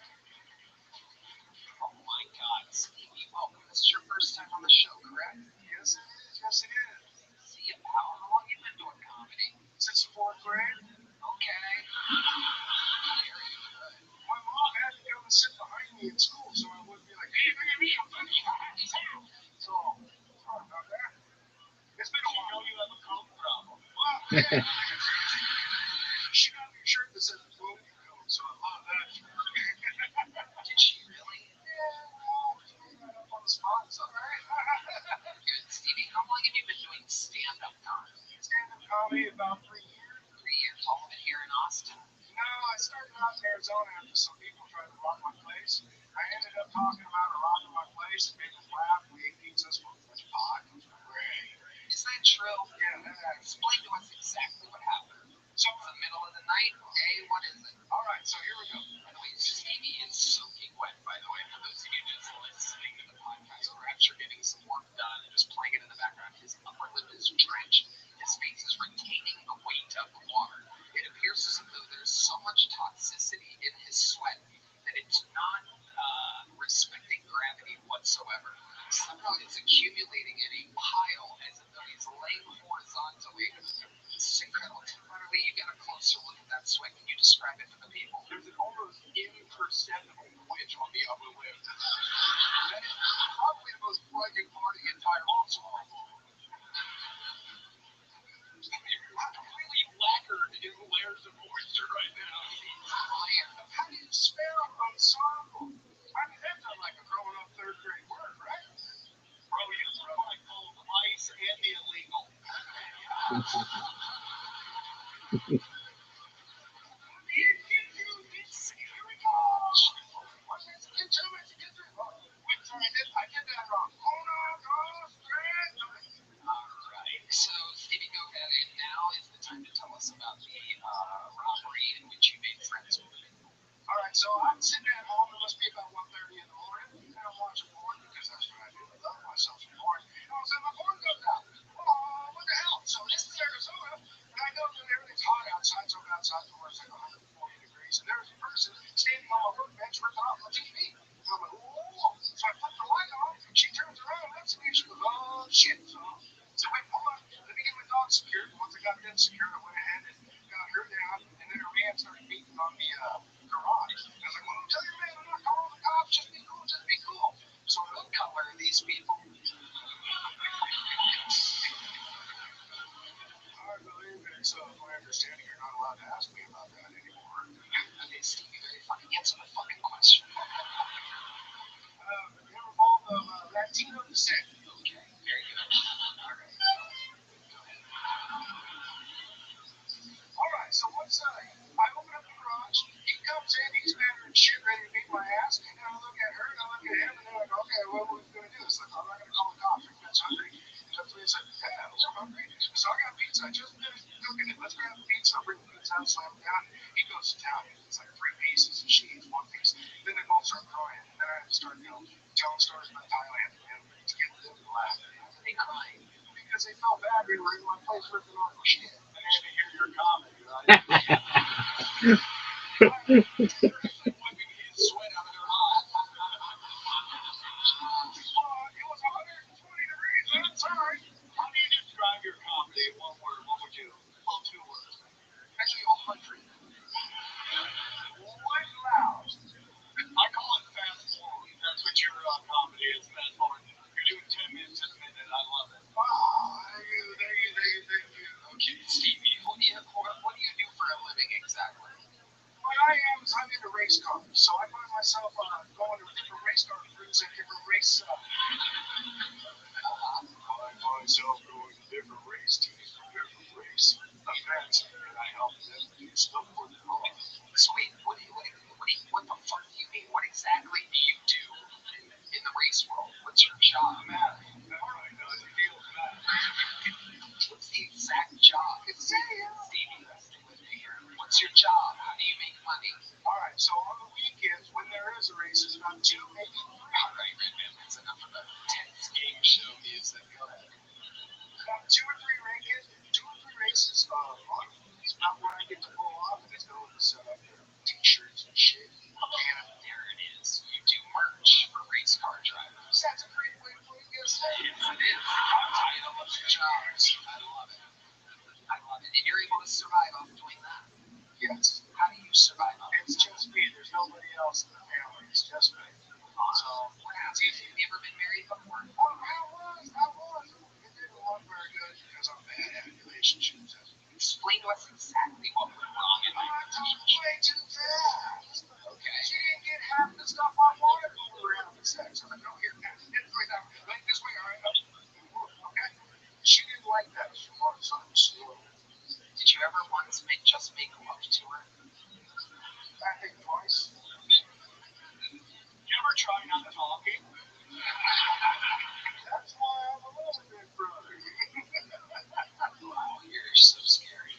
Oh my God, Stevie, welcome. This is your first time on the show, correct? Yes, it is. Yes, it is. See you, pal. How long you been doing comedy? Since the fourth grade. Okay. Very good. me in school, so I wouldn't be like, hey, look at me, I'm funny. So, sorry about that. It's been a while. You have a coke problem. Well, yeah. She got me a shirt that says boom, so I love that shirt. Did she really? Yeah, well, just made that up on the spot. It's all right. Good. Stevie, how long have you been doing stand-up comedy? Stand-up comedy about 3 years. 3 years. All of it here in Austin? No, I started out in Arizona after some people tried to rob my place. I ended up talking about robbing my place and made them laugh. We ate pizzas, smoked a bunch of pot. It was great. Is that true? Yeah, Explain to us exactly what happened. So, It's the middle of the night, day, what is it? all right, so here we go. By the way, Stevie is soaking wet, by the way, for those of you just listening to the podcast. Perhaps you're getting some work done and just playing it in the background. His upper lip is drenched. His face is retaining the weight of the water. It appears as though there's so much toxicity in his sweat that it's not respecting gravity whatsoever. Somehow it's accumulating in a pile as though he's laying horizontally. It's incredible. Literally, you get a closer look at that sweat. Can you describe it to the people? There's an almost imperceptible twitch on the upper lip. That is probably the most frightening part of the entire ensemble. I'm completely lacquered in layers of moisture right now. How do you spell ensemble? I mean, that's not like a growing up third grade word, right? Bro, you throw like both ice and the illegal. Here we go. What's this? Get to it. Wait, sorry, I did that wrong. Hold on, Alright, so Stevie, go ahead, and now is the time to tell us about the robbery in which you made friends with the people. All right, so I'm sitting at home. It must be about 1:30 in the morning, and I'm watching porn because that's what I do. I love myself some porn. And all of a sudden, my porn goes out. Oh, what the hell? So this is Arizona, and I know that everything's hot outside, so I'm outside the door. It's like 140 degrees, and there's a person standing on my workbench ripping off my TV. And I'm like, whoa. So I flip the light on, and she turns around, looks at me, and she goes, oh, shit. So wait, hold on. Let me get my dog secured. Once I got them secured, I went ahead and got her down, and then her man started beating on the garage. And I was like, well, tell your man I'm not calling the cops. Just be cool. Just be cool. So What color are these people? I believe it's my understanding you're not allowed to ask me about that anymore. Okay, Stevie, very funny. Answer the fucking question. They were both of Latino descent. Okay, very good. Alright, go ahead. All right, so once I open up the garage, he comes in, he's mad and shit, ready to beat my ass, and I look at her, and I look at him, and they're like, okay, what are we going to do? It's like, I'm not going to call the cops, your kid's hungry. And that's when he said, yeah, I was hungry. So I got pizza, I just finished cooking it, let's grab the pizza, I'll bring the pizza out, slam it down. He goes to town, it's like 3 pieces, and she eats 1 piece. Then they both start crying, and then I have to start, telling stories about Thailand, and to get them to laugh. They crying. Because they felt bad, they were in my place ripping off my shit. And they had to hear your comedy, right? Wiping his sweat out of their eye. It was 120 degrees, man. Sorry. How do you describe your comedy in one word? What would you? Well, 2 words. Actually, 100. One loud. I call it fast forward. That's what your comedy is, fast forward. You're doing 10 minutes in a minute. I love it. Wow. Thank you. Okay, Stevie, what do you do for a living exactly? What I am is I'm into race cars. So I find myself going to different race car crews and different race. I find myself going to different race teams and different race events, and I help them do stuff for them. So wait, what the fuck do you mean? What exactly do you do in the race world? What's your job? All right, you deal with that. What's the exact job? Stevie, stay with me here. What's your job? How do you make money? All right, so on the weekends when there is a race, it's about 2, maybe 3. All right, man, that's enough of the tense game show music. Go ahead. About 2 or 3 races a month. It's about where I get to pull off, and it's going to set up t-shirts and shit. And there it is. You do merch for race car drivers. That's a great way to put it. Yes, Yes, it is. Title of the jobs. I love it. And you're able to survive off doing that. Yes. How do you survive off It's just me. There's nobody else in the family. It's just me. relationships. Explain to us exactly what went wrong in my teach. Way too fast. Okay. She didn't get half the stuff I wanted when we were having sex. I'm like, no, here, like this way, all right? Okay. She didn't like that. She wanted something slow. Did you ever once make love to her? I think twice. You ever try not talking? That's why I'm a little bit brother. Wow, you're so scary.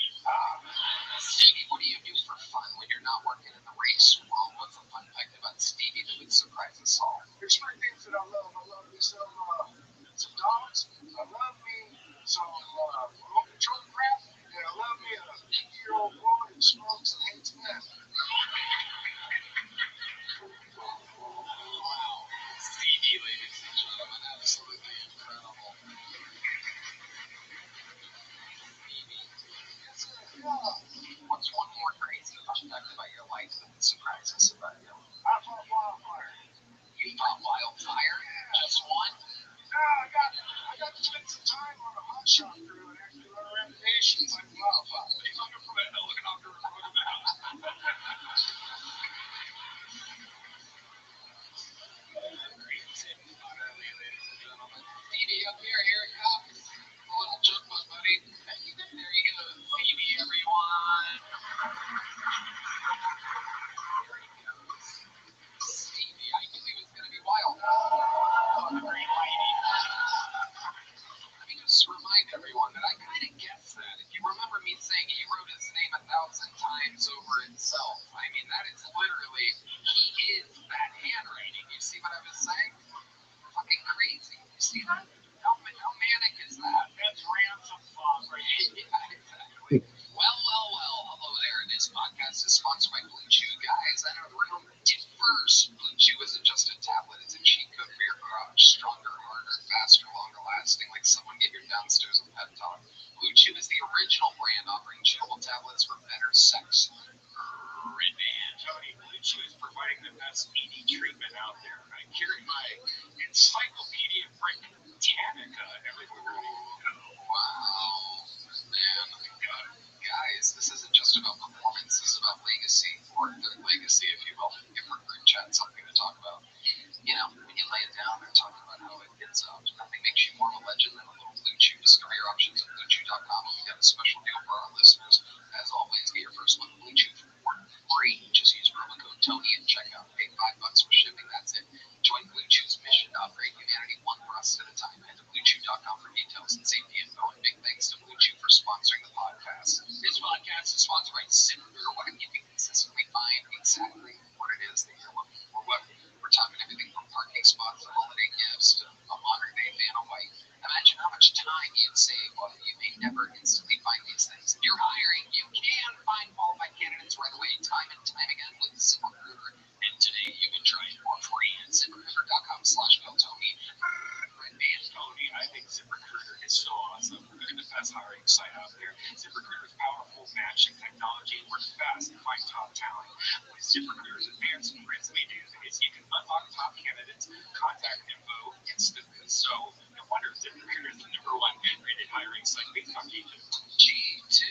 Stevie, what do you do for fun when you're not working in the race world? What's a fun fact about Stevie that would surprise us all? There's three things that I love. I love me some dogs. I love me some remote control crap. And I love me a 50-year-old woman who smokes and hates men. Wow. Stevie, ladies and gentlemen, absolutely incredible. What's one more crazy fun fact about your life that would surprise us about you? I fought wildfire. You fought wildfire? Just one? I got to spend some time on a hotshot crew and actually run around the nation fighting wildfire. He's looking for that helicopter in front of the house. Stevie, up here it comes. A little joke, my buddy. There you go, Stevie, everyone. There he goes. Stevie, I knew he was going to be wild. Oh, the great mighty. Let me just remind everyone that I kind of guessed that. If you remember me saying he wrote his name 1,000 times over itself, I mean, that is literally, he is that handwriting. You see what I was saying? Fucking crazy. You see that? How manic is that? That's ransom thought right here. Yeah, exactly. Well. Hello there. This podcast is sponsored by Blue Chew, guys. I know the room differs. Blue Chew isn't just a tablet. It's a cheat code for your garage. Stronger, harder, faster, longer lasting. Like someone gave your downstairs a pep talk. Blue Chew is the original brand offering chewable tablets for better sex. Man, Tony, Blue Chew is providing the best ED treatment out there. I carry my Encyclopedia Britannica everywhere. Wow. Man, guys, this isn't just about performance. This is about legacy, or good legacy, if you will. Give our group chat something to talk about. You know, when you lay it down, they're talking about how it gets up. Nothing makes you more of a legend than a little Blue Chew. Discover your options at BlueChew.com. We got a special deal for our listeners. As always, get your first month of Blue Chew for free. Just use promo code Tony at checkout. Pay $5 for shipping. That's it. Join Blue Chew's mission to upgrade humanity one breast at a time. Head to BlueChew.com for details and safety info. And big thanks to Blue Chew for sponsoring the podcast. This podcast is sponsored by ZipRecruiter. What if you can consistently find exactly what it is that you're looking for? What we're talking everything from parking spots to holiday gifts to a modern day Vanna White. Imagine how much time you'd save while you may never instantly find these things. If you're hiring, you can find qualified candidates right away, time and time again with ZipRecruiter. And today you can try it for free at ZipRecruiter.com/BillTony. Man, Tony, I think ZipRecruiter is so awesome. They're the best hiring site out there. ZipRecruiter's powerful matching technology works fast and find top talent. With ZipRecruiter's advanced resume database, you can unlock top candidates' contact info instantly. So, no wonder ZipRecruiter is the #1 rated hiring site based on G2. G2.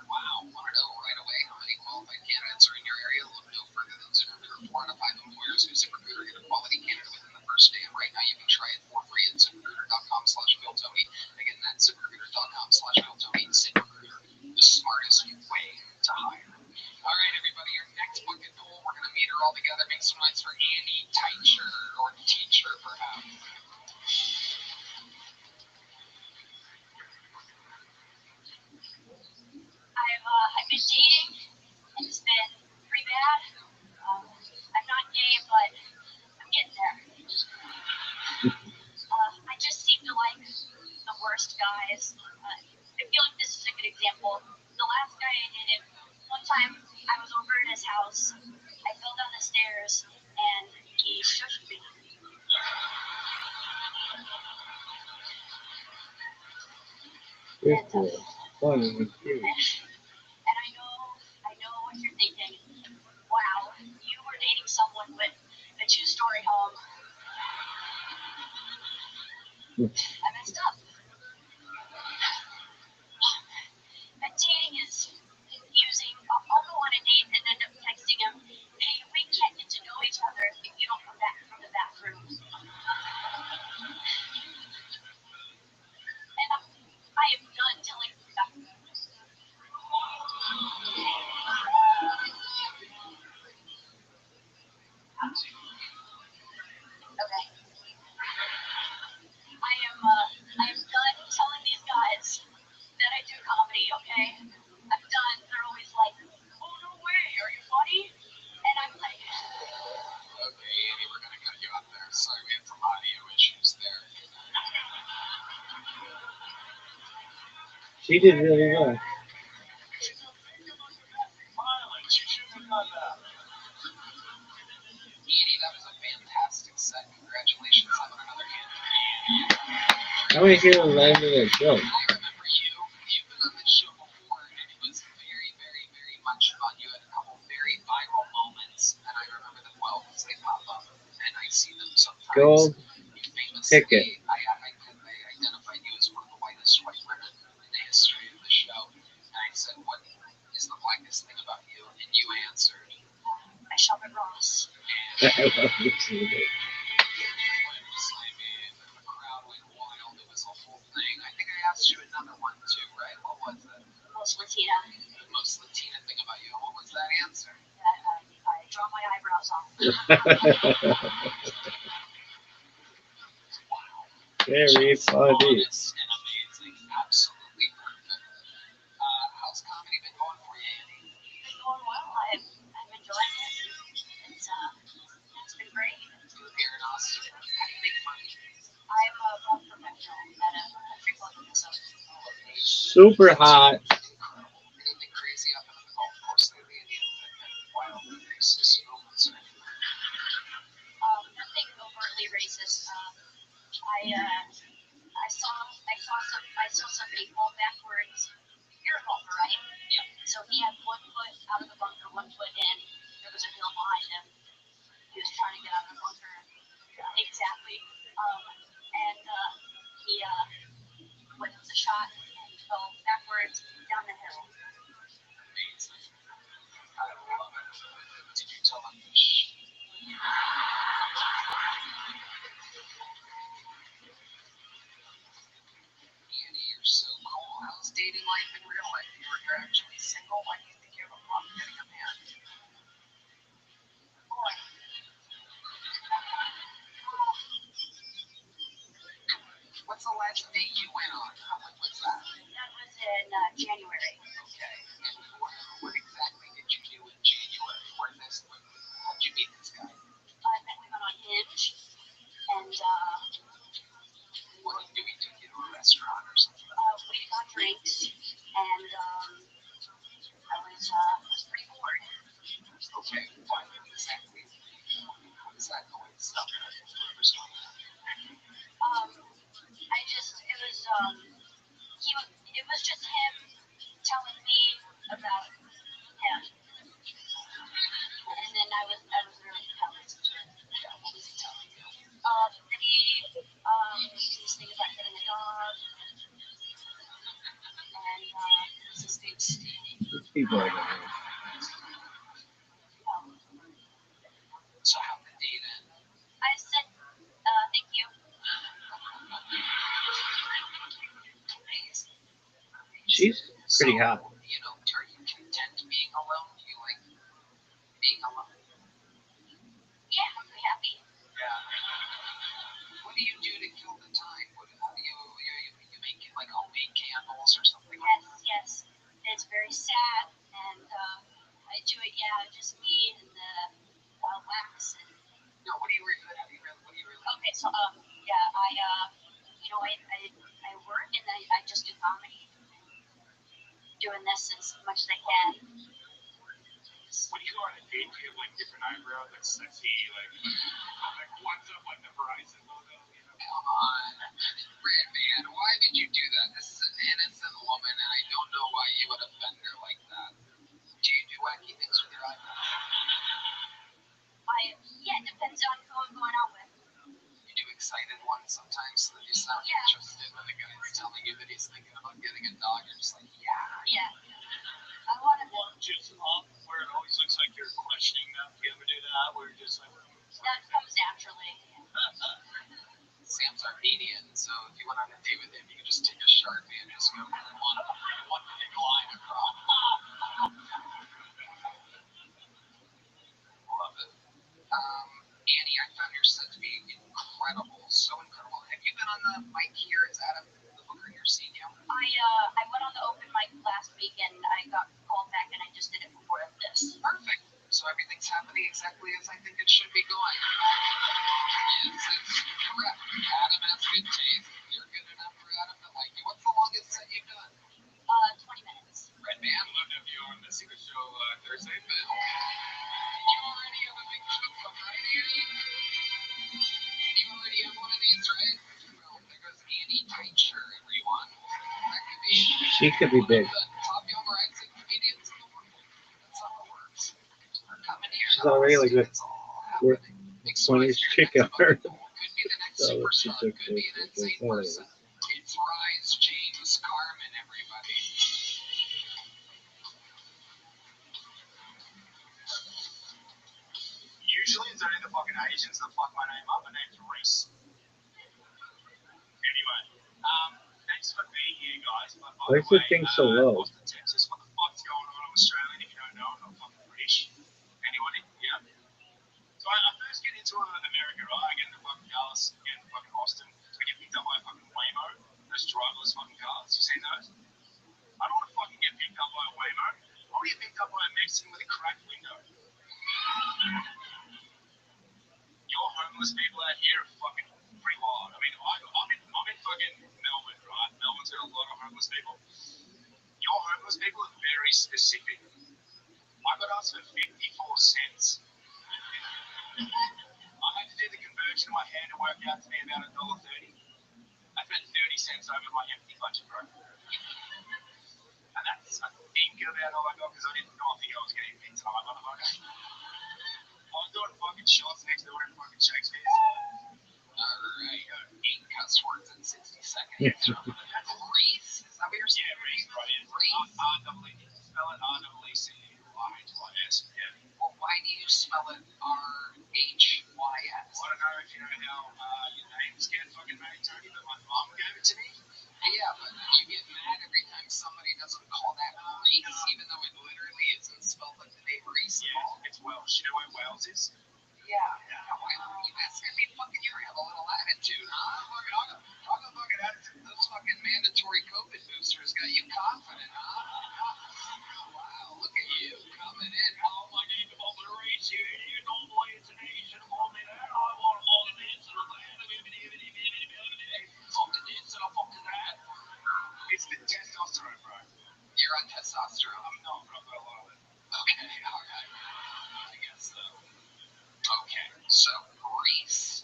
Wow. Want to know right away how many qualified candidates are in your area? Look no further than ZipRecruiter. 4 out of 5 employers who ZipRecruiter get a quality candidate within the first day. And right now you can try it for free at ZipRecruiter.com/BillTony. Again, that's ZipRecruiter.com/BillTony. ZipRecruiter, the smartest way to hire. All right, everybody, your next bucket goal, we're going to meet her all together. Make some noise for Annie Teicher, or Teacher, perhaps. I've been dating, and it's been pretty bad. I'm not gay, but I'm getting there. I just seem to like the worst guys. I feel like this is a good example. The last guy I dated, one time I was over at his house. I fell down the stairs, and he shushed me. And I know what you're thinking. Wow, you were dating someone with a 2-story home. I messed up. She did really well. Violence, you shouldn't have done that. Edie, that was a fantastic set. Congratulations on another hit. I want to hear the line of the joke. I remember you. You've been on this show before, and it was very, very, very much fun. You had a couple very viral moments, and I remember them well because they pop up, and I see them sometimes. Gold You famously, ticket. I identified you as one of the whitest white women in the history of the show, and I said, "What is the blackest thing about you?" And you answered, I shop at Ross. I love this movie. the crowd went wild. It was a whole thing. I think I asked you another one too, right? What was it? Most Latina. The most Latina thing about you. What was that answer? That I draw my eyebrows on. Very funny. Honest and amazing. Absolutely perfect. How's comedy been going for you, Andy? It's going well. I'm enjoying it. It's been great. You live here in Austin. How do you make money? I'm a golf professional at a country club in Minnesota. Super hot. Incredible. Anything crazy happened on the golf course lately? Any wildly racist moments or anything? Nothing overtly racist. I saw somebody fall backwards. You're a golfer, right? Yeah. So he had 1 foot out of the bunker, 1 foot in. There was a hill behind him. He was trying to get out of the bunker. Exactly. And he went with the shot and fell backwards down the hill. Amazing. I love it. Did you tell him to shh? Andy, you're so cool. How's dating life in real life? You're actually single. Why do you think you have a problem getting a man? Boy, What's the last date you went on? When was that? that was in January. Okay. And what exactly did you do in January? How'd you meet this guy? I met him on Hinge, and What did we took you to a restaurant or something? we got drinks, and I was pretty bored. Okay. What exactly? How does that go and stuff? It was just him telling me about him, and then I was really compelled. Yeah, what was he telling you? That he's thinking about getting a dog, and His name's Steve. These people are good. So how'd the date end? I said thank you. Amazing. She's pretty So, hot. you know, are you content being alone? Do you like being alone? Yeah, I'm pretty happy. Yeah. What do you do to kill the time? How do you make like homemade candles or something like that? Yes. It's very sad, and I do it. Yeah, just me and the wax. And No, what do you really? okay, so yeah, I work and I just do comedy, doing this as much as I can. When you go on a date, do you have like different eyebrows, like sexy, like one's up like the Verizon logo, you know? Come on, Red Man, why did you do that? This is an innocent woman, and I don't know why you would offend her like that. Do you do wacky things with your eyebrows? Yeah, it depends on who I'm going out with. You do excited ones sometimes, so that you sound Yeah. interested when the guy's telling you that he's thinking about getting a dog. You're just like, yeah. Yeah. I want to. Or just up where it always looks like you're questioning them. Do you ever do that? Where you're just like, That comes naturally. Sam's Armenian, so if you went on a date with him, you could just take a Sharpie and just go one big line across. Love it. Annie, I found your set to be incredible, so incredible. Have you been on the mic here? Is Adam the Booker here seeing you? I went on the open mic last week and I got called back and I just did it before this. Perfect. So everything's happening exactly as I think it should be going. Yes, it's correct. Adam has good taste. You're good enough for Adam to like you. What's the longest set you've done? She could be big. Top young rising comedians in the world. That's how it works. We're coming here. She's already like a it's all happening. funniest chick ever. Could be the next So she superstar. took Could be an insane person. It's Rise, James, Carmen, everybody. Usually it's only the fucking Asians that fuck my name up. My name's Reese. Anyway, thanks for being here, guys. But by Why is the thing so low? Austin, Texas, what the fuck's going on? I'm Australian. If you don't know, I'm not fucking British. Anybody? Yeah. So I first get into America, right? I get into fucking Dallas, get into fucking Austin. I get picked up by a fucking Waymo. Those driverless fucking cars. You seen those? I don't want to fucking get picked up by a Waymo. I want to get picked up by a Mexican with a cracked window. Your homeless people out here are fucking pretty wild. I mean, I'm in fucking Melbourne, right? Melbourne's got a lot of homeless people. Your homeless people are very specific. I got asked for 54 cents. I had to do the conversion in my hand to work out to be about $1.30. I spent 30 cents over my empty budget, bro. And that's, I think, about all I got because I didn't know if I was getting pizza. I was doing fucking shots next door in fucking Shakespeare. Alright. 8 cuss words in 60 seconds. Reese? Is that what you're saying? Yeah, Reese, right? Reese. R-E-E. Spell it R-E-E-C-Y-S. Yeah. Well, why do you spell it R-H-Y-S? I don't know if you know how your names get fucking made, Tony, but my mom gave it to me. Yeah, but you get mad every time somebody doesn't call that Reese, even though it literally isn't spelled like the name Reese. Yeah, it's Welsh. You know where Wales is? Yeah. Well, you guys can be fucking, you have a little attitude, huh? I'm a fucking attitude. Those fucking mandatory COVID boosters got you confident, huh? Wow, look at you coming in. Oh, my name is Reese. You don't believe it's an Asian woman. I want to follow this and that. Fucking this and I'm fucking that. It's the testosterone, bro. You're on testosterone. I'm not, but I've got a lot of it. Okay, alright. I guess so. Okay, so Reese,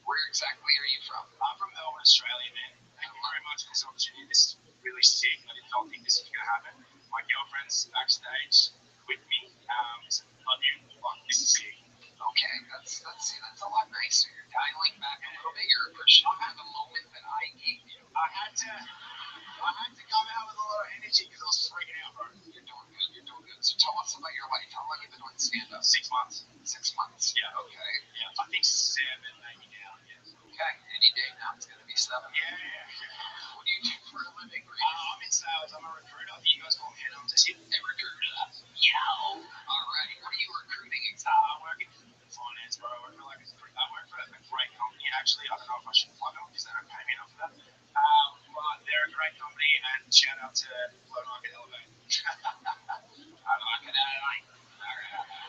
where exactly are you from? I'm from Melbourne, Australia, man. Thank you very much for this opportunity. This is really sick. I don't think this is going to happen. My girlfriend's backstage with me. Love you. Fuck, this is sick. Okay, that's a lot nicer. You're dialing back a little bit. You're appreciating the moment that I gave you. I had to come out with a lot of energy because I was freaking out, bro. You're doing good. So tell us about your life. How long have you been doing stand-up? 6 months. 6 months. Yeah. Okay. Yeah, I think 7 maybe now. Yeah. Okay. Any day now it's gonna be 7. Yeah. What do you do for a living, Reese? I'm in sales. I'm a recruiter. You guys call me headhunters. A recruiter. Yo. All right. What are you recruiting exactly? I work in finance, bro. I work for a great company. Actually, I don't know if I should plug them because they don't pay me enough for that. But they're a great company, and shout out to Low Market Elevate. I like it. All right.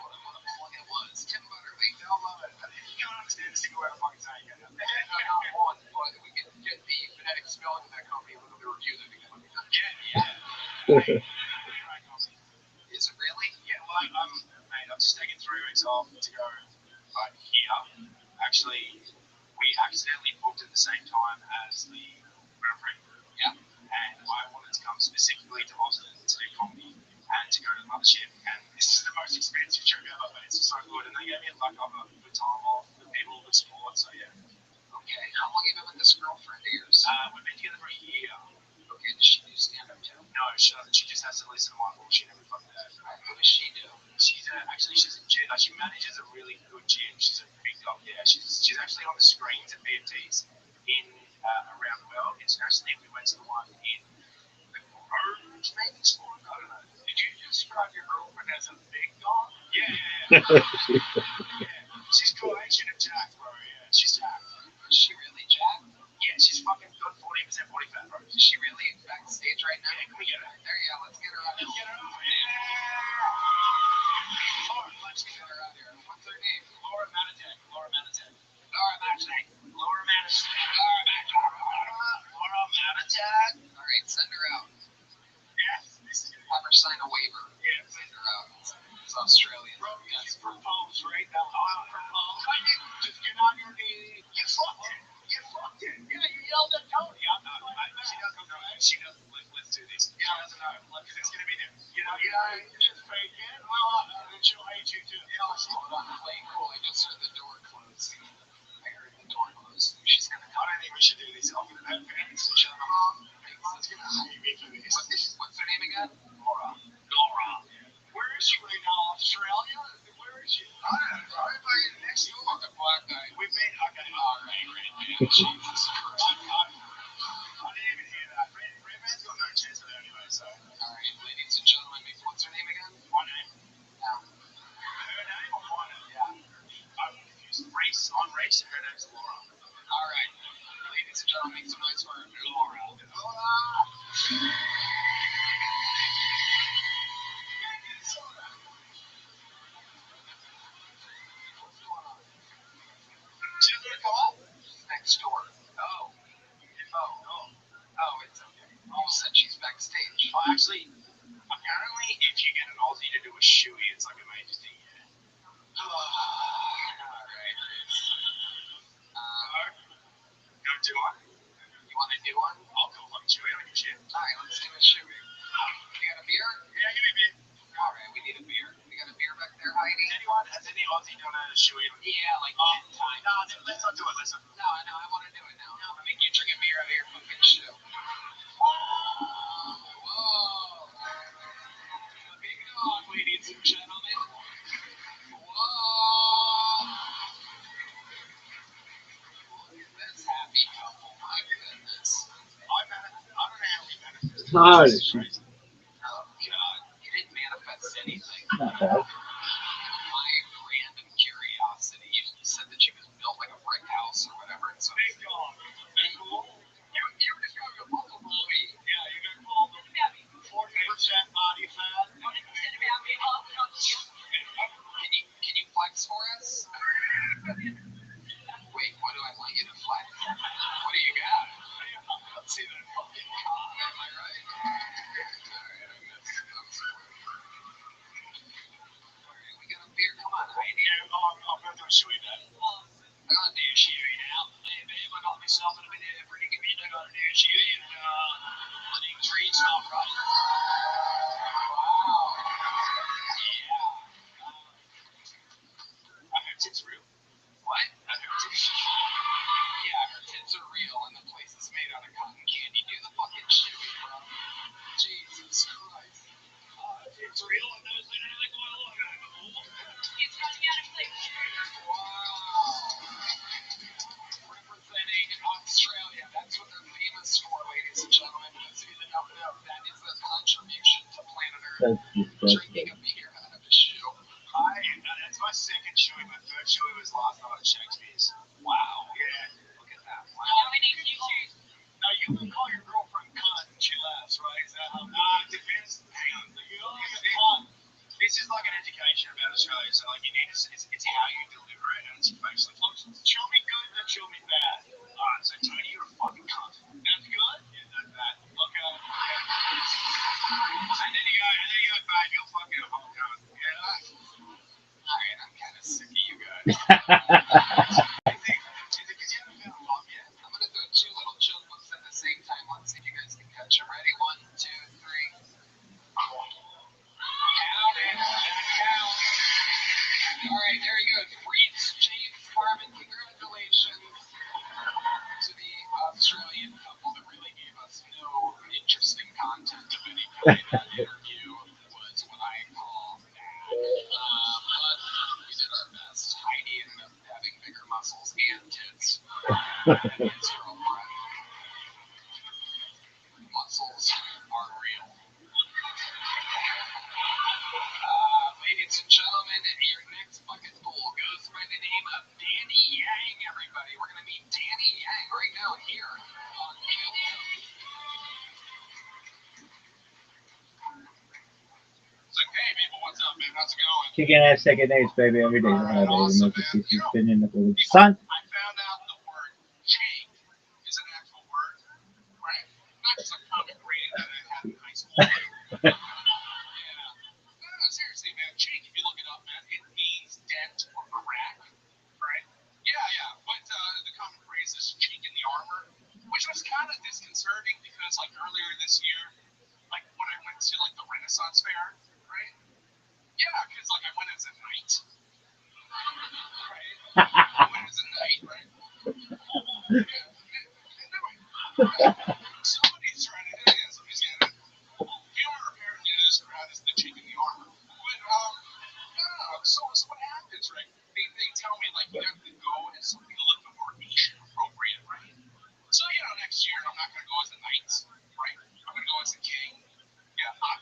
What a plug it was. Tim Butterly. They'll love it. You can't understand a single word I'm fucking saying. Not one, but we can get the phonetic spelling of that company and we'll review that again. Yeah. Great company. Is it really? Yeah, well, I'm just taking 3 weeks off to go here. Actually, we accidentally booked at the same time as the Grand Prix. Yeah. And I wanted to come specifically to Austin to do comedy and to go to the mothership. And this is the most expensive trip ever, but it's so good. And they gave me like a good time off, good people, good support. So yeah. Okay. How long have you been with this girlfriend of yours? We've been together for a year. Okay. Does she do stand-up too? No, she doesn't. She just has to listen to my bullshit every fucking day. What does she do? She's a gym. She manages a really good gym. She's a big dog. Yeah, she's actually on the screens at BFTs in around the world. Internationally, we went to the one in the Orange, maybe sport. I don't know. Did you describe your girlfriend as a big dog? Yeah. She's Croatian and jacked, bro. Yeah, she's jacked. Is she really jacked? Yeah, she's fucking got 40% body fat, bro. Is she really backstage right now? Yeah, can we get her? There you go. Let's get her out. Let's get her over. Let's get her out here. What's her name? Laura Manitek. Laura Manitek. All right, send her out. Yes. Have her sign a waiver. Yeah. Send her out. It's Australian. Bro, you proposed, right? Now, I Jesus Christ. I didn't even hear that. Ray-Ban's got no chance of that anyway, so. Alright, ladies and gentlemen, what's her name again? My name? No. Her name or my name? Yeah. I'm confused. Race. I'm Race. Her name's Laura. Alright. Ladies and gentlemen, make some noise for Laura. She's gonna come up? Next door. Oh, it's okay. You said she's backstage. Oh, actually, apparently, if you get an Aussie to do a shoey, it's like a major thing. Alright. Go do one. You want to do one? I'll go fucking shoey on your shit. Alright, let's do a shoey. You got a beer? Yeah, give me a beer. Alright, we need a beer. We got a beer back there, Heidi? Has any Aussie done a shoey on you? Yeah, like 10 times. No, let's not do it. Listen. No, I know. I want to do it now. I want to make you drink a beer out of your fucking shoe. Whoa. Big dog, ladies and gentlemen. Whoa. Look at this happy couple. My goodness. I don't know how we manifested. How This is is she? crazy. Oh, God. You didn't manifest anything. Not bad. My random curiosity, you said that she was built like a brick house or whatever. And so Big dog. Big cool. you were describing a muscle movie. Yeah, you got called 40% body fat. Can you flex for us? Wait, what do I want you to flex? What do you got? Let's see that fucking cock, am I right? Alright, Alright, we got a beer. Come on, Heidi. Yeah, I'm going to do a shoey then. I'm gonna do a shoey now. Hey, babe, I got myself in a bit of pretty good I got to do a shoey and my name's Reed's not right. Wow. Yeah. I hope it's real. What? I hope it's Yeah, her tits are real and the place is made out of cotton candy. Do the fucking shoey, bro. Jesus Christ. it's real and there's literally quite a lot of it. It's coming out of place. Wow. Representing Australia. That's what they're famous for, ladies and gentlemen. Those of you that don't know, that is their contribution to planet Earth. That's Drinking disgusting. a beer out of a shoe. That's my second shoey. My third shoey was last night at Shakespeare's. Wow. Yeah. Look at that. How Wow. many do you choose? Now, you can call your girlfriend cunt and she laughs, right? Is that how? Nah, it depends. Hang on. The girl is a cunt. This is like an education about Australia. So, like, you need to, it's how you deliver it and it's basically, chill me good and chill me bad. Alright, so Tony, you're a fucking cunt. That's good? Yeah, that's bad. Okay. And then you go bad, you're fucking a whole cunt. Yeah. Alright, I'm kind of sick of you guys. Is it because you haven't been along yet? I'm gonna throw two little chokebooks at the same time. Let's see if you guys can catch them. Ready? 1, 2, 3. Count it. Count. Alright, there he goes. Reed's James Carmen. Congratulations to the Australian couple that really gave us no interesting content of any kind. That interview was what I call bad. But we did our best. Heidi ended up having bigger muscles and tits than his girlfriend. Muscles are real. Ladies and gentlemen, your next bucket pool goes by the name of Danny Yang, everybody. We're going to meet Danny Yang right now here on So, hey, people, what's up, man? How's it going? Kicking ass second days, baby. Every day. Awesome, Remember, man. she's spinning up with the sun. I found out the word change is an actual word, right? Not just a common grade that I had in high school. Yeah. No, seriously, man. Change, if you look it up, man, it means dent or crack, right? Yeah. But the common phrase is chink in the armor, which was kind of disconcerting because, like, earlier this year, like, when I went to, like, the Renaissance Fair, right? Yeah, because, like, I went as a knight. Right? I went as a knight, right? Somebody's trying to do this. Somebody's getting it. Humor apparently to this crowd is the chink in the armor. But, no. So what happens, right? They tell me, like, you have to go as something a little bit more Asian appropriate, right?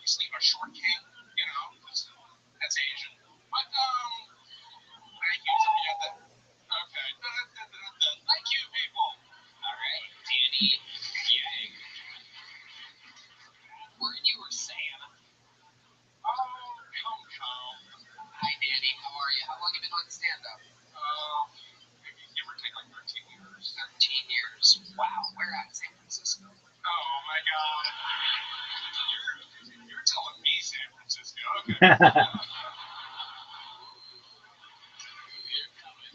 obviously a short king, you know, 'cause that's Asian. But thank you. So we got that. Okay. Thank you, people. All right, Danny Yang. What you were saying? Oh, come. Hi, Danny. How are you? How long have you been doing stand-up? Maybe give or take like 13 years. 13 years. Wow. Where at? San Francisco. Oh my God. You're telling me San Francisco. Okay. You're coming.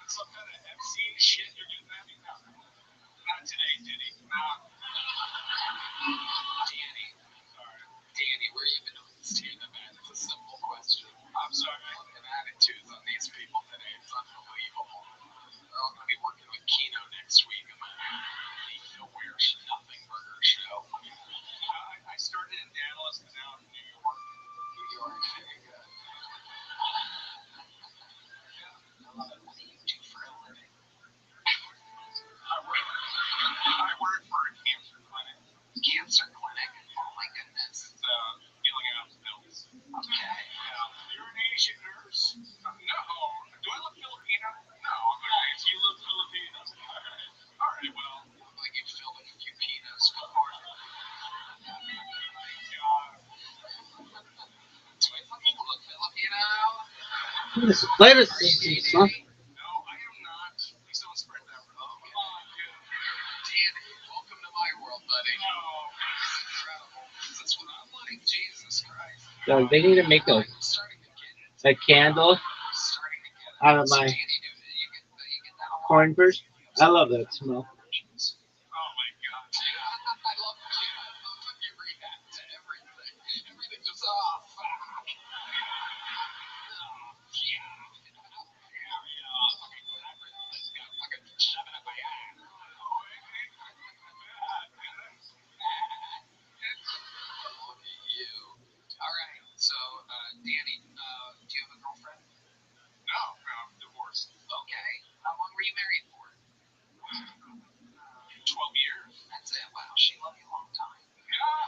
Some kind of MC shit you're getting at me now. Not today, Diddy. Nah. Danny. Sorry. Danny, where you been doing stand-up at? It's a simple question. I'm sorry. Fucking attitudes on these people today. It's unbelievable. They're all going to be working with Kino next week. I'm at the Nowhere Nothing Burger Show. I started in Dallas and now in New York. New York. Very good. I love it. What do you do for a living? I work for a cancer clinic. Cancer clinic? Oh my goodness. It's healing out pills. Okay. Yeah. You're an Asian nurse? No. Do I look Filipino? No. Nice. You look Filipino. All right. Well, you look like you've filled in a few peanuts before. Do I fucking look Filipino? Let us see, son. No, I am not. Please don't spread that rumor. Come on, dude. Danny, welcome to my world, buddy. No. This is incredible. That's what I'm like. Jesus Christ. Yo, they need to make I'm starting to get it. a candle Starting to get it. out of So, my Danny, dude, you get that a lot. corn burst. I love that smell. Oh my God. I love you. I love when you react to everything. Everything just, oh, fuck. Danny, do you have a girlfriend? No, I'm divorced. Okay. How long were you married for? 12 years. That's it. Wow, she loved you a long time. Yeah.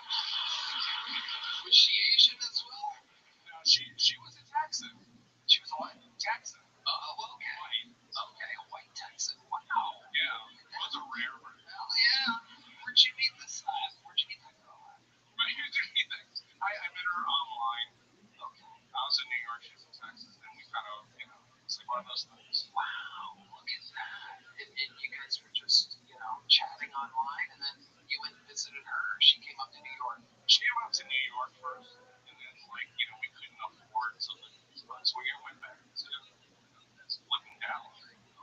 Was she Asian as well? No, she was a Texan. She was a what? Texan. Oh, okay. White. Okay, a white Texan. Wow. Yeah. It was a rare bird. Hell yeah. Where'd you meet this guy? Where'd you meet that girl at? I met her online. Okay. I was in New York, she was in Texas, and we kind of, it's like one of those things. Wow, look at that. And you guys were just, chatting online, and then you went and visited her. She came up to New York. She came up to New York first, and then, we couldn't afford something, so we went back to living down.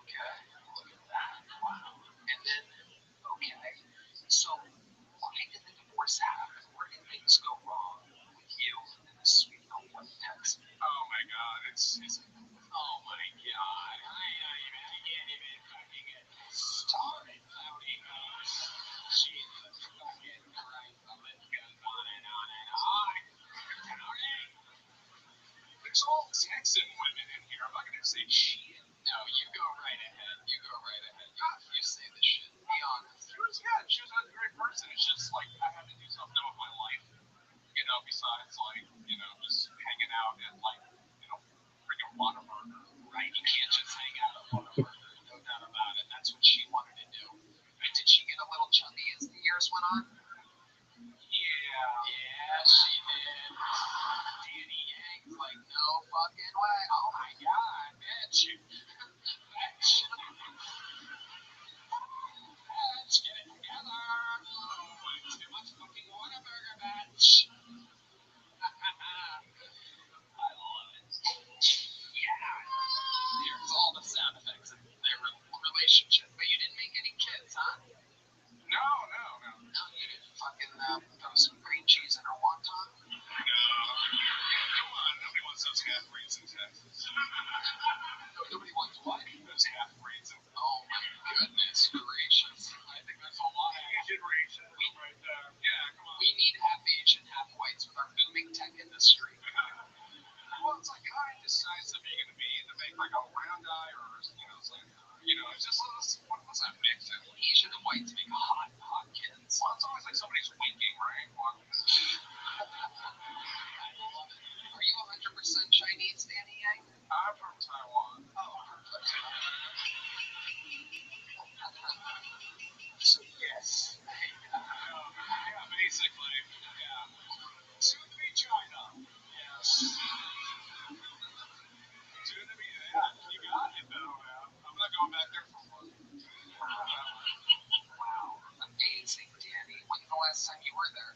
Okay, look at that. Wow. And then, okay, so why did the divorce happen? Where did things go wrong with you and this sweet little white Texan? Oh my God, it's oh my God. I can't even fucking stop it, Cloudy. Jesus fucking Christ, the list goes on and on and on. Cloudy. There's all Texan women in here. I'm not gonna say shit. No, you go right ahead. You go right ahead. You say the shit. Be honest. She was a great person. It's just like I had to do something with my life. Besides just hanging out at freaking Whataburger. Right? You can't just hang out at Whataburger. No doubt about it. That's what she wanted to do. Did she get a little chubby as the years went on? Yeah, she did. Danny Yang's like, no fucking way. Oh my God, bitch. Bitch. Bitch, get it together. Oh, too much fucking Whataburger, bitch. I love it. Yeah. Here's all the sound effects of their relationship. But you didn't make any kids, huh? No. No, you didn't fucking throw some green cheese in her wonton? No. Come on. Nobody wants those half-breeds in Texas. Nobody wants what? Those half-breeds. Oh, my goodness gracious. I think there's a lot of Asian racism right there. Yeah, come on. We need half Asian, half whites with our booming tech industry. well, it's like how I decide to make it to be to make like a round eye or it's like it's just what's that mix? Asian and white to make hot kids. Well, it's always like somebody's winking, right? I love it. Are you 100% Chinese, Danny Yang? I'm from Taiwan. Oh, perfect. So yes. Yeah, basically. Yeah. Soon to be China. Yes. Soon to be that. You got it though, man. I'm not going back there for one. Wow. Amazing, Danny. When's the last time you were there?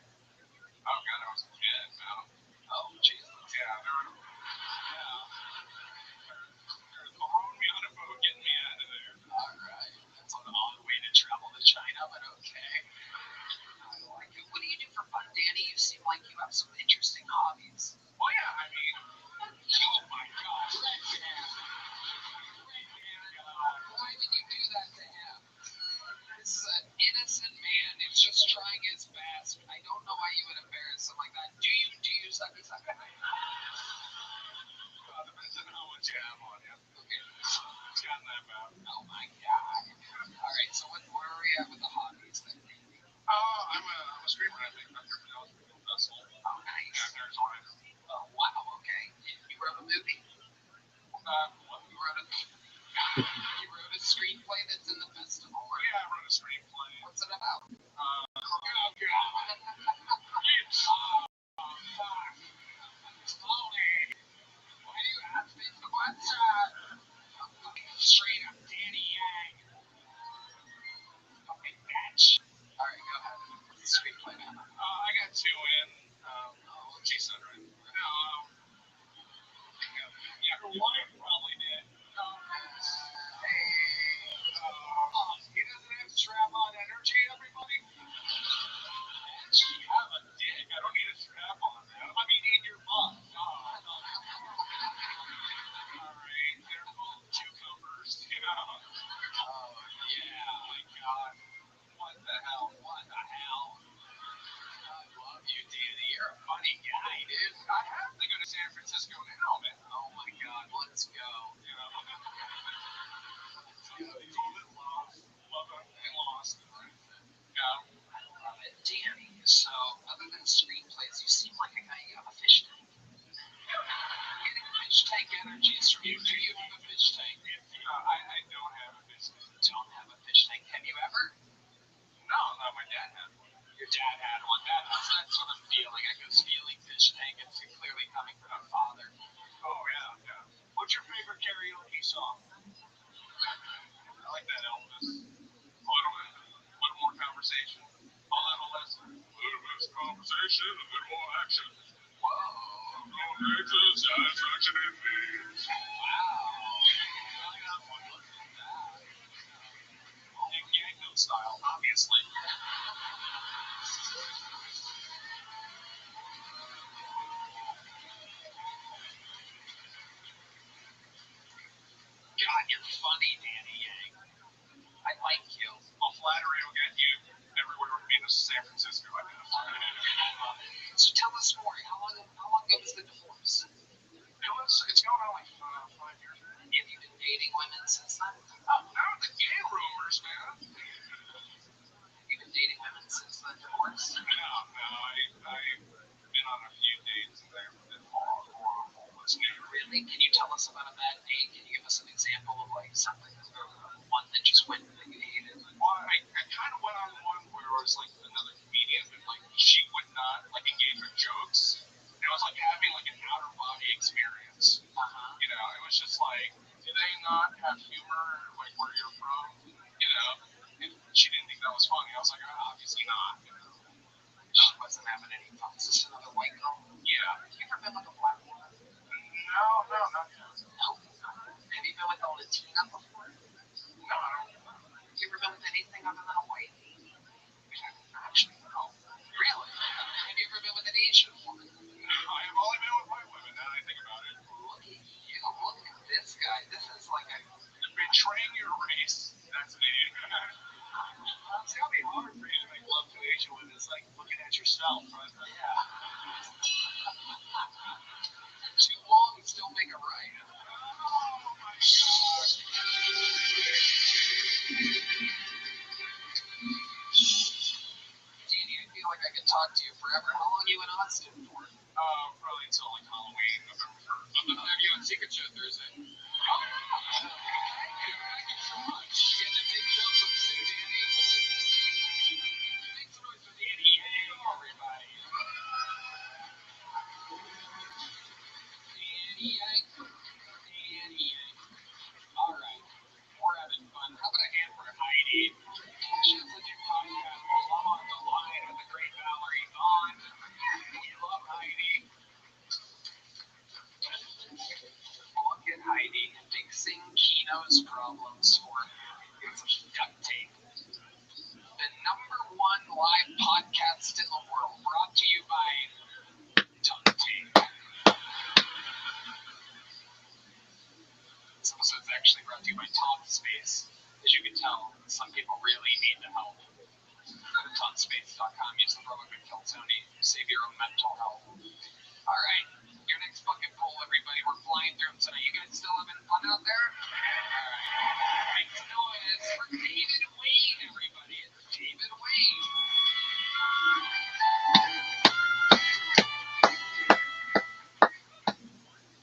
Oh god, I was a kid, man. Oh, Jesus. Yeah, they're throwing me on a boat, getting me out of there. Alright. That's an odd way to travel to China, but okay. I like it. What do you do for fun, Danny? You seem like you have some interesting hobbies. Well, yeah, I mean, oh my gosh. Why would you do that to him? This is an innocent man who's just trying his best. I don't know why you would embarrass him like that. Do you suck his suck? Depends on how much you have on you. Okay. It's gotten that bad. Oh my god. Alright, so where are we at with the hobbies then? I'm a streamer, I think. I'm here for the film festival. Oh, nice. Yeah, there's one. Oh, wow, okay. You wrote a movie? What? You wrote a screenplay that's in the festival? Or? Yeah, I wrote a screenplay. What's it about? Oh, God. Why do you ask me the question? Straight up Danny Yang. Fucking bitch. Alright, go ahead. What's the screenplay now? I got two in. Jason, right? Yeah, one probably did. He doesn't have strap on energy, everybody? You have a dick. I don't need a strap on, man. I mean, in your butt. Alright, they're both cucumbers, Oh, yeah, my God. What the hell? I love you, Danny. You're a funny guy, dude. I have to go to San Francisco now, man. Oh, my God. Let's go. It's all been love and lost. I love it, Danny. So, other than screenplays, you seem like a guy you have a fish tank. Getting fish tank energy is from you. Do you have a fish tank? I don't have a fish tank. Don't have a fish tank. Have you ever? No, my dad had one. Your dad had one. That's what I'm feeling. I was feeling fish tank. It's clearly coming from a father. Oh, yeah. What's your favorite karaoke song? I like that Elvis. A little more conversation. A little less conversation, a little more action. Whoa. No negative satisfaction in me. Wow. Really not one looking at that. Gangnam Style, obviously. God, you're funny, Danny Yang. I like you. Well, flattery will get you everywhere with me in San Francisco, I guess. So tell us more. How long ago was the divorce? It's going on like 5 years. Have you been dating women since then? Oh, no, the gay rumors, man. You've been dating women since the divorce? No, I've been on a few dates and they've been horrible. It's new. Really? Can you tell us about a bad date? Can you give us an example of like something, one that just went that you hated? Well, I kind of went on one where it was like another comedian, but like she would not like engage with jokes. It was like having like an outer body experience. It was just like, do they not have humor like where you're from? And she didn't think that was funny. I was like, obviously not. She wasn't having any fun. Is this another white girl? Yeah. Have you ever been with a black woman? No, not yet. No. Have you been with a Latina before? No, I don't. Have you ever been with anything other than a white? Actually, no. Really? Have you ever been with an Asian woman? I have only been with white women now that I think about it. Look at you. Look at this guy. This is like a... Betraying your race. That's me. It's gotta be hard for you to make love to Asian women. It's like looking at yourself, right? Yeah. Too long forever. How long are you in Austin for? Probably until like Halloween, November 1st. I'm gonna have you on Secret Show Thursday. Thank you so much. Getting a big show from you, Danny. Make some noise for Danny. Hey, everybody. Danny, Danny. All right, we're having fun. How about a hand for Heidi? She's a new podcast. I'm on the line with the great Valerie Vaughn. We love Heidi. Look at Heidi fixing Kino's problems for duct tape. The #1 live podcast in the world, brought to you by duct tape. This episode is actually brought to you by Talkspace. As you can tell, some people really need the help. Go to talkspace.com, use the promo code KillTony, save your own mental health. All right, your next fucking poll, everybody. We're flying through them tonight. You guys still having fun out there? All right, make some noise for David Wayne, everybody. It's David Wayne.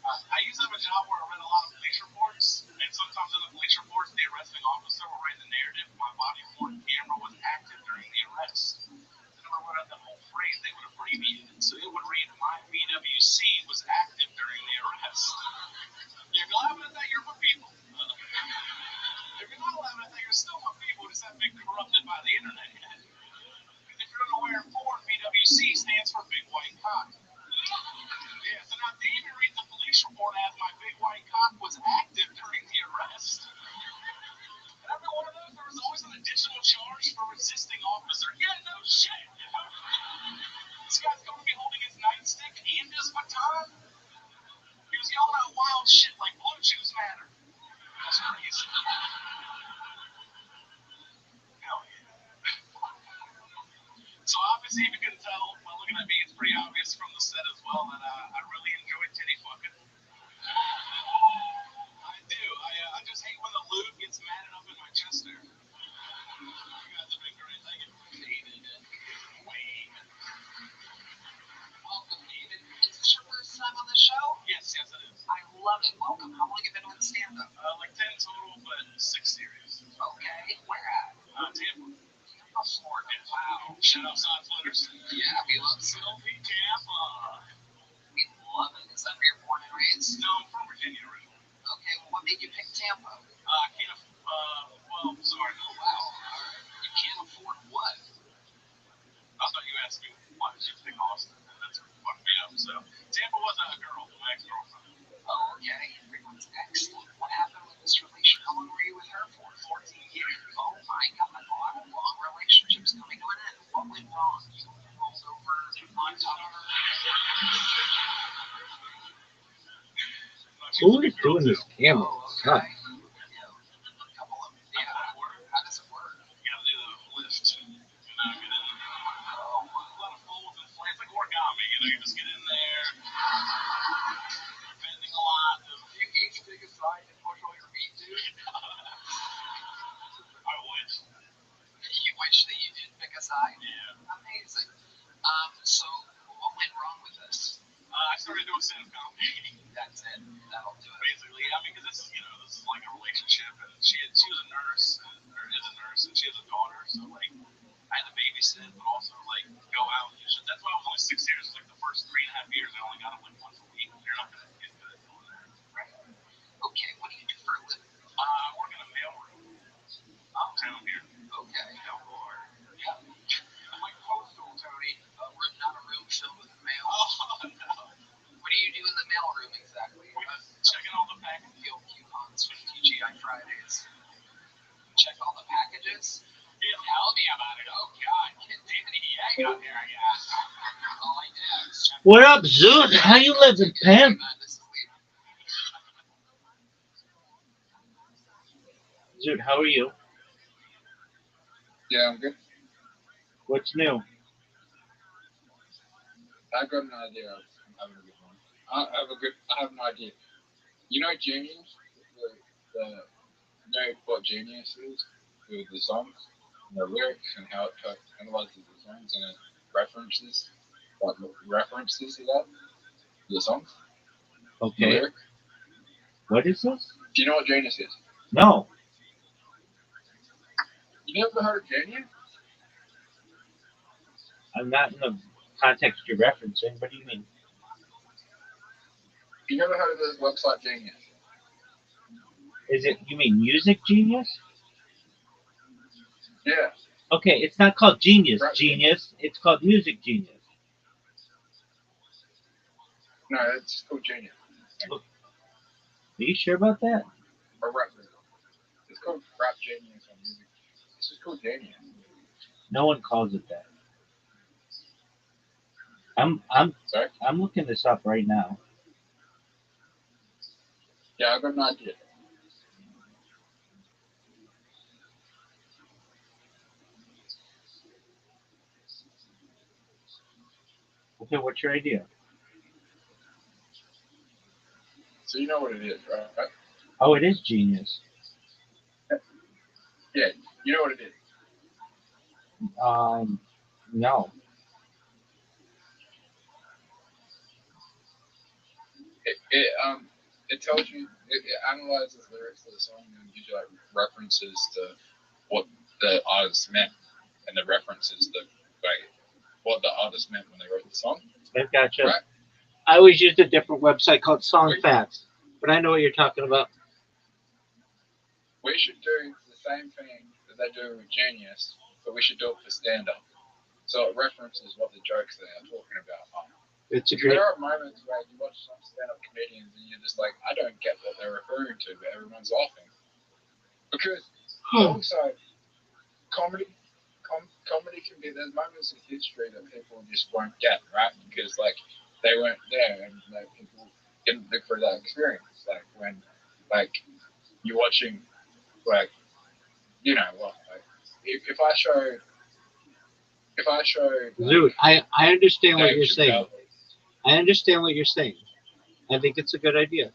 I used to have a job where I read a lot of police reports, and sometimes in the police reports, the arresting officer will write the narrative. My body worn camera was active during the arrest. Then I wrote out the whole phrase, they would abbreviate it. So it would read, my BWC was active during the arrest. If you're laughing at that, you're my people. If you're not laughing at that, you're still my people. Just haven't been corrupted by the internet yet. Because if you're unaware, porn, BWC stands for Big White Cock. Yeah, so now David reads the police report as my big white cock was active during the arrest. And every one of those, there was always an additional charge for resisting officer. Yeah, no shit. This guy's going to be holding his nightstick and his baton. He was yelling out wild shit like blue chews matter. That's crazy. Hell yeah. So obviously, if you can tell by looking at me, it's pretty obvious from the set as well that I really enjoy titty fucking. I do. I just hate when the lube gets matted up in my chest there. You guys have been great. Thank you. David Wayne. Welcome, David. Is this your first time on the show? Yes, it is. I love it. Welcome. How long have you been doing stand-up? Like 10 total, but 6 series. Okay. Where at? Tampa. Tampa, Florida. Wow. Shout out Side Flitters. Yeah, we love it. Sylvie, Tampa. We love it. Is that where you're born and raised? No, I'm from Virginia originally. Okay, well, what made you pick Tampa? I can't sorry. Oh, wow. All right. You can't afford what? I thought you asked me why did you pick Austin. That's what fucked me up. So Tampa wasn't a girl, my ex-girlfriend. Oh, okay. Everyone's excellent. What happened with this relation? How long were you with her for? 14 years. Oh, my God. A lot of long relationships coming to an end. What went wrong? You rolled over on top of her? Who is doing this camera? Oh, Huh. okay. Yeah. A couple of them. Yeah. How does it work? You gotta do the lift. Get in there. A lot of folds and flames, like origami. You just get in there, bending a lot. Do you each take a side and push all your meat, dude? I wish. You wish that you did pick a side? Yeah. Amazing. So what went wrong with this? I started doing stand-up comedy. That's it. That'll do it. Basically, I mean, because this is like a relationship, and she was a nurse, or is a nurse, and she has a daughter, so like I had to babysit, but also like go out. And that's why I was only 6 years. Like the first 3.5 years, I only got it like once a week. You're not gonna get good at doing that. Right. Okay, what do you do for a living? I work in a mailroom downtown here. Okay. Oh, Lord. Yeah. Like postal, Tony. We're not a room filled with mail. Oh no. What do you do in the mailroom exactly? Checking all the packages. Field coupons for TGI Fridays. Check all the packages. Yeah. Tell me about it. Oh, God. Get David Yang out there, I guess. All I did was check. What up, Zoot? How you living, Pam? This is Lee. Dude, how are you? Yeah, I'm good. What's new? I've got an idea. I'm having a good one. I have an idea. You know Genius? You know what Genius is? With the songs, and the lyrics, and how it analyzes the songs and it references. like references to that, the songs. The Okay. lyric. What is this? Do you know what Genius is? No. You never heard of Genius? I'm not in the context you're referencing. What do you mean? You never heard of this website Genius? Is it, you mean Music Genius? Yeah. Okay, it's not called Genius Right. Genius. It's called Music Genius. No, it's called Genius. Are you sure about that? Or Rap. It's called Rap Genius on Music. It's just called Genius. No one calls it that. I'm Sorry? looking this up right now. Yeah, I've got an idea. Okay, what's your idea? So you know what it is, right? Oh, it is Genius. Yeah, you know what it is. No. It tells you, it analyzes lyrics of the song and gives you like references to what the artist meant, and the references that like what the artist meant when they wrote the song. I've got you. Right. I always used a different website called Song Facts, but I know what you're talking about. We should do the same thing that they do with Genius, but we should do it for stand-up. So it references what the jokes they are talking about are. It's a Because great. there are moments where you watch some stand-up comedians and you're just like, I don't get what they're referring to, but everyone's laughing. Because also, comedy can be, there's moments in history that people just won't get, right? Because like they weren't there and like people didn't live through that experience. Like when like you're watching like, you know what, like if I showed like, Dude, I understand what Dave you're saying. Chappelle, I understand what you're saying. I think it's a good idea.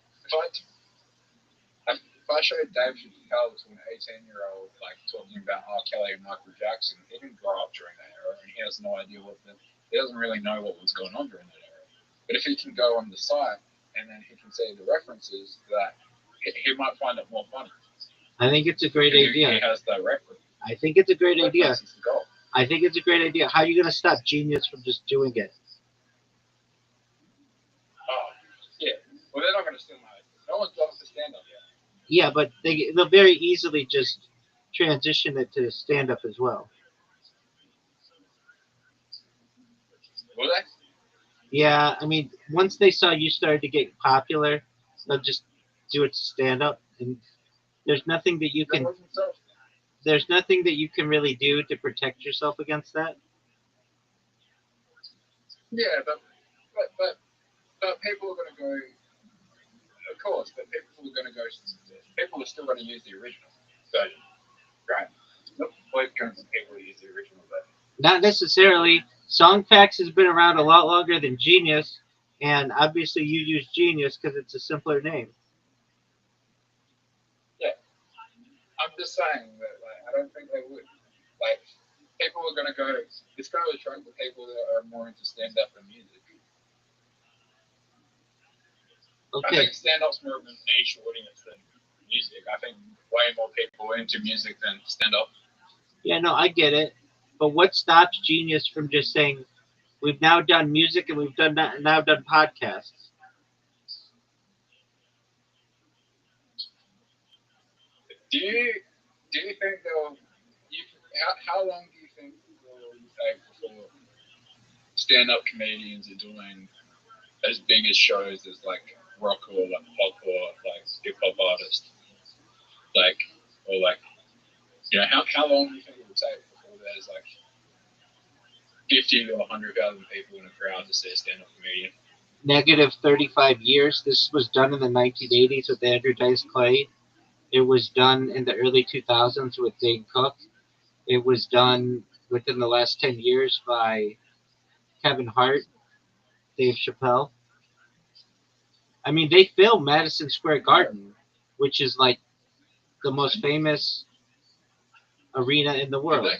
if I showed Dave Chappelle to an 18-year-old like talking about R. Kelly and Michael Jackson, he didn't grow up during that era and he has no idea he doesn't really know what was going on during that era. But if he can go on the site and then he can say the references, that he might find it more funny. I think it's a great idea. He has that reference. I think it's a great idea. Reference is the goal. I think it's a great idea. How are you going to stop Genius from just doing it? Oh, yeah. Well, they're not going to steal my idea. No one's got to stand up yet. Yeah, but they'll very easily just transition it to stand-up as well. Will they? Yeah, I mean, once they saw you started to get popular, they'll just do it to stand-up, and there's nothing that you can. There's nothing that you can really do to protect yourself against that. Yeah, but people are going to go. Of course, but people are going to go. People are still going to use the original version, right? Not always going to people who use the original version. Not necessarily. Songfax has been around a lot longer than Genius, and obviously you use Genius because it's a simpler name. Yeah, I'm just saying that like, I don't think they would. Like, people are going to go. It's going to attract the people that are more into stand-up and music. Okay. I think stand-up's more of a niche audience than music. I think way more people are into music than stand-up. Yeah, no, I get it. But what stops Genius from just saying, we've now done music and we've now done podcasts? Do you think they'll? How long do you think it will take before stand-up comedians are doing as big as shows as like rock or like pop or like hip hop artists, like or like how long do you think it will take before there's like 50 to 100,000 people in a crowd to see a stand-up comedian? Negative 35 years. This was done in the 1980s with Andrew Dice Clay. It was done in the early 2000s with Dane Cook. It was done within the last 10 years by Kevin Hart, Dave Chappelle. I mean, they filmed Madison Square Garden, which is like the most famous arena in the world.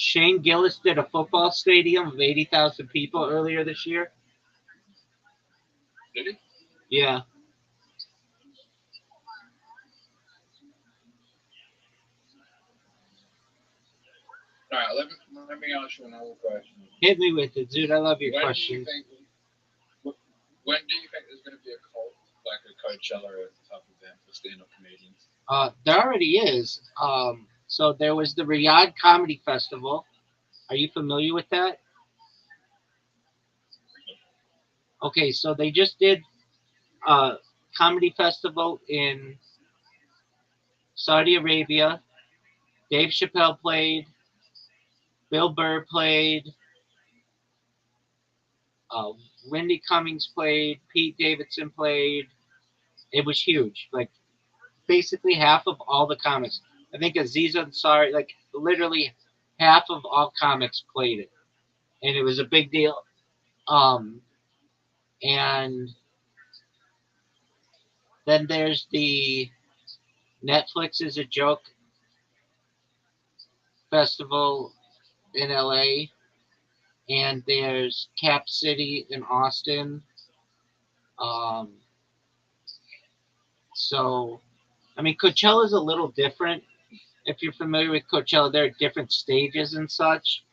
Shane Gillis did a football stadium of 80,000 people earlier this year. Did he? Yeah. All right, let me ask you another question. Hit me with it, dude. I love your When questions. When do you think there's going to be a cult, like a Coachella type event for stand-up comedians? There already is. So there was the Riyadh Comedy Festival. Are you familiar with that? Okay, so they just did a comedy festival in Saudi Arabia. Dave Chappelle played. Bill Burr played. Wendy Cummings played. Pete Davidson played. It was huge. Like basically half of all the comics. I think Aziz Ansari, like literally half of all comics played it, and it was a big deal. And then there's the Netflix is a Joke festival in LA, and there's Cap City in Austin. So, I mean, Coachella is a little different. If you're familiar with Coachella, there are different stages and such.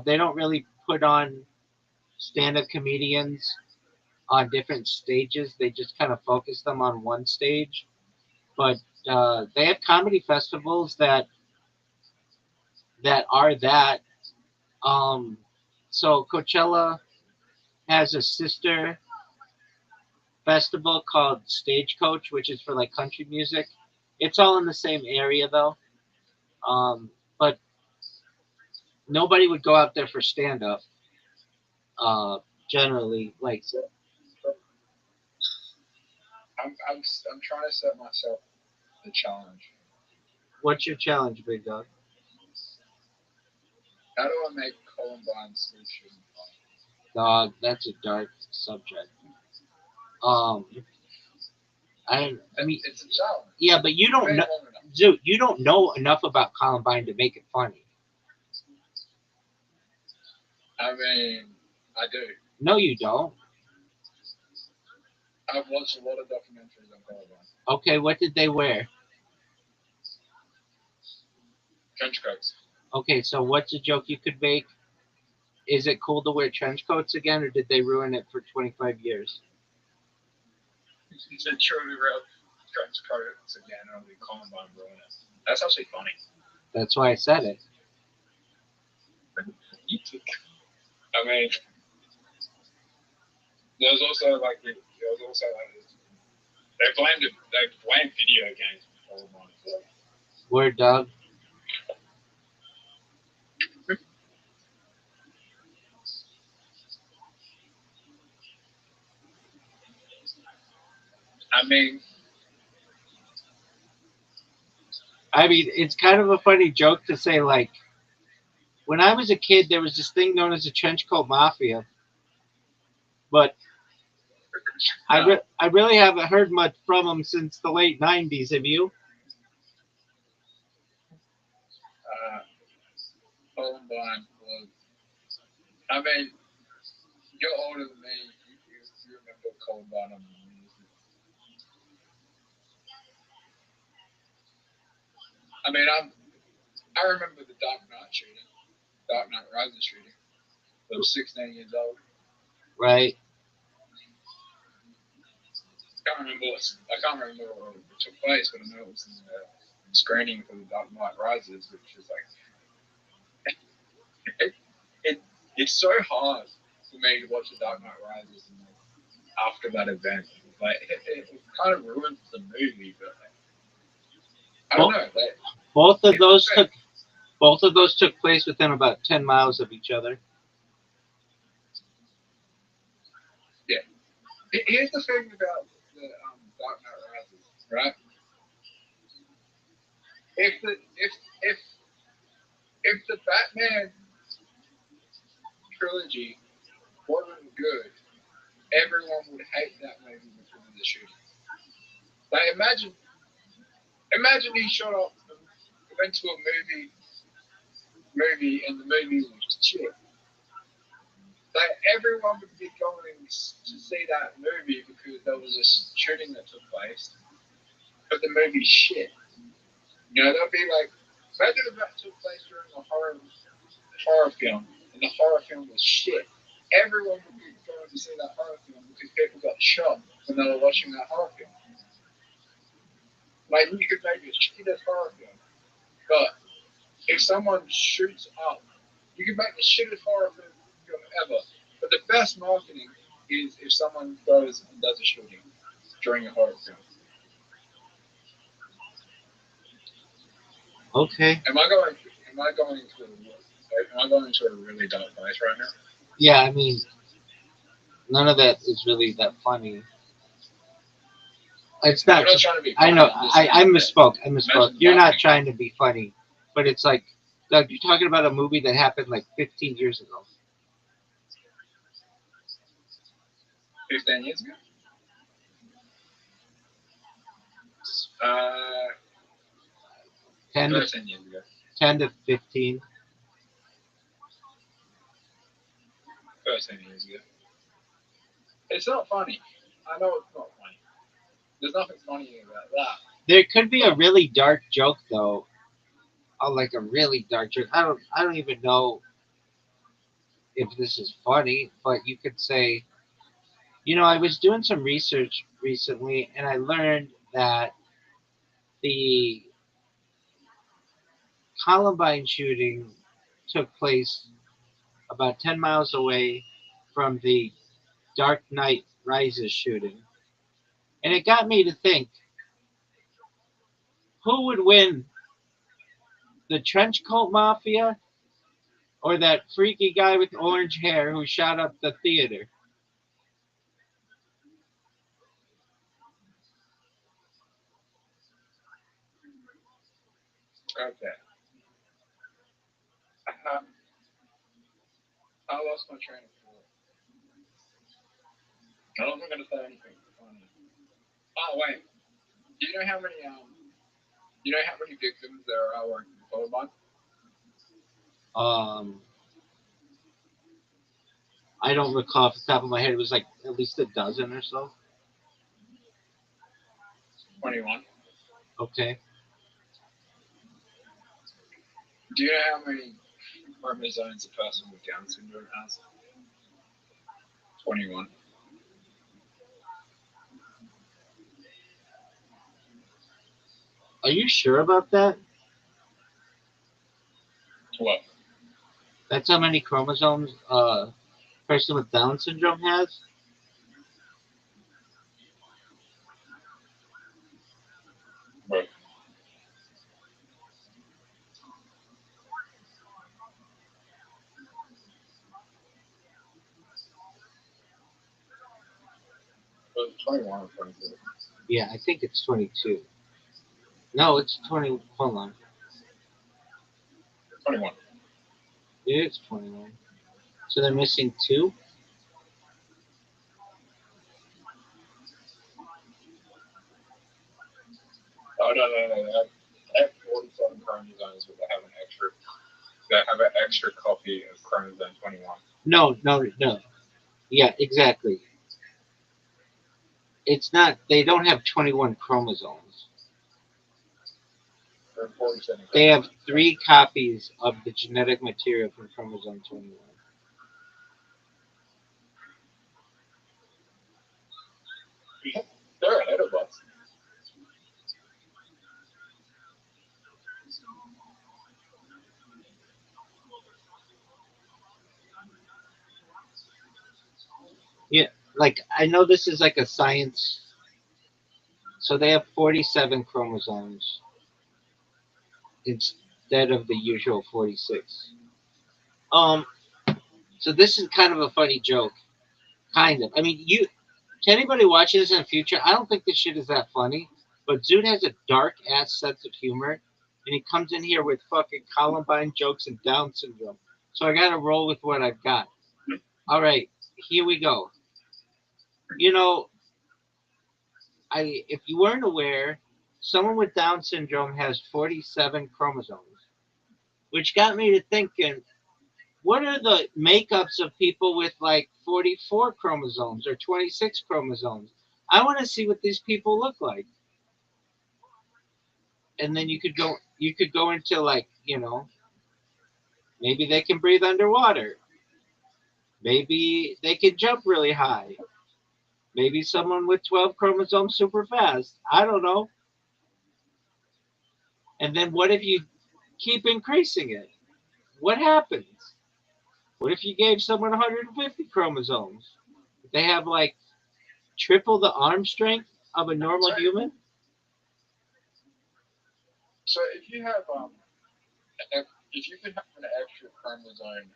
They don't really put on stand-up comedians on different stages. They just kind of focus them on one stage. But they have comedy festivals that are that. So Coachella has a sister festival called Stagecoach, which is for like country music. It's all in the same area though. But nobody would go out there for stand up. Generally, like I'm trying to set myself the challenge. what's your challenge, big dog? How do I make Columbine still shooting fun? Dog, that's a dark subject. I mean, It's a challenge. yeah, but you don't Been know, long enough. dude. You don't know enough about Columbine to make it funny. I mean, I do. No, you don't. I've watched a lot of documentaries on Columbine. Okay, what did they wear? Trench coats. Okay, so what's a joke you could make? Is it cool to wear trench coats again, or did they ruin it for 25 years? He said truly real trench coats again, only Columbine ruin it. That's actually funny. That's why I said it. I mean, there's also like they blamed video games for Columbine. So. Word, dog. I mean, it's kind of a funny joke to say, like, when I was a kid, there was this thing known as the trench coat mafia, but I really haven't heard much from them since the late 90s. Have you? Columbine was. I mean, you're older than me. You remember Columbine on the news. I mean, I remember the Dark Knight shooting, Dark Knight Rises shooting. I was 16 years old. Right. I can't remember what took place, but I know it was in the screening for the Dark Knight Rises, which is like it's so hard for me to watch the Dark Knight Rises and like, after that event. Like it kind of ruins the movie, but I don't know. Like, both of those took place within about 10 miles of each other. Yeah. Here's the thing about the Dark Knight Rises, right? If the Batman trilogy wasn't good, everyone would hate that movie because of the shooting. Like imagine he shot off, went to a movie movie, and the movie was shit. Like everyone would be going to see that movie because there was a shooting that took place, but the movie's shit. You know, they'll be like, imagine if that took place during a horror film, and the horror film was shit. Everyone would be going to see that horror film because people got shot when they were watching that horror film. Like you could make a shittiest horror film, but if someone shoots up, you can make the shittest horror film ever. But the best marketing is if someone goes and does a shooting during a horror film. Okay. Am I going into a really dark place right now? Yeah, I mean, none of that is really that funny. It's I'm not. not trying to be I funny. know. I'm just I saying misspoke. I that misspoke. imagine You're not marketing. trying to be funny, but it's like, Doug, you're talking about a movie that happened like 15 years ago. 15 years ago? 10 to 13 years ago. 10 to 15. 13 years ago. It's not funny. I know it's not funny. There's nothing funny about that. There could be a really dark joke though. Oh, like a really dark joke. I don't even know if this is funny, but you could say, I was doing some research recently and I learned that the Columbine shooting took place about 10 miles away from the Dark Knight Rises shooting. And it got me to think, who would win, the trench coat mafia or that freaky guy with orange hair who shot up the theater? Okay. Um, I lost my train of thought. I don't think I'm going to say anything funny. Oh, wait. Do you know how many victims there are working in Columbine? I don't recall off the top of my head. It was like at least a dozen or so. 21. Okay. Do you know how many chromosomes a person with Down syndrome has? 21. Are you sure about that? What? That's how many chromosomes a person with Down syndrome has? What? Was it 21 or 22? Yeah, I think it's 22. No, it's 20. Hold on. 21. It's 21. So they're missing two? Oh, no. They have 47 chromosomes, but they have an extra. They have an extra copy of chromosome 21. No. Yeah, exactly. It's not, they don't have 21 chromosomes. There are 47 They have chromosomes. 3 copies of the genetic material from chromosome 21. They're ahead of us. Yeah, like I know this is like a science. So they have 47 chromosomes instead of the usual 46. Um, so this is kind of a funny joke. Kind of. I mean, to anybody watching this in the future, I don't think this shit is that funny. But Zoot has a dark ass sense of humor, and he comes in here with fucking Columbine jokes and Down syndrome. So I gotta roll with what I've got. All right, here we go. You know, if you weren't aware, someone with Down syndrome has 47 chromosomes. which got me to thinking, what are the makeups of people with like 44 chromosomes or 26 chromosomes? I want to see what these people look like. And then you could go into like, maybe they can breathe underwater. Maybe they can jump really high. Maybe someone with 12 chromosomes super fast. I don't know. And then what if you keep increasing it? What happens? What if you gave someone 150 chromosomes? They have like triple the arm strength of a normal human? So if you have if you could have an extra chromosome,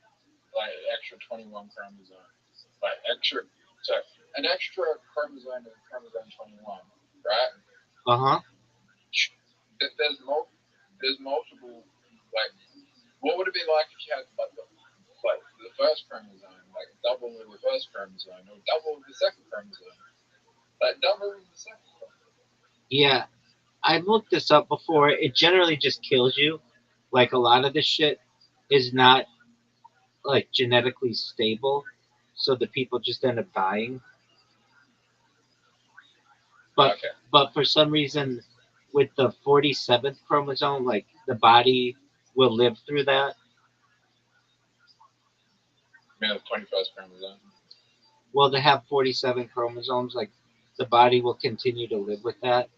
like extra 21 chromosome, like extra, sorry, an extra chromosome of chromosome 21, right? Uh-huh. There's multiple, like, what would it be like if you had like the first chromosome, like double of the first chromosome, or double of the second chromosome, like double of the second chromosome? Yeah, I've looked this up before. It generally just kills you. Like a lot of this shit is not like genetically stable, so the people just end up dying. But Okay, but for some reason, with the 47th chromosome, like the body will live through that. I mean the 21st chromosome. Well, to have 47 chromosomes, like the body will continue to live with that.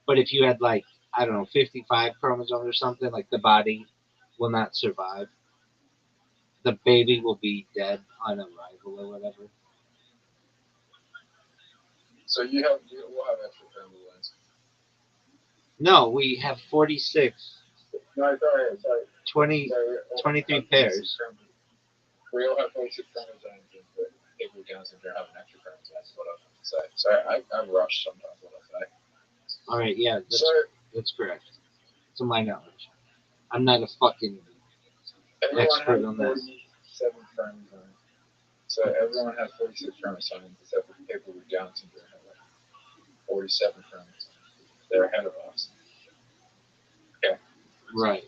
But if you had like, I don't know, 55 chromosomes or something, like the body will not survive. The baby will be dead on arrival or whatever. So you will have extra chromosomes. No, we have 46, No, sorry. 20, So 23 pairs. we all have 46 chromosomes, and the people with Down syndrome have an extra chromosome. Is what I was going to say. So I rush sometimes what I say. All right, yeah, So that's correct. To my knowledge, I'm not a fucking everyone expert has on that. 47 chromosomes. So everyone has 46 chromosomes, except for people with Down syndrome have like 47 chromosomes. They're ahead of us. Okay. Right.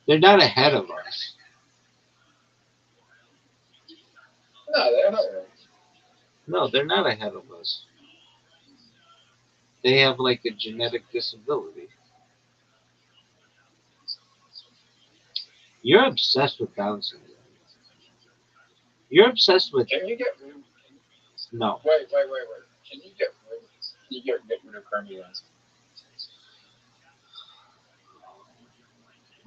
They're not ahead of us. No, they're not. No, they're not ahead of us. They have like a genetic disability. You're obsessed with Down syndrome. You're obsessed with Can you get rid of? no. Wait. Can you get rid? Can you get rid of chromosomes?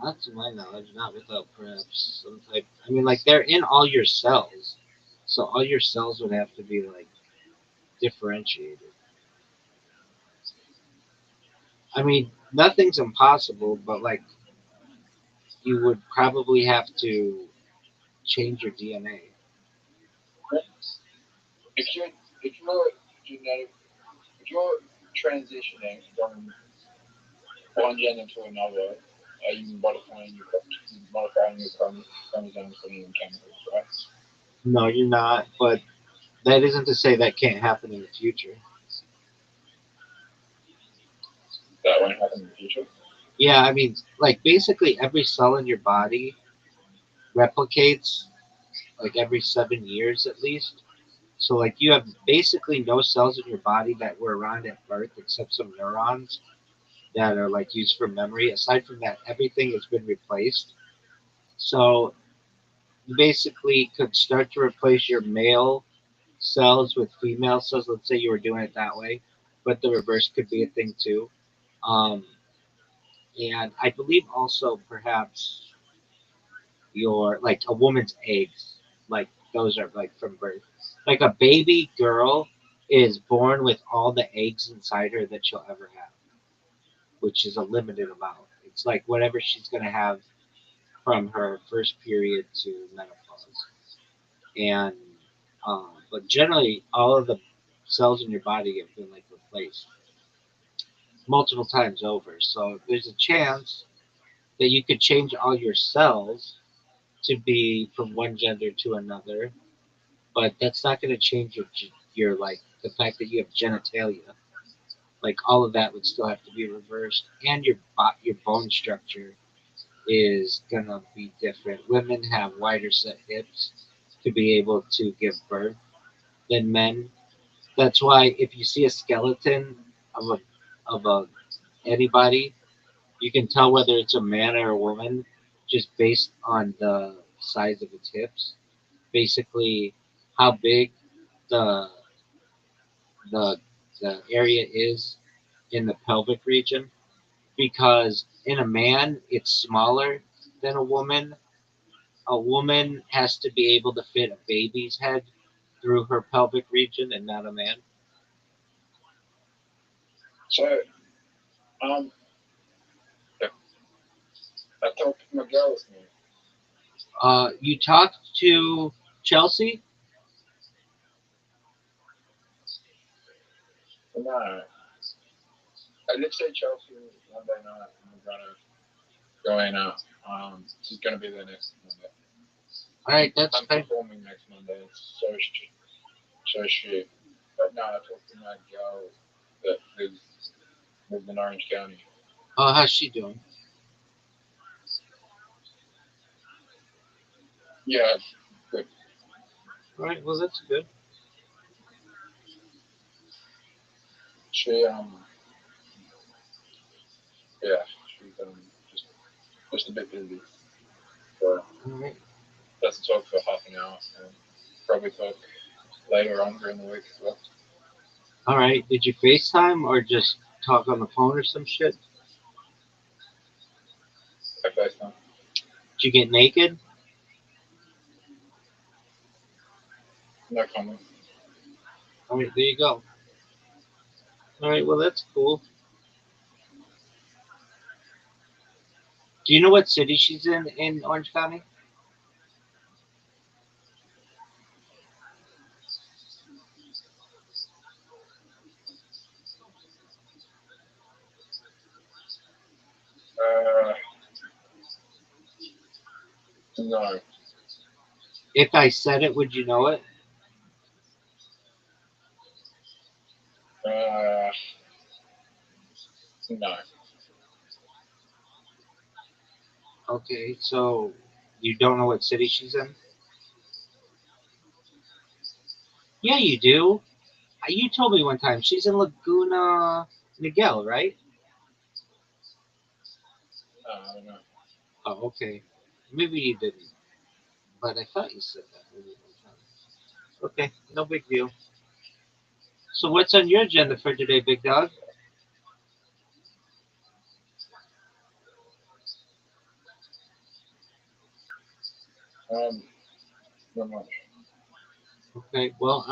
Not to my knowledge, not without perhaps some type. I mean, like they're in all your cells, so all your cells would have to be like differentiated. I mean, nothing's impossible, but like you would probably have to change your DNA. If you're if you're genetic if you're transitioning from one gender to another, are you modifying your chromosomes, putting in chemicals, right? No, you're not. But that isn't to say that can't happen in the future. That won't happen in the future. Yeah, I mean, like basically every cell in your body replicates like every 7 years at least. So like you have basically no cells in your body that were around at birth except some neurons that are like used for memory. Aside from that, everything has been replaced. So you basically could start to replace your male cells with female cells. Let's say you were doing it that way, but the reverse could be a thing too. Um, and I believe also perhaps your like a woman's eggs, like those are like from birth. Like a baby girl is born with all the eggs inside her that she'll ever have, which is a limited amount. It's like whatever she's gonna have from her first period to menopause. And but generally, all of the cells in your body have been like replaced multiple times over. So there's a chance that you could change all your cells to be from one gender to another, but that's not going to change your like the fact that you have genitalia. Like all of that would still have to be reversed, and your bone structure is gonna be different. Women have wider set hips to be able to give birth than men. That's why if you see a skeleton of a anybody, you can tell whether it's a man or a woman just based on the size of its hips. Basically, how big the the the area is in the pelvic region. Because in a man, it's smaller than a woman. A woman has to be able to fit a baby's head through her pelvic region, and not a man. So, I talked to my girl this morning. You talked to Chelsea? No, I did say Chelsea Monday night. We're gonna go out. She's gonna be there next Monday. All right, that's I'm fine. performing next Monday. So she. But no, I talked to my girl that lives in Orange County. Oh, how's she doing? Yeah, good. All right, well, that's good. She yeah, she's just a bit busy. So All right. let's talk for half an hour and probably talk later on during the week as well. All right. Did you FaceTime or just talk on the phone or some shit? I FaceTime. Did you get naked? No comment. All right, there you go. All right, well, that's cool. Do you know what city she's in Orange County? No. If I said it, would you know it? No. Okay, so you don't know what city she's in? Yeah, you do. You told me one time she's in Laguna Niguel, right? I don't know. Oh, okay. Maybe you didn't, but I thought you said that maybe one time. Okay, no big deal. So what's on your agenda for today, big dog? Not much. Okay, well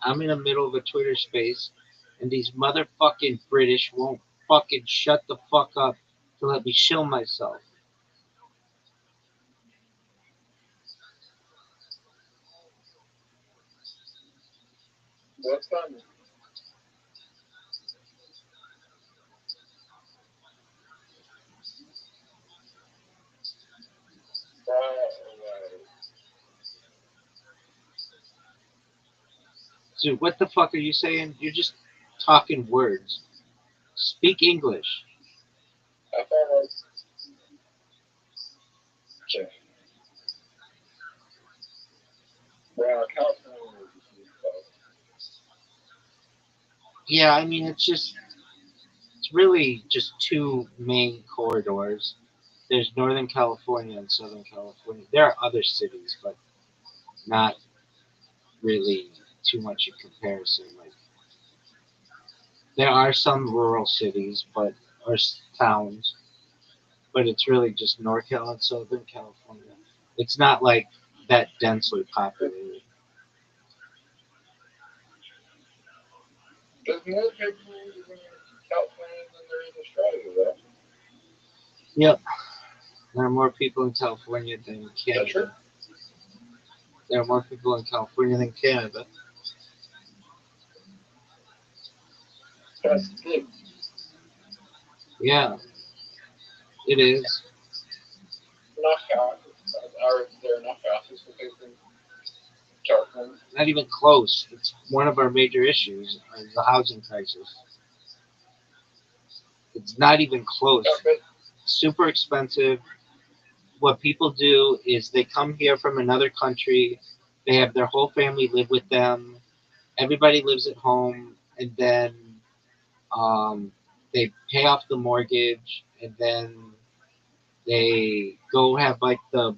I'm in the middle of a Twitter space, and these motherfucking British won't fucking shut the fuck up to let me shill myself. What's on? Dude, what the fuck are you saying? You're just talking words. Speak English. I thought okay. Well, California is a huge place. Yeah, I mean it's really just two main corridors. There's Northern California and Southern California. There are other cities, but not really too much in comparison. Like there are some rural cities, but or towns, but it's really just NorCal and Southern California. It's not like that densely populated. There's more people in California than there is in Australia, though. Yep, there are more people in California than Is that true? Canada. There are more people in California than Canada. That's good. Yeah, it is. Enough houses. Are there enough houses for people in California? Not even close. It's one of our major issues, is the housing crisis. It's not even close. Yeah, but Super expensive. What people do is they come here from another country. They have their whole family live with them. Everybody lives at home, and then they pay off the mortgage, and then they go have like a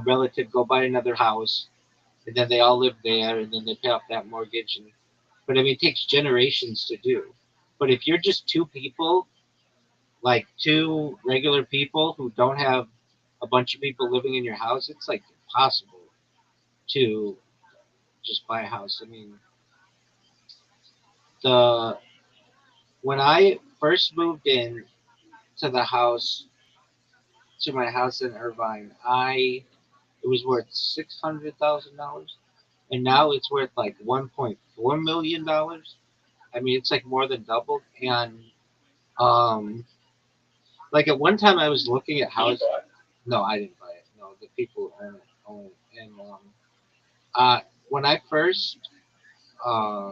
relative go buy another house, and then they all live there, and then they pay off that mortgage. And but I mean, it takes generations to do. But if you're just two people, like two regular people who don't have a bunch of people living in your house, it's like impossible to just buy a house. I mean, the when I first moved in to the house to my house in Irvine, I it was worth $600,000, and now it's worth like $1.4 million. I mean, it's like more than doubled. And um, like at one time, I was looking at houses. No, I didn't buy it. No, the people who own it. And uh, when I first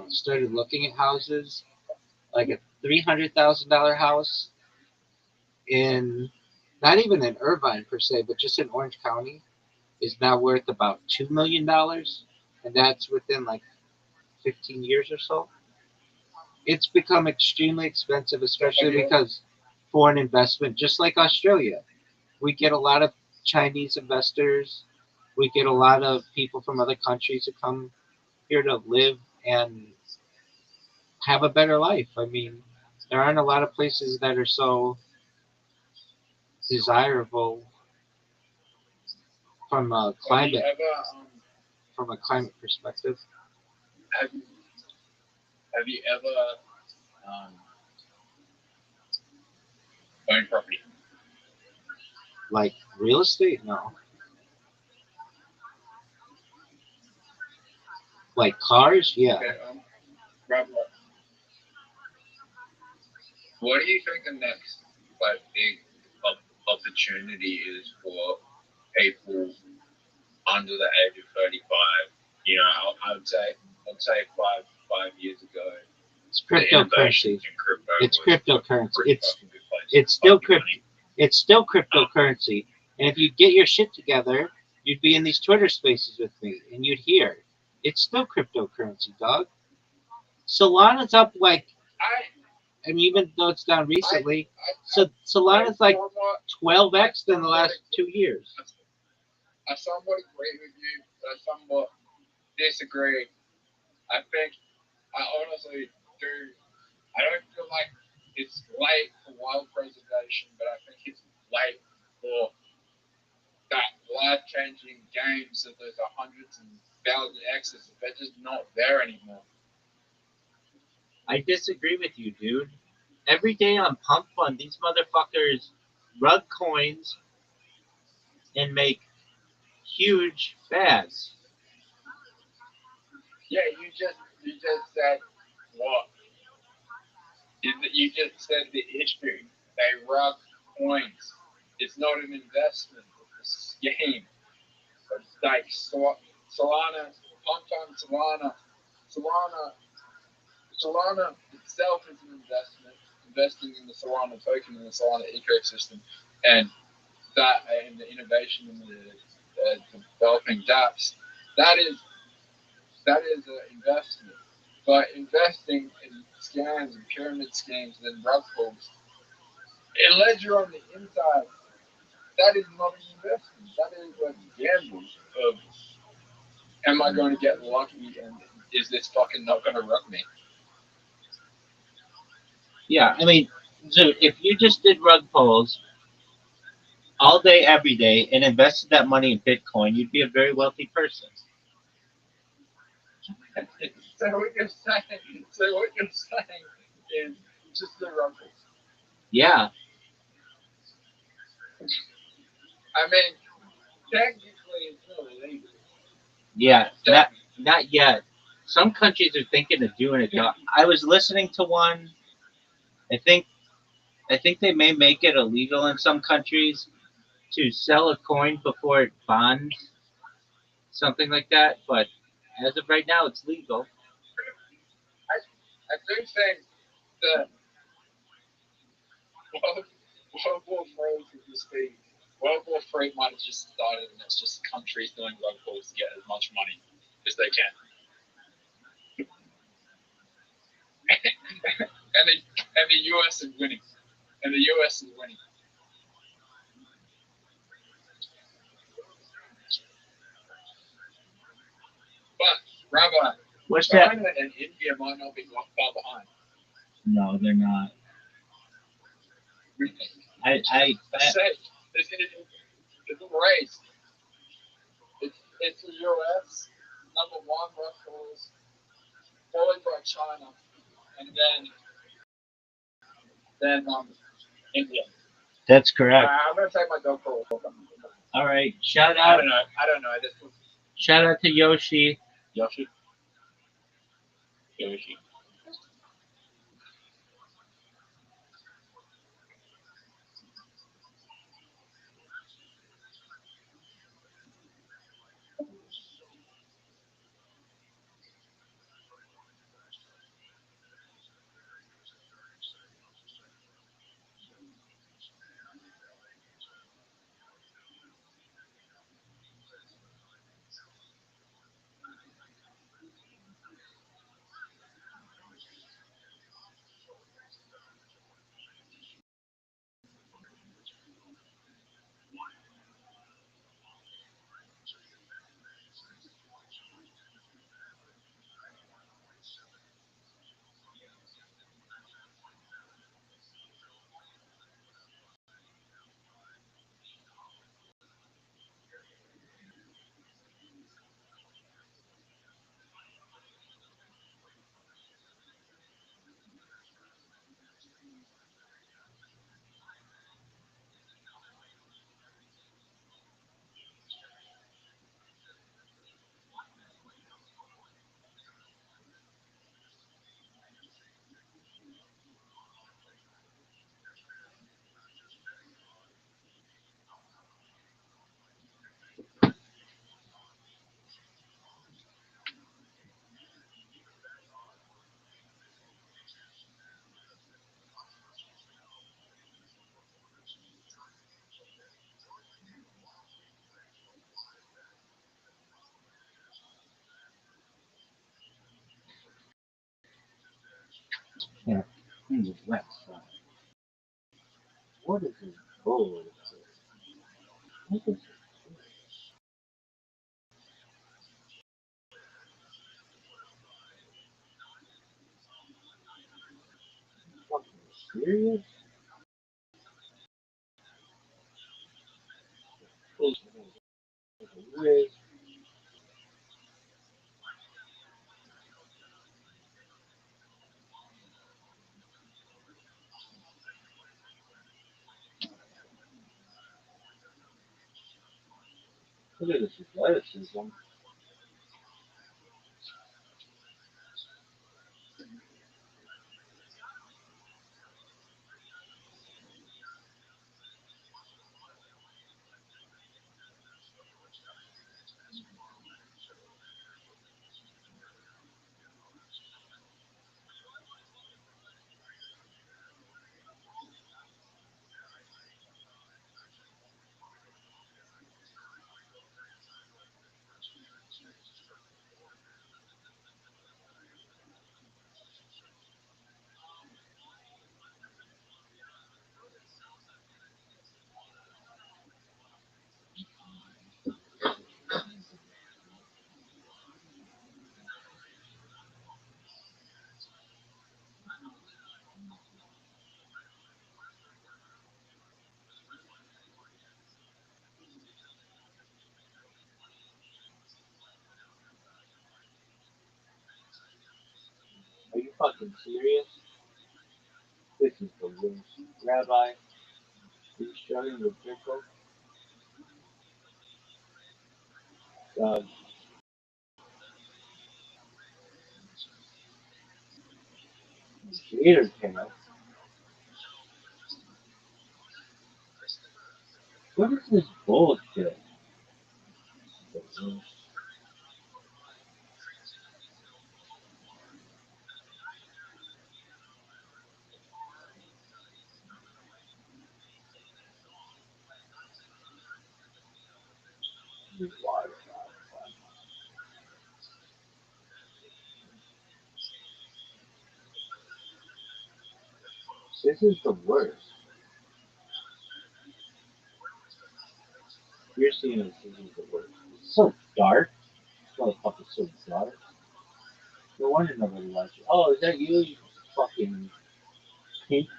started looking at houses, like a $300,000 house in not even in Irvine per se, but just in Orange County is now worth about $2 million, and that's within like 15 years or so. It's become extremely expensive, especially because foreign investment, just like Australia, we get a lot of Chinese investors. We get a lot of people from other countries who come here to live and have a better life. I mean, there aren't a lot of places that are so desirable from a have you climate ever from a climate perspective. have you have you ever um, owned property? Like real estate, no. Like cars, yeah. Okay, Rabbi, what do you think the next like big opportunity is for people under the age of 35? You know, I'd say five years ago, It's the cryptocurrency. innovations in crypto It's was cryptocurrency. pretty It's fucking good place it's to still fuck your money. it's still cryptocurrency. And if you get your shit together, you'd be in these Twitter spaces with me, and you'd hear it's still cryptocurrency, dog. Solana's up like I mean, even though it's down recently, so Solana's like 12x in the last 2 years. I somewhat agree with you, but I somewhat disagree. I think I honestly do. I don't feel like it's late for wild preservation, but I think it's late for that life-changing games that there's hundreds and thousands of X's. They're just not there anymore. I disagree with you, dude. Every day on Pump Fund, these motherfuckers rug coins and make huge fads. Yeah, you just said what? You just said the history. They rug coins. It's not an investment. It's a scheme. It's like Solana, pumped on Solana itself is an investment. Investing in the Solana token and the Solana ecosystem, and that and the innovation in the developing dApps, that is an investment. But investing in scams and pyramid schemes and rug pulls, unless you're on the inside, that is not an investment. That is a gamble of, am I going to get lucky and is this fucking not going to rug me? Yeah, I mean, dude, if you just did rug pulls all day, every day, and invested that money in Bitcoin, you'd be a very wealthy person. So what you're saying is just the rug pulls. Yeah, I mean, technically it's not illegal. yeah, not yet. Some countries are thinking of doing it. I was listening to one. I think I think they may make it illegal in some countries to sell a coin before it bonds, something like that. But as of right now, it's legal. I do think that World, World War Three could just be. World War Three might have just started, and it's just countries doing rug pulls to get as much money as they can. and the US is winning. And the US is winning. But Rabbi, What's that? China and India might not be far behind. No, they're not. I Say it's a race. It's the US number one records, followed by China, and then India. That's correct. I'm gonna take my dog for a walk. All right. Shout I out. don't know. This was Shout out to Yoshi. Yoshi. Yoshi. Yeah. Wet side. What is this bull? What is this? Fucking serious? Wig. Look at this athleticism. Are you fucking serious? This is the worst. Rabbi, are you struggling with pickle? Gator tail. What is this bullshit? is water. This is the worst. You're seeing this is the worst. It's so dark. This motherfucker's so dark. No wonder nobody likes you. Oh, is that you? You fucking pink,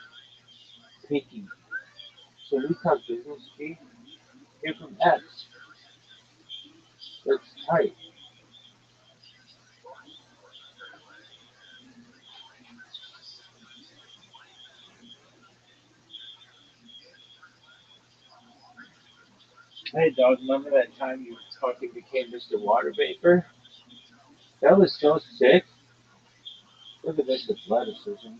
pinky. So we talk business, G? You're from X. That's tight. Hey, dog, remember that time you fucking became Mr. Water Vapor? That was so sick. Look at this athleticism.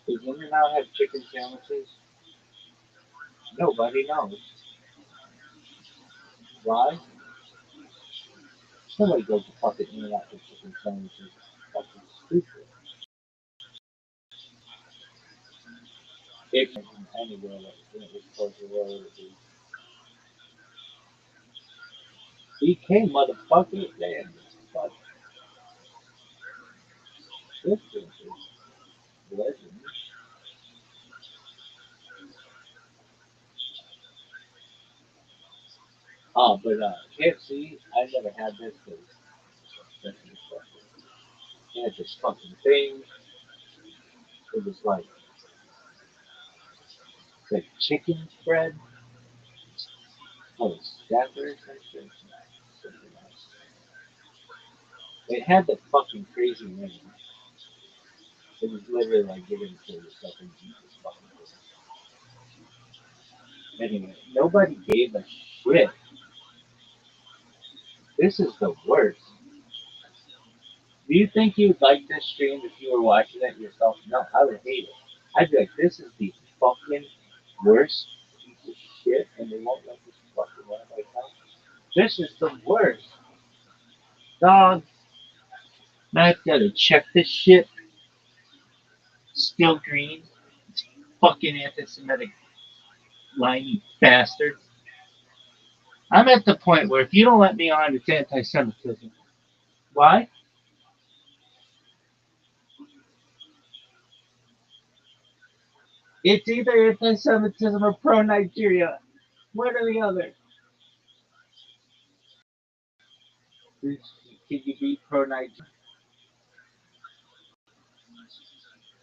Does women now have chicken sandwiches? Nobody knows. Why? Somebody goes to fucking In-N-Out for chicken sandwiches. Fucking stupid. It came from anywhere that it was supposed to roll. BK, motherfucker. Damn. Fuck. This is legend. Oh, but KFC, I never had this because that's disgusting. They had this fucking thing. It was like chicken spread. Oh, Stafford or some shit. Something else. It had the fucking crazy name. It was literally like getting to the fucking Jesus fucking thing. Anyway, nobody gave a shit. This is the worst. Do you think you'd like this stream if you were watching it yourself? No, I would hate it. I'd be like, this is the fucking worst piece of shit, and they won't let this fucking run like that. This is the worst. Dog, now I've got to check this shit. Still green. Fucking anti-Semitic lying bastard. I'm at the point where if you don't let me on, it's anti-Semitism. Why? It's either anti-Semitism or pro-Nigeria. One or the other. Can you be pro-Nigeria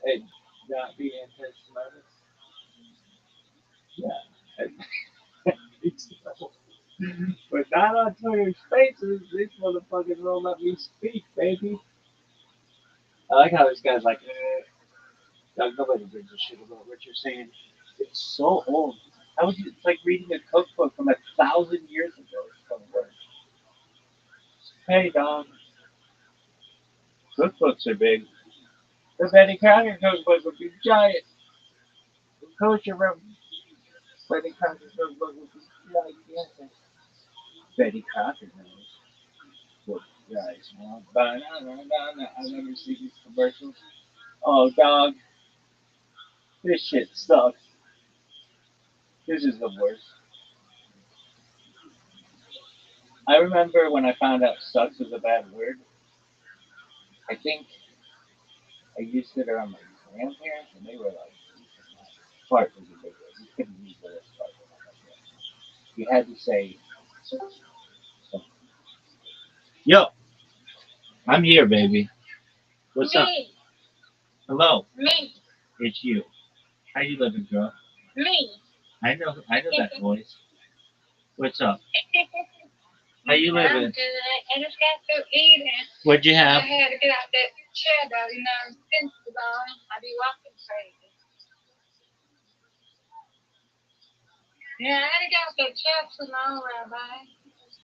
and not be anti-Semitic? Yeah. I think so. But not on Twitter Spaces. These motherfuckers won't let me speak, baby. I like how this guy's like, nobody gives a shit about what you're saying. It's so old. How would you? It's like reading a cookbook from 1,000 years ago. Hey, Don. Cookbooks are big. The Betty Crocker cookbook would be giant. The kosher room. Betty Crocker cookbook would be gigantic. Betty Crocker knows what you guys want. I never see these commercials. Oh, dog. This shit sucks. This is the worst. I remember when I found out sucks was a bad word. I think I used it around my grandparents, and they were like, fart was a big word. You couldn't use the word fart. You had to say, yo, I'm here, baby. What's up? Me, Hello, me, it's you. How you living, girl? me. I know that voice. What's up? How you living? I'm good. I just got through eating. What'd you I have? had to get out that chair though, since long. I be walking crazy. Yeah, I had to get out that chair too long, Rabbi.